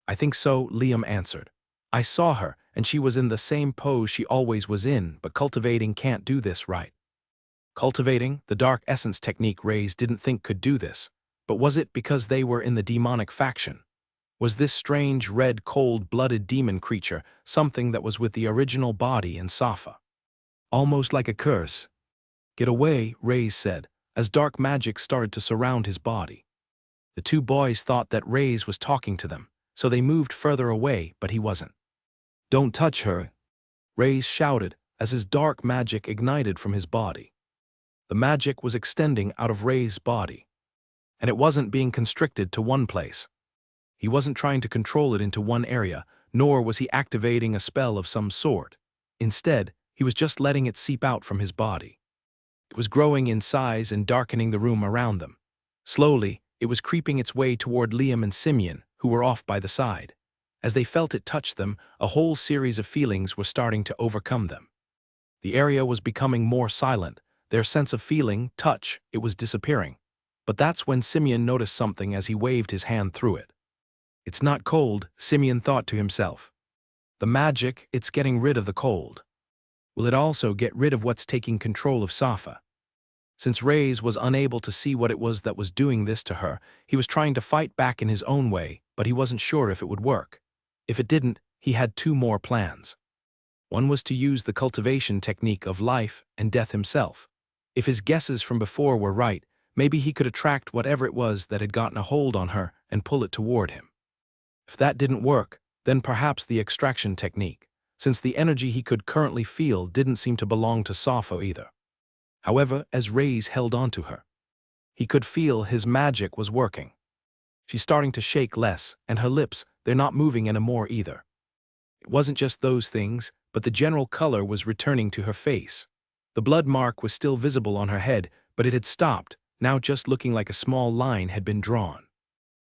I think so, Liam answered. I saw her, and she was in the same pose she always was in, but cultivating can't do this, right? Cultivating, the dark essence technique Raze didn't think could do this, but was it because they were in the demonic faction? Was this strange, red, cold-blooded demon creature something that was with the original body in Safa? Almost like a curse. Get away, Raze said, as dark magic started to surround his body. The two boys thought that Raze was talking to them, so they moved further away, but he wasn't. Don't touch her, Raze shouted as his dark magic ignited from his body. The magic was extending out of Raze's body, and it wasn't being constricted to one place. He wasn't trying to control it into one area, nor was he activating a spell of some sort. Instead, he was just letting it seep out from his body. It was growing in size and darkening the room around them. Slowly, it was creeping its way toward Liam and Simeon, who were off by the side. As they felt it touch them, a whole series of feelings were starting to overcome them. The area was becoming more silent. Their sense of feeling, touch, it was disappearing. But that's when Simeon noticed something as he waved his hand through it. It's not cold, Simeon thought to himself. The magic, it's getting rid of the cold. Will it also get rid of what's taking control of Safa? Since Raze was unable to see what it was that was doing this to her, he was trying to fight back in his own way, but he wasn't sure if it would work. If it didn't, he had two more plans. One was to use the cultivation technique of life and death himself. If his guesses from before were right, maybe he could attract whatever it was that had gotten a hold on her and pull it toward him. If that didn't work, then perhaps the extraction technique, since the energy he could currently feel didn't seem to belong to Sappho either. However, as Raze held onto her, he could feel his magic was working. She's starting to shake less, and her lips, they're not moving anymore either. It wasn't just those things, but the general color was returning to her face. The blood mark was still visible on her head, but it had stopped, now just looking like a small line had been drawn.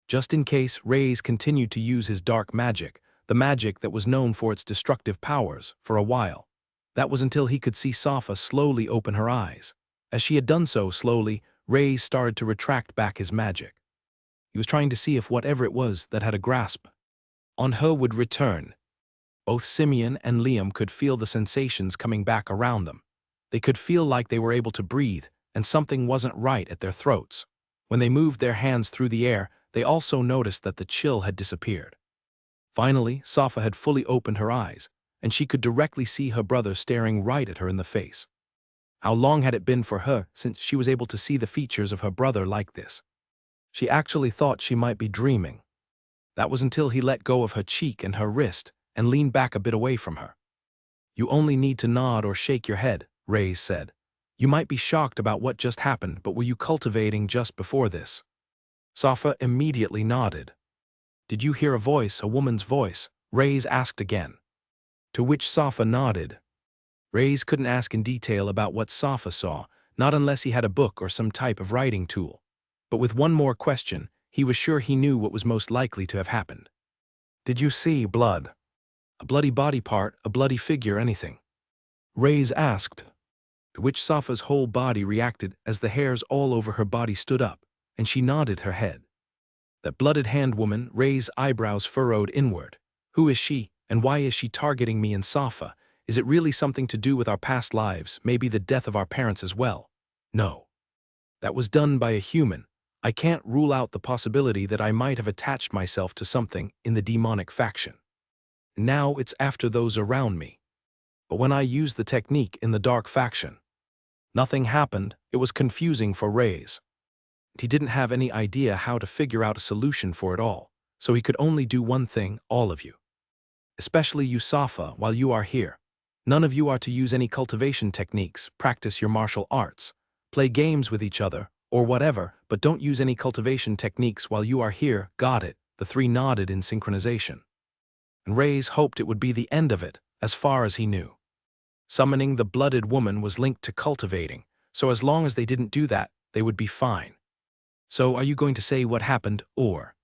Just in case Raze continued to use his dark magic, the magic that was known for its destructive powers, for a while. That was until he could see Safa slowly open her eyes. As she had done so slowly, Reyes started to retract back his magic. He was trying to see if whatever it was that had a grasp on her would return. Both Simeon and Liam could feel the sensations coming back around them. They could feel like they were able to breathe, and something wasn't right at their throats. When they moved their hands through the air, they also noticed that the chill had disappeared. Finally, Safa had fully opened her eyes, and she could directly see her brother staring right at her in the face. How long had it been for her since she was able to see the features of her brother like this? She actually thought she might be dreaming. That was until he let go of her cheek and her wrist and leaned back a bit away from her. "You only need to nod or shake your head," Reyes said. "You might be shocked about what just happened, but were you cultivating just before this?" Safa immediately nodded. "Did you hear a voice, a woman's voice?" Reyes asked again. To which Safa nodded. Reyes couldn't ask in detail about what Safa saw, not unless he had a book or some type of writing tool. But with one more question, he was sure he knew what was most likely to have happened. "Did you see blood? A bloody body part, a bloody figure, anything?" Reyes asked. To which Safa's whole body reacted as the hairs all over her body stood up, and she nodded her head. That blooded hand woman, Reyes' eyebrows furrowed inward. Who is she, and why is she targeting me and Safa? Is it really something to do with our past lives, maybe the death of our parents as well? No. That was done by a human. I can't rule out the possibility that I might have attached myself to something in the demonic faction. Now it's after those around me. But when I used the technique in the dark faction, nothing happened. It was confusing for Reyes. He didn't have any idea how to figure out a solution for it all, so he could only do one thing, all of you. Especially you, Safa, while you are here. None of you are to use any cultivation techniques, practice your martial arts, play games with each other, or whatever, but don't use any cultivation techniques while you are here. Got it? The three nodded in synchronization. And Reyes hoped it would be the end of it, as far as he knew. Summoning the blooded woman was linked to cultivating, so as long as they didn't do that, they would be fine. "So are you going to say what happened, or?"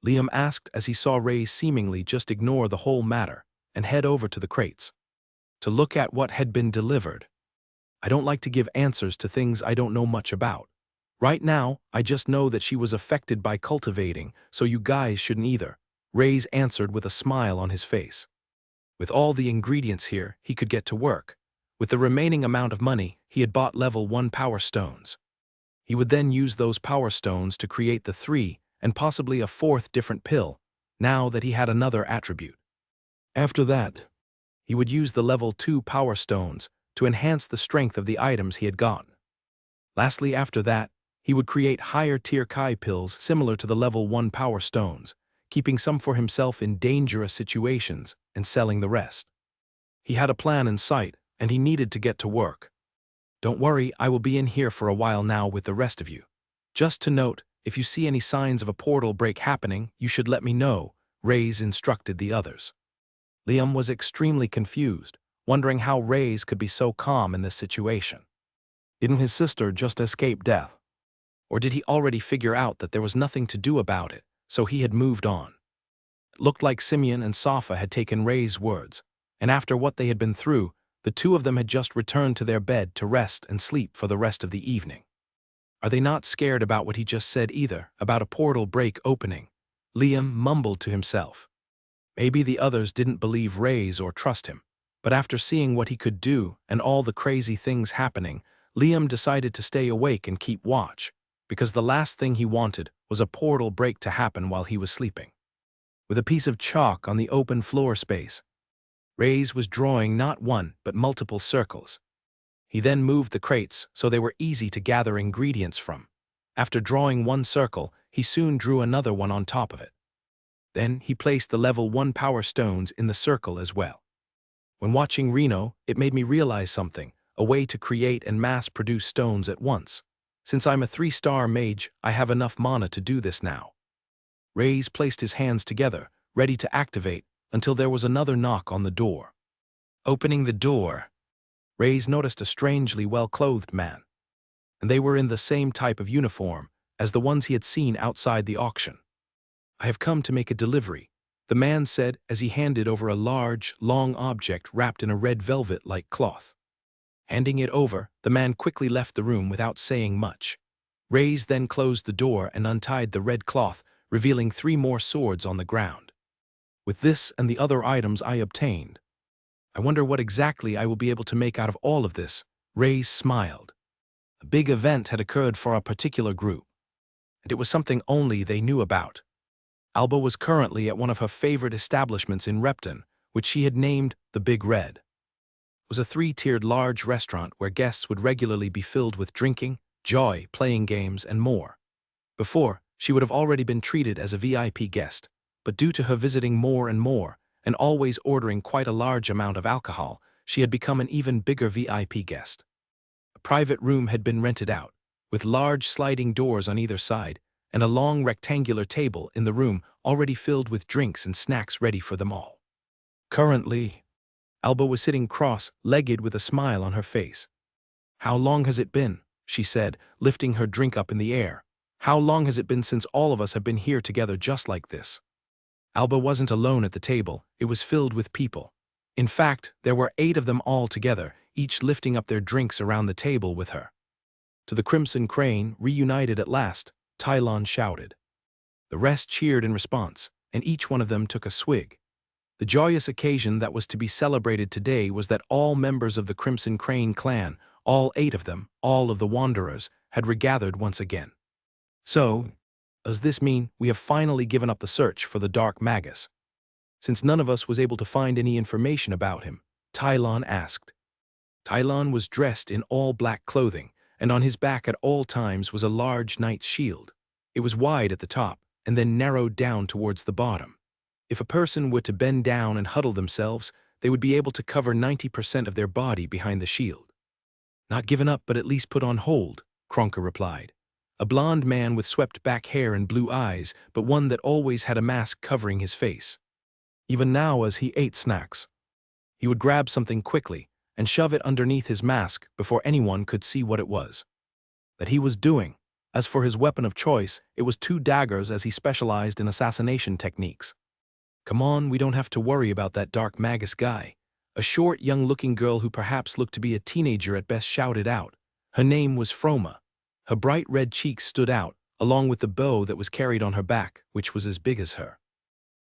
Liam asked as he saw Reyes seemingly just ignore the whole matter and head over to the crates to look at what had been delivered. "I don't like to give answers to things I don't know much about. Right now, I just know that she was affected by cultivating, so you guys shouldn't either," Reyes answered with a smile on his face. With all the ingredients here, he could get to work. With the remaining amount of money, he had bought level 1 power stones. He would then use those power stones to create the 3 and possibly a 4th different pill, now that he had another attribute. After that, he would use the level 2 power stones to enhance the strength of the items he had gotten. Lastly, after that, he would create higher tier Kai pills similar to the level 1 power stones, keeping some for himself in dangerous situations and selling the rest. He had a plan in sight, and he needed to get to work. "Don't worry, I will be in here for a while now with the rest of you. Just to note, if you see any signs of a portal break happening, you should let me know," Reyes instructed the others. Liam was extremely confused, wondering how Reyes could be so calm in this situation. Didn't his sister just escape death? Or did he already figure out that there was nothing to do about it, so he had moved on? It looked like Simeon and Safa had taken Reyes' words, and after what they had been through, the two of them had just returned to their bed to rest and sleep for the rest of the evening. Are they not scared about what he just said either, about a portal break opening? Liam mumbled to himself. Maybe the others didn't believe Reyes or trust him, but after seeing what he could do and all the crazy things happening, Liam decided to stay awake and keep watch, because the last thing he wanted was a portal break to happen while he was sleeping. With a piece of chalk on the open floor space, Reyes was drawing not one but multiple circles. He then moved the crates so they were easy to gather ingredients from. After drawing one circle, he soon drew another one on top of it. Then he placed the level 1 power stones in the circle as well. When watching Reno, it made me realize something, a way to create and mass-produce stones at once. Since I'm a 3-star mage, I have enough mana to do this now. Reyes placed his hands together, ready to activate, until there was another knock on the door. Opening the door, Reyes noticed a strangely well-clothed man, and they were in the same type of uniform as the ones he had seen outside the auction. "I have come to make a delivery. the man said as he handed over a large, long object wrapped in a red velvet-like cloth. Handing it over, the man quickly left the room without saying much. Reyes then closed the door and untied the red cloth, revealing 3 more swords on the ground. With this and the other items I obtained, I wonder what exactly I will be able to make out of all of this. Reyes smiled. A big event had occurred for a particular group, and it was something only they knew about. Alba was currently at one of her favorite establishments in Repton, which she had named the Big Red. It was a 3-tiered large restaurant where guests would regularly be filled with drinking, joy, playing games, and more. Before, she would have already been treated as a VIP guest, but due to her visiting more and always ordering quite a large amount of alcohol, she had become an even bigger VIP guest. A private room had been rented out, with large sliding doors on either side, and a long rectangular table in the room already filled with drinks and snacks ready for them all. Currently, Alba was sitting cross-legged with a smile on her face. "How long has it been?" she said, lifting her drink up in the air. "How long has it been since all of us have been here together just like this?" Alba wasn't alone at the table, it was filled with people. In fact, there were 8 of them all together, each lifting up their drinks around the table with her. To the Crimson Crane, reunited at last, Tylon shouted. The rest cheered in response, and each one of them took a swig. The joyous occasion that was to be celebrated today was that all members of the Crimson Crane clan, all 8 of them, all of the Wanderers, had regathered once again. "So, does this mean we have finally given up the search for the Dark Magus?" Since none of us was able to find any information about him, Tylon asked. Tylon was dressed in all black clothing, and on his back at all times was a large knight's shield. It was wide at the top, and then narrowed down towards the bottom. If a person were to bend down and huddle themselves, they would be able to cover 90% of their body behind the shield. "Not given up, but at least put on hold," Kronka replied. A blond man with swept-back hair and blue eyes, but one that always had a mask covering his face. Even now as he ate snacks, he would grab something quickly and shove it underneath his mask before anyone could see what it was that he was doing. As for his weapon of choice, it was 2 daggers as he specialized in assassination techniques. "Come on, we don't have to worry about that Dark Magus guy," a short, young-looking girl who perhaps looked to be a teenager at best shouted out. Her name was Froma. Her bright red cheeks stood out, along with the bow that was carried on her back, which was as big as her.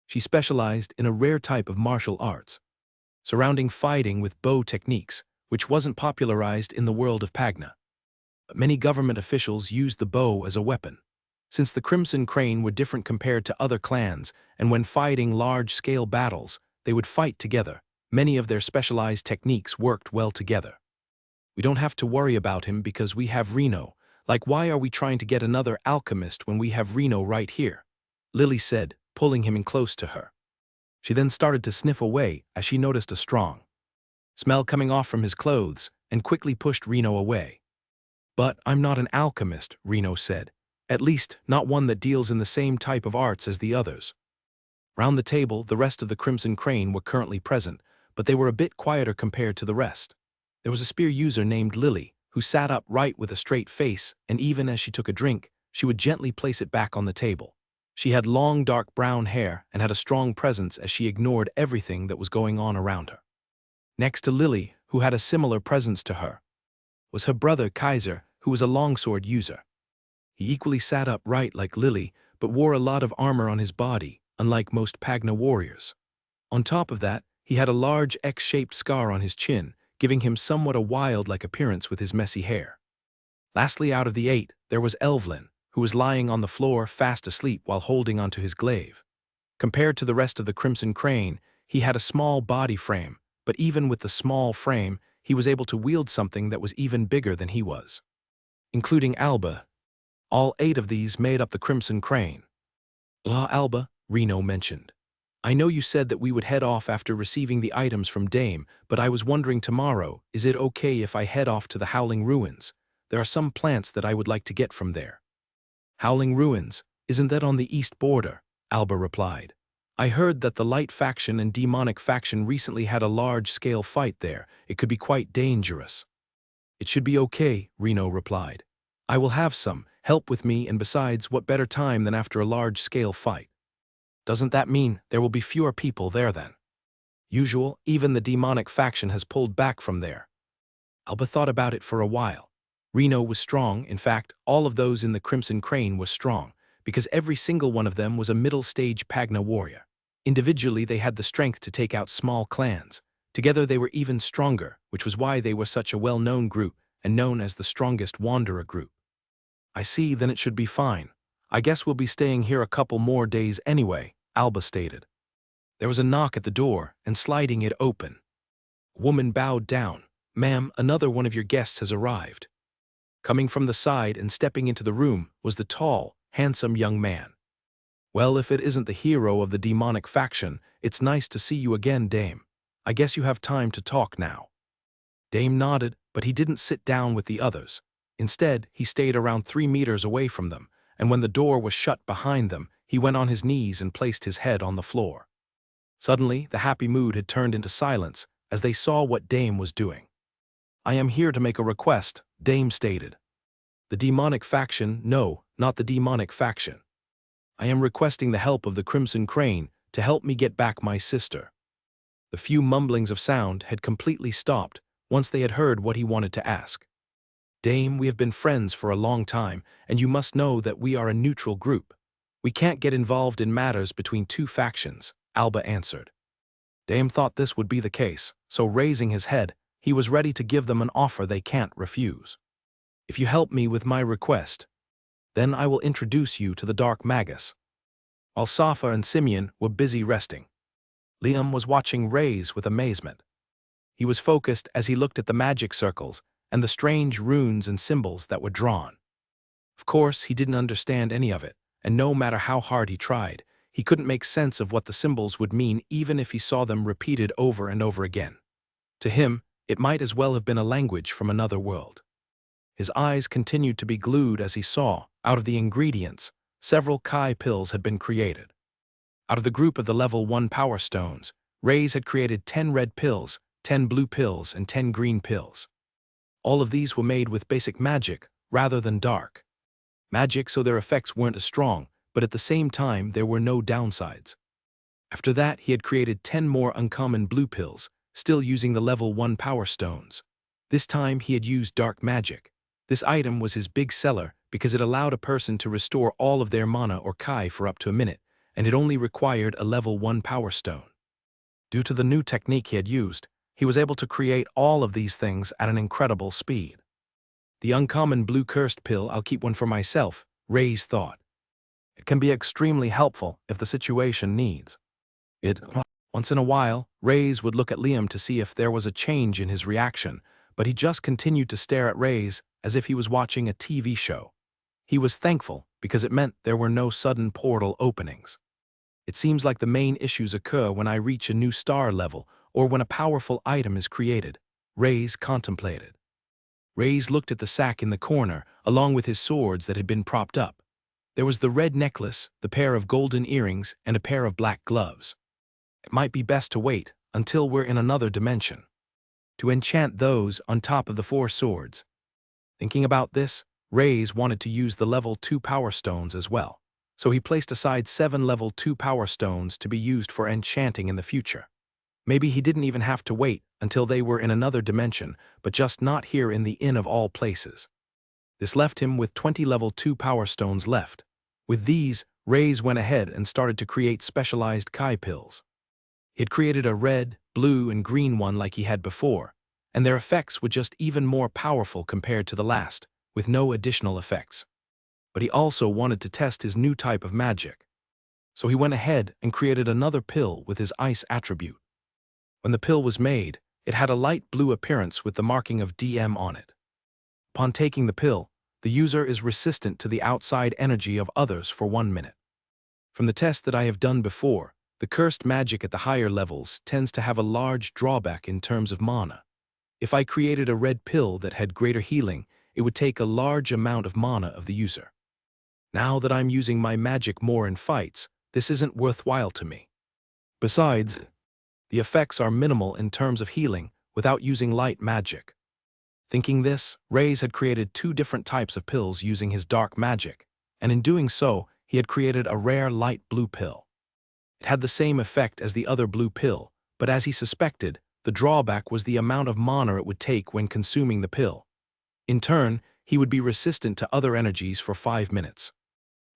She specialized in a rare type of martial arts, surrounding fighting with bow techniques, which wasn't popularized in the world of Pagna. But many government officials used the bow as a weapon. Since the Crimson Crane were different compared to other clans, and when fighting large-scale battles, they would fight together, many of their specialized techniques worked well together. "We don't have to worry about him because we have Reno. Like, why are we trying to get another alchemist when we have Reno right here?" Lily said, pulling him in close to her. She then started to sniff away as she noticed a strong smell coming off from his clothes and quickly pushed Reno away. "But I'm not an alchemist," Reno said. "At least, not one that deals in the same type of arts as the others." Round the table, the rest of the Crimson Crane were currently present, but they were a bit quieter compared to the rest. There was a spear user named Lily, who sat upright with a straight face, and even as she took a drink, she would gently place it back on the table. She had long dark brown hair and had a strong presence as she ignored everything that was going on around her. Next to Lily, who had a similar presence to her, was her brother Kaiser, who was a longsword user. He equally sat upright like Lily, but wore a lot of armor on his body, unlike most Pagna warriors. On top of that, he had a large X-shaped scar on his chin, giving him somewhat a wild-like appearance with his messy hair. Lastly, out of the 8, there was Elvlin, who was lying on the floor fast asleep while holding onto his glaive. Compared to the rest of the Crimson Crane, he had a small body frame, but even with the small frame, he was able to wield something that was even bigger than he was. Including Alba, all 8 of these made up the Crimson Crane. Alba," Reno mentioned. "I know you said that we would head off after receiving the items from Dame, but I was wondering tomorrow, is it okay if I head off to the Howling Ruins? There are some plants that I would like to get from there." "Howling Ruins, isn't that on the east border?" Alba replied. "I heard that the Light faction and Demonic faction recently had a large-scale fight there. It could be quite dangerous." "It should be okay," Reno replied. "I will have some help with me, and besides, what better time than after a large-scale fight?" Doesn't that mean there will be fewer people there then? Usual, even the demonic faction has pulled back from there. Alba thought about it for a while. Reno was strong, in fact, all of those in the Crimson Crane were strong, because every single one of them was a middle-stage Pagna warrior. Individually, they had the strength to take out small clans. Together they were even stronger, which was why they were such a well-known group and known as the strongest Wanderer group. I see, then it should be fine. I guess we'll be staying here a couple more days anyway, Alba stated. There was a knock at the door, and sliding it open. A woman bowed down. "Ma'am, another one of your guests has arrived." Coming from the side and stepping into the room was the tall, handsome young man. "Well, if it isn't the hero of the demonic faction, it's nice to see you again, Dame. I guess you have time to talk now." Dame nodded, but he didn't sit down with the others. Instead, he stayed around 3 meters away from them, and when the door was shut behind them, he went on his knees and placed his head on the floor. Suddenly, the happy mood had turned into silence as they saw what Dame was doing. "I am here to make a request," Dame stated. "The demonic faction, no, not the demonic faction. I am requesting the help of the Crimson Crane to help me get back my sister." The few mumblings of sound had completely stopped once they had heard what he wanted to ask. "Dame, we have been friends for a long time, and you must know that we are a neutral group. We can't get involved in matters between two factions," Alba answered. Dame thought this would be the case, so raising his head, he was ready to give them an offer they can't refuse. "If you help me with my request, then I will introduce you to the Dark Magus." While Safa and Simeon were busy resting, Liam was watching Rays with amazement. He was focused as he looked at the magic circles and the strange runes and symbols that were drawn. Of course, he didn't understand any of it, and no matter how hard he tried, he couldn't make sense of what the symbols would mean even if he saw them repeated over and over again. To him, it might as well have been a language from another world. His eyes continued to be glued as he saw, out of the ingredients, several Kai pills had been created. Out of the group of the level 1 power stones, Rays had created 10 red pills, 10 blue pills, and 10 green pills. All of these were made with basic magic, rather than dark magic, so their effects weren't as strong, but at the same time there were no downsides. After that, he had created 10 more uncommon blue pills, still using the level 1 power stones. This time he had used dark magic. This item was his big seller because it allowed a person to restore all of their mana or Kai for up to a minute, and it only required a level 1 power stone. Due to the new technique he had used, he was able to create all of these things at an incredible speed. "The uncommon blue cursed pill, I'll keep one for myself," Rays thought. "It can be extremely helpful if the situation needs it." Once in a while, Rays would look at Liam to see if there was a change in his reaction, but he just continued to stare at Rays as if he was watching a TV show. He was thankful because it meant there were no sudden portal openings. "It seems like the main issues occur when I reach a new star level or when a powerful item is created," Rays contemplated. Rays looked at the sack in the corner, along with his swords that had been propped up. There was the red necklace, the pair of golden earrings, and a pair of black gloves. It might be best to wait until we're in another dimension to enchant those on top of the 4 swords. Thinking about this, Rays wanted to use the level 2 power stones as well, so he placed aside 7 level 2 power stones to be used for enchanting in the future. Maybe he didn't even have to wait until they were in another dimension, but just not here in the Inn of all places. This left him with 20 level 2 power stones left. With these, Rays went ahead and started to create specialized Kai pills. He had created a red, blue, and green one like he had before, and their effects were just even more powerful compared to the last, with no additional effects. But he also wanted to test his new type of magic. So he went ahead and created another pill with his ice attribute. When the pill was made, it had a light blue appearance with the marking of DM on it. Upon taking the pill, the user is resistant to the outside energy of others for 1 minute. From the test that I have done before, the cursed magic at the higher levels tends to have a large drawback in terms of mana. If I created a red pill that had greater healing, it would take a large amount of mana of the user. Now that I'm using my magic more in fights, this isn't worthwhile to me. Besides, the effects are minimal in terms of healing without using light magic. Thinking this, Rays had created 2 different types of pills using his dark magic, and in doing so, he had created a rare light blue pill. It had the same effect as the other blue pill, but as he suspected, the drawback was the amount of mana it would take when consuming the pill. In turn, he would be resistant to other energies for 5 minutes.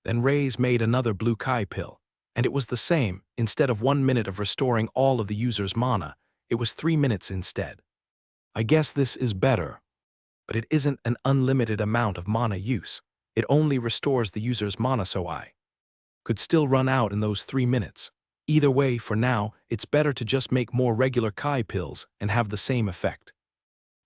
Then Reyes made another blue Kai pill, and it was the same. Instead of 1 minute of restoring all of the user's mana, it was 3 minutes instead. I guess this is better. But it isn't an unlimited amount of mana use. It only restores the user's mana, so I could still run out in those 3 minutes. Either way, for now, it's better to just make more regular Kai pills and have the same effect.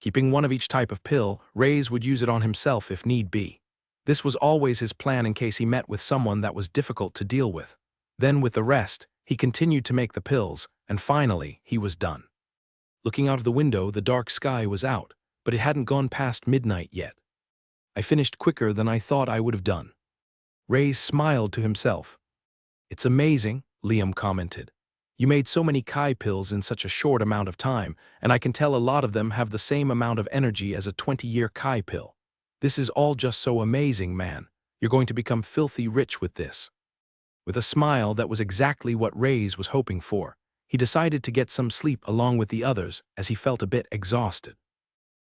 Keeping one of each type of pill, Reyes would use it on himself if need be. This was always his plan in case he met with someone that was difficult to deal with. Then with the rest, he continued to make the pills, and finally, he was done. Looking out of the window, the dark sky was out, but it hadn't gone past midnight yet. I finished quicker than I thought I would have done. Reyes smiled to himself. It's amazing, Liam commented. You made so many Kai pills in such a short amount of time, and I can tell a lot of them have the same amount of energy as a 20-year Kai pill. This is all just so amazing, man. You're going to become filthy rich with this. With a smile that was exactly what Reyes was hoping for, he decided to get some sleep along with the others as he felt a bit exhausted.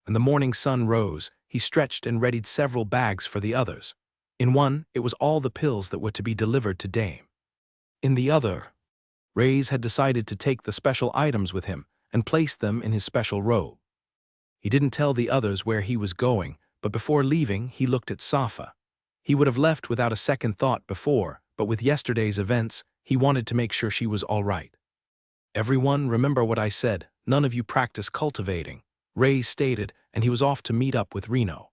When the morning sun rose, he stretched and readied several bags for the others. In one, it was all the pills that were to be delivered to Dame. In the other, Reyes had decided to take the special items with him and place them in his special robe. He didn't tell the others where he was going, but before leaving, he looked at Safa. He would have left without a second thought before, but with yesterday's events, he wanted to make sure she was all right. Everyone, remember what I said, none of you practice cultivating, Reyes stated, and he was off to meet up with Reno.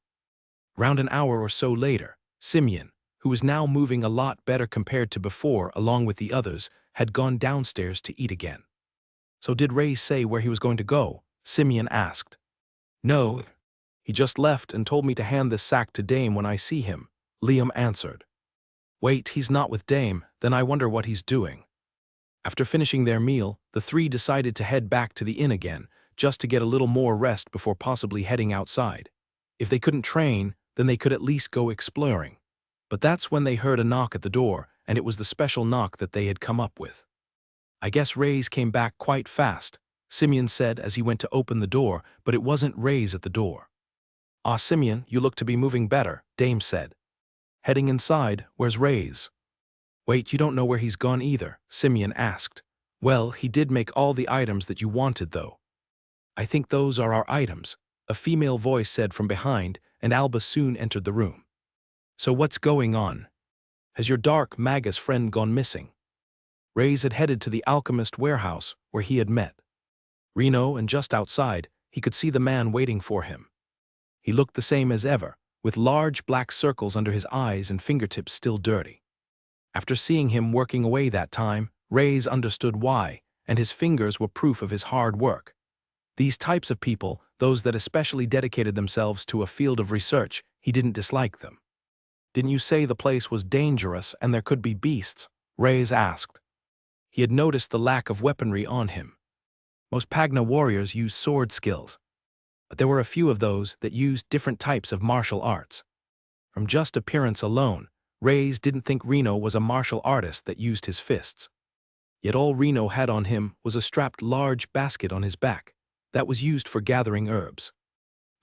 Round an hour or so later, Simeon, who was now moving a lot better compared to before along with the others, had gone downstairs to eat again. So did Reyes say where he was going to go? Simeon asked. No. He just left and told me to hand this sack to Dame when I see him, Liam answered. Wait, he's not with Dame, then I wonder what he's doing. After finishing their meal, the three decided to head back to the inn again, just to get a little more rest before possibly heading outside. If they couldn't train, then they could at least go exploring. But that's when they heard a knock at the door, and it was the special knock that they had come up with. I guess Reyes came back quite fast, Simeon said as he went to open the door, but it wasn't Reyes at the door. Ah, Simeon, you look to be moving better, Dame said. Heading inside, where's Reyes? Wait, you don't know where he's gone either, Simeon asked. Well, he did make all the items that you wanted, though. I think those are our items, a female voice said from behind, and Alba soon entered the room. So what's going on? Has your dark Magus friend gone missing? Reyes had headed to the alchemist warehouse where he had met Reno, and just outside, he could see the man waiting for him. He looked the same as ever, with large black circles under his eyes and fingertips still dirty. After seeing him working away that time, Reyes understood why, and his fingers were proof of his hard work. These types of people, those that especially dedicated themselves to a field of research, he didn't dislike them. Didn't you say the place was dangerous and there could be beasts? Reyes asked. He had noticed the lack of weaponry on him. Most Pagna warriors used sword skills, but there were a few of those that used different types of martial arts. From just appearance alone, Reyes didn't think Reno was a martial artist that used his fists. Yet all Reno had on him was a strapped large basket on his back that was used for gathering herbs.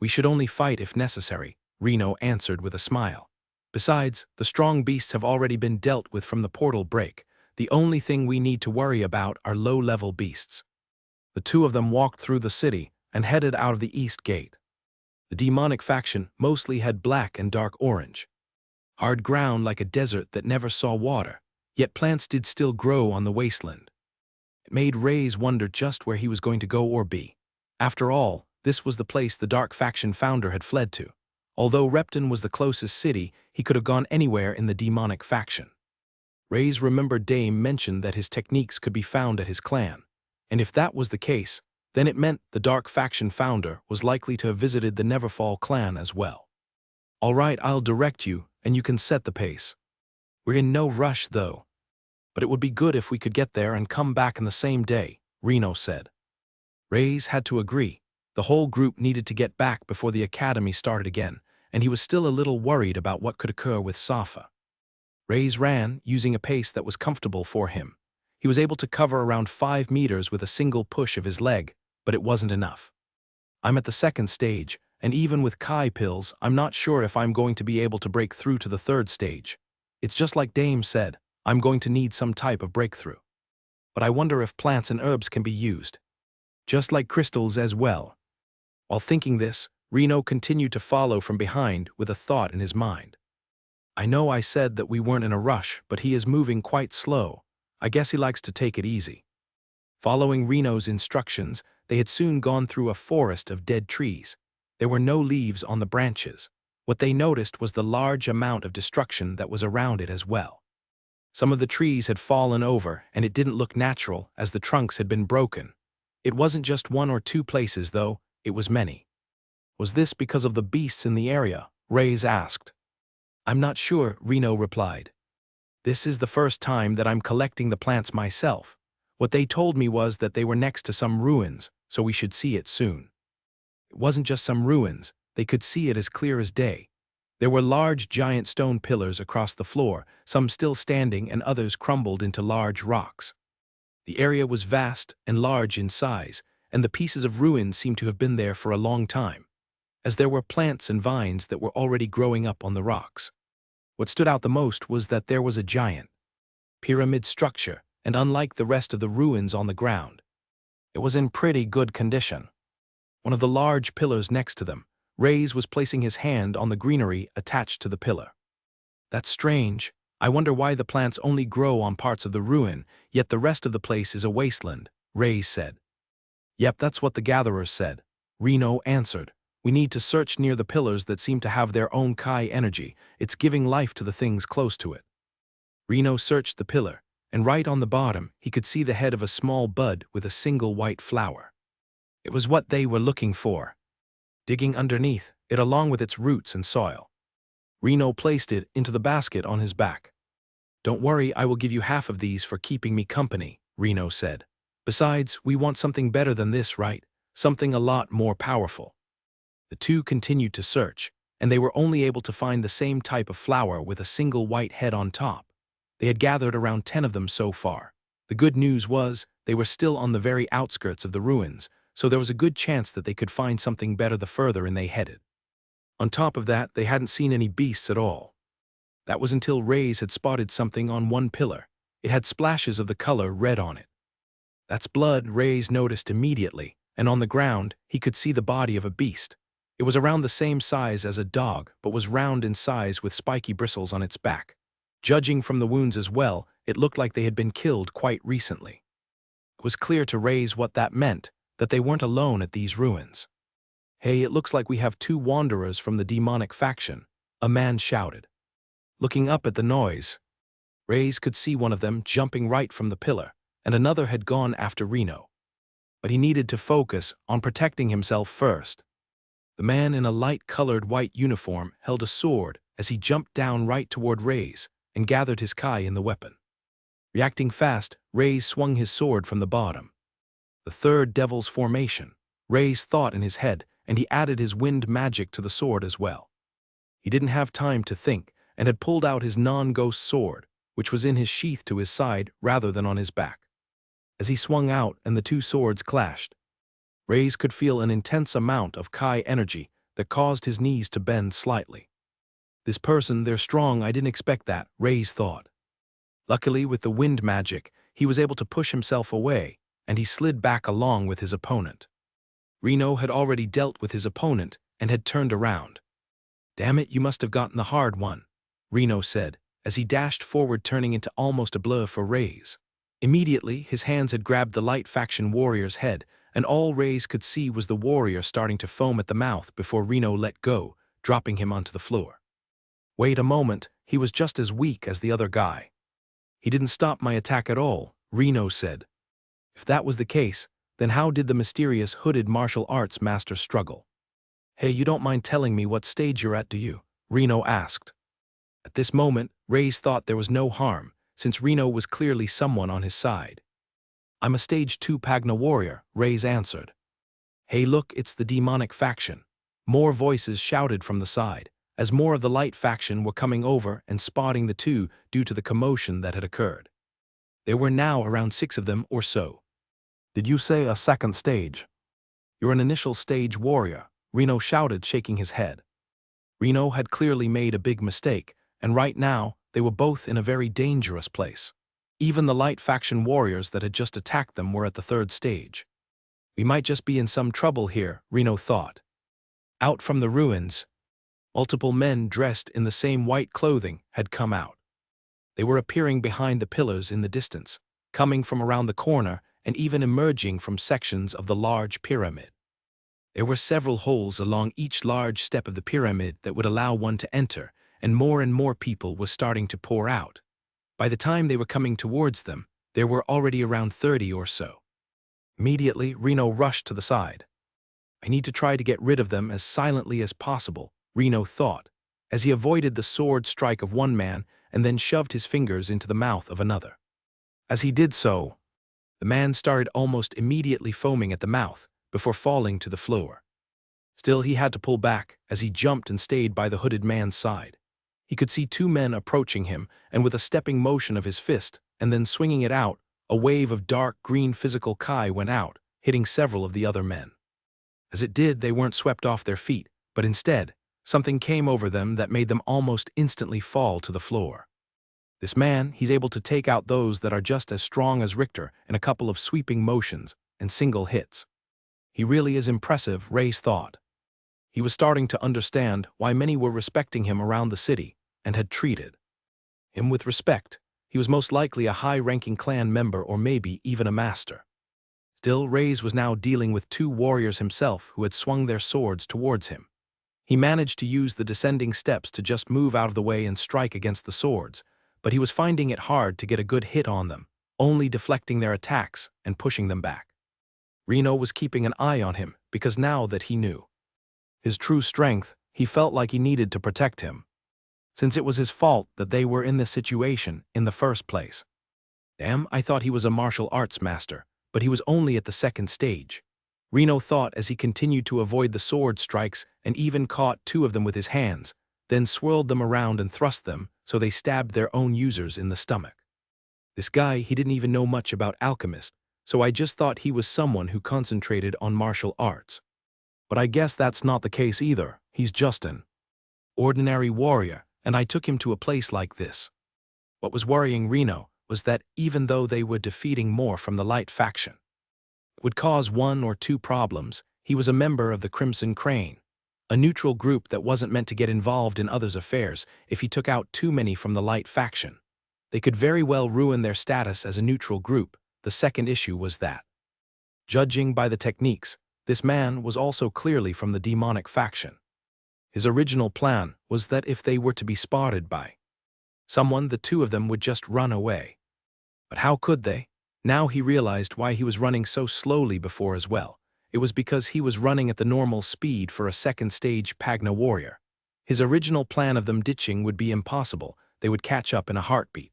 We should only fight if necessary, Reno answered with a smile. Besides, the strong beasts have already been dealt with from the portal break. The only thing we need to worry about are low-level beasts. The two of them walked through the city and headed out of the east gate. The demonic faction mostly had black and dark orange. Hard ground like a desert that never saw water, yet plants did still grow on the wasteland. It made Reyes wonder just where he was going to go or be. After all, this was the place the dark faction founder had fled to. Although Repton was the closest city, he could have gone anywhere in the demonic faction. Reyes remembered Dame mentioned that his techniques could be found at his clan, and if that was the case, then it meant the dark faction founder was likely to have visited the Neverfall clan as well. All right, I'll direct you, and you can set the pace. We're in no rush, though. But it would be good if we could get there and come back in the same day, Reno said. Reyes had to agree. The whole group needed to get back before the academy started again, and he was still a little worried about what could occur with Safa. Reyes ran, using a pace that was comfortable for him. He was able to cover around 5 meters with a single push of his leg, but it wasn't enough. I'm at the second stage, and even with Kai pills, I'm not sure if I'm going to be able to break through to the third stage. It's just like Dame said, I'm going to need some type of breakthrough. But I wonder if plants and herbs can be used. Just like crystals as well. While thinking this, Reno continued to follow from behind with a thought in his mind. I know I said that we weren't in a rush, but he is moving quite slow. I guess he likes to take it easy. Following Reno's instructions, they had soon gone through a forest of dead trees. There were no leaves on the branches. What they noticed was the large amount of destruction that was around it as well. Some of the trees had fallen over, and it didn't look natural as the trunks had been broken. It wasn't just 1 or 2 places, though, it was many. Was this because of the beasts in the area? Reyes asked. I'm not sure, Reno replied. This is the first time that I'm collecting the plants myself. What they told me was that they were next to some ruins, so we should see it soon. It wasn't just some ruins, they could see it as clear as day. There were large giant stone pillars across the floor, some still standing and others crumbled into large rocks. The area was vast and large in size, and the pieces of ruins seemed to have been there for a long time, as there were plants and vines that were already growing up on the rocks. What stood out the most was that there was a giant pyramid structure, and unlike the rest of the ruins on the ground, it was in pretty good condition. One of the large pillars next to them, Reyes was placing his hand on the greenery attached to the pillar. That's strange. I wonder why the plants only grow on parts of the ruin, yet the rest of the place is a wasteland, Reyes said. Yep, that's what the gatherers said. Reno answered. We need to search near the pillars that seem to have their own Kai energy. It's giving life to the things close to it. Reno searched the pillar, and right on the bottom, he could see the head of a small bud with a single white flower. It was what they were looking for. Digging underneath it along with its roots and soil, Reno placed it into the basket on his back. Don't worry, I will give you half of these for keeping me company, Reno said. Besides, we want something better than this, right? Something a lot more powerful. The two continued to search, and they were only able to find the same type of flower with a single white head on top. They had gathered around 10 of them so far. The good news was, they were still on the very outskirts of the ruins, so there was a good chance that they could find something better the further in they headed. On top of that, they hadn't seen any beasts at all. That was until Reyes had spotted something on one pillar. It had splashes of the color red on it. That's blood, Reyes noticed immediately, and on the ground, he could see the body of a beast. It was around the same size as a dog, but was round in size with spiky bristles on its back. Judging from the wounds as well, it looked like they had been killed quite recently. It was clear to Reyes what that meant, that they weren't alone at these ruins. Hey, it looks like we have 2 wanderers from the demonic faction, a man shouted. Looking up at the noise, Reyes could see one of them jumping right from the pillar, and another had gone after Reno. But he needed to focus on protecting himself first. The man in a light-colored white uniform held a sword as he jumped down right toward Reyes and gathered his Kai in the weapon. Reacting fast, Reyes swung his sword from the bottom. The third devil's formation, Reyes thought in his head, and he added his wind magic to the sword as well. He didn't have time to think, and had pulled out his non-ghost sword, which was in his sheath to his side rather than on his back. As he swung out and the 2 swords clashed, Reyes could feel an intense amount of Kai energy that caused his knees to bend slightly. This person, they're strong, I didn't expect that, Reyes thought. Luckily, with the wind magic, he was able to push himself away, and he slid back along with his opponent. Reno had already dealt with his opponent and had turned around. Damn it, you must have gotten the hard one, Reno said, as he dashed forward, turning into almost a blur for Reyes. Immediately, his hands had grabbed the light faction warrior's head, and all Reyes could see was the warrior starting to foam at the mouth before Reno let go, dropping him onto the floor. Wait a moment, he was just as weak as the other guy. He didn't stop my attack at all, Reno said. If that was the case, then how did the mysterious hooded martial arts master struggle? Hey, you don't mind telling me what stage you're at, do you? Reno asked. At this moment, Reyes thought there was no harm, since Reno was clearly someone on his side. I'm a stage 2 Pagna warrior, Reyes answered. Hey look, it's the demonic faction. More voices shouted from the side, as more of the light faction were coming over and spotting the two due to the commotion that had occurred. There were now around 6 of them or so. Did you say a second stage? You're an initial stage warrior, Reno shouted, shaking his head. Reno had clearly made a big mistake, and right now, they were both in a very dangerous place. Even the light faction warriors that had just attacked them were at the 3rd stage. We might just be in some trouble here, Reno thought. Out from the ruins, multiple men dressed in the same white clothing had come out. They were appearing behind the pillars in the distance, coming from around the corner and even emerging from sections of the large pyramid. There were several holes along each large step of the pyramid that would allow one to enter, and more people were starting to pour out. By the time they were coming towards them, there were already around 30 or so. Immediately, Reno rushed to the side. I need to try to get rid of them as silently as possible, Reno thought, as he avoided the sword strike of one man and then shoved his fingers into the mouth of another. As he did so, the man started almost immediately foaming at the mouth before falling to the floor. Still, he had to pull back as he jumped and stayed by the hooded man's side. He could see 2 men approaching him, and with a stepping motion of his fist and then swinging it out, a wave of dark green physical Kai went out, hitting several of the other men. As it did, they weren't swept off their feet, but instead, something came over them that made them almost instantly fall to the floor. This man, he's able to take out those that are just as strong as Richter in a couple of sweeping motions and single hits. He really is impressive, Ray's thought. He was starting to understand why many were respecting him around the city and had treated him with respect. He was most likely a high-ranking clan member or maybe even a master. Still, Ray's was now dealing with 2 warriors himself who had swung their swords towards him. He managed to use the descending steps to just move out of the way and strike against the swords, but he was finding it hard to get a good hit on them, only deflecting their attacks and pushing them back. Reno was keeping an eye on him because now that he knew his true strength, he felt like he needed to protect him, since it was his fault that they were in this situation in the first place. Damn, I thought he was a martial arts master, but he was only at the 2nd stage. Reno thought as he continued to avoid the sword strikes and even caught 2 of them with his hands, then swirled them around and thrust them so they stabbed their own users in the stomach. This guy, he didn't even know much about alchemist, so I just thought he was someone who concentrated on martial arts. But I guess that's not the case either. He's just an ordinary warrior, and I took him to a place like this. What was worrying Reno was that even though they were defeating more from the light faction, it would cause 1 or 2 problems. He was a member of the Crimson Crane, a neutral group that wasn't meant to get involved in others' affairs. If he took out too many from the light faction, they could very well ruin their status as a neutral group. The second issue was that, judging by the techniques, this man was also clearly from the demonic faction. His original plan was that if they were to be spotted by someone, the 2 of them would just run away. But how could they? Now he realized why he was running so slowly before as well. It was because he was running at the normal speed for a 2nd stage Pagna warrior. His original plan of them ditching would be impossible. They would catch up in a heartbeat.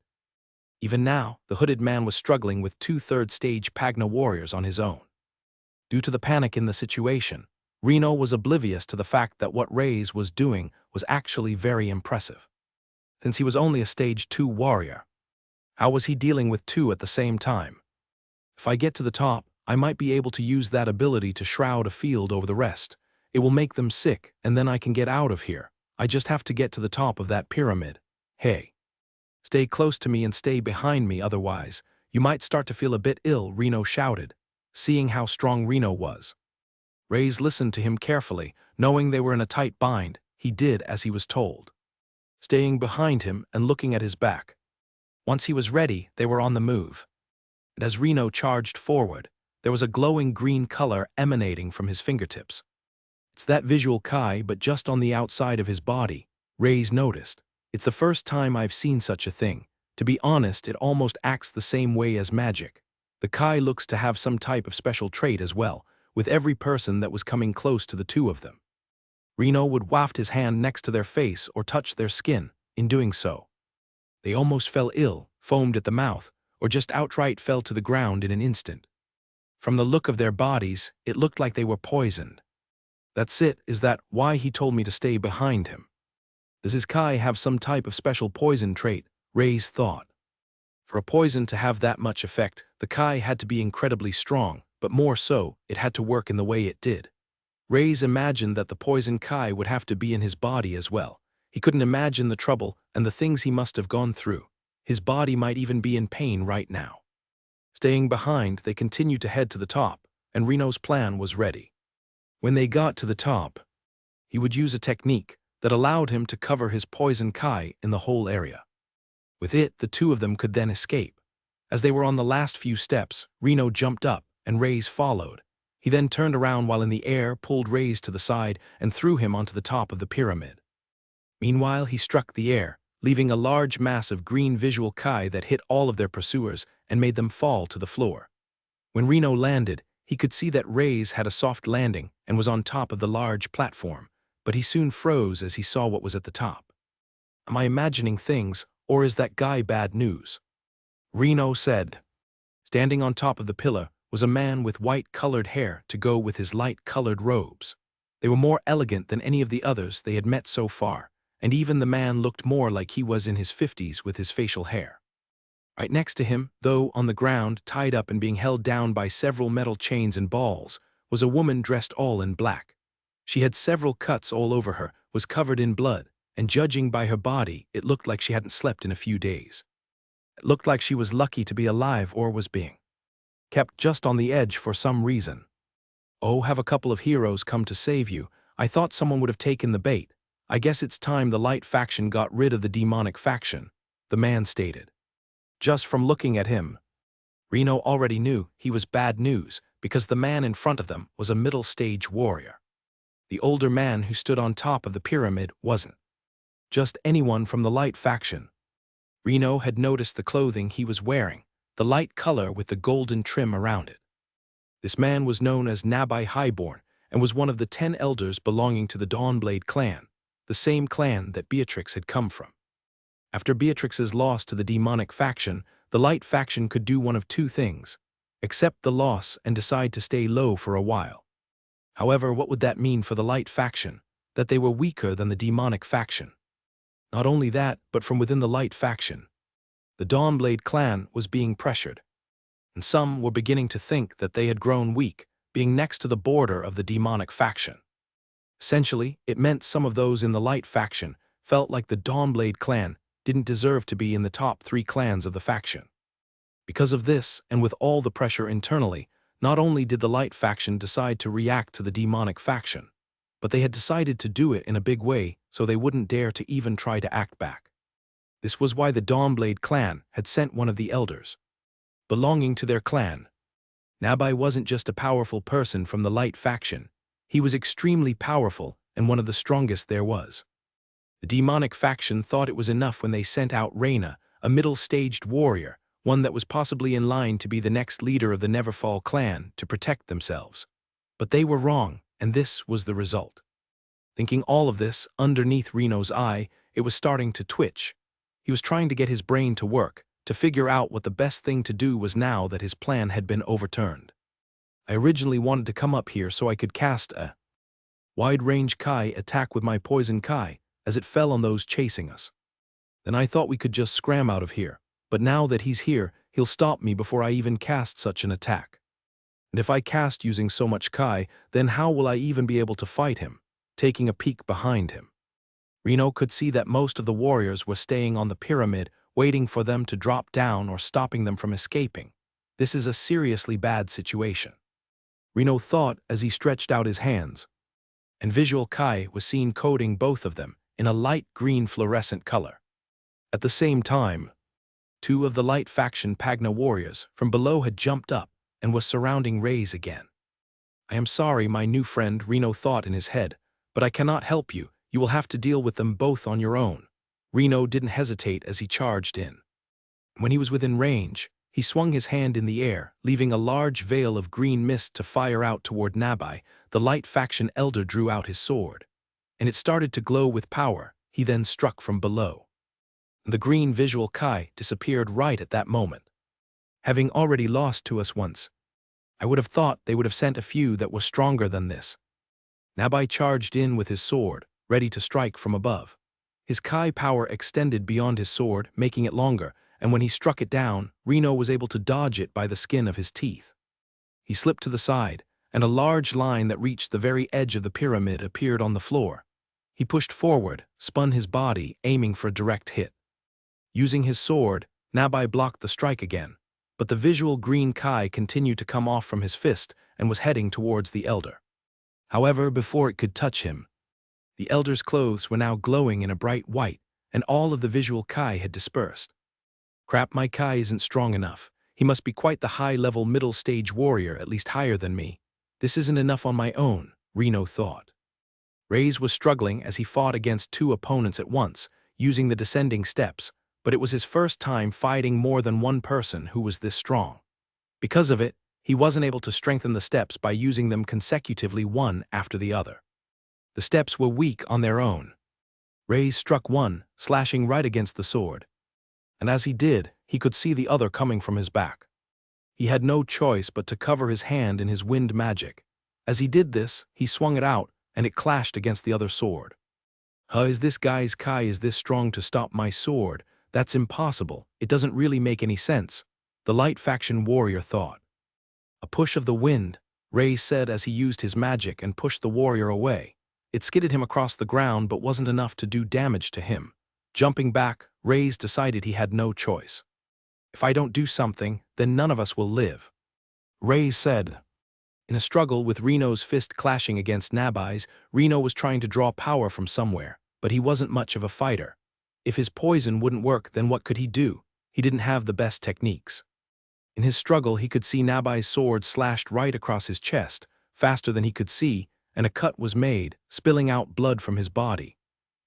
Even now, the hooded man was struggling with 2 3rd stage Pagna warriors on his own. Due to the panic in the situation, Reno was oblivious to the fact that what Reyes was doing was actually very impressive. Since he was only a stage 2 warrior, how was he dealing with 2 at the same time? If I get to the top, I might be able to use that ability to shroud a field over the rest. It will make them sick, and then I can get out of here. I just have to get to the top of that pyramid. Hey, stay close to me and stay behind me, otherwise you might start to feel a bit ill, Reno shouted, seeing how strong Reno was. Reyes listened to him carefully, knowing they were in a tight bind. He did as he was told, staying behind him and looking at his back. Once he was ready, they were on the move. And as Reno charged forward, there was a glowing green color emanating from his fingertips. It's that visual Kai, but just on the outside of his body, Reyes noticed. It's the first time I've seen such a thing. To be honest, it almost acts the same way as magic. The Kai looks to have some type of special trait as well, with every person that was coming close to the 2 of them. Reno would waft his hand next to their face or touch their skin. In doing so, they almost fell ill, foamed at the mouth, or just outright fell to the ground in an instant. From the look of their bodies, it looked like they were poisoned. That's it, is that why he told me to stay behind him? Does his Kai have some type of special poison trait? Reyes thought. For a poison to have that much effect, the Kai had to be incredibly strong, but more so, it had to work in the way it did. Reyes imagined that the poison Kai would have to be in his body as well. He couldn't imagine the trouble and the things he must have gone through. His body might even be in pain right now. Staying behind, they continued to head to the top, and Reno's plan was ready. When they got to the top, he would use a technique that allowed him to cover his poison Kai in the whole area. With it, the two of them could then escape. As they were on the last few steps, Reno jumped up, and Reyes followed. He then turned around while in the air, pulled Reyes to the side, and threw him onto the top of the pyramid. Meanwhile, he struck the air, leaving a large mass of green visual Kai that hit all of their pursuers and made them fall to the floor. When Reno landed, he could see that Reyes had a soft landing and was on top of the large platform, but he soon froze as he saw what was at the top. Am I imagining things, or is that guy bad news? Reno said. Standing on top of the pillar was a man with white-colored hair to go with his light-colored robes. They were more elegant than any of the others they had met so far, and even the man looked more like he was in his 50s with his facial hair. Right next to him, though on the ground, tied up and being held down by several metal chains and balls, was a woman dressed all in black. She had several cuts all over her, was covered in blood, and judging by her body, it looked like she hadn't slept in a few days. It looked like she was lucky to be alive or was being kept just on the edge for some reason. Oh, have a couple of heroes come to save you. I thought someone would have taken the bait. I guess it's time the light faction got rid of the demonic faction, the man stated. Just from looking at him, Reno already knew he was bad news because the man in front of them was a middle-stage warrior. The older man who stood on top of the pyramid wasn't just anyone from the light faction. Reno had noticed the clothing he was wearing, the light color with the golden trim around it. This man was known as Nabai Highborn and was one of the 10 elders belonging to the Dawnblade clan, the same clan that Beatrix had come from. After Beatrix's loss to the demonic faction, the light faction could do one of two things: accept the loss and decide to stay low for a while. However, what would that mean for the light faction? That they were weaker than the demonic faction. Not only that, but from within the light faction, the Dawnblade clan was being pressured, and some were beginning to think that they had grown weak, being next to the border of the demonic faction. Essentially, it meant some of those in the light faction felt like the Dawnblade clan didn't deserve to be in the top 3 clans of the faction. Because of this, and with all the pressure internally, not only did the light faction decide to react to the demonic faction, but they had decided to do it in a big way so they wouldn't dare to even try to act back. This was why the Dawnblade clan had sent one of the elders belonging to their clan. Nabai wasn't just a powerful person from the light faction. He was extremely powerful and one of the strongest there was. The demonic faction thought it was enough when they sent out Reyna, a middle-staged warrior, one that was possibly in line to be the next leader of the Neverfall clan, to protect themselves. But they were wrong, and this was the result. Thinking all of this, underneath Reno's eye, it was starting to twitch. He was trying to get his brain to work, to figure out what the best thing to do was now that his plan had been overturned. I originally wanted to come up here so I could cast a wide-range Kai attack with my poison Kai as it fell on those chasing us. Then I thought we could just scram out of here, but now that he's here, he'll stop me before I even cast such an attack. And if I cast using so much Kai, then how will I even be able to fight him? Taking a peek behind him, Reno could see that most of the warriors were staying on the pyramid, waiting for them to drop down or stopping them from escaping. This is a seriously bad situation, Reno thought as he stretched out his hands. And visual Kai was seen coating both of them in a light green fluorescent color. At the same time, 2 of the light faction Pagna warriors from below had jumped up and was surrounding Reyes again. I am sorry, my new friend, Reno thought in his head, but I cannot help you. You will have to deal with them both on your own. Reno didn't hesitate as he charged in. When he was within range, he swung his hand in the air, leaving a large veil of green mist to fire out toward Nabai. The light faction elder drew out his sword, and it started to glow with power. He then struck from below. The green visual Kai disappeared right at that moment. Having already lost to us once, I would have thought they would have sent a few that were stronger than this. Nabai charged in with his sword, ready to strike from above. His Kai power extended beyond his sword, making it longer, and when he struck it down, Reno was able to dodge it by the skin of his teeth. He slipped to the side, and a large line that reached the very edge of the pyramid appeared on the floor. He pushed forward, spun his body, aiming for a direct hit. Using his sword, Nabai blocked the strike again, but the visual green Kai continued to come off from his fist and was heading towards the elder. However, before it could touch him, the elder's clothes were now glowing in a bright white, and all of the visual Kai had dispersed. Crap, my Kai isn't strong enough. He must be quite the high-level middle-stage warrior, at least higher than me. This isn't enough on my own, Reno thought. Reyes was struggling as he fought against two opponents at once, using the descending steps, but it was his first time fighting more than one person who was this strong. Because of it, he wasn't able to strengthen the steps by using them consecutively one after the other. The steps were weak on their own. Reyes struck one, slashing right against the sword. And as he did, he could see the other coming from his back. He had no choice but to cover his hand in his wind magic. As he did this, he swung it out, and it clashed against the other sword. Is this guy's Kai is this strong to stop my sword? That's impossible. It doesn't really make any sense, the light faction warrior thought. A push of the wind, Rey said as he used his magic and pushed the warrior away. It skidded him across the ground but wasn't enough to do damage to him. Jumping back, Reyes decided he had no choice. If I don't do something, then none of us will live, Reyes said. In a struggle with Reno's fist clashing against Nabai's, Reno was trying to draw power from somewhere, but he wasn't much of a fighter. If his poison wouldn't work, then what could he do? He didn't have the best techniques. In his struggle, he could see Nabai's sword slashed right across his chest, faster than he could see, and a cut was made, spilling out blood from his body.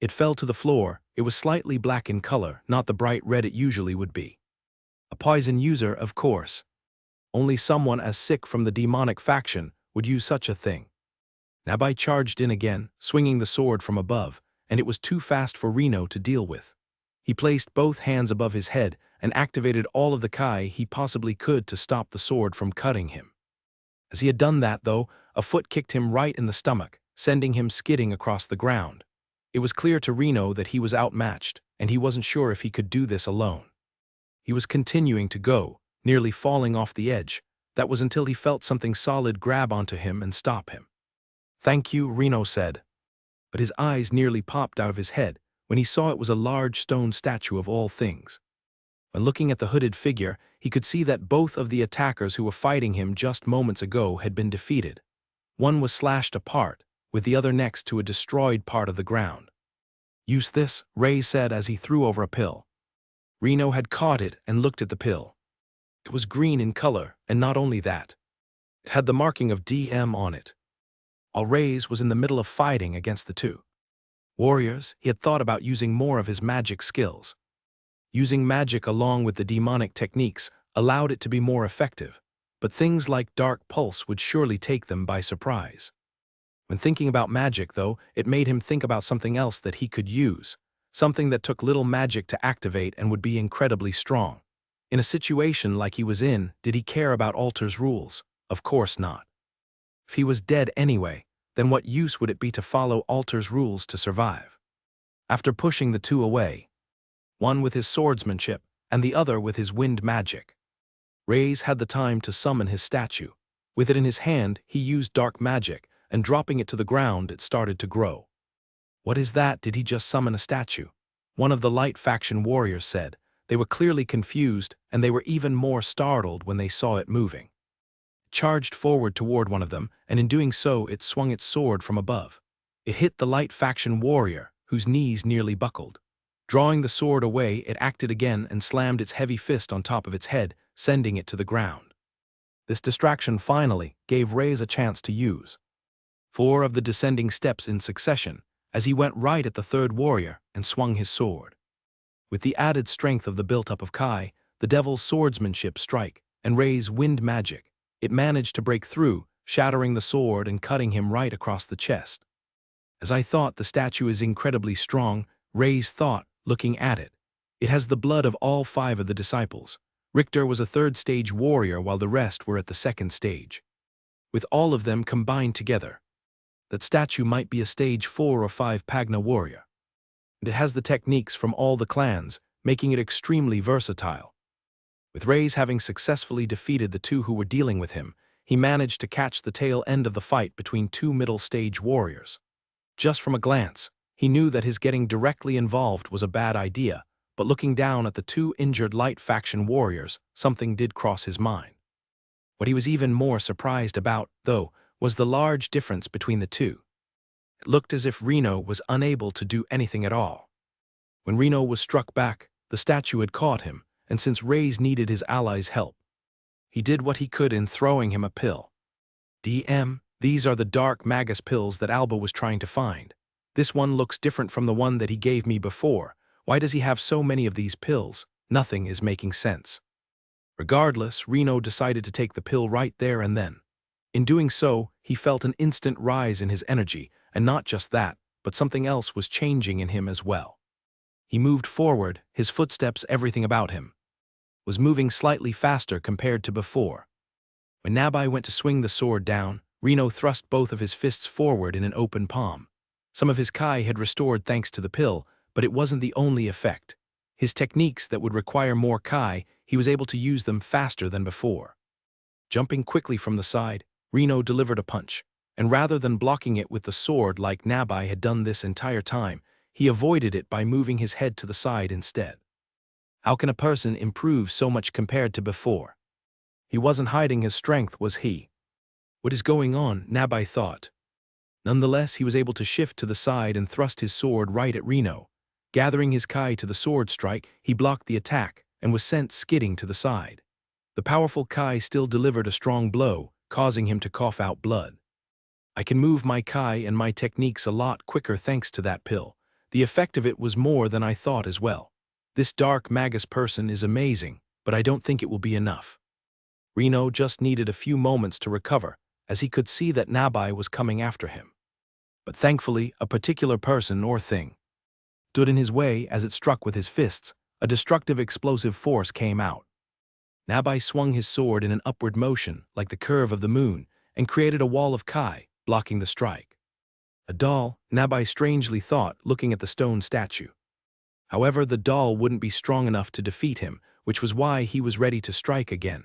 It fell to the floor. It was slightly black in color, not the bright red it usually would be. A poison user, of course. Only someone as sick from the demonic faction would use such a thing. Nabai charged in again, swinging the sword from above, and it was too fast for Reno to deal with. He placed both hands above his head and activated all of the Kai he possibly could to stop the sword from cutting him. As he had done that, though, a foot kicked him right in the stomach, sending him skidding across the ground. It was clear to Reno that he was outmatched, and he wasn't sure if he could do this alone. He was continuing to go, nearly falling off the edge. That was until he felt something solid grab onto him and stop him. "Thank you," Reno said. But his eyes nearly popped out of his head when he saw it was a large stone statue of all things. When looking at the hooded figure, he could see that both of the attackers who were fighting him just moments ago had been defeated. One was slashed apart, with the other next to a destroyed part of the ground. "Use this," Rey said as he threw over a pill. Reno had caught it and looked at the pill. It was green in color, and not only that, it had the marking of DM on it. While Reyes was in the middle of fighting against the two warriors, he had thought about using more of his magic skills. Using magic along with the demonic techniques allowed it to be more effective, but things like Dark Pulse would surely take them by surprise. When thinking about magic, though, it made him think about something else that he could use, something that took little magic to activate and would be incredibly strong. In a situation like he was in, did he care about Alter's rules? Of course not. If he was dead anyway, then what use would it be to follow Alter's rules to survive? After pushing the two away, one with his swordsmanship and the other with his wind magic, Reyes had the time to summon his statue. With it in his hand, he used dark magic, and dropping it to the ground, it started to grow. "What is that? Did he just summon a statue?" one of the light faction warriors said. They were clearly confused, and they were even more startled when they saw it moving. It charged forward toward one of them, and in doing so, it swung its sword from above. It hit the light faction warrior, whose knees nearly buckled. Drawing the sword away, it acted again and slammed its heavy fist on top of its head, sending it to the ground. This distraction finally gave Reyes a chance to use 4 of the descending steps in succession, as he went right at the third warrior and swung his sword. With the added strength of the built-up of Kai, the devil's swordsmanship strike, and Rey's wind magic, it managed to break through, shattering the sword and cutting him right across the chest. "As I thought, the statue is incredibly strong," Reyes thought, looking at it. "It has the blood of all 5 of the disciples." Richter was a 3rd-stage warrior while the rest were at the 2nd stage. With all of them combined together, that statue might be a stage 4 or 5 Pagna warrior. And it has the techniques from all the clans, making it extremely versatile. With Reyes having successfully defeated the two who were dealing with him, he managed to catch the tail end of the fight between two middle-stage warriors. Just from a glance, he knew that his getting directly involved was a bad idea, but looking down at the two injured light faction warriors, something did cross his mind. What he was even more surprised about, though, was the large difference between the two. It looked as if Reno was unable to do anything at all. When Reno was struck back, the statue had caught him, and since Reyes needed his allies' help, he did what he could in throwing him a pill. DM, these are the dark magus pills that Alba was trying to find. This one looks different from the one that he gave me before. Why does he have so many of these pills? Nothing is making sense. Regardless, Reno decided to take the pill right there and then. In doing so, he felt an instant rise in his energy, and not just that, but something else was changing in him as well. He moved forward, his footsteps, everything about him, was moving slightly faster compared to before. When Nabai went to swing the sword down, Reno thrust both of his fists forward in an open palm. Some of his Kai had restored thanks to the pill, but it wasn't the only effect. His techniques that would require more Kai, he was able to use them faster than before. Jumping quickly from the side, Reno delivered a punch, and rather than blocking it with the sword like Nabai had done this entire time, he avoided it by moving his head to the side instead. How can a person improve so much compared to before? He wasn't hiding his strength, was he? What is going on? Nabai thought. Nonetheless, he was able to shift to the side and thrust his sword right at Reno. Gathering his Kai to the sword strike, he blocked the attack and was sent skidding to the side. The powerful Kai still delivered a strong blow, causing him to cough out blood. I can move my Kai and my techniques a lot quicker thanks to that pill. The effect of it was more than I thought as well. This dark magus person is amazing, but I don't think it will be enough. Reno just needed a few moments to recover, as he could see that Nabai was coming after him. But thankfully, a particular person or thing stood in his way as it struck with his fists. A destructive explosive force came out. Nabai swung his sword in an upward motion, like the curve of the moon, and created a wall of Kai, blocking the strike. A doll, Nabai strangely thought, looking at the stone statue. However, the doll wouldn't be strong enough to defeat him, which was why he was ready to strike again.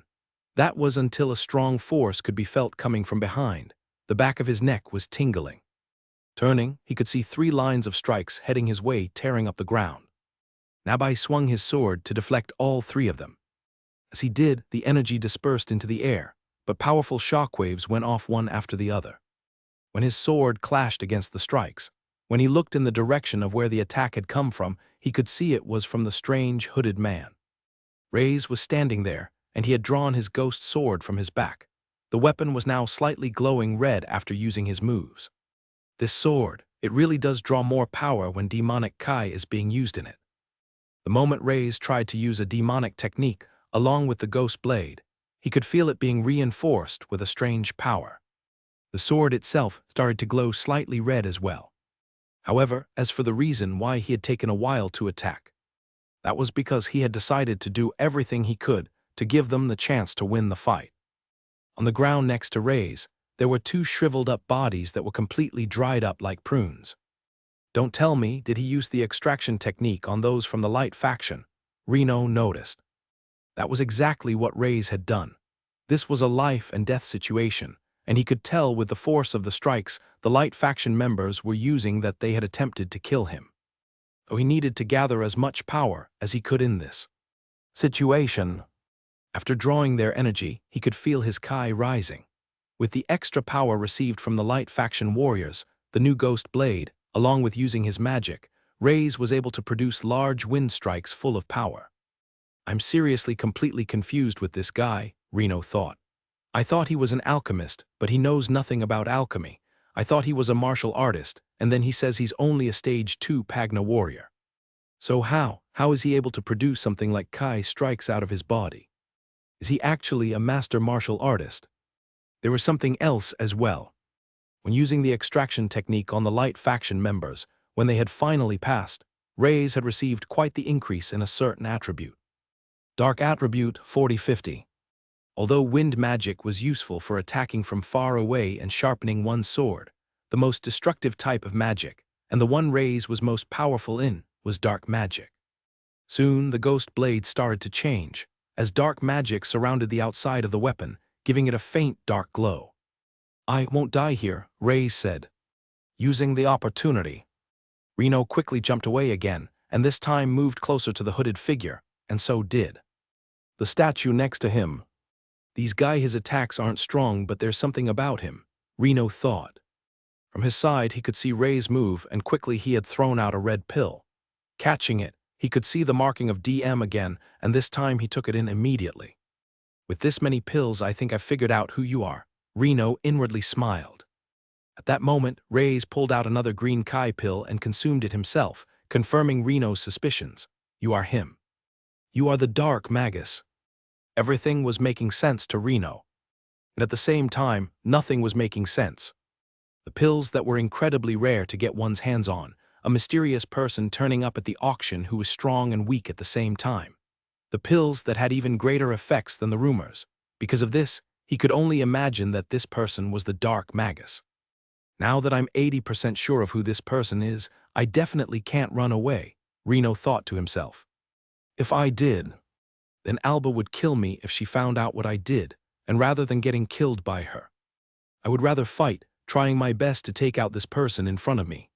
That was until a strong force could be felt coming from behind. The back of his neck was tingling. Turning, he could see 3 lines of strikes heading his way, tearing up the ground. Nabai swung his sword to deflect all 3 of them. As he did, the energy dispersed into the air, but powerful shockwaves went off one after the other. When his sword clashed against the strikes, when he looked in the direction of where the attack had come from, he could see it was from the strange hooded man. Reyes was standing there, and he had drawn his ghost sword from his back. The weapon was now slightly glowing red after using his moves. This sword, it really does draw more power when demonic Kai is being used in it. The moment Reyes tried to use a demonic technique, along with the ghost blade, he could feel it being reinforced with a strange power. The sword itself started to glow slightly red as well. However, as for the reason why he had taken a while to attack, that was because he had decided to do everything he could to give them the chance to win the fight. On the ground next to Reyes, there were 2 shriveled-up bodies that were completely dried up like prunes. Don't tell me, did he use the extraction technique on those from the light faction? Reno noticed. That was exactly what Reyes had done. This was a life-and-death situation, and he could tell with the force of the strikes the light faction members were using that they had attempted to kill him. So he needed to gather as much power as he could in this situation. After drawing their energy, he could feel his Kai rising. With the extra power received from the light faction warriors, the new ghost blade, along with using his magic, Reyes was able to produce large wind strikes full of power. I'm seriously completely confused with this guy, Reno thought. I thought he was an alchemist, but he knows nothing about alchemy. I thought he was a martial artist, and then he says he's only a stage 2 Pagna warrior. So how is he able to produce something like Kai strikes out of his body? Is he actually a master martial artist? There was something else as well. When using the extraction technique on the light faction members, when they had finally passed, Reyes had received quite the increase in a certain attribute. Dark attribute 40-50. Although wind magic was useful for attacking from far away and sharpening one's sword, the most destructive type of magic, and the one Reyes was most powerful in, was dark magic. Soon the ghost blade started to change, as dark magic surrounded the outside of the weapon, giving it a faint dark glow. "I won't die here," Reyes said. Using the opportunity, Reno quickly jumped away again, and this time moved closer to the hooded figure, and so did the statue next to him. "These guy his attacks aren't strong, but there's something about him," Reno thought. From his side he could see Reyes move, and quickly he had thrown out a red pill. Catching it, he could see the marking of DM again, and this time he took it in immediately. "With this many pills, I think I've figured out who you are," Reno inwardly smiled. At that moment, Reyes pulled out another green Kai pill and consumed it himself, confirming Reno's suspicions. "You are him. You are the Dark Magus." Everything was making sense to Reno. And at the same time, nothing was making sense. The pills that were incredibly rare to get one's hands on, a mysterious person turning up at the auction who was strong and weak at the same time. The pills that had even greater effects than the rumors. Because of this, he could only imagine that this person was the Dark Magus. "Now that I'm 80% sure of who this person is, I definitely can't run away," Reno thought to himself. "If I did, then Alba would kill me if she found out what I did, and rather than getting killed by her, I would rather fight, trying my best to take out this person in front of me."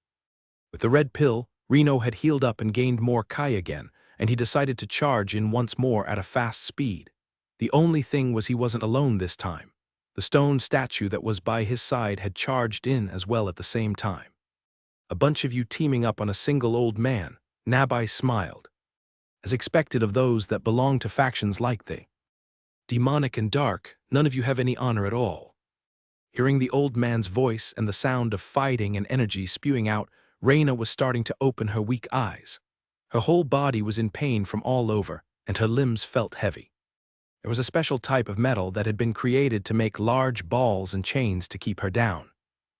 With the red pill, Reno had healed up and gained more Kai again, and he decided to charge in once more at a fast speed. The only thing was he wasn't alone this time. The stone statue that was by his side had charged in as well at the same time. "A bunch of you teaming up on a single old man," Nabai smiled. "As expected of those that belong to factions like they. Demonic and dark, none of you have any honor at all." Hearing the old man's voice and the sound of fighting and energy spewing out, Reyna was starting to open her weak eyes. Her whole body was in pain from all over, and her limbs felt heavy. There was a special type of metal that had been created to make large balls and chains to keep her down.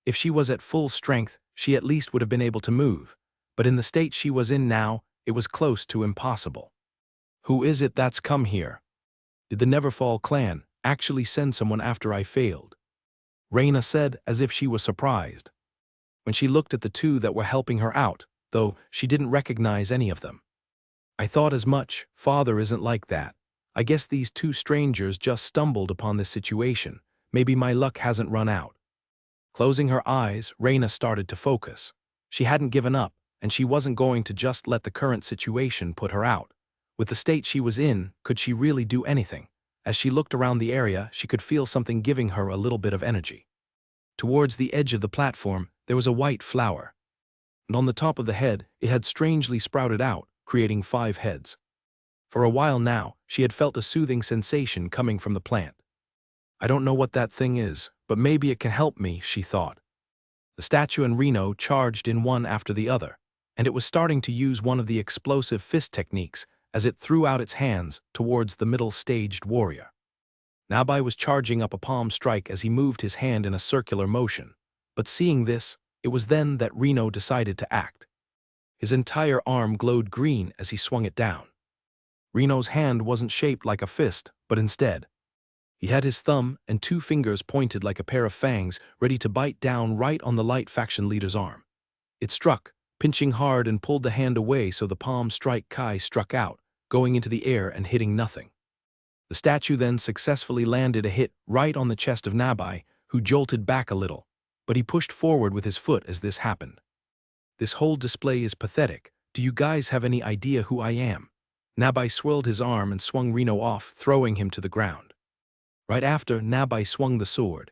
If she was at full strength, she at least would have been able to move, but in the state she was in now, it was close to impossible. "Who is it that's come here? Did the Neverfall clan actually send someone after I failed?" Reyna said as if she was surprised. When she looked at the two that were helping her out, though she didn't recognize any of them. "I thought as much. Father isn't like that. I guess these two strangers just stumbled upon this situation. Maybe my luck hasn't run out." Closing her eyes, Reyna started to focus. She hadn't given up, and she wasn't going to just let the current situation put her out. With the state she was in, could she really do anything? As she looked around the area, she could feel something giving her a little bit of energy. Towards the edge of the platform, there was a white flower. And on the top of the head, it had strangely sprouted out, creating 5 heads. For a while now, she had felt a soothing sensation coming from the plant. "I don't know what that thing is, but maybe it can help me," she thought. The statue and Reno charged in one after the other, and it was starting to use one of the explosive fist techniques as it threw out its hands towards the middle-staged warrior. Nabai was charging up a palm strike as he moved his hand in a circular motion, but seeing this, it was then that Reno decided to act. His entire arm glowed green as he swung it down. Reno's hand wasn't shaped like a fist, but instead, he had his thumb and 2 fingers pointed like a pair of fangs, ready to bite down right on the light faction leader's arm. It struck, pinching hard, and pulled the hand away so the palm strike Kai struck out, going into the air and hitting nothing. The statue then successfully landed a hit right on the chest of Nabai, who jolted back a little, but he pushed forward with his foot as this happened. "This whole display is pathetic. Do you guys have any idea who I am?" Nabai swirled his arm and swung Reno off, throwing him to the ground. Right after, Nabai swung the sword.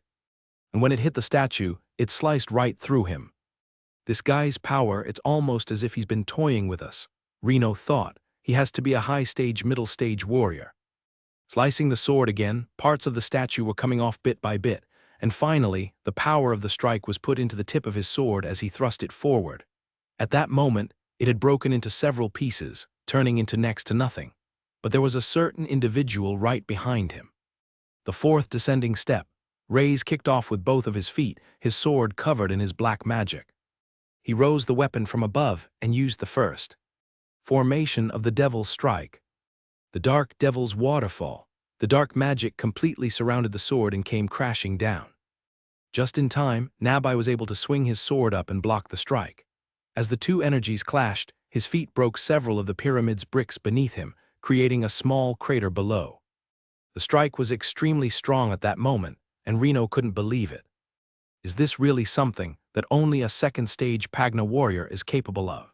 And when it hit the statue, it sliced right through him. "This guy's power, it's almost as if he's been toying with us," Reno thought. "He has to be a high-stage, middle-stage warrior." Slicing the sword again, parts of the statue were coming off bit by bit, and finally, the power of the strike was put into the tip of his sword as he thrust it forward. At that moment, it had broken into several pieces, turning into next to nothing. But there was a certain individual right behind him. The 4th descending step, Reyes kicked off with both of his feet, his sword covered in his black magic. He rose the weapon from above and used the first formation of the Devil's Strike. The Dark Devil's Waterfall. The dark magic completely surrounded the sword and came crashing down. Just in time, Nabai was able to swing his sword up and block the strike. As the two energies clashed, his feet broke several of the pyramid's bricks beneath him, creating a small crater below. The strike was extremely strong at that moment, and Reno couldn't believe it. Is this really something that only a second-stage Pagna warrior is capable of?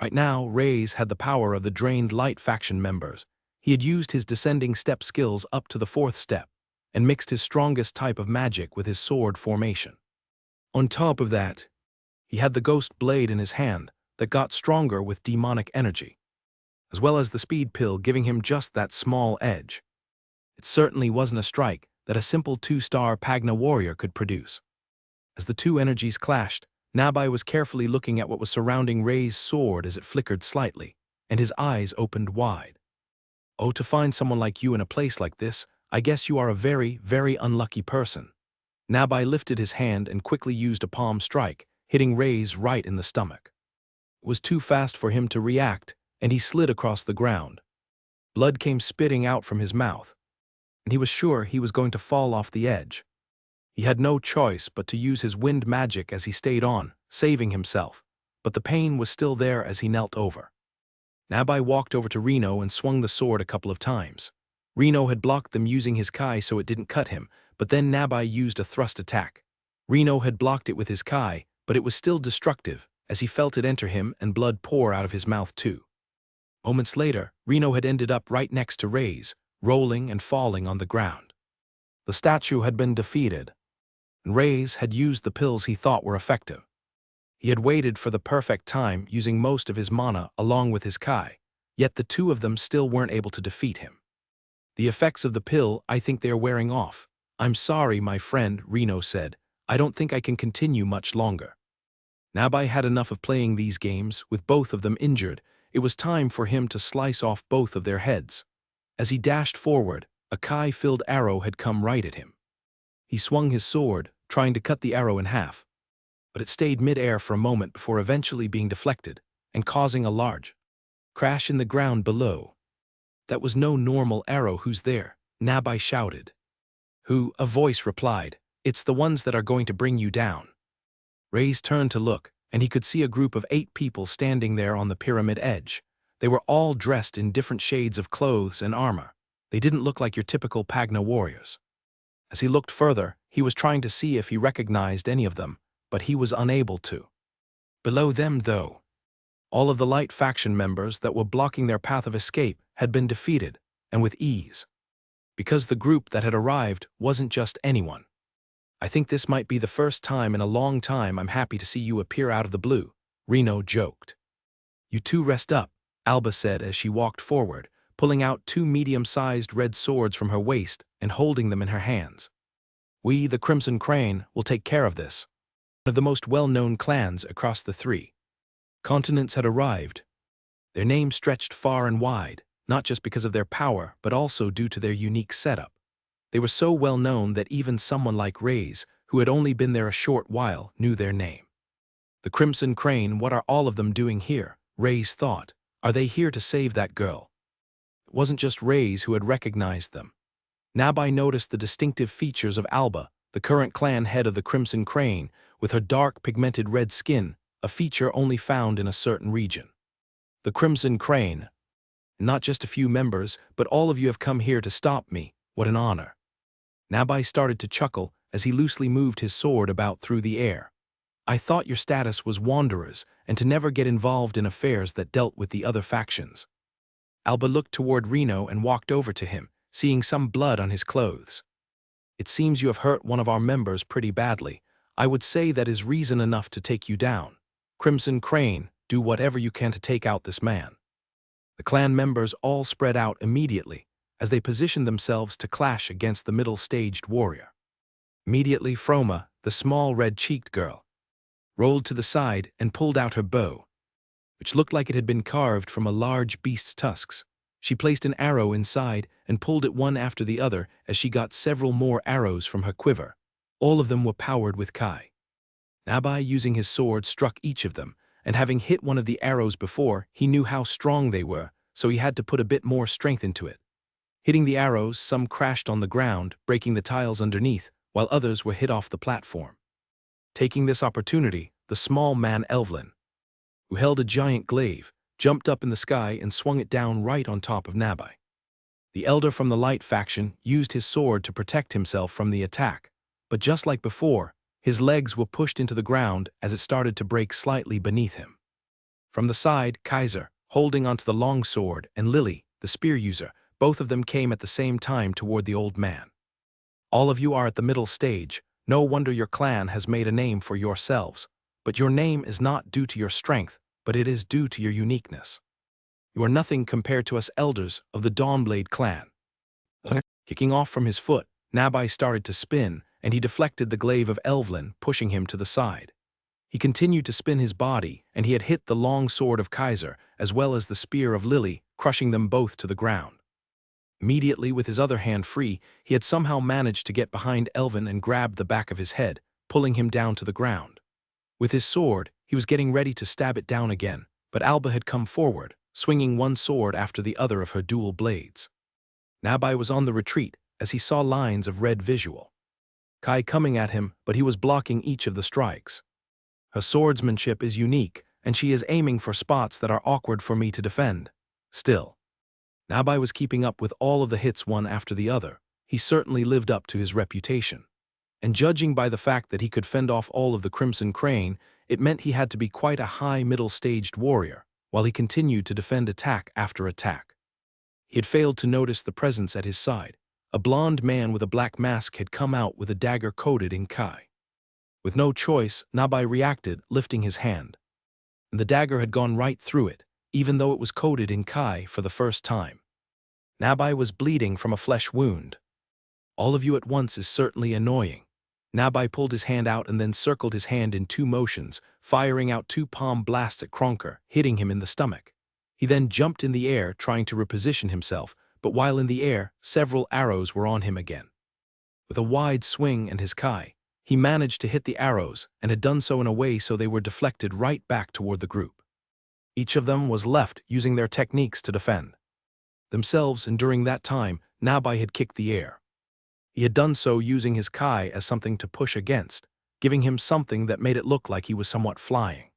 Right now, Reyes had the power of the drained light faction members. He had used his descending step skills up to the fourth step, and mixed his strongest type of magic with his sword formation. On top of that, he had the ghost blade in his hand that got stronger with demonic energy, as well as the speed pill giving him just that small edge. It certainly wasn't a strike that a simple 2-star Pagna warrior could produce. As the two energies clashed, Nabai was carefully looking at what was surrounding Rey's sword as it flickered slightly, and his eyes opened wide. Oh, to find someone like you in a place like this, I guess you are a very, very unlucky person. Nabai lifted his hand and quickly used a palm strike, hitting Reyes right in the stomach. It was too fast for him to react, and he slid across the ground. Blood came spitting out from his mouth, and he was sure he was going to fall off the edge. He had no choice but to use his wind magic as he stayed on, saving himself, but the pain was still there as he knelt over. Nabai walked over to Reno and swung the sword a couple of times. Reno had blocked them using his Kai so it didn't cut him, but then Nabai used a thrust attack. Reno had blocked it with his Kai, but it was still destructive, as he felt it enter him and blood pour out of his mouth too. Moments later, Reno had ended up right next to Reyes, rolling and falling on the ground. The statue had been defeated, and Reyes had used the pills he thought were effective. He had waited for the perfect time using most of his mana along with his Kai, yet the two of them still weren't able to defeat him. The effects of the pill, I think they are wearing off. I'm sorry, my friend, Reno said. I don't think I can continue much longer. Nabai had enough of playing these games, with both of them injured. It was time for him to slice off both of their heads. As he dashed forward, a Kai-filled arrow had come right at him. He swung his sword, trying to cut the arrow in half, but it stayed mid-air for a moment before eventually being deflected and causing a large crash in the ground below. That was no normal arrow. Who's there? Nabai shouted. Who? A voice replied. It's the ones that are going to bring you down. Reyes turned to look, and he could see a group of 8 people standing there on the pyramid edge. They were all dressed in different shades of clothes and armor. They didn't look like your typical Pagna warriors. As he looked further, he was trying to see if he recognized any of them, but he was unable to. Below them, though, all of the light faction members that were blocking their path of escape had been defeated, and with ease. Because the group that had arrived wasn't just anyone. I think this might be the first time in a long time I'm happy to see you appear out of the blue, Reno joked. You two rest up, Alba said as she walked forward, pulling out 2 medium-sized red swords from her waist and holding them in her hands. We, the Crimson Crane, will take care of this. One of the most well-known clans across the 3 continents had arrived. Their names stretched far and wide, not just because of their power, but also due to their unique setup. They were so well known that even someone like Reyes, who had only been there a short while, knew their name. The Crimson Crane, what are all of them doing here? Reyes thought. Are they here to save that girl? It wasn't just Reyes who had recognized them. Nabai noticed the distinctive features of Alba, the current clan head of the Crimson Crane, with her dark pigmented red skin, a feature only found in a certain region. The Crimson Crane. Not just a few members, but all of you have come here to stop me. What an honor. Nabai started to chuckle as he loosely moved his sword about through the air. I thought your status was wanderers and to never get involved in affairs that dealt with the other factions. Alba looked toward Reno and walked over to him, seeing some blood on his clothes. It seems you have hurt one of our members pretty badly. I would say that is reason enough to take you down. Crimson Crane, do whatever you can to take out this man. The clan members all spread out immediately as they positioned themselves to clash against the middle-staged warrior. Immediately Froma, the small red-cheeked girl, rolled to the side and pulled out her bow, which looked like it had been carved from a large beast's tusks. She placed an arrow inside and pulled it one after the other as she got several more arrows from her quiver. All of them were powered with Kai. Nabai, using his sword, struck each of them, and having hit one of the arrows before, he knew how strong they were, so he had to put a bit more strength into it. Hitting the arrows, some crashed on the ground, breaking the tiles underneath, while others were hit off the platform. Taking this opportunity, the small man Elvlin who held a giant glaive, jumped up in the sky and swung it down right on top of Nabai. The elder from the light faction used his sword to protect himself from the attack, but just like before, his legs were pushed into the ground as it started to break slightly beneath him. From the side, Kaiser, holding onto the long sword, and Lily, the spear user, both of them came at the same time toward the old man. All of you are at the middle stage. No wonder your clan has made a name for yourselves. But your name is not due to your strength, but it is due to your uniqueness. You are nothing compared to us elders of the Dawnblade clan. Kicking off from his foot, Nabai started to spin, and he deflected the glaive of Elvlin, pushing him to the side. He continued to spin his body, and he had hit the long sword of Kaiser, as well as the spear of Lily, crushing them both to the ground. Immediately, with his other hand free, he had somehow managed to get behind Elvin and grabbed the back of his head, pulling him down to the ground. With his sword, he was getting ready to stab it down again, but Alba had come forward, swinging one sword after the other of her dual blades. Nabai was on the retreat as he saw lines of red visual. Kai coming at him, but he was blocking each of the strikes. Her swordsmanship is unique, and she is aiming for spots that are awkward for me to defend. Still, Nabai was keeping up with all of the hits one after the other. He certainly lived up to his reputation. And judging by the fact that he could fend off all of the Crimson Crane, it meant he had to be quite a high middle-staged warrior, while he continued to defend attack after attack. He had failed to notice the presence at his side. A blond man with a black mask had come out with a dagger coated in Kai. With no choice, Nabai reacted, lifting his hand. And the dagger had gone right through it, even though it was coated in Kai for the first time. Nabai was bleeding from a flesh wound. All of you at once is certainly annoying. Nabai pulled his hand out and then circled his hand in 2 motions, firing out 2 palm blasts at Kronker, hitting him in the stomach. He then jumped in the air, trying to reposition himself, but while in the air, several arrows were on him again. With a wide swing and his Kai, he managed to hit the arrows and had done so in a way so they were deflected right back toward the group. Each of them was left using their techniques to defend themselves, and during that time, Nabai had kicked the air. He had done so using his Kai as something to push against, giving him something that made it look like he was somewhat flying.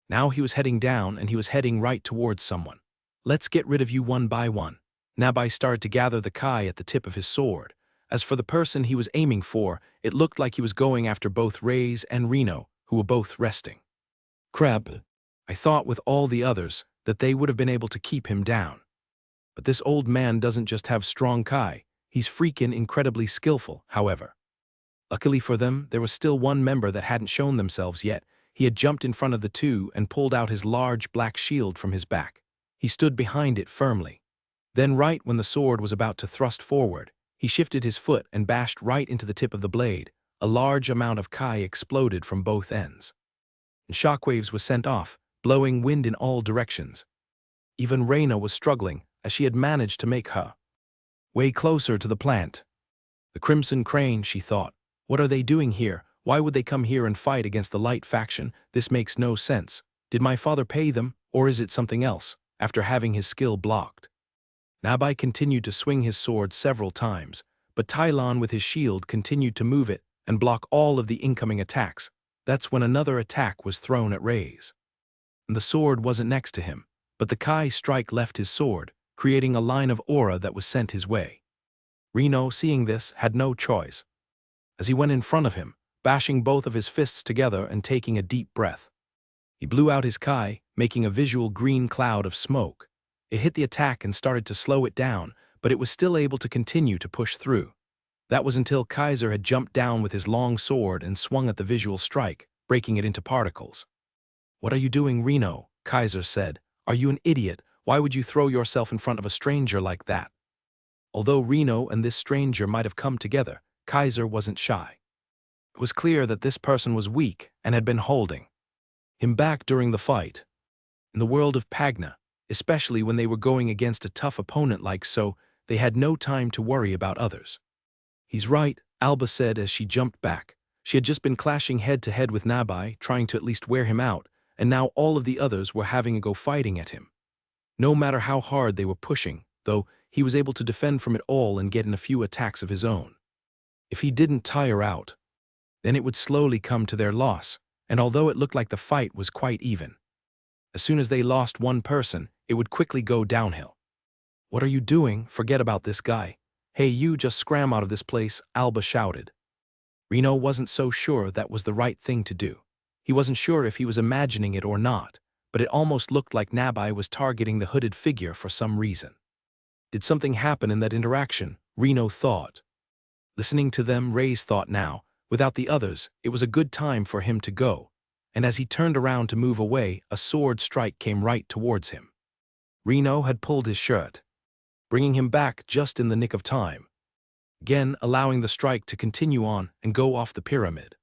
Now he was heading down, and he was heading right towards someone. Let's get rid of you one by one. Nabai started to gather the Kai at the tip of his sword. As for the person he was aiming for, it looked like he was going after both Reyes and Reno, who were both resting. Crap. I thought with all the others that they would have been able to keep him down. But this old man doesn't just have strong Kai, he's freaking incredibly skillful, however. Luckily for them, there was still one member that hadn't shown themselves yet. He had jumped in front of the 2 and pulled out his large black shield from his back. He stood behind it firmly. Then right when the sword was about to thrust forward, he shifted his foot and bashed right into the tip of the blade. A large amount of Kai exploded from both ends. And shockwaves was sent off, blowing wind in all directions. Even Reyna was struggling, as she had managed to make her way closer to the plant. The Crimson Crane, she thought. What are they doing here? Why would they come here and fight against the light faction? This makes no sense. Did my father pay them, or is it something else, after having his skill blocked? Nabai continued to swing his sword several times, but Tylon with his shield continued to move it and block all of the incoming attacks. That's when another attack was thrown at Reyes. And the sword wasn't next to him, but the Kai strike left his sword, creating a line of aura that was sent his way. Reno, seeing this, had no choice. As he went in front of him, bashing both of his fists together and taking a deep breath, he blew out his Kai, making a visual green cloud of smoke. It hit the attack and started to slow it down, but it was still able to continue to push through. That was until Kaiser had jumped down with his long sword and swung at the visual strike, breaking it into particles. "What are you doing, Reno?" Kaiser said. "Are you an idiot? Why would you throw yourself in front of a stranger like that?" Although Reno and this stranger might have come together, Kaiser wasn't shy. It was clear that this person was weak and had been holding him back during the fight. In the world of Pagna, especially when they were going against a tough opponent like so, they had no time to worry about others. "He's right," Alba said as she jumped back. She had just been clashing head-to-head with Nabai, trying to at least wear him out, and now all of the others were having a go fighting at him. No matter how hard they were pushing, though, he was able to defend from it all and get in a few attacks of his own. If he didn't tire out, then it would slowly come to their loss, and although it looked like the fight was quite even, As soon as they lost one person, it would quickly go downhill. "What are you doing? Forget about this guy. Hey, you just scram out of this place," Alba shouted. Reno wasn't so sure that was the right thing to do. He wasn't sure if he was imagining it or not, but it almost looked like Nabai was targeting the hooded figure for some reason. Did something happen in that interaction? Reno thought. Listening to them, Ray's thought now, without the others, it was a good time for him to go, and as he turned around to move away, a sword strike came right towards him. Reno had pulled his shirt, bringing him back just in the nick of time, again allowing the strike to continue on and go off the pyramid.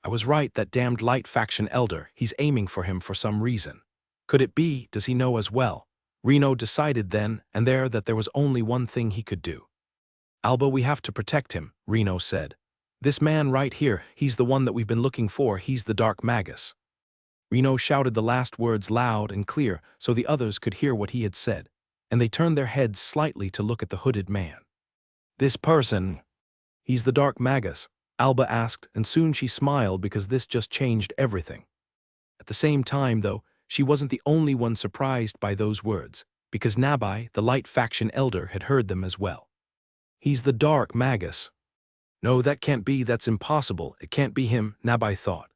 "I was right, that damned light faction elder, he's aiming for him for some reason. Could it be, does he know as well?" Reno decided then and there that there was only one thing he could do. "Alba, we have to protect him," Reno said. "This man right here, he's the one that we've been looking for, he's the Dark Magus." Reno shouted the last words loud and clear so the others could hear what he had said, and they turned their heads slightly to look at the hooded man. "This person, he's the Dark Magus?" Alba asked, and soon she smiled because this just changed everything. At the same time, though, she wasn't the only one surprised by those words, because Nabai, the Light Faction elder, had heard them as well. "He's the Dark Magus." "No, that can't be, that's impossible, it can't be him," Nabai thought.